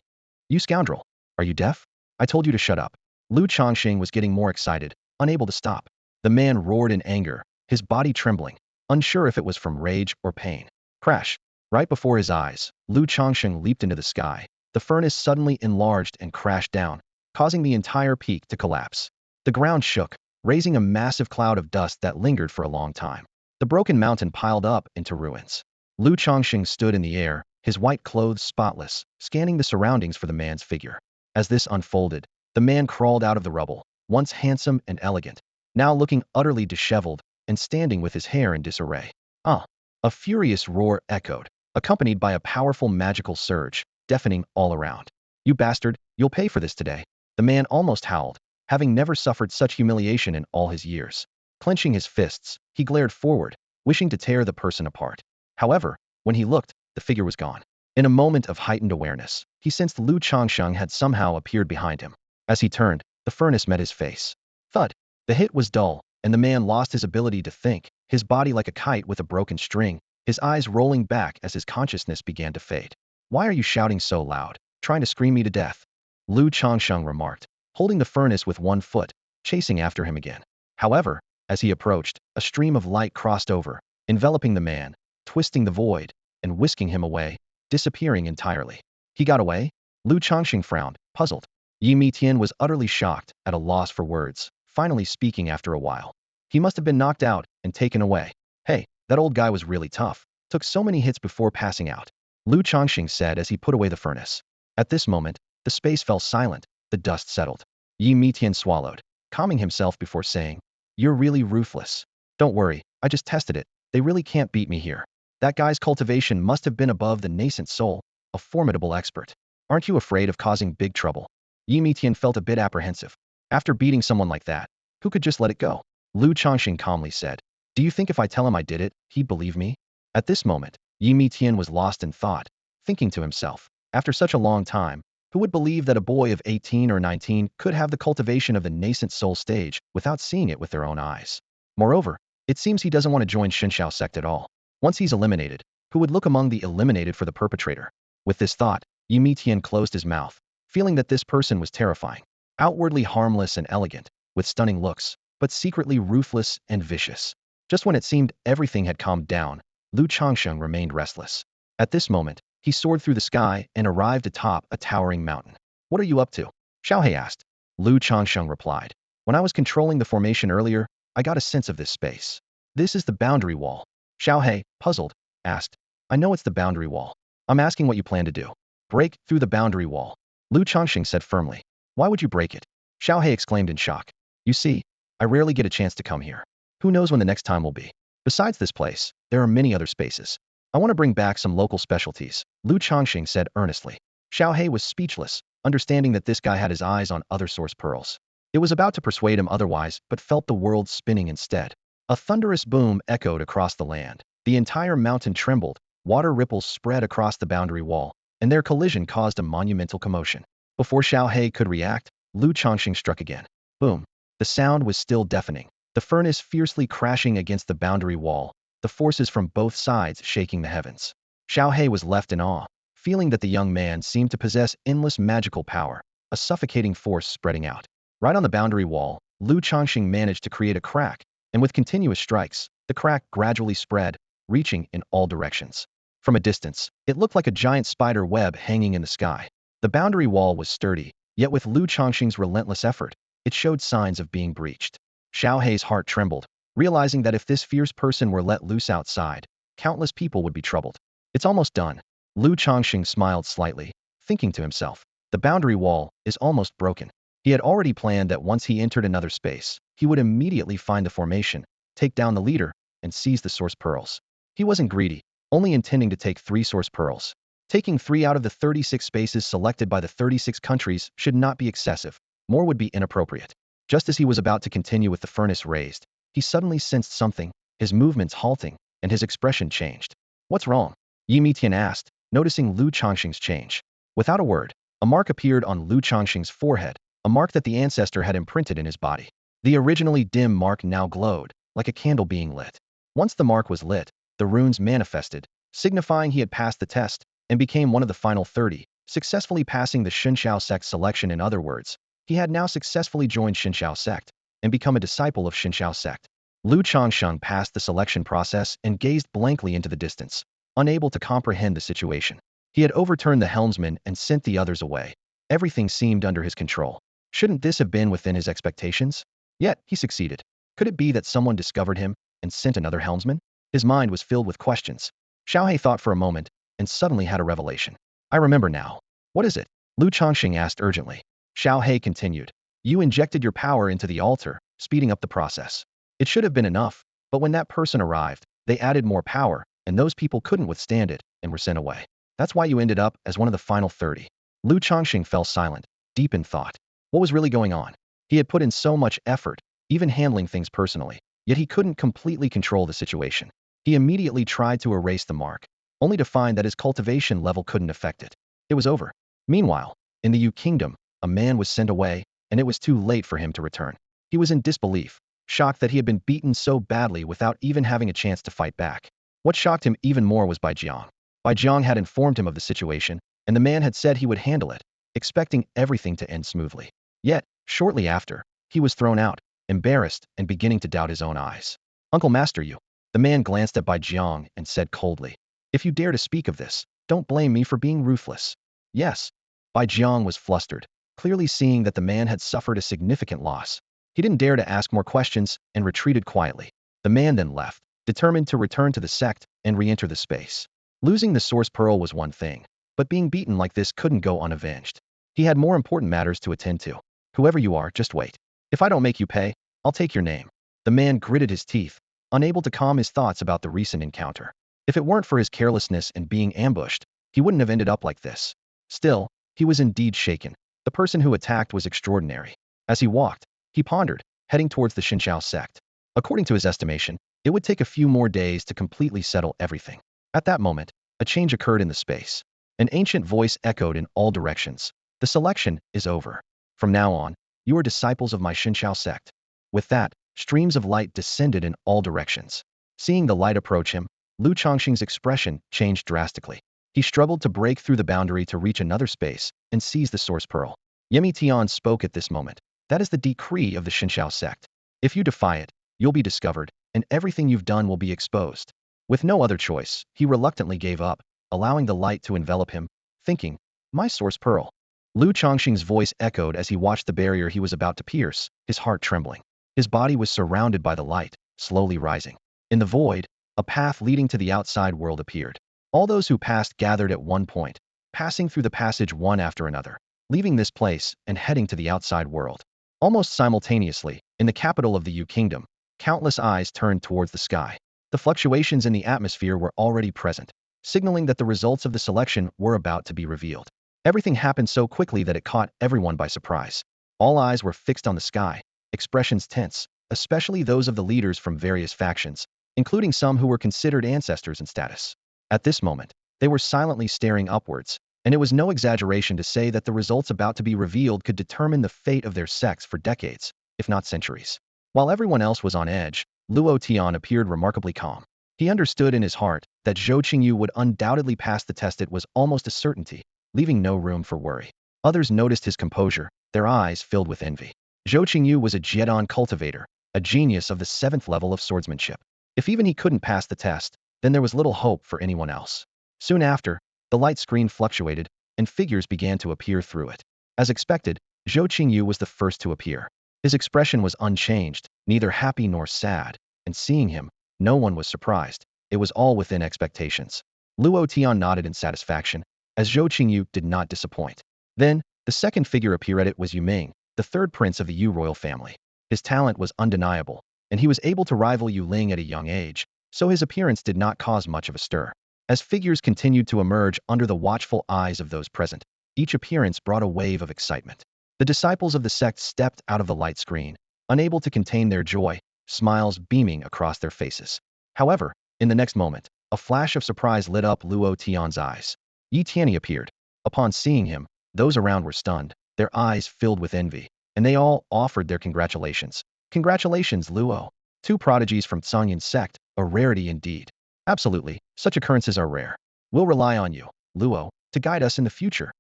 You scoundrel, are you deaf? I told you to shut up. Changsheng was getting more excited, unable to stop. The man roared in anger, his body trembling, unsure if it was from rage or pain. Crash! Right before his eyes, Changsheng leaped into the sky. The furnace suddenly enlarged and crashed down, causing the entire peak to collapse. The ground shook, raising a massive cloud of dust that lingered for a long time. The broken mountain piled up into ruins. Changsheng stood in the air, his white clothes spotless, scanning the surroundings for the man's figure. As this unfolded, the man crawled out of the rubble, once handsome and elegant, now looking utterly disheveled and standing with his hair in disarray. Ah! A furious roar echoed, accompanied by a powerful magical surge, deafening all around. You bastard, you'll pay for this today. The man almost howled, having never suffered such humiliation in all his years. Clenching his fists, he glared forward, wishing to tear the person apart. However, when he looked, the figure was gone. In a moment of heightened awareness, he sensed Changsheng had somehow appeared behind him. As he turned, the furnace met his face. Thud! The hit was dull, and the man lost his ability to think, his body like a kite with a broken string, his eyes rolling back as his consciousness began to fade. Why are you shouting so loud, trying to scream me to death? Changsheng remarked, holding the furnace with one foot, chasing after him again. However, as he approached, a stream of light crossed over, enveloping the man, twisting the void, and whisking him away, disappearing entirely. He got away? Changsheng frowned, puzzled. Yi Mitian was utterly shocked, at a loss for words, finally speaking after a while. He must have been knocked out and taken away. Hey, that old guy was really tough. Took so many hits before passing out. Changsheng said as he put away the furnace. At this moment, the space fell silent, the dust settled. Yi Mitian swallowed, calming himself before saying, You're really ruthless. Don't worry, I just tested it. They really can't beat me here. That guy's cultivation must have been above the nascent soul, a formidable expert. Aren't you afraid of causing big trouble? Yi Mitian felt a bit apprehensive. After beating someone like that, who could just let it go? Changsheng calmly said. Do you think if I tell him I did it, he'd believe me? At this moment, Yi Mitian was lost in thought, thinking to himself, after such a long time, who would believe that a boy of 18 or 19 could have the cultivation of the nascent soul stage without seeing it with their own eyes? Moreover, it seems he doesn't want to join Shenshao sect at all. Once he's eliminated, Who would look among the eliminated for the perpetrator? With this thought, Yi Tian closed his mouth, feeling that this person was terrifying. Outwardly harmless and elegant, with stunning looks, but secretly ruthless and vicious. Just when it seemed everything had calmed down, Lu Changsheng remained restless. At this moment, he soared through the sky and arrived atop a towering mountain. What are you up to? Xiaohe asked. Lu Changsheng replied. When I was controlling the formation earlier, I got a sense of this space. This is the boundary wall. Xiaohe, puzzled, asked. I know it's the boundary wall. I'm asking what you plan to do. Break through the boundary wall. Lu Changsheng said firmly. Why would you break it? Xiaohe exclaimed in shock. You see, I rarely get a chance to come here. Who knows when the next time will be? Besides this place, there are many other spaces. I want to bring back some local specialties, Lu Changxing said earnestly. Xiaohe was speechless, understanding that this guy had his eyes on other source pearls. It was about to persuade him otherwise, but felt the world spinning instead. A thunderous boom echoed across the land. The entire mountain trembled, water ripples spread across the boundary wall, and their collision caused a monumental commotion. Before Xiaohe could react, Lu Changxing struck again. Boom. The sound was still deafening. The furnace fiercely crashing against the boundary wall, the forces from both sides shaking the heavens. Xiaohe was left in awe, feeling that the young man seemed to possess endless magical power, a suffocating force spreading out. Right on the boundary wall, Lu Changxing managed to create a crack, and with continuous strikes, the crack gradually spread, reaching in all directions. From a distance, it looked like a giant spider web hanging in the sky. The boundary wall was sturdy, yet with Lu Changxing's relentless effort, it showed signs of being breached. Xiaohe's heart trembled, realizing that if this fierce person were let loose outside, countless people would be troubled. It's almost done. Lu Changxing smiled slightly, thinking to himself, the boundary wall is almost broken. He had already planned that once he entered another space, he would immediately find the formation, take down the leader, and seize the source pearls. He wasn't greedy, only intending to take 3 source pearls. Taking 3 out of the 36 spaces selected by the 36 countries should not be excessive. More would be inappropriate. Just as he was about to continue with the furnace raised, he suddenly sensed something, his movements halting, and his expression changed. What's wrong? Yi Tian asked, noticing Lu Changxing's change. Without a word, a mark appeared on Lu Changxing's forehead, a mark that the ancestor had imprinted in his body. The originally dim mark now glowed, like a candle being lit. Once the mark was lit, the runes manifested, signifying he had passed the test, and became one of the final 30, successfully passing the Xinxiao sect selection. In other words, he had now successfully joined Xinxiao sect, and become a disciple of Xinxiao sect. Lu Changsheng passed the selection process and gazed blankly into the distance, unable to comprehend the situation. He had overturned the helmsman and sent the others away. Everything seemed under his control. Shouldn't this have been within his expectations? Yet, he succeeded. Could it be that someone discovered him and sent another helmsman? His mind was filled with questions. Xiaohe thought for a moment and suddenly had a revelation. I remember now. What is it? Lu Changxing asked urgently. Xiaohe continued. You injected your power into the altar, speeding up the process. It should have been enough, but when that person arrived, they added more power, and those people couldn't withstand it and were sent away. That's why you ended up as one of the final 30. Lu Changxing fell silent, deep in thought. What was really going on? He had put in so much effort, even handling things personally, yet he couldn't completely control the situation. He immediately tried to erase the mark, only to find that his cultivation level couldn't affect it. It was over. Meanwhile, in the Yu Kingdom, a man was sent away, and it was too late for him to return. He was in disbelief, shocked that he had been beaten so badly without even having a chance to fight back. What shocked him even more was Bai Jiang. Bai Jiang had informed him of the situation, and the man had said he would handle it, expecting everything to end smoothly. Yet, shortly after, he was thrown out, embarrassed and beginning to doubt his own eyes. Uncle Master you. The man glanced at Bai Jiang and said coldly, if you dare to speak of this, don't blame me for being ruthless. Yes. Bai Jiang was flustered, clearly seeing that the man had suffered a significant loss. He didn't dare to ask more questions and retreated quietly. The man then left, determined to return to the sect and re-enter the space. Losing the source pearl was one thing, but being beaten like this couldn't go unavenged. He had more important matters to attend to. Whoever you are, just wait. If I don't make you pay, I'll take your name. The man gritted his teeth, unable to calm his thoughts about the recent encounter. If it weren't for his carelessness and being ambushed, he wouldn't have ended up like this. Still, he was indeed shaken. The person who attacked was extraordinary. As he walked, he pondered, heading towards the Xinxiao sect. According to his estimation, it would take a few more days to completely settle everything. At that moment, a change occurred in the space. An ancient voice echoed in all directions. The selection is over. From now on, you are disciples of my Xinxiao sect. With that, streams of light descended in all directions. Seeing the light approach him, Lu Changsheng's expression changed drastically. He struggled to break through the boundary to reach another space and seize the source pearl. Yemi Tian spoke at this moment. That is the decree of the Xinxiao sect. If you defy it, you'll be discovered, and everything you've done will be exposed. With no other choice, he reluctantly gave up, allowing the light to envelop him, thinking, my source pearl. Lu Changxing's voice echoed as he watched the barrier he was about to pierce, his heart trembling. His body was surrounded by the light, slowly rising. In the void, a path leading to the outside world appeared. All those who passed gathered at one point, passing through the passage one after another, leaving this place and heading to the outside world. Almost simultaneously, in the capital of the Yu Kingdom, countless eyes turned towards the sky. The fluctuations in the atmosphere were already present, signaling that the results of the selection were about to be revealed. Everything happened so quickly that it caught everyone by surprise. All eyes were fixed on the sky, expressions tense, especially those of the leaders from various factions, including some who were considered ancestors in status. At this moment, they were silently staring upwards, and it was no exaggeration to say that the results about to be revealed could determine the fate of their sects for decades, if not centuries. While everyone else was on edge, Luo Tian appeared remarkably calm. He understood in his heart that Zhou Qingyu would undoubtedly pass the test. It was almost a certainty, leaving no room for worry. Others noticed his composure, their eyes filled with envy. Zhou Qingyu was a Jiedon cultivator, a genius of the 7th level of swordsmanship. If even he couldn't pass the test, then there was little hope for anyone else. Soon after, the light screen fluctuated, and figures began to appear through it. As expected, Zhou Qingyu was the first to appear. His expression was unchanged, neither happy nor sad, and seeing him, no one was surprised. It was all within expectations. Luo Tian nodded in satisfaction, as Zhou Qingyu did not disappoint. Then, the second figure appeared. It was Yu Ming, the third prince of the Yu royal family. His talent was undeniable, and he was able to rival Yu Ling at a young age, so his appearance did not cause much of a stir. As figures continued to emerge under the watchful eyes of those present, each appearance brought a wave of excitement. The disciples of the sect stepped out of the light screen, unable to contain their joy, smiles beaming across their faces. However, in the next moment, a flash of surprise lit up Luo Tian's eyes. Yi Tianyi appeared. Upon seeing him, those around were stunned, their eyes filled with envy, and they all offered their congratulations. Congratulations, Luo. 2 prodigies from Qingyun sect, a rarity indeed. Absolutely, such occurrences are rare. We'll rely on you, Luo, to guide us in the future.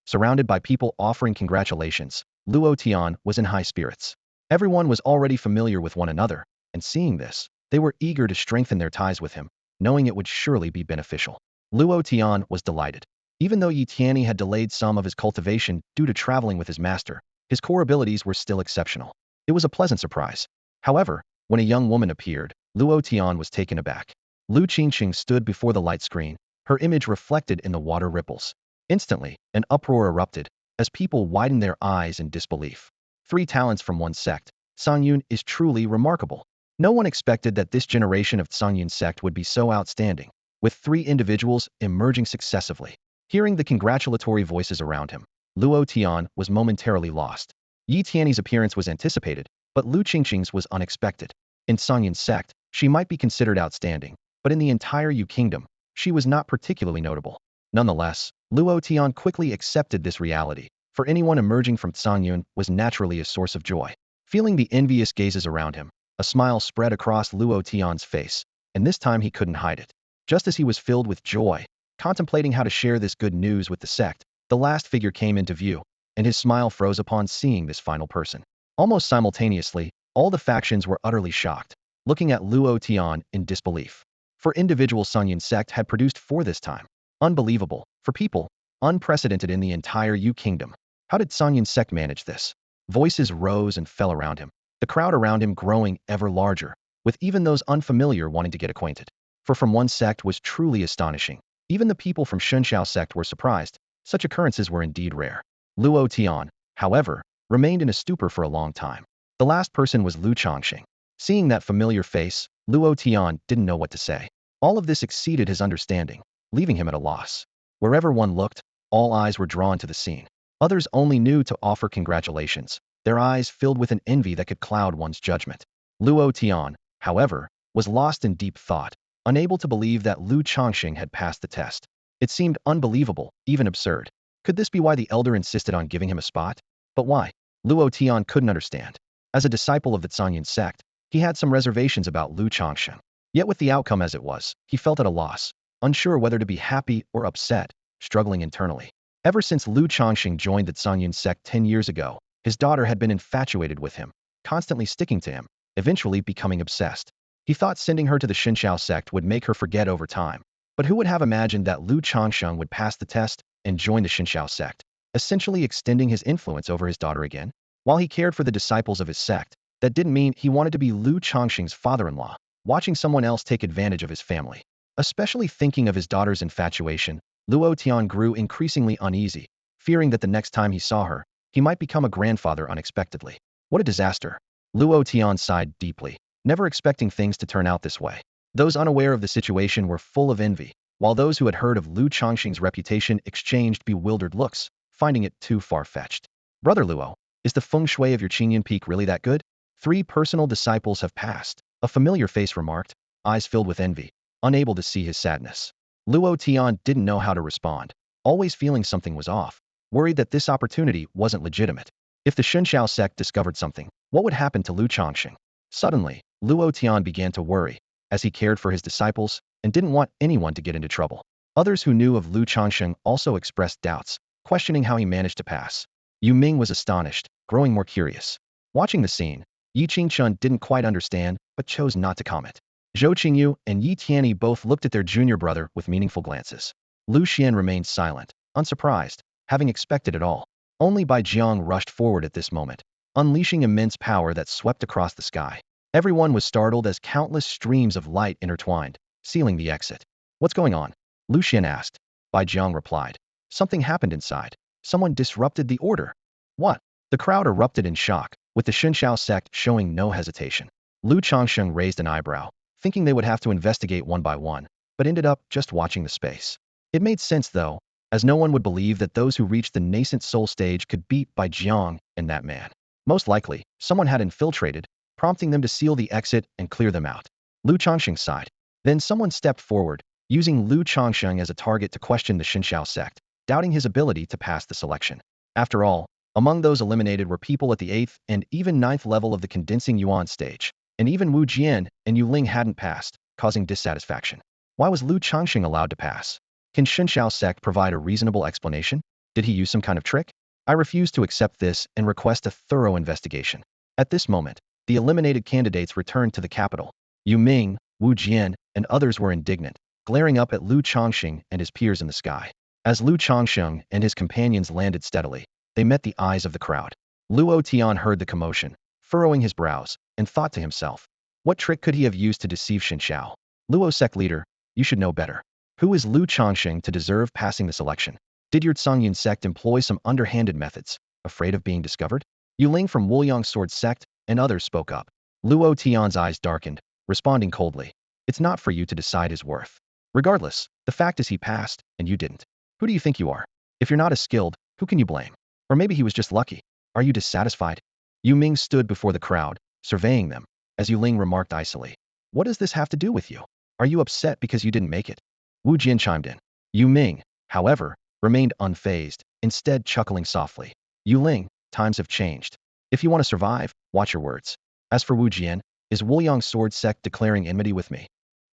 Surrounded by people offering congratulations, Luo Tian was in high spirits. Everyone was already familiar with one another, and seeing this, they were eager to strengthen their ties with him, knowing it would surely be beneficial. Luo Tian was delighted. Even though Yi Tianyi had delayed some of his cultivation due to traveling with his master, his core abilities were still exceptional. It was a pleasant surprise. However, when a young woman appeared, Luo Tian was taken aback. Lu Qingxing stood before the light screen, her image reflected in the water ripples. Instantly, an uproar erupted, as people widened their eyes in disbelief. 3 talents from one sect. Qingyun is truly remarkable. No one expected that this generation of Qingyun sect would be so outstanding, with 3 individuals emerging successively. Hearing the congratulatory voices around him, Luo Tian was momentarily lost. Yi Tianyi's appearance was anticipated, but Lu Qingxing's was unexpected. In Qingyun sect, she might be considered outstanding, but in the entire Yu Kingdom, she was not particularly notable. Nonetheless, Luo Tian quickly accepted this reality, for anyone emerging from Qingyun was naturally a source of joy. Feeling the envious gazes around him, a smile spread across Luo Tian's face, and this time he couldn't hide it. Just as he was filled with joy, contemplating how to share this good news with the sect, the last figure came into view, and his smile froze upon seeing this final person. Almost simultaneously, all the factions were utterly shocked, looking at Luo Tian in disbelief. For individual Qingyun sect had produced 4 this time. Unbelievable. For people, unprecedented in the entire Yu Kingdom. How did Qingyun sect manage this? Voices rose and fell around him, the crowd around him growing ever larger, with even those unfamiliar wanting to get acquainted. For from one sect was truly astonishing. Even the people from Xinxiao sect were surprised. Such occurrences were indeed rare. Luo Tian, however, remained in a stupor for a long time. The last person was Lu Changsheng. Seeing that familiar face, Luo Tian didn't know what to say. All of this exceeded his understanding, leaving him at a loss. Wherever one looked, all eyes were drawn to the scene. Others only knew to offer congratulations, their eyes filled with an envy that could cloud one's judgment. Luo Tian, however, was lost in deep thought, unable to believe that Lu Changsheng had passed the test. It seemed unbelievable, even absurd. Could this be why the elder insisted on giving him a spot? But why? Luo Tian couldn't understand. As a disciple of the Qingyun sect, he had some reservations about Lu Changsheng. Yet with the outcome as it was, he felt at a loss, unsure whether to be happy or upset, struggling internally. Ever since Lu Changsheng joined the Qingyun sect 10 years ago, his daughter had been infatuated with him, constantly sticking to him, eventually becoming obsessed. He thought sending her to the Xinxiao sect would make her forget over time. But who would have imagined that Lu Changsheng would pass the test and join the Xinxiao sect, essentially extending his influence over his daughter again? While he cared for the disciples of his sect, that didn't mean he wanted to be Lu Changsheng's father-in-law, watching someone else take advantage of his family. Especially thinking of his daughter's infatuation, Luo Tian grew increasingly uneasy, fearing that the next time he saw her, he might become a grandfather unexpectedly. What a disaster. Luo Tian sighed deeply, never expecting things to turn out this way. Those unaware of the situation were full of envy, while those who had heard of Lu Changsheng's reputation exchanged bewildered looks, finding it too far-fetched. Brother Luo, is the feng shui of your Qingyun Peak really that good? 3 personal disciples have passed, a familiar face remarked, eyes filled with envy, unable to see his sadness. Luo Tian didn't know how to respond, always feeling something was off, worried that this opportunity wasn't legitimate. If the Xinxiao sect discovered something, what would happen to Lu Changsheng? Suddenly, Luo Tian began to worry, as he cared for his disciples and didn't want anyone to get into trouble. Others who knew of Lu Changsheng also expressed doubts, questioning how he managed to pass. Yu Ming was astonished, growing more curious. Watching the scene, Yi Qingchun didn't quite understand, but chose not to comment. Zhou Qingyu and Yi Tianyi both looked at their junior brother with meaningful glances. Lu Xian remained silent, unsurprised, having expected it all. Only Bai Jiang rushed forward at this moment, unleashing immense power that swept across the sky. Everyone was startled as countless streams of light intertwined, sealing the exit. What's going on? Lu Xian asked. Bai Jiang replied. Something happened inside. Someone disrupted the order. What? The crowd erupted in shock, with the Xinxiao sect showing no hesitation. Lu Changsheng raised an eyebrow, thinking they would have to investigate one by one, but ended up just watching the space. It made sense though, as no one would believe that those who reached the nascent soul stage could beat Bai Jiang and that man. Most likely, someone had infiltrated, prompting them to seal the exit and clear them out. Lu Changsheng sighed. Then someone stepped forward, using Lu Changsheng as a target to question the Xinxiao sect, doubting his ability to pass the selection. After all, among those eliminated were people at the 8th and even 9th level of the condensing yuan stage, and even Wu Jian and Yu Ling hadn't passed, causing dissatisfaction. Why was Lu Changsheng allowed to pass? Can Xinxiao sect provide a reasonable explanation? Did he use some kind of trick? I refuse to accept this and request a thorough investigation. At this moment, the eliminated candidates returned to the capital. Yu Ming, Wu Jian, and others were indignant, glaring up at Lu Changsheng and his peers in the sky. As Lu Changsheng and his companions landed steadily, they met the eyes of the crowd. Luo Tian heard the commotion, furrowing his brows, and thought to himself, what trick could he have used to deceive Xinxiao? Luo sect leader, you should know better. Who is Lu Changsheng to deserve passing the selection? Did your Qingyun sect employ some underhanded methods, afraid of being discovered? Yu Ling from Wuliang Sword sect and others spoke up. Luo Tian's eyes darkened, responding coldly. It's not for you to decide his worth. Regardless, the fact is he passed, and you didn't. Who do you think you are? If you're not as skilled, who can you blame? Or maybe he was just lucky. Are you dissatisfied? Yu Ming stood before the crowd, surveying them, as Yu Ling remarked icily. What does this have to do with you? Are you upset because you didn't make it? Wu Jian chimed in. Yu Ming, however, remained unfazed, instead chuckling softly. Yu Ling, times have changed. If you want to survive, watch your words. As for Wu Jian, is Wuliang Sword sect declaring enmity with me?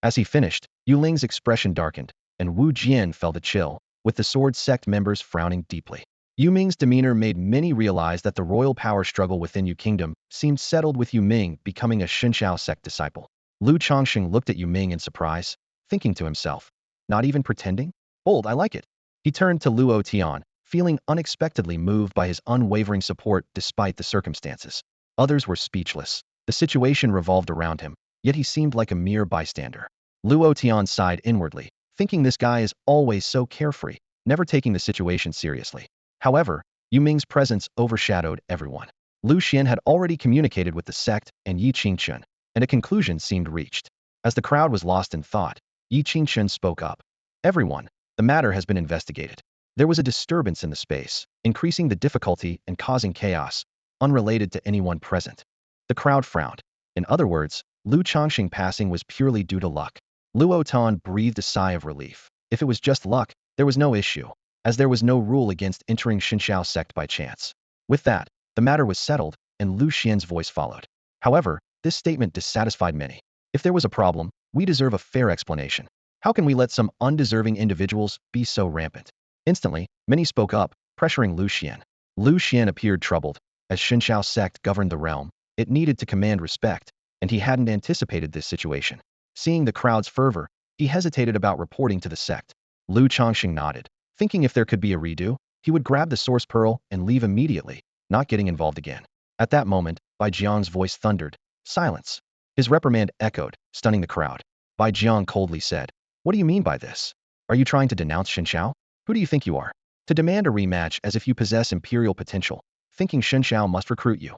As he finished, Yu Ling's expression darkened, and Wu Jian felt a chill, with the Sword sect members frowning deeply. Yu Ming's demeanor made many realize that the royal power struggle within Yu Kingdom seemed settled with Yu Ming becoming a Xinxiao sect disciple. Lu Changsheng looked at Yu Ming in surprise, thinking to himself, not even pretending? Bold, I like it. He turned to Luo Tian, feeling unexpectedly moved by his unwavering support despite the circumstances. Others were speechless. The situation revolved around him, yet he seemed like a mere bystander. Luo Tian sighed inwardly, thinking this guy is always so carefree, never taking the situation seriously. However, Yu Ming's presence overshadowed everyone. Lu Xian had already communicated with the sect and Yi Qingchun, and a conclusion seemed reached. As the crowd was lost in thought, Yi Qingchun spoke up. Everyone, the matter has been investigated. There was a disturbance in the space, increasing the difficulty and causing chaos, unrelated to anyone present. The crowd frowned. In other words, Lu Changsheng passing was purely due to luck. Luo Tan breathed a sigh of relief. If it was just luck, there was no issue, as there was no rule against entering Xinxiao sect by chance. With that, the matter was settled, and Lu Xian's voice followed. However, this statement dissatisfied many. If there was a problem, We deserve a fair explanation. How can we let some undeserving individuals be so rampant? Instantly, many spoke up, pressuring Lu Xian. Lu Xian appeared troubled. As Xinqiao sect governed the realm, it needed to command respect, and he hadn't anticipated this situation. Seeing the crowd's fervor, he hesitated about reporting to the sect. Lu Changsheng nodded, thinking if there could be a redo, he would grab the source pearl and leave immediately, not getting involved again. At that moment, Bai Jiang's voice thundered, "Silence." His reprimand echoed, stunning the crowd. Bai Jiang coldly said, "What do you mean by this? Are you trying to denounce Xinqiao? Who do you think you are? To demand a rematch as if you possess imperial potential, thinking Xinqiao must recruit you."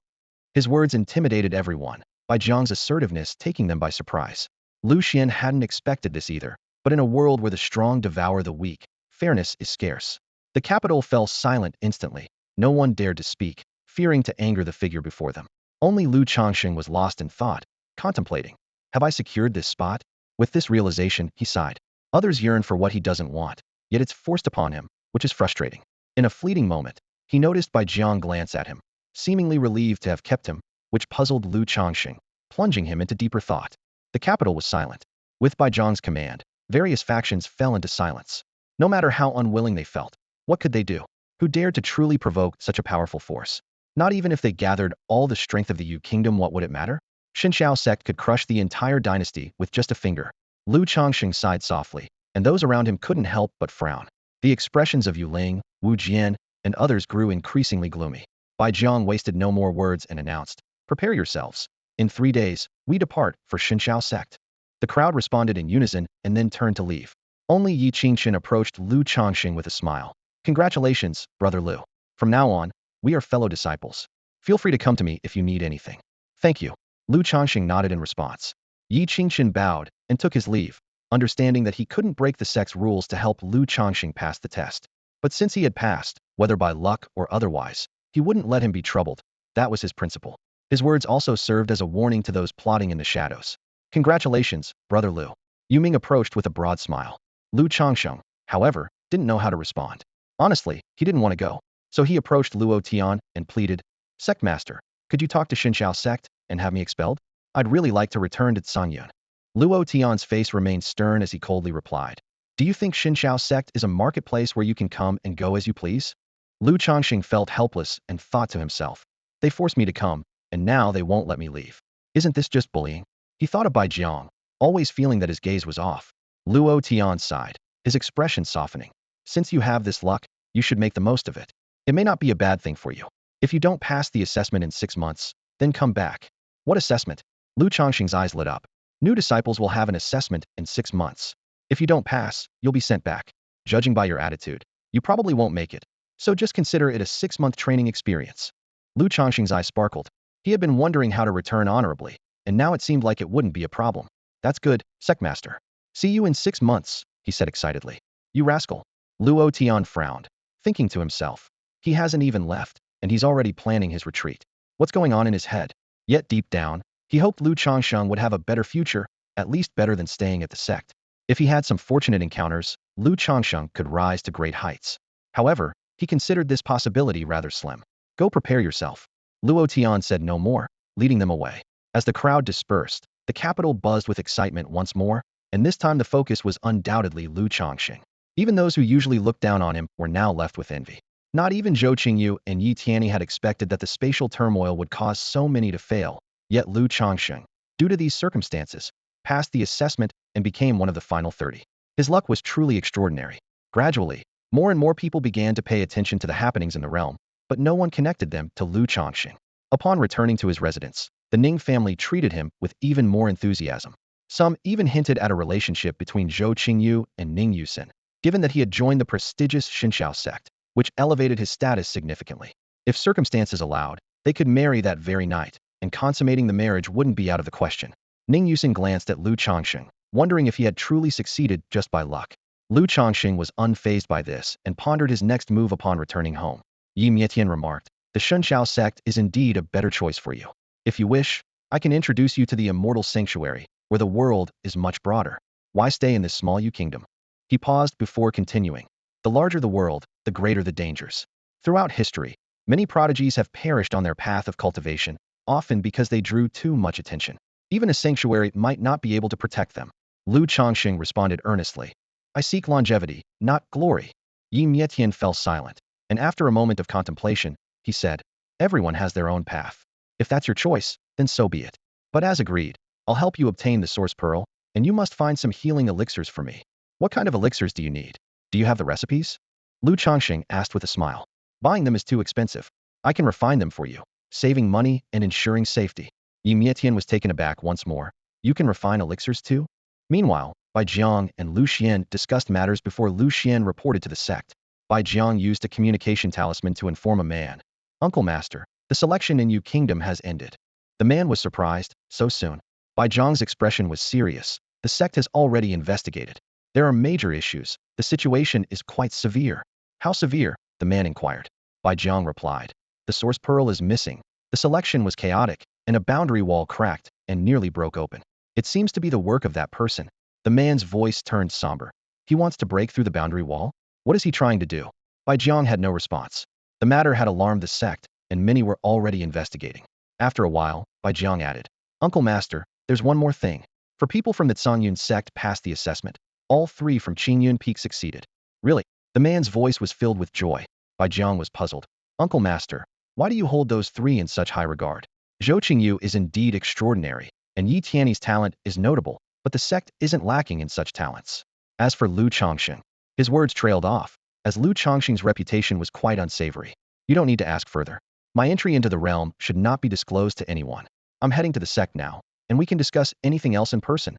His words intimidated everyone, Bai Jiang's assertiveness taking them by surprise. Lu Xian hadn't expected this either, but in a world where the strong devour the weak, fairness is scarce. The capital fell silent instantly. No one dared to speak, fearing to anger the figure before them. Only Lu Changsheng was lost in thought, contemplating. Have I secured this spot? With this realization, he sighed. Others yearn for what he doesn't want, yet it's forced upon him, which is frustrating. In a fleeting moment, he noticed Bai Jiang glance at him, seemingly relieved to have kept him, which puzzled Lu Changsheng, plunging him into deeper thought. The capital was silent. With Bai Jiang's command, various factions fell into silence. No matter how unwilling they felt, what could they do? Who dared to truly provoke such a powerful force? Not even if they gathered all the strength of the Yu kingdom, what would it matter? Xinqiao sect could crush the entire dynasty with just a finger. Lu Changsheng sighed softly, and those around him couldn't help but frown. The expressions of Yu Ling, Wu Jian, and others grew increasingly gloomy. Bai Jiang wasted no more words and announced, "Prepare yourselves. In 3 days, we depart for Xinqiao sect." The crowd responded in unison and then turned to leave. Only Yi Qingchen approached Lu Changsheng with a smile. "Congratulations, Brother Lu. From now on, we are fellow disciples. Feel free to come to me if you need anything." "Thank you." Lu Changsheng nodded in response. Yi Qingchen bowed and took his leave, understanding that he couldn't break the sect's rules to help Lu Changsheng pass the test. But since he had passed, whether by luck or otherwise, he wouldn't let him be troubled. That was his principle. His words also served as a warning to those plotting in the shadows. "Congratulations, Brother Lu." Yu Ming approached with a broad smile. Lu Changsheng, however, didn't know how to respond. Honestly, he didn't want to go. So he approached Luo Tian and pleaded, "Sect Master, could you talk to Xinqiao sect and have me expelled? I'd really like to return to Cangyun." Luo Tian's face remained stern as he coldly replied, "Do you think Xinqiao sect is a marketplace where you can come and go as you please?" Lu Changsheng felt helpless and thought to himself, "They forced me to come, and now they won't let me leave. Isn't this just bullying?" He thought of Bai Jiang, always feeling that his gaze was off. Luo Tian sighed, his expression softening. "Since you have this luck, you should make the most of it. It may not be a bad thing for you. If you don't pass the assessment in 6 months, then come back." "What assessment?" Lu Changsheng's eyes lit up. "New disciples will have an assessment in 6 months. If you don't pass, you'll be sent back. Judging by your attitude, you probably won't make it. So just consider it a 6-month training experience." Lu Changsheng's eyes sparkled. He had been wondering how to return honorably, and now it seemed like it wouldn't be a problem. "That's good, Sect Master. See you in 6 months, he said excitedly. "You rascal." Luo Tian frowned, thinking to himself, he hasn't even left, and he's already planning his retreat. What's going on in his head? Yet deep down, he hoped Lu Changsheng would have a better future, at least better than staying at the sect. If he had some fortunate encounters, Lu Changsheng could rise to great heights. However, he considered this possibility rather slim. "Go prepare yourself." Luo Tian said no more, leading them away. As the crowd dispersed, the capital buzzed with excitement once more, and this time the focus was undoubtedly Lu Changsheng. Even those who usually looked down on him were now left with envy. Not even Zhou Qingyu and Yi Tianyi had expected that the spatial turmoil would cause so many to fail, yet Lu Changsheng, due to these circumstances, passed the assessment and became one of the final 30. His luck was truly extraordinary. Gradually, more and more people began to pay attention to the happenings in the realm, but no one connected them to Lu Changsheng. Upon returning to his residence, the Ning family treated him with even more enthusiasm. Some even hinted at a relationship between Zhou Qingyu and Ning Yusin, given that he had joined the prestigious Xinqiao sect, which elevated his status significantly. If circumstances allowed, they could marry that very night, and consummating the marriage wouldn't be out of the question. Ning Yusin glanced at Lu Changsheng, wondering if he had truly succeeded just by luck. Lu Changsheng was unfazed by this and pondered his next move upon returning home. Yi Mietian remarked, "The Xinqiao sect is indeed a better choice for you. If you wish, I can introduce you to the immortal sanctuary, where the world is much broader. Why stay in this small Yu kingdom?" He paused before continuing. "The larger the world, the greater the dangers. Throughout history, many prodigies have perished on their path of cultivation, often because they drew too much attention. Even a sanctuary might not be able to protect them. Lu Changsheng responded earnestly. I seek longevity, not glory. Yi Mietian fell silent, and after a moment of contemplation, he said, everyone has their own path. If that's your choice, then so be it. But as agreed, I'll help you obtain the source pearl, and you must find some healing elixirs for me. What kind of elixirs do you need? Do you have the recipes? Lu Changsheng asked with a smile. Buying them is too expensive. I can refine them for you, saving money and ensuring safety. Yi Mietian was taken aback once more. You can refine elixirs too? Meanwhile, Bai Jiang and Lu Xian discussed matters before Lu Xian reported to the sect. Bai Jiang used a communication talisman to inform a man. Uncle Master, the selection in Yu Kingdom has ended. The man was surprised, so soon. Bai Jiang's expression was serious. The sect has already investigated. There are major issues. The situation is quite severe. How severe? The man inquired. Bai Jiang replied. The source pearl is missing. The selection was chaotic, and a boundary wall cracked and nearly broke open. It seems to be the work of that person. The man's voice turned somber. He wants to break through the boundary wall? What is he trying to do? Bai Jiang had no response. The matter had alarmed the sect, and many were already investigating. After a while, Bai Jiang added, Uncle Master, there's one more thing. For people from the Qingyun sect passed the assessment. All 3 from Qingyun Peak succeeded. Really? The man's voice was filled with joy. Bai Jiang was puzzled. Uncle Master, why do you hold those 3 in such high regard? Zhou Qingyu is indeed extraordinary, and Yi Tianyi's talent is notable, but the sect isn't lacking in such talents. As for Lu Changsheng, his words trailed off, as Lu Changsheng's reputation was quite unsavory. You don't need to ask further. My entry into the realm should not be disclosed to anyone. I'm heading to the sect now, and we can discuss anything else in person.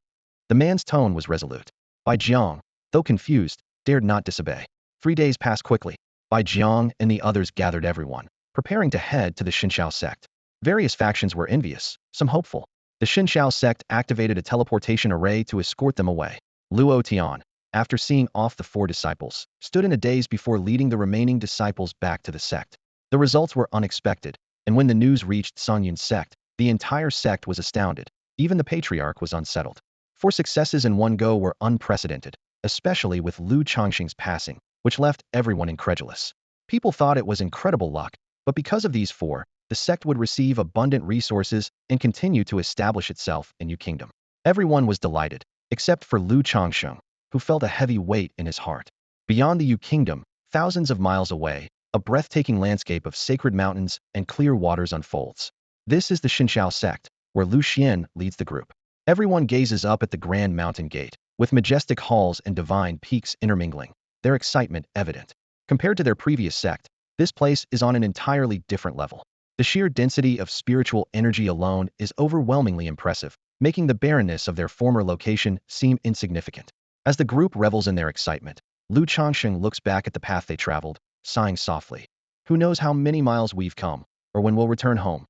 The man's tone was resolute. Bai Jiang, though confused, dared not disobey. 3 days passed quickly. Bai Jiang and the others gathered everyone, preparing to head to the Xinxiao sect. Various factions were envious, some hopeful. The Xinxiao sect activated a teleportation array to escort them away. Luo Tian, after seeing off the 4 disciples, stood in a daze before leading the remaining disciples back to the sect. The results were unexpected, and when the news reached Songyun's sect, the entire sect was astounded. Even the patriarch was unsettled. 4 successes in one go were unprecedented, especially with Lu Changsheng's passing, which left everyone incredulous. People thought it was incredible luck, but because of these 4, the sect would receive abundant resources and continue to establish itself in Yu Kingdom. Everyone was delighted, except for Lu Changsheng, who felt a heavy weight in his heart. Beyond the Yu Kingdom, thousands of miles away, a breathtaking landscape of sacred mountains and clear waters unfolds. This is the Xinxiao sect, where Lu Xian leads the group. Everyone gazes up at the grand mountain gate, with majestic halls and divine peaks intermingling, their excitement evident. Compared to their previous sect, this place is on an entirely different level. The sheer density of spiritual energy alone is overwhelmingly impressive, making the barrenness of their former location seem insignificant. As the group revels in their excitement, Lu Changsheng looks back at the path they traveled, sighing softly. Who knows how many miles we've come, or when we'll return home?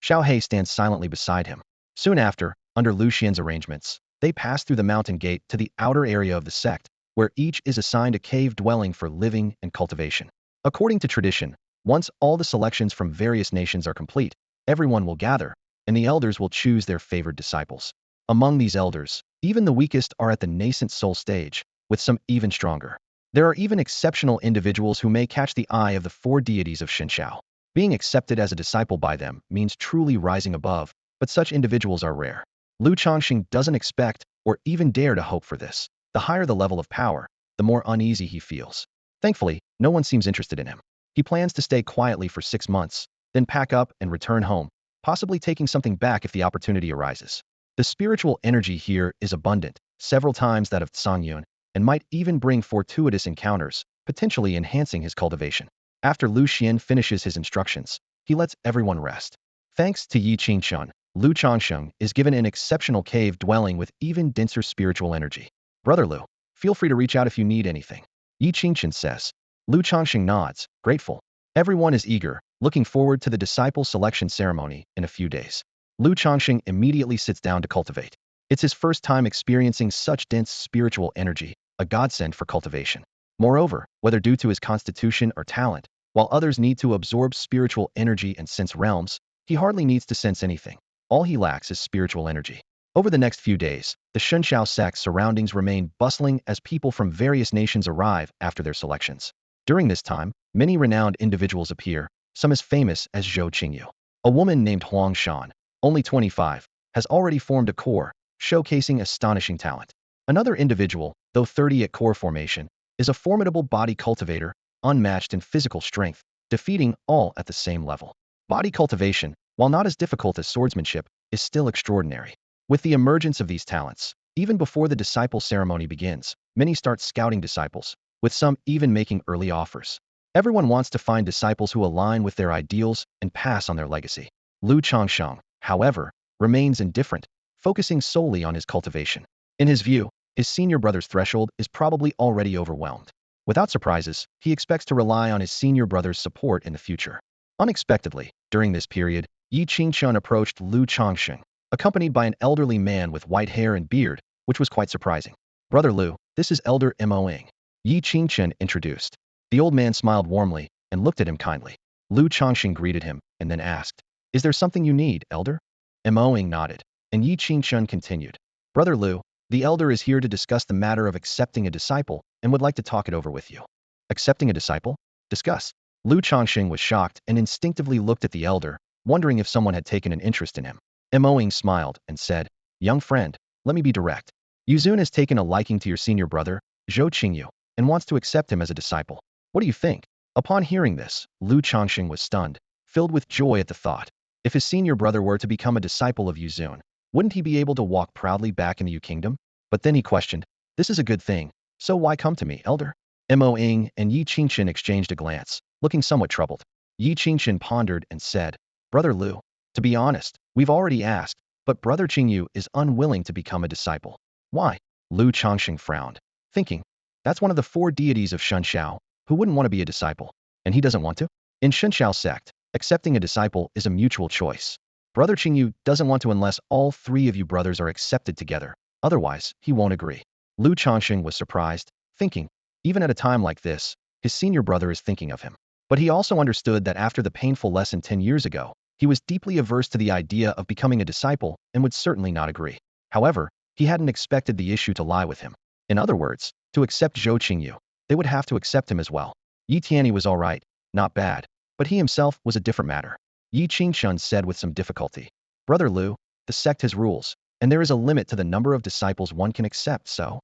Xiao He stands silently beside him. Soon after, under Lu Xian's arrangements, they pass through the mountain gate to the outer area of the sect, where each is assigned a cave dwelling for living and cultivation. According to tradition, once all the selections from various nations are complete, everyone will gather, and the elders will choose their favored disciples. Among these elders, even the weakest are at the nascent soul stage, with some even stronger. There are even exceptional individuals who may catch the eye of the 4 deities of Xinxiao. Being accepted as a disciple by them means truly rising above, but such individuals are rare. Lu Changsheng doesn't expect or even dare to hope for this. The higher the level of power, the more uneasy he feels. Thankfully, no one seems interested in him. He plans to stay quietly for 6 months, then pack up and return home, possibly taking something back if the opportunity arises. The spiritual energy here is abundant, several times that of Songyun, and might even bring fortuitous encounters, potentially enhancing his cultivation. After Lu Xian finishes his instructions, he lets everyone rest. Thanks to Yi Qingchun, Lu Changsheng is given an exceptional cave dwelling with even denser spiritual energy. Brother Lu, feel free to reach out if you need anything. Yi Qingchun says. Lu Changsheng nods, grateful. Everyone is eager, looking forward to the disciple selection ceremony in a few days. Lu Changsheng immediately sits down to cultivate. It's his first time experiencing such dense spiritual energy, a godsend for cultivation. Moreover, whether due to his constitution or talent, while others need to absorb spiritual energy and sense realms, he hardly needs to sense anything. All he lacks is spiritual energy. Over the next few days, the Xinxiao sect's surroundings remain bustling as people from various nations arrive after their selections. During this time, many renowned individuals appear, some as famous as Zhou Qingyu. A woman named Huang Shan, only 25, has already formed a core, showcasing astonishing talent. Another individual, though 30 at core formation, is a formidable body cultivator, unmatched in physical strength, defeating all at the same level. Body cultivation, while not as difficult as swordsmanship, is still extraordinary. With the emergence of these talents, even before the disciple ceremony begins, many start scouting disciples, with some even making early offers. Everyone wants to find disciples who align with their ideals and pass on their legacy. Changsheng, however, remains indifferent, focusing solely on his cultivation. In his view, his senior brother's threshold is probably already overwhelmed. Without surprises, he expects to rely on his senior brother's support in the future. Unexpectedly, during this period, Yi Qingchun approached Changsheng, accompanied by an elderly man with white hair and beard, which was quite surprising. Brother Lu, this is Elder Moing. Yi Qingchun introduced. The old man smiled warmly and looked at him kindly. Changsheng greeted him and then asked, "Is there something you need, Elder?" Moing nodded, and Yi Qingchun continued. "Brother Lu, the elder is here to discuss the matter of accepting a disciple and would like to talk it over with you." Accepting a disciple? Discuss. Changsheng was shocked and instinctively looked at the elder, wondering if someone had taken an interest in him. Moing smiled and said, "Young friend, let me be direct. Yuzun has taken a liking to your senior brother, Zhou Qingyu, and wants to accept him as a disciple. What do you think?" Upon hearing this, Changsheng was stunned, filled with joy at the thought. If his senior brother were to become a disciple of Yuzun, wouldn't he be able to walk proudly back in the Yu kingdom? But then he questioned, "This is a good thing, so why come to me, elder?" Moing and Yi Qingchen exchanged a glance, looking somewhat troubled. Yi Qingchen pondered and said, "Brother Lu, to be honest, we've already asked, but Brother Qingyu is unwilling to become a disciple." "Why?" Changsheng frowned, thinking, "That's one of the four deities of Shunshao, who wouldn't want to be a disciple, and he doesn't want to?" In Shunshao sect, accepting a disciple is a mutual choice. Brother Qingyu doesn't want to unless all three of you brothers are accepted together, otherwise he won't agree. Changsheng was surprised, thinking, even at a time like this, his senior brother is thinking of him. But he also understood that after the painful lesson 10 years ago, he was deeply averse to the idea of becoming a disciple and would certainly not agree. However, he hadn't expected the issue to lie with him. In other words, to accept Zhou Qingyu, they would have to accept him as well. Yi Tianyi was all right, not bad, but he himself was a different matter. Yi Qingshun said with some difficulty, "Brother Lu, the sect has rules, and there is a limit to the number of disciples one can accept, so."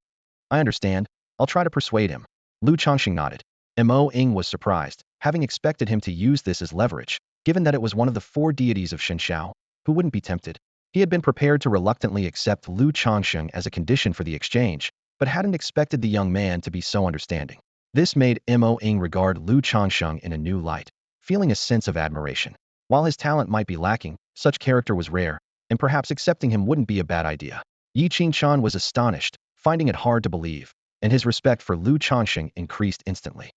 "I understand. I'll try to persuade him." Changsheng nodded. Mo-ing was surprised, having expected him to use this as leverage, given that it was one of the four deities of Shunshao. Who wouldn't be tempted? He had been prepared to reluctantly accept Changsheng as a condition for the exchange, but hadn't expected the young man to be so understanding. This made Mo-ing regard Changsheng in a new light, feeling a sense of admiration. While his talent might be lacking, such character was rare, and perhaps accepting him wouldn't be a bad idea. Yi Qingchan was astonished, finding it hard to believe, and his respect for Changsheng increased instantly.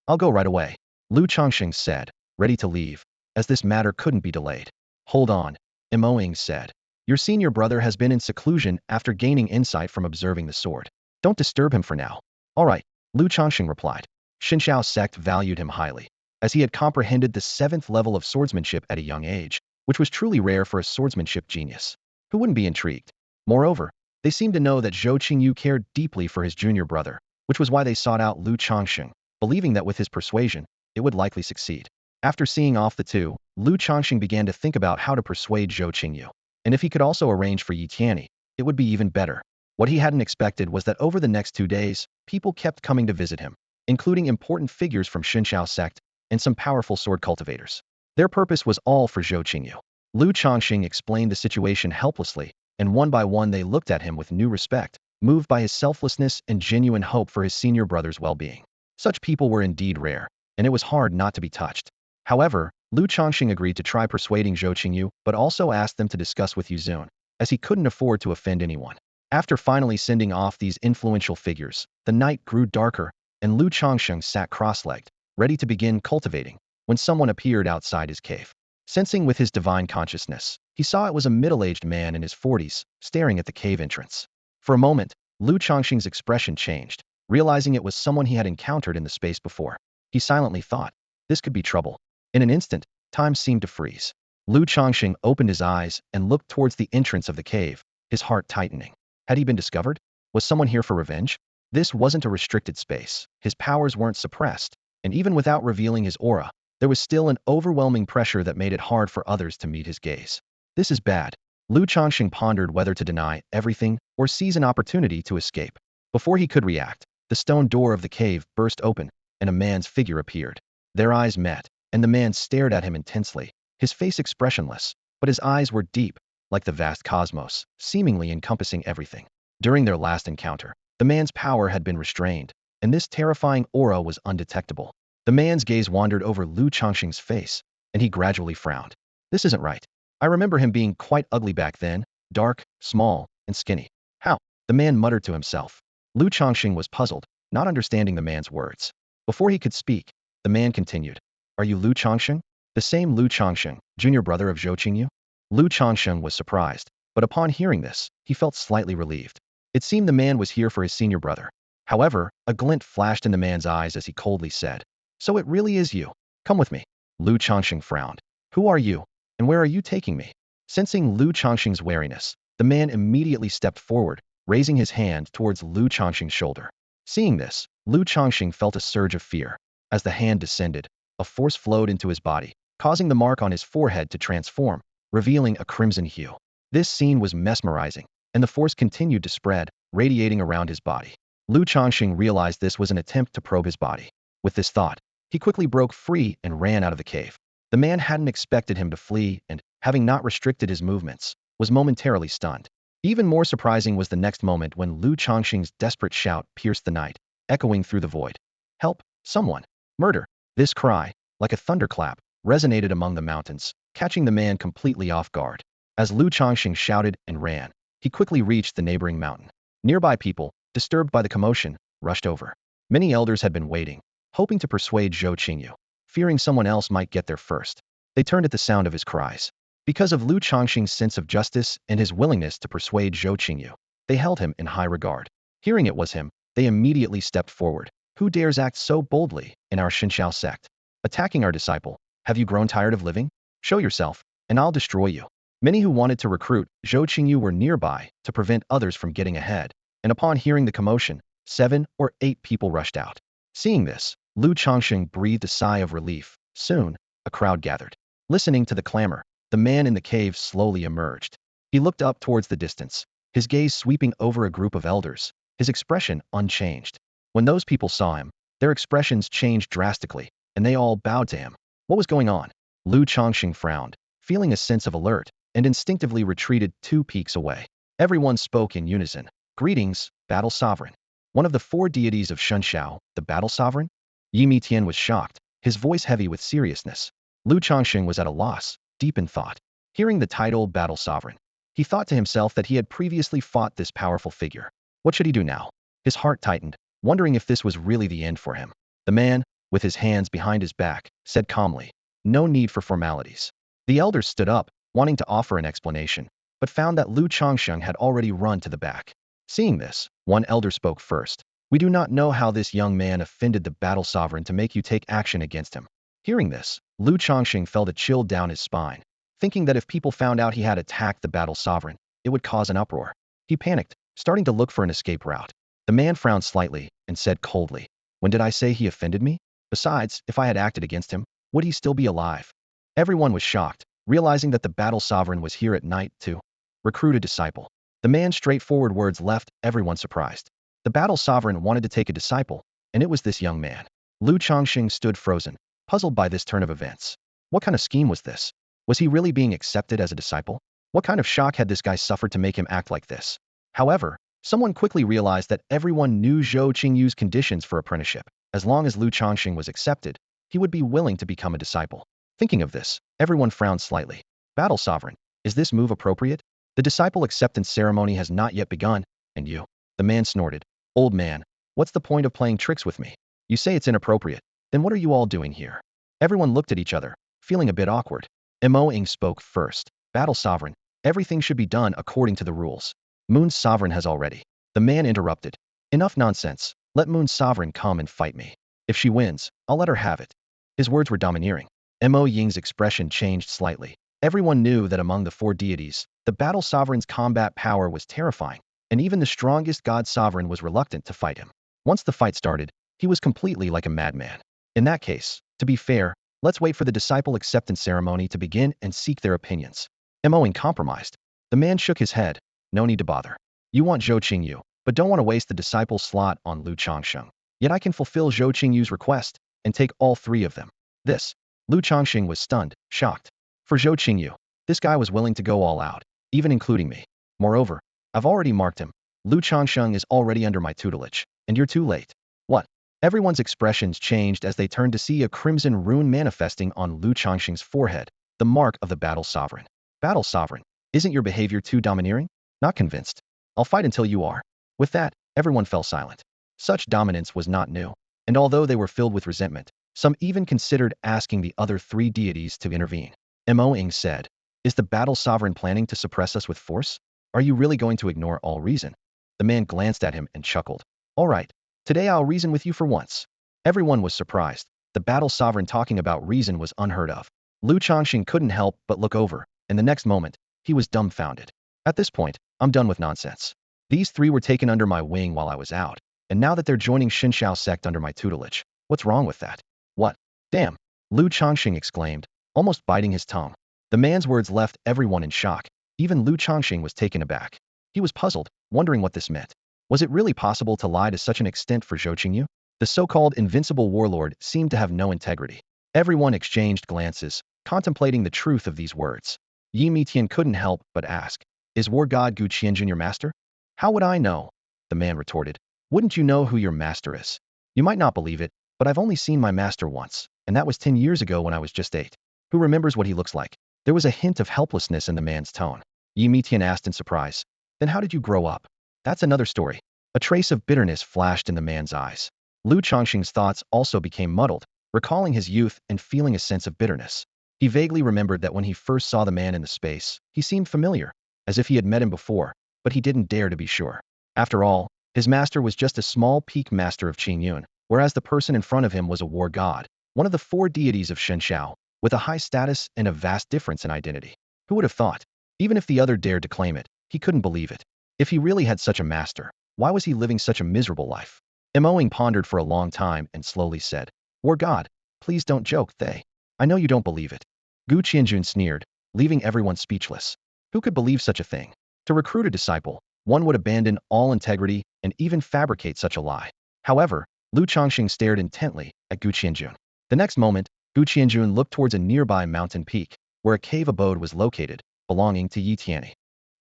"I'll go right away," Changsheng said, ready to leave, as this matter couldn't be delayed. "Hold on," Moing said. "Your senior brother has been in seclusion after gaining insight from observing the sword. Don't disturb him for now." "All right," Changsheng replied. Shunshao sect valued him highly, as he had comprehended the 7th level of swordsmanship at a young age, which was truly rare for a swordsmanship genius. Who wouldn't be intrigued? Moreover, they seemed to know that Zhou Qingyu cared deeply for his junior brother, which was why they sought out Changsheng, believing that with his persuasion, it would likely succeed. After seeing off the two, Changsheng began to think about how to persuade Zhou Qingyu. And if he could also arrange for Yi Tianyi, it would be even better. What he hadn't expected was that over the next 2 days, people kept coming to visit him, including important figures from Shunshao sect and some powerful sword cultivators. Their purpose was all for Zhou Qingyu. Changsheng explained the situation helplessly, and one by one they looked at him with new respect, moved by his selflessness and genuine hope for his senior brother's well-being. Such people were indeed rare, and it was hard not to be touched. However, Changsheng agreed to try persuading Zhou Qingyu, but also asked them to discuss with Yuzun, as he couldn't afford to offend anyone. After finally sending off these influential figures, the night grew darker, and Changsheng sat cross-legged, ready to begin cultivating, when someone appeared outside his cave. Sensing with his divine consciousness, he saw it was a middle-aged man in his 40s, staring at the cave entrance. For a moment, Changsheng's expression changed, realizing it was someone he had encountered in the space before. He silently thought, this could be trouble. In an instant, time seemed to freeze. Changsheng opened his eyes and looked towards the entrance of the cave, his heart tightening. Had he been discovered? Was someone here for revenge? This wasn't a restricted space. His powers weren't suppressed, and even without revealing his aura, there was still an overwhelming pressure that made it hard for others to meet his gaze. This is bad. Lu Changsheng pondered whether to deny everything or seize an opportunity to escape. Before he could react, the stone door of the cave burst open, and a man's figure appeared. Their eyes met, and the man stared at him intensely, his face expressionless, but his eyes were deep, like the vast cosmos, seemingly encompassing everything. During their last encounter, the man's power had been restrained, and this terrifying aura was undetectable. The man's gaze wandered over Lu Changsheng's face, and he gradually frowned. This isn't right. I remember him being quite ugly back then, dark, small, and skinny. How? The man muttered to himself. Lu Changsheng was puzzled, not understanding the man's words. Before he could speak, the man continued. Are you Lu Changsheng? The same Lu Changsheng, junior brother of Zhou Qingyu? Lu Changsheng was surprised, but upon hearing this, he felt slightly relieved. It seemed the man was here for his senior brother. However, a glint flashed in the man's eyes as he coldly said, So it really is you. Come with me. Lu Changsheng frowned. Who are you? And where are you taking me? Sensing Lu Changsheng's wariness, the man immediately stepped forward, raising his hand towards Lu Changsheng's shoulder. Seeing this, Lu Changsheng felt a surge of fear. As the hand descended, a force flowed into his body, causing the mark on his forehead to transform, revealing a crimson hue. This scene was mesmerizing, and the force continued to spread, radiating around his body. Lu Changsheng realized this was an attempt to probe his body. With this thought, he quickly broke free and ran out of the cave. The man hadn't expected him to flee and, having not restricted his movements, was momentarily stunned. Even more surprising was the next moment when Lu Changsheng's desperate shout pierced the night, echoing through the void. Help! Someone! Murder! This cry, like a thunderclap, resonated among the mountains, catching the man completely off guard. As Lu Changsheng shouted and ran, he quickly reached the neighboring mountain. Nearby people, disturbed by the commotion, rushed over. Many elders had been waiting, hoping to persuade Zhou Qingyu, fearing someone else might get there first. They turned at the sound of his cries. Because of Lu Changsheng's sense of justice and his willingness to persuade Zhou Qingyu, they held him in high regard. Hearing it was him, they immediately stepped forward. Who dares act so boldly in our Xinxiao sect? Attacking our disciple. Have you grown tired of living? Show yourself, and I'll destroy you. Many who wanted to recruit Zhou Qingyu were nearby to prevent others from getting ahead, and upon hearing the commotion, 7 or 8 people rushed out. Seeing this, Lu Changsheng breathed a sigh of relief. Soon, a crowd gathered. Listening to the clamor, the man in the cave slowly emerged. He looked up towards the distance, his gaze sweeping over a group of elders, his expression unchanged. When those people saw him, their expressions changed drastically, and they all bowed to him. What was going on? Lu Changsheng frowned, feeling a sense of alert, and instinctively retreated 2 peaks away. Everyone spoke in unison. Greetings, Battle Sovereign. One of the 4 deities of Xinxiao, the Battle Sovereign? Yi Mitian was shocked, his voice heavy with seriousness. Lu Changsheng was at a loss, deep in thought. Hearing the title Battle Sovereign, he thought to himself that he had previously fought this powerful figure. What should he do now? His heart tightened, wondering if this was really the end for him. The man, with his hands behind his back, said calmly, No need for formalities. The elders stood up, wanting to offer an explanation, but found that Lu Changsheng had already run to the back. Seeing this, one elder spoke first. We do not know how this young man offended the Battle Sovereign to make you take action against him. Hearing this, Lu Changsheng felt a chill down his spine, thinking that if people found out he had attacked the Battle Sovereign, it would cause an uproar. He panicked, starting to look for an escape route. The man frowned slightly and said coldly, When did I say he offended me? Besides, if I had acted against him, would he still be alive? Everyone was shocked, realizing that the Battle Sovereign was here at night to recruit a disciple. The man's straightforward words left everyone surprised. The Battle Sovereign wanted to take a disciple, and it was this young man. Lu Changsheng stood frozen, puzzled by this turn of events. What kind of scheme was this? Was he really being accepted as a disciple? What kind of shock had this guy suffered to make him act like this? However, someone quickly realized that everyone knew Zhou Qingyu's conditions for apprenticeship. As long as Lu Changsheng was accepted, he would be willing to become a disciple. Thinking of this, everyone frowned slightly. Battle Sovereign, is this move appropriate? The disciple acceptance ceremony has not yet begun, and you? The man snorted. Old man, what's the point of playing tricks with me? You say it's inappropriate. Then what are you all doing here? Everyone looked at each other, feeling a bit awkward. Mo Ing spoke first. Battle Sovereign, everything should be done according to the rules. Moon's Sovereign has already. The man interrupted. Enough nonsense. Let Moon's Sovereign come and fight me. If she wins, I'll let her have it. His words were domineering. Mo Ying's expression changed slightly. Everyone knew that among the 4 deities, the Battle Sovereign's combat power was terrifying, and even the strongest God Sovereign was reluctant to fight him. Once the fight started, he was completely like a madman. In that case, to be fair, let's wait for the disciple acceptance ceremony to begin and seek their opinions. Mo Ying compromised. The man shook his head. No need to bother. You want Zhou Qingyu, but don't want to waste the disciple slot on Lu Changsheng. Yet I can fulfill Zhou Qingyu's request and take all three of them. This. Lu Changsheng was stunned, shocked. For Zhou Qingyu, this guy was willing to go all out, even including me. Moreover, I've already marked him. Lu Changsheng is already under my tutelage, and you're too late. What? Everyone's expressions changed as they turned to see a crimson rune manifesting on Lu Changsheng's forehead, the mark of the Battle Sovereign. Battle Sovereign, isn't your behavior too domineering? Not convinced. I'll fight until you are. With that, everyone fell silent. Such dominance was not new, and although they were filled with resentment, some even considered asking the other three deities to intervene. Mo Ying said, "Is the Battle Sovereign planning to suppress us with force? Are you really going to ignore all reason?" The man glanced at him and chuckled. "All right, today I'll reason with you for once." Everyone was surprised. The Battle Sovereign talking about reason was unheard of. Lu Changxing couldn't help but look over, and the next moment, he was dumbfounded. At this point, I'm done with nonsense. These three were taken under my wing while I was out, and now that they're joining Xinxiao sect under my tutelage, what's wrong with that? What? Damn! Lu Changxing exclaimed, almost biting his tongue. The man's words left everyone in shock. Even Lu Changxing was taken aback. He was puzzled, wondering what this meant. Was it really possible to lie to such an extent for Zhou Qingyu? The so-called invincible warlord seemed to have no integrity. Everyone exchanged glances, contemplating the truth of these words. Yi Mitian couldn't help but ask, "Is war god Gu Qianjun your master?" "How would I know?" the man retorted. "Wouldn't you know who your master is? You might not believe it, but I've only seen my master once, and that was 10 years ago when I was just 8. Who remembers what he looks like?" There was a hint of helplessness in the man's tone. Yi Mitian asked in surprise, "Then how did you grow up?" "That's another story." A trace of bitterness flashed in the man's eyes. Lu Changxing's thoughts also became muddled, recalling his youth and feeling a sense of bitterness. He vaguely remembered that when he first saw the man in the space, he seemed familiar, as if he had met him before, but he didn't dare to be sure. After all, his master was just a small peak master of Qingyun, whereas the person in front of him was a war god, one of the 4 deities of Shenxiao, with a high status and a vast difference in identity. Who would have thought? Even if the other dared to claim it, he couldn't believe it. If he really had such a master, why was he living such a miserable life? Mo Ying pondered for a long time and slowly said, "War god, please don't joke, they. I know you don't believe it." Gu Qianjun sneered, leaving everyone speechless. Who could believe such a thing? To recruit a disciple, one would abandon all integrity and even fabricate such a lie. However, Lu Changxing stared intently at Gu Qianjun. The next moment, Gu Qianjun looked towards a nearby mountain peak, where a cave abode was located, belonging to Yi Tianyi.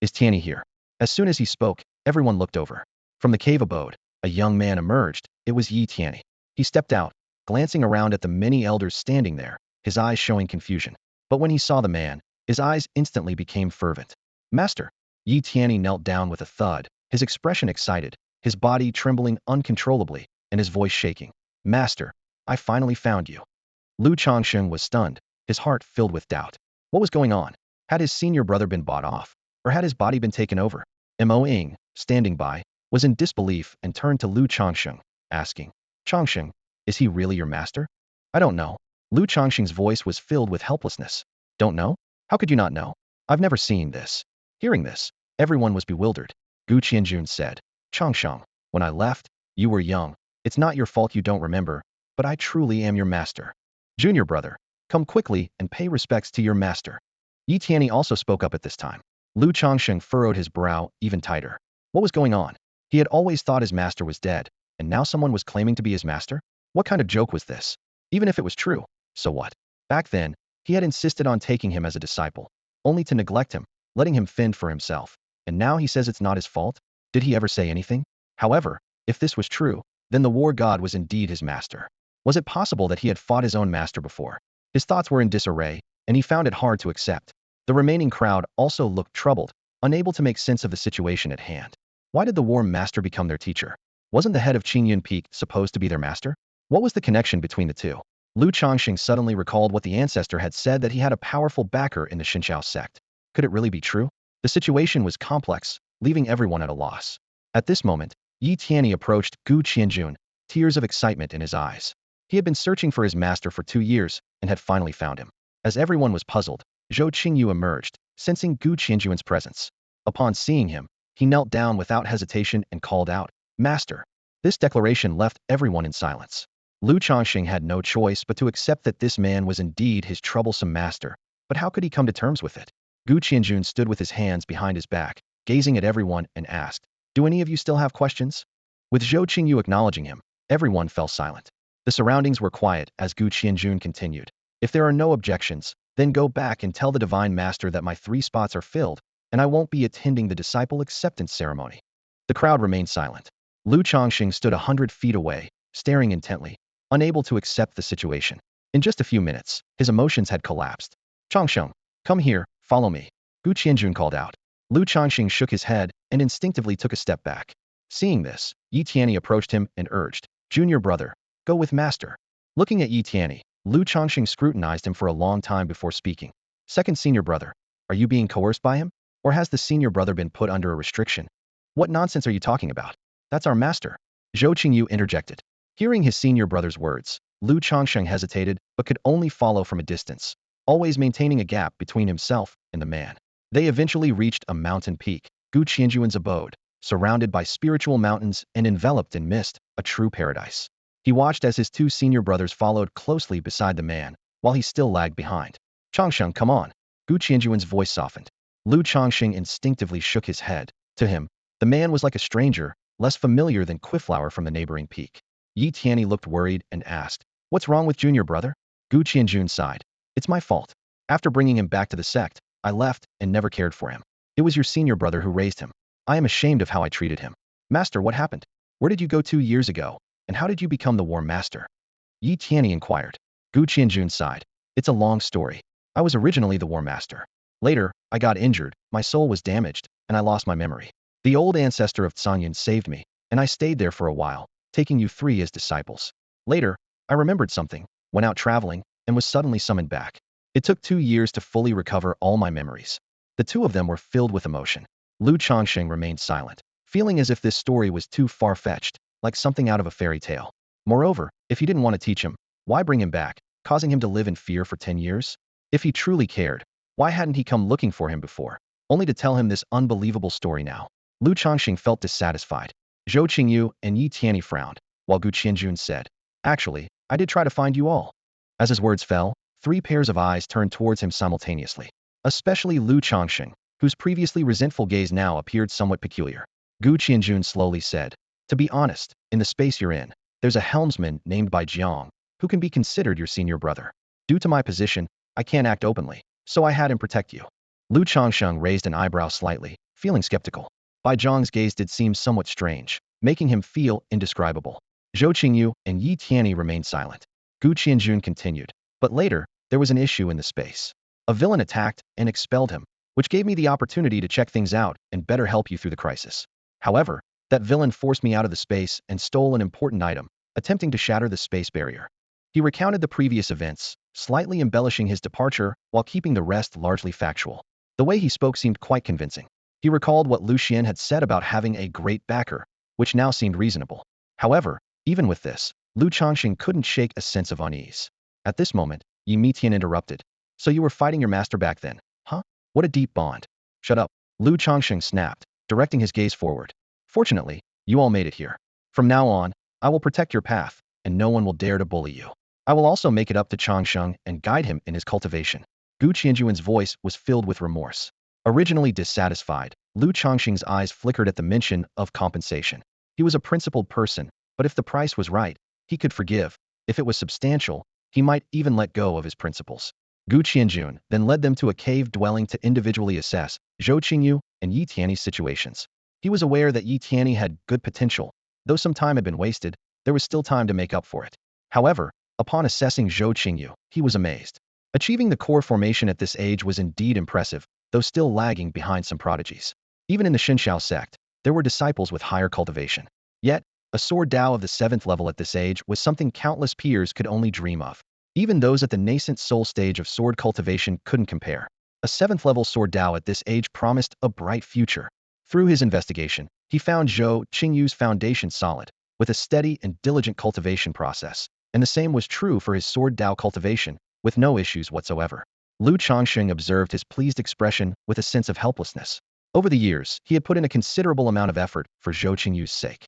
"Is Tianyi here?" As soon as he spoke, everyone looked over. From the cave abode, a young man emerged. It was Yi Tianyi. He stepped out, glancing around at the many elders standing there, his eyes showing confusion. But when he saw the man, his eyes instantly became fervent. "Master!" Yi Tianyi knelt down with a thud, his expression excited, his body trembling uncontrollably, and his voice shaking. "Master, I finally found you." Lu Changsheng was stunned, his heart filled with doubt. What was going on? Had his senior brother been bought off? Or had his body been taken over? Mo Ying, standing by, was in disbelief and turned to Lu Changsheng, asking, "Changsheng, is he really your master?" "I don't know." Lu Changsheng's voice was filled with helplessness. "Don't know? How could you not know? I've never seen this." Hearing this, everyone was bewildered. Gu Qianjun said, "Changsheng, when I left, you were young. It's not your fault you don't remember, but I truly am your master. Junior brother, come quickly and pay respects to your master." Yi Tianyi also spoke up at this time. Lu Changsheng furrowed his brow even tighter. What was going on? He had always thought his master was dead, and now someone was claiming to be his master? What kind of joke was this? Even if it was true, so what? Back then, he had insisted on taking him as a disciple, only to neglect him, letting him fend for himself. And now he says it's not his fault? Did he ever say anything? However, if this was true, then the war god was indeed his master. Was it possible that he had fought his own master before? His thoughts were in disarray, and he found it hard to accept. The remaining crowd also looked troubled, unable to make sense of the situation at hand. Why did the war master become their teacher? Wasn't the head of Qingyun Peak supposed to be their master? What was the connection between the two? Lu Changxing suddenly recalled what the ancestor had said, that he had a powerful backer in the Xinxiao sect. Could it really be true? The situation was complex, leaving everyone at a loss. At this moment, Yi Tianyi approached Gu Qianjun, tears of excitement in his eyes. He had been searching for his master for 2 years and had finally found him. As everyone was puzzled, Zhou Qingyu emerged, sensing Gu Qianjun's presence. Upon seeing him, he knelt down without hesitation and called out, "Master." This declaration left everyone in silence. Lu Changxing had no choice but to accept that this man was indeed his troublesome master, but how could he come to terms with it? Gu Qianjun stood with his hands behind his back, gazing at everyone and asked, "Do any of you still have questions?" With Zhou Qingyu acknowledging him, everyone fell silent. The surroundings were quiet as Gu Qianjun continued. "If there are no objections, then go back and tell the Divine Master that my 3 spots are filled, and I won't be attending the disciple acceptance ceremony." The crowd remained silent. Lu Changsheng stood 100 feet away, staring intently, unable to accept the situation. In just a few minutes, his emotions had collapsed. "Changsheng, come here, follow me," Gu Qianjun called out. Lu Changsheng shook his head and instinctively took a step back. Seeing this, Yi Tianyi approached him and urged, "Junior brother, go with master." Looking at Yi Tianyi, Lu Changsheng scrutinized him for a long time before speaking. "Second senior brother, are you being coerced by him? Or has the senior brother been put under a restriction? What nonsense are you talking about? That's our master." Zhou Qingyu interjected. Hearing his senior brother's words, Lu Changsheng hesitated but could only follow from a distance, always maintaining a gap between himself and the man. They eventually reached a mountain peak, Gu Qianjuan's abode, surrounded by spiritual mountains and enveloped in mist, a true paradise. He watched as his 2 senior brothers followed closely beside the man, while he still lagged behind. "Changsheng, come on." Gu Qianjuan's voice softened. Lu Changsheng instinctively shook his head. To him, the man was like a stranger, less familiar than Quifflower from the neighboring peak. Yi Tianyi looked worried and asked, "What's wrong with junior brother?" Gu Qianjun sighed. "It's my fault. After bringing him back to the sect, I left and never cared for him. It was your senior brother who raised him. I am ashamed of how I treated him." "Master, what happened? Where did you go 2 years ago? And how did you become the War Master?" Yi Tianyi inquired. Gu Qianjun sighed. "It's a long story. I was originally the War Master. Later, I got injured, my soul was damaged, and I lost my memory. The old ancestor of Tsangyan saved me, and I stayed there for a while, taking you 3 as disciples. Later, I remembered something, went out traveling, and was suddenly summoned back. It took 2 years to fully recover all my memories." The 2 of them were filled with emotion. Lu Changsheng remained silent, feeling as if this story was too far-fetched, like something out of a fairy tale. Moreover, if he didn't want to teach him, why bring him back, causing him to live in fear for 10 years? If he truly cared, why hadn't he come looking for him before, only to tell him this unbelievable story now? Lu Changsheng felt dissatisfied. Zhou Qingyu and Yi Tianyi frowned, while Gu Qianjun said, "Actually, I did try to find you all." As his words fell, 3 pairs of eyes turned towards him simultaneously. Especially Lu Changsheng, whose previously resentful gaze now appeared somewhat peculiar. Gu Qianjun slowly said, "To be honest, in the space you're in, there's a helmsman named Bai Jiang, who can be considered your senior brother. Due to my position, I can't act openly, so I had him protect you." Lu Changsheng raised an eyebrow slightly, feeling skeptical. Bai Jiang's gaze did seem somewhat strange, making him feel indescribable. Zhou Qingyu and Yi Tianyi remained silent. Gu Qianjun continued, "But later, there was an issue in the space. A villain attacked and expelled him, which gave me the opportunity to check things out and better help you through the crisis. However, that villain forced me out of the space and stole an important item, attempting to shatter the space barrier." He recounted the previous events, slightly embellishing his departure while keeping the rest largely factual. The way he spoke seemed quite convincing. He recalled what Lu Xian had said about having a great backer, which now seemed reasonable. However, even with this, Lu Changsheng couldn't shake a sense of unease. At this moment, Yi Mitian interrupted. "So you were fighting your master back then, huh? What a deep bond." "Shut up," Lu Changsheng snapped, directing his gaze forward. "Fortunately, you all made it here. From now on, I will protect your path, and no one will dare to bully you. I will also make it up to Changsheng and guide him in his cultivation." Gu Qianjuan's voice was filled with remorse. Originally dissatisfied, Lu Changsheng's eyes flickered at the mention of compensation. He was a principled person, but if the price was right, he could forgive. If it was substantial, he might even let go of his principles. Gu Qianjun then led them to a cave dwelling to individually assess Zhou Qingyu and Yi Tianyi's situations. He was aware that Yi Tianyi had good potential. Though some time had been wasted, there was still time to make up for it. However, upon assessing Zhou Qingyu, he was amazed. Achieving the core formation at this age was indeed impressive, though still lagging behind some prodigies. Even in the Xinxiao sect, there were disciples with higher cultivation. Yet, a sword Dao of the 7th level at this age was something countless peers could only dream of. Even those at the nascent soul stage of sword cultivation couldn't compare. A 7th level sword Dao at this age promised a bright future. Through his investigation, he found Zhou Qingyu's foundation solid, with a steady and diligent cultivation process, and the same was true for his sword Dao cultivation, with no issues whatsoever. Lu Changsheng observed his pleased expression with a sense of helplessness. Over the years, he had put in a considerable amount of effort for Zhou Qingyu's sake.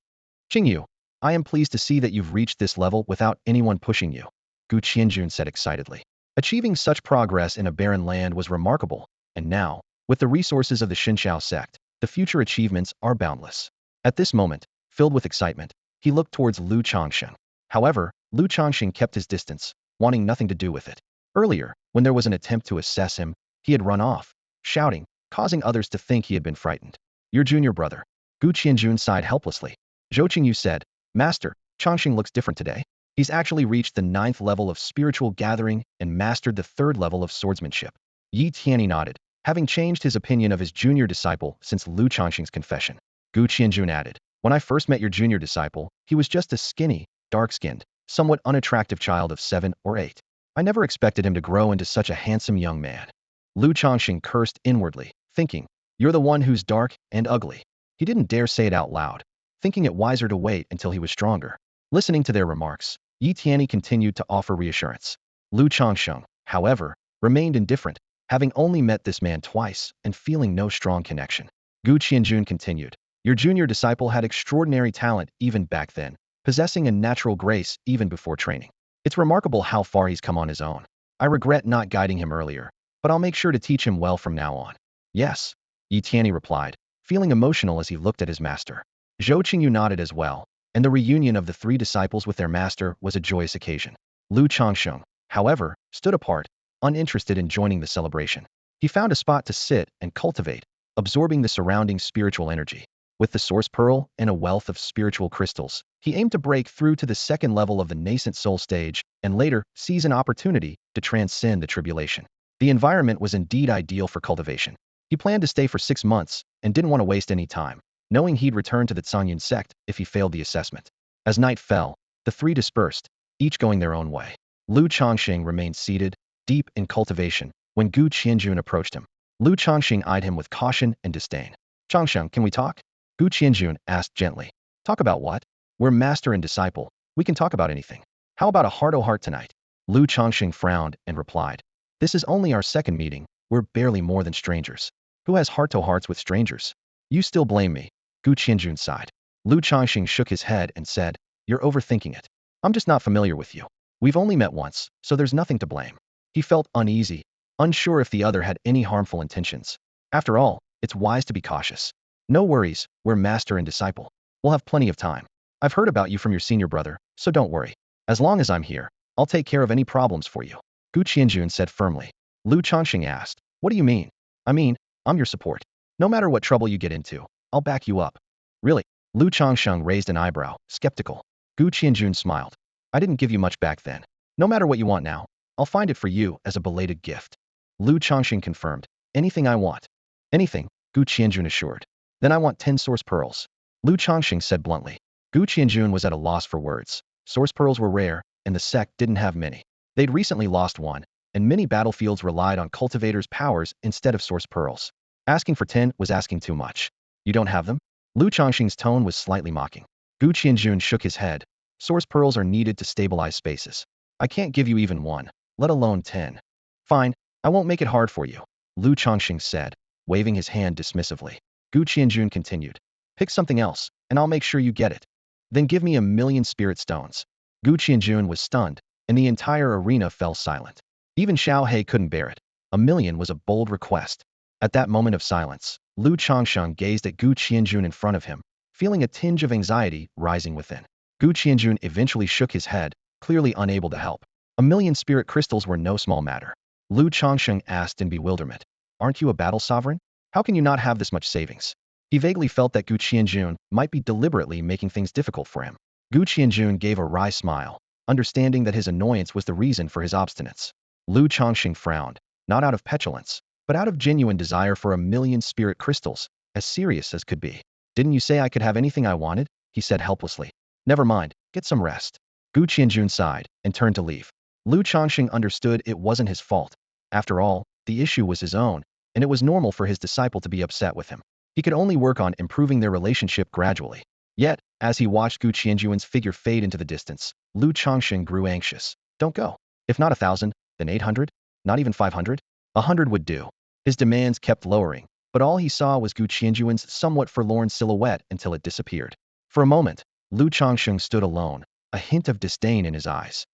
"Qingyu, I am pleased to see that you've reached this level without anyone pushing you," Gu Qianjun said excitedly. Achieving such progress in a barren land was remarkable, And now, with the resources of the Xinxiao sect, the future achievements are boundless. At this moment, filled with excitement, he looked towards Lu Changsheng. However, Lu Changsheng kept his distance, wanting nothing to do with it. Earlier, when there was an attempt to assess him, he had run off, shouting, causing others to think he had been frightened. Your junior brother. Gu Qianjun sighed helplessly. Zhou Qingyu said, Master, Changsheng looks different today. He's actually reached the 9th level of spiritual gathering and mastered the 3rd level of swordsmanship. Yi Tianyi nodded, having changed his opinion of his junior disciple since Lu Changsheng's confession. Gu Qianjun added, when I first met your junior disciple, he was just a skinny, dark-skinned, somewhat unattractive child of 7 or 8. I never expected him to grow into such a handsome young man. Lu Changsheng cursed inwardly, thinking, you're the one who's dark and ugly. He didn't dare say it out loud, thinking it wiser to wait until he was stronger. Listening to their remarks, Yi Tianyi continued to offer reassurance. Lu Changsheng, however, remained indifferent, having only met this man twice and feeling no strong connection. Gu Qianjun continued, your junior disciple had extraordinary talent even back then, possessing a natural grace even before training. It's remarkable how far he's come on his own. I regret not guiding him earlier, but I'll make sure to teach him well from now on. Yes, Yi Tianyi replied, feeling emotional as he looked at his master. Zhou Qingyu nodded as well, and the reunion of the 3 disciples with their master was a joyous occasion. Lu Changsheng, however, stood apart, uninterested in joining the celebration. He found a spot to sit and cultivate, absorbing the surrounding spiritual energy. With the source pearl and a wealth of spiritual crystals, he aimed to break through to the 2nd level of the nascent soul stage and later seize an opportunity to transcend the tribulation. The environment was indeed ideal for cultivation. He planned to stay for 6 months and didn't want to waste any time, knowing he'd return to the Qingyun sect if he failed the assessment. As night fell, the 3 dispersed, each going their own way. Lu Changsheng remained seated, deep in cultivation, when Gu Qianjun approached him. Lu Changsheng eyed him with caution and disdain. Changsheng, can we talk? Gu Qianjun asked gently. Talk about what? We're master and disciple. We can talk about anything. How about a heart-to-heart tonight? Lu Changsheng frowned and replied. This is only our 2nd meeting. We're barely more than strangers. Who has heart-to-hearts with strangers? You still blame me. Gu Qianjun sighed. Lu Changsheng shook his head and said, you're overthinking it. I'm just not familiar with you. We've only met once, so there's nothing to blame. He felt uneasy, unsure if the other had any harmful intentions. After all, it's wise to be cautious. No worries, we're master and disciple. We'll have plenty of time. I've heard about you from your senior brother, so don't worry. As long as I'm here, I'll take care of any problems for you. Gu Qianjun said firmly. Lu Changsheng asked, what do you mean? I mean, I'm your support. No matter what trouble you get into, I'll back you up. Really? Lu Changsheng raised an eyebrow, skeptical. Gu Qianjun smiled. I didn't give you much back then. No matter what you want now, I'll find it for you as a belated gift. Lu Changsheng confirmed. Anything I want. Anything, Gu Qianjun assured. Then I want 10 source pearls. Lu Changsheng said bluntly. Gu Qianjun was at a loss for words. Source pearls were rare, and the sect didn't have many. They'd recently lost one, and many battlefields relied on cultivators' powers instead of source pearls. Asking for 10 was asking too much. You don't have them? Lu Changsheng's tone was slightly mocking. Gu Qianjun shook his head. Source pearls are needed to stabilize spaces. I can't give you even 1, let alone 10. Fine, I won't make it hard for you, Lu Changsheng said, waving his hand dismissively. Gu Qianjun continued. Pick something else, and I'll make sure you get it. Then give me 1,000,000 spirit stones. Gu Qianjun was stunned, and the entire arena fell silent. Even Xiao He couldn't bear it. 1,000,000 was a bold request. At that moment of silence, Lu Changsheng gazed at Gu Qianjun in front of him, feeling a tinge of anxiety rising within. Gu Qianjun eventually shook his head, clearly unable to help. 1,000,000 spirit crystals were no small matter. Lu Changsheng asked in bewilderment. Aren't you a battle sovereign? How can you not have this much savings? He vaguely felt that Gu Qianjun might be deliberately making things difficult for him. Gu Qianjun gave a wry smile, understanding that his annoyance was the reason for his obstinance. Lu Changsheng frowned, not out of petulance, but out of genuine desire for 1,000,000 spirit crystals, as serious as could be. Didn't you say I could have anything I wanted? He said helplessly. Never mind, get some rest. Gu Qianjun sighed and turned to leave. Lu Changsheng understood it wasn't his fault. After all, the issue was his own, and it was normal for his disciple to be upset with him. He could only work on improving their relationship gradually. Yet, as he watched Gu Qianjun's figure fade into the distance, Lu Changsheng grew anxious. Don't go. If not 1,000, then 800? Not even 500? 100 would do. His demands kept lowering, but all he saw was Gu Qianjun's somewhat forlorn silhouette until it disappeared. For a moment, Lu Changsheng stood alone, a hint of disdain in his eyes.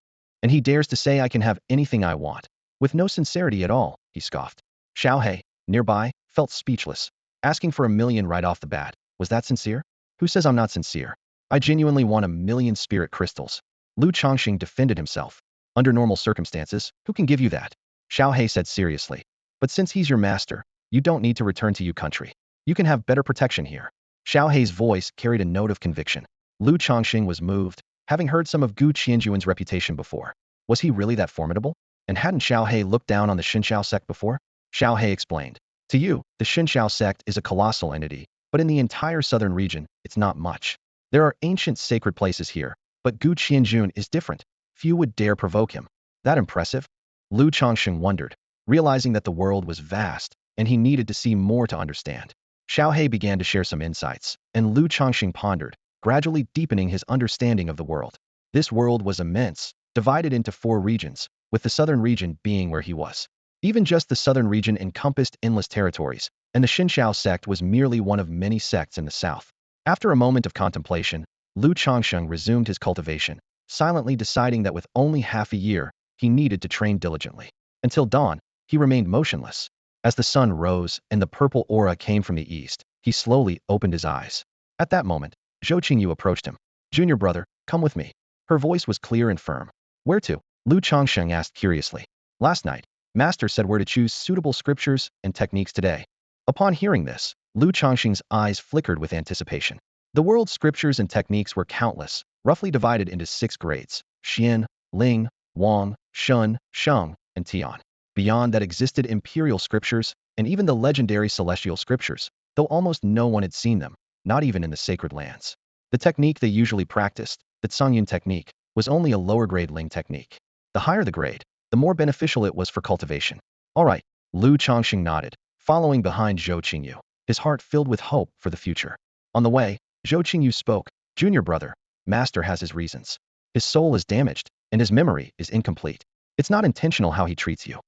And he dares to say I can have anything I want. With no sincerity at all, he scoffed. Xiao He. nearby, felt speechless, asking for 1 million right off the bat. Was that sincere? Who says I'm not sincere? I genuinely want 1 million spirit crystals. Lu Changsheng defended himself. Under normal circumstances, who can give you that? Xiao He said seriously. But since he's your master, you don't need to return to your country. You can have better protection here. Xiao He's voice carried a note of conviction. Lu Changsheng was moved, having heard some of Gu Qianjuan's reputation before. Was he really that formidable? And hadn't Xiao He looked down on the Xinxiao sect before? Xiao He explained. To you, the Xinxiao sect is a colossal entity, but in the entire southern region, it's not much. There are ancient sacred places here, but Gu Qianjun is different. Few would dare provoke him. That impressive? Lu Changsheng wondered, realizing that the world was vast, and he needed to see more to understand. Xiao He began to share some insights, and Lu Changsheng pondered, gradually deepening his understanding of the world. This world was immense, divided into 4 regions, with the southern region being where he was. Even just the southern region encompassed endless territories, and the Xinxiao sect was merely one of many sects in the south. After a moment of contemplation, Lu Changsheng resumed his cultivation, silently deciding that with only half a year, he needed to train diligently. Until dawn, he remained motionless. As the sun rose and the purple aura came from the east, he slowly opened his eyes. At that moment, Zhou Qingyu approached him. Junior brother, come with me. Her voice was clear and firm. Where to? Lu Changsheng asked curiously. Last night, Master said where to choose suitable scriptures and techniques today. Upon hearing this, Lu Changsheng's eyes flickered with anticipation. The world's scriptures and techniques were countless, roughly divided into 6 grades: Xian, Ling, Wang, Shun, Sheng, and Tian. Beyond that existed imperial scriptures, and even the legendary celestial scriptures, though almost no one had seen them, not even in the sacred lands. The technique they usually practiced, the Qingyun technique, was only a lower-grade Ling technique. The higher the grade, the more beneficial it was for cultivation. All right, Lu Changsheng nodded, following behind Zhou Qingyu, his heart filled with hope for the future. On the way, Zhou Qingyu spoke. Junior brother, Master has his reasons. His soul is damaged, and his memory is incomplete. It's not intentional how he treats you.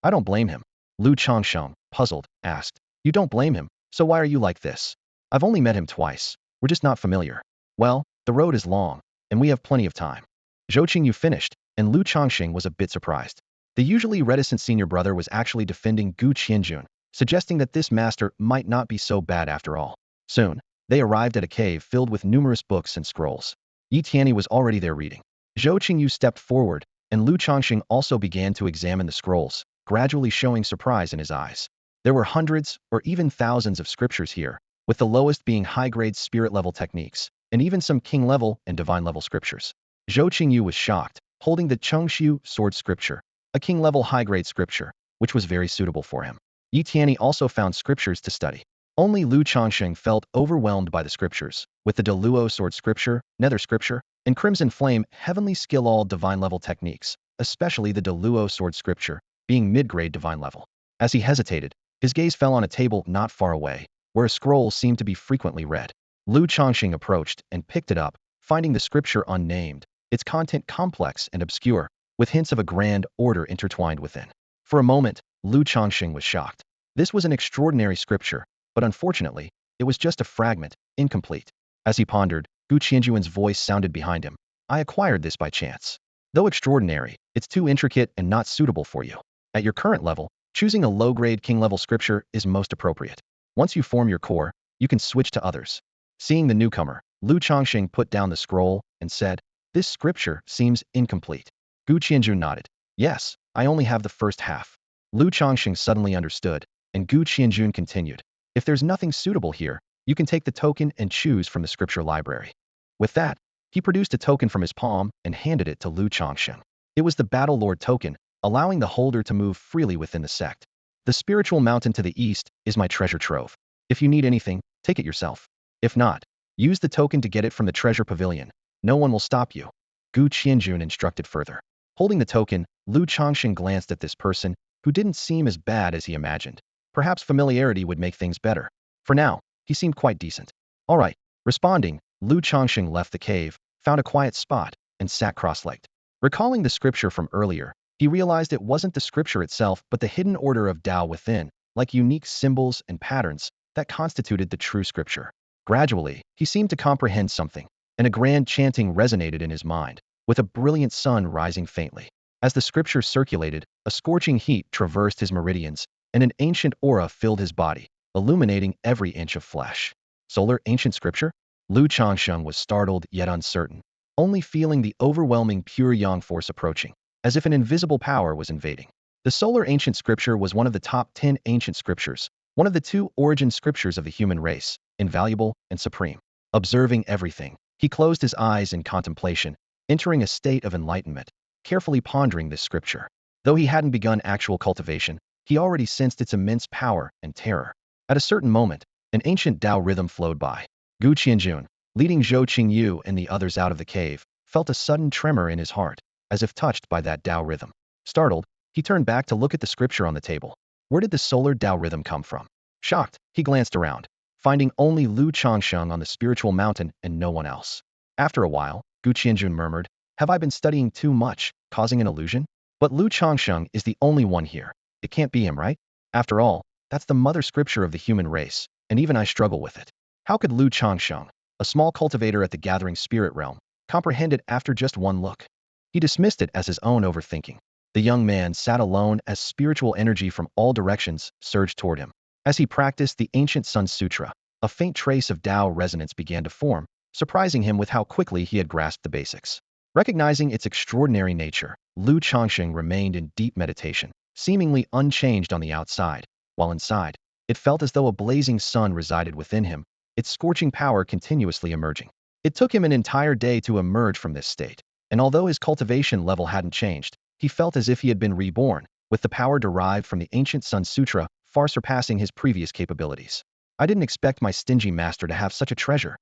I don't blame him. Lu Changsheng, puzzled, asked. You don't blame him, so why are you like this? I've only met him twice. We're just not familiar. Well, the road is long, and we have plenty of time. Zhou Qingyu finished, and Lu Changsheng was a bit surprised. The usually reticent senior brother was actually defending Gu Qianjun, suggesting that this master might not be so bad after all. Soon, they arrived at a cave filled with numerous books and scrolls. Yi Tianyi was already there reading. Zhou Qingyu stepped forward, and Lu Changsheng also began to examine the scrolls, gradually showing surprise in his eyes. There were hundreds, or even thousands of scriptures here, with the lowest being high-grade spirit-level techniques, and even some king-level and divine-level scriptures. Zhou Qingyu was shocked, holding the Chengxiu sword scripture, a king-level high-grade scripture, which was very suitable for him. Yi Tianyi also found scriptures to study. Only Lu Changsheng felt overwhelmed by the scriptures, with the Deluo sword scripture, nether scripture, and crimson flame heavenly skill all divine-level techniques, especially the Deluo sword scripture, being mid-grade divine level. As he hesitated, his gaze fell on a table not far away, where a scroll seemed to be frequently read. Lu Changsheng approached and picked it up, finding the scripture unnamed, its content complex and obscure, with hints of a grand order intertwined within. For a moment, Lu Changsheng was shocked. This was an extraordinary scripture, but unfortunately, it was just a fragment, incomplete. As he pondered, Gu Qianjuan's voice sounded behind him. I acquired this by chance. Though extraordinary, it's too intricate and not suitable for you. At your current level, choosing a low-grade king-level scripture is most appropriate. Once you form your core, you can switch to others. Seeing the newcomer, Lu Changsheng put down the scroll and said, This scripture seems incomplete. Gu Qianjun nodded. Yes, I only have the first half. Lu Changsheng suddenly understood, and Gu Qianjun continued. If there's nothing suitable here, you can take the token and choose from the scripture library. With that, he produced a token from his palm and handed it to Lu Changsheng. It was the Battle Lord token, allowing the holder to move freely within the sect. The spiritual mountain to the east is my treasure trove. If you need anything, take it yourself. If not, use the token to get it from the treasure pavilion. No one will stop you. Gu Qianjun instructed further. Holding the token, Lu Changsheng glanced at this person, who didn't seem as bad as he imagined. Perhaps familiarity would make things better. For now, he seemed quite decent. All right. Responding, Lu Changsheng left the cave, found a quiet spot, and sat cross-legged. Recalling the scripture from earlier, he realized it wasn't the scripture itself but the hidden order of Tao within, like unique symbols and patterns, that constituted the true scripture. Gradually, he seemed to comprehend something, and a grand chanting resonated in his mind, with a brilliant sun rising faintly. As the scripture circulated, a scorching heat traversed his meridians, and an ancient aura filled his body, illuminating every inch of flesh. Solar ancient scripture? Lu Changsheng was startled yet uncertain, only feeling the overwhelming pure yang force approaching, as if an invisible power was invading. The solar ancient scripture was one of the top 10 ancient scriptures, one of the two origin scriptures of the human race, invaluable and supreme. Observing everything, he closed his eyes in contemplation, entering a state of enlightenment, carefully pondering this scripture. Though he hadn't begun actual cultivation, he already sensed its immense power and terror. At a certain moment, an ancient Tao rhythm flowed by. Gu Qianjun, leading Zhou Qingyu and the others out of the cave, felt a sudden tremor in his heart, as if touched by that Tao rhythm. Startled, he turned back to look at the scripture on the table. Where did the solar Tao rhythm come from? Shocked, he glanced around, finding only Lu Changsheng on the spiritual mountain and no one else. After a while, Gu Qianjun murmured, "Have I been studying too much, causing an illusion? But Lu Changsheng is the only one here. It can't be him, right? After all, that's the mother scripture of the human race, and even I struggle with it. How could Lu Changsheng, a small cultivator at the gathering spirit realm, comprehend it after just one look?" He dismissed it as his own overthinking. The young man sat alone as spiritual energy from all directions surged toward him. As he practiced the ancient Sun Sutra, a faint trace of Tao resonance began to form, surprising him with how quickly he had grasped the basics. Recognizing its extraordinary nature, Lu Changsheng remained in deep meditation, seemingly unchanged on the outside, while inside, it felt as though a blazing sun resided within him, its scorching power continuously emerging. It took him an entire day to emerge from this state, and although his cultivation level hadn't changed, he felt as if he had been reborn, with the power derived from the ancient Sun Sutra far surpassing his previous capabilities. I didn't expect my stingy master to have such a treasure.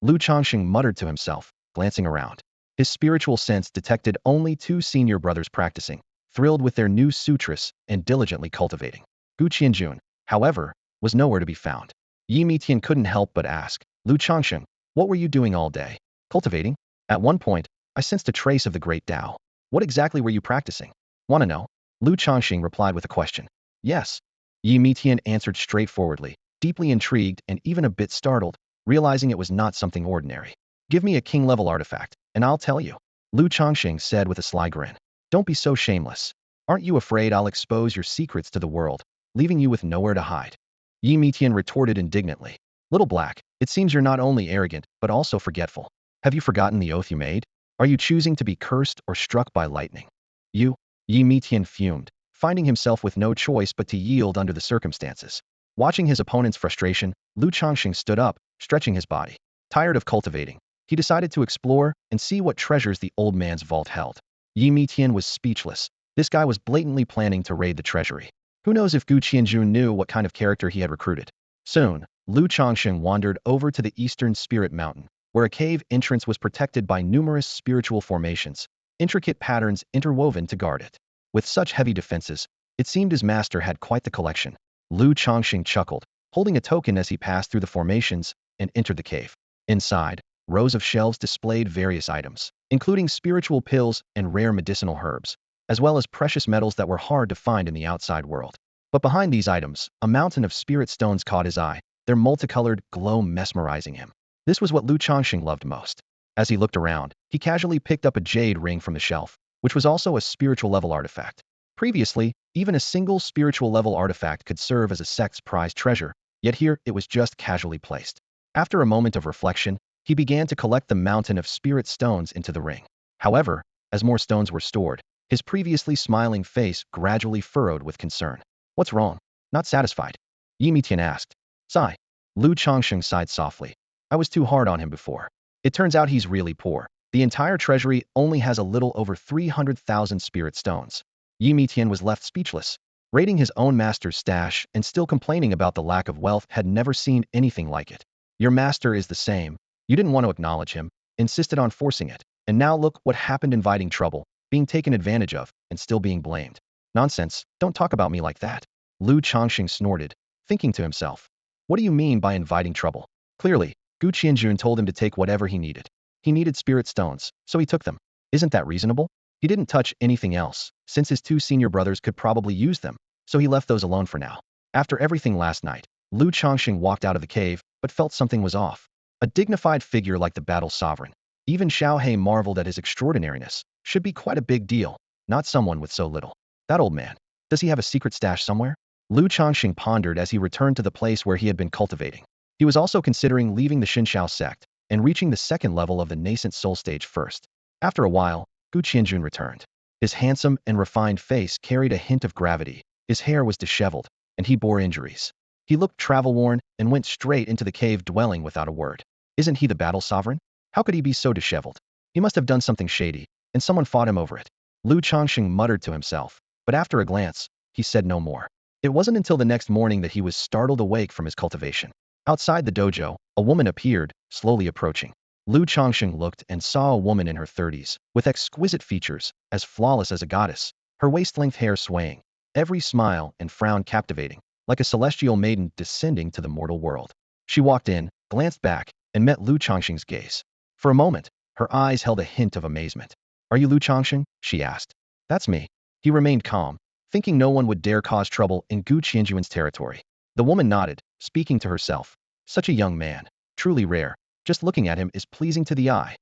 Lu Changsheng muttered to himself, glancing around. His spiritual sense detected only two senior brothers practicing, thrilled with their new sutras and diligently cultivating. Gu Qianjun, however, was nowhere to be found. Yi Mitian couldn't help but ask, "Lu Changsheng, what were you doing all day? Cultivating?" At one point, I sensed a trace of the great Tao. "What exactly were you practicing?" "Want to know?" Lu Changsheng replied with a question. "Yes." Yi Mitian answered straightforwardly, deeply intrigued and even a bit startled, realizing it was not something ordinary. "Give me a king-level artifact, and I'll tell you," Lu Changsheng said with a sly grin. "Don't be so shameless. Aren't you afraid I'll expose your secrets to the world, leaving you with nowhere to hide?" Yi Mitian retorted indignantly. "Little Black, it seems you're not only arrogant, but also forgetful. Have you forgotten the oath you made? Are you choosing to be cursed or struck by lightning?" "You?" Yi Mitian fumed, finding himself with no choice but to yield under the circumstances. Watching his opponent's frustration, Lu Changsheng stood up, stretching his body. Tired of cultivating, he decided to explore and see what treasures the old man's vault held. Yi Mitian was speechless. This guy was blatantly planning to raid the treasury. Who knows if Gu Qianjun knew what kind of character he had recruited. Soon, Lu Changsheng wandered over to the eastern spirit mountain, where a cave entrance was protected by numerous spiritual formations, intricate patterns interwoven to guard it. With such heavy defenses, it seemed his master had quite the collection. Lu Changsheng chuckled, holding a token as he passed through the formations and entered the cave. Inside, rows of shelves displayed various items, including spiritual pills and rare medicinal herbs, as well as precious metals that were hard to find in the outside world. But behind these items, a mountain of spirit stones caught his eye, their multicolored glow mesmerizing him. This was what Lu Changsheng loved most. As he looked around, he casually picked up a jade ring from the shelf, which was also a spiritual level artifact. Previously, even a single spiritual level artifact could serve as a sect's prized treasure, yet here it was just casually placed. After a moment of reflection, he began to collect the mountain of spirit stones into the ring. However, as more stones were stored, his previously smiling face gradually furrowed with concern. "What's wrong?" "Not satisfied?" Yi Mitian asked. Sigh. Lu Changsheng sighed softly. "I was too hard on him before. It turns out he's really poor. The entire treasury only has a little over 300,000 spirit stones." Yi Mitian was left speechless. Raiding his own master's stash and still complaining about the lack of wealth had never seen anything like it. "Your master is the same. You didn't want to acknowledge him, insisted on forcing it, and now look what happened, inviting trouble, being taken advantage of, and still being blamed." "Nonsense, don't talk about me like that." Lu Changsheng snorted, thinking to himself. "What do you mean by inviting trouble?" Clearly, Gu Qianjun told him to take whatever he needed. He needed spirit stones, so he took them. Isn't that reasonable? He didn't touch anything else, since his two senior brothers could probably use them, so he left those alone for now. After everything last night, Lu Changsheng walked out of the cave, but felt something was off. A dignified figure like the battle sovereign, even Xiao He marveled at his extraordinariness, should be quite a big deal, not someone with so little. That old man, does he have a secret stash somewhere? Lu Changsheng pondered as he returned to the place where he had been cultivating. He was also considering leaving the Xinxiao sect and reaching the second level of the nascent soul stage first. After a while, Qingyun returned. His handsome and refined face carried a hint of gravity. His hair was disheveled, and he bore injuries. He looked travel-worn and went straight into the cave dwelling without a word. Isn't he the battle sovereign? How could he be so disheveled? He must have done something shady, and someone fought him over it. Lu Changsheng muttered to himself, but after a glance, he said no more. It wasn't until the next morning that he was startled awake from his cultivation. Outside the dojo, a woman appeared, slowly approaching. Lu Changsheng looked and saw a woman in her 30s, with exquisite features, as flawless as a goddess, her waist-length hair swaying, every smile and frown captivating, like a celestial maiden descending to the mortal world. She walked in, glanced back, and met Lu Changsheng's gaze. For a moment, her eyes held a hint of amazement. "Are you Lu Changsheng?" she asked. "That's me." He remained calm, thinking no one would dare cause trouble in Qingyun's territory. The woman nodded, speaking to herself. Such a young man, truly rare. Just looking at him is pleasing to the eye.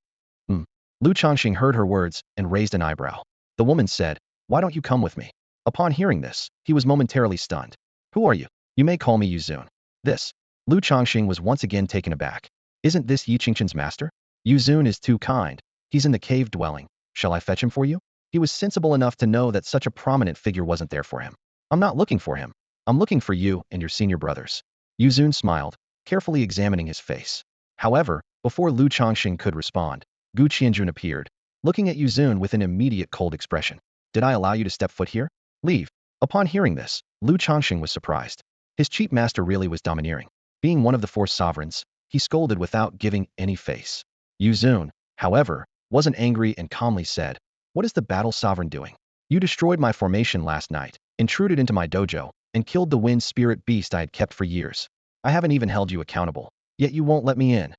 Lu Changsheng heard her words and raised an eyebrow. The woman said, "Why don't you come with me?" Upon hearing this, he was momentarily stunned. "Who are you?" "You may call me Yuzun." "This." Lu Changsheng was once again taken aback. "Isn't this Yi Qingchen's master?" "Yuzun is too kind. He's in the cave dwelling. Shall I fetch him for you?" He was sensible enough to know that such a prominent figure wasn't there for him. "I'm not looking for him. I'm looking for you and your senior brothers." Yuzun smiled, carefully examining his face. However, before Lu Changsheng could respond, Qingyun appeared, looking at Yuzun with an immediate cold expression. "Did I allow you to step foot here? Leave." Upon hearing this, Lu Changsheng was surprised. His cheap master really was domineering. Being one of the 4 sovereigns, he scolded without giving any face. Yuzun, however, wasn't angry and calmly said, "What is the battle sovereign doing? You destroyed my formation last night, intruded into my dojo, and killed the wind spirit beast I had kept for years. I haven't even held you accountable, yet you won't let me in."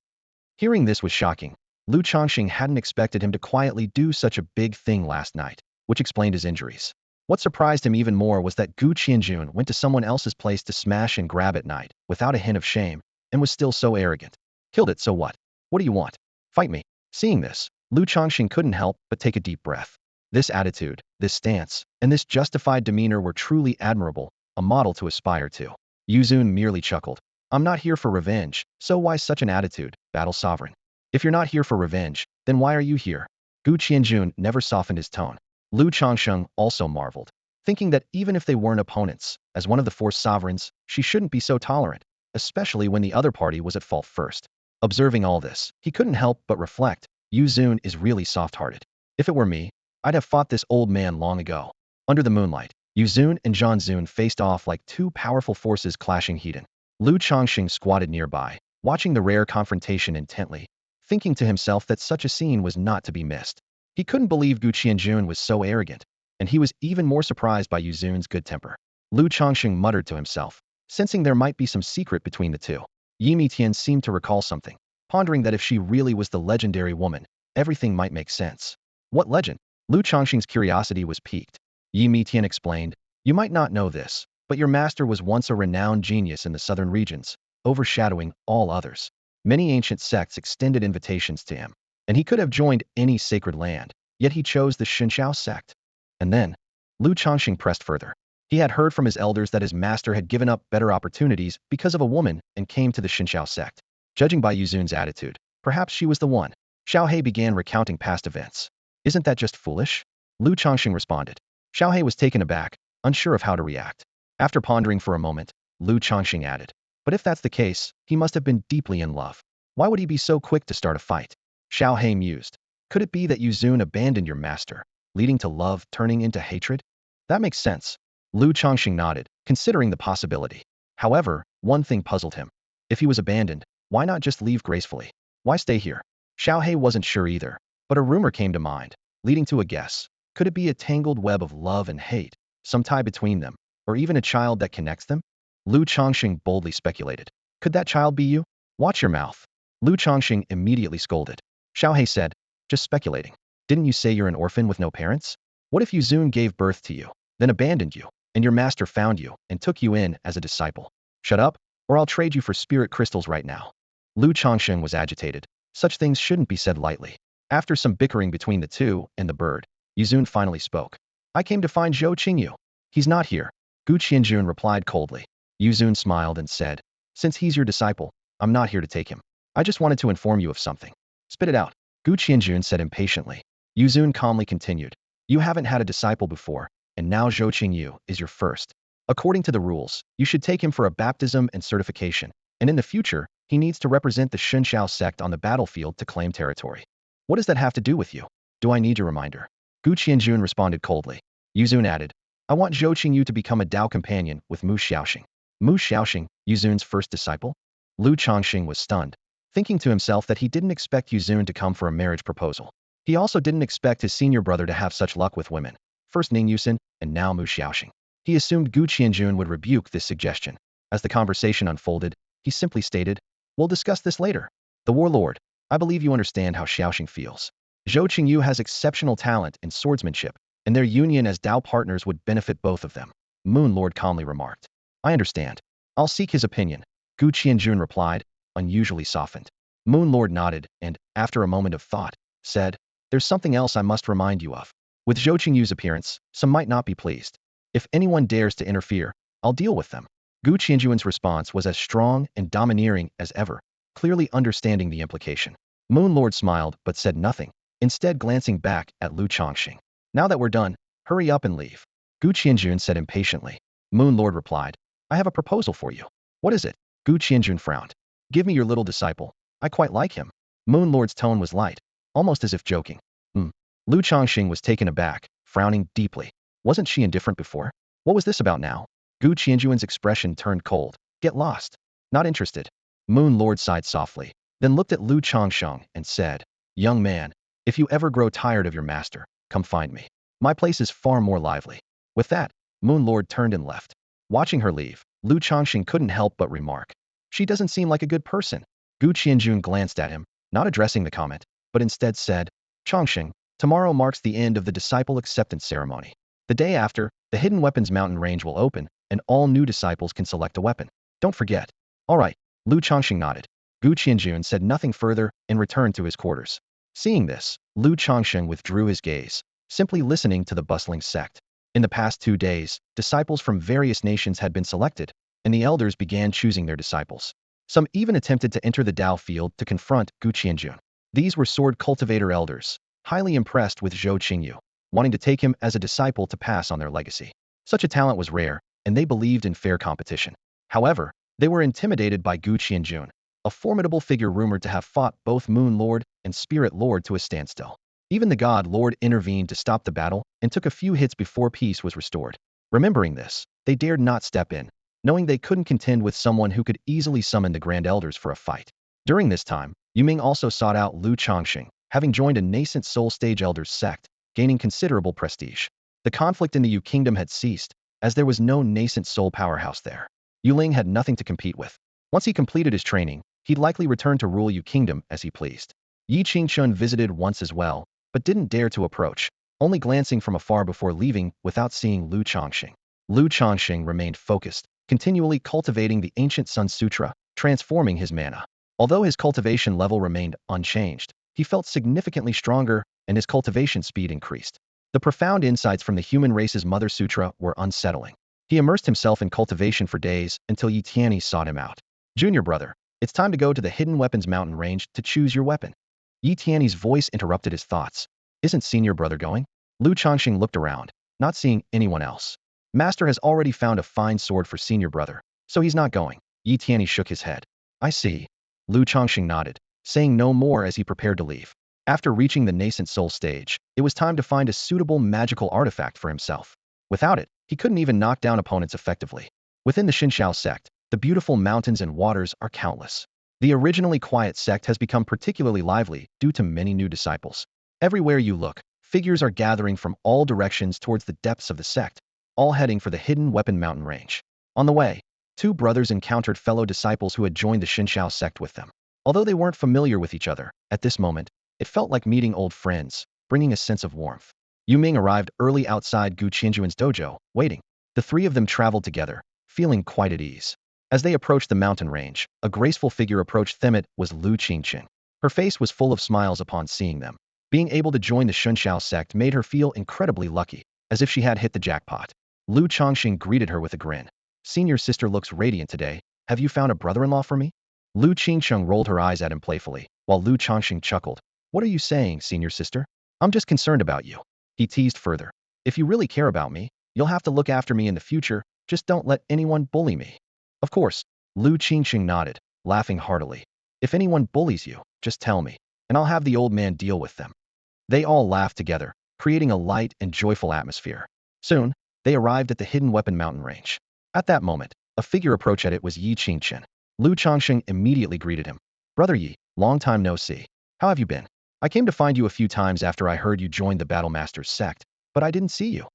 Hearing this was shocking. Lu Changsheng hadn't expected him to quietly do such a big thing last night, which explained his injuries. What surprised him even more was that Qingyun went to someone else's place to smash and grab at night, without a hint of shame, and was still so arrogant. "Killed it, so what? What do you want? Fight me." Seeing this, Lu Changsheng couldn't help but take a deep breath. This attitude, this stance, and this justified demeanor were truly admirable, a model to aspire to. Yuzun merely chuckled. "I'm not here for revenge, so why such an attitude, battle sovereign? If you're not here for revenge, then why are you here?" Qingyun never softened his tone. Lu Changsheng also marveled, thinking that even if they weren't opponents, as one of the 4 sovereigns, she shouldn't be so tolerant, especially when the other party was at fault first. Observing all this, he couldn't help but reflect, Yuzun is really soft-hearted. If it were me, I'd have fought this old man long ago. Under the moonlight, Yuzun and Zhanzun faced off like 2 powerful forces clashing heat-in. Lu Changsheng squatted nearby, watching the rare confrontation intently, thinking to himself that such a scene was not to be missed. He couldn't believe Qingyun was so arrogant, and he was even more surprised by Yuzun's good temper. Lu Changsheng muttered to himself, sensing there might be some secret between the two. Yi Mitian seemed to recall something, pondering that if she really was the legendary woman, everything might make sense. "What legend?" Lu Changsheng's curiosity was piqued. Yi Mitian explained, "You might not know this, but your master was once a renowned genius in the southern regions, overshadowing all others. Many ancient sects extended invitations to him, and he could have joined any sacred land, yet he chose the Xinxiao sect." And then, Lu Changsheng pressed further. He had heard from his elders that his master had given up better opportunities because of a woman and came to the Xinxiao sect. Judging by Yuzun's attitude, perhaps she was the one. Xiaohe began recounting past events. "Isn't that just foolish?" Lu Changsheng responded. Xiaohe was taken aback, unsure of how to react. After pondering for a moment, Lu Changsheng added, "But if that's the case, he must have been deeply in love. Why would he be so quick to start a fight?" Xiaohe mused. "Could it be that Yuzun abandoned your master, leading to love turning into hatred?" "That makes sense." Lu Changsheng nodded, considering the possibility. However, one thing puzzled him. If he was abandoned, why not just leave gracefully? Why stay here? Xiaohe wasn't sure either, but a rumor came to mind, leading to a guess. Could it be a tangled web of love and hate, some tie between them, or even a child that connects them? Lu Changsheng boldly speculated. "Could that child be you?" "Watch your mouth." Lu Changsheng immediately scolded. Xiaohe said, "Just speculating. Didn't you say you're an orphan with no parents? What if Yuzun gave birth to you, then abandoned you, and your master found you and took you in as a disciple? Shut up, or I'll trade you for spirit crystals right now." Lu Changsheng was agitated. Such things shouldn't be said lightly. After some bickering between the two and the bird, Yuzun finally spoke. "I came to find Zhou Qingyu. He's not here." Gu Qianjun replied coldly. Yuzun smiled and said, since he's your disciple, I'm not here to take him. I just wanted to inform you of something. Spit it out. Gu Qianjun said impatiently. Yuzun calmly continued. You haven't had a disciple before, and now Zhou Qingyu is your first. According to the rules, you should take him for a baptism and certification, and in the future, he needs to represent the Shunxiao sect on the battlefield to claim territory. What does that have to do with you? Do I need your reminder? Gu Qianjun responded coldly. Yuzun added, I want Zhou Qingyu to become a Dao companion with Mu Xiaoxing. Mu Xiaoxing, Yuzun's first disciple? Lu Changsheng was stunned, thinking to himself that he didn't expect Yuzun to come for a marriage proposal. He also didn't expect his senior brother to have such luck with women, first Ning Yusin, and now Mu Xiaoxing. He assumed Gu Qianjun would rebuke this suggestion. As the conversation unfolded, he simply stated, we'll discuss this later. The warlord, I believe you understand how Xiaoxing feels. Zhou Qingyu has exceptional talent in swordsmanship, and their union as Dao partners would benefit both of them. Moon Lord calmly remarked. I understand. I'll seek his opinion. Gu Qianjun replied, unusually softened. Moon Lord nodded and, after a moment of thought, said, there's something else I must remind you of. With Zhou Qingyu's appearance, some might not be pleased. If anyone dares to interfere, I'll deal with them. Gu Qianjuan's response was as strong and domineering as ever, clearly understanding the implication. Moon Lord smiled but said nothing, instead glancing back at Lu Changxing. Now that we're done, hurry up and leave. Gu Qianjun said impatiently. Moon Lord replied, I have a proposal for you. What is it? Gu Qianjun frowned. Give me your little disciple. I quite like him. Moon Lord's tone was light, almost as if joking. Lu Changxing was taken aback, frowning deeply. Wasn't she indifferent before? What was this about now? Gu Qianjuan's expression turned cold. Get lost. Not interested. Moon Lord sighed softly, then looked at Lu Changsheng and said, young man, if you ever grow tired of your master, come find me. My place is far more lively. With that, Moon Lord turned and left. Watching her leave, Lu Changxing couldn't help but remark. She doesn't seem like a good person. Gu Qianjun glanced at him, not addressing the comment, but instead said, Changsheng, tomorrow marks the end of the disciple acceptance ceremony. The day after, the Hidden Weapons Mountain Range will open, and all new disciples can select a weapon. Don't forget. All right. Lu Changxing nodded. Gu Qianjun said nothing further and returned to his quarters. Seeing this, Lu Changsheng withdrew his gaze, simply listening to the bustling sect. In the past 2 days, disciples from various nations had been selected, and the elders began choosing their disciples. Some even attempted to enter the Dao field to confront Gu Qianjun. These were sword cultivator elders, highly impressed with Zhou Qingyu, wanting to take him as a disciple to pass on their legacy. Such a talent was rare, and they believed in fair competition. However, they were intimidated by Gu Qianjun, a formidable figure rumored to have fought both Moon Lord and Spirit Lord to a standstill. Even the God Lord intervened to stop the battle and took a few hits before peace was restored. Remembering this, they dared not step in, knowing they couldn't contend with someone who could easily summon the Grand Elders for a fight. During this time, Yuming also sought out Lu Changxing, having joined a nascent Soul Stage Elders sect, gaining considerable prestige. The conflict in the Yu Kingdom had ceased, as there was no nascent soul powerhouse there. Yuling had nothing to compete with. Once he completed his training, he'd likely return to rule Yu Kingdom as he pleased. Yi Qingshun visited once as well, but didn't dare to approach, only glancing from afar before leaving without seeing Lu Changxing. Lu Changxing remained focused, continually cultivating the ancient Sun Sutra, transforming his mana. Although his cultivation level remained unchanged, he felt significantly stronger and his cultivation speed increased. The profound insights from the human race's Mother Sutra were unsettling. He immersed himself in cultivation for days until Yi Tianyi sought him out. Junior brother, it's time to go to the Hidden Weapons Mountain Range to choose your weapon. Yi Tianyi's voice interrupted his thoughts. Isn't senior brother going? Lu Changxing looked around, not seeing anyone else. Master has already found a fine sword for senior brother, so he's not going. Yi Tianyi shook his head. I see. Lu Changxing nodded, saying no more as he prepared to leave. After reaching the nascent soul stage, it was time to find a suitable magical artifact for himself. Without it, he couldn't even knock down opponents effectively. Within the Xinxiao sect, the beautiful mountains and waters are countless. The originally quiet sect has become particularly lively due to many new disciples. Everywhere you look, figures are gathering from all directions towards the depths of the sect, all heading for the Hidden Weapon Mountain Range. On the way, 2 brothers encountered fellow disciples who had joined the Xinxiao sect with them. Although they weren't familiar with each other, at this moment, it felt like meeting old friends, bringing a sense of warmth. Yuming arrived early outside Gu Qianjuan's dojo, waiting. The 3 of them traveled together, feeling quite at ease. As they approached the mountain range, a graceful figure approached them. It was Lu Qingqing. Her face was full of smiles upon seeing them. Being able to join the Shunxiao sect made her feel incredibly lucky, as if she had hit the jackpot. Lu Changsheng greeted her with a grin. Senior sister looks radiant today. Have you found a brother-in-law for me? Lu Qingsheng rolled her eyes at him playfully, while Lu Changsheng chuckled. What are you saying, senior sister? I'm just concerned about you. He teased further. If you really care about me, you'll have to look after me in the future. Just don't let anyone bully me. Of course. Lu Qingsheng nodded, laughing heartily. If anyone bullies you, just tell me, and I'll have the old man deal with them. They all laughed together, creating a light and joyful atmosphere. Soon, they arrived at the hidden weapon mountain range. At that moment, a figure approached it was Yi Qingchen. Lu Changsheng immediately greeted him. Brother Yi, long time no see. How have you been? I came to find you a few times after I heard you joined the Battle Master's sect, but I didn't see you.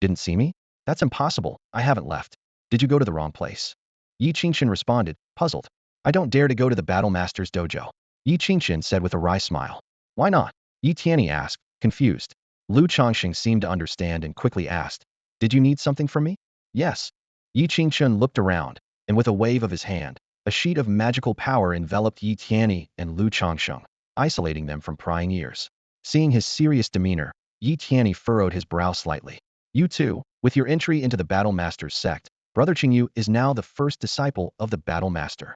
Didn't see me? That's impossible. I haven't left. Did you go to the wrong place? Yi Qingchen responded, puzzled. I don't dare to go to the Battle Master's dojo. Yi Qingchen said with a wry smile. Why not? Yi Tianyi asked, confused. Lu Changsheng seemed to understand and quickly asked, did you need something from me? Yes. Yi Qingchen looked around, and with a wave of his hand, a sheet of magical power enveloped Yi Tianyi and Lu Changsheng, isolating them from prying ears. Seeing his serious demeanor, Yi Tianyi furrowed his brow slightly. You too, with your entry into the Battle Master's sect, Brother Qingyu is now the first disciple of the Battle Master.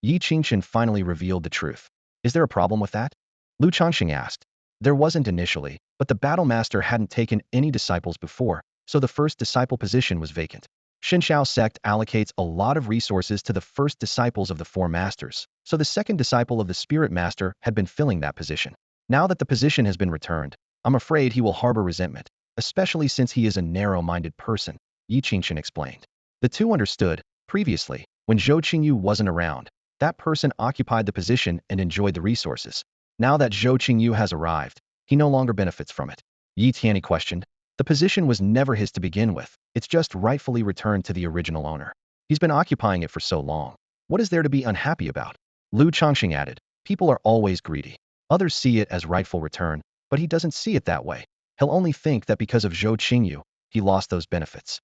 Yi Qingchen finally revealed the truth. Is there a problem with that? Lu Changsheng asked. There wasn't initially, but the Battle Master hadn't taken any disciples before, so the first disciple position was vacant. Xinxiao sect allocates a lot of resources to the first disciples of the four masters, so the second disciple of the Spirit Master had been filling that position. Now that the position has been returned, I'm afraid he will harbor resentment, especially since he is a narrow-minded person, Yi Qingchen explained. The two understood. Previously, when Zhou Qingyu wasn't around, that person occupied the position and enjoyed the resources. Now that Zhou Qingyu has arrived, he no longer benefits from it. Yi Tianyi questioned. The position was never his to begin with. It's just rightfully returned to the original owner. He's been occupying it for so long. What is there to be unhappy about? Lu Changsheng added. People are always greedy. Others see it as rightful return, but he doesn't see it that way. He'll only think that because of Zhou Qingyu, he lost those benefits.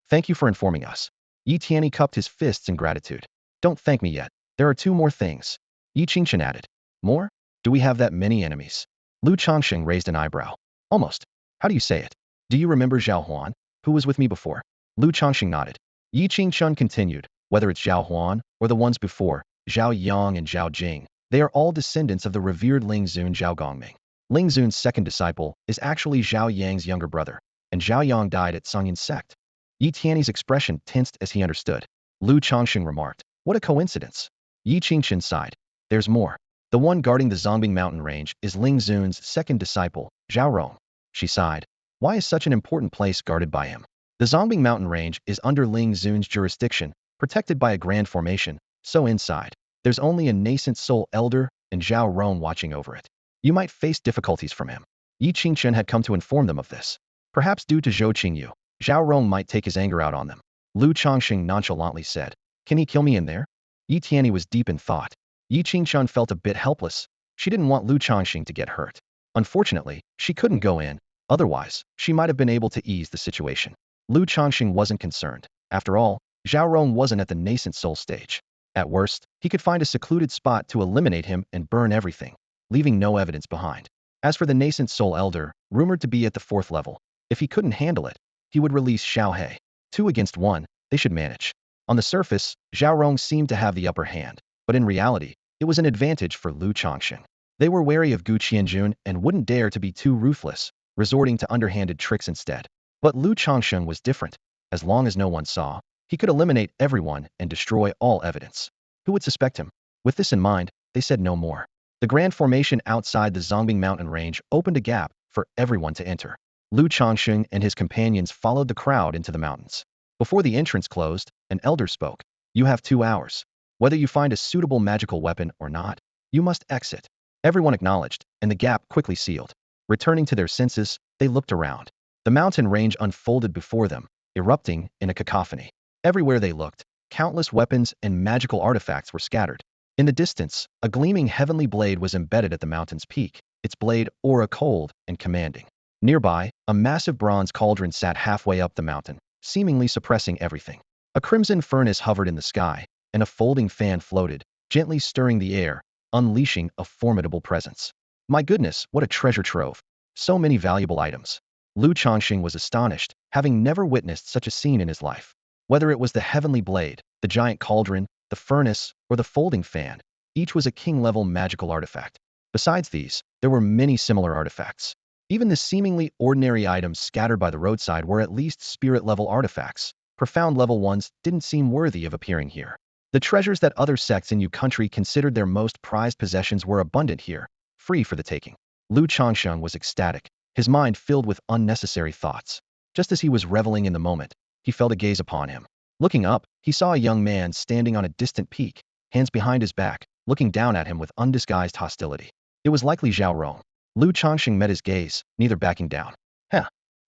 Thank you for informing us. Yi Tianyi cupped his fists in gratitude. Don't thank me yet. There are two more things. Yi Qingchen added. More? Do we have that many enemies? Lu Changsheng raised an eyebrow. Almost. How do you say it? Do you remember Zhao Huan, who was with me before? Lu Changsheng nodded. Yi Qingchen continued. Whether it's Zhao Huan or the ones before, Zhao Yang and Zhao Jing, they are all descendants of the revered Ling Zun Zhao Gongming. Ling Zun's second disciple is actually Zhao Yang's younger brother, and Zhao Yang died at Qingyun sect. Yi Tianyi's expression tensed as he understood. Lu Changsheng remarked, what a coincidence. Yi Qingchen sighed. There's more. The one guarding the Zongbing mountain range is Ling Zun's second disciple, Zhao Rong. She sighed. Why is such an important place guarded by him? The Zongbing mountain range is under Ling Zun's jurisdiction, protected by a grand formation, so inside, there's only a nascent soul elder and Zhao Rong watching over it. You might face difficulties from him. Yi Qingchen had come to inform them of this. Perhaps due to Zhou Qingyu, Zhao Rong might take his anger out on them. Lu Changsheng nonchalantly said, can he kill me in there? Yi Tianyi was deep in thought. Yi Qingchen felt a bit helpless. She didn't want Lu Changsheng to get hurt. Unfortunately, she couldn't go in. Otherwise, she might have been able to ease the situation. Lu Changsheng wasn't concerned. After all, Zhao Rong wasn't at the nascent soul stage. At worst, he could find a secluded spot to eliminate him and burn everything, leaving no evidence behind. As for the nascent soul elder, rumored to be at the 4th level, if he couldn't handle it, he would release Xiao He. 2 against 1, they should manage. On the surface, Zhao Rong seemed to have the upper hand, but in reality, it was an advantage for Lu Changsheng. They were wary of Gu Qianjun and wouldn't dare to be too ruthless, resorting to underhanded tricks instead. But Lu Changsheng was different. As long as no one saw, he could eliminate everyone and destroy all evidence. Who would suspect him? With this in mind, they said no more. The grand formation outside the Zongbing mountain range opened a gap for everyone to enter. Lu Changsheng and his companions followed the crowd into the mountains. Before the entrance closed, an elder spoke. You have 2 hours. Whether you find a suitable magical weapon or not, you must exit. Everyone acknowledged, and the gap quickly sealed. Returning to their senses, they looked around. The mountain range unfolded before them, erupting in a cacophony. Everywhere they looked, countless weapons and magical artifacts were scattered. In the distance, a gleaming heavenly blade was embedded at the mountain's peak, its blade aura cold and commanding. Nearby, a massive bronze cauldron sat halfway up the mountain, seemingly suppressing everything. A crimson furnace hovered in the sky, and a folding fan floated, gently stirring the air, unleashing a formidable presence. My goodness, what a treasure trove! So many valuable items. Lu Changsheng was astonished, having never witnessed such a scene in his life. Whether it was the heavenly blade, the giant cauldron, the furnace, or the folding fan, each was a king-level magical artifact. Besides these, there were many similar artifacts. Even the seemingly ordinary items scattered by the roadside were at least spirit-level artifacts. Profound-level ones didn't seem worthy of appearing here. The treasures that other sects in Yu country considered their most prized possessions were abundant here, free for the taking. Lu Changsheng was ecstatic, his mind filled with unnecessary thoughts. Just as he was reveling in the moment, he felt a gaze upon him. Looking up, he saw a young man standing on a distant peak, hands behind his back, looking down at him with undisguised hostility. It was likely Zhao Rong. Lu Changsheng met his gaze, neither backing down. Heh.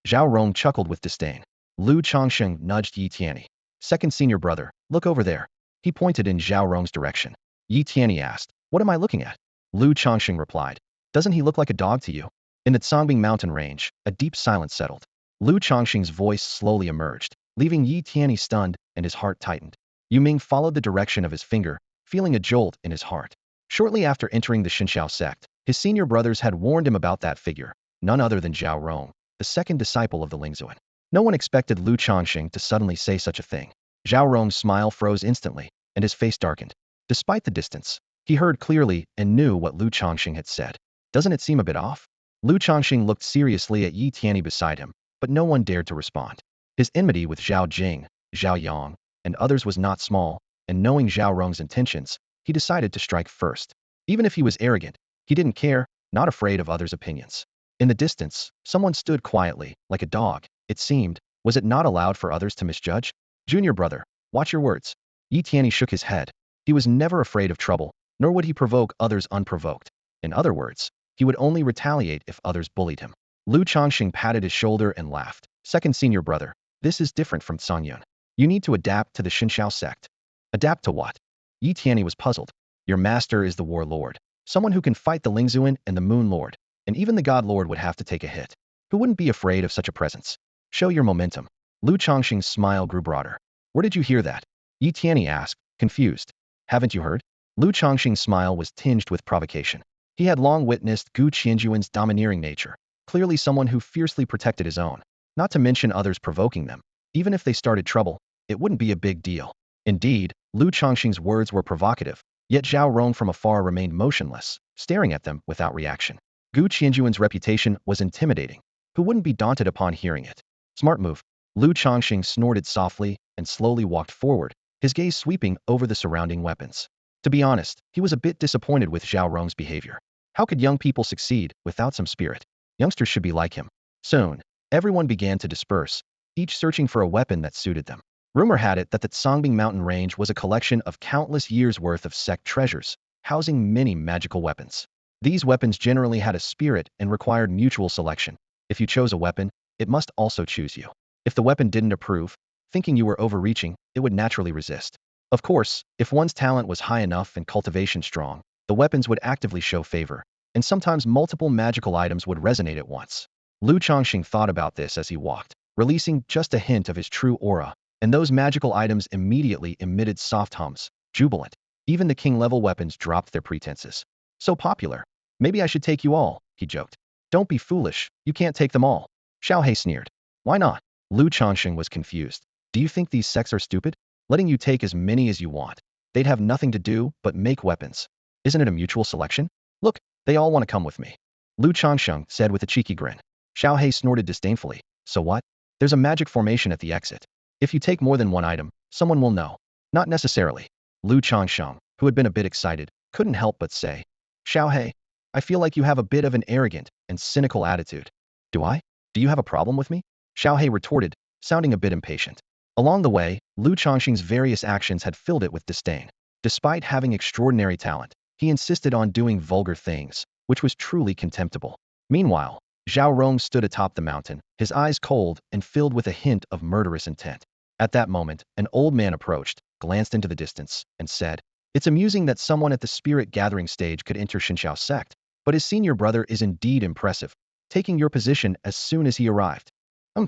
Zhao Rong chuckled with disdain. Lu Changsheng nudged Yi Tianyi. Second senior brother, look over there. He pointed in Zhao Rong's direction. Yi Tianyi asked, what am I looking at? Lu Changsheng replied, doesn't he look like a dog to you? In the Songbing mountain range, a deep silence settled. Lu Changsheng's voice slowly emerged, leaving Yi Tianyi stunned and his heart tightened. Yu Ming followed the direction of his finger, feeling a jolt in his heart. Shortly after entering the Xinxiao sect, his senior brothers had warned him about that figure, none other than Zhao Rong, the second disciple of the Lingzuan. No one expected Lu Changsheng to suddenly say such a thing. Zhao Rong's smile froze instantly, and his face darkened. Despite the distance, he heard clearly and knew what Lu Changsheng had said. Doesn't it seem a bit off? Lu Changsheng looked seriously at Yi Tianyi beside him, but no one dared to respond. His enmity with Zhao Jing, Zhao Yang, and others was not small, and knowing Zhao Rong's intentions, he decided to strike first. Even if he was arrogant, he didn't care, not afraid of others' opinions. In the distance, someone stood quietly, like a dog, it seemed. Was it not allowed for others to misjudge? Junior brother, watch your words. Yi Tianyi shook his head. He was never afraid of trouble, nor would he provoke others unprovoked. In other words, he would only retaliate if others bullied him. Lu Changsheng patted his shoulder and laughed. Second senior brother, this is different from Songyun. You need to adapt to the Xinxiao sect. Adapt to what? Yi Tianyi was puzzled. Your master is the war lord, someone who can fight the Lingzuan and the moon lord, and even the god lord would have to take a hit. Who wouldn't be afraid of such a presence? Show your momentum. Lu Changsheng's smile grew broader. Where did you hear that? Yi Tianyi asked, confused. Haven't you heard? Lu Changsheng's smile was tinged with provocation. He had long witnessed Gu Qianjuan's domineering nature, clearly someone who fiercely protected his own, not to mention others provoking them. Even if they started trouble, it wouldn't be a big deal. Indeed, Lu Changsheng's words were provocative, yet Zhao Rong from afar remained motionless, staring at them without reaction. Gu Qianjuan's reputation was intimidating. Who wouldn't be daunted upon hearing it? Smart move. Lu Changsheng snorted softly and slowly walked forward, his gaze sweeping over the surrounding weapons. To be honest, he was a bit disappointed with Zhao Rong's behavior. How could young people succeed without some spirit? Youngsters should be like him. Soon, everyone began to disperse, each searching for a weapon that suited them. Rumor had it that the Songbing mountain range was a collection of countless years' worth of sect treasures, housing many magical weapons. These weapons generally had a spirit and required mutual selection. If you chose a weapon, it must also choose you. If the weapon didn't approve, thinking you were overreaching, it would naturally resist. Of course, if one's talent was high enough and cultivation strong, the weapons would actively show favor, and sometimes multiple magical items would resonate at once. Lu Changsheng thought about this as he walked, releasing just a hint of his true aura, and those magical items immediately emitted soft hums, jubilant. Even the king-level weapons dropped their pretenses. So popular. Maybe I should take you all, he joked. Don't be foolish, you can't take them all. Xiao He sneered. Why not? Lu Changsheng was confused. Do you think these sects are stupid? Letting you take as many as you want. They'd have nothing to do but make weapons. Isn't it a mutual selection? Look, they all want to come with me. Lu Changsheng said with a cheeky grin. Xiao He snorted disdainfully. So what? There's a magic formation at the exit. If you take more than one item, someone will know. Not necessarily. Lu Changsheng, who had been a bit excited, couldn't help but say. Xiao He, I feel like you have a bit of an arrogant and cynical attitude. Do I? Do you have a problem with me? Xiao He retorted, sounding a bit impatient. Along the way, Lu Changsheng's various actions had filled it with disdain. Despite having extraordinary talent, he insisted on doing vulgar things, which was truly contemptible. Meanwhile, Zhao Rong stood atop the mountain, his eyes cold and filled with a hint of murderous intent. At that moment, an old man approached, glanced into the distance, and said, It's amusing that someone at the spirit gathering stage could enter Xinxiao sect, but his senior brother is indeed impressive, taking your position as soon as he arrived.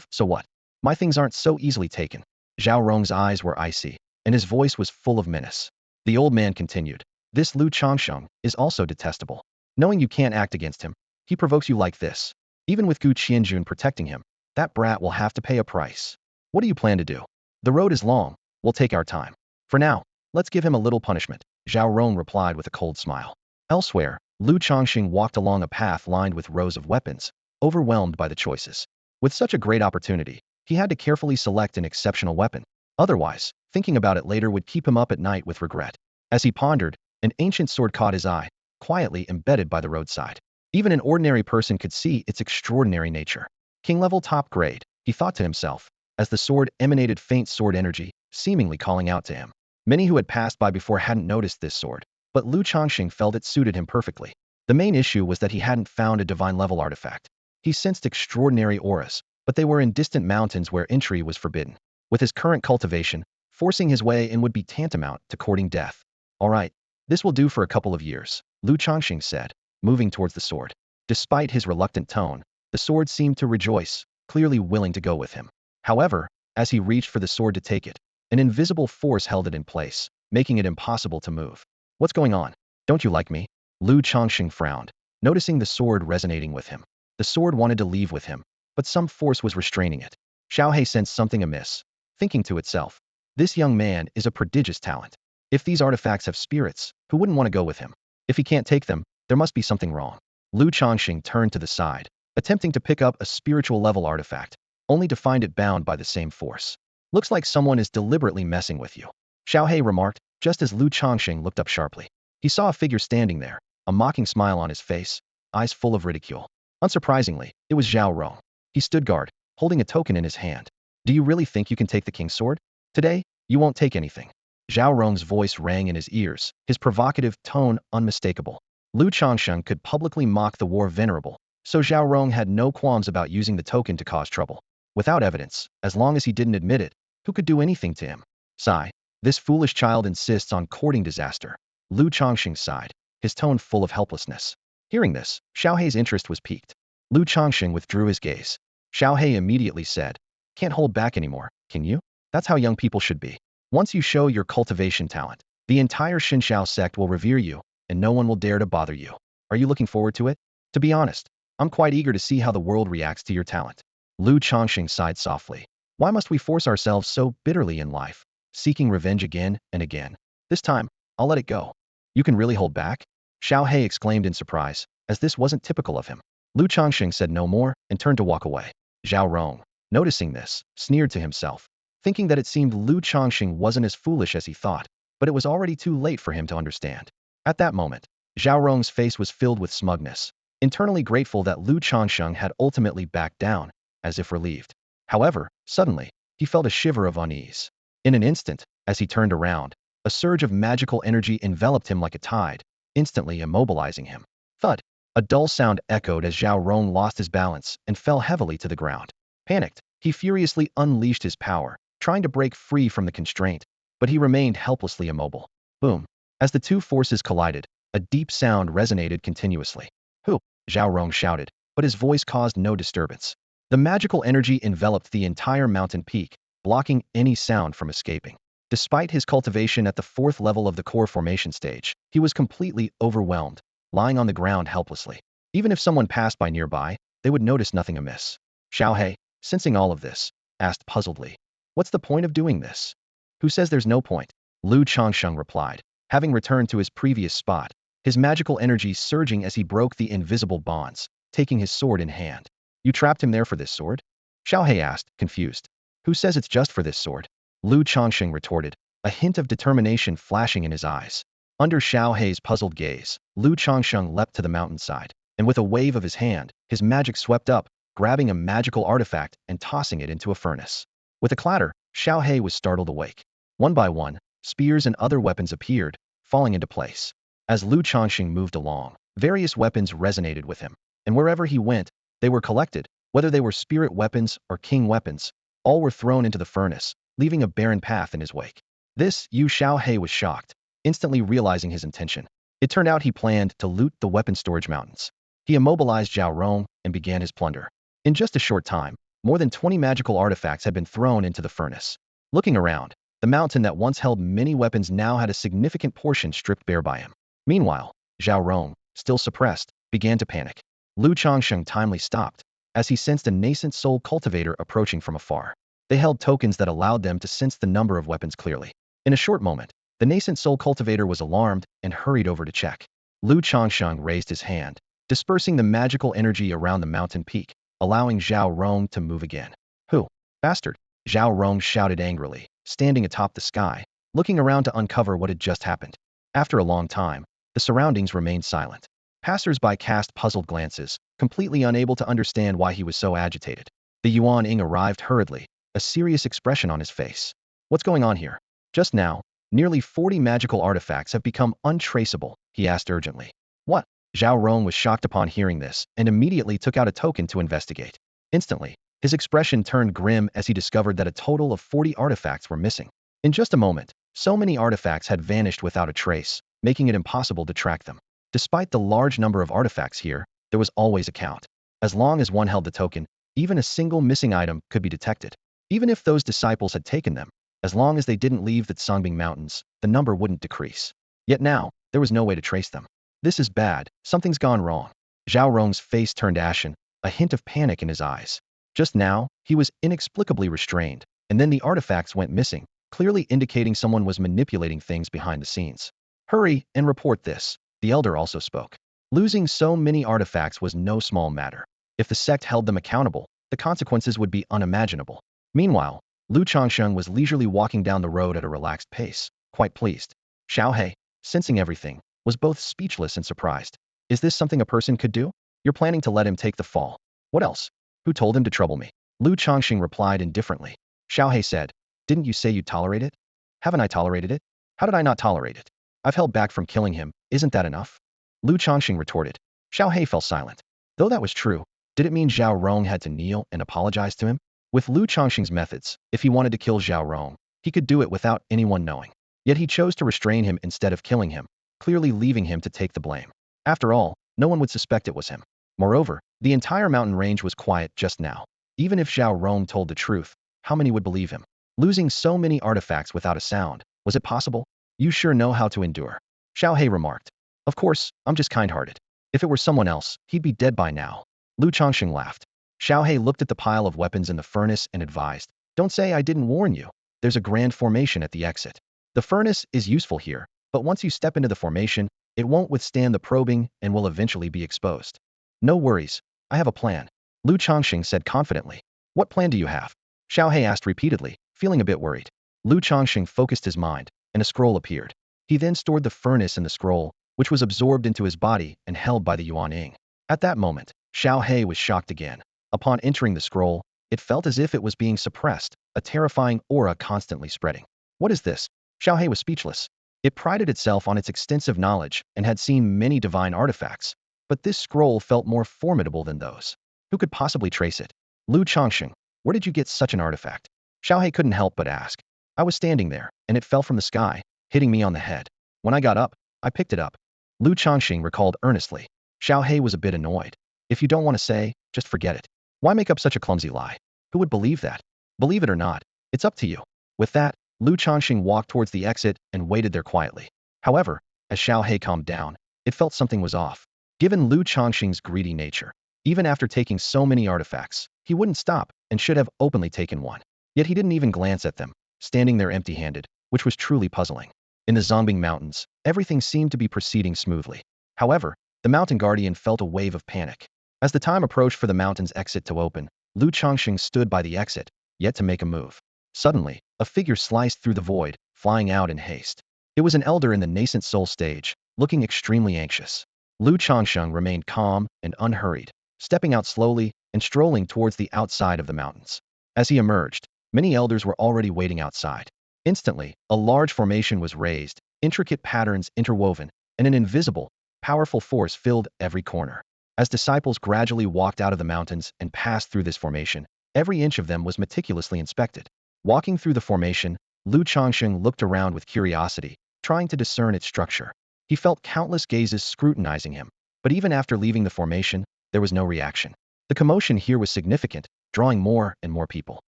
So what? My things aren't so easily taken. Zhao Rong's eyes were icy, and his voice was full of menace. The old man continued, This Lu Changsheng is also detestable. Knowing you can't act against him, he provokes you like this. Even with Gu Qianjun protecting him, That brat will have to pay a price. What do you plan to do? The road is long. We'll take our time. For now, let's give him a little punishment, Zhao Rong replied with a cold smile. Elsewhere, Lu Changsheng walked along a path lined with rows of weapons, overwhelmed by the choices. With such a great opportunity, he had to carefully select an exceptional weapon. Otherwise, thinking about it later would keep him up at night with regret. As he pondered, an ancient sword caught his eye, quietly embedded by the roadside. Even an ordinary person could see its extraordinary nature. King-level top grade, he thought to himself, as the sword emanated faint sword energy, seemingly calling out to him. Many who had passed by before hadn't noticed this sword, but Lu Changsheng felt it suited him perfectly. The main issue was that he hadn't found a divine-level artifact. He sensed extraordinary auras, but they were in distant mountains where entry was forbidden. With his current cultivation, forcing his way in would be tantamount to courting death. All right, this will do for a couple of years, Lu Changsheng said, moving towards the sword. Despite his reluctant tone, the sword seemed to rejoice, clearly willing to go with him. However, as he reached for the sword to take it, an invisible force held it in place, making it impossible to move. What's going on? Don't you like me? Lu Changsheng frowned, noticing the sword resonating with him. The sword wanted to leave with him, but some force was restraining it. Xiaohe sensed something amiss, thinking to itself, this young man is a prodigious talent. If these artifacts have spirits, who wouldn't want to go with him? If he can't take them, there must be something wrong. Lu Changsheng turned to the side, attempting to pick up a spiritual level artifact, only to find it bound by the same force. Looks like someone is deliberately messing with you, Xiaohe remarked, just as Lu Changsheng looked up sharply. He saw a figure standing there, a mocking smile on his face, eyes full of ridicule. Unsurprisingly, it was Zhao Rong. He stood guard, holding a token in his hand. Do you really think you can take the king's sword? Today, you won't take anything. Zhao Rong's voice rang in his ears, his provocative tone unmistakable. Lu Changsheng could publicly mock the war venerable, so Zhao Rong had no qualms about using the token to cause trouble. Without evidence, as long as he didn't admit it, who could do anything to him? Sigh. This foolish child insists on courting disaster. Lu Changsheng sighed, his tone full of helplessness. Hearing this, Xiaohe's interest was piqued. Lu Changsheng withdrew his gaze. Xiaohe immediately said, can't hold back anymore, can you? That's how young people should be. Once you show your cultivation talent, the entire Xinxiao sect will revere you, and no one will dare to bother you. Are you looking forward to it? To be honest, I'm quite eager to see how the world reacts to your talent. Lu Changsheng sighed softly. Why must we force ourselves so bitterly in life, seeking revenge again and again? This time, I'll let it go. You can really hold back? Xiaohe exclaimed in surprise, as this wasn't typical of him. Lu Changsheng said no more and turned to walk away. Zhao Rong, noticing this, sneered to himself, thinking that it seemed Lu Changsheng wasn't as foolish as he thought, but it was already too late for him to understand. At that moment, Zhao Rong's face was filled with smugness, internally grateful that Lu Changsheng had ultimately backed down, as if relieved. However, suddenly, he felt a shiver of unease. In an instant, as he turned around, a surge of magical energy enveloped him like a tide, instantly immobilizing him. Thud! A dull sound echoed as Zhao Rong lost his balance and fell heavily to the ground. Panicked, he furiously unleashed his power, trying to break free from the constraint, but he remained helplessly immobile. Boom! As the two forces collided, a deep sound resonated continuously. Who? Zhao Rong shouted, but his voice caused no disturbance. The magical energy enveloped the entire mountain peak, blocking any sound from escaping. Despite his cultivation at the 4th level of the core formation stage, he was completely overwhelmed, lying on the ground helplessly. Even if someone passed by nearby, they would notice nothing amiss. Xiaohe, sensing all of this, asked puzzledly, what's the point of doing this? Who says there's no point? Lu Changsheng replied, having returned to his previous spot, his magical energy surging as he broke the invisible bonds, taking his sword in hand. You trapped him there for this sword? Xiaohe asked, confused. Who says it's just for this sword? Lu Changsheng retorted, a hint of determination flashing in his eyes. Under Xiaohe's puzzled gaze, Lu Changsheng leapt to the mountainside, and with a wave of his hand, his magic swept up, grabbing a magical artifact and tossing it into a furnace. With a clatter, Xiaohe was startled awake. One by one, spears and other weapons appeared, falling into place. As Lu Changsheng moved along, various weapons resonated with him, and wherever he went, they were collected, whether they were spirit weapons or king weapons, all were thrown into the furnace, leaving a barren path in his wake. This, Yu Xiaohe was shocked, instantly realizing his intention. It turned out he planned to loot the weapon storage mountains. He immobilized Zhao Rong and began his plunder. In just a short time, more than 20 magical artifacts had been thrown into the furnace. Looking around, the mountain that once held many weapons now had a significant portion stripped bare by him. Meanwhile, Zhao Rong, still suppressed, began to panic. Lu Changsheng timely stopped, as he sensed a nascent soul cultivator approaching from afar. They held tokens that allowed them to sense the number of weapons clearly. In a short moment, the nascent soul cultivator was alarmed and hurried over to check. Changsheng raised his hand, dispersing the magical energy around the mountain peak, allowing Zhao Rong to move again. Who? Bastard! Zhao Rong shouted angrily, standing atop the sky, looking around to uncover what had just happened. After a long time, the surroundings remained silent. Passers-by cast puzzled glances, completely unable to understand why he was so agitated. The Yuan Ying arrived hurriedly, a serious expression on his face. What's going on here? Just now, nearly 40 magical artifacts have become untraceable, he asked urgently. What? Zhao Rong was shocked upon hearing this and immediately took out a token to investigate. Instantly, his expression turned grim as he discovered that a total of 40 artifacts were missing. In just a moment, so many artifacts had vanished without a trace, making it impossible to track them. Despite the large number of artifacts here, there was always a count. As long as one held the token, even a single missing item could be detected. Even if those disciples had taken them, as long as they didn't leave the Songbing Mountains, the number wouldn't decrease. Yet now, there was no way to trace them. This is bad, something's gone wrong. Zhao Rong's face turned ashen, a hint of panic in his eyes. Just now, he was inexplicably restrained, and then the artifacts went missing, clearly indicating someone was manipulating things behind the scenes. Hurry and report this, the elder also spoke. Losing so many artifacts was no small matter. If the sect held them accountable, the consequences would be unimaginable. Meanwhile, Changsheng was leisurely walking down the road at a relaxed pace, quite pleased. Xiaohe, sensing everything, was both speechless and surprised. Is this something a person could do? You're planning to let him take the fall. What else? Who told him to trouble me? Changsheng replied indifferently. Xiaohe said, didn't you say you'd tolerate it? Haven't I tolerated it? How did I not tolerate it? I've held back from killing him, isn't that enough? Changsheng retorted. Xiaohe fell silent. Though that was true, did it mean Zhao Rong had to kneel and apologize to him? With Changsheng's methods, if he wanted to kill Zhao Rong, he could do it without anyone knowing. Yet he chose to restrain him instead of killing him, clearly leaving him to take the blame. After all, no one would suspect it was him. Moreover, the entire mountain range was quiet just now. Even if Zhao Rong told the truth, how many would believe him? Losing so many artifacts without a sound, was it possible? You sure know how to endure. Xiaohe remarked. Of course, I'm just kind-hearted. If it were someone else, he'd be dead by now. Changsheng laughed. Xiaohe looked at the pile of weapons in the furnace and advised, don't say I didn't warn you. There's a grand formation at the exit. The furnace is useful here, but once you step into the formation, it won't withstand the probing and will eventually be exposed. No worries, I have a plan. Changsheng said confidently. What plan do you have? Xiaohe asked repeatedly, feeling a bit worried. Changsheng focused his mind, and a scroll appeared. He then stored the furnace in the scroll, which was absorbed into his body and held by the Yuan Ying. At that moment, Xiaohe was shocked again. Upon entering the scroll, it felt as if it was being suppressed, a terrifying aura constantly spreading. What is this? Xiaohe was speechless. It prided itself on its extensive knowledge and had seen many divine artifacts, but this scroll felt more formidable than those. Who could possibly trace it? Changsheng, where did you get such an artifact? Xiaohe couldn't help but ask. I was standing there, and it fell from the sky, hitting me on the head. When I got up, I picked it up. Changsheng recalled earnestly. Xiaohe was a bit annoyed. If you don't want to say, just forget it. Why make up such a clumsy lie? Who would believe that? Believe it or not, it's up to you. With that, Changsheng walked towards the exit and waited there quietly. However, as Xiaohe calmed down, it felt something was off. Given Changsheng's greedy nature, even after taking so many artifacts, he wouldn't stop and should have openly taken one. Yet he didn't even glance at them, standing there empty-handed, which was truly puzzling. In the Songbing Mountains, everything seemed to be proceeding smoothly. However, the mountain guardian felt a wave of panic. As the time approached for the mountain's exit to open, Changsheng stood by the exit, yet to make a move. Suddenly, a figure sliced through the void, flying out in haste. It was an elder in the nascent soul stage, looking extremely anxious. Changsheng remained calm and unhurried, stepping out slowly and strolling towards the outside of the mountains. As he emerged, many elders were already waiting outside. Instantly, a large formation was raised, intricate patterns interwoven, and an invisible, powerful force filled every corner. As disciples gradually walked out of the mountains and passed through this formation, every inch of them was meticulously inspected. Walking through the formation, Changsheng looked around with curiosity, trying to discern its structure. He felt countless gazes scrutinizing him, but even after leaving the formation, there was no reaction. The commotion here was significant, drawing more and more people.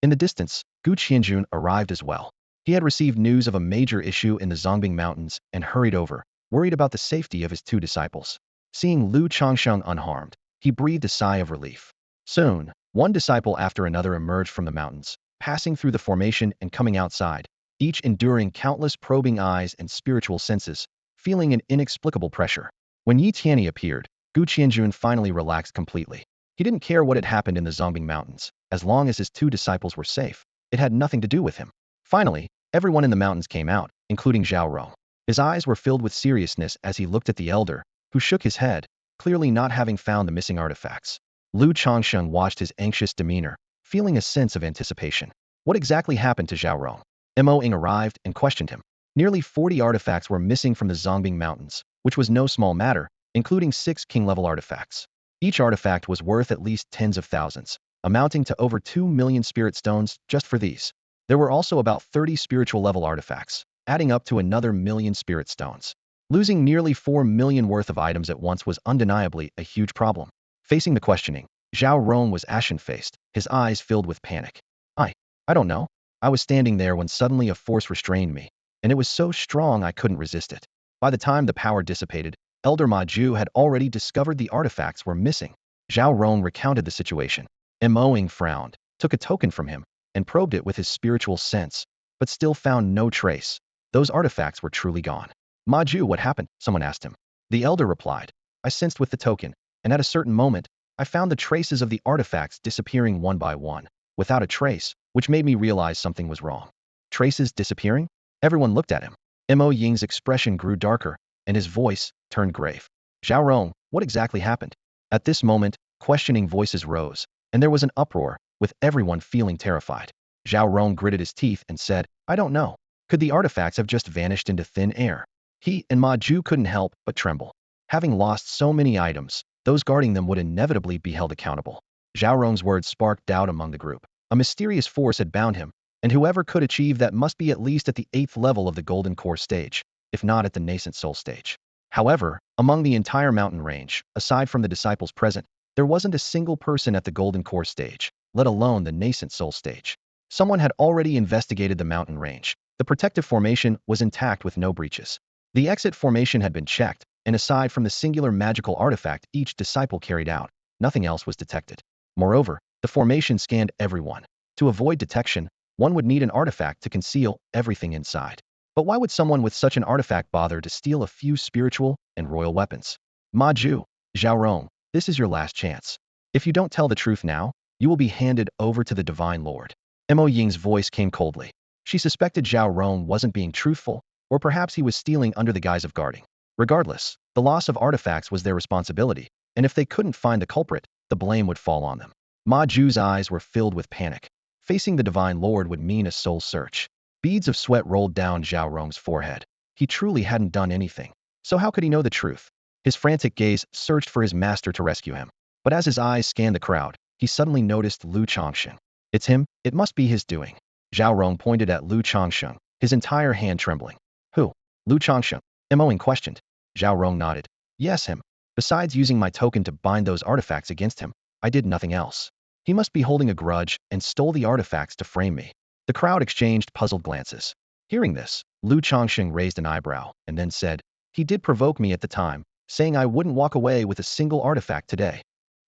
In the distance, Qingyun arrived as well. He had received news of a major issue in the Songbing Mountains and hurried over, worried about the safety of his two disciples. Seeing Changsheng unharmed, he breathed a sigh of relief. Soon, one disciple after another emerged from the mountains, passing through the formation and coming outside, each enduring countless probing eyes and spiritual senses, feeling an inexplicable pressure. When Yi Tianyi appeared, Gu Qianjun finally relaxed completely. He didn't care what had happened in the Zongbing Mountains, as long as his two disciples were safe. It had nothing to do with him. Finally, everyone in the mountains came out, including Zhao Rong. His eyes were filled with seriousness as he looked at the elder, who shook his head, clearly not having found the missing artifacts. Lu Changsheng watched his anxious demeanor, feeling a sense of anticipation. What exactly happened to Zhao Rong? Mo Ying arrived and questioned him. Nearly 40 artifacts were missing from the Zongbing Mountains, which was no small matter, including 6 king-level artifacts. Each artifact was worth at least tens of thousands, amounting to over 2 million spirit stones just for these. There were also about 30 spiritual-level artifacts, adding up to another million spirit stones. Losing nearly 4 million worth of items at once was undeniably a huge problem. Facing the questioning, Zhao Rong was ashen-faced, his eyes filled with panic. I don't know. I was standing there when suddenly a force restrained me, and it was so strong I couldn't resist it. By the time the power dissipated, Elder Ma Ju had already discovered the artifacts were missing. Zhao Rong recounted the situation. Mo Ying frowned, took a token from him, and probed it with his spiritual sense, but still found no trace. Those artifacts were truly gone. Ma Ju, what happened? Someone asked him. The elder replied, I sensed with the token, and at a certain moment, I found the traces of the artifacts disappearing one by one, without a trace, which made me realize something was wrong. Traces disappearing? Everyone looked at him. Mo Ying's expression grew darker, and his voice turned grave. Zhao Rong, what exactly happened? At this moment, questioning voices rose, and there was an uproar, with everyone feeling terrified. Zhao Rong gritted his teeth and said, I don't know. Could the artifacts have just vanished into thin air? He and Ma Ju couldn't help but tremble. Having lost so many items, those guarding them would inevitably be held accountable. Zhao Rong's words sparked doubt among the group. A mysterious force had bound him, and whoever could achieve that must be at least at the 8th level of the Golden Core stage, if not at the nascent soul stage. However, among the entire mountain range, aside from the disciples present, there wasn't a single person at the Golden Core stage, let alone the nascent soul stage. Someone had already investigated the mountain range. The protective formation was intact with no breaches. The exit formation had been checked, and aside from the singular magical artifact each disciple carried out, nothing else was detected. Moreover, the formation scanned everyone. To avoid detection, one would need an artifact to conceal everything inside. But why would someone with such an artifact bother to steal a few spiritual and royal weapons? Ma Ju, Zhao Rong, this is your last chance. If you don't tell the truth now, you will be handed over to the Divine Lord. Mo Ying's voice came coldly. She suspected Zhao Rong wasn't being truthful, or perhaps he was stealing under the guise of guarding. Regardless, the loss of artifacts was their responsibility, and if they couldn't find the culprit, the blame would fall on them. Ma Ju's eyes were filled with panic. Facing the Divine Lord would mean a soul search. Beads of sweat rolled down Zhao Rong's forehead. He truly hadn't done anything. So how could he know the truth? His frantic gaze searched for his master to rescue him. But as his eyes scanned the crowd, he suddenly noticed Lu Changsheng. It's him, it must be his doing. Zhao Rong pointed at Lu Changsheng, his entire hand trembling. Who? Lu Changsheng? Mo Ying questioned. Zhao Rong nodded. Yes, him. Besides using my token to bind those artifacts against him, I did nothing else. He must be holding a grudge and stole the artifacts to frame me. The crowd exchanged puzzled glances. Hearing this, Lu Changsheng raised an eyebrow and then said, he did provoke me at the time, saying I wouldn't walk away with a single artifact today.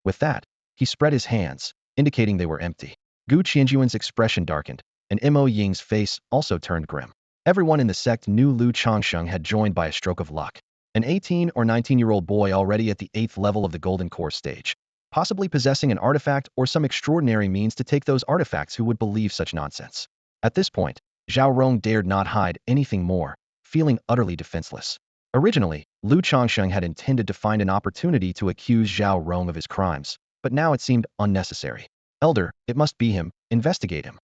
With that, he spread his hands, indicating they were empty. Gu Qianjuan's expression darkened, and Mo Ying's face also turned grim. Everyone in the sect knew Lu Changsheng had joined by a stroke of luck. An 18 or 19-year-old boy already at the 8th level of the Golden Core stage, possibly possessing an artifact or some extraordinary means to take those artifacts. Who would believe such nonsense? At this point, Zhao Rong dared not hide anything more, feeling utterly defenseless. Originally, Lu Changsheng had intended to find an opportunity to accuse Zhao Rong of his crimes, but now it seemed unnecessary. Elder, it must be him, investigate him.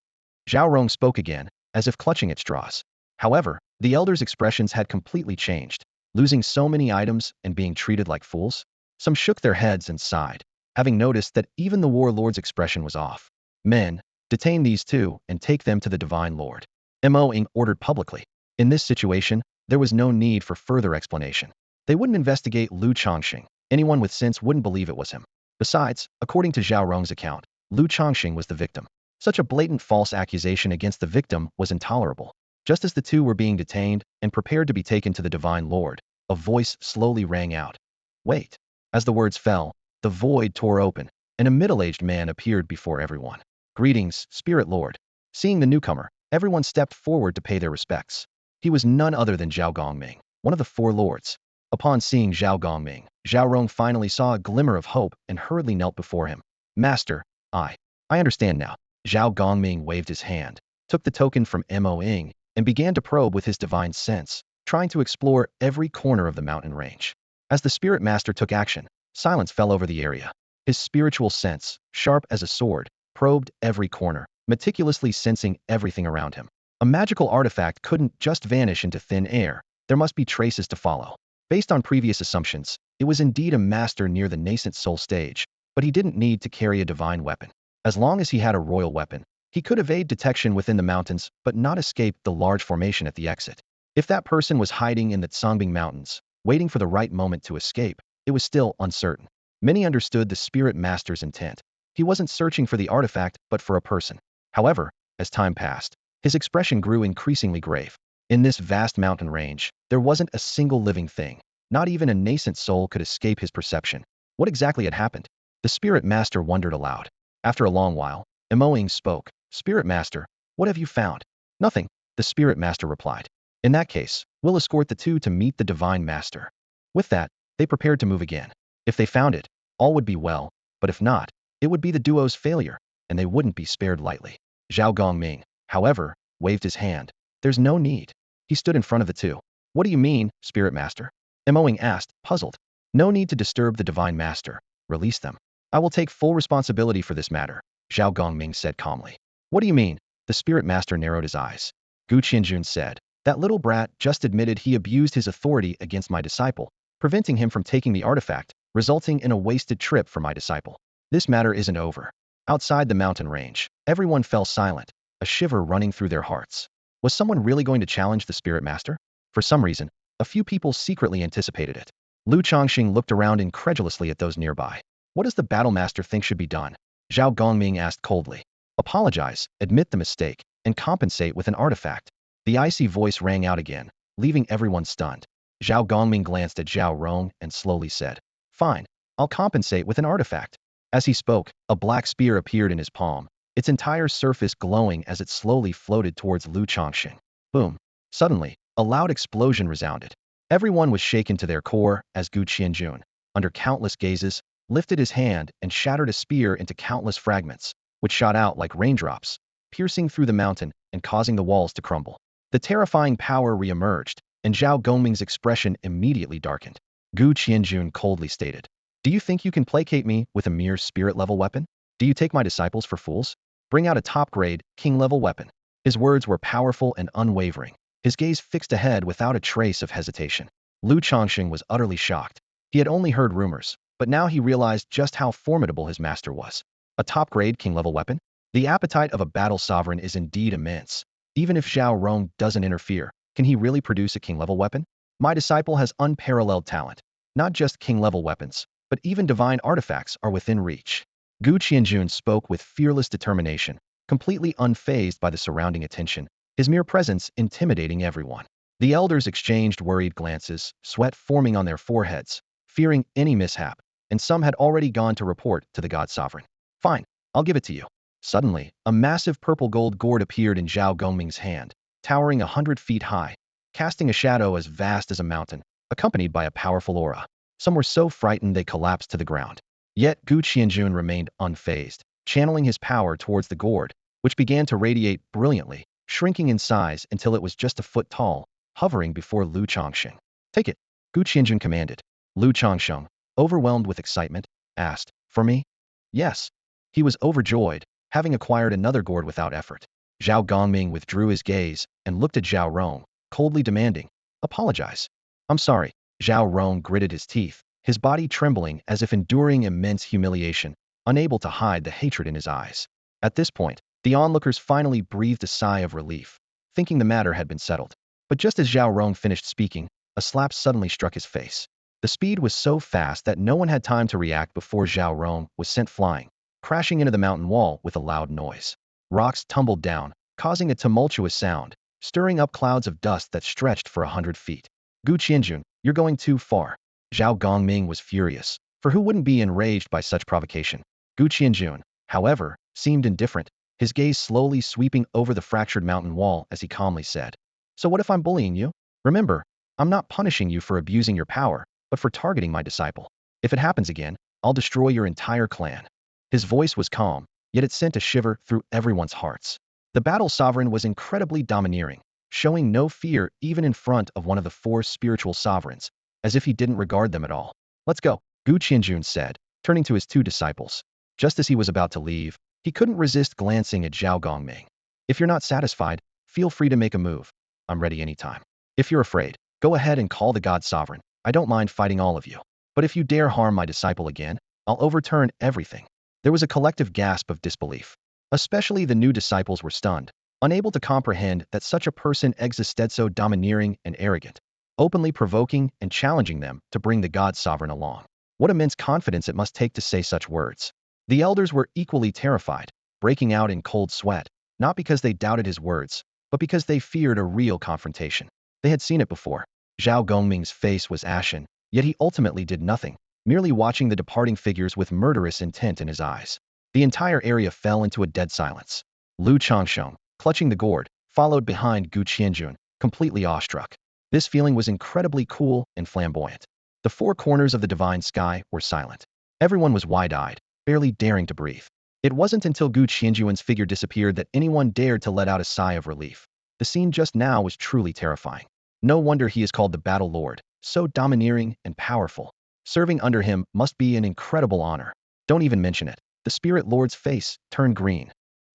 Zhao Rong spoke again, as if clutching at straws. However, the elder's expressions had completely changed, losing so many items and being treated like fools. Some shook their heads and sighed, having noticed that even the warlord's expression was off. Men, detain these two and take them to the Divine Lord. Mo Ying ordered publicly. In this situation, there was no need for further explanation. They wouldn't investigate Lu Changsheng. Anyone with sense wouldn't believe it was him. Besides, according to Zhao Rong's account, Lu Changsheng was the victim. Such a blatant false accusation against the victim was intolerable. Just as the two were being detained and prepared to be taken to the Divine Lord, a voice slowly rang out. Wait. As the words fell, the void tore open, and a middle-aged man appeared before everyone. Greetings, Spirit Lord. Seeing the newcomer, everyone stepped forward to pay their respects. He was none other than Zhao Gongming, one of the four lords. Upon seeing Zhao Gongming, Zhao Rong finally saw a glimmer of hope and hurriedly knelt before him. Master, I understand now. Zhao Gongming waved his hand, took the token from Mo Ying, and began to probe with his divine sense, trying to explore every corner of the mountain range. As the spirit master took action, silence fell over the area. His spiritual sense, sharp as a sword, probed every corner, meticulously sensing everything around him. A magical artifact couldn't just vanish into thin air. There must be traces to follow. Based on previous assumptions, it was indeed a master near the nascent soul stage, but he didn't need to carry a divine weapon. As long as he had a royal weapon, he could evade detection within the mountains but not escape the large formation at the exit. If that person was hiding in the Songbing Mountains, waiting for the right moment to escape, it was still uncertain. Many understood the spirit master's intent. He wasn't searching for the artifact but for a person. However, as time passed, his expression grew increasingly grave. In this vast mountain range, there wasn't a single living thing. Not even a nascent soul could escape his perception. What exactly had happened? The spirit master wondered aloud. After a long while, Mo Ying spoke. Spirit master, what have you found? Nothing, the spirit master replied. In that case, we'll escort the two to meet the divine master. With that, they prepared to move again. If they found it, all would be well, but if not, it would be the duo's failure, and they wouldn't be spared lightly. Zhao Gongming, however, waved his hand. There's no need. He stood in front of the two. What do you mean, spirit master? Mo Ying asked, puzzled. No need to disturb the divine master. Release them. I will take full responsibility for this matter, Zhao Gongming said calmly. What do you mean? The spirit master narrowed his eyes. Qingyun said, that little brat just admitted he abused his authority against my disciple, preventing him from taking the artifact, resulting in a wasted trip for my disciple. This matter isn't over. Outside the mountain range, everyone fell silent, a shiver running through their hearts. Was someone really going to challenge the spirit master? For some reason, a few people secretly anticipated it. Changsheng looked around incredulously at those nearby. What does the battle master think should be done? Zhao Gongming asked coldly. Apologize, admit the mistake, and compensate with an artifact. The icy voice rang out again, leaving everyone stunned. Zhao Gongming glanced at Zhao Rong and slowly said, fine, I'll compensate with an artifact. As he spoke, a black spear appeared in his palm, its entire surface glowing as it slowly floated towards Changsheng. Boom. Suddenly, a loud explosion resounded. Everyone was shaken to their core as Qingyun, under countless gazes, lifted his hand and shattered a spear into countless fragments, which shot out like raindrops, piercing through the mountain and causing the walls to crumble. The terrifying power re-emerged, and Zhao Gongming's expression immediately darkened. Qingyun coldly stated, do you think you can placate me with a mere spirit-level weapon? Do you take my disciples for fools? Bring out a top-grade, king-level weapon. His words were powerful and unwavering, his gaze fixed ahead without a trace of hesitation. Changsheng was utterly shocked. He had only heard rumors, but now he realized just how formidable his master was. A top-grade king-level weapon? The appetite of a battle sovereign is indeed immense. Even if Zhao Rong doesn't interfere, can he really produce a king-level weapon? My disciple has unparalleled talent. Not just king-level weapons, but even divine artifacts are within reach. Qingyun spoke with fearless determination, completely unfazed by the surrounding attention, his mere presence intimidating everyone. The elders exchanged worried glances, sweat forming on their foreheads, fearing any mishap, and some had already gone to report to the god sovereign. Fine, I'll give it to you. Suddenly, a massive purple-gold gourd appeared in Zhao Gongming's hand, towering 100 feet high, casting a shadow as vast as a mountain, accompanied by a powerful aura. Some were so frightened they collapsed to the ground. Yet Qingyun remained unfazed, channeling his power towards the gourd, which began to radiate brilliantly, shrinking in size until it was just a foot tall, hovering before Changsheng. Take it, Qingyun commanded. Changsheng, overwhelmed with excitement, asked, for me? Yes. He was overjoyed, having acquired another gourd without effort. Zhao Gongming withdrew his gaze and looked at Zhao Rong, coldly demanding, apologize. I'm sorry. Zhao Rong gritted his teeth, his body trembling as if enduring immense humiliation, unable to hide the hatred in his eyes. At this point, the onlookers finally breathed a sigh of relief, thinking the matter had been settled. But just as Zhao Rong finished speaking, a slap suddenly struck his face. The speed was so fast that no one had time to react before Zhao Rong was sent flying, crashing into the mountain wall with a loud noise. Rocks tumbled down, causing a tumultuous sound, stirring up clouds of dust that stretched for 100 feet. Qingyun, you're going too far. Zhao Gongming was furious, for who wouldn't be enraged by such provocation? Gu Qianjun, however, seemed indifferent, his gaze slowly sweeping over the fractured mountain wall as he calmly said, "So what if I'm bullying you? Remember, I'm not punishing you for abusing your power, but for targeting my disciple. If it happens again, I'll destroy your entire clan." His voice was calm, yet it sent a shiver through everyone's hearts. The battle sovereign was incredibly domineering, showing no fear even in front of one of the four spiritual sovereigns, as if he didn't regard them at all. "Let's go," Gu Qianjun said, turning to his two disciples. Just as he was about to leave, he couldn't resist glancing at Zhao Gongming. "If you're not satisfied, feel free to make a move. I'm ready anytime. If you're afraid, go ahead and call the God Sovereign. I don't mind fighting all of you. But if you dare harm my disciple again, I'll overturn everything." There was a collective gasp of disbelief. Especially the new disciples were stunned, unable to comprehend that such a person existed so domineering and arrogant, openly provoking and challenging them to bring the God Sovereign along. What immense confidence it must take to say such words. The elders were equally terrified, breaking out in cold sweat, not because they doubted his words, but because they feared a real confrontation. They had seen it before. Zhao Gongming's face was ashen, yet he ultimately did nothing, merely watching the departing figures with murderous intent in his eyes. The entire area fell into a dead silence. Lu Changsheng, clutching the gourd, followed behind Gu Qianjun, completely awestruck. This feeling was incredibly cool and flamboyant. The four corners of the divine sky were silent. Everyone was wide-eyed, barely daring to breathe. It wasn't until Gu Qianjuan's figure disappeared that anyone dared to let out a sigh of relief. The scene just now was truly terrifying. No wonder he is called the Battle Lord, so domineering and powerful. Serving under him must be an incredible honor. Don't even mention it. The Spirit Lord's face turned green.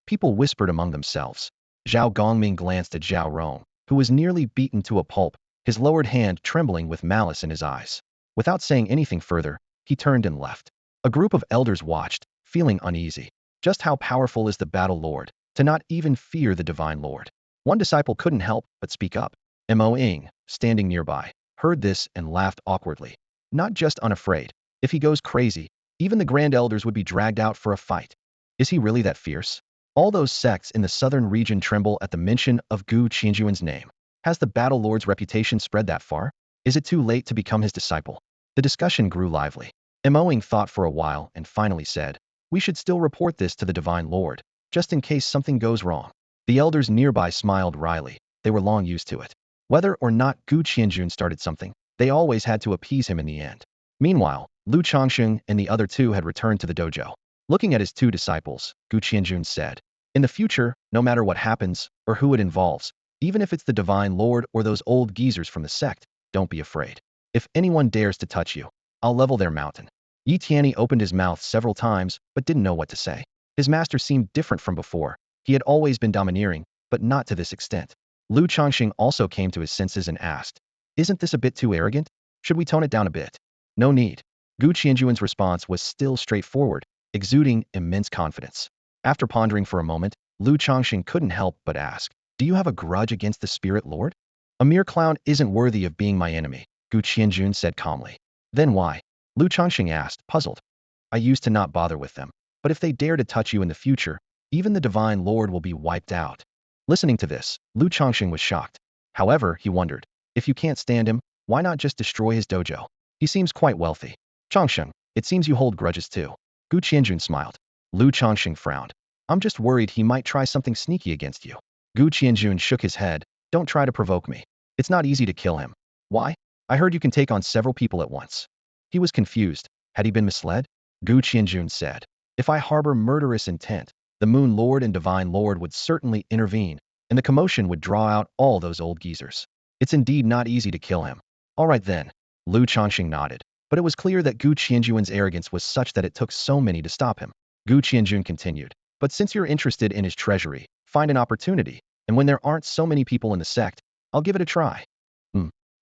People whispered among themselves. Zhao Gongming glanced at Zhao Rong, who was nearly beaten to a pulp, his lowered hand trembling with malice in his eyes. Without saying anything further, he turned and left. A group of elders watched, feeling uneasy. Just how powerful is the Battle Lord, to not even fear the Divine Lord? One disciple couldn't help but speak up. Mo Ying, standing nearby, heard this and laughed awkwardly. Not just unafraid. If he goes crazy, even the Grand Elders would be dragged out for a fight. Is he really that fierce? All those sects in the southern region tremble at the mention of Gu Qianjuan's name. Has the Battle Lord's reputation spread that far? Is it too late to become his disciple? The discussion grew lively. Mo Ying thought for a while and finally said, "We should still report this to the Divine Lord, just in case something goes wrong." The elders nearby smiled wryly. They were long used to it. Whether or not Gu Qianjun started something, they always had to appease him in the end. Meanwhile, Lu Changsheng and the other two had returned to the dojo. Looking at his two disciples, Gu Qianjun said, "In the future, no matter what happens, or who it involves, even if it's the Divine Lord or those old geezers from the sect, don't be afraid. If anyone dares to touch you, I'll level their mountain." Yi Tianyi opened his mouth several times, but didn't know what to say. His master seemed different from before. He had always been domineering, but not to this extent. Lu Changsheng also came to his senses and asked, "Isn't this a bit too arrogant? Should we tone it down a bit?" "No need." Gu Qianjuan's response was still straightforward, exuding immense confidence. After pondering for a moment, Lu Changsheng couldn't help but ask, "Do you have a grudge against the Spirit Lord?" "A mere clown isn't worthy of being my enemy," Gu Qianjun said calmly. "Then why?" Lu Changsheng asked, puzzled. "I used to not bother with them, but if they dare to touch you in the future, even the Divine Lord will be wiped out." Listening to this, Lu Changsheng was shocked. However, he wondered, if you can't stand him, why not just destroy his dojo? He seems quite wealthy. "Changsheng, it seems you hold grudges too." Gu Qianjun smiled. Lu Changsheng frowned. "I'm just worried he might try something sneaky against you." Gu Qianjun shook his head. "Don't try to provoke me. It's not easy to kill him." "Why? I heard you can take on several people at once." He was confused. Had he been misled? Gu Qianjun said, "If I harbor murderous intent, the Moon Lord and Divine Lord would certainly intervene, and the commotion would draw out all those old geezers. It's indeed not easy to kill him." "All right then." Lu Changsheng nodded. But it was clear that Gu Qianjuan's arrogance was such that it took so many to stop him. Gu Qianjun continued, "But since you're interested in his treasury, find an opportunity, and when there aren't so many people in the sect, I'll give it a try."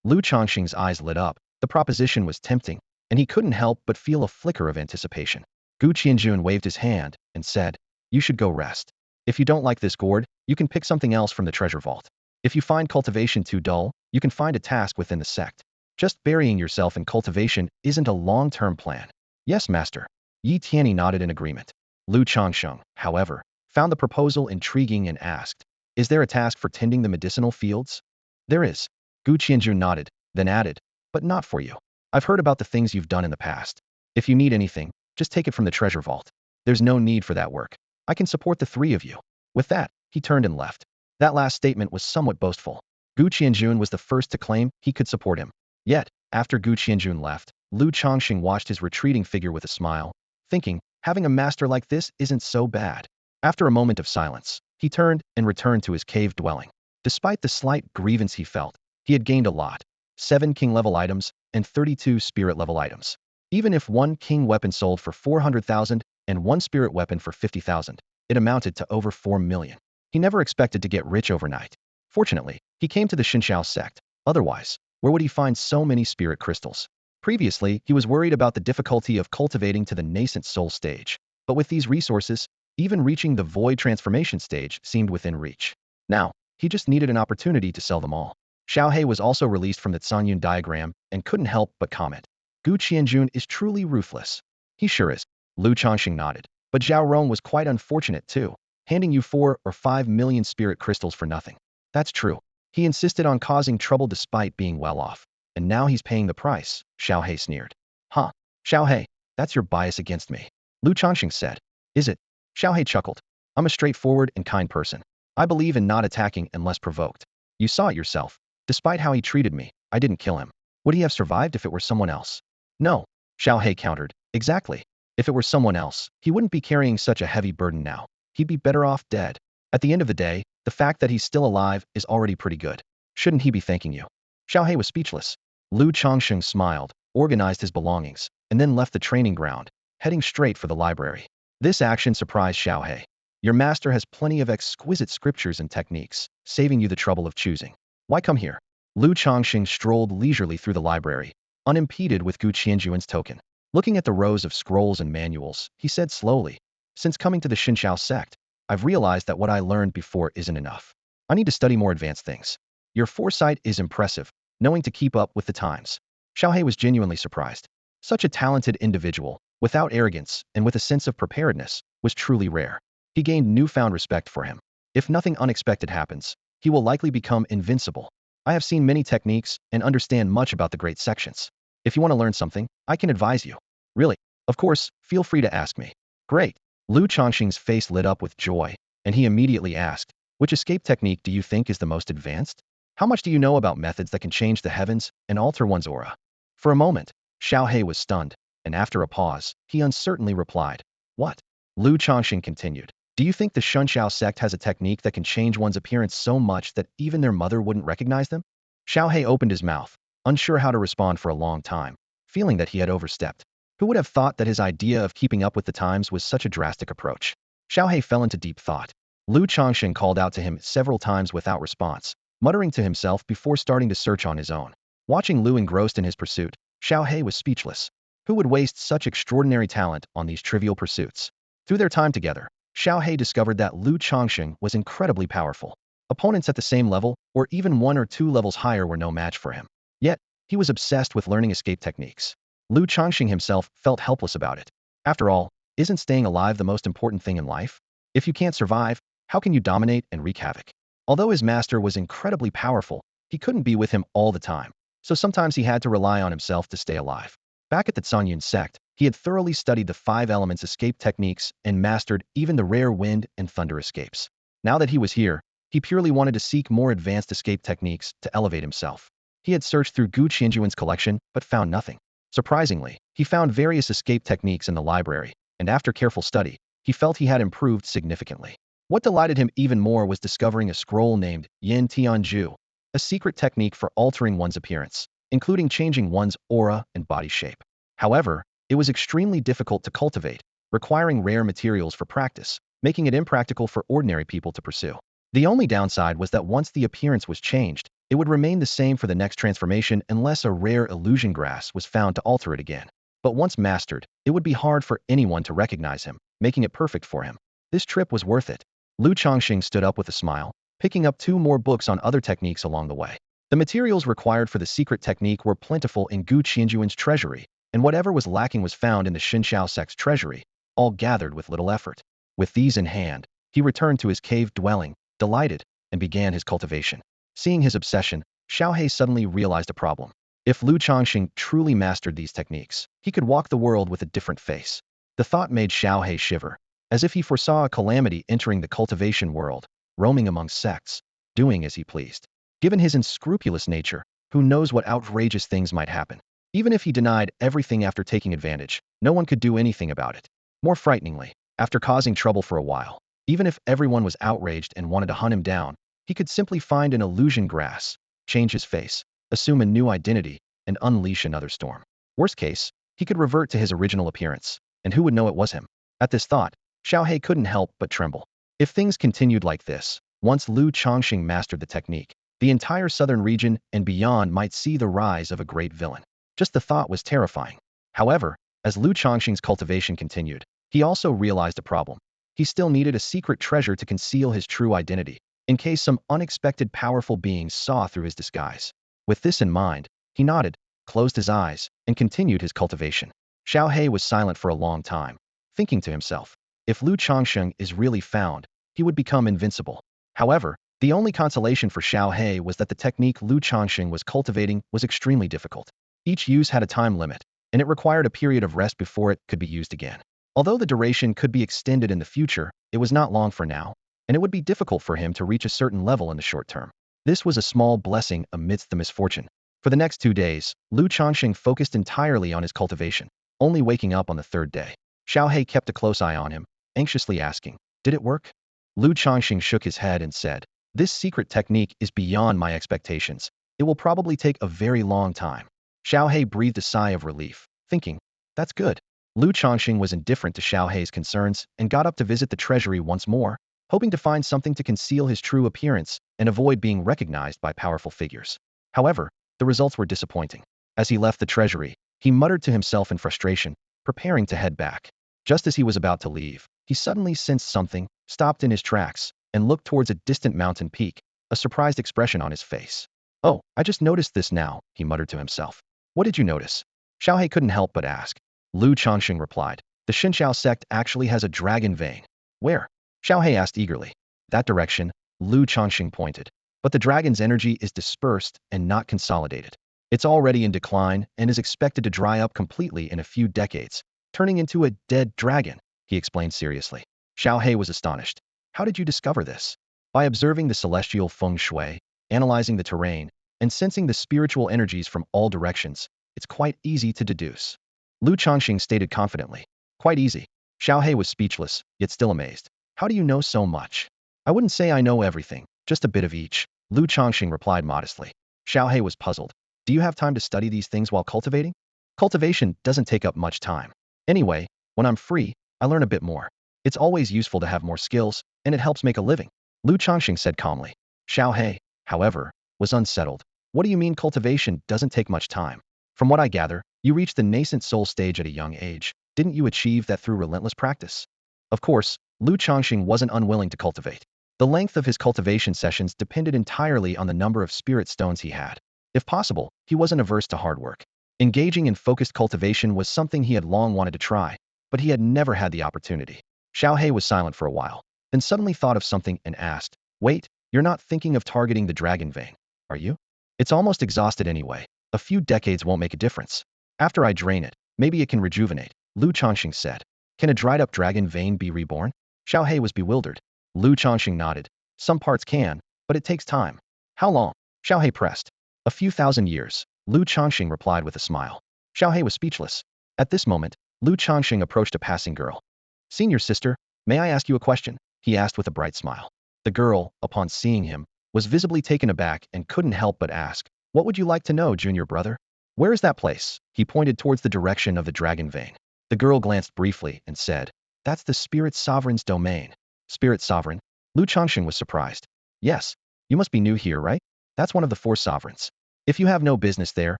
Lu Changsheng's eyes lit up. The proposition was tempting, and he couldn't help but feel a flicker of anticipation. Gu Qianjun waved his hand and said, "You should go rest. If you don't like this gourd, you can pick something else from the treasure vault. If you find cultivation too dull, you can find a task within the sect. Just burying yourself in cultivation isn't a long-term plan." "Yes, master." Yi Tianyi nodded in agreement. Lu Changsheng, however, found the proposal intriguing and asked, "Is there a task for tending the medicinal fields?" "There is." Gu Qianjun nodded, then added, "But not for you. I've heard about the things you've done in the past. If you need anything, just take it from the treasure vault." There's no need for that work. I can support the three of you. With that, he turned and left. That last statement was somewhat boastful. Gu Qianjun was the first to claim he could support him. Yet, after Gu Qianjun left, Lu Changsheng watched his retreating figure with a smile, thinking, having a master like this isn't so bad. After a moment of silence, he turned and returned to his cave dwelling. Despite the slight grievance he felt, he had gained a lot: 7 king-level items and 32 spirit-level items. Even if one king weapon sold for 400,000 and one spirit weapon for 50,000, it amounted to over 4 million. He never expected to get rich overnight. Fortunately, he came to the Xinjiao sect. Otherwise, where would he find so many spirit crystals? Previously, he was worried about the difficulty of cultivating to the nascent soul stage. But with these resources, even reaching the void transformation stage seemed within reach. Now, he just needed an opportunity to sell them all. Xiao He was also released from the Qingyun diagram and couldn't help but comment. Gu Qianjun is truly ruthless. He sure is. Lu Changxing nodded. But Zhao Rong was quite unfortunate too, handing you 4 or 5 million spirit crystals for nothing. That's true. He insisted on causing trouble despite being well off. And now he's paying the price, Xiao He sneered. Huh. Xiao He, that's your bias against me. Lu Changxing said. Is it? Xiao He chuckled. I'm a straightforward and kind person. I believe in not attacking unless provoked. You saw it yourself. Despite how he treated me, I didn't kill him. Would he have survived if it were someone else? No, Xiao He countered. Exactly. If it were someone else, he wouldn't be carrying such a heavy burden now. He'd be better off dead. At the end of the day, the fact that he's still alive is already pretty good. Shouldn't he be thanking you? Xiao He was speechless. Lu Changsheng smiled, organized his belongings, and then left the training ground, heading straight for the library. This action surprised Xiao He. Your master has plenty of exquisite scriptures and techniques, saving you the trouble of choosing. Why come here? Lu Changxing strolled leisurely through the library, unimpeded with Gu Qianjuan's token. Looking at the rows of scrolls and manuals, he said slowly, since coming to the Xinjiao sect, I've realized that what I learned before isn't enough. I need to study more advanced things. Your foresight is impressive, knowing to keep up with the times. Xiao He was genuinely surprised. Such a talented individual, without arrogance and with a sense of preparedness, was truly rare. He gained newfound respect for him. If nothing unexpected happens, he will likely become invincible. I have seen many techniques and understand much about the great sections. If you want to learn something, I can advise you. Really? Of course, feel free to ask me. Great. Lu Changxing's face lit up with joy, and he immediately asked, which escape technique do you think is the most advanced? How much do you know about methods that can change the heavens and alter one's aura? For a moment, Xiao He was stunned, and after a pause, he uncertainly replied, what? Lu Changxing continued. Do you think the Xinjiao sect has a technique that can change one's appearance so much that even their mother wouldn't recognize them? Xiao He opened his mouth, unsure how to respond for a long time, feeling that he had overstepped. Who would have thought that his idea of keeping up with the times was such a drastic approach? Xiao He fell into deep thought. Lu Changxing called out to him several times without response, muttering to himself before starting to search on his own. Watching Lu engrossed in his pursuit, Xiao He was speechless. Who would waste such extraordinary talent on these trivial pursuits? Through their time together, Xiao He discovered that Lu Changxing was incredibly powerful. Opponents at the same level, or even 1 or 2 levels higher, were no match for him. Yet, he was obsessed with learning escape techniques. Lu Changxing himself felt helpless about it. After all, isn't staying alive the most important thing in life? If you can't survive, how can you dominate and wreak havoc? Although his master was incredibly powerful, he couldn't be with him all the time, so sometimes he had to rely on himself to stay alive. Back at the Qingyun sect, he had thoroughly studied the 5 elements escape techniques and mastered even the rare wind and thunder escapes. Now that he was here, he purely wanted to seek more advanced escape techniques to elevate himself. He had searched through Gu Qianjuan's collection, but found nothing. Surprisingly, he found various escape techniques in the library, and after careful study, he felt he had improved significantly. What delighted him even more was discovering a scroll named Yin Tianju, a secret technique for altering one's appearance, including changing one's aura and body shape. However, it was extremely difficult to cultivate, requiring rare materials for practice, making it impractical for ordinary people to pursue. The only downside was that once the appearance was changed, it would remain the same for the next transformation unless a rare illusion grass was found to alter it again. But once mastered, it would be hard for anyone to recognize him, making it perfect for him. This trip was worth it. Lu Changxing stood up with a smile, picking up 2 more books on other techniques along the way. The materials required for the secret technique were plentiful in Gu Qianjuan's treasury, and whatever was lacking was found in the Xinjiao sect's treasury, all gathered with little effort. With these in hand, he returned to his cave dwelling, delighted, and began his cultivation. Seeing his obsession, Xiao He suddenly realized a problem. If Lu Changxing truly mastered these techniques, he could walk the world with a different face. The thought made Xiao He shiver, as if he foresaw a calamity entering the cultivation world, roaming among sects, doing as he pleased. Given his unscrupulous nature, who knows what outrageous things might happen? Even if he denied everything after taking advantage, no one could do anything about it. More frighteningly, after causing trouble for a while, even if everyone was outraged and wanted to hunt him down, he could simply find an illusion grass, change his face, assume a new identity, and unleash another storm. Worst case, he could revert to his original appearance, and who would know it was him? At this thought, Xiao He couldn't help but tremble. If things continued like this, once Changsheng mastered the technique, the entire southern region and beyond might see the rise of a great villain. Just the thought was terrifying. However, as Changsheng's cultivation continued, he also realized a problem. He still needed a secret treasure to conceal his true identity, in case some unexpected powerful beings saw through his disguise. With this in mind, he nodded, closed his eyes, and continued his cultivation. Xiao He was silent for a long time, thinking to himself, if Changsheng is really found, he would become invincible. However, the only consolation for Xiao He was that the technique Changsheng was cultivating was extremely difficult. Each use had a time limit, and it required a period of rest before it could be used again. Although the duration could be extended in the future, it was not long for now, and it would be difficult for him to reach a certain level in the short term. This was a small blessing amidst the misfortune. For the next 2 days, Changsheng focused entirely on his cultivation, only waking up on the third day. Xiao He kept a close eye on him, anxiously asking, did it work? Changsheng shook his head and said, this secret technique is beyond my expectations. It will probably take a very long time. Xiao He breathed a sigh of relief, thinking, that's good. Changsheng was indifferent to Xiao He's concerns and got up to visit the treasury once more, hoping to find something to conceal his true appearance and avoid being recognized by powerful figures. However, the results were disappointing. As he left the treasury, he muttered to himself in frustration, preparing to head back. Just as he was about to leave, he suddenly sensed something, stopped in his tracks, and looked towards a distant mountain peak, a surprised expression on his face. Oh, I just noticed this now, he muttered to himself. What did you notice? Xiao He couldn't help but ask. Changsheng replied, the Xinjiao sect actually has a dragon vein. Where? Xiao He asked eagerly. That direction, Changsheng pointed. But the dragon's energy is dispersed and not consolidated. It's already in decline and is expected to dry up completely in a few decades, turning into a dead dragon, he explained seriously. Xiao He was astonished. How did you discover this? By observing the celestial feng shui, analyzing the terrain, and sensing the spiritual energies from all directions, it's quite easy to deduce. Changsheng stated confidently. Quite easy. Xiao He was speechless, yet still amazed. How do you know so much? I wouldn't say I know everything, just a bit of each, Changsheng replied modestly. Xiao He was puzzled. Do you have time to study these things while cultivating? Cultivation doesn't take up much time. Anyway, when I'm free, I learn a bit more. It's always useful to have more skills, and it helps make a living, Changsheng said calmly. Xiao He, however, was unsettled. What do you mean cultivation doesn't take much time? From what I gather, you reached the nascent soul stage at a young age. Didn't you achieve that through relentless practice? Of course, Changsheng wasn't unwilling to cultivate. The length of his cultivation sessions depended entirely on the number of spirit stones he had. If possible, he wasn't averse to hard work. Engaging in focused cultivation was something he had long wanted to try, but he had never had the opportunity. Xiao He was silent for a while, then suddenly thought of something and asked, wait, you're not thinking of targeting the dragon vein, are you? It's almost exhausted anyway. A few decades won't make a difference. After I drain it, maybe it can rejuvenate, Changsheng said. Can a dried-up dragon vein be reborn? Xiao He was bewildered. Changsheng nodded. Some parts can, but it takes time. How long? Xiao He pressed. A few thousand years, Changsheng replied with a smile. Xiao He was speechless. At this moment, Changsheng approached a passing girl. Senior sister, may I ask you a question? He asked with a bright smile. The girl, upon seeing him, was visibly taken aback and couldn't help but ask, what would you like to know, junior brother? Where is that place? He pointed towards the direction of the dragon vein. The girl glanced briefly and said, that's the spirit sovereign's domain. Spirit sovereign? Changsheng was surprised. Yes, you must be new here, right? That's one of the 4 sovereigns. If you have no business there,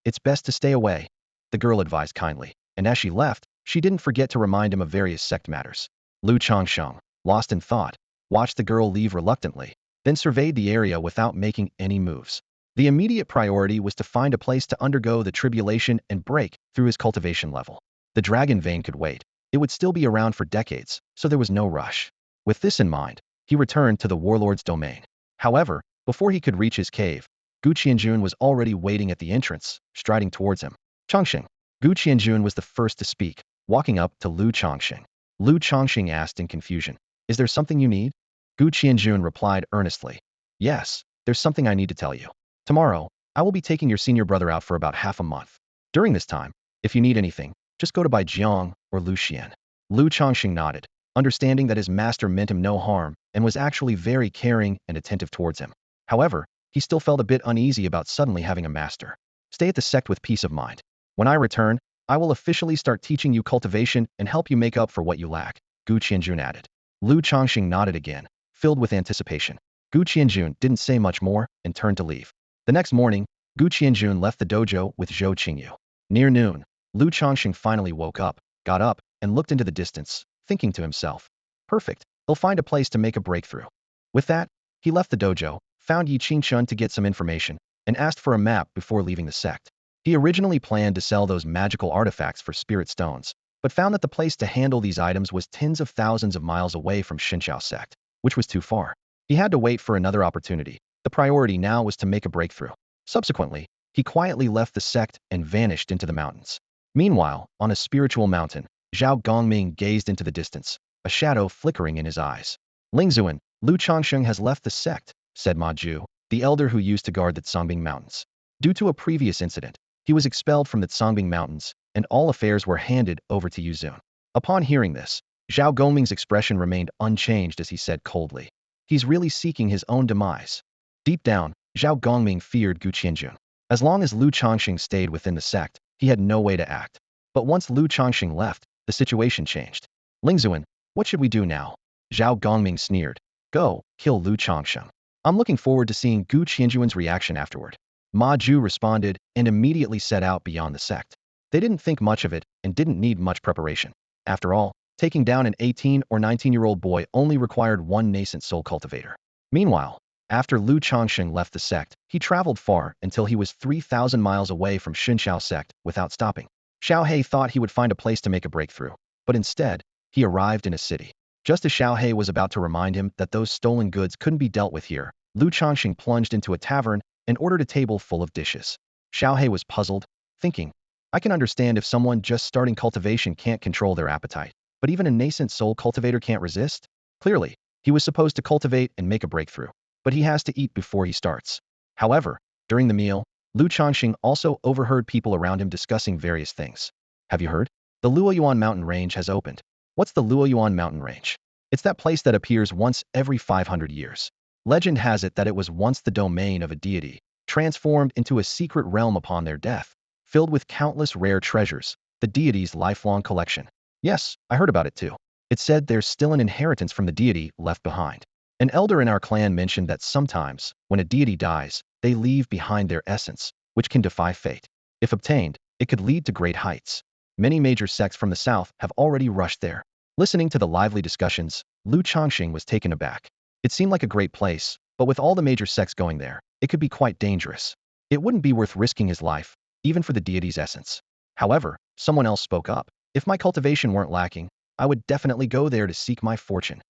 it's best to stay away, the girl advised kindly, and as she left, she didn't forget to remind him of various sect matters. Changsheng, lost in thought, watched the girl leave reluctantly, then surveyed the area without making any moves. The immediate priority was to find a place to undergo the tribulation and break through his cultivation level. The dragon vein could wait. It would still be around for decades, so there was no rush. With this in mind, he returned to the warlord's domain. However, before he could reach his cave, Qingyun was already waiting at the entrance, striding towards him. Changsheng. Qingyun was the first to speak. walking up to Lu Changsheng. Lu Changsheng asked in confusion, "Is there something you need?" Gu Qianjun replied earnestly, "Yes, there's something I need to tell you. Tomorrow, I will be taking your senior brother out for about half a month. During this time, if you need anything, just go to Bai Jiang or Lu Xian." Lu Changxing nodded, understanding that his master meant him no harm and was actually very caring and attentive towards him. However, he still felt a bit uneasy about suddenly having a master. "Stay at the sect with peace of mind. When I return, I will officially start teaching you cultivation and help you make up for what you lack," Gu Qianjun added. Lu Changxing nodded again, filled with anticipation. Gu Qianjun didn't say much more and turned to leave. The next morning, Gu Qianjun left the dojo with Zhou Qingyu. Near noon, Lu Changxing finally woke up, got up, and looked into the distance, thinking to himself, "Perfect, he'll find a place to make a breakthrough." With that, he left the dojo, found Yi Qingchun to get some information, and asked for a map before leaving the sect. He originally planned to sell those magical artifacts for spirit stones, but found that the place to handle these items was tens of thousands of miles away from Xinqiao sect, which was too far. He had to wait for another opportunity. The priority now was to make a breakthrough. Subsequently, he quietly left the sect and vanished into the mountains. Meanwhile, on a spiritual mountain, Zhao Gongming gazed into the distance, a shadow flickering in his eyes. "Lingzuan, Lu Changsheng has left the sect," said Ma Ju, the elder who used to guard the Songbing Mountains. Due to a previous incident, he was expelled from the Songbing Mountains, and all affairs were handed over to Yuzun. Upon hearing this, Zhao Gongming's expression remained unchanged as he said coldly, "He's really seeking his own demise." Deep down, Zhao Gongming feared Gu Qianjun. As long as Lu Changxing stayed within the sect, he had no way to act. But once Lu Changxing left, the situation changed. "Lingzuan, what should we do now?" Zhao Gongming sneered. "Go, kill Lu Changsheng. I'm looking forward to seeing Gu Qianjuan's reaction afterward." Ma Ju responded and immediately set out beyond the sect. They didn't think much of it and didn't need much preparation. After all, taking down an 18 or 19-year-old boy only required one nascent soul cultivator. Meanwhile, after Lu Changsheng left the sect, he traveled far until he was 3,000 miles away from Xinqiao sect without stopping. Xiao He thought he would find a place to make a breakthrough, but instead, he arrived in a city. Just as Xiao He was about to remind him that those stolen goods couldn't be dealt with here, Lu Changxing plunged into a tavern and ordered a table full of dishes. Xiao He was puzzled, thinking, "I can understand if someone just starting cultivation can't control their appetite, but even a nascent soul cultivator can't resist?" Clearly, he was supposed to cultivate and make a breakthrough, but he has to eat before he starts. However, during the meal, Lu Changxing also overheard people around him discussing various things. "Have you heard? The Luoyuan mountain range has opened." "What's the Luoyuan mountain range?" "It's that place that appears once every 500 years. Legend has it that it was once the domain of a deity, transformed into a secret realm upon their death, filled with countless rare treasures, the deity's lifelong collection." "Yes, I heard about it too. It said there's still an inheritance from the deity left behind. An elder in our clan mentioned that sometimes, when a deity dies, they leave behind their essence, which can defy fate. If obtained, it could lead to great heights. Many major sects from the south have already rushed there." Listening to the lively discussions, Lu Changxing was taken aback. It seemed like a great place, but with all the major sects going there, it could be quite dangerous. It wouldn't be worth risking his life, even for the deity's essence. However, someone else spoke up. "If my cultivation weren't lacking, I would definitely go there to seek my fortune."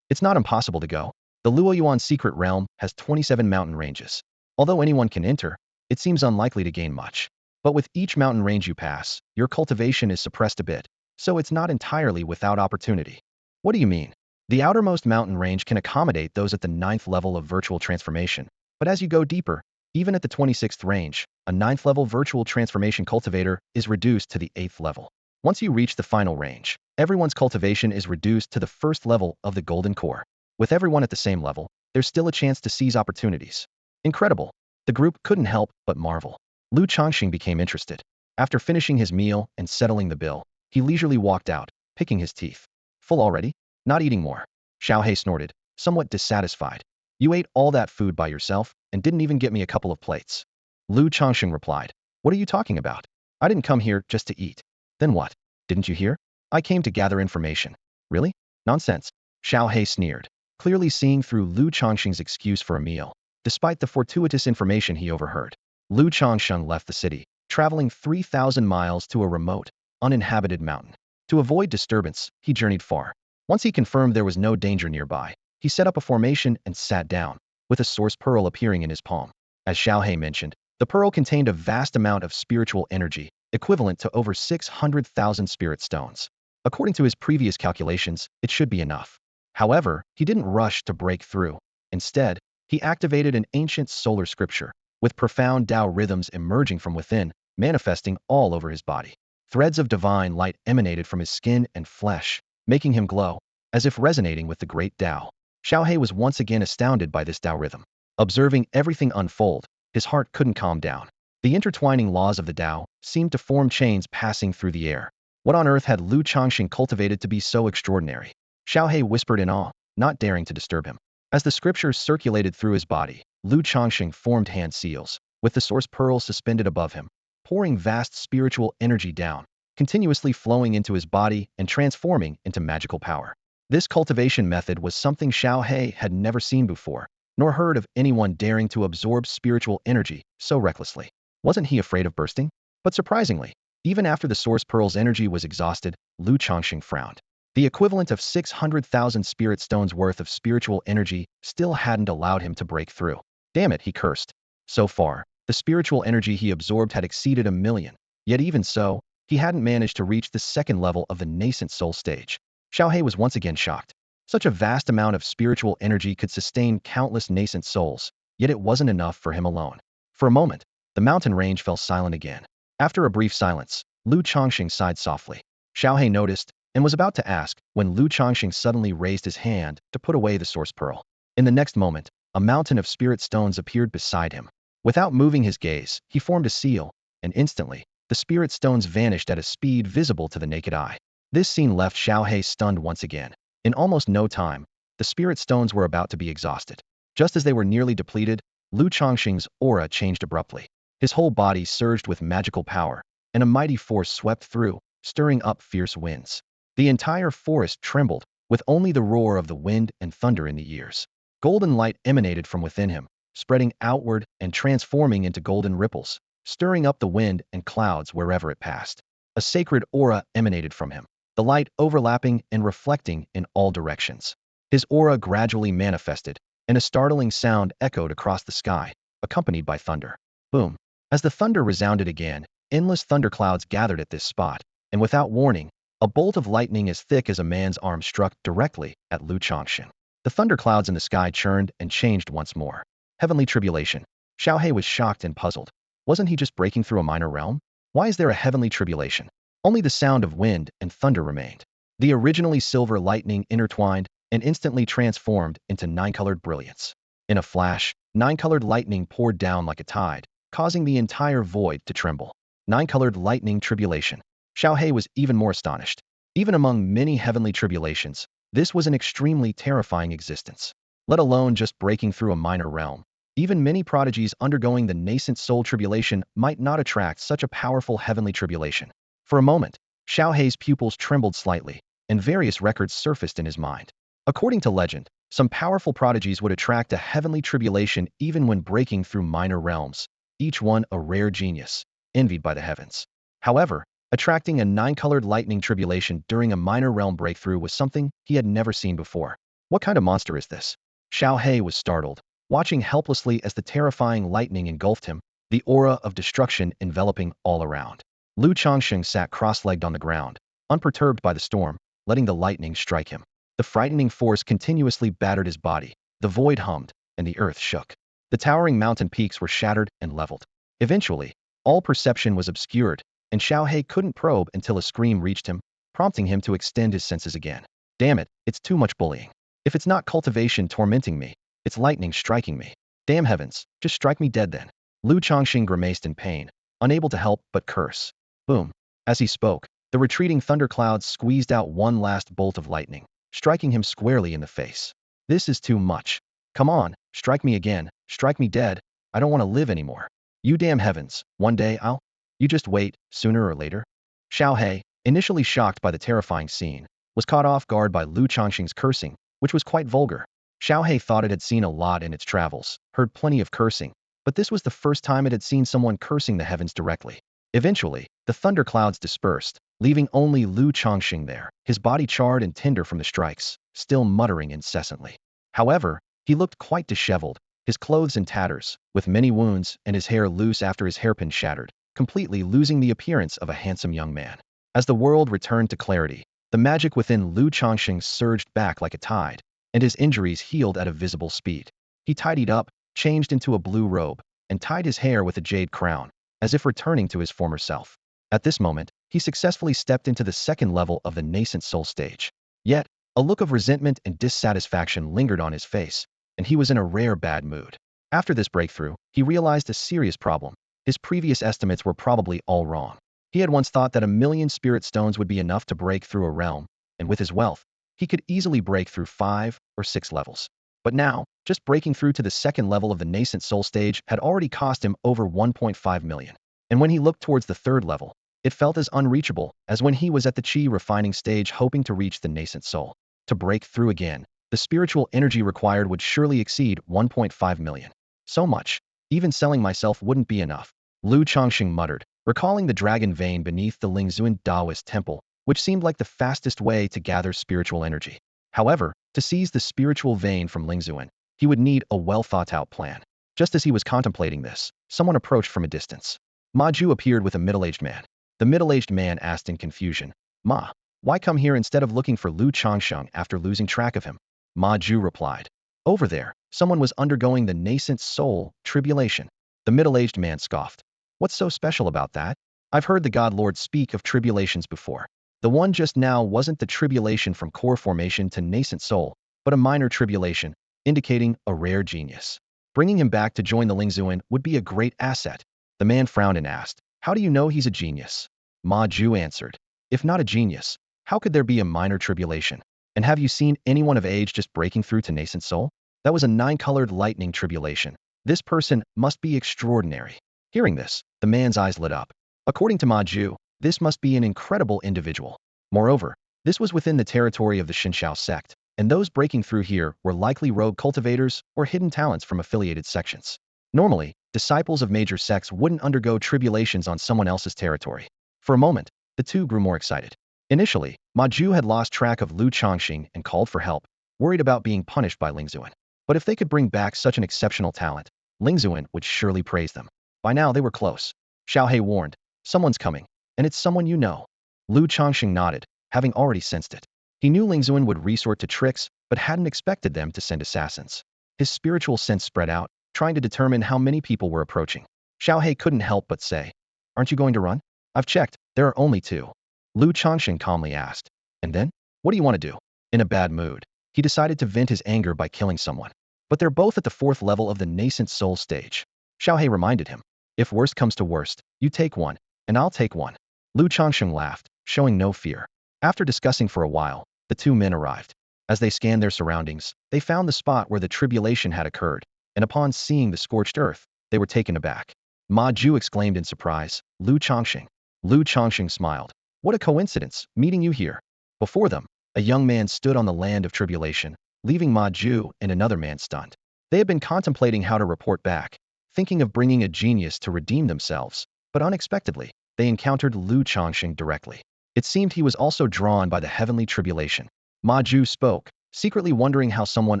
"It's not impossible to go. The Luoyuan secret realm has 27 mountain ranges. Although anyone can enter, it seems unlikely to gain much. But with each mountain range you pass, your cultivation is suppressed a bit, so it's not entirely without opportunity." "What do you mean?" "The outermost mountain range can accommodate those at the 9th level of virtual transformation, but as you go deeper, even at the 26th range, a 9th level virtual transformation cultivator is reduced to the 8th level. Once you reach the final range, everyone's cultivation is reduced to the 1st level of the golden core. With everyone at the same level, there's still a chance to seize opportunities." "Incredible." The group couldn't help but marvel. Lu Changxing became interested. After finishing his meal and settling the bill, he leisurely walked out, picking his teeth. "Full already? Not eating more?" Xiao He snorted, somewhat dissatisfied. "You ate all that food by yourself and didn't even get me a couple of plates." Lu Changxing replied, "What are you talking about? I didn't come here just to eat." "Then what? Didn't you hear? I came to gather information." "Really? Nonsense." Xiao He sneered, clearly seeing through Lu Changxing's excuse for a meal, despite the fortuitous information he overheard. Lu Changsheng left the city, traveling 3,000 miles to a remote, uninhabited mountain. To avoid disturbance, he journeyed far. Once he confirmed there was no danger nearby, he set up a formation and sat down, with a source pearl appearing in his palm. As Xiao He mentioned, the pearl contained a vast amount of spiritual energy, equivalent to over 600,000 spirit stones. According to his previous calculations, it should be enough. However, he didn't rush to break through. Instead, he activated an ancient solar scripture, with profound Tao rhythms emerging from within, manifesting all over his body. Threads of divine light emanated from his skin and flesh, making him glow, as if resonating with the great Tao. Xiaohe was once again astounded by this Tao rhythm. Observing everything unfold, his heart couldn't calm down. The intertwining laws of the Tao seemed to form chains passing through the air. What on earth had Lu Changsheng cultivated to be so extraordinary? Xiaohe whispered in awe, not daring to disturb him. As the scriptures circulated through his body, Lu Changsheng formed hand seals, with the source pearl suspended above him, pouring vast spiritual energy down, continuously flowing into his body and transforming into magical power. This cultivation method was something Xiaohe had never seen before, nor heard of anyone daring to absorb spiritual energy so recklessly. Wasn't he afraid of bursting? But surprisingly, even after the source pearl's energy was exhausted, Lu Changsheng frowned. The equivalent of 600,000 spirit stones worth of spiritual energy still hadn't allowed him to break through. Damn it, he cursed. So far, the spiritual energy he absorbed had exceeded 1,000,000. Yet even so, he hadn't managed to reach the second level of the nascent soul stage. Xiaohe was once again shocked. Such a vast amount of spiritual energy could sustain countless nascent souls, yet it wasn't enough for him alone. For a moment, the mountain range fell silent again. After a brief silence, Lu Changsheng sighed softly. Xiaohe noticed, and was about to ask, when Lu Changsheng suddenly raised his hand to put away the source pearl. In the next moment, a mountain of spirit stones appeared beside him. Without moving his gaze, he formed a seal, and instantly, the spirit stones vanished at a speed visible to the naked eye. This scene left Xiaohe stunned once again. In almost no time, the spirit stones were about to be exhausted. Just as they were nearly depleted, Lu Changsheng's aura changed abruptly. His whole body surged with magical power, and a mighty force swept through, stirring up fierce winds. The entire forest trembled, with only the roar of the wind and thunder in the ears. Golden light emanated from within him, spreading outward and transforming into golden ripples, stirring up the wind and clouds wherever it passed. A sacred aura emanated from him, the light overlapping and reflecting in all directions. His aura gradually manifested, and a startling sound echoed across the sky, accompanied by thunder. Boom! As the thunder resounded again, endless thunderclouds gathered at this spot, and without warning, a bolt of lightning as thick as a man's arm struck directly at Lu Changsheng. The thunderclouds in the sky churned and changed once more. Heavenly tribulation. Xiaohe was shocked and puzzled. Wasn't he just breaking through a minor realm? Why is there a heavenly tribulation? Only the sound of wind and thunder remained. The originally silver lightning intertwined and instantly transformed into nine-colored brilliance. In a flash, nine-colored lightning poured down like a tide, causing the entire void to tremble. Nine-colored lightning tribulation. Xiaohe was even more astonished. Even among many heavenly tribulations, this was an extremely terrifying existence. Let alone just breaking through a minor realm. Even many prodigies undergoing the nascent soul tribulation might not attract such a powerful heavenly tribulation. For a moment, Xiaohe's pupils trembled slightly, and various records surfaced in his mind. According to legend, some powerful prodigies would attract a heavenly tribulation even when breaking through minor realms, each one a rare genius, envied by the heavens. However, attracting a nine-colored lightning tribulation during a minor realm breakthrough was something he had never seen before. What kind of monster is this? Xiaohe was startled, watching helplessly as the terrifying lightning engulfed him, the aura of destruction enveloping all around. Lu Changsheng sat cross-legged on the ground, unperturbed by the storm, letting the lightning strike him. The frightening force continuously battered his body, the void hummed, and the earth shook. The towering mountain peaks were shattered and leveled. Eventually, all perception was obscured, and Xiaohe couldn't probe until a scream reached him, prompting him to extend his senses again. Damn it, it's too much bullying. If it's not cultivation tormenting me, it's lightning striking me. Damn heavens, just strike me dead then. Lu Changxing grimaced in pain, unable to help but curse. Boom. As he spoke, the retreating thunderclouds squeezed out one last bolt of lightning, striking him squarely in the face. This is too much. Come on, strike me again, strike me dead. I don't want to live anymore. You damn heavens, one day I'll... You just wait, sooner or later. Xiaohe, initially shocked by the terrifying scene, was caught off guard by Lu Changxing's cursing, which was quite vulgar. Xiaohe thought it had seen a lot in its travels, heard plenty of cursing, but this was the first time it had seen someone cursing the heavens directly. Eventually, the thunderclouds dispersed, leaving only Lu Changxing there, his body charred and tender from the strikes, still muttering incessantly. However, he looked quite disheveled, his clothes in tatters, with many wounds, and his hair loose after his hairpin shattered. completely losing the appearance of a handsome young man. As the world returned to clarity, the magic within Lu Changsheng surged back like a tide, and his injuries healed at a visible speed. He tidied up, changed into a blue robe, and tied his hair with a jade crown, as if returning to his former self. At this moment, he successfully stepped into the second level of the nascent soul stage. Yet, a look of resentment and dissatisfaction lingered on his face, and he was in a rare bad mood. After this breakthrough, he realized a serious problem. His previous estimates were probably all wrong. He had once thought that 1,000,000 spirit stones would be enough to break through a realm, and with his wealth, he could easily break through 5 or 6 levels. But now, just breaking through to the second level of the nascent soul stage had already cost him over 1.5 million. And when he looked towards the third level, it felt as unreachable as when he was at the Qi refining stage hoping to reach the nascent soul. To break through again, the spiritual energy required would surely exceed 1.5 million. So much, even selling myself wouldn't be enough. Lu Changsheng muttered, recalling the dragon vein beneath the Lingzuan Taoist temple, which seemed like the fastest way to gather spiritual energy. However, to seize the spiritual vein from Lingzuan, he would need a well-thought-out plan. Just as he was contemplating this, someone approached from a distance. Ma Ju appeared with a middle-aged man. The middle-aged man asked in confusion, "Ma, why come here instead of looking for Lu Changsheng after losing track of him?" Ma Ju replied, "Over there, someone was undergoing the nascent soul tribulation." The middle-aged man scoffed. "What's so special about that? I've heard the God Lord speak of tribulations before. The one just now wasn't the tribulation from core formation to nascent soul, but a minor tribulation, indicating a rare genius. Bringing him back to join the Lingzuan would be a great asset." The man frowned and asked, "How do you know he's a genius?" Ma Ju answered, "If not a genius, how could there be a minor tribulation? And have you seen anyone of age just breaking through to nascent soul? That was a 9-colored lightning tribulation. This person must be extraordinary." Hearing this, the man's eyes lit up. According to Ma Ju, this must be an incredible individual. Moreover, this was within the territory of the Xinxiao sect, and those breaking through here were likely rogue cultivators or hidden talents from affiliated sections. Normally, disciples of major sects wouldn't undergo tribulations on someone else's territory. For a moment, the two grew more excited. Initially, Ma Ju had lost track of Lu Changxing and called for help, worried about being punished by Lingzuan. But if they could bring back such an exceptional talent, Lingzuan would surely praise them. By now they were close. Xiaohe warned, "Someone's coming, and it's someone you know." Lu Changxing nodded, having already sensed it. He knew Lingzuan would resort to tricks, but hadn't expected them to send assassins. His spiritual sense spread out, trying to determine how many people were approaching. Xiaohe couldn't help but say, "Aren't you going to run?" "I've checked, there are only 2. Lu Changxing calmly asked, "And then? What do you want to do?" In a bad mood, he decided to vent his anger by killing someone. "But they're both at the 4th level of the nascent soul stage." Xiaohe reminded him, "If worst comes to worst, you take one, and I'll take one." Lu Changxing laughed, showing no fear. After discussing for a while, the 2 men arrived. As they scanned their surroundings, they found the spot where the tribulation had occurred, and upon seeing the scorched earth, they were taken aback. Ma Ju exclaimed in surprise, "Lu Changxing." Lu Changxing smiled. "What a coincidence, meeting you here." Before them, a young man stood on the land of tribulation, leaving Ma Ju and another man stunned. They had been contemplating how to report back, thinking of bringing a genius to redeem themselves, but unexpectedly, they encountered Lu Changxing directly. It seemed he was also drawn by the heavenly tribulation. Ma Ju spoke, secretly wondering how someone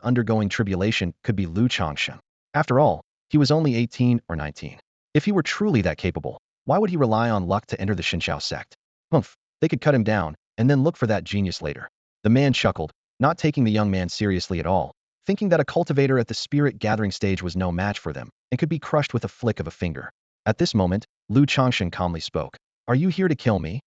undergoing tribulation could be Lu Changxing. After all, he was only 18 or 19. If he were truly that capable, why would he rely on luck to enter the Xinxiao sect? Humph, they could cut him down, and then look for that genius later. The man chuckled, not taking the young man seriously at all, thinking that a cultivator at the spirit gathering stage was no match for them, and could be crushed with a flick of a finger. At this moment, Lu Changxing calmly spoke, "Are you here to kill me?"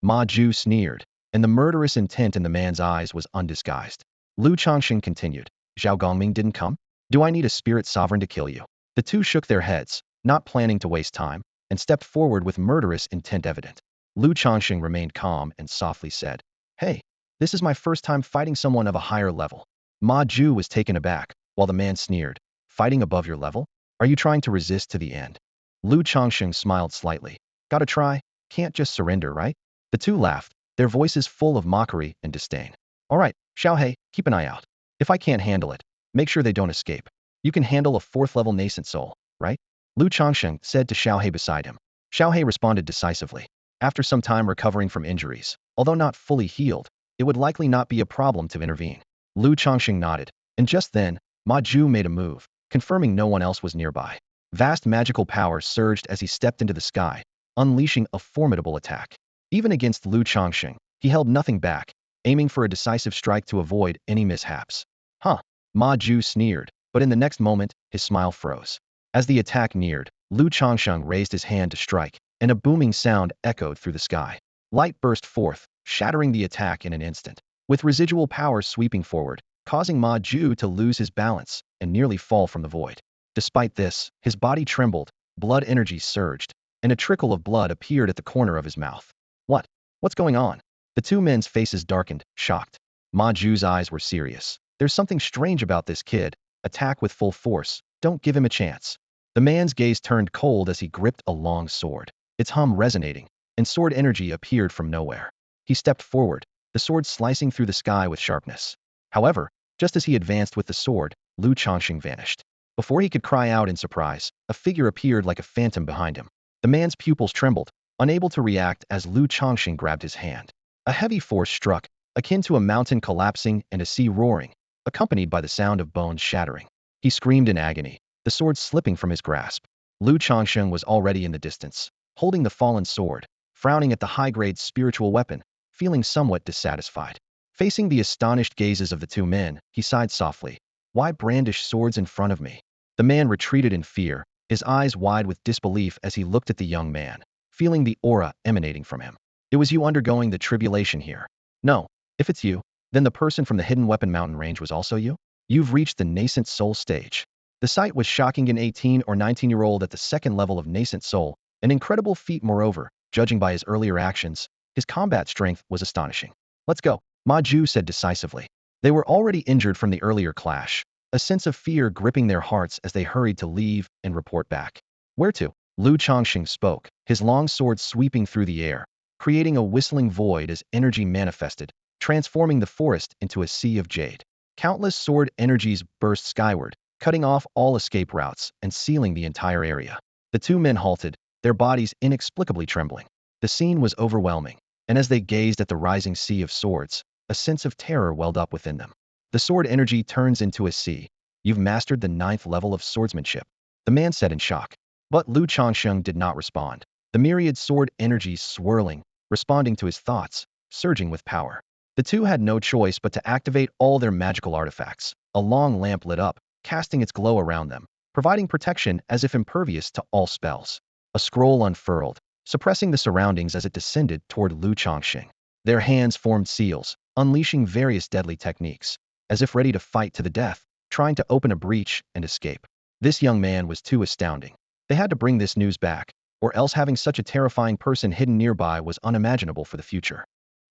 Ma Ju sneered, and the murderous intent in the man's eyes was undisguised. Lu Changxing continued, "Zhao Gongming didn't come? Do I need a spirit sovereign to kill you?" The two shook their heads, not planning to waste time, and stepped forward with murderous intent evident. Lu Changxing remained calm and softly said, "Hey, this is my first time fighting someone of a higher level." Ma Ju was taken aback, while the man sneered, "Fighting above your level? Are you trying to resist to the end?" Lu Changxing smiled slightly. "Gotta try, can't just surrender, right?" The two laughed, their voices full of mockery and disdain. "All right, Xiaohe, keep an eye out. If I can't handle it, make sure they don't escape. You can handle a 4th-level nascent soul, right?" Lu Changxing said to Xiaohe beside him. Xiaohe responded decisively. After some time recovering from injuries, although not fully healed, it would likely not be a problem to intervene. Lu Changxing nodded, and just then, Ma Ju made a move, confirming no one else was nearby. Vast magical power surged as he stepped into the sky, unleashing a formidable attack. Even against Lu Changsheng, he held nothing back, aiming for a decisive strike to avoid any mishaps. Huh, Ma Ju sneered, but in the next moment, his smile froze. As the attack neared, Lu Changsheng raised his hand to strike, and a booming sound echoed through the sky. Light burst forth, shattering the attack in an instant, with residual power sweeping forward, causing Ma Ju to lose his balance and nearly fall from the void. Despite this, his body trembled, blood energy surged, and a trickle of blood appeared at the corner of his mouth. What? What's going on? The two men's faces darkened, shocked. Ma Ju's eyes were serious. There's something strange about this kid. Attack with full force. Don't give him a chance. The man's gaze turned cold as he gripped a long sword, its hum resonating, and sword energy appeared from nowhere. He stepped forward, the sword slicing through the sky with sharpness. However, just as he advanced with the sword, Lu Changsheng vanished. Before he could cry out in surprise, a figure appeared like a phantom behind him. The man's pupils trembled, unable to react as Lu Changsheng grabbed his hand. A heavy force struck, akin to a mountain collapsing and a sea roaring, accompanied by the sound of bones shattering. He screamed in agony, the sword slipping from his grasp. Lu Changsheng was already in the distance, holding the fallen sword, frowning at the high-grade spiritual weapon, feeling somewhat dissatisfied. Facing the astonished gazes of the two men, he sighed softly. Why brandish swords in front of me? The man retreated in fear, his eyes wide with disbelief as he looked at the young man, feeling the aura emanating from him. It was you undergoing the tribulation here. No, if it's you, then the person from the Hidden Weapon Mountain range was also you? You've reached the nascent soul stage. The sight was shocking. An 18 or 19-year-old at the second level of nascent soul, an incredible feat moreover, judging by his earlier actions. His combat strength was astonishing. Let's go, Ma Ju said decisively. They were already injured from the earlier clash, a sense of fear gripping their hearts as they hurried to leave and report back. Where to? Lu Changsheng spoke, his long sword sweeping through the air, creating a whistling void as energy manifested, transforming the forest into a sea of jade. Countless sword energies burst skyward, cutting off all escape routes and sealing the entire area. The two men halted, their bodies inexplicably trembling. The scene was overwhelming, and as they gazed at the rising sea of swords, a sense of terror welled up within them. The sword energy turns into a sea. You've mastered the 9th level of swordsmanship, the man said in shock. But Lu Changsheng did not respond. The myriad sword energies swirling, responding to his thoughts, surging with power. The two had no choice but to activate all their magical artifacts. A long lamp lit up, casting its glow around them, providing protection as if impervious to all spells. A scroll unfurled, suppressing the surroundings as it descended toward Lu Changsheng. Their hands formed seals, unleashing various deadly techniques, as if ready to fight to the death, trying to open a breach and escape. This young man was too astounding. They had to bring this news back, or else having such a terrifying person hidden nearby was unimaginable for the future.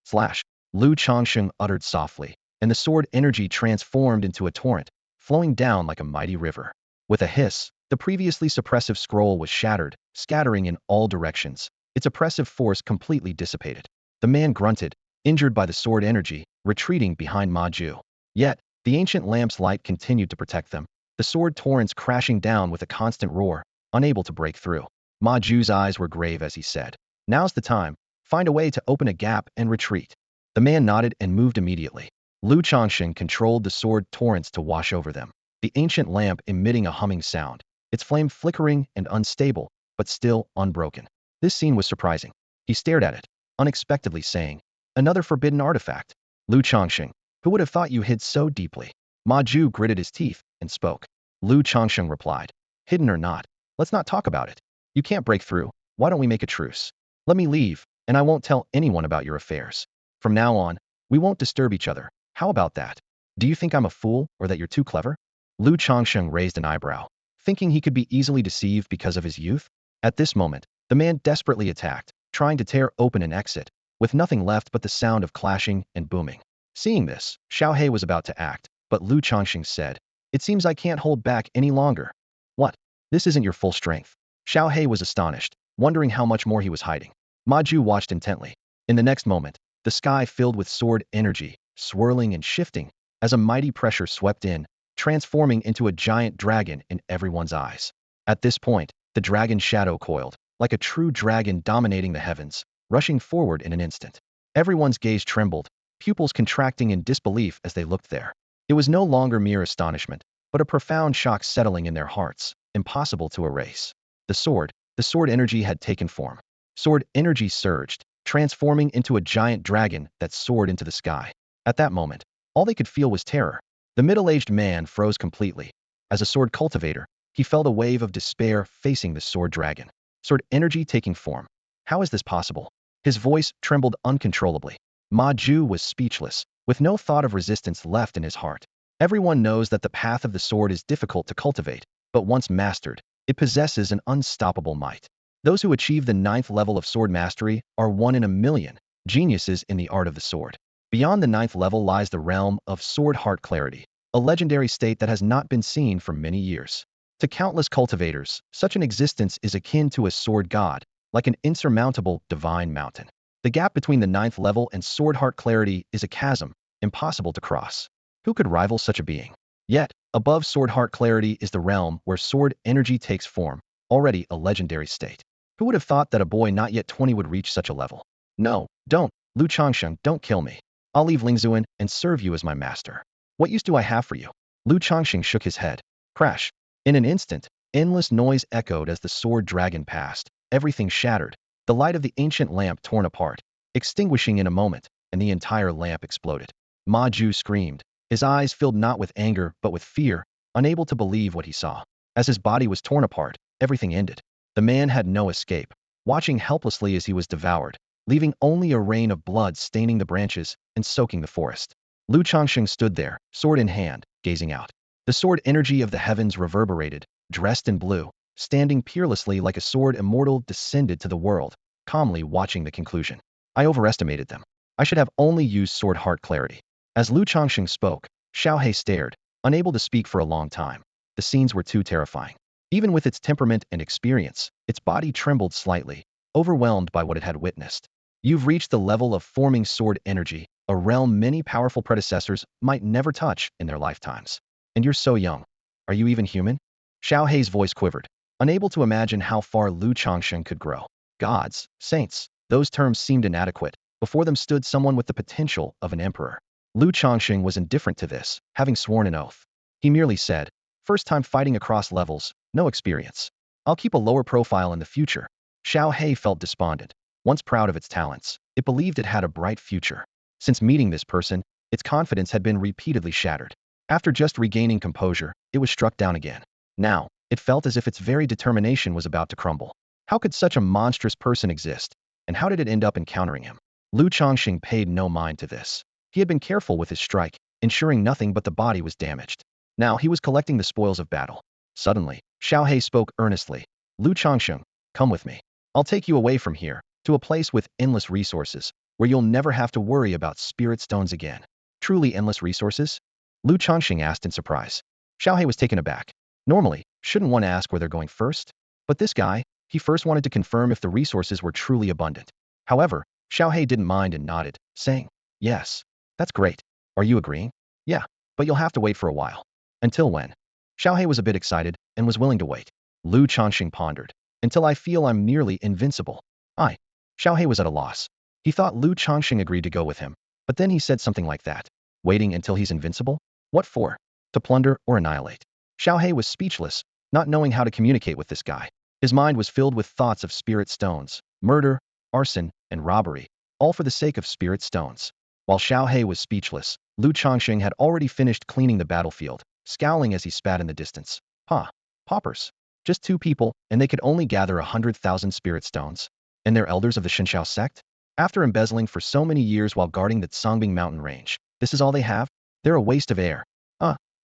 Slash. Lu Changsheng uttered softly, and the sword energy transformed into a torrent, flowing down like a mighty river. With a hiss, the previously suppressive scroll was shattered, scattering in all directions, its oppressive force completely dissipated. The man grunted, injured by the sword energy, retreating behind Ma Ju. Yet, the ancient lamp's light continued to protect them, the sword torrents crashing down with a constant roar, unable to break through. Ma Ju's eyes were grave as he said, "Now's the time. Find a way to open a gap and retreat." The man nodded and moved immediately. Lu Changsheng controlled the sword torrents to wash over them, the ancient lamp emitting a humming sound, its flame flickering and unstable, but still unbroken. This scene was surprising. He stared at it, unexpectedly saying, "Another forbidden artifact. Lu Changsheng, who would have thought you hid so deeply?" Ma Ju gritted his teeth and spoke. Lu Changsheng replied, "Hidden or not, let's not talk about it. You can't break through. Why don't we make a truce? Let me leave, and I won't tell anyone about your affairs. From now on, we won't disturb each other. How about that? Do you think I'm a fool or that you're too clever?" Lu Changsheng raised an eyebrow, thinking he could be easily deceived because of his youth. At this moment, the man desperately attacked, trying to tear open an exit, with nothing left but the sound of clashing and booming. Seeing this, Xiaohe was about to act, but Lu Changsheng said, "It seems I can't hold back any longer." "What? This isn't your full strength." Xiaohe was astonished, wondering how much more he was hiding. Ma Ju watched intently. In the next moment, the sky filled with sword energy, swirling and shifting, as a mighty pressure swept in, transforming into a giant dragon in everyone's eyes. At this point, the dragon's shadow coiled, like a true dragon dominating the heavens, rushing forward in an instant. Everyone's gaze trembled, pupils contracting in disbelief as they looked there. It was no longer mere astonishment, but a profound shock settling in their hearts, impossible to erase. The sword energy had taken form. Sword energy surged, transforming into a giant dragon that soared into the sky. At that moment, all they could feel was terror. The middle-aged man froze completely. As a sword cultivator, he felt a wave of despair facing the sword dragon. Sword energy taking form. How is this possible? His voice trembled uncontrollably. Ma Ju was speechless, with no thought of resistance left in his heart. Everyone knows that the path of the sword is difficult to cultivate, but once mastered, it possesses an unstoppable might. Those who achieve the 9th level of sword mastery are one in a million, geniuses in the art of the sword. Beyond the 9th level lies the realm of sword heart clarity, a legendary state that has not been seen for many years. To countless cultivators, such an existence is akin to a sword god, like an insurmountable divine mountain. The gap between the 9th level and sword heart clarity is a chasm, impossible to cross. Who could rival such a being? Yet, above sword heart clarity is the realm where sword energy takes form, already a legendary state. Who would have thought that a boy not yet 20 would reach such a level? No, don't, Lu Changsheng, don't kill me. I'll leave Lingzuan and serve you as my master. What use do I have for you? Lu Changsheng shook his head. Crash. In an instant, endless noise echoed as the sword dragon passed. Everything shattered. The light of the ancient lamp torn apart, extinguishing in a moment, and the entire lamp exploded. Ma Ju screamed. His eyes filled not with anger but with fear, unable to believe what he saw. As his body was torn apart, everything ended. The man had no escape, watching helplessly as he was devoured, leaving only a rain of blood staining the branches and soaking the forest. Lu Changsheng stood there, sword in hand, gazing out. The sword energy of the heavens reverberated, dressed in blue, standing peerlessly like a sword immortal descended to the world, calmly watching the conclusion. I overestimated them. I should have only used sword heart clarity. As Lu Changsheng spoke, Xiaohe stared, unable to speak for a long time. The scenes were too terrifying. Even with its temperament and experience, its body trembled slightly, overwhelmed by what it had witnessed. You've reached the level of forming sword energy, a realm many powerful predecessors might never touch in their lifetimes. And you're so young. Are you even human? Xiaohe's voice quivered, unable to imagine how far Lu Changsheng could grow. Gods, saints, those terms seemed inadequate. Before them stood someone with the potential of an emperor. Lu Changsheng was indifferent to this, having sworn an oath. He merely said, first time fighting across levels, no experience. I'll keep a lower profile in the future. Xiaohe felt despondent. Once proud of its talents, it believed it had a bright future. Since meeting this person, its confidence had been repeatedly shattered. After just regaining composure, it was struck down again. Now, it felt as if its very determination was about to crumble. How could such a monstrous person exist? And how did it end up encountering him? Lu Changsheng paid no mind to this. He had been careful with his strike, ensuring nothing but the body was damaged. Now he was collecting the spoils of battle. Suddenly, Xiaohe spoke earnestly. Lu Changsheng, come with me. I'll take you away from here, to a place with endless resources, where you'll never have to worry about spirit stones again. Truly endless resources? Lu Changsheng asked in surprise. Xiaohe was taken aback. Normally, shouldn't one ask where they're going first? But this guy, he first wanted to confirm if the resources were truly abundant. However, Xiaohe didn't mind and nodded, saying, yes, that's great. Are you agreeing? Yeah, but you'll have to wait for a while. Until when? Xiaohe was a bit excited and was willing to wait. Lu Changsheng pondered. Until I feel I'm nearly invincible. Xiaohe was at a loss. He thought Lu Changsheng agreed to go with him, but then he said something like that. Waiting until he's invincible? What for? To plunder or annihilate? Xiaohe was speechless, not knowing how to communicate with this guy. His mind was filled with thoughts of spirit stones, murder, arson, and robbery, all for the sake of spirit stones. While Xiaohe was speechless, Lu Changsheng had already finished cleaning the battlefield, scowling as he spat in the distance. Paupers. Just 2 people, and they could only gather 100,000 spirit stones. And they're elders of the Shenxiao sect? After embezzling for so many years while guarding the Songbing mountain range, this is all they have? They're a waste of air.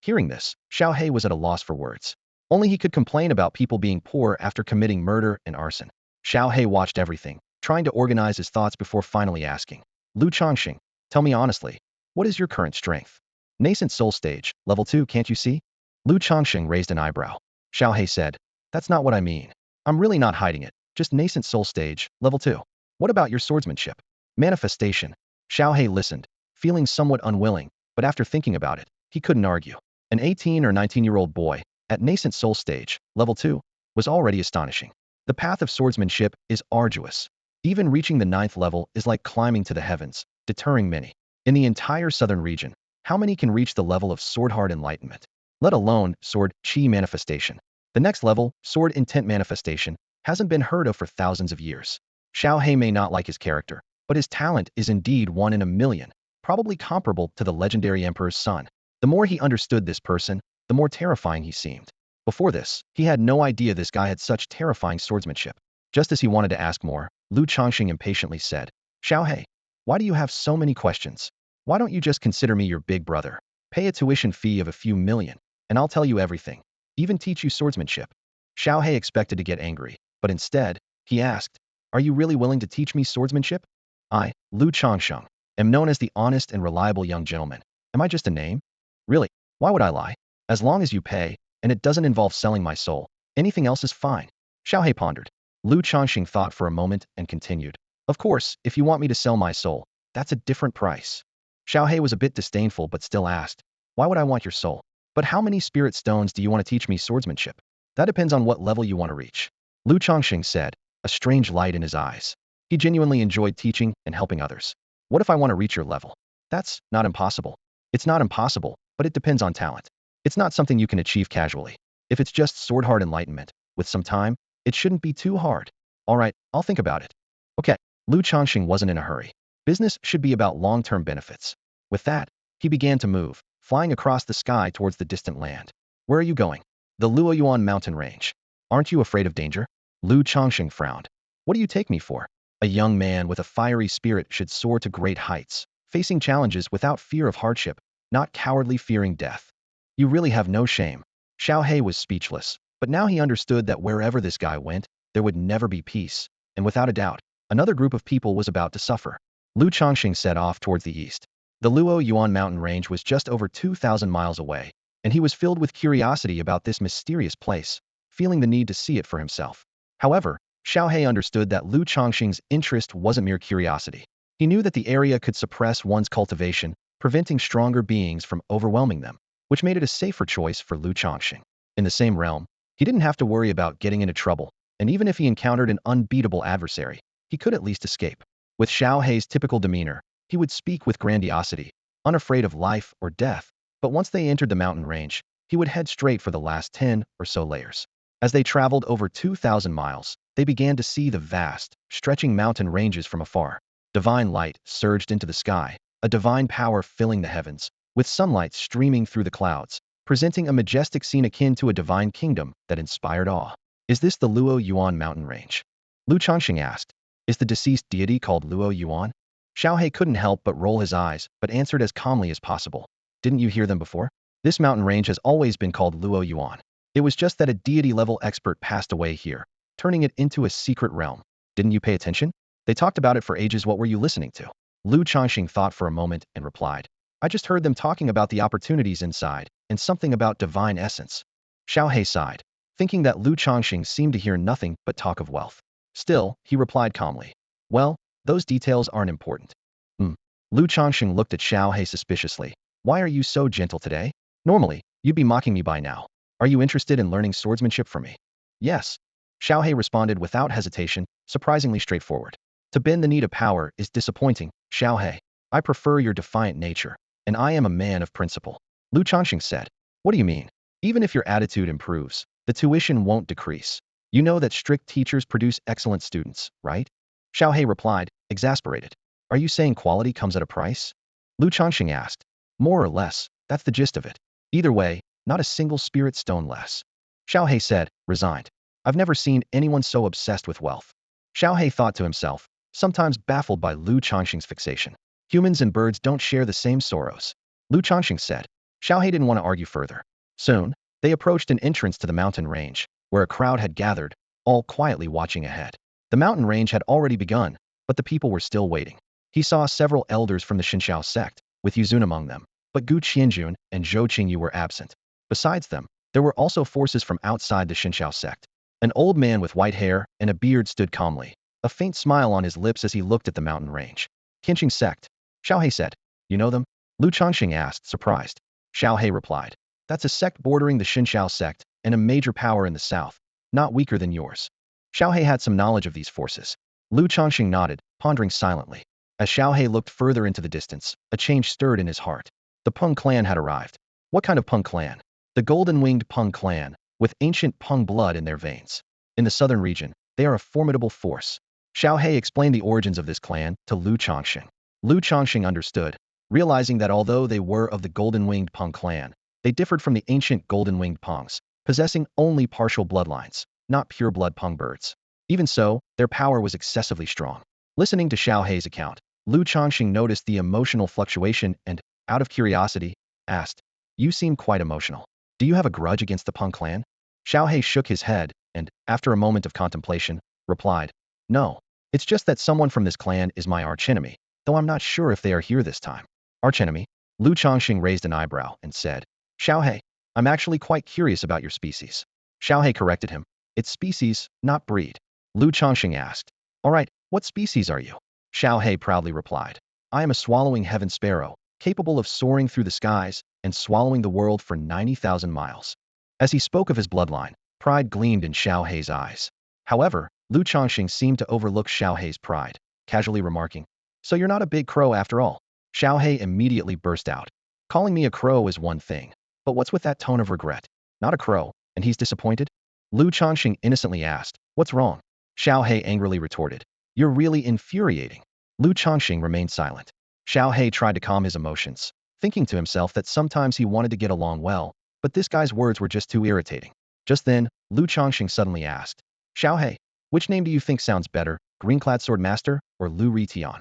Hearing this, Xiaohe was at a loss for words. Only he could complain about people being poor after committing murder and arson. Xiaohe watched everything, trying to organize his thoughts before finally asking. Lu Changsheng, tell me honestly, what is your current strength? Nascent soul stage, level 2, can't you see? Lu Changsheng raised an eyebrow. Xiaohe said, that's not what I mean. I'm really not hiding it, just nascent soul stage, level 2. What about your swordsmanship? Manifestation. Xiaohe listened, feeling somewhat unwilling, but after thinking about it, he couldn't argue. An 18 or 19-year-old boy, at nascent soul stage, level 2, was already astonishing. The path of swordsmanship is arduous. Even reaching the 9th level is like climbing to the heavens, deterring many. In the entire southern region, how many can reach the level of sword heart enlightenment? Let alone sword chi manifestation. The next level, sword intent manifestation, hasn't been heard of for thousands of years. Xiao He may not like his character, but his talent is indeed one in a million, probably comparable to the legendary emperor's son. The more he understood this person, the more terrifying he seemed. Before this, he had no idea this guy had such terrifying swordsmanship. Just as he wanted to ask more, Lu Changsheng impatiently said, Xiao He, why do you have so many questions? Why don't you just consider me your big brother? Pay a tuition fee of a few million, and I'll tell you everything. Even teach you swordsmanship. Xiao He expected to get angry, but instead, he asked, are you really willing to teach me swordsmanship? I, Lu Changsheng, am known as the honest and reliable young gentleman. Am I just a name? Really, why would I lie? As long as you pay, and it doesn't involve selling my soul, anything else is fine. Xiao He pondered. Lu Changxing thought for a moment and continued. Of course, if you want me to sell my soul, that's a different price. Xiao He was a bit disdainful but still asked, why would I want your soul? But how many spirit stones do you want to teach me swordsmanship? That depends on what level you want to reach. Lu Changxing said, a strange light in his eyes. He genuinely enjoyed teaching and helping others. What if I want to reach your level? That's not impossible. It's not impossible, but it depends on talent. It's not something you can achieve casually. If it's just sword-hard enlightenment, with some time, it shouldn't be too hard. All right, I'll think about it. Okay, Lu Changxing wasn't in a hurry. Business should be about long-term benefits. With that, he began to move, flying across the sky towards the distant land. Where are you going? The Luoyuan mountain range. Aren't you afraid of danger? Lu Changxing frowned. What do you take me for? A young man with a fiery spirit should soar to great heights, facing challenges without fear of hardship, not cowardly fearing death. You really have no shame. Xiao He was speechless, but now he understood that wherever this guy went, there would never be peace, and without a doubt, another group of people was about to suffer. Lu Changxing set off towards the east. The Luoyuan mountain range was just over 2,000 miles away, and he was filled with curiosity about this mysterious place, feeling the need to see it for himself. However, Xiao He understood that Lu Changxing's interest wasn't mere curiosity. He knew that the area could suppress one's cultivation, preventing stronger beings from overwhelming them, which made it a safer choice for Lu Changxing. In the same realm, he didn't have to worry about getting into trouble, and even if he encountered an unbeatable adversary, he could at least escape. With Xiao He's typical demeanor, he would speak with grandiosity, unafraid of life or death, but once they entered the mountain range, he would head straight for the last 10 or so layers. As they traveled over 2,000 miles, they began to see the vast, stretching mountain ranges from afar. Divine light surged into the sky, a divine power filling the heavens, with sunlight streaming through the clouds, presenting a majestic scene akin to a divine kingdom that inspired awe. Is this the Luoyuan mountain range? Lu Changxing asked. Is the deceased deity called Luoyuan? Xiao He couldn't help but roll his eyes, but answered as calmly as possible. Didn't you hear them before? This mountain range has always been called Luoyuan. It was just that a deity-level expert passed away here, turning it into a secret realm. Didn't you pay attention? They talked about it for ages. What were you listening to? Lu Changxing thought for a moment and replied. I just heard them talking about the opportunities inside, and something about divine essence. Xiao He sighed, thinking that Lu Changxing seemed to hear nothing but talk of wealth. Still, he replied calmly. Well, those details aren't important. Lu Changxing looked at Xiao He suspiciously. Why are you so gentle today? Normally, you'd be mocking me by now. Are you interested in learning swordsmanship from me? Yes. Xiao He responded without hesitation, surprisingly straightforward. To bend the knee to power is disappointing, Xiao He. I prefer your defiant nature, and I am a man of principle. Lu Changxing said. What do you mean? Even if your attitude improves, the tuition won't decrease. You know that strict teachers produce excellent students, right? Xiao He replied, exasperated. Are you saying quality comes at a price? Lu Changxing asked. More or less, that's the gist of it. Either way, not a single spirit stone less. Xiao He said, resigned. I've never seen anyone so obsessed with wealth. Xiao He thought to himself, sometimes baffled by Lu Changxing's fixation. Humans and birds don't share the same sorrows. Lu Changxing said. Xiao He didn't want to argue further. Soon, they approached an entrance to the mountain range, where a crowd had gathered, all quietly watching ahead. The mountain range had already begun, but the people were still waiting. He saw several elders from the Xinxiao sect, with Yuzun among them, but Gu Qianjun and Zhou Qingyu were absent. Besides them, there were also forces from outside the Xinxiao sect. An old man with white hair and a beard stood calmly, a faint smile on his lips as he looked at the mountain range. Qingyun sect. Xiao He said. You know them? Lu Changxing asked, surprised. Xiao He replied. That's a sect bordering the Xinxiao sect, and a major power in the south, not weaker than yours. Xiao He had some knowledge of these forces. Lu Changxing nodded, pondering silently. As Xiao He looked further into the distance, a change stirred in his heart. The Peng clan had arrived. What kind of Peng clan? The golden-winged Peng clan, with ancient Peng blood in their veins. In the southern region, they are a formidable force. Xiao explained the origins of this clan to Lu Changsheng. Lu Changsheng understood, realizing that although they were of the golden-winged Peng clan, they differed from the ancient golden-winged Pengs, possessing only partial bloodlines, not pure-blood Peng birds. Even so, their power was excessively strong. Listening to Xiao account, Lu Changxing noticed the emotional fluctuation and, out of curiosity, asked, "You seem quite emotional. Do you have a grudge against the Peng clan?" Xiao shook his head and, after a moment of contemplation, replied, "No. It's just that someone from this clan is my archenemy, though I'm not sure if they are here this time." "Archenemy?" Lu Changxing raised an eyebrow and said, "Xiao I'm actually quite curious about your species." Xiao corrected him, "It's species, not breed." Lu Changxing asked, "All right, what species are you?" Xiao proudly replied, "I am a swallowing heaven sparrow, capable of soaring through the skies and swallowing the world for 90,000 miles." As he spoke of his bloodline, pride gleamed in Xiao eyes. However, Lu Changxing seemed to overlook Xiao pride, casually remarking, "So you're not a big crow after all." Xiao immediately burst out, "Calling me a crow is one thing, but what's with that tone of regret? Not a crow, and he's disappointed?" Lu Changxing innocently asked, "What's wrong?" Xiao angrily retorted, "You're really infuriating." Lu Changxing remained silent. Xiao tried to calm his emotions, thinking to himself that sometimes he wanted to get along well, but this guy's words were just too irritating. Just then, Lu Changxing suddenly asked, "Xiao which name do you think sounds better, Greenclad Sword Master or Lu Ritian?"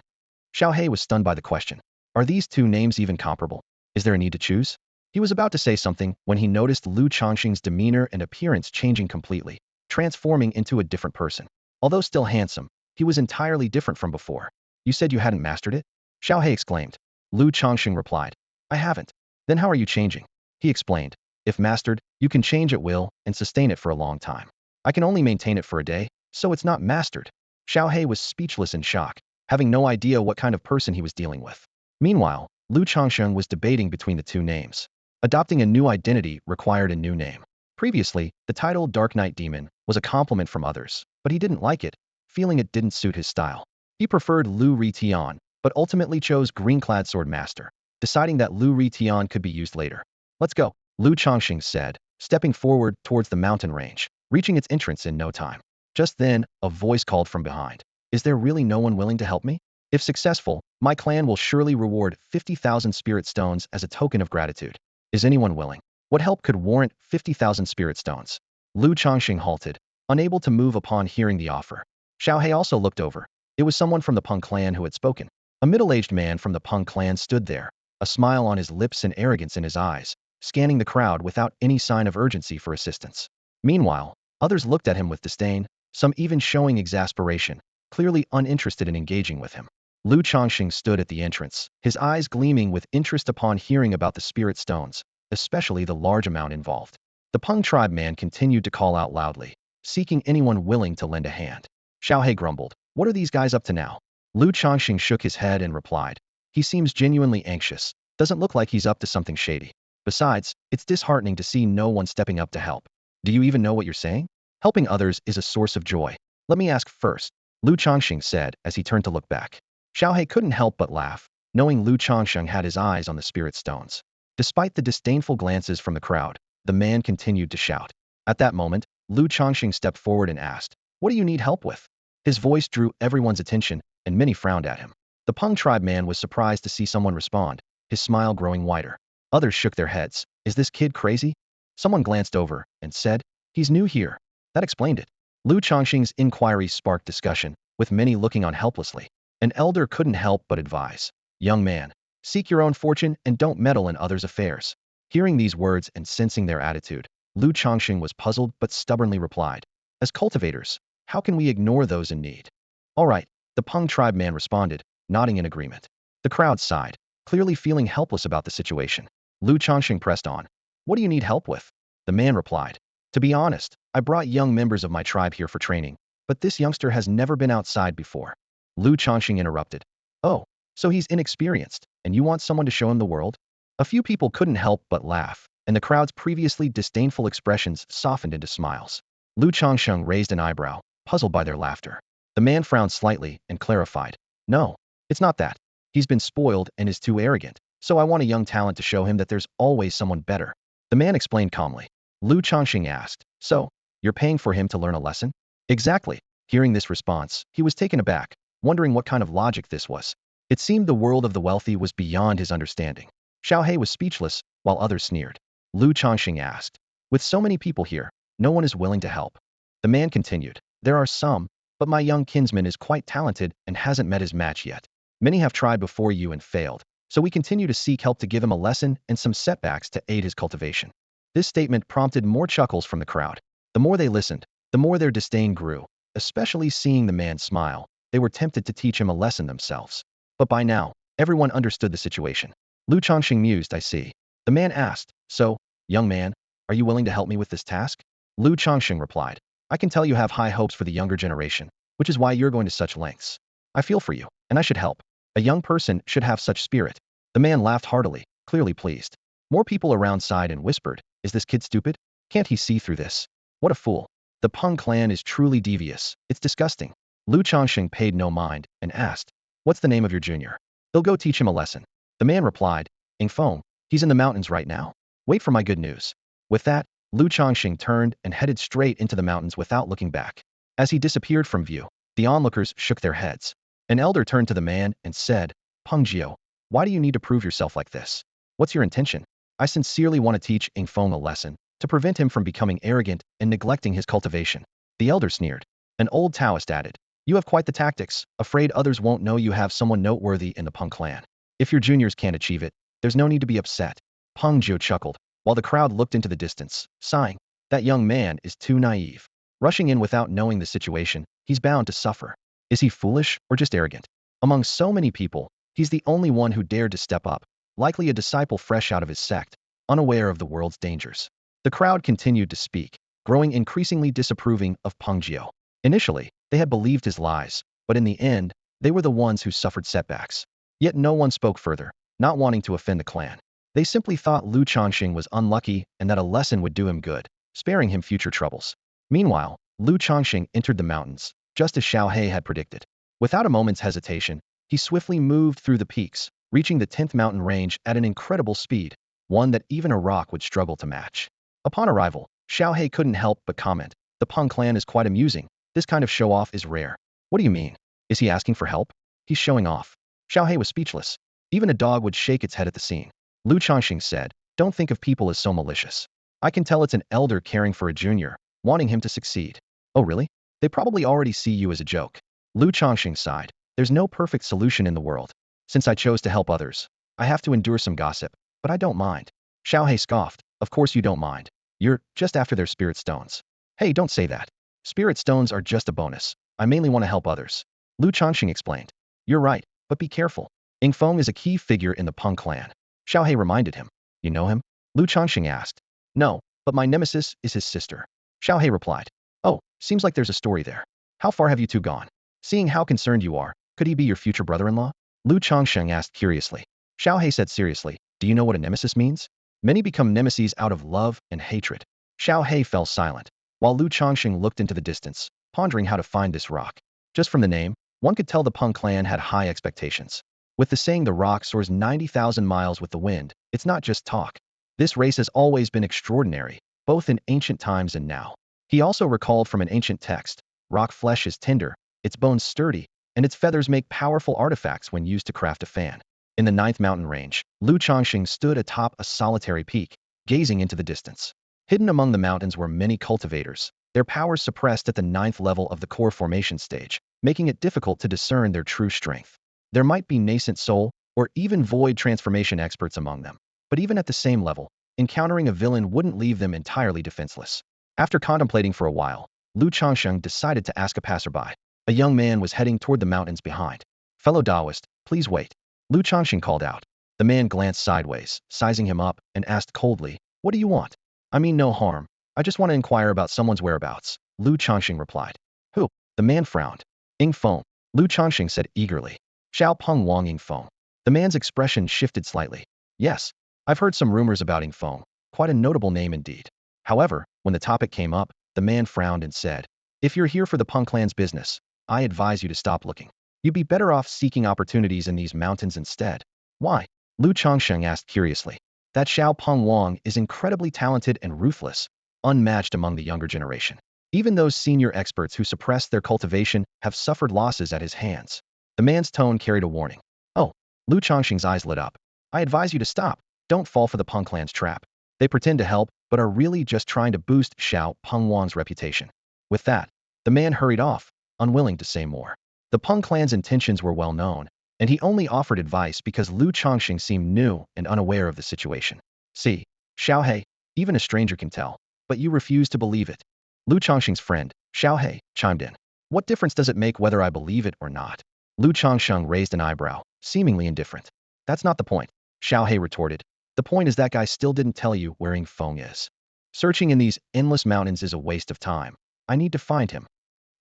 Xiao was stunned by the question. Are these two names even comparable? Is there a need to choose? He was about to say something when he noticed Lu Changxing's demeanor and appearance changing completely, transforming into a different person. Although still handsome, he was entirely different from before. "You said you hadn't mastered it?" Xiao exclaimed. Lu Changxing replied, "I haven't." "Then how are you changing?" He explained, "If mastered, you can change at will and sustain it for a long time. I can only maintain it for a day, so it's not mastered." Xiao was speechless in shock, having no idea what kind of person he was dealing with. Meanwhile, Lu Changsheng was debating between the two names. Adopting a new identity required a new name. Previously, the title Dark Knight Demon was a compliment from others, but he didn't like it, feeling it didn't suit his style. He preferred Lu Ritian, but ultimately chose Greenclad Sword Master, deciding that Lu Ritian could be used later. "Let's go," Lu Changxing said, stepping forward towards the mountain range, reaching its entrance in no time. Just then, a voice called from behind, "Is there really no one willing to help me? If successful, my clan will surely reward 50,000 spirit stones as a token of gratitude. Is anyone willing? What help could warrant 50,000 spirit stones?" Lu Changxing halted, unable to move upon hearing the offer. Xiao also looked over. It was someone from the Peng clan who had spoken. A middle-aged man from the Peng clan stood there, a smile on his lips and arrogance in his eyes, scanning the crowd without any sign of urgency for assistance. Meanwhile, others looked at him with disdain, some even showing exasperation, clearly uninterested in engaging with him. Lu Changxing stood at the entrance, his eyes gleaming with interest upon hearing about the spirit stones, especially the large amount involved. The Peng tribe man continued to call out loudly, seeking anyone willing to lend a hand. Xiao grumbled, "What are these guys up to now?" Lu Changxing shook his head and replied, "He seems genuinely anxious. Doesn't look like he's up to something shady. Besides, it's disheartening to see no one stepping up to help. Do you even know what you're saying? Helping others is a source of joy. Let me ask first," Lu Changxing said as he turned to look back. Xiao couldn't help but laugh, knowing Lu Changsheng had his eyes on the spirit stones. Despite the disdainful glances from the crowd, the man continued to shout. At that moment, Lu Changxing stepped forward and asked, "What do you need help with?" His voice drew everyone's attention, and many frowned at him. The Peng tribe man was surprised to see someone respond, his smile growing wider. Others shook their heads. "Is this kid crazy?" Someone glanced over and said, "He's new here." That explained it. Lu Changxing's inquiry sparked discussion, with many looking on helplessly. An elder couldn't help but advise, "Young man, seek your own fortune and don't meddle in others' affairs." Hearing these words and sensing their attitude, Lu Changxing was puzzled but stubbornly replied, "As cultivators, how can we ignore those in need?" "All right," the Peng tribe man responded, nodding in agreement. The crowd sighed, clearly feeling helpless about the situation. Lu Changxing pressed on, "What do you need help with?" The man replied, "To be honest, I brought young members of my tribe here for training, but this youngster has never been outside before." Lu Changxing interrupted, "Oh, so he's inexperienced, and you want someone to show him the world?" A few people couldn't help but laugh, and the crowd's previously disdainful expressions softened into smiles. Lu Changsheng raised an eyebrow, puzzled by their laughter. The man frowned slightly and clarified, "No, it's not that. He's been spoiled and is too arrogant, so I want a young talent to show him that there's always someone better." The man explained calmly. Lu Changxing asked, "So, you're paying for him to learn a lesson?" "Exactly." Hearing this response, he was taken aback, wondering what kind of logic this was. It seemed the world of the wealthy was beyond his understanding. Xiaohei was speechless, while others sneered. Lu Changsheng asked, "With so many people here, no one is willing to help." The man continued, "There are some, but my young kinsman is quite talented and hasn't met his match yet. Many have tried before you and failed, so we continue to seek help to give him a lesson and some setbacks to aid his cultivation." This statement prompted more chuckles from the crowd. The more they listened, the more their disdain grew, especially seeing the man smile. They were tempted to teach him a lesson themselves. But by now, everyone understood the situation. Lu Changxing mused, "I see." The man asked, "So, young man, are you willing to help me with this task?" Lu Changxing replied, "I can tell you have high hopes for the younger generation, which is why you're going to such lengths. I feel for you, and I should help. A young person should have such spirit." The man laughed heartily, clearly pleased. More people around sighed and whispered, "Is this kid stupid? Can't he see through this? What a fool. The Peng clan is truly devious. It's disgusting." Lu Changxing paid no mind and asked, "What's the name of your junior? They'll go teach him a lesson." The man replied, "Ing Feng, he's in the mountains right now. Wait for my good news." With that, Lu Changxing turned and headed straight into the mountains without looking back. As he disappeared from view, the onlookers shook their heads. An elder turned to the man and said, "Peng Jiao, why do you need to prove yourself like this? What's your intention?" "I sincerely want to teach Ing Feng a lesson, to prevent him from becoming arrogant and neglecting his cultivation." The elder sneered. An old Taoist added, "You have quite the tactics, afraid others won't know you have someone noteworthy in the Peng clan. If your juniors can't achieve it, there's no need to be upset." Peng Jiao chuckled, while the crowd looked into the distance, sighing, "That young man is too naive. Rushing in without knowing the situation, he's bound to suffer. Is he foolish or just arrogant? Among so many people, he's the only one who dared to step up, likely a disciple fresh out of his sect, unaware of the world's dangers." The crowd continued to speak, growing increasingly disapproving of Peng Jiao. Initially, they had believed his lies, but in the end, they were the ones who suffered setbacks. Yet no one spoke further, not wanting to offend the clan. They simply thought Lu Changxing was unlucky and that a lesson would do him good, sparing him future troubles. Meanwhile, Lu Changxing entered the mountains, just as Xiaohei had predicted. Without a moment's hesitation, he swiftly moved through the peaks, reaching the 10th mountain range at an incredible speed, one that even a rock would struggle to match. Upon arrival, Xiaohei couldn't help but comment, "The Peng clan is quite amusing. This kind of show-off is rare." "What do you mean? Is he asking for help? He's showing off." Xiaohei was speechless. Even a dog would shake its head at the scene. Lu Changxing said, "Don't think of people as so malicious. I can tell it's an elder caring for a junior, wanting him to succeed." "Oh really? They probably already see you as a joke." Lu Changxing sighed. "There's no perfect solution in the world. Since I chose to help others, I have to endure some gossip, but I don't mind." Xiaohei scoffed, "Of course you don't mind. You're just after their spirit stones." "Hey, don't say that. Spirit stones are just a bonus. I mainly want to help others." Lu Changxing explained. "You're right, but be careful. Ing Feng is a key figure in the Peng clan." Xiaohei reminded him. "You know him?" Lu Changxing asked. "No, but my nemesis is his sister." Xiaohei replied. "Oh, seems like there's a story there. How far have you two gone? Seeing how concerned you are, could he be your future brother-in-law?" Lu Changxing asked curiously. Xiaohei said seriously, "Do you know what a nemesis means? Many become nemesis out of love and hatred." Xiaohei fell silent, while Lu Changxing looked into the distance, pondering how to find this rock. Just from the name, one could tell the Peng clan had high expectations. With the saying the rock soars 90,000 miles with the wind, it's not just talk. This race has always been extraordinary, both in ancient times and now. He also recalled from an ancient text, rock flesh is tender, its bones sturdy, and its feathers make powerful artifacts when used to craft a fan. In the 9th mountain range, Lu Changxing stood atop a solitary peak, gazing into the distance. Hidden among the mountains were many cultivators, their powers suppressed at the 9th level of the core formation stage, making it difficult to discern their true strength. There might be nascent soul, or even void transformation experts among them, but even at the same level, encountering a villain wouldn't leave them entirely defenseless. After contemplating for a while, Lu Changsheng decided to ask a passerby. A young man was heading toward the mountains behind. "Fellow Taoist, please wait." Lu Changsheng called out. The man glanced sideways, sizing him up, and asked coldly, "What do you want?" "I mean no harm. I just want to inquire about someone's whereabouts," Lu Changsheng replied. "Who?" The man frowned. "Ing Feng," Lu Changsheng said eagerly. "Xiao Peng Wang Ing Feng." The man's expression shifted slightly. "Yes, I've heard some rumors about Ing Feng. Quite a notable name indeed." However, when the topic came up, the man frowned and said, "If you're here for the Peng clan's business, I advise you to stop looking. You'd be better off seeking opportunities in these mountains instead." "Why?" Lu Changsheng asked curiously. "That Xiao Peng Wang is incredibly talented and ruthless, unmatched among the younger generation. Even those senior experts who suppressed their cultivation have suffered losses at his hands. The man's tone carried a warning. Oh, Lu Changsheng's eyes lit up. I advise you to stop. Don't fall for the Peng clan's trap. They pretend to help, but are really just trying to boost Xiao Peng Wang's reputation. With that, the man hurried off, unwilling to say more. The Peng clan's intentions were well known, and he only offered advice because Lu Changsheng seemed new and unaware of the situation. See, Xiaohe, even a stranger can tell, but you refuse to believe it. Lu Changsheng's friend, Xiaohe, chimed in. What difference does it make whether I believe it or not? Lu Changsheng raised an eyebrow, seemingly indifferent. That's not the point, Xiaohe retorted. The point is that guy still didn't tell you where Yingfeng is. Searching in these endless mountains is a waste of time. I need to find him.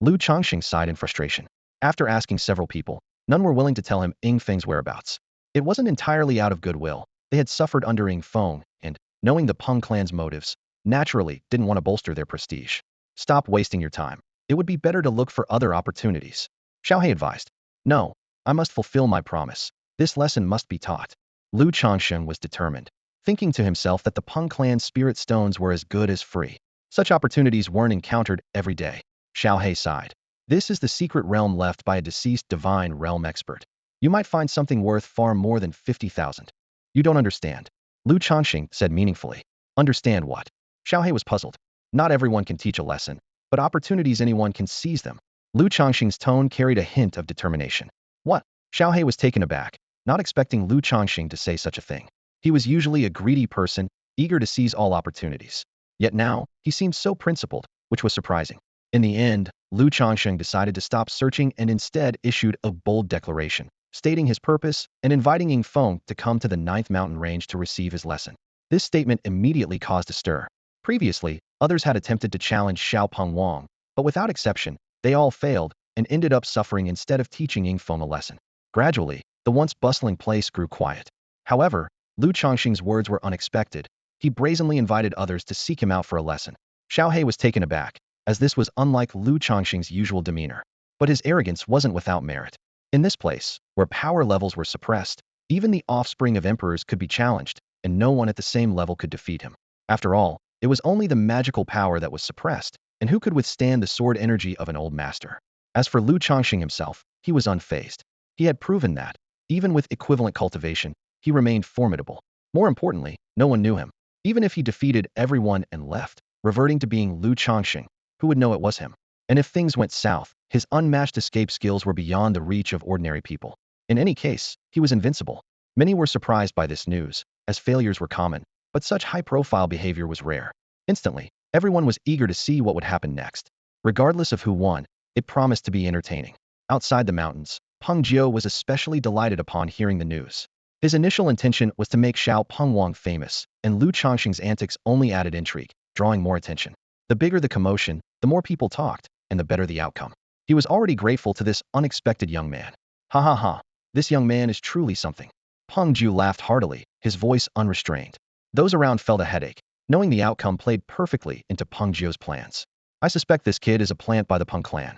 Lu Changsheng sighed in frustration. After asking several people, none were willing to tell him Yingfeng's whereabouts. It wasn't entirely out of goodwill. They had suffered under Yingfeng, and, knowing the Peng clan's motives, naturally didn't want to bolster their prestige. Stop wasting your time. It would be better to look for other opportunities. Xiaohe advised. No, I must fulfill my promise. This lesson must be taught. Lu Changsheng was determined, thinking to himself that the Peng clan's spirit stones were as good as free. Such opportunities weren't encountered every day. Xiaohe sighed. This is the secret realm left by a deceased divine realm expert. You might find something worth far more than 50,000. You don't understand. Lu Changsheng said meaningfully. Understand what? Xiaohe was puzzled. Not everyone can teach a lesson, but opportunities anyone can seize them. Lu Changsheng's tone carried a hint of determination. What? Xiaohe was taken aback, not expecting Lu Changsheng to say such a thing. He was usually a greedy person, eager to seize all opportunities. Yet now, he seemed so principled, which was surprising. In the end, Lu Changsheng decided to stop searching and instead issued a bold declaration, stating his purpose and inviting Yingfeng to come to the 9th mountain range to receive his lesson. This statement immediately caused a stir. Previously, others had attempted to challenge Xiao Peng Wang, but without exception, they all failed and ended up suffering instead of teaching Yingfeng a lesson. Gradually, the once bustling place grew quiet. However, Lu Changsheng's words were unexpected. He brazenly invited others to seek him out for a lesson. Xiaohe was taken aback, as this was unlike Lu Changsheng's usual demeanor. But his arrogance wasn't without merit. In this place, where power levels were suppressed, even the offspring of emperors could be challenged, and no one at the same level could defeat him. After all, it was only the magical power that was suppressed, and who could withstand the sword energy of an old master? As for Lu Changsheng himself, he was unfazed. He had proven that, even with equivalent cultivation, he remained formidable. More importantly, no one knew him. Even if he defeated everyone and left, reverting to being Lu Changsheng, who would know it was him? And if things went south, his unmatched escape skills were beyond the reach of ordinary people. In any case, he was invincible. Many were surprised by this news, as failures were common, but such high-profile behavior was rare. Instantly, everyone was eager to see what would happen next. Regardless of who won, it promised to be entertaining. Outside the mountains, Peng Jiu was especially delighted upon hearing the news. His initial intention was to make Xiao Peng Wang famous, and Lu Changsheng's antics only added intrigue, drawing more attention. The bigger the commotion, the more people talked, and the better the outcome. He was already grateful to this unexpected young man. Ha ha ha, this young man is truly something. Peng Jiu laughed heartily, his voice unrestrained. Those around felt a headache, knowing the outcome played perfectly into Peng Jiu's plans. I suspect this kid is a plant by the Peng clan.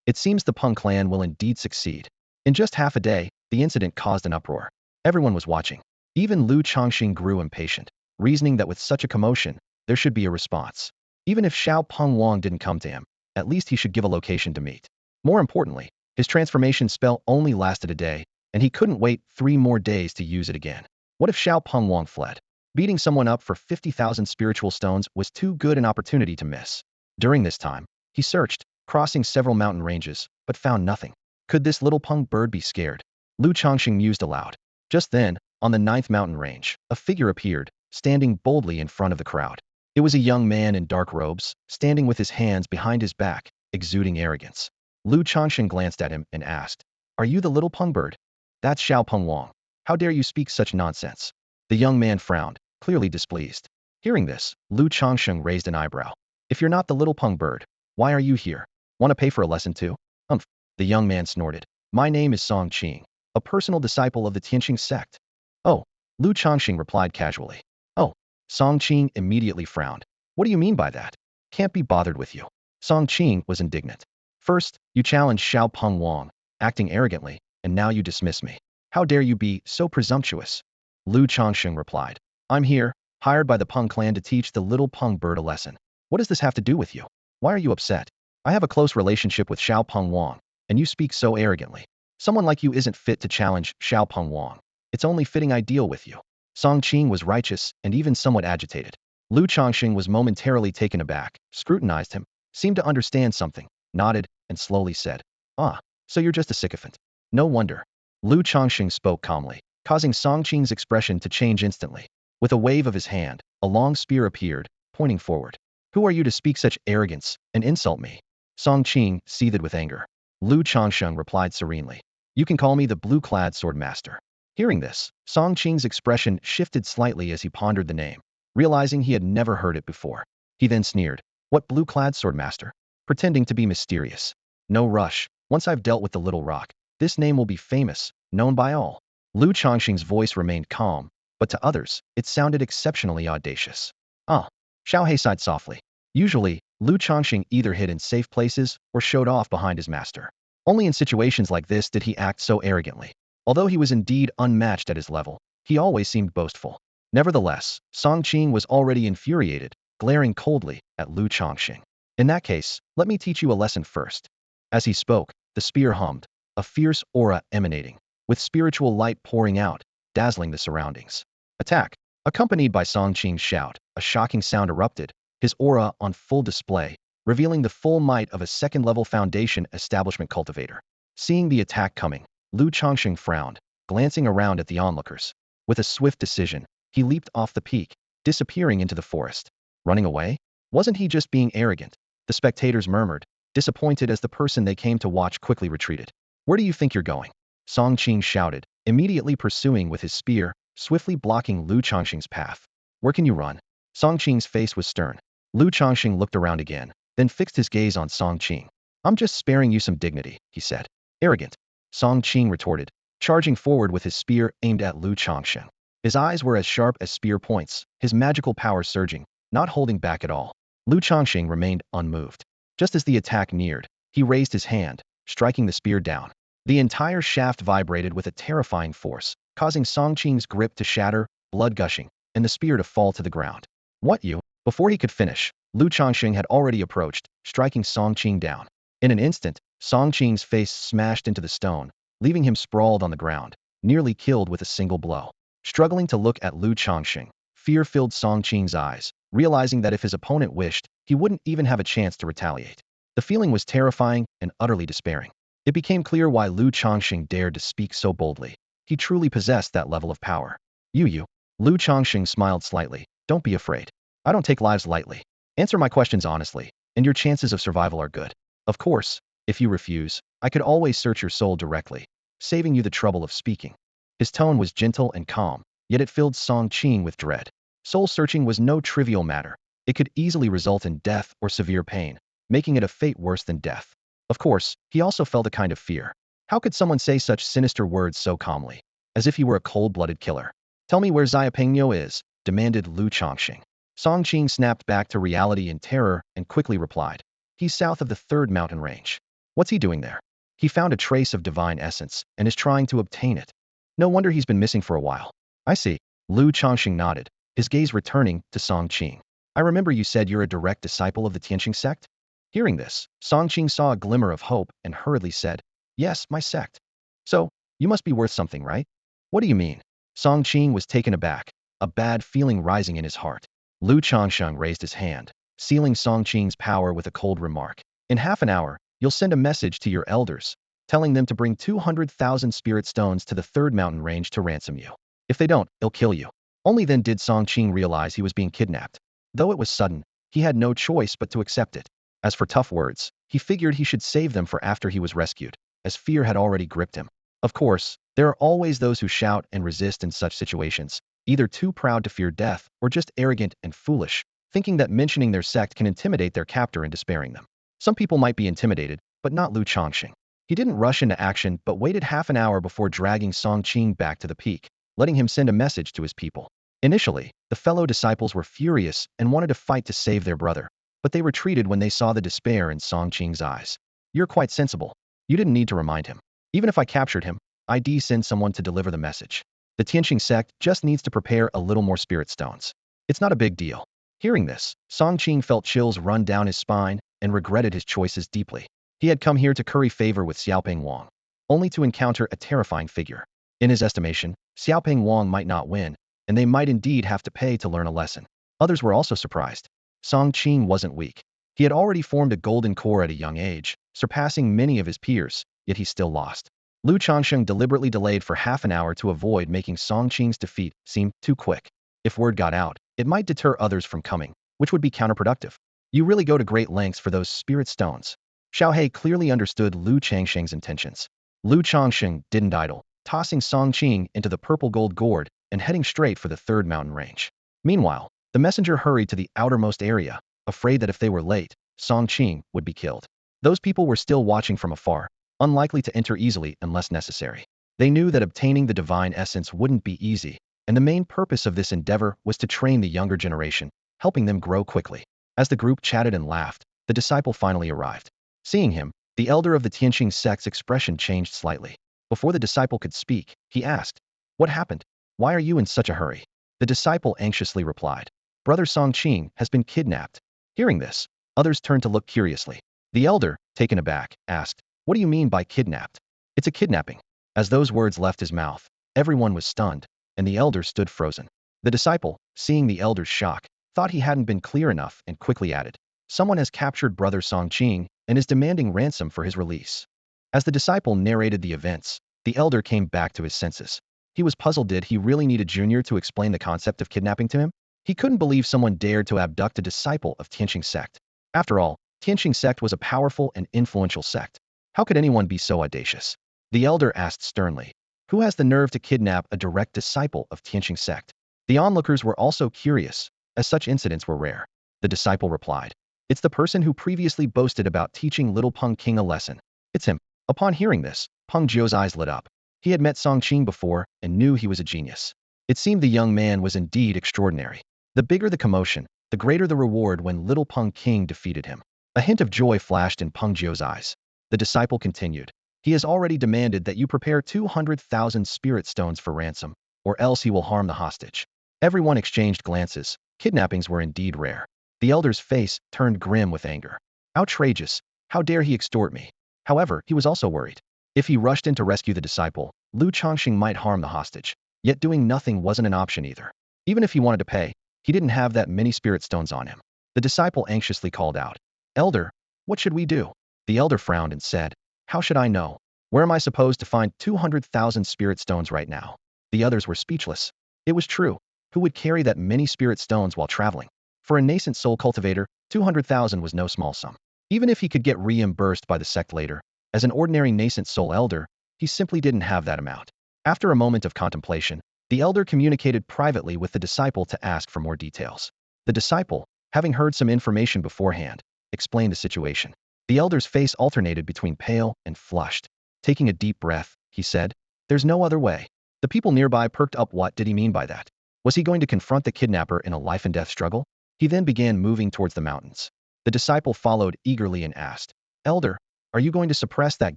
It seems the Peng clan will indeed succeed. In just half a day, the incident caused an uproar. Everyone was watching. Even Lu Changsheng grew impatient, reasoning that with such a commotion, there should be a response. Even if Xiao Peng Wang didn't come to him, at least he should give a location to meet. More importantly, his transformation spell only lasted a day, and he couldn't wait 3 more days to use it again. What if Xiao Peng Wang fled? Beating someone up for 50,000 spiritual stones was too good an opportunity to miss. During this time, he searched, crossing several mountain ranges, but found nothing. Could this little Peng bird be scared? Lu Changsheng mused aloud. Just then, on the 9th mountain range, a figure appeared, standing boldly in front of the crowd. It was a young man in dark robes, standing with his hands behind his back, exuding arrogance. Lu Changsheng glanced at him and asked, "Are you the little Peng bird?" "That's Xiao Peng Wang. How dare you speak such nonsense?" The young man frowned, clearly displeased. Hearing this, Lu Changsheng raised an eyebrow. "If you're not the little Peng bird, why are you here? Want to pay for a lesson too?" "Humph." The young man snorted. "My name is Song Qing, a personal disciple of the Tianqing sect." "Oh," Lu Changsheng replied casually. "Oh." Song Qing immediately frowned. "What do you mean by that? Can't be bothered with you." Song Qing was indignant. "First, you challenged Xiao Peng Wang, acting arrogantly, and now you dismiss me. How dare you be so presumptuous?" Lu Changsheng replied. "I'm here, hired by the Peng clan to teach the little Peng bird a lesson. What does this have to do with you?" Why are you upset? I have a close relationship with Xiao Peng Wang, and you speak so arrogantly. Someone like you isn't fit to challenge Xiao Peng Wang. It's only fitting I deal with you. Song Qing was righteous and even somewhat agitated. Lu Changsheng was momentarily taken aback, scrutinized him, seemed to understand something, nodded, and slowly said, "Ah, so you're just a sycophant." No wonder. Lu Changsheng spoke calmly, causing Song Qing's expression to change instantly. With a wave of his hand, a long spear appeared, pointing forward. "Who are you to speak such arrogance and insult me?" Song Qing seethed with anger. Lu Changsheng replied serenely, "You can call me the blue-clad sword master." Hearing this, Song Qing's expression shifted slightly as he pondered the name, realizing he had never heard it before. He then sneered, "What blue-clad sword master?" Pretending to be mysterious. "No rush. Once I've dealt with the little rock, this name will be famous, known by all." Lu Changsheng's voice remained calm, but to others, it sounded exceptionally audacious. "Ah." Xiao He sighed softly. Usually, Lu Changsheng either hid in safe places or showed off behind his master. Only in situations like this did he act so arrogantly. Although he was indeed unmatched at his level, he always seemed boastful. Nevertheless, Song Qing was already infuriated, glaring coldly at Lu Changsheng. "In that case, let me teach you a lesson first." As he spoke, the spear hummed, a fierce aura emanating, with spiritual light pouring out, dazzling the surroundings. "Attack!" Accompanied by Song Qing's shout, a shocking sound erupted, his aura on full display, revealing the full might of a second-level foundation establishment cultivator. Seeing the attack coming, Lu Changsheng frowned, glancing around at the onlookers. With a swift decision, he leaped off the peak, disappearing into the forest. Running away? Wasn't he just being arrogant? The spectators murmured, disappointed as the person they came to watch quickly retreated. "Where do you think you're going?" Song Qing shouted, immediately pursuing with his spear, swiftly blocking Lu Changsheng's path. "Where can you run?" Song Qing's face was stern. Lu Changsheng looked around again, then fixed his gaze on Song Qing. "I'm just sparing you some dignity," he said. "Arrogant." Song Qing retorted, charging forward with his spear aimed at Lu Changsheng. His eyes were as sharp as spear points, his magical power surging, not holding back at all. Lu Changsheng remained unmoved. Just as the attack neared, he raised his hand, striking the spear down. The entire shaft vibrated with a terrifying force, causing Song Qing's grip to shatter, blood gushing, and the spear to fall to the ground. "What you?" Before he could finish, Lu Changsheng had already approached, striking Song Qing down. In an instant, Song Qing's face smashed into the stone, leaving him sprawled on the ground, nearly killed with a single blow. Struggling to look at Lu Changsheng, fear filled Song Qing's eyes, realizing that if his opponent wished, he wouldn't even have a chance to retaliate. The feeling was terrifying and utterly despairing. It became clear why Lu Changsheng dared to speak so boldly. He truly possessed that level of power. You. Lu Changsheng smiled slightly. "Don't be afraid. I don't take lives lightly. Answer my questions honestly, and your chances of survival are good. Of course, if you refuse, I could always search your soul directly, saving you the trouble of speaking." His tone was gentle and calm, yet it filled Song Qing with dread. Soul searching was no trivial matter. It could easily result in death or severe pain, making it a fate worse than death. Of course, he also felt a kind of fear. How could someone say such sinister words so calmly, as if he were a cold-blooded killer? "Tell me where Xia Pengyo is," demanded Lu Changsheng. Song Qing snapped back to reality in terror and quickly replied, "He's south of the third mountain range." "What's he doing there?" "He found a trace of divine essence and is trying to obtain it." "No wonder he's been missing for a while." "I see." Lu Changsheng nodded, his gaze returning to Song Qing. "I remember you said you're a direct disciple of the Tianqing sect?" Hearing this, Song Qing saw a glimmer of hope and hurriedly said, "Yes, my sect." "So, you must be worth something, right?" "What do you mean?" Song Qing was taken aback, a bad feeling rising in his heart. Lu Changsheng raised his hand, sealing Song Qing's power with a cold remark. "In half an hour, you'll send a message to your elders, telling them to bring 200,000 spirit stones to the third mountain range to ransom you. If they don't, they'll kill you." Only then did Song Qing realize he was being kidnapped. Though it was sudden, he had no choice but to accept it. As for tough words, he figured he should save them for after he was rescued, as fear had already gripped him. Of course, there are always those who shout and resist in such situations, either too proud to fear death or just arrogant and foolish, thinking that mentioning their sect can intimidate their captor into sparing them. Some people might be intimidated, but not Lu Changsheng. He didn't rush into action but waited half an hour before dragging Song Qing back to the peak, letting him send a message to his people. Initially, the fellow disciples were furious and wanted to fight to save their brother, but they retreated when they saw the despair in Song Qing's eyes. "You're quite sensible. You didn't need to remind him. Even if I captured him, I'd send someone to deliver the message. The Tianqing sect just needs to prepare a little more spirit stones. It's not a big deal." Hearing this, Song Qing felt chills run down his spine and regretted his choices deeply. He had come here to curry favor with Xiaoping Wang, only to encounter a terrifying figure. In his estimation, Xiaoping Wang might not win, and they might indeed have to pay to learn a lesson. Others were also surprised. Song Qing wasn't weak. He had already formed a golden core at a young age, surpassing many of his peers, yet he still lost. Lu Changsheng deliberately delayed for half an hour to avoid making Song Qing's defeat seem too quick. If word got out, it might deter others from coming, which would be counterproductive. You really go to great lengths for those spirit stones. Xiao He clearly understood Lu Changsheng's intentions. Lu Changsheng didn't idle, tossing Song Qing into the purple gold gourd and heading straight for the third mountain range. Meanwhile, the messenger hurried to the outermost area, afraid that if they were late, Song Qing would be killed. Those people were still watching from afar, unlikely to enter easily unless necessary. They knew that obtaining the divine essence wouldn't be easy, and the main purpose of this endeavor was to train the younger generation, helping them grow quickly. As the group chatted and laughed, the disciple finally arrived. Seeing him, the elder of the Tianqing sect's expression changed slightly. Before the disciple could speak, he asked, "What happened? Why are you in such a hurry?" The disciple anxiously replied, "Brother Song Qing has been kidnapped." Hearing this, others turned to look curiously. The elder, taken aback, asked, "What do you mean by kidnapped?" "It's a kidnapping." As those words left his mouth, everyone was stunned, and the elder stood frozen. The disciple, seeing the elder's shock, thought he hadn't been clear enough and quickly added, "Someone has captured Brother Song Qing and is demanding ransom for his release." As the disciple narrated the events, the elder came back to his senses. He was puzzled. Did he really need a junior to explain the concept of kidnapping to him? He couldn't believe someone dared to abduct a disciple of Tianqing sect. After all, Tianqing sect was a powerful and influential sect. How could anyone be so audacious? The elder asked sternly, "Who has the nerve to kidnap a direct disciple of Tianqing sect?" The onlookers were also curious, as such incidents were rare. The disciple replied, "It's the person who previously boasted about teaching little Peng King a lesson. It's him." Upon hearing this, Peng Jiu's eyes lit up. He had met Song Qing before and knew he was a genius. It seemed the young man was indeed extraordinary. The bigger the commotion, the greater the reward when little Peng King defeated him. A hint of joy flashed in Peng Jiu's eyes. The disciple continued, "He has already demanded that you prepare 200,000 spirit stones for ransom, or else he will harm the hostage." Everyone exchanged glances. Kidnappings were indeed rare. The elder's face turned grim with anger. Outrageous! How dare he extort me? However, he was also worried. If he rushed in to rescue the disciple, Lu Changsheng might harm the hostage. Yet doing nothing wasn't an option either. Even if he wanted to pay, he didn't have that many spirit stones on him. The disciple anxiously called out, "Elder, what should we do?" The elder frowned and said, "How should I know? Where am I supposed to find 200,000 spirit stones right now?" The others were speechless. It was true. Who would carry that many spirit stones while traveling? For a nascent soul cultivator, 200,000 was no small sum. Even if he could get reimbursed by the sect later, as an ordinary nascent soul elder, he simply didn't have that amount. After a moment of contemplation, the elder communicated privately with the disciple to ask for more details. The disciple, having heard some information beforehand, explained the situation. The elder's face alternated between pale and flushed. Taking a deep breath, he said, "There's no other way." The people nearby perked up. What did he mean by that? Was he going to confront the kidnapper in a life-and-death struggle? He then began moving towards the mountains. The disciple followed eagerly and asked, "Elder, are you going to suppress that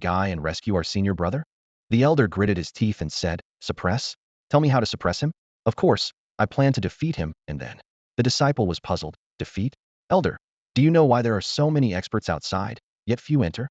guy and rescue our senior brother?" The elder gritted his teeth and said, "Suppress? Tell me how to suppress him?" "Of course, I plan to defeat him, and then." The disciple was puzzled. "Defeat? Elder, do you know why there are so many experts outside, yet few enter?"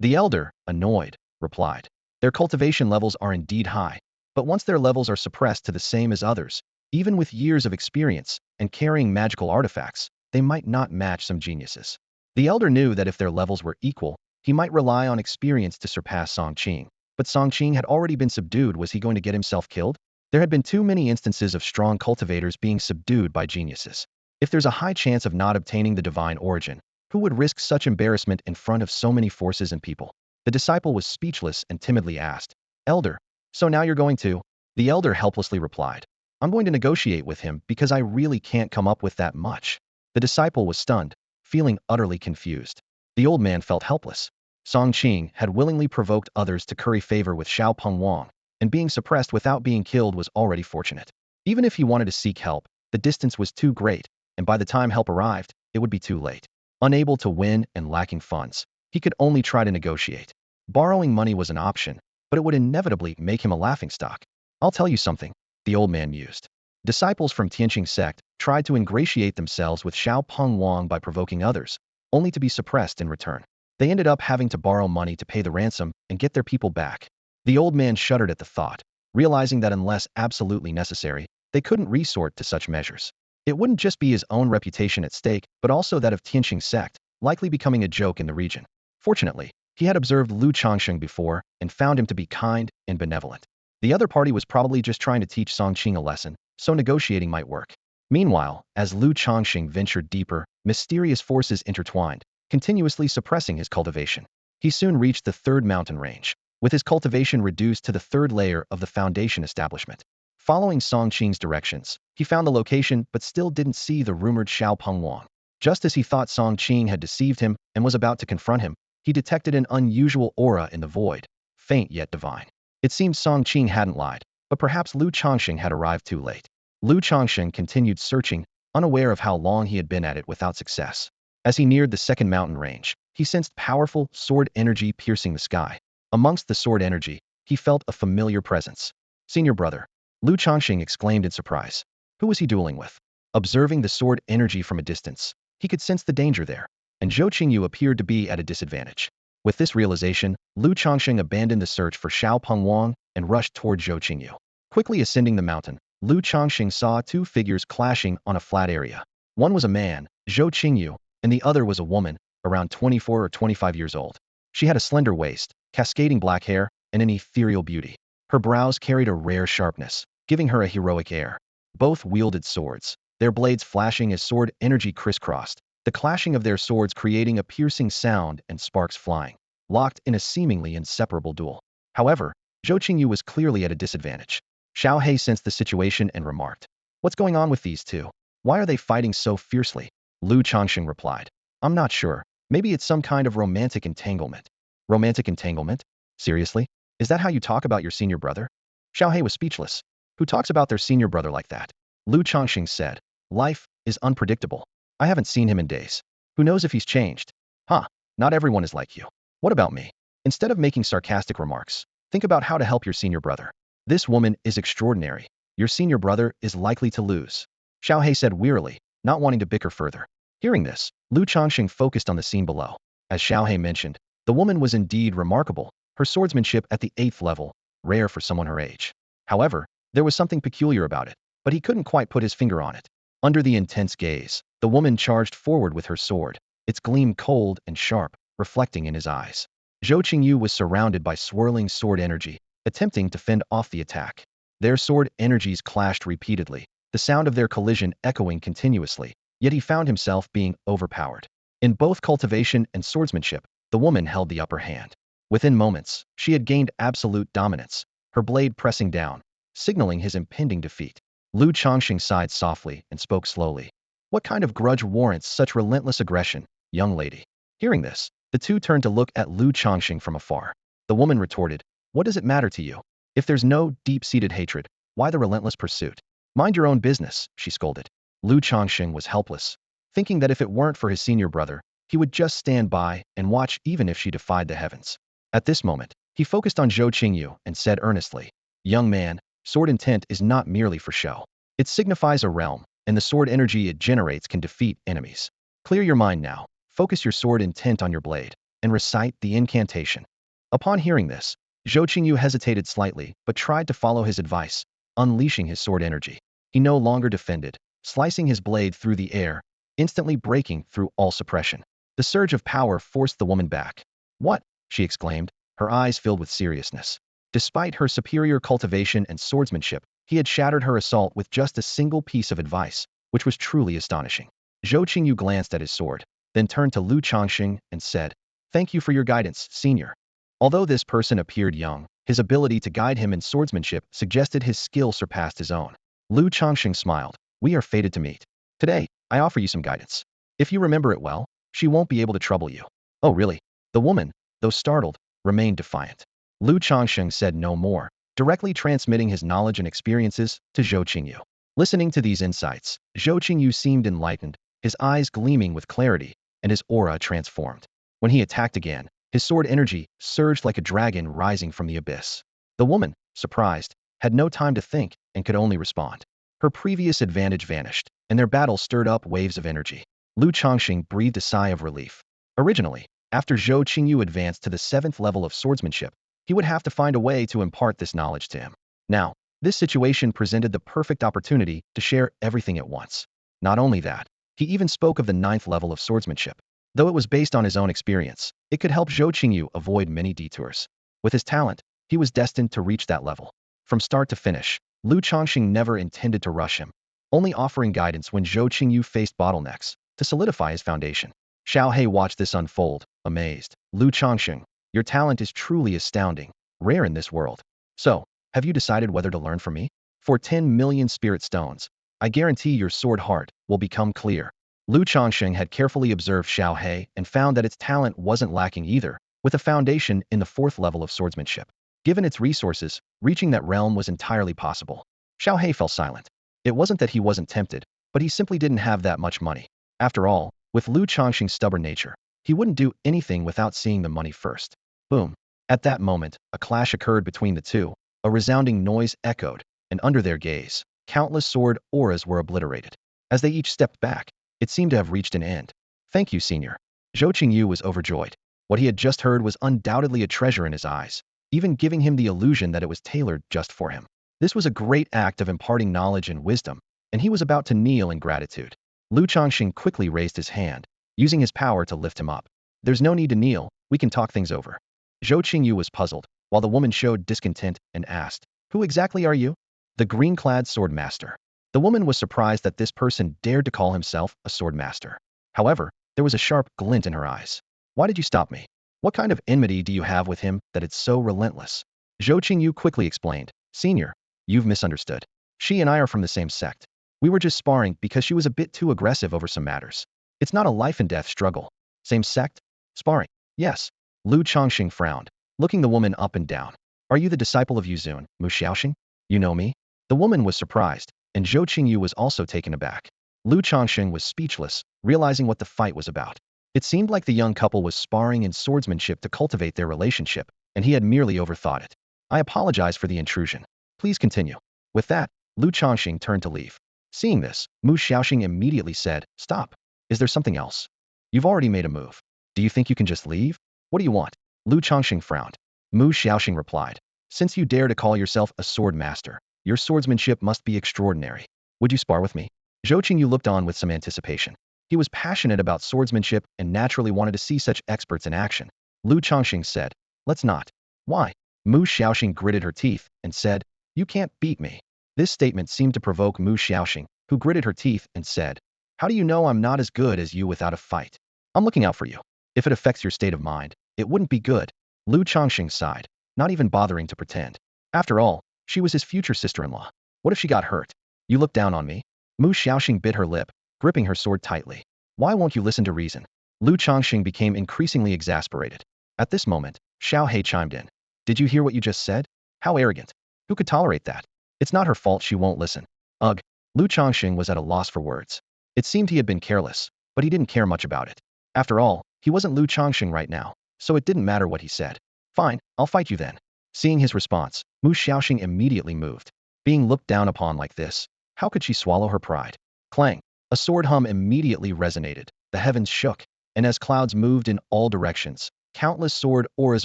The elder, annoyed, replied, "Their cultivation levels are indeed high, but once their levels are suppressed to the same as others, even with years of experience and carrying magical artifacts, they might not match some geniuses." The elder knew that if their levels were equal, he might rely on experience to surpass Song Qing. But Song Qing had already been subdued. Was he going to get himself killed? There had been too many instances of strong cultivators being subdued by geniuses. If there's a high chance of not obtaining the divine origin, who would risk such embarrassment in front of so many forces and people? The disciple was speechless and timidly asked, "Elder, so now you're going to?" The elder helplessly replied, "I'm going to negotiate with him because I really can't come up with that much." The disciple was stunned, feeling utterly confused. The old man felt helpless. Song Qing had willingly provoked others to curry favor with Xiaopeng Wang, and being suppressed without being killed was already fortunate. Even if he wanted to seek help, the distance was too great, and by the time help arrived, it would be too late. Unable to win and lacking funds, he could only try to negotiate. Borrowing money was an option, but it would inevitably make him a laughingstock. "I'll tell you something," the old man mused. Disciples from Tianqing sect tried to ingratiate themselves with Xiaopeng Wang by provoking others, only to be suppressed in return. They ended up having to borrow money to pay the ransom and get their people back. The old man shuddered at the thought, realizing that unless absolutely necessary, they couldn't resort to such measures. It wouldn't just be his own reputation at stake, but also that of Tianqing sect, likely becoming a joke in the region. Fortunately, he had observed Lu Changsheng before and found him to be kind and benevolent. The other party was probably just trying to teach Songqing a lesson, so negotiating might work. Meanwhile, as Lu Changsheng ventured deeper, mysterious forces intertwined, continuously suppressing his cultivation. He soon reached the third mountain range, with his cultivation reduced to the third layer of the foundation establishment. Following Songqing's directions, he found the location but still didn't see the rumored Xiao Pengwang. Just as he thought Songqing had deceived him and was about to confront him, he detected an unusual aura in the void, faint yet divine. It seemed Songqing hadn't lied, but perhaps Lu Changsheng had arrived too late. Lu Changsheng continued searching, unaware of how long he had been at it without success. As he neared the second mountain range, he sensed powerful sword energy piercing the sky. Amongst the sword energy, he felt a familiar presence. Senior brother, Lu Changsheng exclaimed in surprise. Who was he dueling with? Observing the sword energy from a distance, he could sense the danger there, and Zhou Qingyu appeared to be at a disadvantage. With this realization, Lu Changsheng abandoned the search for Xiao Pengwang and rushed toward Zhou Qingyu. Quickly ascending the mountain, Lu Changsheng saw two figures clashing on a flat area. One was a man, Zhou Qingyu, and the other was a woman, around 24 or 25 years old. She had a slender waist, cascading black hair, and an ethereal beauty. Her brows carried a rare sharpness, giving her a heroic air. Both wielded swords, their blades flashing as sword energy crisscrossed, the clashing of their swords creating a piercing sound and sparks flying, locked in a seemingly inseparable duel. However, Zhou Qingyu was clearly at a disadvantage. Xiao He sensed the situation and remarked, "What's going on with these two? Why are they fighting so fiercely?" Lu Changsheng replied, "I'm not sure. Maybe it's some kind of romantic entanglement." Romantic entanglement? Seriously? Is that how you talk about your senior brother? Xiao He was speechless. Who talks about their senior brother like that? Lu Changsheng said, "Life is unpredictable. I haven't seen him in days. Who knows if he's changed? Huh, not everyone is like you. What about me?" Instead of making sarcastic remarks, think about how to help your senior brother. This woman is extraordinary. Your senior brother is likely to lose. Xiao He said wearily, not wanting to bicker further. Hearing this, Lu Changsheng focused on the scene below. As Xiao He mentioned, the woman was indeed remarkable, her swordsmanship at the 8th level, rare for someone her age. However, there was something peculiar about it, but he couldn't quite put his finger on it. Under the intense gaze, the woman charged forward with her sword, its gleam cold and sharp, reflecting in his eyes. Zhou Qingyu was surrounded by swirling sword energy, attempting to fend off the attack. Their sword energies clashed repeatedly, the sound of their collision echoing continuously, yet he found himself being overpowered. In both cultivation and swordsmanship, the woman held the upper hand. Within moments, she had gained absolute dominance, her blade pressing down, signaling his impending defeat. Lu Changsheng sighed softly and spoke slowly. "What kind of grudge warrants such relentless aggression, young lady?" Hearing this, the two turned to look at Lu Changsheng from afar. The woman retorted, "What does it matter to you? If there's no deep-seated hatred, why the relentless pursuit? Mind your own business," she scolded. Lu Changsheng was helpless, thinking that if it weren't for his senior brother, he would just stand by and watch even if she defied the heavens. At this moment, he focused on Zhou Qingyu and said earnestly, "Young man, sword intent is not merely for show. It signifies a realm, and the sword energy it generates can defeat enemies. Clear your mind now, focus your sword intent on your blade, and recite the incantation." Upon hearing this, Zhou Qingyu hesitated slightly but tried to follow his advice, unleashing his sword energy. He no longer defended, slicing his blade through the air, instantly breaking through all suppression. The surge of power forced the woman back. "What?" she exclaimed, her eyes filled with seriousness. Despite her superior cultivation and swordsmanship, he had shattered her assault with just a single piece of advice, which was truly astonishing. Zhou Qingyu glanced at his sword, then turned to Lu Changsheng and said, "Thank you for your guidance, senior." Although this person appeared young, his ability to guide him in swordsmanship suggested his skill surpassed his own. Lu Changsheng smiled. "We are fated to meet. Today, I offer you some guidance. If you remember it well, she won't be able to trouble you." "Oh really?" The woman, though startled, remained defiant. Lu Changsheng said no more, directly transmitting his knowledge and experiences to Zhou Qingyu. Listening to these insights, Zhou Qingyu seemed enlightened, his eyes gleaming with clarity, and his aura transformed. When he attacked again, his sword energy surged like a dragon rising from the abyss. The woman, surprised, had no time to think and could only respond. Her previous advantage vanished, and their battle stirred up waves of energy. Lu Changsheng breathed a sigh of relief. Originally, after Zhou Qingyu advanced to the 7th level of swordsmanship, he would have to find a way to impart this knowledge to him. Now, this situation presented the perfect opportunity to share everything at once. Not only that, he even spoke of the 9th level of swordsmanship. Though it was based on his own experience, it could help Zhou Qingyu avoid many detours. With his talent, he was destined to reach that level. From start to finish, Lu Changsheng never intended to rush him, only offering guidance when Zhou Qingyu faced bottlenecks to solidify his foundation. Xiao He watched this unfold, amazed. Lu Changsheng, your talent is truly astounding, rare in this world. So, have you decided whether to learn from me? For 10 million spirit stones, I guarantee your sword heart will become clear. Lu Changsheng had carefully observed Xiao He and found that its talent wasn't lacking either, with a foundation in the 4th level of swordsmanship. Given its resources, reaching that realm was entirely possible. Xiao He fell silent. It wasn't that he wasn't tempted, but he simply didn't have that much money. After all, with Lu Changsheng's stubborn nature, he wouldn't do anything without seeing the money first. Boom. At that moment, a clash occurred between the two. A resounding noise echoed, and under their gaze, countless sword auras were obliterated. As they each stepped back, it seemed to have reached an end. Thank you, senior. Zhou Qingyu was overjoyed. What he had just heard was undoubtedly a treasure in his eyes, even giving him the illusion that it was tailored just for him. This was a great act of imparting knowledge and wisdom, and he was about to kneel in gratitude. Lu Changsheng quickly raised his hand, using his power to lift him up. There's no need to kneel, we can talk things over. Zhou Qingyu was puzzled, while the woman showed discontent and asked, who exactly are you? The green-clad sword master. The woman was surprised that this person dared to call himself a sword master. However, there was a sharp glint in her eyes. Why did you stop me? What kind of enmity do you have with him that it's so relentless? Zhou Qingyu quickly explained, Senior, you've misunderstood. She and I are from the same sect. We were just sparring because she was a bit too aggressive over some matters. It's not a life-and-death struggle. Same sect? Sparring. Yes. Lu Changsheng frowned, looking the woman up and down. Are you the disciple of Yuzun, Mu Xiaoxing? You know me? The woman was surprised, and Zhou Qingyu was also taken aback. Lu Changsheng was speechless, realizing what the fight was about. It seemed like the young couple was sparring in swordsmanship to cultivate their relationship, and he had merely overthought it. I apologize for the intrusion. Please continue. With that, Lu Changsheng turned to leave. Seeing this, Mu Xiaoxing immediately said, Stop. Is there something else? You've already made a move. Do you think you can just leave? What do you want? Lu Changsheng frowned. Mu Xiaoxing replied, Since you dare to call yourself a sword master, your swordsmanship must be extraordinary. Would you spar with me? Zhou Qingyu looked on with some anticipation. He was passionate about swordsmanship and naturally wanted to see such experts in action. Lu Changsheng said, Let's not. Why? Mu Xiaoxing gritted her teeth and said, You can't beat me. This statement seemed to provoke Mu Xiaoxing, who gritted her teeth and said, How do you know I'm not as good as you without a fight? I'm looking out for you. If it affects your state of mind, it wouldn't be good. Lu Changsheng sighed, not even bothering to pretend. After all, she was his future sister-in-law. What if she got hurt? You look down on me? Mu Xiaoxing bit her lip, gripping her sword tightly. Why won't you listen to reason? Lu Changsheng became increasingly exasperated. At this moment, Xiao He chimed in. Did you hear what you just said? How arrogant. Who could tolerate that? It's not her fault she won't listen. Ugh. Lu Changsheng was at a loss for words. It seemed he had been careless, but he didn't care much about it. After all, he wasn't Lu Changsheng right now, so it didn't matter what he said. Fine, I'll fight you then. Seeing his response, Mu Xiaoxing immediately moved. Being looked down upon like this, how could she swallow her pride? Clang! A sword hum immediately resonated, the heavens shook, and as clouds moved in all directions, countless sword auras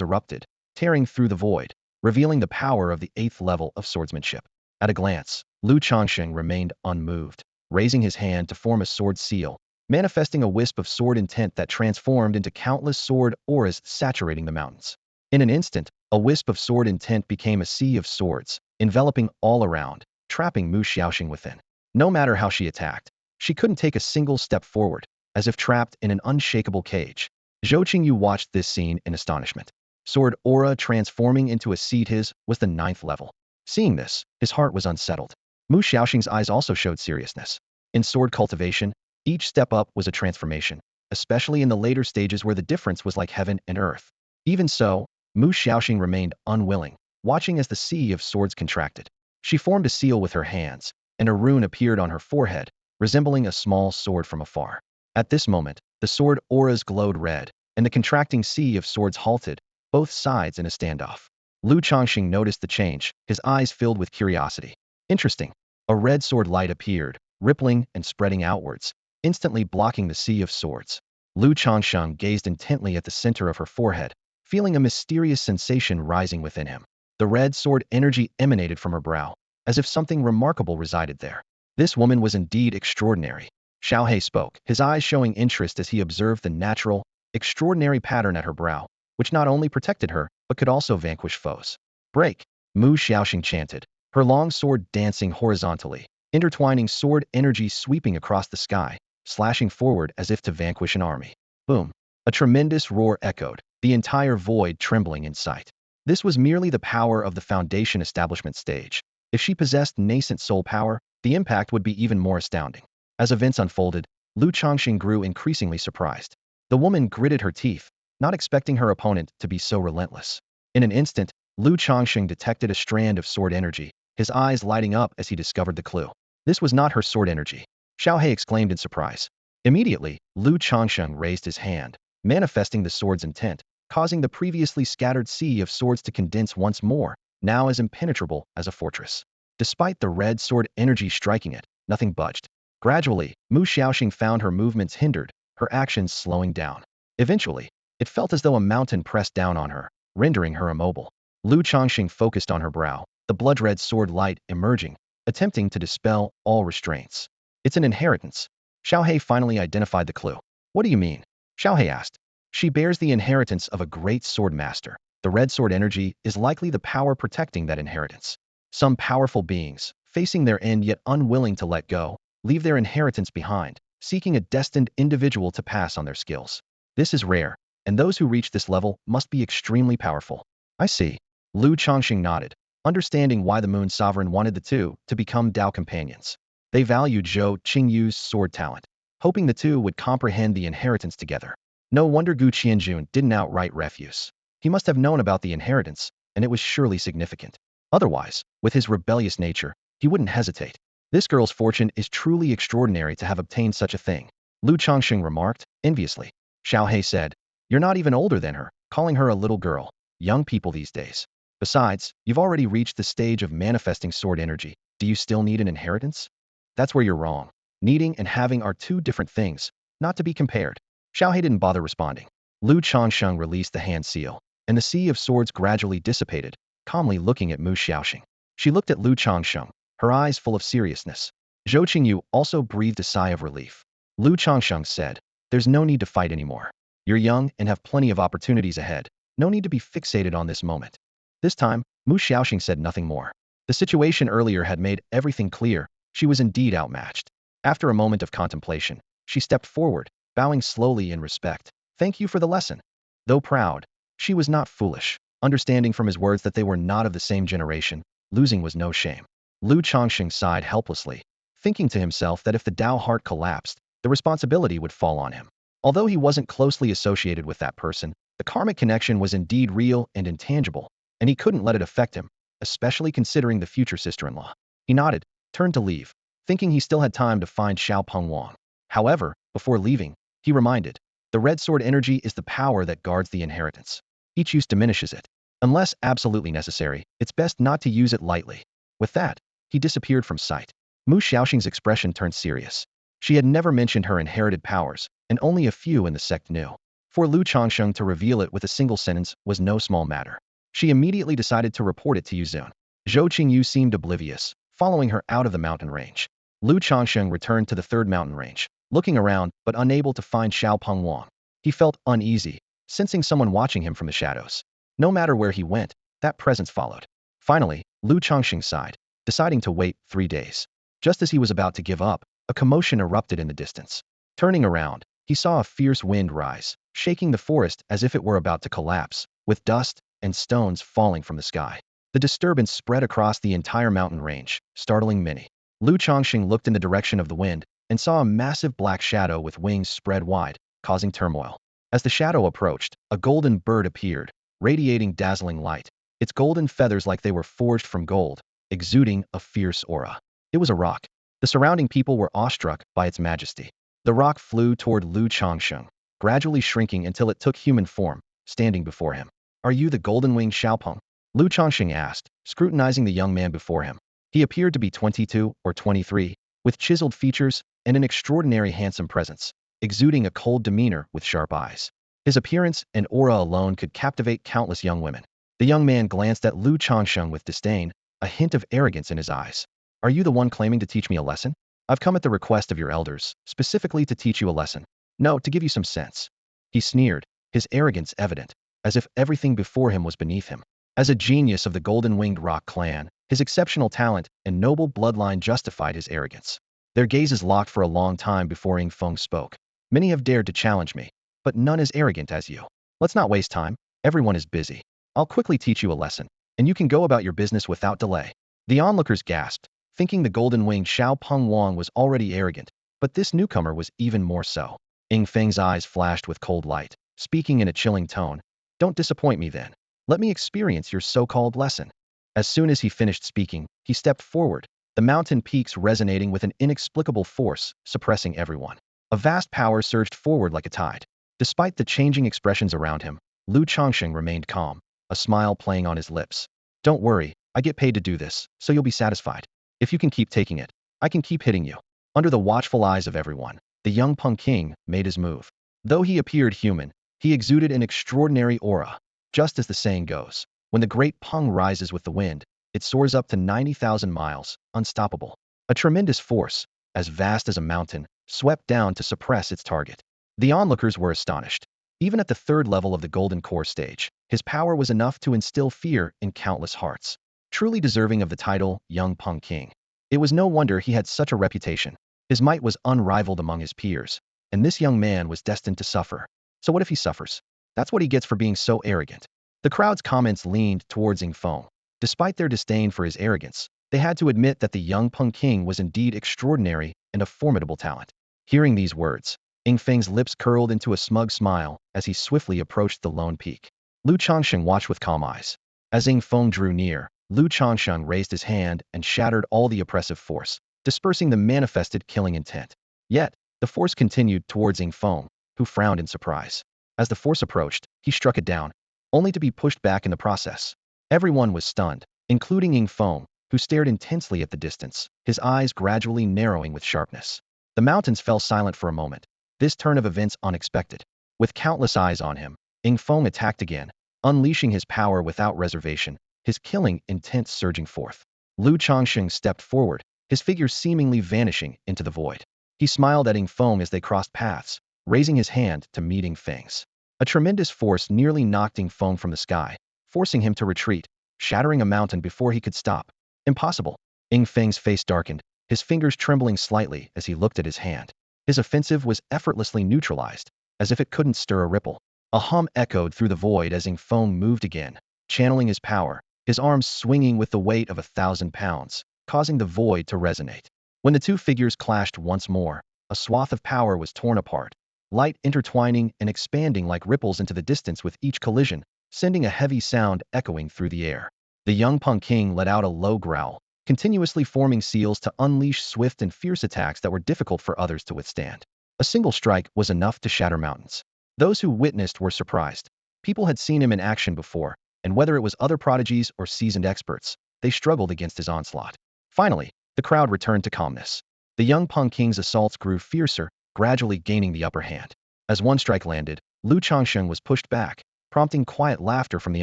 erupted, tearing through the void, revealing the power of the 8th level of swordsmanship. At a glance, Lu Changsheng remained unmoved, raising his hand to form a sword seal, manifesting a wisp of sword intent that transformed into countless sword auras saturating the mountains. In an instant, a wisp of sword intent became a sea of swords, enveloping all around, trapping Mu Xiaoxing within. No matter how she attacked, she couldn't take a single step forward, as if trapped in an unshakable cage. Zhou Qingyu watched this scene in astonishment. Sword aura transforming into a seed his was the 9th level. Seeing this, his heart was unsettled. Mu Xiaoxing's eyes also showed seriousness. In sword cultivation, each step up was a transformation, especially in the later stages where the difference was like heaven and earth. Even so, Mu Xiaoxing remained unwilling, watching as the sea of swords contracted. She formed a seal with her hands, and a rune appeared on her forehead, resembling a small sword from afar. At this moment, the sword auras glowed red, and the contracting sea of swords halted, both sides in a standoff. Lu Changsheng noticed the change, his eyes filled with curiosity. Interesting. A red sword light appeared, rippling and spreading outwards, instantly blocking the sea of swords. Lu Changsheng gazed intently at the center of her forehead, feeling a mysterious sensation rising within him. The red sword energy emanated from her brow, as if something remarkable resided there. This woman was indeed extraordinary. Xiao He spoke, his eyes showing interest as he observed the natural, extraordinary pattern at her brow, which not only protected her, but could also vanquish foes. Break! Mu Xiaoxing chanted, her long sword dancing horizontally, intertwining sword energy sweeping across the sky, slashing forward as if to vanquish an army. Boom! A tremendous roar echoed, the entire void trembling in sight. This was merely the power of the Foundation establishment stage. If she possessed nascent soul power, the impact would be even more astounding. As events unfolded, Lu Changxing grew increasingly surprised. The woman gritted her teeth, not expecting her opponent to be so relentless. In an instant, Lu Changxing detected a strand of sword energy, his eyes lighting up as he discovered the clue. This was not her sword energy. Xiao He exclaimed in surprise. Immediately, Lu Changsheng raised his hand, manifesting the sword's intent, causing the previously scattered sea of swords to condense once more, now as impenetrable as a fortress. Despite the red sword energy striking it, nothing budged. Gradually, Mu Xiaoxing found her movements hindered, her actions slowing down. Eventually, it felt as though a mountain pressed down on her, rendering her immobile. Lu Changxing focused on her brow, the blood-red sword light emerging, attempting to dispel all restraints. It's an inheritance. Xiao He finally identified the clue. What do you mean? Xiao He asked. She bears the inheritance of a great sword master. The red sword energy is likely the power protecting that inheritance. Some powerful beings, facing their end yet unwilling to let go, leave their inheritance behind, seeking a destined individual to pass on their skills. This is rare, and those who reach this level must be extremely powerful. I see. Lu Changxing nodded, understanding why the Moon Sovereign wanted the two to become Dao companions. They valued Zhou Qingyu's sword talent, hoping the two would comprehend the inheritance together. No wonder Gu Qianjun didn't outright refuse. He must have known about the inheritance, and it was surely significant. Otherwise, with his rebellious nature, he wouldn't hesitate. This girl's fortune is truly extraordinary to have obtained such a thing, Lu Changxing remarked, enviously. Xiao He said, you're not even older than her, calling her a little girl. Young people these days. Besides, you've already reached the stage of manifesting sword energy. Do you still need an inheritance? That's where you're wrong. Needing and having are two different things, not to be compared. Xiao He didn't bother responding. Lu Changsheng released the hand seal, and the sea of swords gradually dissipated, calmly looking at Mu Xiaoxing. She looked at Lu Changsheng, her eyes full of seriousness. Zhou Qingyu also breathed a sigh of relief. Lu Changsheng said, there's no need to fight anymore. You're young and have plenty of opportunities ahead. No need to be fixated on this moment. This time, Mu Xiaoxing said nothing more. The situation earlier had made everything clear. She was indeed outmatched. After a moment of contemplation, she stepped forward, bowing slowly in respect. Thank you for the lesson. Though proud, she was not foolish. Understanding from his words that they were not of the same generation, losing was no shame. Lu Changxing sighed helplessly, thinking to himself that if the Dao heart collapsed, the responsibility would fall on him. Although he wasn't closely associated with that person, the karmic connection was indeed real and intangible, and he couldn't let it affect him, especially considering the future sister-in-law. He nodded, turned to leave, thinking he still had time to find Xiao Peng Wang. However, before leaving, he reminded, the red sword energy is the power that guards the inheritance. Each use diminishes it. Unless absolutely necessary, it's best not to use it lightly. With that, he disappeared from sight. Mu Xiaoxing's expression turned serious. She had never mentioned her inherited powers, and only a few in the sect knew. For Lu Changsheng to reveal it with a single sentence was no small matter. She immediately decided to report it to Yuzun. Zhou Qingyu seemed oblivious, following her out of the mountain range. Lu Changsheng returned to the third mountain range, looking around but unable to find Xiao Peng Wang. He felt uneasy, sensing someone watching him from the shadows. No matter where he went, that presence followed. Finally, Lu Changxing sighed, deciding to wait 3 days. Just as he was about to give up, a commotion erupted in the distance. Turning around, he saw a fierce wind rise, shaking the forest as if it were about to collapse, with dust and stones falling from the sky. The disturbance spread across the entire mountain range, startling many. Lu Changxing looked in the direction of the wind and saw a massive black shadow with wings spread wide, causing turmoil. As the shadow approached, a golden bird appeared, radiating dazzling light, its golden feathers like they were forged from gold, exuding a fierce aura. It was a roc. The surrounding people were awestruck by its majesty. The roc flew toward Lu Changsheng, gradually shrinking until it took human form, standing before him. Are you the golden-winged Xiaopeng? Lu Changxing asked, scrutinizing the young man before him. He appeared to be 22 or 23, with chiseled features, and an extraordinary handsome presence, exuding a cold demeanor with sharp eyes. His appearance and aura alone could captivate countless young women. The young man glanced at Lu Changsheng with disdain, a hint of arrogance in his eyes. Are you the one claiming to teach me a lesson? I've come at the request of your elders, specifically to teach you a lesson. No, to give you some sense. He sneered, his arrogance evident, as if everything before him was beneath him. As a genius of the golden-winged rock clan, his exceptional talent and noble bloodline justified his arrogance. Their gazes locked for a long time before Ing Feng spoke. Many have dared to challenge me, but none as arrogant as you. Let's not waste time. Everyone is busy. I'll quickly teach you a lesson, and you can go about your business without delay. The onlookers gasped, thinking the golden-winged Xiao Peng Wang was already arrogant, but this newcomer was even more so. Ing Feng's eyes flashed with cold light, speaking in a chilling tone. Don't disappoint me then. Let me experience your so-called lesson. As soon as he finished speaking, he stepped forward, the mountain peaks resonating with an inexplicable force, suppressing everyone. A vast power surged forward like a tide. Despite the changing expressions around him, Lu Changsheng remained calm, a smile playing on his lips. Don't worry, I get paid to do this, so you'll be satisfied. If you can keep taking it, I can keep hitting you. Under the watchful eyes of everyone, the young Peng King made his move. Though he appeared human, he exuded an extraordinary aura. Just as the saying goes, when the great Peng rises with the wind, it soars up to 90,000 miles, unstoppable. A tremendous force, as vast as a mountain, swept down to suppress its target. The onlookers were astonished. Even at the third level of the Golden Core stage, his power was enough to instill fear in countless hearts. Truly deserving of the title, Young Peng King. It was no wonder he had such a reputation. His might was unrivaled among his peers, and this young man was destined to suffer. So what if he suffers? That's what he gets for being so arrogant. The crowd's comments leaned towards Ing Feng. Despite their disdain for his arrogance, they had to admit that the young Peng King was indeed extraordinary and a formidable talent. Hearing these words, Ing Feng's lips curled into a smug smile as he swiftly approached the lone peak. Lu Changsheng watched with calm eyes. As Ing Feng drew near, Lu Changsheng raised his hand and shattered all the oppressive force, dispersing the manifested killing intent. Yet, the force continued towards Ing Feng, who frowned in surprise. As the force approached, he struck it down, only to be pushed back in the process. Everyone was stunned, including Ing Feng, who stared intensely at the distance, his eyes gradually narrowing with sharpness. The mountains fell silent for a moment, this turn of events unexpected. With countless eyes on him, Ing Feng attacked again, unleashing his power without reservation, his killing intent surging forth. Lu Changsheng stepped forward, his figure seemingly vanishing into the void. He smiled at Ing Feng as they crossed paths, raising his hand to meet Ing Feng's. A tremendous force nearly knocked Ing Feng from the sky, forcing him to retreat, shattering a mountain before he could stop. Impossible. Ing Feng's face darkened, his fingers trembling slightly as he looked at his hand. His offensive was effortlessly neutralized, as if it couldn't stir a ripple. A hum echoed through the void as Ing Feng moved again, channeling his power, his arms swinging with the weight of 1,000 pounds, causing the void to resonate. When the two figures clashed once more, a swath of power was torn apart, light intertwining and expanding like ripples into the distance with each collision, sending a heavy sound echoing through the air. The young Peng King let out a low growl, continuously forming seals to unleash swift and fierce attacks that were difficult for others to withstand. A single strike was enough to shatter mountains. Those who witnessed were surprised. People had seen him in action before, and whether it was other prodigies or seasoned experts, they struggled against his onslaught. Finally, the crowd returned to calmness. The young Peng King's assaults grew fiercer, gradually gaining the upper hand. As one strike landed, Lu Changsheng was pushed back, prompting quiet laughter from the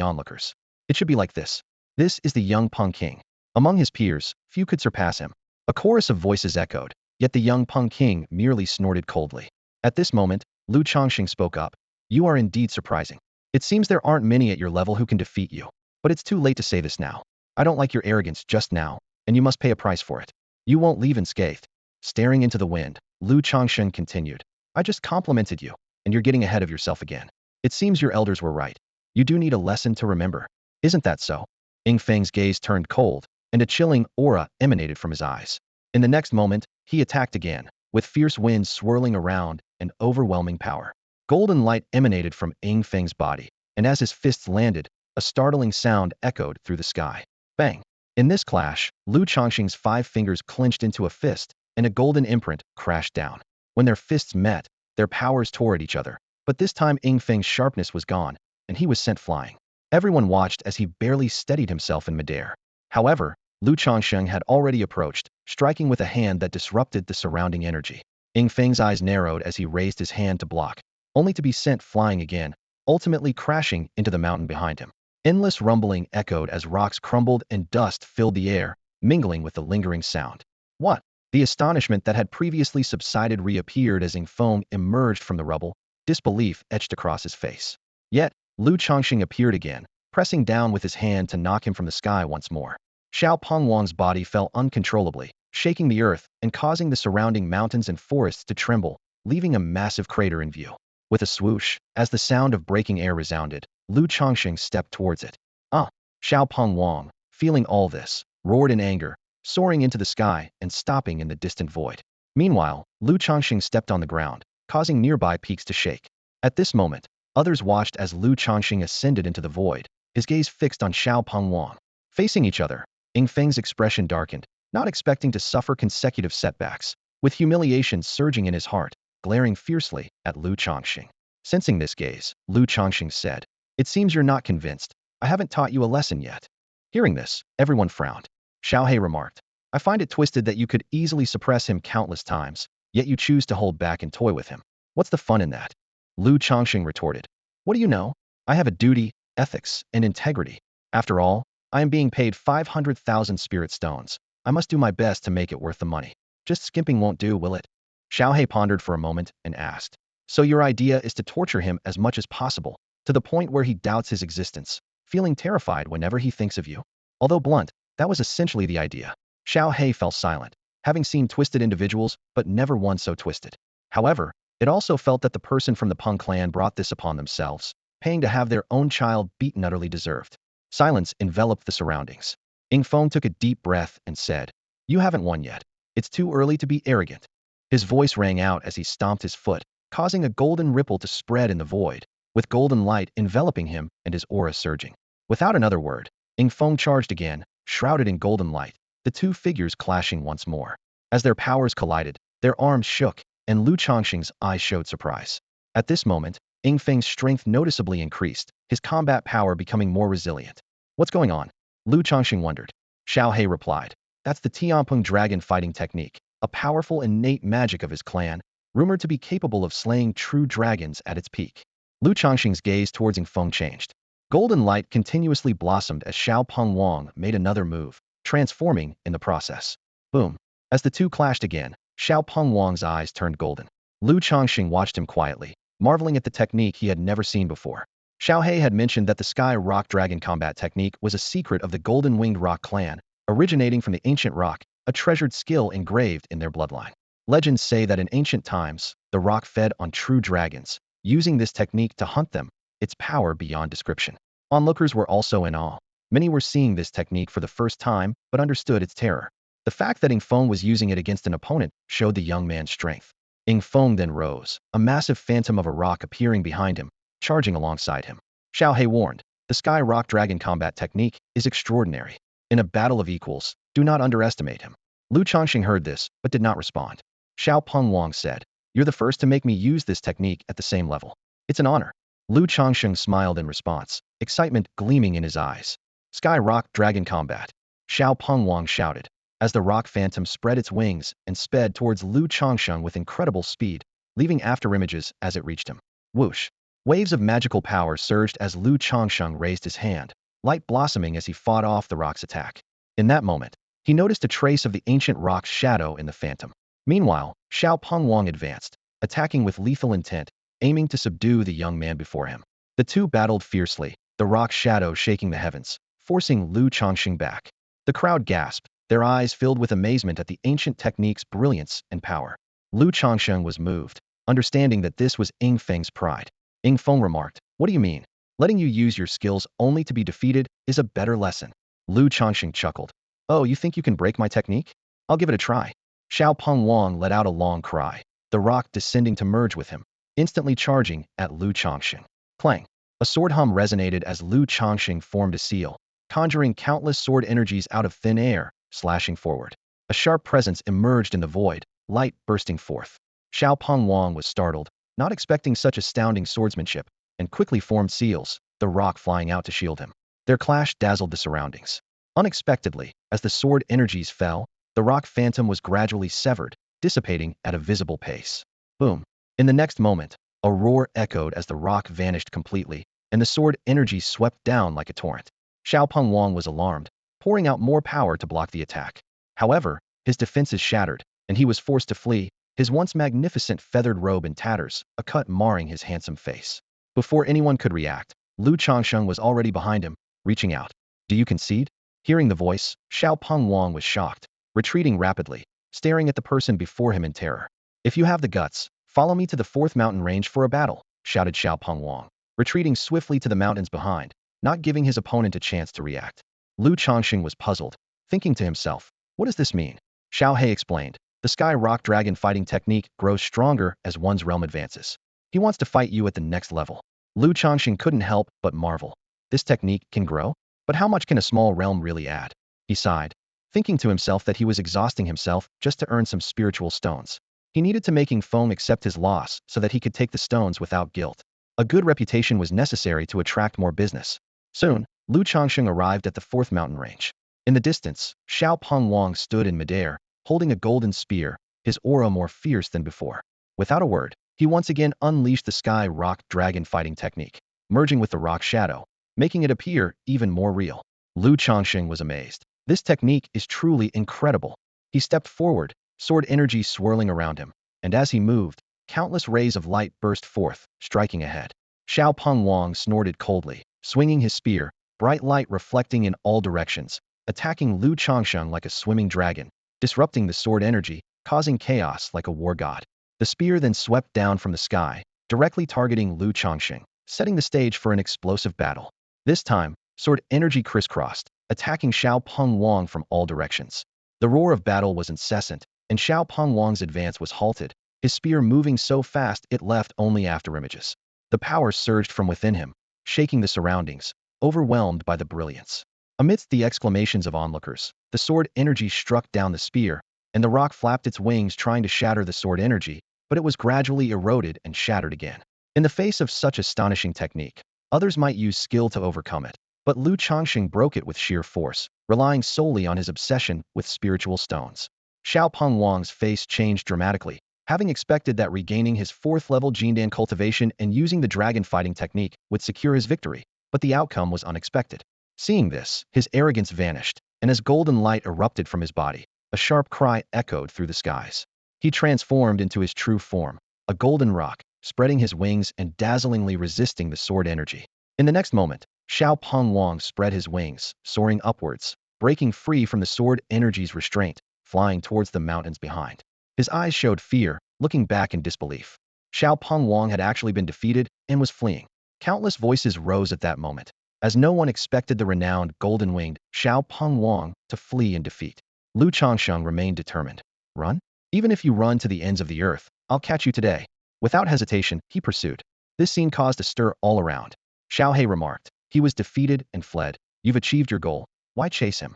onlookers. It should be like this. This is the young Peng King. Among his peers, few could surpass him. A chorus of voices echoed, yet the young Peng King merely snorted coldly. At this moment, Lu Changsheng spoke up. You are indeed surprising. It seems there aren't many at your level who can defeat you. But it's too late to say this now. I don't like your arrogance just now, and you must pay a price for it. You won't leave unscathed. Staring into the wind, Lu Changsheng continued. I just complimented you, and you're getting ahead of yourself again. It seems your elders were right. You do need a lesson to remember. Isn't that so? Ing Feng's gaze turned cold, and a chilling aura emanated from his eyes. In the next moment, he attacked again, with fierce winds swirling around and overwhelming power. Golden light emanated from Ing Feng's body, and as his fists landed, a startling sound echoed through the sky. Bang! In this clash, Lu Changsheng's 5 fingers clenched into a fist, and a golden imprint crashed down. When their fists met, their powers tore at each other, but this time Ing Feng's sharpness was gone, and he was sent flying. Everyone watched as he barely steadied himself in midair. However, Lu Changsheng had already approached, striking with a hand that disrupted the surrounding energy. Ing Feng's eyes narrowed as he raised his hand to block, only to be sent flying again, ultimately crashing into the mountain behind him. Endless rumbling echoed as rocks crumbled and dust filled the air, mingling with the lingering sound. What? The astonishment that had previously subsided reappeared as Ing Feng emerged from the rubble, disbelief etched across his face. Yet, Lu Changsheng appeared again, pressing down with his hand to knock him from the sky once more. Xiao Pengwang's body fell uncontrollably, shaking the earth and causing the surrounding mountains and forests to tremble, leaving a massive crater in view. With a swoosh, as the sound of breaking air resounded, Lu Changsheng stepped towards it. Ah! Xiao Pengwang, feeling all this, roared in anger, soaring into the sky and stopping in the distant void. Meanwhile, Lu Changsheng stepped on the ground, causing nearby peaks to shake. At this moment, others watched as Lu Changsheng ascended into the void, his gaze fixed on Xiao Pengwang. Facing each other, Ing Feng's expression darkened, not expecting to suffer consecutive setbacks, with humiliation surging in his heart, glaring fiercely at Lu Changsheng. Sensing this gaze, Lu Changsheng said, "It seems you're not convinced. I haven't taught you a lesson yet." Hearing this, everyone frowned. Xiao He remarked, "I find it twisted that you could easily suppress him countless times, yet you choose to hold back and toy with him. What's the fun in that?" Lu Changsheng retorted, "What do you know? I have a duty, ethics, and integrity. After all, I am being paid 500,000 spirit stones. I must do my best to make it worth the money. Just skimping won't do, will it?" Xiao He pondered for a moment and asked, "So your idea is to torture him as much as possible, to the point where he doubts his existence, feeling terrified whenever he thinks of you?" Although blunt, that was essentially the idea. Xiao He fell silent, having seen twisted individuals, but never one so twisted. However, it also felt that the person from the Peng clan brought this upon themselves, paying to have their own child beaten utterly deserved. Silence enveloped the surroundings. Ing Feng took a deep breath and said, "You haven't won yet. It's too early to be arrogant." His voice rang out as he stomped his foot, causing a golden ripple to spread in the void, with golden light enveloping him and his aura surging. Without another word, Ing Feng charged again, shrouded in golden light, the two figures clashing once more. As their powers collided, their arms shook, and Lu Changsheng's eyes showed surprise. At this moment, Ing Feng's strength noticeably increased, his combat power becoming more resilient. "What's going on?" Lu Changsheng wondered. Xiao He replied, "That's the Tianpeng dragon fighting technique, a powerful innate magic of his clan, rumored to be capable of slaying true dragons at its peak." Lu Changsheng's gaze towards Ing Feng changed. Golden light continuously blossomed as Xiao Pengwang made another move, transforming in the process. Boom. As the two clashed again, Xiao Pengwang's eyes turned golden. Lu Changsheng watched him quietly, marveling at the technique he had never seen before. Xiao He had mentioned that the Sky Rock Dragon combat technique was a secret of the Golden Winged Rock clan, originating from the ancient rock, a treasured skill engraved in their bloodline. Legends say that in ancient times, the rock fed on true dragons, using this technique to hunt them, its power beyond description. Onlookers were also in awe. Many were seeing this technique for the first time, but understood its terror. The fact that Ing Feng was using it against an opponent showed the young man's strength. Ing Feng then rose, a massive phantom of a rock appearing behind him, charging alongside him. Xiao He warned, "The Sky Rock Dragon combat technique is extraordinary. In a battle of equals, do not underestimate him." Lu Changsheng heard this, but did not respond. Xiao Pengwang said, "You're the first to make me use this technique at the same level. It's an honor." Lu Changsheng smiled in response, excitement gleaming in his eyes. "Sky Rock Dragon combat." Xiao Pengwang shouted, as the rock phantom spread its wings and sped towards Lu Changsheng with incredible speed, leaving afterimages as it reached him. Whoosh! Waves of magical power surged as Lu Changsheng raised his hand, light blossoming as he fought off the rock's attack. In that moment, he noticed a trace of the ancient rock's shadow in the phantom. Meanwhile, Xiao Pengwang advanced, attacking with lethal intent, aiming to subdue the young man before him. The two battled fiercely, the rock's shadow shaking the heavens, forcing Lu Changsheng back. The crowd gasped, their eyes filled with amazement at the ancient technique's brilliance and power. Lu Changsheng was moved, understanding that this was Ing Feng's pride. Ing Feng remarked, "What do you mean? Letting you use your skills only to be defeated is a better lesson." Lu Changsheng chuckled. "Oh, you think you can break my technique? I'll give it a try." Xiao Pengwang let out a long cry, the rock descending to merge with him, instantly charging at Lu Changsheng. Clang! A sword hum resonated as Lu Changsheng formed a seal, conjuring countless sword energies out of thin air, slashing forward. A sharp presence emerged in the void, light bursting forth. Xiao Pengwang was startled, not expecting such astounding swordsmanship, and quickly formed seals, the rock flying out to shield him. Their clash dazzled the surroundings. Unexpectedly, as the sword energies fell, The rock phantom was gradually severed, dissipating at a visible pace. Boom. In the next moment, a roar echoed as the rock vanished completely, and the sword energy swept down like a torrent. Xiaopeng Wang was alarmed, pouring out more power to block the attack. However, his defenses shattered, and he was forced to flee, his once magnificent feathered robe in tatters, a cut marring his handsome face. Before anyone could react, Lu Changsheng was already behind him, reaching out. Do you concede? Hearing the voice, Xiaopeng Wang was shocked, retreating rapidly, staring at the person before him in terror. If you have the guts, follow me to the fourth mountain range for a battle, shouted Xiaopeng Wang, retreating swiftly to the mountains behind, not giving his opponent a chance to react. Lu Changsheng was puzzled, thinking to himself, what does this mean? Xiao He explained, the sky rock dragon fighting technique grows stronger as one's realm advances. He wants to fight you at the next level. Lu Changsheng couldn't help but marvel. This technique can grow? But how much can a small realm really add? He sighed, thinking to himself that he was exhausting himself just to earn some spiritual stones. He needed to making Feng accept his loss so that he could take the stones without guilt. A good reputation was necessary to attract more business. Soon, Lu Changsheng arrived at the fourth mountain range. In the distance, Xiaopeng Wang stood in midair, holding a golden spear, his aura more fierce than before. Without a word, he once again unleashed the sky rock dragon fighting technique, merging with the rock shadow, making it appear even more real. Lu Changsheng was amazed. This technique is truly incredible. He stepped forward, sword energy swirling around him, and as he moved, countless rays of light burst forth, striking ahead. Xiaopeng Wang snorted coldly, swinging his spear, bright light reflecting in all directions, attacking Lu Changsheng like a swimming dragon, disrupting the sword energy, causing chaos like a war god. The spear then swept down from the sky, directly targeting Lu Changsheng, setting the stage for an explosive battle. This time, sword energy crisscrossed, attacking Xiaopeng Wang from all directions. The roar of battle was incessant, and Xiaopeng Wang's advance was halted, his spear moving so fast it left only afterimages. The power surged from within him, shaking the surroundings, overwhelmed by the brilliance. Amidst the exclamations of onlookers, the sword energy struck down the spear, and the rock flapped its wings trying to shatter the sword energy, but it was gradually eroded and shattered again. In the face of such astonishing technique, others might use skill to overcome it, but Lu Changsheng broke it with sheer force, relying solely on his obsession with spiritual stones. Xiaopeng Wang's face changed dramatically, having expected that regaining his fourth-level Jindan cultivation and using the dragon fighting technique would secure his victory, but the outcome was unexpected. Seeing this, his arrogance vanished, and as golden light erupted from his body, a sharp cry echoed through the skies. He transformed into his true form, a golden rock, spreading his wings and dazzlingly resisting the sword energy. In the next moment, Xiaopeng Wang spread his wings, soaring upwards, breaking free from the sword energy's restraint, flying towards the mountains behind. His eyes showed fear, looking back in disbelief. Xiaopeng Wang had actually been defeated and was fleeing. Countless voices rose at that moment, as no one expected the renowned golden-winged Xiaopeng Wang to flee in defeat. Lu Changsheng remained determined. Run? Even if you run to the ends of the earth, I'll catch you today. Without hesitation, he pursued. This scene caused a stir all around. Xiao He remarked, he was defeated and fled. You've achieved your goal. Why chase him?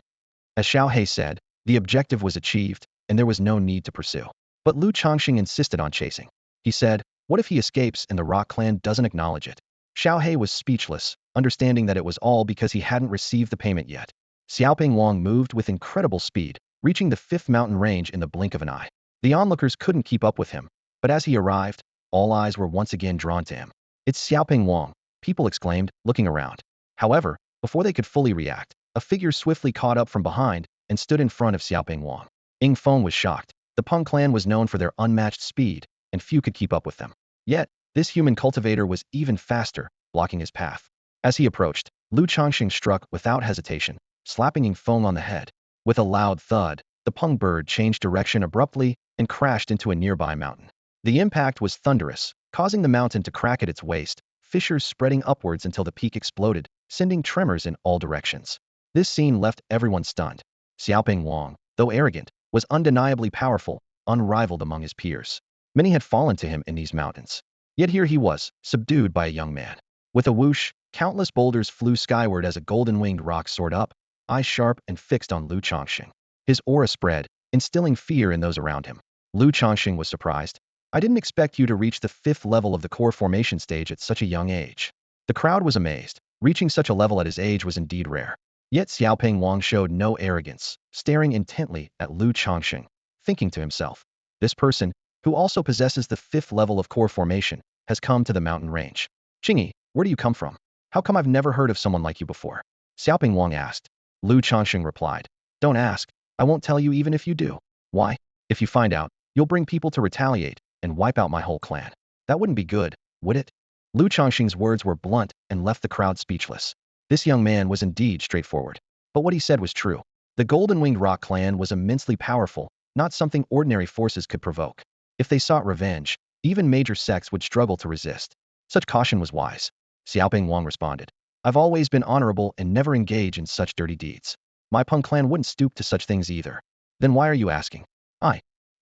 As Xiao He said, the objective was achieved, and there was no need to pursue. But Lu Changsheng insisted on chasing. He said, what if he escapes and the Rock clan doesn't acknowledge it? Xiao He was speechless, understanding that it was all because he hadn't received the payment yet. Xiaopeng Wang moved with incredible speed, reaching the fifth mountain range in the blink of an eye. The onlookers couldn't keep up with him, but as he arrived, all eyes were once again drawn to him. It's Xiaopeng Wang, people exclaimed, looking around. However, before they could fully react, a figure swiftly caught up from behind and stood in front of Xiaopeng Wang. Ying Feng was shocked. The Peng clan was known for their unmatched speed, and few could keep up with them. Yet, this human cultivator was even faster, blocking his path. As he approached, Lu Changsheng struck without hesitation, slapping Ying Feng on the head. With a loud thud, the Peng bird changed direction abruptly and crashed into a nearby mountain. The impact was thunderous, causing the mountain to crack at its waist, fissures spreading upwards until the peak exploded, sending tremors in all directions. This scene left everyone stunned. Xiaopeng Wang, though arrogant, was undeniably powerful, unrivaled among his peers. Many had fallen to him in these mountains. Yet here he was, subdued by a young man. With a whoosh, countless boulders flew skyward as a golden-winged rock soared up, eyes sharp and fixed on Lu Changsheng. His aura spread, instilling fear in those around him. Lu Changsheng was surprised. I didn't expect you to reach the fifth level of the core formation stage at such a young age. The crowd was amazed. Reaching such a level at his age was indeed rare. Yet Xiaoping Wang showed no arrogance, staring intently at Lu Changsheng, thinking to himself, this person, who also possesses the 5th level of core formation, has come to the mountain range. Qingyi, where do you come from? How come I've never heard of someone like you before? Xiaoping Wang asked. Lu Changsheng replied, don't ask, I won't tell you even if you do. Why? If you find out, you'll bring people to retaliate and wipe out my whole clan. That wouldn't be good, would it? Lu Changsheng's words were blunt and left the crowd speechless. This young man was indeed straightforward. But what he said was true. The Golden-Winged Rock clan was immensely powerful, not something ordinary forces could provoke. If they sought revenge, even major sects would struggle to resist. Such caution was wise. Xiaoping Wang responded, I've always been honorable and never engage in such dirty deeds. My Peng clan wouldn't stoop to such things either. Then why are you asking?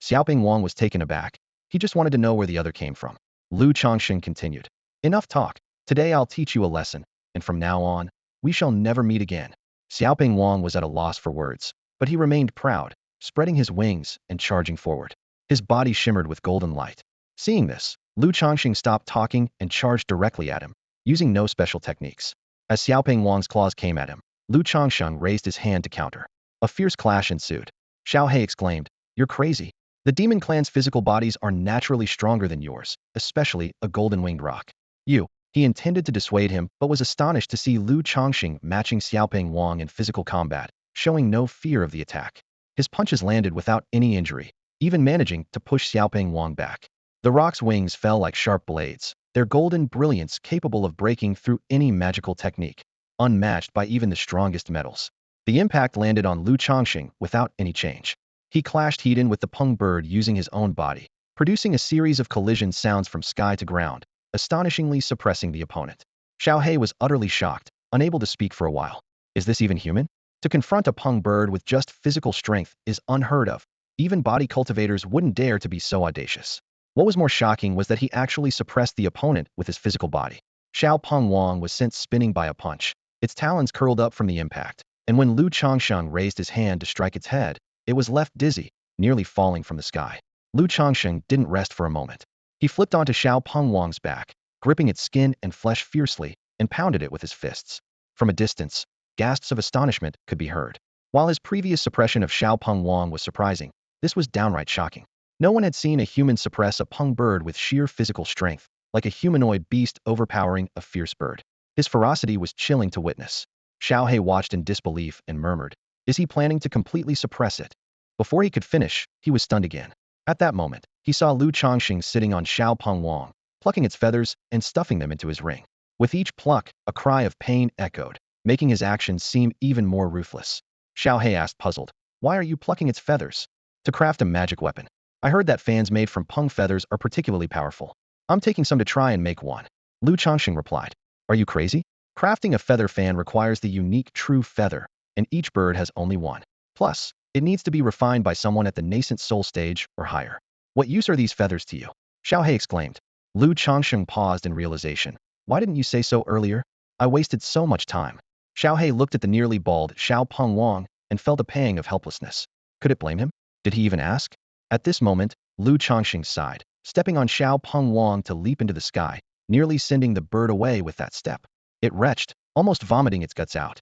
Xiaoping Wang was taken aback. He just wanted to know where the other came from. Lu Changsheng continued, enough talk. Today I'll teach you a lesson, and from now on, we shall never meet again. Xiaoping Wang was at a loss for words, but he remained proud, spreading his wings and charging forward. His body shimmered with golden light. Seeing this, Lu Changsheng stopped talking and charged directly at him, using no special techniques. As Xiaoping Wang's claws came at him, Lu Changsheng raised his hand to counter. A fierce clash ensued. Xiao He exclaimed, you're crazy. The demon clan's physical bodies are naturally stronger than yours, especially a golden-winged rock. He intended to dissuade him, but was astonished to see Lu Changsheng matching Xiaoping Wang in physical combat, showing no fear of the attack. His punches landed without any injury, even managing to push Xiaoping Wang back. The rock's wings fell like sharp blades, their golden brilliance capable of breaking through any magical technique, unmatched by even the strongest metals. The impact landed on Lu Changsheng without any change. He clashed head-on with the Peng bird using his own body, producing a series of collision sounds from sky to ground, astonishingly suppressing the opponent. Xiao He was utterly shocked, unable to speak for a while. Is this even human? To confront a Peng bird with just physical strength is unheard of. Even body cultivators wouldn't dare to be so audacious. What was more shocking was that he actually suppressed the opponent with his physical body. Xiaoping Wang was sent spinning by a punch. Its talons curled up from the impact, and when Lu Changsheng raised his hand to strike its head, it was left dizzy, nearly falling from the sky. Lu Changsheng didn't rest for a moment. He flipped onto Xiaoping Wang's back, gripping its skin and flesh fiercely, and pounded it with his fists. From a distance, gasps of astonishment could be heard. While his previous suppression of Xiaoping Wang was surprising, this was downright shocking. No one had seen a human suppress a Peng bird with sheer physical strength, like a humanoid beast overpowering a fierce bird. His ferocity was chilling to witness. Xiao He watched in disbelief and murmured, is he planning to completely suppress it? Before he could finish, he was stunned again. At that moment, he saw Lu Changsheng sitting on Xiaoping Wang, plucking its feathers and stuffing them into his ring. With each pluck, a cry of pain echoed, making his actions seem even more ruthless. Xiao He asked puzzled, why are you plucking its feathers? To craft a magic weapon. I heard that fans made from Peng feathers are particularly powerful. I'm taking some to try and make one. Lu Changsheng replied, are you crazy? Crafting a feather fan requires the unique true feather, and each bird has only one. Plus, it needs to be refined by someone at the nascent soul stage or higher. What use are these feathers to you? Xiao He exclaimed. Lu Changsheng paused in realization. Why didn't you say so earlier? I wasted so much time. Xiao He looked at the nearly bald Xiaoping Wang and felt a pang of helplessness. Could it blame him? Did he even ask? At this moment, Lu Changsheng sighed, stepping on Xiaoping Wang to leap into the sky, nearly sending the bird away with that step. It retched, almost vomiting its guts out.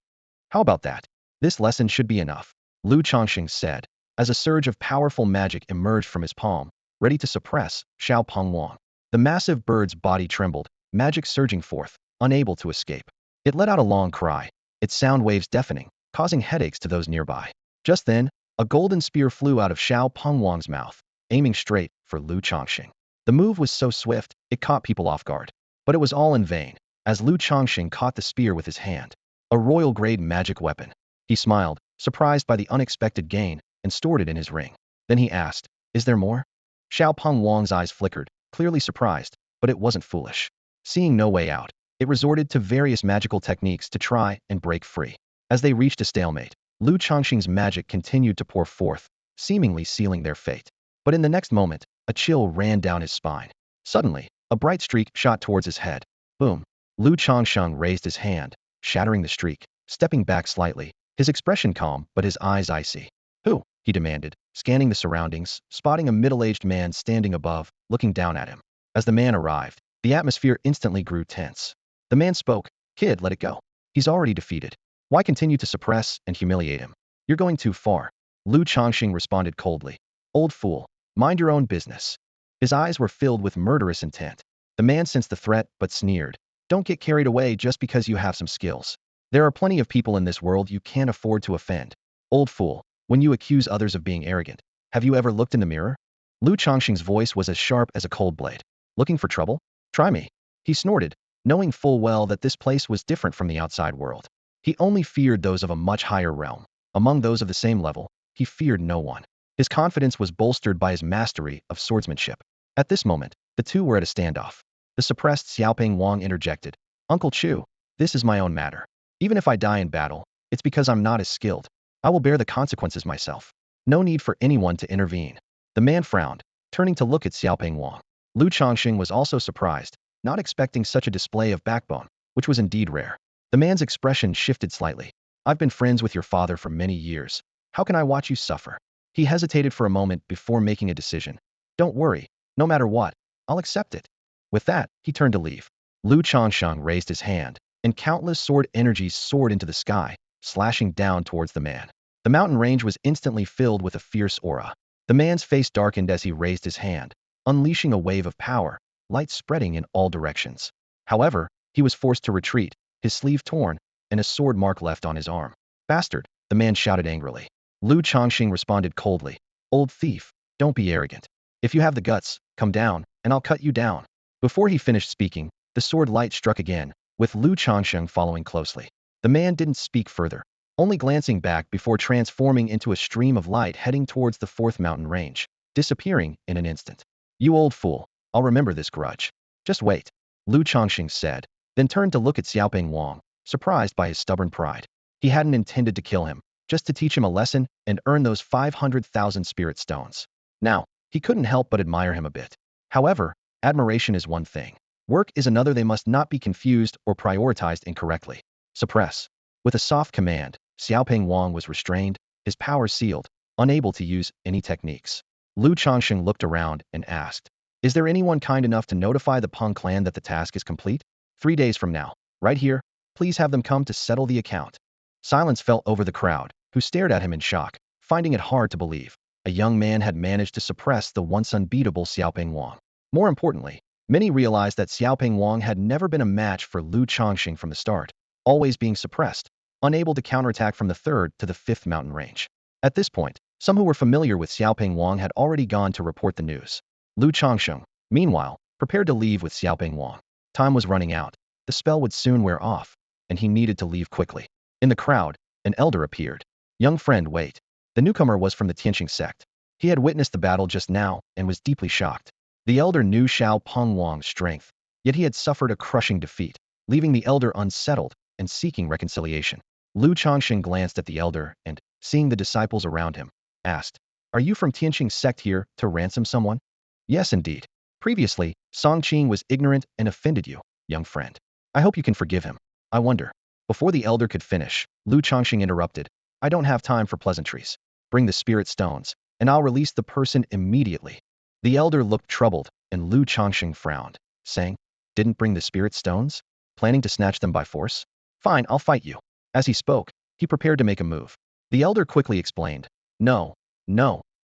How about that? This lesson should be enough, Lu Changsheng said, as a surge of powerful magic emerged from his palm, ready to suppress Xiaoping Wang. The massive bird's body trembled, magic surging forth, unable to escape. It let out a long cry, its sound waves deafening, causing headaches to those nearby. Just then, a golden spear flew out of Xiaoping Wang's mouth, aiming straight for Lu Changsheng. The move was so swift, it caught people off guard. But it was all in vain, as Lu Changsheng caught the spear with his hand. A royal-grade magic weapon. He smiled, surprised by the unexpected gain, and stored it in his ring. Then he asked, is there more? Xiaoping Wang's eyes flickered, clearly surprised, but it wasn't foolish. Seeing no way out, it resorted to various magical techniques to try and break free. As they reached a stalemate, Lu Changsheng's magic continued to pour forth, seemingly sealing their fate. But in the next moment, a chill ran down his spine. Suddenly, a bright streak shot towards his head. Boom! Lu Changsheng raised his hand, shattering the streak, stepping back slightly, his expression calm but his eyes icy. Who? He demanded, scanning the surroundings, spotting a middle-aged man standing above, looking down at him. As the man arrived, the atmosphere instantly grew tense. The man spoke, kid, let it go. He's already defeated. Why continue to suppress and humiliate him? You're going too far. Lu Changsheng responded coldly. Old fool, mind your own business. His eyes were filled with murderous intent. The man sensed the threat but sneered. Don't get carried away just because you have some skills. There are plenty of people in this world you can't afford to offend. Old fool, when you accuse others of being arrogant, have you ever looked in the mirror? Lu Changsheng's voice was as sharp as a cold blade. Looking for trouble? Try me. He snorted, knowing full well that this place was different from the outside world. He only feared those of a much higher realm. Among those of the same level, he feared no one. His confidence was bolstered by his mastery of swordsmanship. At this moment, the two were at a standoff. The suppressed Xiaoping Wang interjected. Uncle Chu, this is my own matter. Even if I die in battle, it's because I'm not as skilled. I will bear the consequences myself. No need for anyone to intervene. The man frowned, turning to look at Xiaoping Wang. Lu Changsheng was also surprised, not expecting such a display of backbone, which was indeed rare. The man's expression shifted slightly. I've been friends with your father for many years. How can I watch you suffer? He hesitated for a moment before making a decision. Don't worry, no matter what, I'll accept it. With that, he turned to leave. Lu Changsheng raised his hand, and countless sword energies soared into the sky, slashing down towards the man. The mountain range was instantly filled with a fierce aura. The man's face darkened as he raised his hand, unleashing a wave of power, light spreading in all directions. However, he was forced to retreat, his sleeve torn, and a sword mark left on his arm. Bastard, the man shouted angrily. Lu Changsheng responded coldly. Old thief, don't be arrogant. If you have the guts, come down, and I'll cut you down. Before he finished speaking, the sword light struck again, with Lu Changsheng following closely. The man didn't speak further, only glancing back before transforming into a stream of light heading towards the fourth mountain range, disappearing in an instant. You old fool, I'll remember this grudge. Just wait, Lu Changsheng said, then turned to look at Xiaoping Wang, surprised by his stubborn pride. He hadn't intended to kill him, just to teach him a lesson and earn those 500,000 spirit stones. Now, he couldn't help but admire him a bit. However, admiration is one thing. Work is another. They must not be confused or prioritized incorrectly. Suppress. With a soft command, Xiaoping Wang was restrained, his power sealed, unable to use any techniques. Lu Changsheng looked around and asked, is there anyone kind enough to notify the Peng clan that the task is complete? 3 days from now, right here, please have them come to settle the account. Silence fell over the crowd, who stared at him in shock, finding it hard to believe. A young man had managed to suppress the once unbeatable Xiaoping Wang. More importantly, many realized that Xiaoping Wang had never been a match for Lu Changsheng from the start, always being suppressed, unable to counterattack from the third to the fifth mountain range. At this point, some who were familiar with Xiaoping Wang had already gone to report the news. Lu Changsheng, meanwhile, prepared to leave with Xiaoping Wang. Time was running out. The spell would soon wear off, and he needed to leave quickly. In the crowd, an elder appeared. Young friend, wait. The newcomer was from the Tianqing sect. He had witnessed the battle just now and was deeply shocked. The elder knew Xiao Peng Wang's strength, yet he had suffered a crushing defeat, leaving the elder unsettled and seeking reconciliation. Lu Changsheng glanced at the elder and, seeing the disciples around him, asked, are you from Tianqing sect here to ransom someone? Yes, indeed. Previously, Song Qing was ignorant and offended you, young friend. I hope you can forgive him. I wonder. Before the elder could finish, Lu Changsheng interrupted. I don't have time for pleasantries. Bring the spirit stones, and I'll release the person immediately. The elder looked troubled, and Lu Changsheng frowned, saying, didn't bring the spirit stones? Planning to snatch them by force? Fine, I'll fight you. As he spoke, he prepared to make a move. The elder quickly explained, no,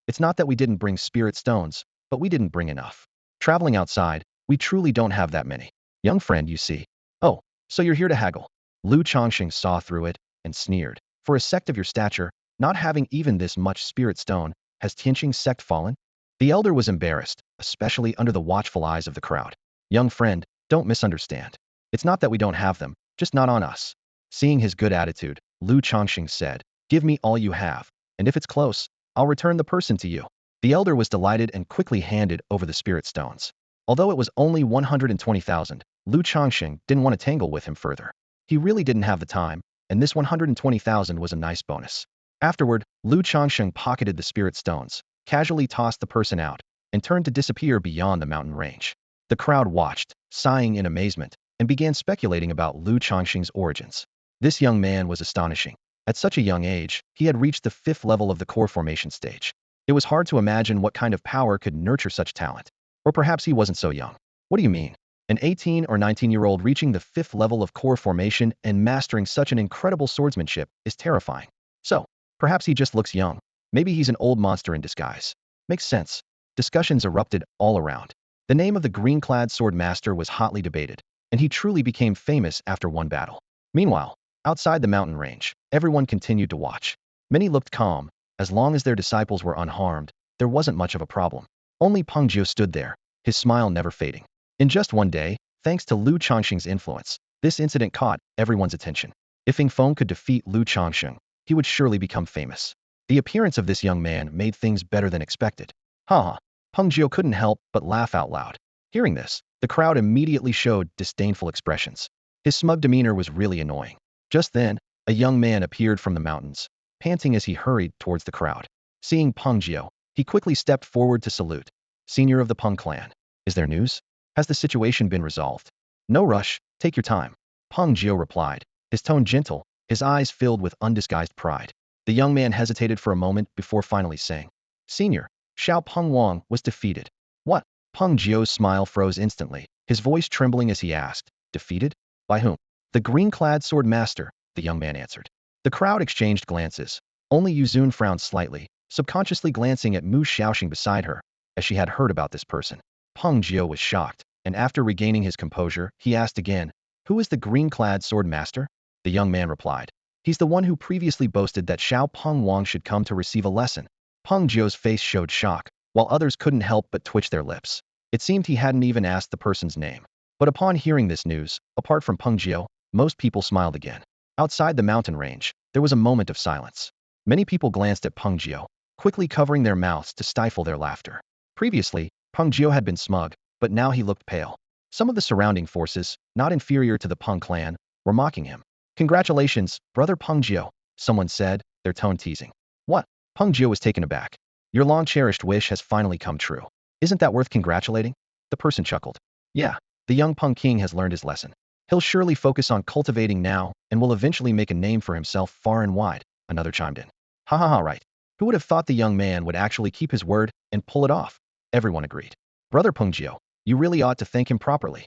it's not that we didn't bring spirit stones, but we didn't bring enough. Traveling outside, we truly don't have that many. Young friend, you see. Oh, so you're here to haggle. Lu Changsheng saw through it and sneered. For a sect of your stature, not having even this much spirit stone, has Tianqing sect fallen? The elder was embarrassed, especially under the watchful eyes of the crowd. Young friend, don't misunderstand. It's not that we don't have them, just not on us. Seeing his good attitude, Lu Changsheng said, give me all you have, and if it's close, I'll return the person to you. The elder was delighted and quickly handed over the spirit stones. Although it was only 120,000, Lu Changsheng didn't want to tangle with him further. He really didn't have the time, and this 120,000 was a nice bonus. Afterward, Lu Changsheng pocketed the spirit stones, casually tossed the person out, and turned to disappear beyond the mountain range. The crowd watched, sighing in amazement, and began speculating about Lu Changsheng's origins. This young man was astonishing. At such a young age, he had reached the 5th level of the core formation stage. It was hard to imagine what kind of power could nurture such talent. Or perhaps he wasn't so young. What do you mean? An 18 or 19-year-old reaching the 5th level of core formation and mastering such an incredible swordsmanship is terrifying. So, perhaps he just looks young. Maybe he's an old monster in disguise. Makes sense. Discussions erupted all around. The name of the green-clad sword master was hotly debated, and he truly became famous after one battle. Meanwhile, outside the mountain range, everyone continued to watch. Many looked calm. As long as their disciples were unharmed, there wasn't much of a problem. Only Peng Jiu stood there, his smile never fading. In just one day, thanks to Lu Changsheng's influence, this incident caught everyone's attention. If Ing Feng could defeat Lu Changsheng, he would surely become famous. The appearance of this young man made things better than expected. Haha, Peng Jiu couldn't help but laugh out loud. Hearing this, the crowd immediately showed disdainful expressions. His smug demeanor was really annoying. Just then, a young man appeared from the mountains, panting as he hurried towards the crowd. Seeing Peng Jiu, he quickly stepped forward to salute. Senior of the Peng clan, is there news? Has the situation been resolved? No rush, take your time. Peng Jiu replied, his tone gentle, his eyes filled with undisguised pride. The young man hesitated for a moment before finally saying, Senior, Xiao Peng Wang was defeated. What? Peng Jiu's smile froze instantly, his voice trembling as he asked, defeated? By whom? The green-clad sword master, the young man answered. The crowd exchanged glances. Only Yuzun frowned slightly, subconsciously glancing at Mu Xiaoxing beside her, as she had heard about this person. Peng Jiu was shocked, and after regaining his composure, he asked again, who is the green-clad sword master? The young man replied, he's the one who previously boasted that Xiao Peng Wang should come to receive a lesson. Peng Jiu's face showed shock, while others couldn't help but twitch their lips. It seemed he hadn't even asked the person's name. But upon hearing this news, apart from Peng Jiu, most people smiled again. Outside the mountain range, there was a moment of silence. Many people glanced at Peng Jiu, quickly covering their mouths to stifle their laughter. Previously, Peng Jiu had been smug, but now he looked pale. Some of the surrounding forces, not inferior to the Peng clan, were mocking him. Congratulations, brother Peng Jiu, someone said, their tone teasing. What? Peng Jiu was taken aback. Your long-cherished wish has finally come true. Isn't that worth congratulating? The person chuckled. Yeah, the young Peng King has learned his lesson. He'll surely focus on cultivating now and will eventually make a name for himself far and wide, another chimed in. Ha ha ha, right. Who would have thought the young man would actually keep his word and pull it off? Everyone agreed. Brother Peng Jiu, you really ought to thank him properly.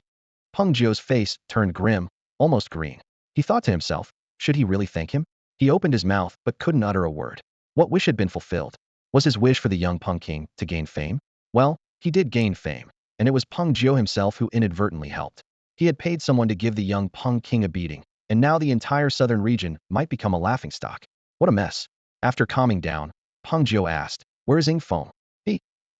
Peng Jiu's face turned grim, almost green. He thought to himself, should he really thank him? He opened his mouth but couldn't utter a word. What wish had been fulfilled? Was his wish for the young Peng King to gain fame? Well, he did gain fame, and it was Peng Jiu himself who inadvertently helped. He had paid someone to give the young Peng King a beating, and now the entire southern region might become a laughingstock. What a mess. After calming down, Peng Jiu asked, where is Ing Feng?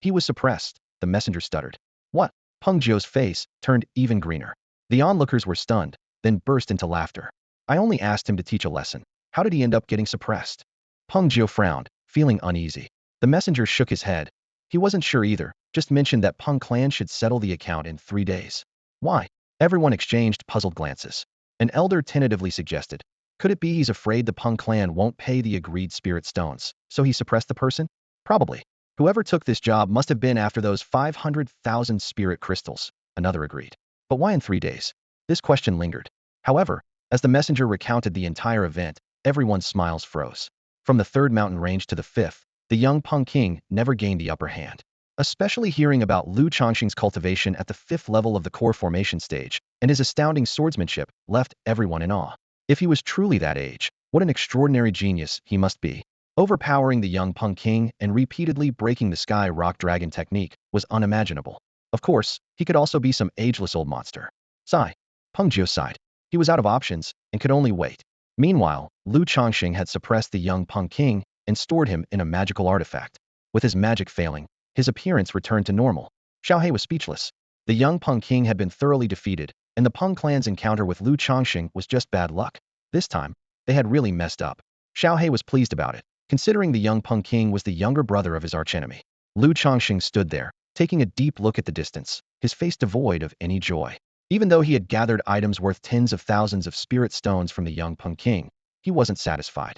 He was suppressed, the messenger stuttered. What? Peng Jiu's face turned even greener. The onlookers were stunned, then burst into laughter. I only asked him to teach a lesson. How did he end up getting suppressed? Peng Jiu frowned, feeling uneasy. The messenger shook his head. He wasn't sure either, just mentioned that Peng clan should settle the account in 3 days. Why? Everyone exchanged puzzled glances. An elder tentatively suggested, could it be he's afraid the Peng clan won't pay the agreed spirit stones, so he suppressed the person? Probably. Whoever took this job must have been after those 500,000 spirit crystals, another agreed. But why in 3 days? This question lingered. However, as the messenger recounted the entire event, everyone's smiles froze. From the 3rd mountain range to the 5th, the young Peng King never gained the upper hand. Especially hearing about Lu Changsheng's cultivation at the 5th level of the core formation stage, and his astounding swordsmanship left everyone in awe. If he was truly that age, what an extraordinary genius he must be. Overpowering the young Peng King and repeatedly breaking the Sky Rock Dragon technique was unimaginable. Of course, he could also be some ageless old monster. Sigh. Peng Jiu sighed. He was out of options and could only wait. Meanwhile, Lu Changsheng had suppressed the young Peng King and stored him in a magical artifact. With his magic failing, his appearance returned to normal. Xiaohe was speechless. The young Peng King had been thoroughly defeated, and the Peng clan's encounter with Lu Changsheng was just bad luck. This time, they had really messed up. Xiaohe was pleased about it, considering the young Peng King was the younger brother of his archenemy. Lu Changsheng stood there, taking a deep look at the distance, his face devoid of any joy. Even though he had gathered items worth tens of thousands of spirit stones from the young Peng King, he wasn't satisfied.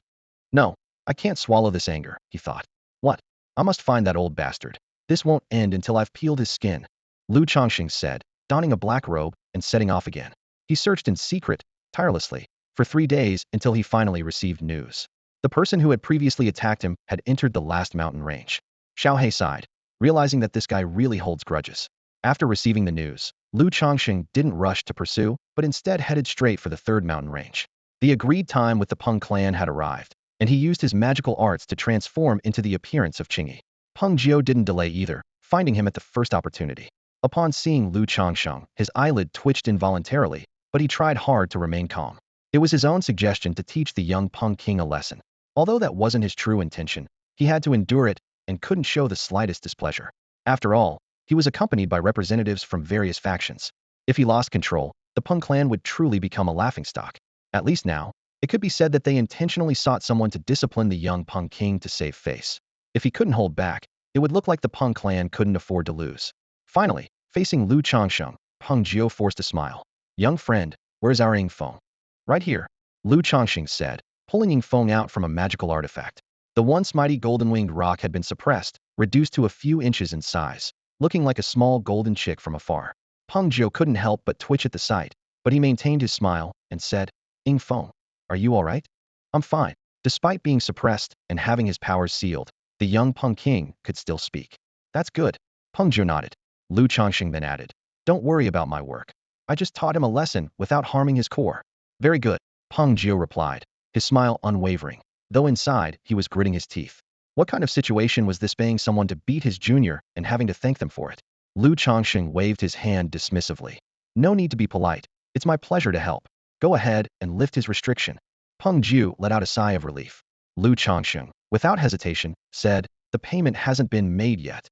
No, I can't swallow this anger, he thought. What? I must find that old bastard. This won't end until I've peeled his skin. Lu Changsheng said, donning a black robe and setting off again. He searched in secret, tirelessly, for 3 days until he finally received news. The person who had previously attacked him had entered the last mountain range. Xiaohe sighed, realizing that this guy really holds grudges. After receiving the news, Changsheng didn't rush to pursue, but instead headed straight for the third mountain range. The agreed time with the Peng clan had arrived, and he used his magical arts to transform into the appearance of Qingyi. Peng Jiu didn't delay either, finding him at the first opportunity. Upon seeing Changsheng, his eyelid twitched involuntarily, but he tried hard to remain calm. It was his own suggestion to teach the young Peng king a lesson. Although that wasn't his true intention, he had to endure it and couldn't show the slightest displeasure. After all, he was accompanied by representatives from various factions. If he lost control, the Peng clan would truly become a laughingstock. At least now, it could be said that they intentionally sought someone to discipline the young Peng king to save face. If he couldn't hold back, it would look like the Peng clan couldn't afford to lose. Finally, facing Changsheng, Peng Jiu forced a smile. "Young friend, where's our Yingfeng?" "Right here," Changsheng said, pulling Yingfeng out from a magical artifact. The once mighty golden-winged rock had been suppressed, reduced to a few inches in size, looking like a small golden chick from afar. Peng Jiu couldn't help but twitch at the sight, but he maintained his smile and said, "Yingfeng, are you all right?" "I'm fine." Despite being suppressed and having his powers sealed, the young Peng king could still speak. "That's good." Peng Jiu nodded. Changsheng then added, "Don't worry about my work. I just taught him a lesson without harming his core." "Very good," Peng Jiu replied, his smile unwavering, though inside he was gritting his teeth. What kind of situation was this, paying someone to beat his junior and having to thank them for it? Changsheng waved his hand dismissively. "No need to be polite. It's my pleasure to help. Go ahead and lift his restriction." Peng Jiu let out a sigh of relief. Changsheng, without hesitation, said, "The payment hasn't been made yet."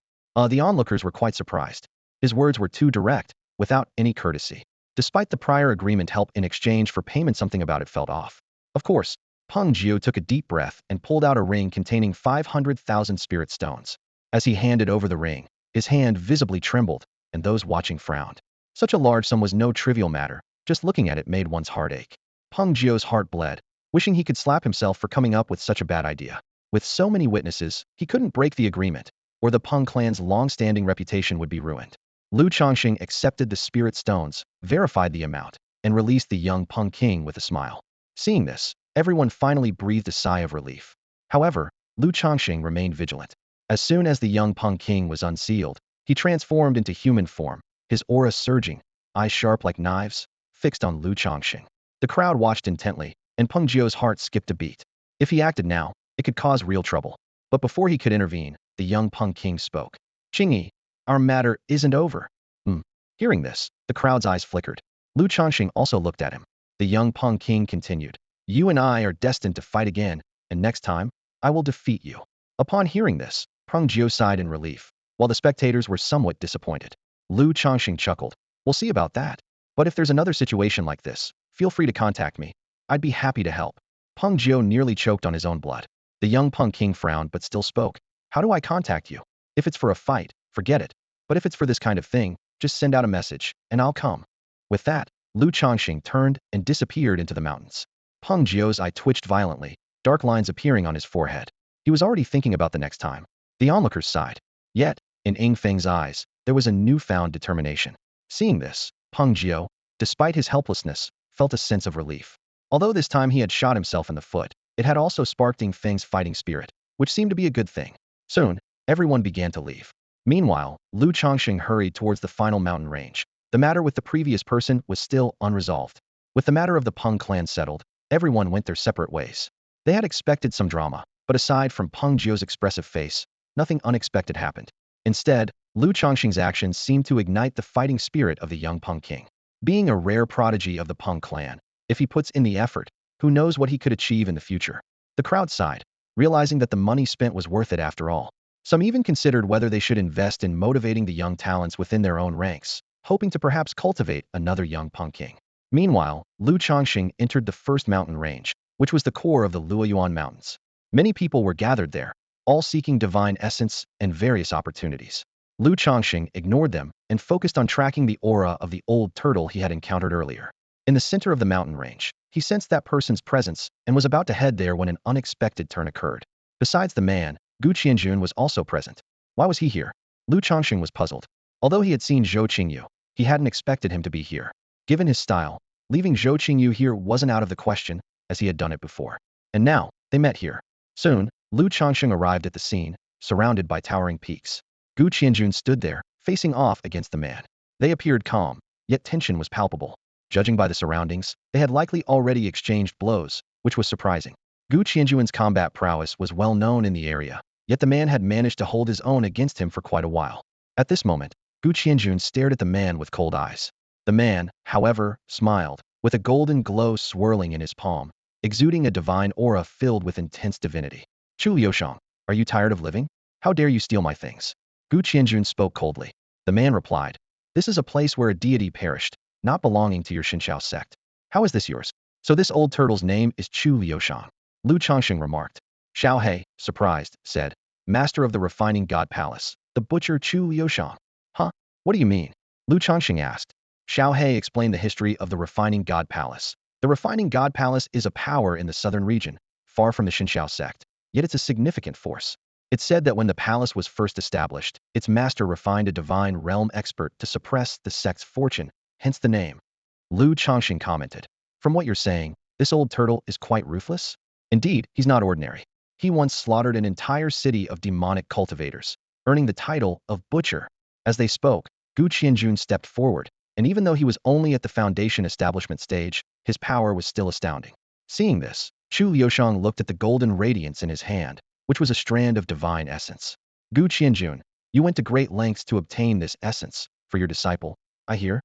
The onlookers were quite surprised. His words were too direct, without any courtesy. Despite the prior agreement help in exchange for payment, something about it felt off. Of course, Peng Jiu took a deep breath and pulled out a ring containing 500,000 spirit stones. As he handed over the ring, his hand visibly trembled, and those watching frowned. Such a large sum was no trivial matter, just looking at it made one's heart ache. Peng Jiu's heart bled, wishing he could slap himself for coming up with such a bad idea. With so many witnesses, he couldn't break the agreement, or the Peng clan's long-standing reputation would be ruined. Changsheng accepted the spirit stones, verified the amount, and released the young Peng king with a smile. Seeing this, everyone finally breathed a sigh of relief. However, Changsheng remained vigilant. As soon as the young Peng king was unsealed, he transformed into human form, his aura surging, eyes sharp like knives, fixed on Changsheng. The crowd watched intently, and Peng Jiu's heart skipped a beat. If he acted now, it could cause real trouble. But before he could intervene, the young Peng king spoke. "Qingyi, our matter isn't over." Hearing this, the crowd's eyes flickered. Changsheng also looked at him. The young Peng king continued, "You and I are destined to fight again, and next time, I will defeat you." Upon hearing this, Peng Jiu sighed in relief, while the spectators were somewhat disappointed. Changsheng chuckled. "We'll see about that. But if there's another situation like this, feel free to contact me. I'd be happy to help." Peng Jiu nearly choked on his own blood. The young Peng king frowned but still spoke. "How do I contact you? If it's for a fight, forget it. But if it's for this kind of thing, just send out a message, and I'll come." With that, Changsheng turned and disappeared into the mountains. Peng Jiu's eye twitched violently, dark lines appearing on his forehead. He was already thinking about the next time. The onlookers sighed. Yet, in Yingfeng's eyes, there was a newfound determination. Seeing this, Peng Jiu, despite his helplessness, felt a sense of relief. Although this time he had shot himself in the foot, it had also sparked Yingfeng's fighting spirit, which seemed to be a good thing. Soon, everyone began to leave. Meanwhile, Changsheng hurried towards the final mountain range. The matter with the previous person was still unresolved. With the matter of the Peng clan settled, everyone went their separate ways. They had expected some drama, but aside from Peng Jiu's expressive face, nothing unexpected happened. Instead, Changsheng's actions seemed to ignite the fighting spirit of the young Peng king. Being a rare prodigy of the Peng clan, if he puts in the effort, who knows what he could achieve in the future. The crowd sighed, realizing that the money spent was worth it after all. Some even considered whether they should invest in motivating the young talents within their own ranks, hoping to perhaps cultivate another young Peng king. Meanwhile, Changsheng entered the first mountain range, which was the core of the Luoyuan Mountains. Many people were gathered there, all seeking divine essence and various opportunities. Changsheng ignored them and focused on tracking the aura of the old turtle he had encountered earlier. In the center of the mountain range, he sensed that person's presence and was about to head there when an unexpected turn occurred. Besides the man, Qingyun was also present. Why was he here? Changsheng was puzzled. Although he had seen Zhou Qingyu, he hadn't expected him to be here. Given his style, leaving Zhou Qingyu here wasn't out of the question, as he had done it before. And now, they met here. Soon, Changsheng arrived at the scene, surrounded by towering peaks. Qingyun stood there, facing off against the man. They appeared calm, yet tension was palpable. Judging by the surroundings, they had likely already exchanged blows, which was surprising. Gu Qianjuan's combat prowess was well known in the area, yet the man had managed to hold his own against him for quite a while. At this moment, Gu Qianjun stared at the man with cold eyes. The man, however, smiled, with a golden glow swirling in his palm, exuding a divine aura filled with intense divinity. Chu Liushang, are you tired of living? How dare you steal my things? Gu Qianjun spoke coldly. The man replied, this is a place where a deity perished, not belonging to your Xinxiao sect. How is this yours? So this old turtle's name is Chu Liushang. Lu Changsheng remarked. Xiao He, surprised, said, master of the refining god palace, the butcher Chu Liushang. Huh? What do you mean? Lu Changsheng asked. Xiao He explained the history of the refining god palace. The refining god palace is a power in the southern region, far from the Xinxiao sect, yet it's a significant force. It's said that when the palace was first established, its master refined a divine realm expert to suppress the sect's fortune, hence the name. Lu Changxing commented. From what you're saying, this old turtle is quite ruthless? Indeed, he's not ordinary. He once slaughtered an entire city of demonic cultivators, earning the title of Butcher. As they spoke, Gu Qianjun stepped forward, and even though he was only at the foundation establishment stage, his power was still astounding. Seeing this, Chu Liushang looked at the golden radiance in his hand, which was a strand of divine essence. Gu Qianjun, you went to great lengths to obtain this essence, for your disciple, I hear?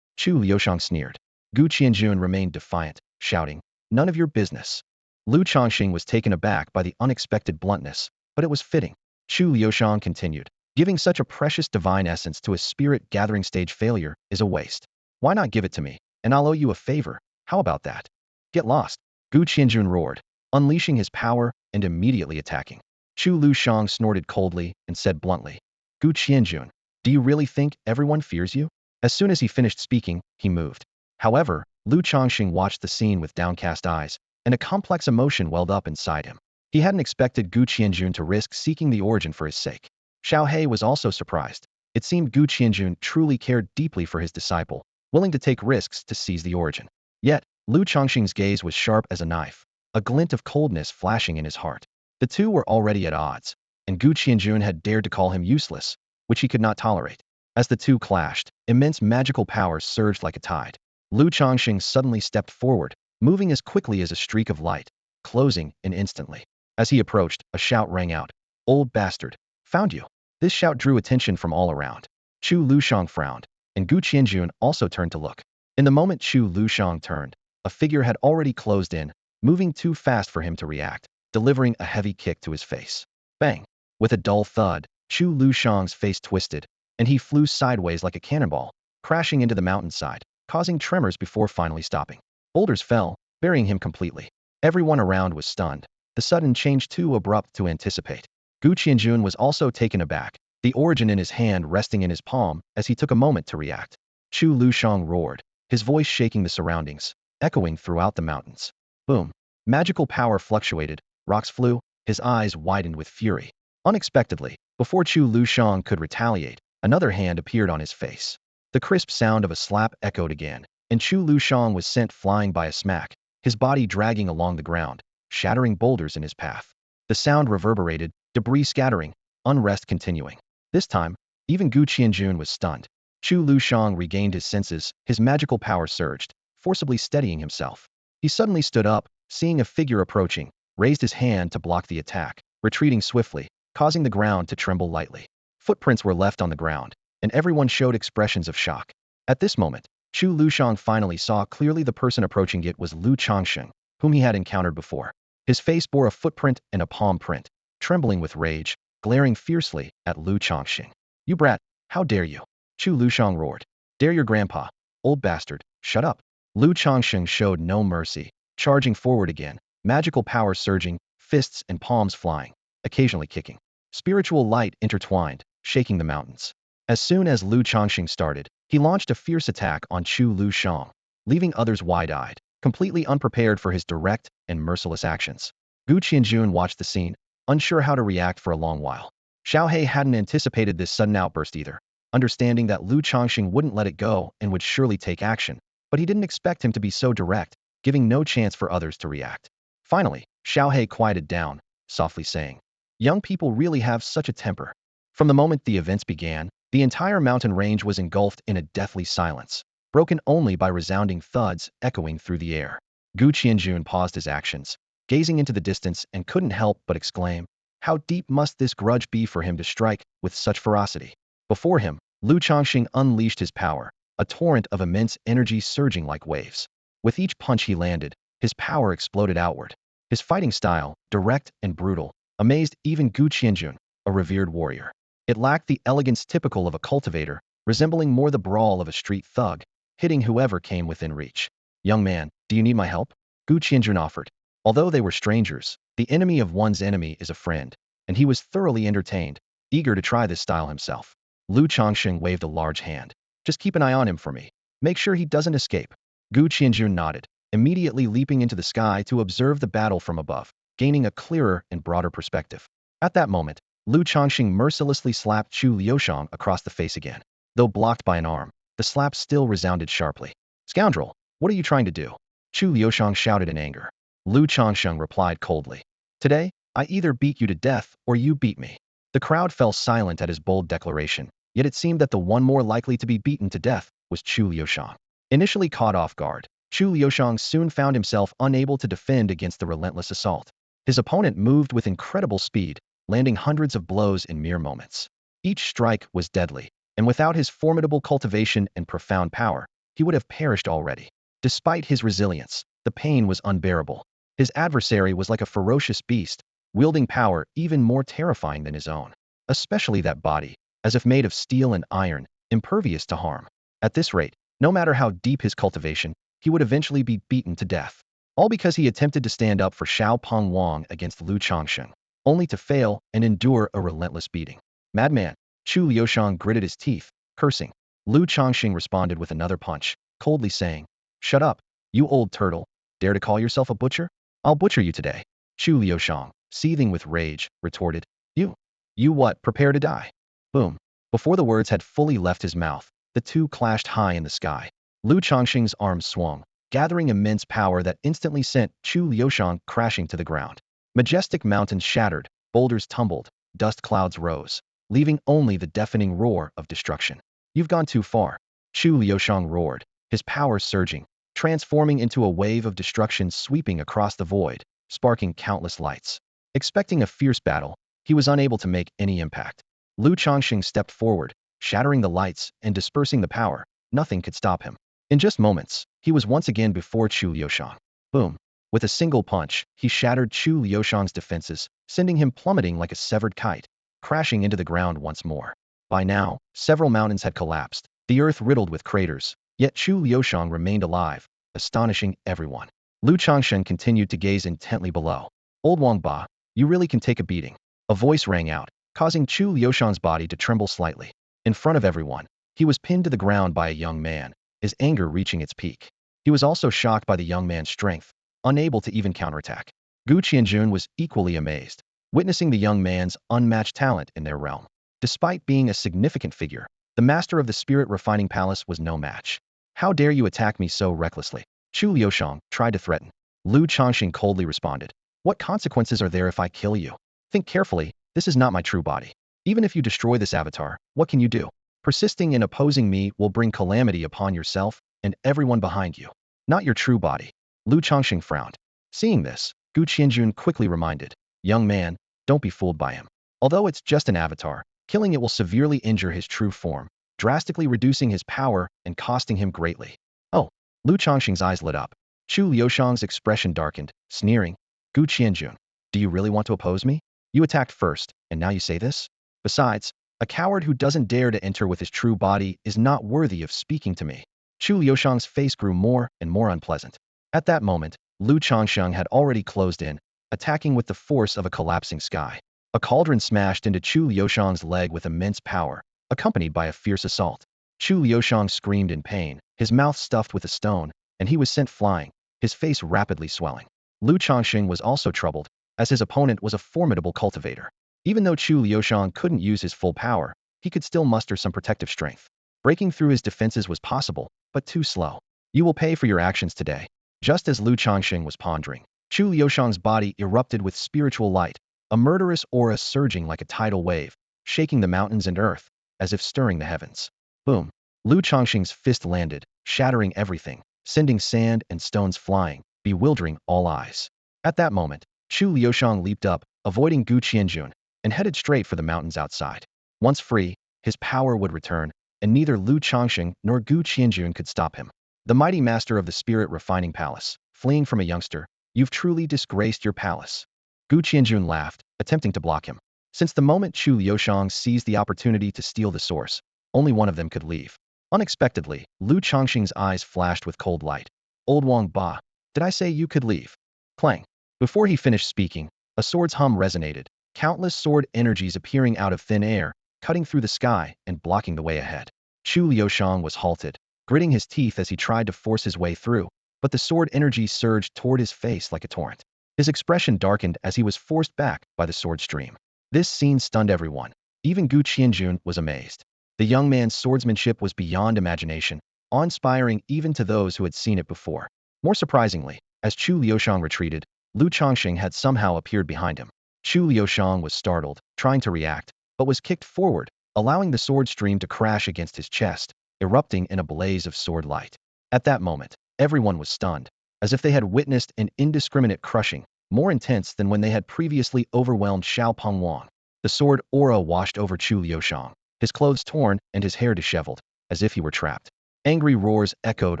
Chu Liushang sneered. Gu Qianjun remained defiant, shouting, none of your business. Lu Changxing was taken aback by the unexpected bluntness, but it was fitting. Chu Liushang continued, giving such a precious divine essence to a spirit-gathering stage failure is a waste. Why not give it to me, and I'll owe you a favor? How about that? Get lost. Gu Qianjun roared, unleashing his power and immediately attacking. Chu Liushang snorted coldly and said bluntly, Gu Qianjun, do you really think everyone fears you? As soon as he finished speaking, he moved. However, Lu Changxing watched the scene with downcast eyes, and a complex emotion welled up inside him. He hadn't expected Gu Qianjun to risk seeking the origin for his sake. Xiao He was also surprised. It seemed Gu Qianjun truly cared deeply for his disciple, willing to take risks to seize the origin. Yet, Lu Changxing's gaze was sharp as a knife, a glint of coldness flashing in his heart. The two were already at odds, and Gu Qianjun had dared to call him useless, which he could not tolerate. As the two clashed, immense magical powers surged like a tide. Lu Changxing suddenly stepped forward, moving as quickly as a streak of light, closing in instantly. As he approached, a shout rang out. Old bastard, found you. This shout drew attention from all around. Chu Liushang frowned, and Gu Qianjun also turned to look. In the moment Chu Liushang turned, a figure had already closed in, moving too fast for him to react, delivering a heavy kick to his face. Bang! With a dull thud, Chu Liushang's face twisted, and he flew sideways like a cannonball, crashing into the mountainside, causing tremors before finally stopping. Boulders fell, burying him completely. Everyone around was stunned, the sudden change too abrupt to anticipate. Gu Qianjun was also taken aback, the origin in his hand resting in his palm as he took a moment to react. Chu Liushang roared, his voice shaking the surroundings, echoing throughout the mountains. Boom! Magical power fluctuated, rocks flew, his eyes widened with fury. Unexpectedly, before Chu Liushang could retaliate, another hand appeared on his face. The crisp sound of a slap echoed again, and Chu Liushang was sent flying by a smack, his body dragging along the ground, shattering boulders in his path. The sound reverberated, debris scattering, unrest continuing. This time, even Gu Qianjun was stunned. Chu Liushang regained his senses, his magical power surged, forcibly steadying himself. He suddenly stood up, seeing a figure approaching, raised his hand to block the attack, retreating swiftly, causing the ground to tremble lightly. Footprints were left on the ground, and everyone showed expressions of shock. At this moment, Chu Liushang finally saw clearly the person approaching it was Lu Changsheng, whom he had encountered before. His face bore a footprint and a palm print, trembling with rage, glaring fiercely at Lu Changsheng. You brat, how dare you? Chu Liushang roared. Dare your grandpa, old bastard, shut up. Lu Changsheng showed no mercy, charging forward again, magical power surging, fists and palms flying, occasionally kicking. Spiritual light intertwined, shaking the mountains. As soon as Lu Changsheng started, he launched a fierce attack on Chu Liushang, leaving others wide-eyed, completely unprepared for his direct and merciless actions. Gu Qianjun watched the scene, unsure how to react for a long while. Xiao He hadn't anticipated this sudden outburst either, understanding that Lu Changsheng wouldn't let it go and would surely take action, but he didn't expect him to be so direct, giving no chance for others to react. Finally, Xiao He quieted down, softly saying, young people really have such a temper. From the moment the events began, The entire mountain range was engulfed in a deathly silence, broken only by resounding thuds echoing through the air. Qingyun paused his actions, gazing into the distance, and couldn't help but exclaim, how deep must this grudge be for him to strike with such ferocity? Before him, Changsheng unleashed his power, a torrent of immense energy surging like waves. With each punch he landed, his power exploded outward. His fighting style, direct and brutal, amazed even Qingyun, a revered warrior. It lacked the elegance typical of a cultivator, resembling more the brawl of a street thug, hitting whoever came within reach. Young man, do you need my help? Qingyun offered. Although they were strangers, the enemy of one's enemy is a friend, and he was thoroughly entertained, eager to try this style himself. Changsheng waved a large hand. Just keep an eye on him for me. Make sure he doesn't escape. Qingyun nodded, immediately leaping into the sky to observe the battle from above, gaining a clearer and broader perspective. At that moment, Changsheng mercilessly slapped Chu Liushang across the face again. Though blocked by an arm, the slap still resounded sharply. Scoundrel, what are you trying to do? Chu Liushang shouted in anger. Changsheng replied coldly. Today, I either beat you to death or you beat me. The crowd fell silent at his bold declaration, yet it seemed that the one more likely to be beaten to death was Chu Liushang. Initially caught off guard, Chu Liushang soon found himself unable to defend against the relentless assault. His opponent moved with incredible speed, landing hundreds of blows in mere moments. Each strike was deadly, and without his formidable cultivation and profound power, he would have perished already. Despite his resilience, the pain was unbearable. His adversary was like a ferocious beast, wielding power even more terrifying than his own. Especially that body, as if made of steel and iron, impervious to harm. At this rate, no matter how deep his cultivation, he would eventually be beaten to death. All because he attempted to stand up for Xiao Peng Wang against Changsheng, only to fail and endure a relentless beating. Madman, Chu Liushang gritted his teeth, cursing. Changsheng responded with another punch, coldly saying, shut up, you old turtle, dare to call yourself a butcher? I'll butcher you today. Chu Liushang, seething with rage, retorted, You what, prepare to die? Boom. Before the words had fully left his mouth, the two clashed high in the sky. Changsheng's arms swung, gathering immense power that instantly sent Chu Liushang crashing to the ground. Majestic mountains shattered, boulders tumbled, dust clouds rose, leaving only the deafening roar of destruction. You've gone too far. Chu Liushang roared, his power surging, transforming into a wave of destruction sweeping across the void, sparking countless lights. Expecting a fierce battle, he was unable to make any impact. Changsheng stepped forward, shattering the lights and dispersing the power. Nothing could stop him. In just moments, he was once again before Chu Liushang. Boom. With a single punch, he shattered Chu Liushang's defenses, sending him plummeting like a severed kite, crashing into the ground once more. By now, several mountains had collapsed, the earth riddled with craters, yet Chu Liushang remained alive, astonishing everyone. Changsheng continued to gaze intently below. Old Wang Ba, you really can take a beating. A voice rang out, causing Chu Liushang's body to tremble slightly. In front of everyone, he was pinned to the ground by a young man, his anger reaching its peak. He was also shocked by the young man's strength, unable to even counterattack. Qingyun was equally amazed, witnessing the young man's unmatched talent in their realm. Despite being a significant figure, the master of the spirit refining palace was no match. How dare you attack me so recklessly? Chu Liushang tried to threaten. Changsheng coldly responded. What consequences are there if I kill you? Think carefully, this is not my true body. Even if you destroy this avatar, what can you do? Persisting in opposing me will bring calamity upon yourself and everyone behind you. Not your true body. Changsheng frowned. Seeing this, Qingyun quickly reminded, young man, don't be fooled by him. Although it's just an avatar, killing it will severely injure his true form, drastically reducing his power and costing him greatly. Oh, Changsheng's eyes lit up. Chu Liushang's expression darkened, sneering. Qingyun, do you really want to oppose me? You attacked first, and now you say this? Besides, a coward who doesn't dare to enter with his true body is not worthy of speaking to me. Chu Liushang's face grew more and more unpleasant. At that moment, Changsheng had already closed in, attacking with the force of a collapsing sky. A cauldron smashed into Chu Liushang's leg with immense power, accompanied by a fierce assault. Chu Liushang screamed in pain, his mouth stuffed with a stone, and he was sent flying, his face rapidly swelling. Changsheng was also troubled, as his opponent was a formidable cultivator. Even though Chu Liushang couldn't use his full power, he could still muster some protective strength. Breaking through his defenses was possible, but too slow. You will pay for your actions today. Just as Changsheng was pondering, Chu Liushang's body erupted with spiritual light, a murderous aura surging like a tidal wave, shaking the mountains and earth, as if stirring the heavens. Boom! Lu Changsheng's fist landed, shattering everything, sending sand and stones flying, bewildering all eyes. At that moment, Chu Liushang leaped up, avoiding Gu Qianjun, and headed straight for the mountains outside. Once free, his power would return, and neither Lu Changsheng nor Gu Qianjun could stop him. The mighty master of the spirit refining palace, fleeing from a youngster, you've truly disgraced your palace. Gu Qianjun laughed, attempting to block him. Since the moment Chu Liushang seized the opportunity to steal the source, only one of them could leave. Unexpectedly, Lu Changsheng's eyes flashed with cold light. Old Wang Ba, did I say you could leave? Clang. Before he finished speaking, a sword's hum resonated, countless sword energies appearing out of thin air, cutting through the sky and blocking the way ahead. Chu Liushang was halted, gritting his teeth as he tried to force his way through, but the sword energy surged toward his face like a torrent. His expression darkened as he was forced back by the sword stream. This scene stunned everyone. Even Gu Qianjun was amazed. The young man's swordsmanship was beyond imagination, awe-inspiring even to those who had seen it before. More surprisingly, as Chu Liushang retreated, Lu Changsheng had somehow appeared behind him. Chu Liushang was startled, trying to react, but was kicked forward, allowing the sword stream to crash against his chest, erupting in a blaze of sword light. At that moment, everyone was stunned, as if they had witnessed an indiscriminate crushing, more intense than when they had previously overwhelmed Xiao Pengwang. The sword aura washed over Chu Liushang, his clothes torn and his hair disheveled, as if he were trapped. Angry roars echoed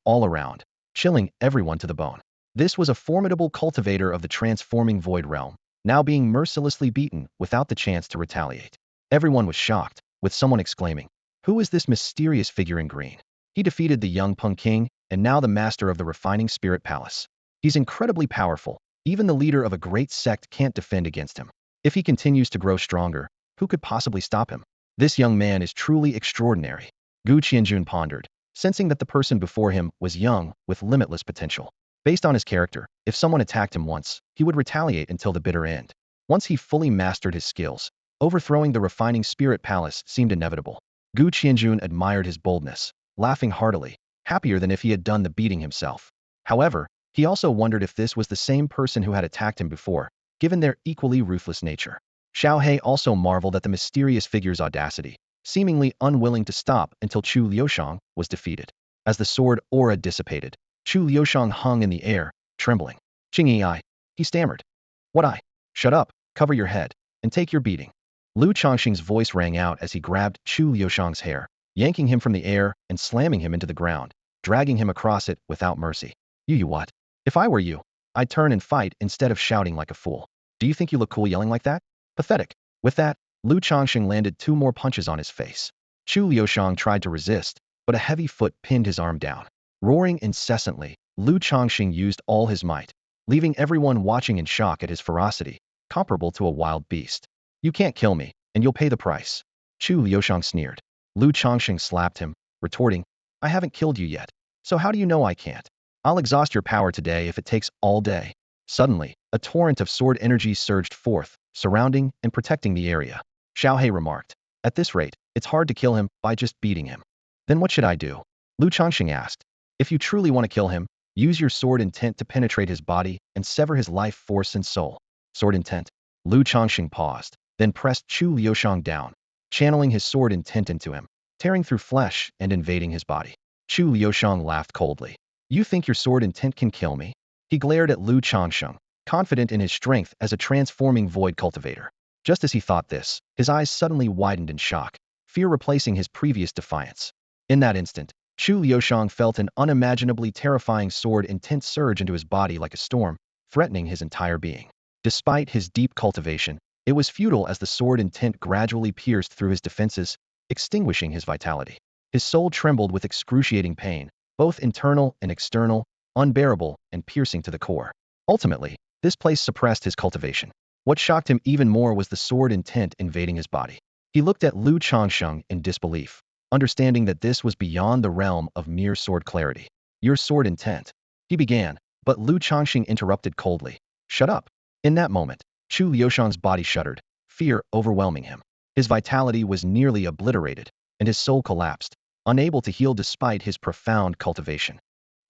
all around, chilling everyone to the bone. This was a formidable cultivator of the transforming void realm, now being mercilessly beaten without the chance to retaliate. Everyone was shocked, with someone exclaiming, "Who is this mysterious figure in green? He defeated the young Peng King, and now the master of the refining spirit palace. He's incredibly powerful. Even the leader of a great sect can't defend against him. If he continues to grow stronger, who could possibly stop him? This young man is truly extraordinary." Gu Qianjun pondered, sensing that the person before him was young, with limitless potential. Based on his character, if someone attacked him once, he would retaliate until the bitter end. Once he fully mastered his skills, overthrowing the refining spirit palace seemed inevitable. Gu Qianjun admired his boldness, laughing heartily, happier than if he had done the beating himself. However, he also wondered if this was the same person who had attacked him before, given their equally ruthless nature. Xiao He also marveled at the mysterious figure's audacity, seemingly unwilling to stop until Chu Liushang was defeated. As the sword aura dissipated, Chu Liushang hung in the air, trembling. "Qingyi," he stammered. "What I? Shut up, cover your head, and take your beating." Lu Changsheng's voice rang out as he grabbed Chu Liushang's hair, yanking him from the air and slamming him into the ground, dragging him across it without mercy. You what? If I were you, I'd turn and fight instead of shouting like a fool. Do you think you look cool yelling like that? Pathetic. With that, Lu Changsheng landed 2 more punches on his face. Chu Liushang tried to resist, but a heavy foot pinned his arm down. Roaring incessantly, Lu Changsheng used all his might, leaving everyone watching in shock at his ferocity, comparable to a wild beast. "You can't kill me, and you'll pay the price." Chu Liushang sneered. Lu Changsheng slapped him, retorting, "I haven't killed you yet, so how do you know I can't? I'll exhaust your power today if it takes all day." Suddenly, a torrent of sword energy surged forth, surrounding and protecting the area. Xiao He remarked, "At this rate, it's hard to kill him by just beating him." "Then what should I do?" Lu Changsheng asked. "If you truly want to kill him, use your sword intent to penetrate his body and sever his life force and soul." Sword intent? Lu Changsheng paused, then pressed Chu Liushang down, channeling his sword intent into him, tearing through flesh and invading his body. Chu Liushang laughed coldly. "You think your sword intent can kill me?" He glared at Lu Changsheng, confident in his strength as a transforming void cultivator. Just as he thought this, his eyes suddenly widened in shock, fear replacing his previous defiance. In that instant, Chu Liushang felt an unimaginably terrifying sword intent surge into his body like a storm, threatening his entire being. Despite his deep cultivation, it was futile as the sword intent gradually pierced through his defenses, extinguishing his vitality. His soul trembled with excruciating pain, both internal and external, unbearable and piercing to the core. Ultimately, this place suppressed his cultivation. What shocked him even more was the sword intent invading his body. He looked at Lu Changsheng in disbelief, understanding that this was beyond the realm of mere sword clarity. "Your sword intent," he began, but Lu Changsheng interrupted coldly. "Shut up." In that moment, Chu Liushang's body shuddered, fear overwhelming him. His vitality was nearly obliterated, and his soul collapsed, unable to heal despite his profound cultivation.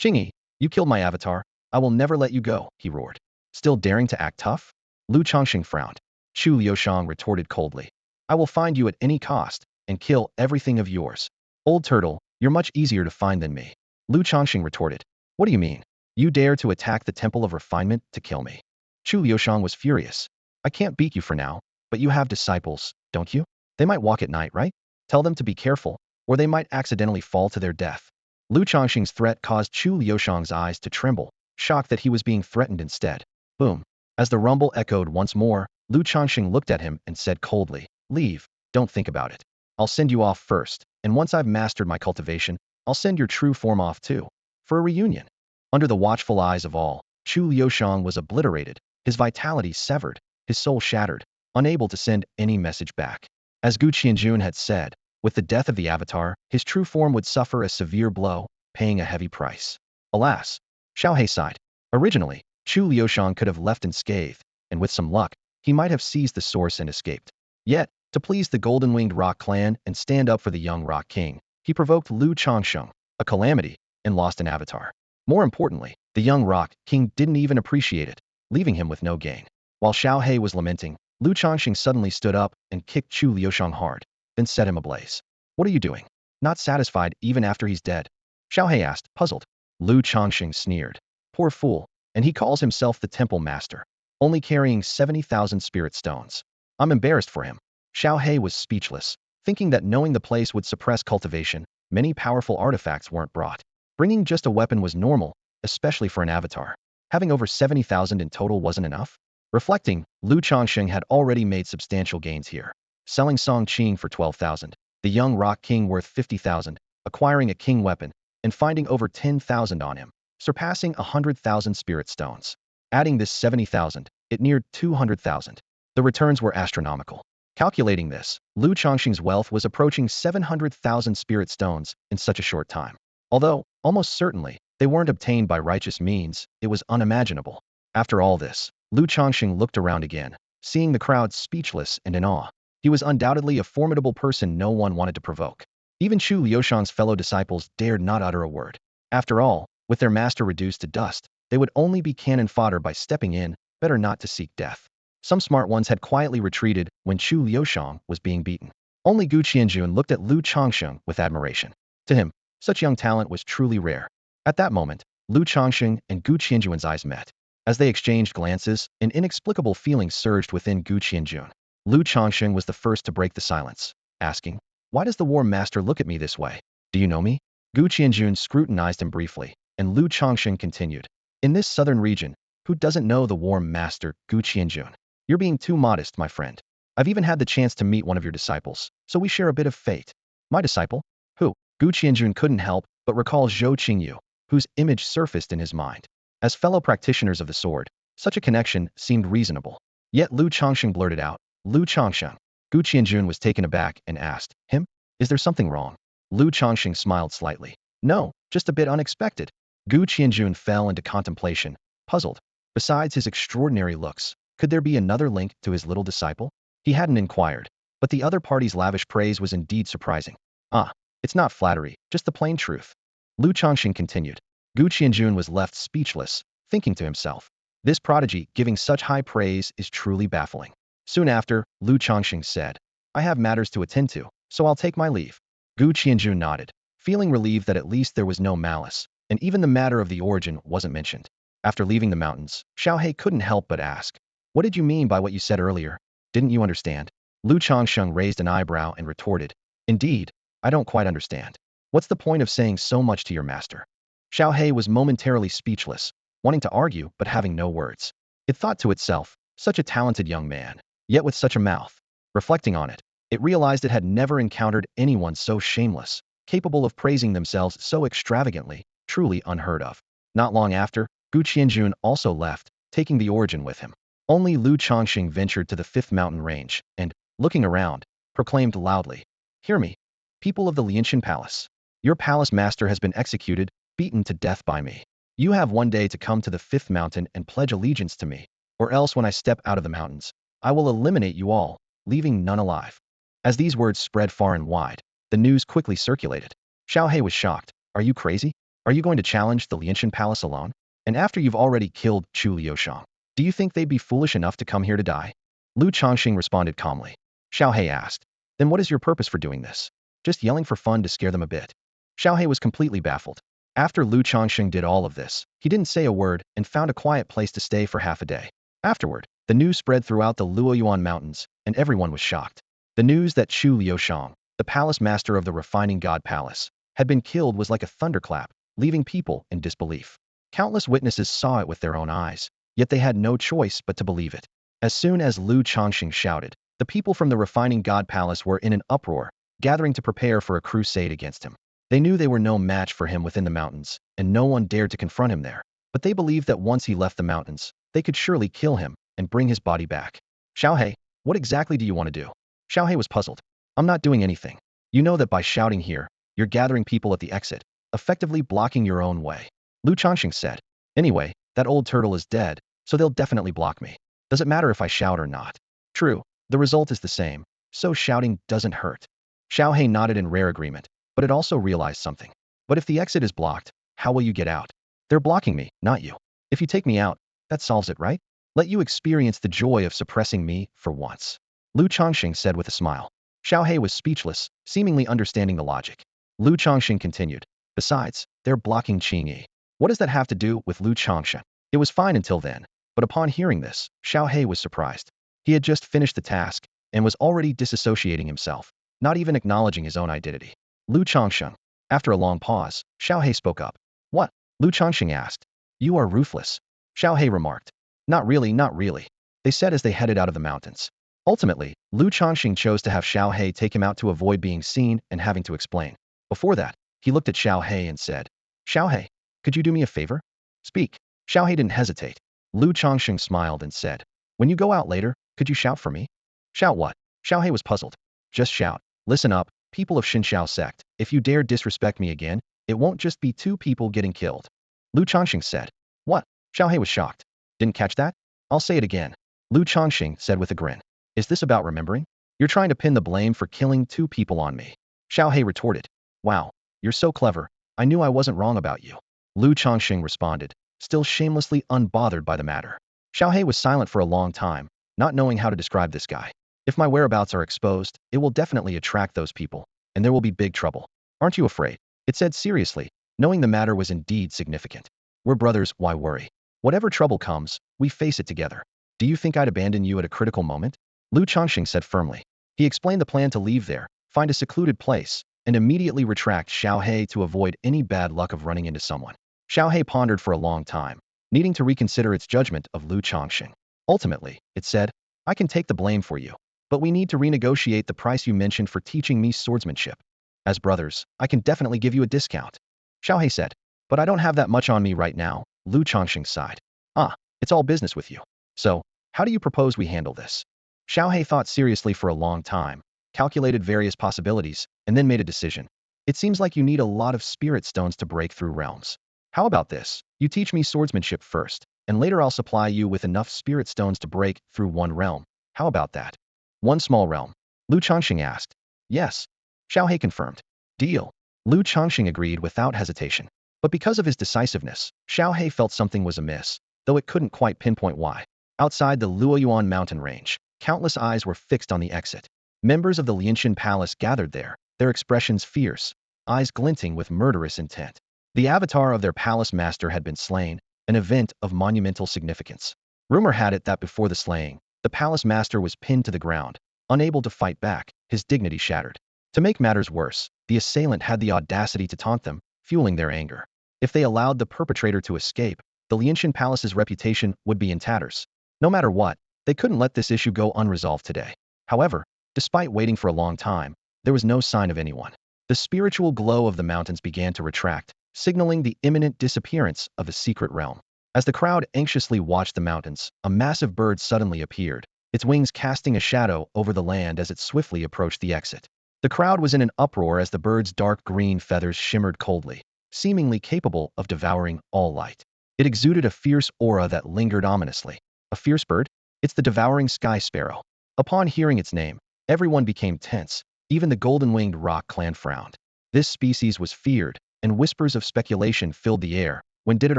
"Qingyi, you killed my avatar. I will never let you go," he roared. "Still daring to act tough?" Lu Changsheng frowned. Chu Liushang retorted coldly. "I will find you at any cost, and kill everything of yours. Old turtle, you're much easier to find than me. Lu Changsheng retorted. What do you mean? You dare to attack the temple of refinement to kill me? Chu Liushang was furious. I can't beat you for now, but you have disciples, don't you? They might walk at night, right? Tell them to be careful, or they might accidentally fall to their death. Lu Changsheng's threat caused Chu Liushang's eyes to tremble, shocked that he was being threatened instead. Boom. As the rumble echoed once more, Lu Changsheng looked at him and said coldly, leave, don't think about it. I'll send you off first, and once I've mastered my cultivation, I'll send your true form off too. For a reunion. Under the watchful eyes of all, Chu Liushang was obliterated, his vitality severed, his soul shattered, unable to send any message back. As Gu Qianjun had said, with the death of the avatar, his true form would suffer a severe blow, paying a heavy price. Alas, Xiao He sighed. Originally, Chu Liushang could have left unscathed, and with some luck, he might have seized the source and escaped. Yet, to please the golden-winged Rock clan and stand up for the young Rock King, he provoked Lu Changsheng, a calamity, and lost an avatar. More importantly, the young Rock King didn't even appreciate it, leaving him with no gain. While Xiao He was lamenting, Lu Changsheng suddenly stood up and kicked Chu Liushang hard, then set him ablaze. What are you doing? Not satisfied even after he's dead? Xiao He asked, puzzled. Lu Changsheng sneered. Poor fool, and he calls himself the temple master, only carrying 70,000 spirit stones. I'm embarrassed for him. Xiao He was speechless, thinking that knowing the place would suppress cultivation, many powerful artifacts weren't brought. Bringing just a weapon was normal, especially for an avatar. Having over 70,000 in total wasn't enough? Reflecting, Lu Changsheng had already made substantial gains here. Selling Song Qing for 12,000, the young Rock King worth 50,000, acquiring a king weapon, and finding over 10,000 on him, surpassing 100,000 spirit stones. Adding this 70,000, it neared 200,000. The returns were astronomical. Calculating this, Lu Changsheng's wealth was approaching 700,000 spirit stones in such a short time. Although, almost certainly, they weren't obtained by righteous means, it was unimaginable. After all this, Lu Changsheng looked around again, seeing the crowd speechless and in awe. He was undoubtedly a formidable person no one wanted to provoke. Even Chu Liushang's fellow disciples dared not utter a word. After all, with their master reduced to dust, they would only be cannon fodder by stepping in, better not to seek death. Some smart ones had quietly retreated when Chu Liushang was being beaten. Only Gu Qianjun looked at Lu Changsheng with admiration. To him, such young talent was truly rare. At that moment, Lu Changsheng and Gu Qianjun's eyes met. As they exchanged glances, an inexplicable feeling surged within Gu Qianjun. Lu Changsheng was the first to break the silence, asking, why does the War Master look at me this way? Do you know me? Gu Qianjun scrutinized him briefly, and Lu Changsheng continued. In this southern region, who doesn't know the War Master, Gu Qianjun? You're being too modest, my friend. I've even had the chance to meet one of your disciples, so we share a bit of fate. My disciple? Who? Gu Qianjun couldn't help but recall Zhou Qingyu, whose image surfaced in his mind. As fellow practitioners of the sword, such a connection seemed reasonable. Yet Lu Changsheng blurted out, Lu Changsheng. Gu Qianjun was taken aback and asked, him? Is there something wrong? Lu Changsheng smiled slightly. No, just a bit unexpected. Gu Qianjun fell into contemplation, puzzled. Besides his extraordinary looks, could there be another link to his little disciple? He hadn't inquired, but the other party's lavish praise was indeed surprising. Ah, it's not flattery, just the plain truth. Lu Changsheng continued. Gu Qianjun was left speechless, thinking to himself. This prodigy giving such high praise is truly baffling. Soon after, Lu Changsheng said, I have matters to attend to, so I'll take my leave. Gu Qianjun nodded, feeling relieved that at least there was no malice, and even the matter of the origin wasn't mentioned. After leaving the mountains, Xiao He couldn't help but ask, what did you mean by what you said earlier? Didn't you understand? Lu Changsheng raised an eyebrow and retorted, indeed, I don't quite understand. What's the point of saying so much to your master? Xiao He was momentarily speechless, wanting to argue but having no words. It thought to itself, such a talented young man, yet with such a mouth. Reflecting on it, it realized it had never encountered anyone so shameless, capable of praising themselves so extravagantly, truly unheard of. Not long after, Gu Qianjun also left, taking the origin with him. Only Lu Changsheng ventured to the 5th mountain range, and, looking around, proclaimed loudly, hear me, people of the Lianshan Palace. Your palace master has been executed, beaten to death by me. You have one day to come to the 5th mountain and pledge allegiance to me, or else when I step out of the mountains, I will eliminate you all, leaving none alive. As these words spread far and wide, the news quickly circulated. Xiao He was shocked. Are you crazy? Are you going to challenge the Lianshan Palace alone? And after you've already killed Chu Liushang, do you think they'd be foolish enough to come here to die? Lu Changsheng responded calmly. Xiao He asked, Then what is your purpose for doing this? Just yelling for fun to scare them a bit? Xiaohe was completely baffled. After Lu Changsheng did all of this, he didn't say a word and found a quiet place to stay for half a day. Afterward, the news spread throughout the Luoyuan Mountains, and everyone was shocked. The news that Chu Liushang, the palace master of the refining god palace, had been killed was like a thunderclap, leaving people in disbelief. Countless witnesses saw it with their own eyes, yet they had no choice but to believe it. As soon as Lu Changsheng shouted, the people from the refining god palace were in an uproar, gathering to prepare for a crusade against him. They knew they were no match for him within the mountains, and no one dared to confront him there. But they believed that once he left the mountains, they could surely kill him and bring his body back. Xiaohe, what exactly do you want to do? Xiaohe was puzzled. I'm not doing anything. You know that by shouting here, you're gathering people at the exit, effectively blocking your own way. Lu Changsheng said. Anyway, that old turtle is dead, so they'll definitely block me. Does it matter if I shout or not? True, the result is the same, so shouting doesn't hurt. Xiaohe nodded in rare agreement, but it also realized something. But if the exit is blocked, how will you get out? They're blocking me, not you. If you take me out, that solves it, right? Let you experience the joy of suppressing me for once. Lu Changsheng said with a smile. Xiaohe was speechless, seemingly understanding the logic. Lu Changsheng continued. Besides, they're blocking Qingyi. What does that have to do with Lu Changsheng? It was fine until then, but upon hearing this, Xiaohe was surprised. He had just finished the task and was already disassociating himself, not even acknowledging his own identity. Lu Changsheng. After a long pause, Xiaohe spoke up. What? Lu Changsheng asked. You are ruthless. Xiaohe remarked. Not really, not really. They said as they headed out of the mountains. Ultimately, Lu Changsheng chose to have Xiaohe take him out to avoid being seen and having to explain. Before that, he looked at Xiaohe and said, Xiaohe, could you do me a favor? Speak. Xiaohe didn't hesitate. Lu Changsheng smiled and said, when you go out later, could you shout for me? Shout what? Xiaohe was puzzled. Just shout. Listen up, people of Xinxiao sect, if you dare disrespect me again, it won't just be 2 people getting killed. Lu Changsheng said. What? Xiaohe was shocked. Didn't catch that? I'll say it again. Lu Changsheng said with a grin. Is this about remembering? You're trying to pin the blame for killing 2 people on me. Xiaohe retorted. Wow, you're so clever. I knew I wasn't wrong about you. Lu Changsheng responded, still shamelessly unbothered by the matter. Xiaohe was silent for a long time, not knowing how to describe this guy. If my whereabouts are exposed, it will definitely attract those people, and there will be big trouble. Aren't you afraid? It said seriously, knowing the matter was indeed significant. We're brothers, why worry? Whatever trouble comes, we face it together. Do you think I'd abandon you at a critical moment? Lu Changsheng said firmly. He explained the plan to leave there, find a secluded place, and immediately retract Xiaohe to avoid any bad luck of running into someone. Xiaohe pondered for a long time, needing to reconsider its judgment of Lu Changsheng. Ultimately, it said, I can take the blame for you, but we need to renegotiate the price you mentioned for teaching me swordsmanship. As brothers, I can definitely give you a discount. Xiaohe said, but I don't have that much on me right now. Lu Changsheng sighed. Ah, it's all business with you. So, how do you propose we handle this? Xiaohe thought seriously for a long time, calculated various possibilities, and then made a decision. It seems like you need a lot of spirit stones to break through realms. How about this? You teach me swordsmanship first, and later I'll supply you with enough spirit stones to break through one realm. How about that? One small realm. Lu Changsheng asked. Yes. Xiaohe confirmed. Deal. Lu Changsheng agreed without hesitation. But because of his decisiveness, Xiaohe felt something was amiss, though it couldn't quite pinpoint why. Outside the Luoyuan mountain range, countless eyes were fixed on the exit. Members of the Lianshan palace gathered there, their expressions fierce, eyes glinting with murderous intent. The avatar of their palace master had been slain, an event of monumental significance. Rumor had it that before the slaying, the palace master was pinned to the ground, unable to fight back, his dignity shattered. To make matters worse, the assailant had the audacity to taunt them, fueling their anger. If they allowed the perpetrator to escape, the Lianshan palace's reputation would be in tatters. No matter what, they couldn't let this issue go unresolved today. However, despite waiting for a long time, there was no sign of anyone. The spiritual glow of the mountains began to retract, signaling the imminent disappearance of the secret realm. As the crowd anxiously watched the mountains, a massive bird suddenly appeared, its wings casting a shadow over the land as it swiftly approached the exit. The crowd was in an uproar as the bird's dark green feathers shimmered coldly, seemingly capable of devouring all light. It exuded a fierce aura that lingered ominously. A fierce bird? It's the devouring sky sparrow. Upon hearing its name, everyone became tense. Even the golden-winged rock clan frowned. This species was feared, and whispers of speculation filled the air. When did it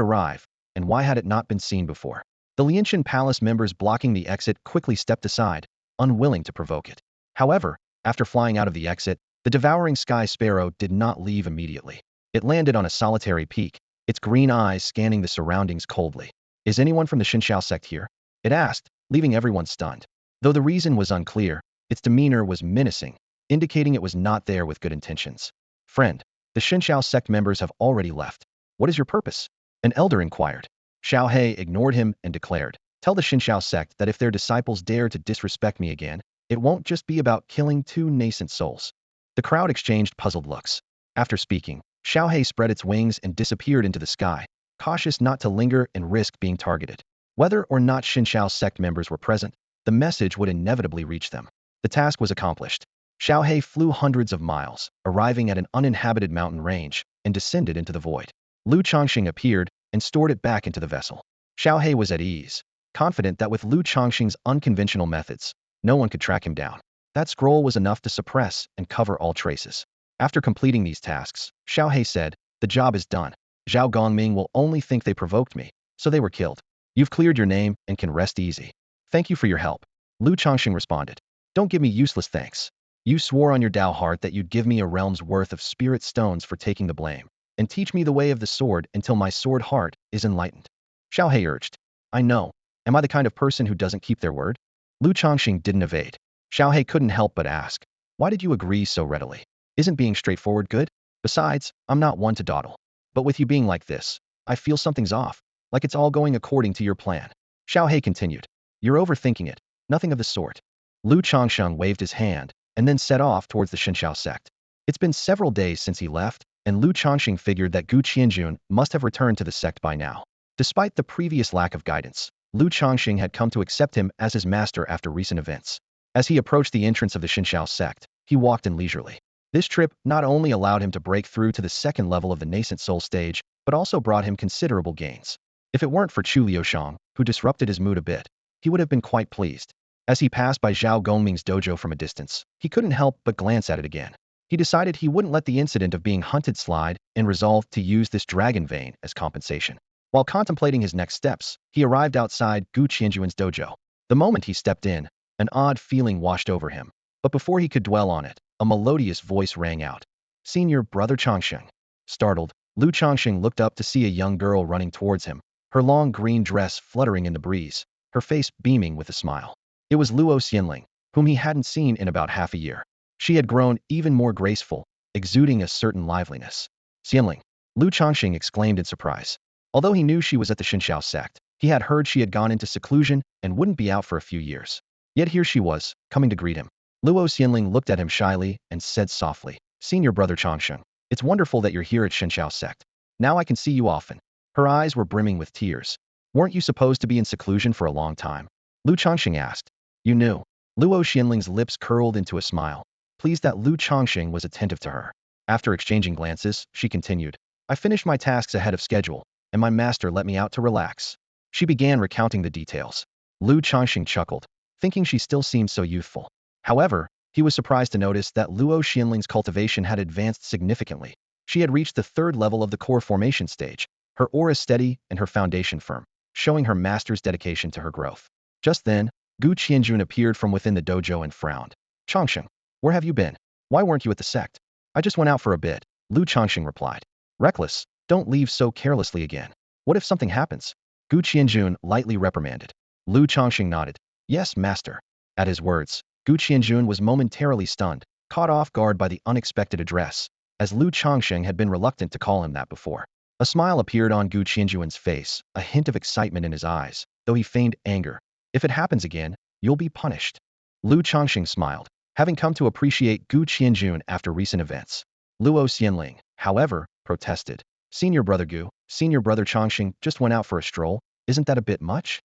arrive, and why had it not been seen before? The Lianshan palace members blocking the exit quickly stepped aside, unwilling to provoke it. However, After flying out of the exit, the devouring sky sparrow did not leave immediately. It landed on a solitary peak, its green eyes scanning the surroundings coldly. Is anyone from the Xinxiao sect here? It asked, leaving everyone stunned. Though the reason was unclear, its demeanor was menacing, indicating it was not there with good intentions. Friend, the Xinxiao sect members have already left. What is your purpose? An elder inquired. Xiao He ignored him and declared, tell the Xinxiao sect that if their disciples dare to disrespect me again, it won't just be about killing two nascent souls. The crowd exchanged puzzled looks. After speaking, Xiao He spread its wings and disappeared into the sky, cautious not to linger and risk being targeted. Whether or not Xinxiao sect members were present, the message would inevitably reach them. The task was accomplished. Xiao He flew hundreds of miles, arriving at an uninhabited mountain range, and descended into the void. Lu Changsheng appeared and stored it back into the vessel. Xiao He was at ease, confident that with Lu Changsheng's unconventional methods, no one could track him down. That scroll was enough to suppress and cover all traces. After completing these tasks, Xiao He said, the job is done. Zhao Gongming will only think they provoked me, so they were killed. You've cleared your name and can rest easy. Thank you for your help. Lu Changsheng responded. Don't give me useless thanks. You swore on your Dao heart that you'd give me a realm's worth of spirit stones for taking the blame, and teach me the way of the sword until my sword heart is enlightened. Xiao He urged. I know. Am I the kind of person who doesn't keep their word? Lu Changsheng didn't evade. Xiao He couldn't help but ask. Why did you agree so readily? Isn't being straightforward good? Besides, I'm not one to dawdle. But with you being like this, I feel something's off, like it's all going according to your plan. Xiao He continued. You're overthinking it. Nothing of the sort. Lu Changsheng waved his hand, and then set off towards the Xinxiao sect. It's been several days since he left, and Lu Changsheng figured that Gu Qianjun must have returned to the sect by now. Despite the previous lack of guidance, Lu Changsheng had come to accept him as his master after recent events. As he approached the entrance of the Xinxiao sect, he walked in leisurely. This trip not only allowed him to break through to the second level of the nascent soul stage, but also brought him considerable gains. If it weren't for Chu Liushang, who disrupted his mood a bit, he would have been quite pleased. As he passed by Zhao Gongming's dojo from a distance, he couldn't help but glance at it again. He decided he wouldn't let the incident of being hunted slide and resolved to use this dragon vein as compensation. While contemplating his next steps, he arrived outside Gu Qianjuan's dojo. The moment he stepped in, an odd feeling washed over him. But before he could dwell on it, a melodious voice rang out. Senior Brother Changsheng. Startled, Lu Changsheng looked up to see a young girl running towards him, her long green dress fluttering in the breeze, her face beaming with a smile. It was Luo Xianling, whom he hadn't seen in about half a year. She had grown even more graceful, exuding a certain liveliness. Xianling, Lu Changsheng exclaimed in surprise. Although he knew she was at the Xinxiao sect, he had heard she had gone into seclusion and wouldn't be out for a few years. Yet here she was, coming to greet him. Luo Xianling looked at him shyly and said softly, Senior Brother Changsheng, it's wonderful that you're here at Xinxiao sect. Now I can see you often. Her eyes were brimming with tears. Weren't you supposed to be in seclusion for a long time? Lu Changsheng asked. You knew. Luo Xianling's lips curled into a smile, pleased that Lu Changsheng was attentive to her. After exchanging glances, she continued, I finished my tasks ahead of schedule, and my master let me out to relax. She began recounting the details. Lu Changsheng chuckled, thinking she still seemed so youthful. However, he was surprised to notice that Luo Xianling's cultivation had advanced significantly. She had reached the third level of the core formation stage, her aura steady and her foundation firm, showing her master's dedication to her growth. Just then, Gu Qianjun appeared from within the dojo and frowned. Changsheng, where have you been? Why weren't you at the sect? I just went out for a bit, Lu Changsheng replied. Reckless, don't leave so carelessly again. What if something happens? Gu Qianjun lightly reprimanded. Lu Changsheng nodded. Yes, master. At his words, Gu Qianjun was momentarily stunned, caught off guard by the unexpected address, as Lu Changsheng had been reluctant to call him that before. A smile appeared on Gu Qianjun's face, a hint of excitement in his eyes, though he feigned anger. If it happens again, you'll be punished. Lu Changsheng smiled, having come to appreciate Gu Qianjun after recent events. Luo Xianling, however, protested. Senior Brother Gu, Senior Brother Changsheng just went out for a stroll. Isn't that a bit much?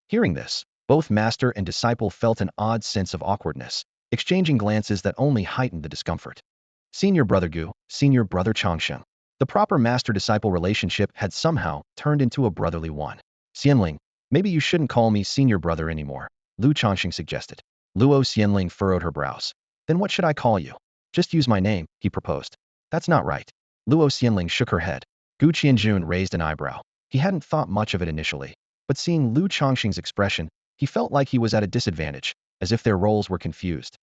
Hearing this, both master and disciple felt an odd sense of awkwardness, exchanging glances that only heightened the discomfort. Senior Brother Gu, Senior Brother Changsheng. The proper master-disciple relationship had somehow turned into a brotherly one. Xianling, maybe you shouldn't call me Senior Brother anymore, Lu Changsheng suggested. Luo Xianling furrowed her brows. Then what should I call you? Just use my name, he proposed. That's not right. Luo Xianling shook her head. Gu Qianjun raised an eyebrow. He hadn't thought much of it initially, but seeing Lu Changsheng's expression, he felt like he was at a disadvantage, as if their roles were confused.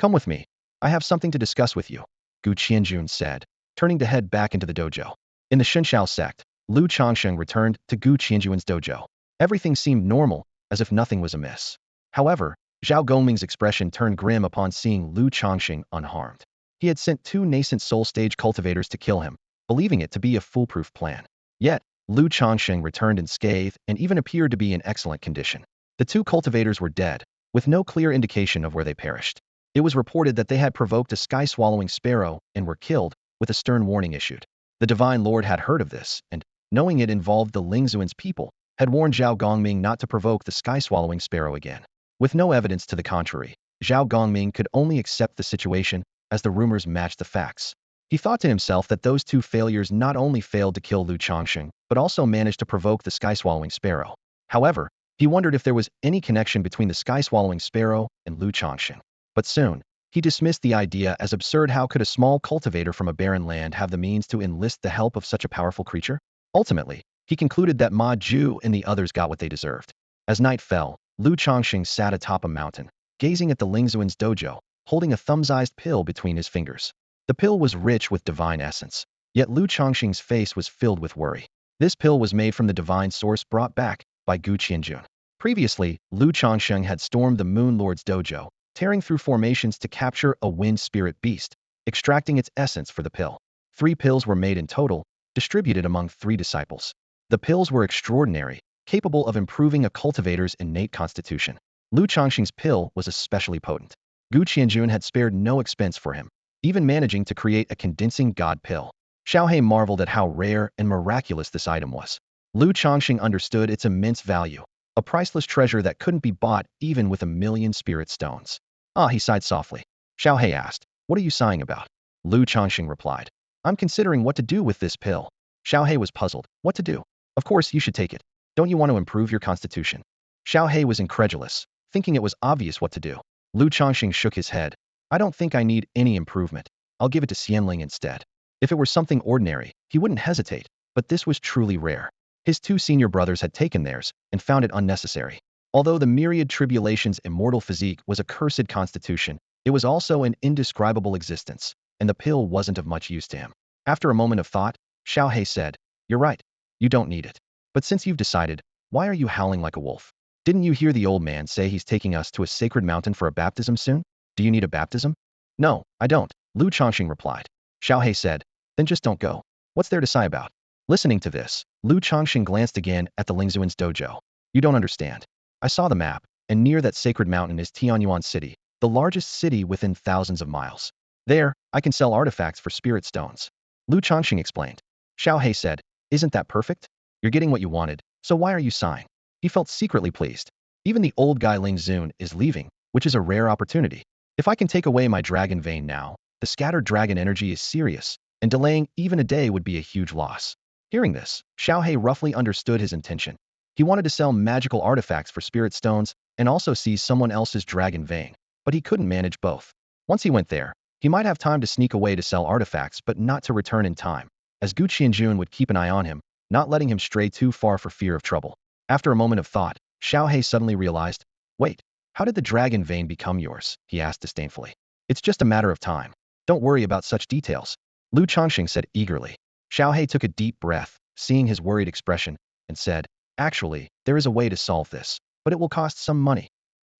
Come with me. I have something to discuss with you, Qingyun said, turning to head back into the dojo. In the Shenshao sect, Changsheng returned to Qingyun's dojo. Everything seemed normal, as if nothing was amiss. However, Zhao Gongming's expression turned grim upon seeing Changsheng unharmed. He had sent 2 nascent soul stage cultivators to kill him, believing it to be a foolproof plan. Yet, Changsheng returned unscathed and even appeared to be in excellent condition. The 2 cultivators were dead, with no clear indication of where they perished. It was reported that they had provoked a sky-swallowing sparrow and were killed, with a stern warning issued. The Divine Lord had heard of this, and, knowing it involved the Lingzuan's people, had warned Zhao Gongming not to provoke the sky-swallowing sparrow again. With no evidence to the contrary, Zhao Gongming could only accept the situation, as the rumors matched the facts. He thought to himself that those 2 failures not only failed to kill Changsheng, but also managed to provoke the sky-swallowing sparrow. However, he wondered if there was any connection between the sky-swallowing sparrow and Changsheng. But soon, he dismissed the idea as absurd. How could a small cultivator from a barren land have the means to enlist the help of such a powerful creature? Ultimately, he concluded that Ma Ju and the others got what they deserved. As night fell, Changsheng sat atop a mountain, gazing at the Lingzuan's dojo, holding a thumb-sized pill between his fingers. The pill was rich with divine essence, yet Changsheng's face was filled with worry. This pill was made from the divine source brought back by Qingyun. Previously, Changsheng had stormed the Moon Lord's dojo, tearing through formations to capture a wind spirit beast, extracting its essence for the pill. 3 pills were made in total, distributed among 3 disciples. The pills were extraordinary, capable of improving a cultivator's innate constitution. Changsheng's pill was especially potent. Qingyun had spared no expense for him, even managing to create a condensing god pill. Xiaohe marveled at how rare and miraculous this item was. Changsheng understood its immense value, a priceless treasure that couldn't be bought even with 1,000,000 spirit stones. Ah, he sighed softly. Xiaohe asked, "What are you sighing about?" Changsheng replied, "I'm considering what to do with this pill." Xiaohe was puzzled. What to do? Of course, you should take it. Don't you want to improve your constitution? Xiaohe was incredulous, thinking it was obvious what to do. Changsheng shook his head. I don't think I need any improvement. I'll give it to Xianling instead. If it were something ordinary, he wouldn't hesitate, but this was truly rare. His 2 senior brothers had taken theirs and found it unnecessary. Although the myriad tribulations' immortal physique was a cursed constitution, it was also an indescribable existence, and the pill wasn't of much use to him. After a moment of thought, Xiaohe said, "You're right. You don't need it. But since you've decided, why are you howling like a wolf? Didn't you hear the old man say he's taking us to a sacred mountain for a baptism soon? Do you need a baptism?" "No, I don't," Changsheng replied. Xiaohe said, "Then just don't go. What's there to sigh about?" Listening to this, Changsheng glanced again at the Lingzuan's dojo. "You don't understand. I saw the map, and near that sacred mountain is Tianyuan City, the largest city within thousands of miles. There, I can sell artifacts for spirit stones." Changsheng explained. Xiaohe said, "Isn't that perfect? You're getting what you wanted, so why are you sighing?" He felt secretly pleased. Even the old guy Lingzun is leaving, which is a rare opportunity. If I can take away my dragon vein now, the scattered dragon energy is serious, and delaying even a day would be a huge loss. Hearing this, Xiaohe roughly understood his intention. He wanted to sell magical artifacts for spirit stones and also seize someone else's dragon vein, but he couldn't manage both. Once he went there, he might have time to sneak away to sell artifacts but not to return in time, as Qingyun would keep an eye on him, not letting him stray too far for fear of trouble. After a moment of thought, Xiaohe suddenly realized, "Wait, how did the dragon vein become yours?" he asked disdainfully. "It's just a matter of time. Don't worry about such details," Changsheng said eagerly. Xiaohe took a deep breath, seeing his worried expression, and said, "Actually, there is a way to solve this, but it will cost some money."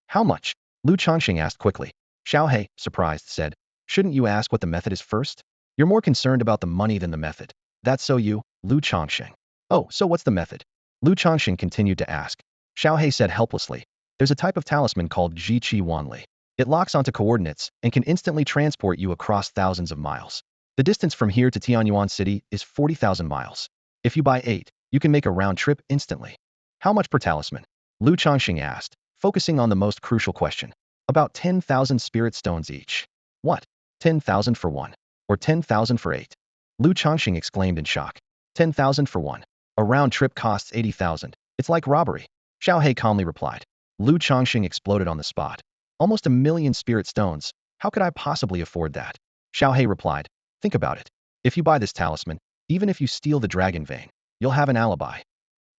"How much?" Changsheng asked quickly. Xiaohe, surprised, said, "Shouldn't you ask what the method is first? You're more concerned about the money than the method." "That's so you, Changsheng." "Oh, so what's the method?" Changsheng continued to ask. Xiaohe said helplessly, "There's a type of talisman called Zhiqi Wanli. It locks onto coordinates and can instantly transport you across thousands of miles. The distance from here to Tianyuan City is 40,000 miles. If you buy 8, you can make a round trip instantly." "How much per talisman?" Changsheng asked, focusing on the most crucial question. "About 10,000 spirit stones each." "What? 10,000 for one? Or 10,000 for 8? Changsheng exclaimed in shock. 10,000 for one. A round trip costs 80,000. It's like robbery." Xiaohe calmly replied. Changsheng exploded on the spot. "Almost 1,000,000 spirit stones. How could I possibly afford that?" Xiaohe replied, "Think about it. If you buy this talisman, even if you steal the dragon vein, you'll have an alibi."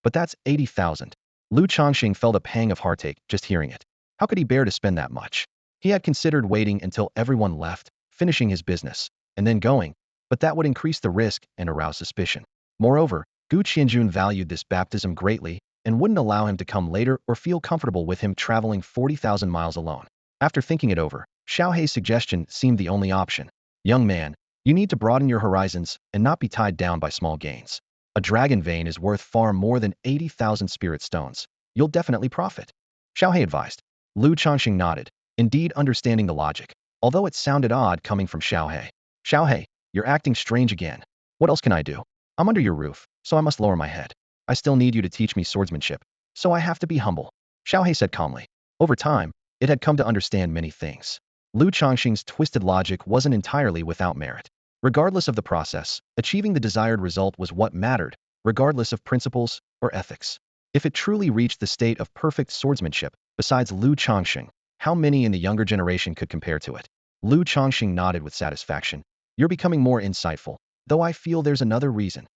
"But that's 80,000. Changsheng felt a pang of heartache just hearing it. How could he bear to spend that much? He had considered waiting until everyone left, finishing his business, and then going, but that would increase the risk and arouse suspicion. Moreover, Qingyun valued this baptism greatly and wouldn't allow him to come later or feel comfortable with him traveling 40,000 miles alone. After thinking it over, Xiaohei's suggestion seemed the only option. Young man, you need to broaden your horizons and not be tied down by small gains. A dragon vein is worth far more than 80,000 spirit stones. You'll definitely profit. Xiaohei advised. Lu Changsheng nodded, indeed understanding the logic, although it sounded odd coming from Xiaohei. Xiaohei, you're acting strange again. What else can I do? I'm under your roof, so I must lower my head. I still need you to teach me swordsmanship, so I have to be humble. Xiaohei said calmly. Over time, it had come to understand many things. Lu Changsheng's twisted logic wasn't entirely without merit. Regardless of the process, achieving the desired result was what mattered, regardless of principles or ethics. If it truly reached the state of perfect swordsmanship, besides Lu Changsheng, how many in the younger generation could compare to it? Lu Changsheng nodded with satisfaction. You're becoming more insightful, though I feel there's another reason.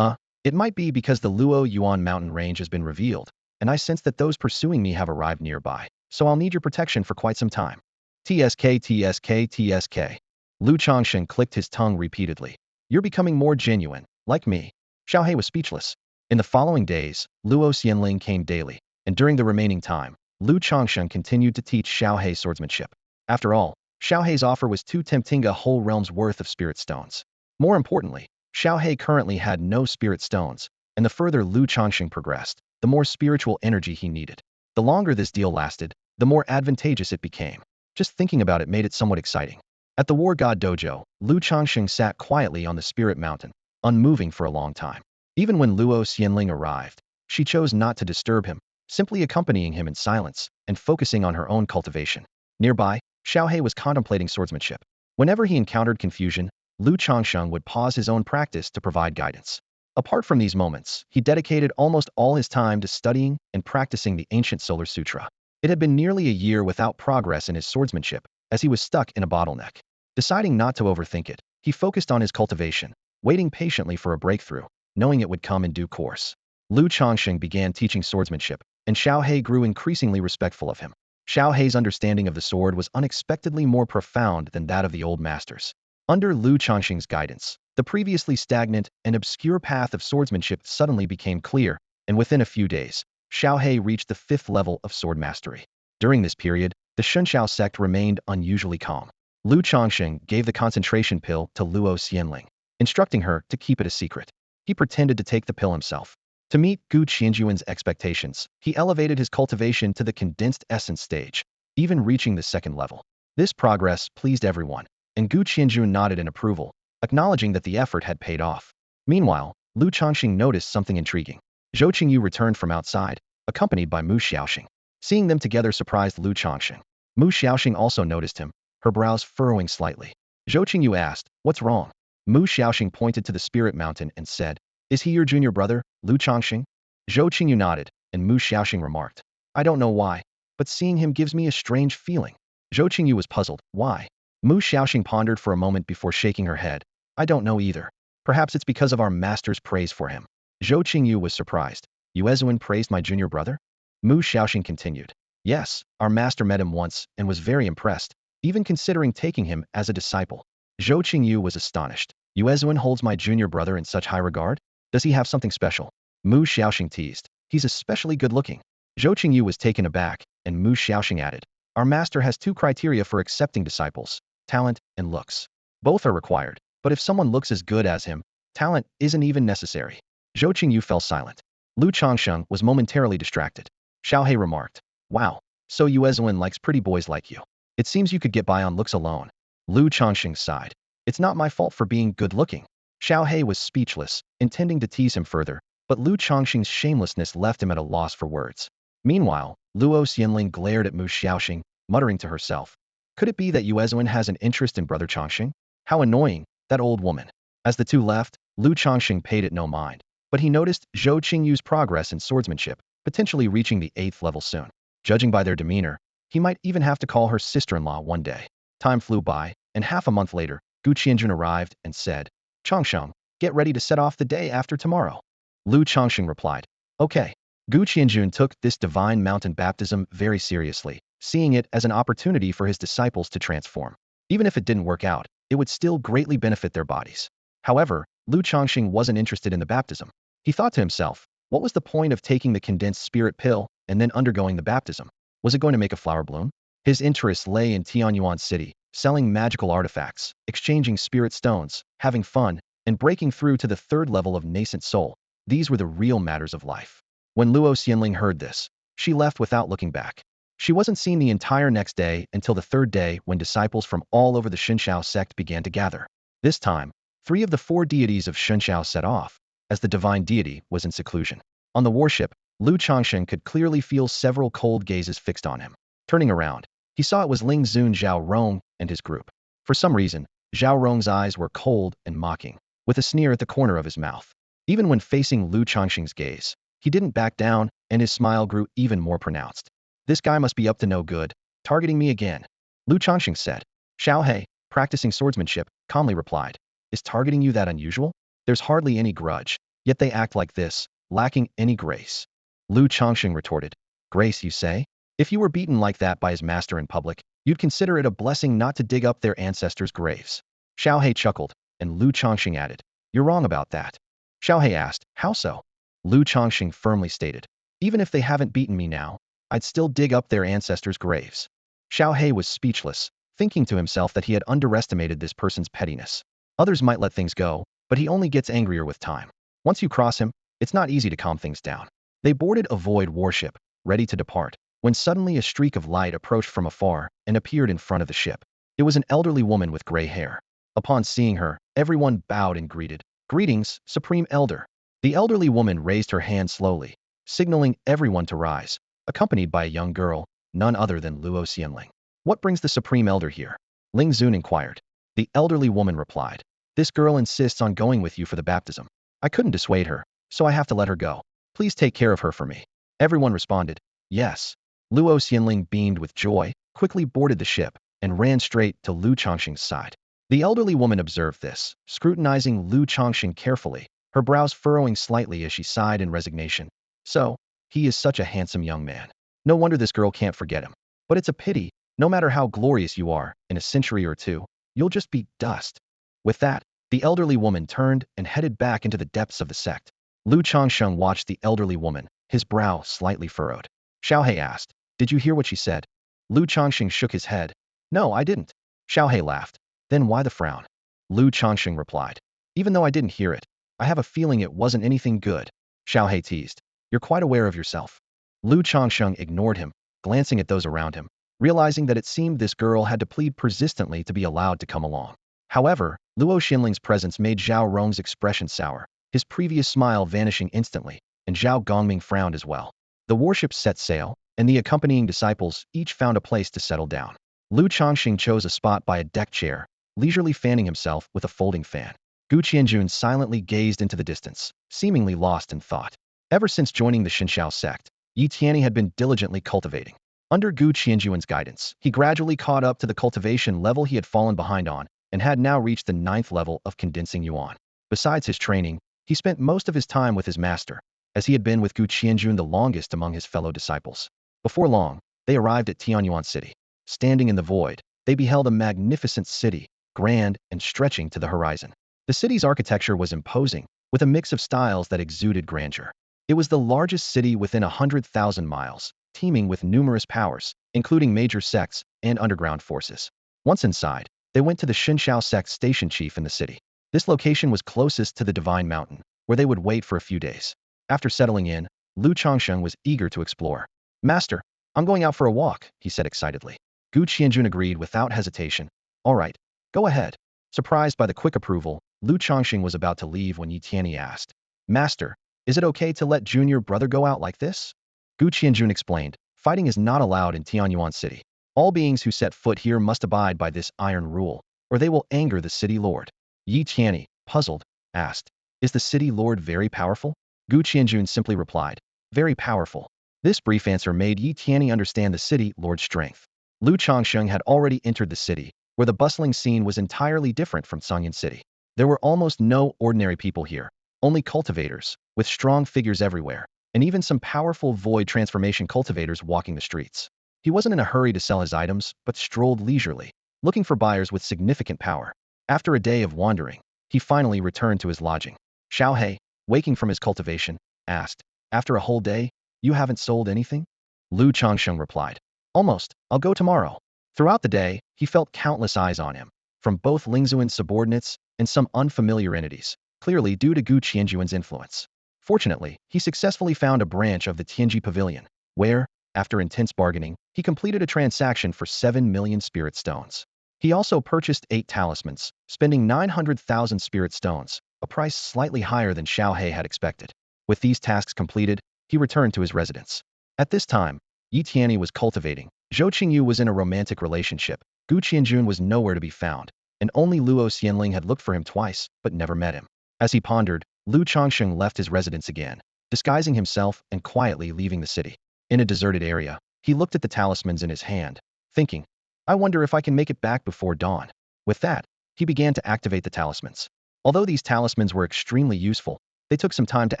It might be because the Luo Yuan mountain range has been revealed, and I sense that those pursuing me have arrived nearby, so I'll need your protection for quite some time. TSK, TSK, TSK. Lu Changsheng clicked his tongue repeatedly. You're becoming more genuine, like me. Xiaohei was speechless. In the following days, Luo Xianling came daily, and during the remaining time, Lu Changsheng continued to teach Xiaohei swordsmanship. After all, Xiaohei's offer was too tempting, a whole realm's worth of spirit stones. More importantly, Xiaohei currently had no spirit stones, and the further Lu Changsheng progressed, the more spiritual energy he needed. The longer this deal lasted, the more advantageous it became. Just thinking about it made it somewhat exciting. At the War God Dojo, Lu Changsheng sat quietly on the spirit mountain, unmoving for a long time. Even when Luo Xianling arrived, she chose not to disturb him, simply accompanying him in silence and focusing on her own cultivation. Nearby, Xiaohei was contemplating swordsmanship. Whenever he encountered confusion, Lu Changsheng would pause his own practice to provide guidance. Apart from these moments, he dedicated almost all his time to studying and practicing the ancient Solar Sutra. It had been nearly a year without progress in his swordsmanship, as he was stuck in a bottleneck. Deciding not to overthink it, he focused on his cultivation, waiting patiently for a breakthrough, knowing it would come in due course. Lu Changsheng began teaching swordsmanship, and Xiaohei grew increasingly respectful of him. Xiaohei's understanding of the sword was unexpectedly more profound than that of the old masters. Under Lu Changsheng's guidance, the previously stagnant and obscure path of swordsmanship suddenly became clear, and within a few days, Xiaohei reached the 5th level of sword mastery. During this period, the Shunxiao sect remained unusually calm. Lu Changsheng gave the concentration pill to Luo Xianling, instructing her to keep it a secret. He pretended to take the pill himself. To meet Gu Qianyuan's expectations, he elevated his cultivation to the condensed essence stage, even reaching the 2nd level. This progress pleased everyone, and Gu Qianyuan nodded in approval, acknowledging that the effort had paid off. Meanwhile, Lu Changsheng noticed something intriguing. Zhou Qingyu returned from outside, accompanied by Mu Xiaoxing. Seeing them together surprised Lu Changsheng. Mu Xiaoxing also noticed him, her brows furrowing slightly. Zhou Qingyu asked, "What's wrong?" Mu Xiaoxing pointed to the spirit mountain and said, "Is he your junior brother, Lu Changsheng?" Zhou Qingyu nodded, and Mu Xiaoxing remarked, "I don't know why, but seeing him gives me a strange feeling." Zhou Qingyu was puzzled. Why? Mu Xiaoxing pondered for a moment before shaking her head. "I don't know either. Perhaps it's because of our master's praise for him." Zhou Qingyu was surprised. "Yuezuan praised my junior brother?" Mu Xiaoxing continued. "Yes, our master met him once and was very impressed, even considering taking him as a disciple." Zhou Qingyu was astonished. "Yuezuan holds my junior brother in such high regard? Does he have something special?" Mu Xiaoxing teased. "He's especially good-looking." Zhou Qingyu was taken aback, and Mu Xiaoxing added, "Our master has 2 criteria for accepting disciples: talent and looks. Both are required, but if someone looks as good as him, talent isn't even necessary." Zhou Qingyu fell silent. Lu Changsheng was momentarily distracted. Xiaohei remarked, "Wow, so Yuezuan likes pretty boys like you. It seems you could get by on looks alone." Lu Changsheng sighed. "It's not my fault for being good-looking." Xiaohei was speechless, intending to tease him further, but Lu Changsheng's shamelessness left him at a loss for words. Meanwhile, Luo Xianling glared at Mu Xiaoxing, muttering to herself, "Could it be that Yuezuan has an interest in Brother Changsheng? How annoying, that old woman." As the two left, Lu Changsheng paid it no mind, but he noticed Zhou Qingyu's progress in swordsmanship, potentially reaching the 8th level soon. Judging by their demeanor, he might even have to call her sister-in-law one day. Time flew by, and half a month later, Gu Qianjun arrived and said, "Changsheng, get ready to set off the day after tomorrow." Lu Changsheng replied, "Okay." Gu Qianjun took this divine mountain baptism very seriously, seeing it as an opportunity for his disciples to transform. Even if it didn't work out, it would still greatly benefit their bodies. However, Lu Changsheng wasn't interested in the baptism. He thought to himself, what was the point of taking the condensed spirit pill and then undergoing the baptism? Was it going to make a flower bloom? His interests lay in Tianyuan City, selling magical artifacts, exchanging spirit stones, having fun, and breaking through to the third level of nascent soul. These were the real matters of life. When Luo Xianling heard this, she left without looking back. She wasn't seen the entire next day until the third day when disciples from all over the Xinshao sect began to gather. This time, 3 of the 4 deities of Xinshao set off, as the divine deity was in seclusion. On the warship, Lu Changsheng could clearly feel several cold gazes fixed on him. Turning around, he saw it was Ling Zun Zhao Rong and his group. For some reason, Zhao Rong's eyes were cold and mocking, with a sneer at the corner of his mouth. Even when facing Lu Changsheng's gaze, he didn't back down, and his smile grew even more pronounced. This guy must be up to no good, targeting me again, Lu Changsheng said. Xiao He, practicing swordsmanship, calmly replied, is targeting you that unusual? There's hardly any grudge, yet they act like this, lacking any grace. Lu Changsheng retorted, grace, you say? If you were beaten like that by his master in public, you'd consider it a blessing not to dig up their ancestors' graves. Xiao He chuckled, and Lu Changsheng added, you're wrong about that. Xiao He asked, how so? Lu Changsheng firmly stated, even if they haven't beaten me now, I'd still dig up their ancestors' graves. Xiao He was speechless, thinking to himself that he had underestimated this person's pettiness. Others might let things go, but he only gets angrier with time. Once you cross him, it's not easy to calm things down. They boarded a void warship, ready to depart, when suddenly a streak of light approached from afar and appeared in front of the ship. It was an elderly woman with gray hair. Upon seeing her, everyone bowed and greeted. Greetings, Supreme Elder. The elderly woman raised her hand slowly, signaling everyone to rise, accompanied by a young girl, none other than Luo Xianling. What brings the Supreme Elder here? Ling Zun inquired. The elderly woman replied, this girl insists on going with you for the baptism. I couldn't dissuade her, so I have to let her go. Please take care of her for me. Everyone responded, yes. Luo Xianling beamed with joy, quickly boarded the ship, and ran straight to Lu Changsheng's side. The elderly woman observed this, scrutinizing Lu Changsheng carefully, her brows furrowing slightly as she sighed in resignation. So, he is such a handsome young man. No wonder this girl can't forget him. But it's a pity, no matter how glorious you are, in a century or two, you'll just be dust. With that, the elderly woman turned and headed back into the depths of the sect. Lu Changsheng watched the elderly woman, his brow slightly furrowed. Xiao He asked, did you hear what she said? Lu Changsheng shook his head. No, I didn't. Xiao He laughed. Then why the frown? Lu Changsheng replied. Even though I didn't hear it, I have a feeling it wasn't anything good. Xiao He teased. You're quite aware of yourself. Lu Changsheng ignored him, glancing at those around him, realizing that it seemed this girl had to plead persistently to be allowed to come along. However, Luo Xianling's presence made Zhao Rong's expression sour, his previous smile vanishing instantly, and Zhao Gongming frowned as well. The warship set sail, and the accompanying disciples each found a place to settle down. Lu Changsheng chose a spot by a deck chair, leisurely fanning himself with a folding fan. Gu Qianjun silently gazed into the distance, seemingly lost in thought. Ever since joining the Xinshao sect, Yi Tianyi had been diligently cultivating. Under Gu Qianjun's guidance, he gradually caught up to the cultivation level he had fallen behind on, and had now reached the 9th level of condensing yuan. Besides his training, he spent most of his time with his master, as he had been with Gu Qianjun the longest among his fellow disciples. Before long, they arrived at Tianyuan City. Standing in the void, they beheld a magnificent city, grand and stretching to the horizon. The city's architecture was imposing, with a mix of styles that exuded grandeur. It was the largest city within 100,000 miles, teeming with numerous powers, including major sects and underground forces. Once inside, they went to the Xinshao sect station chief in the city. This location was closest to the Divine Mountain, where they would wait for a few days. After settling in, Lu Changsheng was eager to explore. Master, I'm going out for a walk, he said excitedly. Gu Qianjun agreed without hesitation. All right, go ahead. Surprised by the quick approval, Lu Changsheng was about to leave when Yi Tianyi asked, Master, is it okay to let junior brother go out like this? Gu Qianjun explained, fighting is not allowed in Tianyuan City. All beings who set foot here must abide by this iron rule, or they will anger the city lord. Yi Tianyi, puzzled, asked, is the city lord very powerful? Gu Qianjun simply replied, very powerful. This brief answer made Yi Tianyi understand the city lord's strength. Lu Changsheng had already entered the city, where the bustling scene was entirely different from Songyun City. There were almost no ordinary people here, only cultivators, with strong figures everywhere, and even some powerful void transformation cultivators walking the streets. He wasn't in a hurry to sell his items, but strolled leisurely, looking for buyers with significant power. After a day of wandering, he finally returned to his lodging. Xiaohei, waking from his cultivation, asked, "After a whole day, you haven't sold anything?" Lu Changsheng replied, "Almost, I'll go tomorrow." Throughout the day, he felt countless eyes on him, from both Lingzuan's subordinates and some unfamiliar entities, clearly due to Gu Qianjuan's influence. Fortunately, he successfully found a branch of the Tianji Pavilion, where, after intense bargaining, he completed a transaction for 7 million spirit stones. He also purchased 8 talismans, spending 900,000 spirit stones, a price slightly higher than Xiaohei had expected. With these tasks completed, he returned to his residence. At this time, Yi Tianyi was cultivating, Zhou Qingyu was in a romantic relationship, Gu Qianjun was nowhere to be found, and only Luo Xianling had looked for him twice, but never met him. As he pondered, Lu Changsheng left his residence again, disguising himself and quietly leaving the city. In a deserted area, he looked at the talismans in his hand, thinking, "I wonder if I can make it back before dawn." With that, he began to activate the talismans. Although these talismans were extremely useful, they took some time to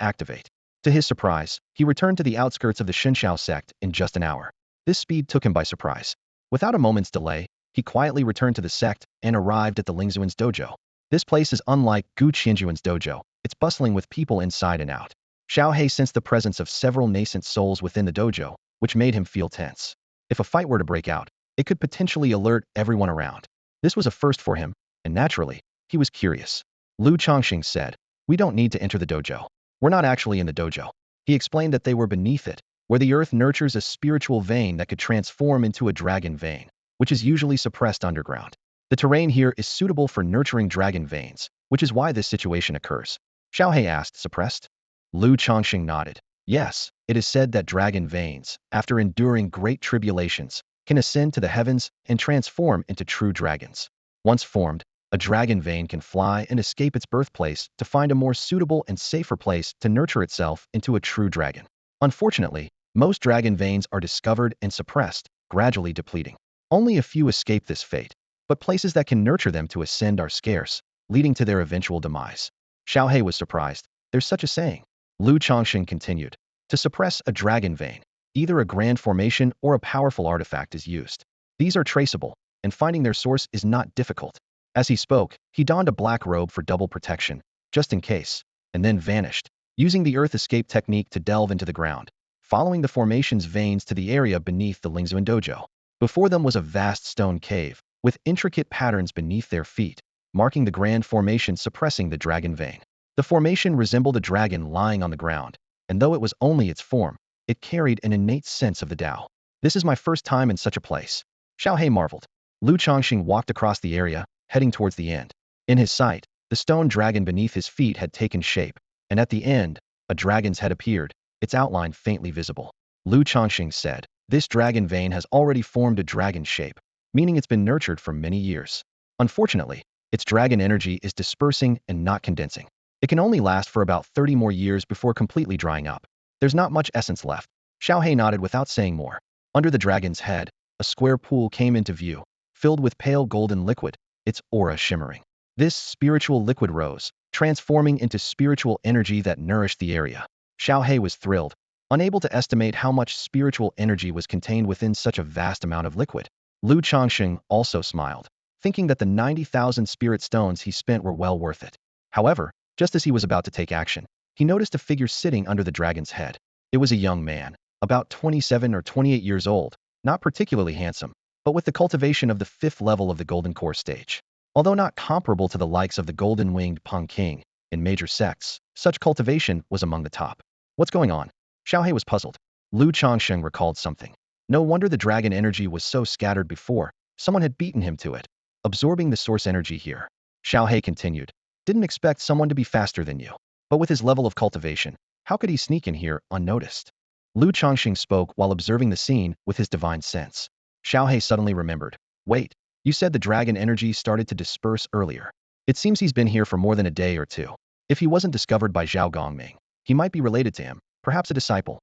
activate. To his surprise, he returned to the outskirts of the Shenxiao sect in just an hour. This speed took him by surprise. Without a moment's delay, he quietly returned to the sect and arrived at the Lingzuan's dojo. This place is unlike Gu Qianjuan's dojo. It's bustling with people inside and out. Xiaohei sensed the presence of several nascent souls within the dojo, which made him feel tense. If a fight were to break out, it could potentially alert everyone around. This was a first for him, and naturally, he was curious. Lu Changxing said, "We don't need to enter the dojo. We're not actually in the dojo." He explained that they were beneath it, where the earth nurtures a spiritual vein that could transform into a dragon vein, which is usually suppressed underground. The terrain here is suitable for nurturing dragon veins, which is why this situation occurs. Xiaohei asked, "Suppressed?" Lu Changxing nodded. "Yes, it is said that dragon veins, after enduring great tribulations, can ascend to the heavens and transform into true dragons. Once formed, a dragon vein can fly and escape its birthplace to find a more suitable and safer place to nurture itself into a true dragon. Unfortunately, most dragon veins are discovered and suppressed, gradually depleting. Only a few escape this fate, but places that can nurture them to ascend are scarce, leading to their eventual demise." Xiaohei was surprised. "There's such a saying." Lu Changxing continued. "To suppress a dragon vein, either a grand formation or a powerful artifact is used. These are traceable, and finding their source is not difficult." As he spoke, he donned a black robe for double protection, just in case, and then vanished, using the earth escape technique to delve into the ground, following the formation's veins to the area beneath the Lingzuan dojo. Before them was a vast stone cave, with intricate patterns beneath their feet, marking the grand formation suppressing the dragon vein. The formation resembled a dragon lying on the ground, and though it was only its form, it carried an innate sense of the Tao. "This is my first time in such a place," Xiaohei marveled. Lu Changxing walked across the area, heading towards the end. In his sight, the stone dragon beneath his feet had taken shape, and at the end, a dragon's head appeared, its outline faintly visible. Lu Changxing said, "This dragon vein has already formed a dragon shape, meaning it's been nurtured for many years. Unfortunately, its dragon energy is dispersing and not condensing. It can only last for about 30 more years before completely drying up. There's not much essence left." Xiaohei nodded without saying more. Under the dragon's head, a square pool came into view, filled with pale golden liquid, its aura shimmering. This spiritual liquid rose, transforming into spiritual energy that nourished the area. Xiaohei was thrilled, unable to estimate how much spiritual energy was contained within such a vast amount of liquid. Lu Changxing also smiled, thinking that the 90,000 spirit stones he spent were well worth it. However, just as he was about to take action, he noticed a figure sitting under the dragon's head. It was a young man, about 27 or 28 years old, not particularly handsome, but with the cultivation of the 5th level of the Golden Core stage. Although not comparable to the likes of the golden-winged Peng King in major sects, such cultivation was among the top. "What's going on?" Xiaohei was puzzled. Lu Changsheng recalled something. No wonder the dragon energy was so scattered before. Someone had beaten him to it, absorbing the source energy here. Xiaohei continued, "Didn't expect someone to be faster than you. But with his level of cultivation, how could he sneak in here unnoticed?" Lu Changxing spoke while observing the scene with his divine sense. Xiaohei suddenly remembered. "Wait, you said the dragon energy started to disperse earlier. It seems he's been here for more than a day or two. If he wasn't discovered by Zhao Gongming, he might be related to him, perhaps a disciple."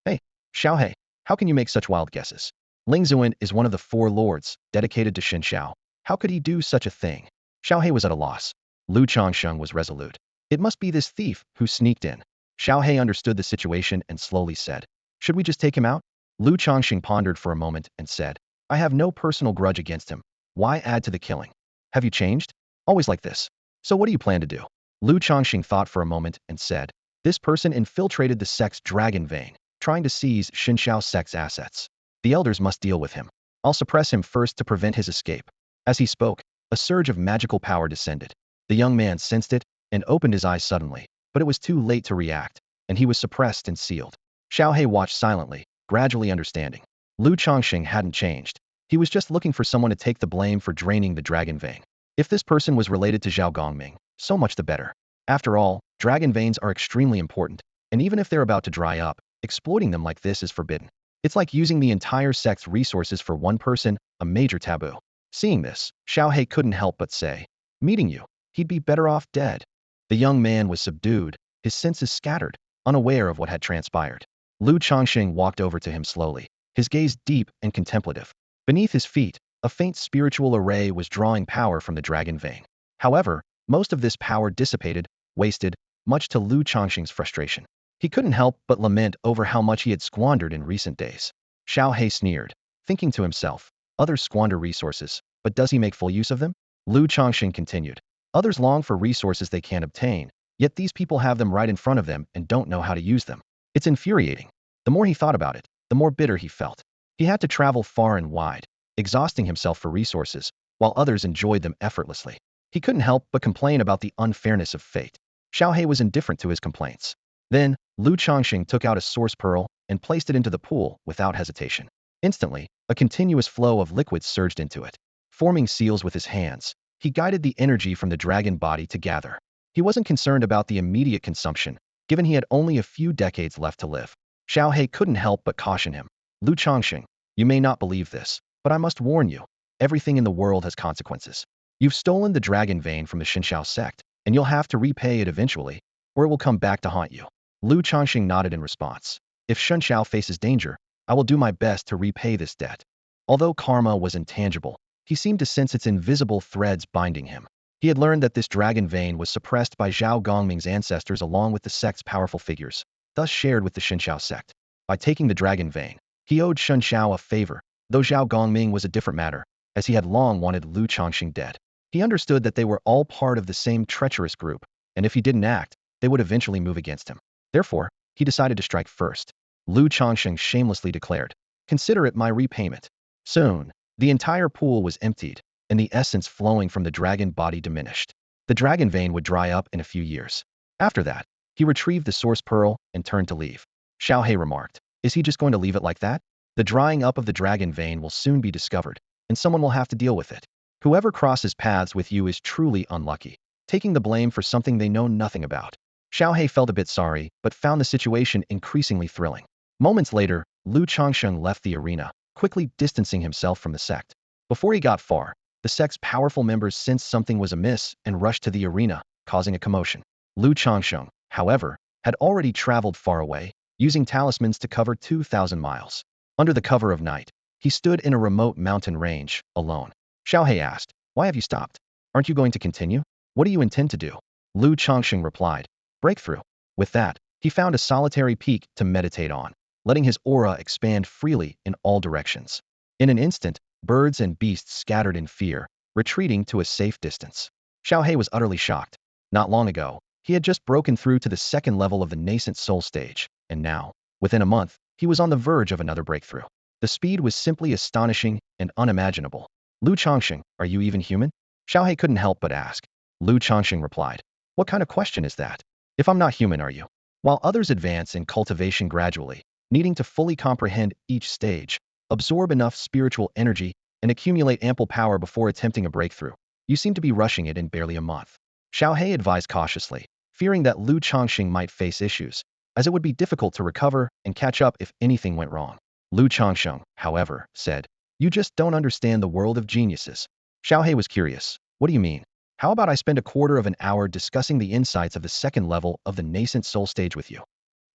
"Hey, Xiaohei, how can you make such wild guesses? Ling Zuan is one of the 4 lords, dedicated to Shenxiao. How could he do such a thing?" Xiaohei was at a loss. Lu Changsheng was resolute. "It must be this thief who sneaked in." Xiaohei understood the situation and slowly said, "Should we just take him out?" Lu Changsheng pondered for a moment and said, I have no personal grudge against him. Why add to the killing? Have you changed? Always like this. So what do you plan to do? Lu Changxing thought for a moment and said, this person infiltrated the sect's dragon vein, trying to seize Xinshao sect's assets. The elders must deal with him. I'll suppress him first to prevent his escape. As he spoke, a surge of magical power descended. The young man sensed it and opened his eyes suddenly, but it was too late to react, and he was suppressed and sealed. Xiaohe watched silently, gradually understanding. Lu Changxing hadn't changed. He was just looking for someone to take the blame for draining the dragon vein. If this person was related to Zhao Gongming, so much the better. After all, dragon veins are extremely important, and even if they're about to dry up, exploiting them like this is forbidden. It's like using the entire sect's resources for one person, a major taboo. Seeing this, Xiaohe couldn't help but say, meeting you, he'd be better off dead. The young man was subdued, his senses scattered, unaware of what had transpired. Lu Changxing walked over to him slowly, his gaze deep and contemplative. Beneath his feet, a faint spiritual array was drawing power from the dragon vein. However, most of this power dissipated, wasted, much to Lu Changxing's frustration. He couldn't help but lament over how much he had squandered in recent days. Xiaohe sneered, thinking to himself, others squander resources, but does he make full use of them? Lu Changxing continued, others long for resources they can't obtain, yet these people have them right in front of them and don't know how to use them. It's infuriating. The more he thought about it, the more bitter he felt. He had to travel far and wide, exhausting himself for resources, while others enjoyed them effortlessly. He couldn't help but complain about the unfairness of fate. Xiaohe was indifferent to his complaints. Then, Lu Changxing took out a source pearl and placed it into the pool without hesitation. Instantly, a continuous flow of liquids surged into it. Forming seals with his hands, he guided the energy from the dragon body to gather. He wasn't concerned about the immediate consumption, given he had only a few decades left to live. Xiaohe couldn't help but caution him. Lu Changxing, you may not believe this, but I must warn you, everything in the world has consequences. You've stolen the dragon vein from the Xinshao sect, and you'll have to repay it eventually, or it will come back to haunt you. Lu Changxing nodded in response. If Xinshao faces danger, I will do my best to repay this debt. Although karma was intangible, he seemed to sense its invisible threads binding him. He had learned that this dragon vein was suppressed by Zhao Gongming's ancestors along with the sect's powerful figures, thus shared with the Xinshao sect. By taking the dragon vein, he owed Xinshao a favor, though Zhao Gongming was a different matter, as he had long wanted Lu Changxing dead. He understood that they were all part of the same treacherous group, and if he didn't act, they would eventually move against him. Therefore, he decided to strike first. Lu Changxing shamelessly declared, consider it my repayment. Soon, the entire pool was emptied, and the essence flowing from the dragon body diminished. The dragon vein would dry up in a few years. After that, he retrieved the source pearl and turned to leave. Xiaohe remarked, is he just going to leave it like that? The drying up of the dragon vein will soon be discovered, and someone will have to deal with it. Whoever crosses paths with you is truly unlucky, taking the blame for something they know nothing about. Xiaohe felt a bit sorry, but found the situation increasingly thrilling. Moments later, Lu Changsheng left the arena, quickly distancing himself from the sect. Before he got far, the sect's powerful members sensed something was amiss and rushed to the arena, causing a commotion. Lu Changsheng, however, had already traveled far away, using talismans to cover 2,000 miles. Under the cover of night, he stood in a remote mountain range, alone. Xiaohe asked, why have you stopped? Aren't you going to continue? What do you intend to do? Lu Changsheng replied, breakthrough. With that, he found a solitary peak to meditate on, letting his aura expand freely in all directions. In an instant, birds and beasts scattered in fear, retreating to a safe distance. Xiaohe was utterly shocked. Not long ago, he had just broken through to the second level of the nascent soul stage, and now, within a month, he was on the verge of another breakthrough. The speed was simply astonishing and unimaginable. Lu Changxing, are you even human? Xiaohe couldn't help but ask. Lu Changxing replied, what kind of question is that? If I'm not human, are you? While others advance in cultivation gradually, needing to fully comprehend each stage, absorb enough spiritual energy, and accumulate ample power before attempting a breakthrough, you seem to be rushing it in barely a month. Xiaohe advised cautiously, fearing that Lu Changxing might face issues, as it would be difficult to recover and catch up if anything went wrong. Lu Changsheng, however, said, you just don't understand the world of geniuses. Xiaohe was curious. What do you mean? How about I spend a quarter of an hour discussing the insights of the second level of the nascent soul stage with you?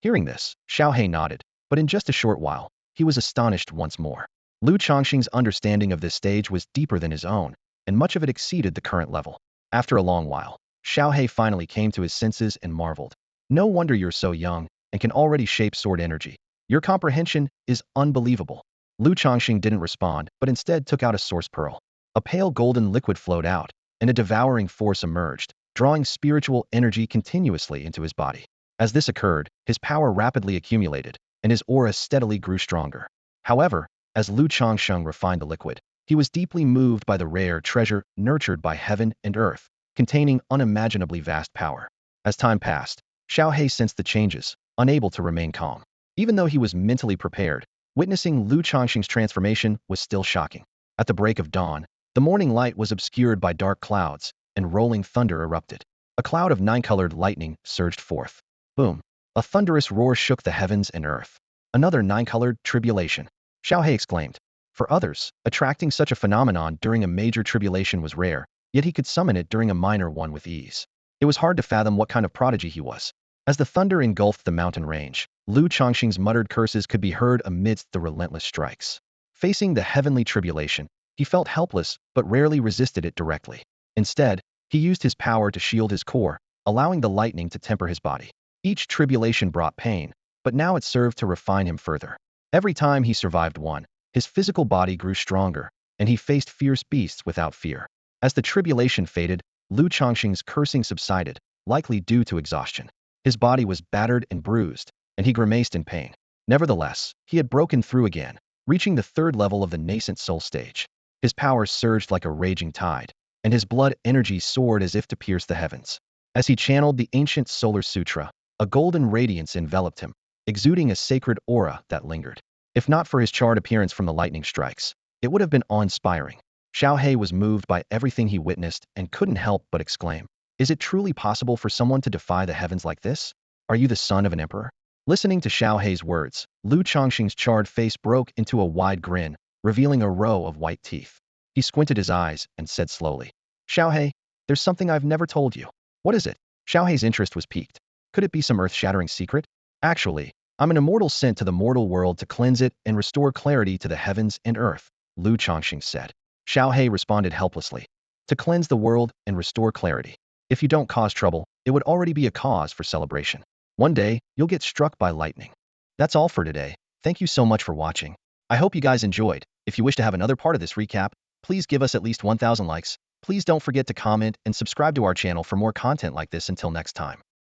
Hearing this, Xiaohe nodded, but in just a short while, he was astonished once more. Lu Changxing's understanding of this stage was deeper than his own, and much of it exceeded the current level. After a long while, Xiaohe finally came to his senses and marveled. No wonder you're so young, and can already shape sword energy. Your comprehension is unbelievable. Lu Changsheng didn't respond, but instead took out a source pearl. A pale golden liquid flowed out, and a devouring force emerged, drawing spiritual energy continuously into his body. As this occurred, his power rapidly accumulated, and his aura steadily grew stronger. However, as Lu Changsheng refined the liquid, he was deeply moved by the rare treasure nurtured by heaven and earth, containing unimaginably vast power. As time passed, Xiao He sensed the changes, unable to remain calm. Even though he was mentally prepared, witnessing Lu Changsheng's transformation was still shocking. At the break of dawn, the morning light was obscured by dark clouds, and rolling thunder erupted. A cloud of nine-colored lightning surged forth. Boom! A thunderous roar shook the heavens and earth. Another nine-colored tribulation, Xiao He exclaimed. For others, attracting such a phenomenon during a major tribulation was rare, yet he could summon it during a minor one with ease. It was hard to fathom what kind of prodigy he was. As the thunder engulfed the mountain range, Lu Changsheng's muttered curses could be heard amidst the relentless strikes. Facing the heavenly tribulation, he felt helpless but rarely resisted it directly. Instead, he used his power to shield his core, allowing the lightning to temper his body. Each tribulation brought pain, but now it served to refine him further. Every time he survived one, his physical body grew stronger, and he faced fierce beasts without fear. As the tribulation faded, Lu Changsheng's cursing subsided, likely due to exhaustion. His body was battered and bruised, and he grimaced in pain. Nevertheless, he had broken through again, reaching the third level of the nascent soul stage. His power surged like a raging tide, and his blood energy soared as if to pierce the heavens. As he channeled the ancient Solar Sutra, a golden radiance enveloped him, exuding a sacred aura that lingered. If not for his charred appearance from the lightning strikes, it would have been awe-inspiring. Xiao He was moved by everything he witnessed and couldn't help but exclaim, "Is it truly possible for someone to defy the heavens like this? Are you the son of an emperor?" Listening to Xiao He's words, Lu Changsheng's charred face broke into a wide grin, revealing a row of white teeth. He squinted his eyes and said slowly, "Xiao He, there's something I've never told you." "What is it?" Xiao He's interest was piqued. Could it be some earth-shattering secret? "Actually, I'm an immortal sent to the mortal world to cleanse it and restore clarity to the heavens and earth," Lu Changsheng said. Xiao He responded helplessly. "To cleanse the world and restore clarity. If you don't cause trouble, it would already be a cause for celebration. One day, you'll get struck by lightning." That's all for today. Thank you so much for watching. I hope you guys enjoyed. If you wish to have another part of this recap, please give us at least 1,000 likes. Please don't forget to comment and subscribe to our channel for more content like this. Until next time.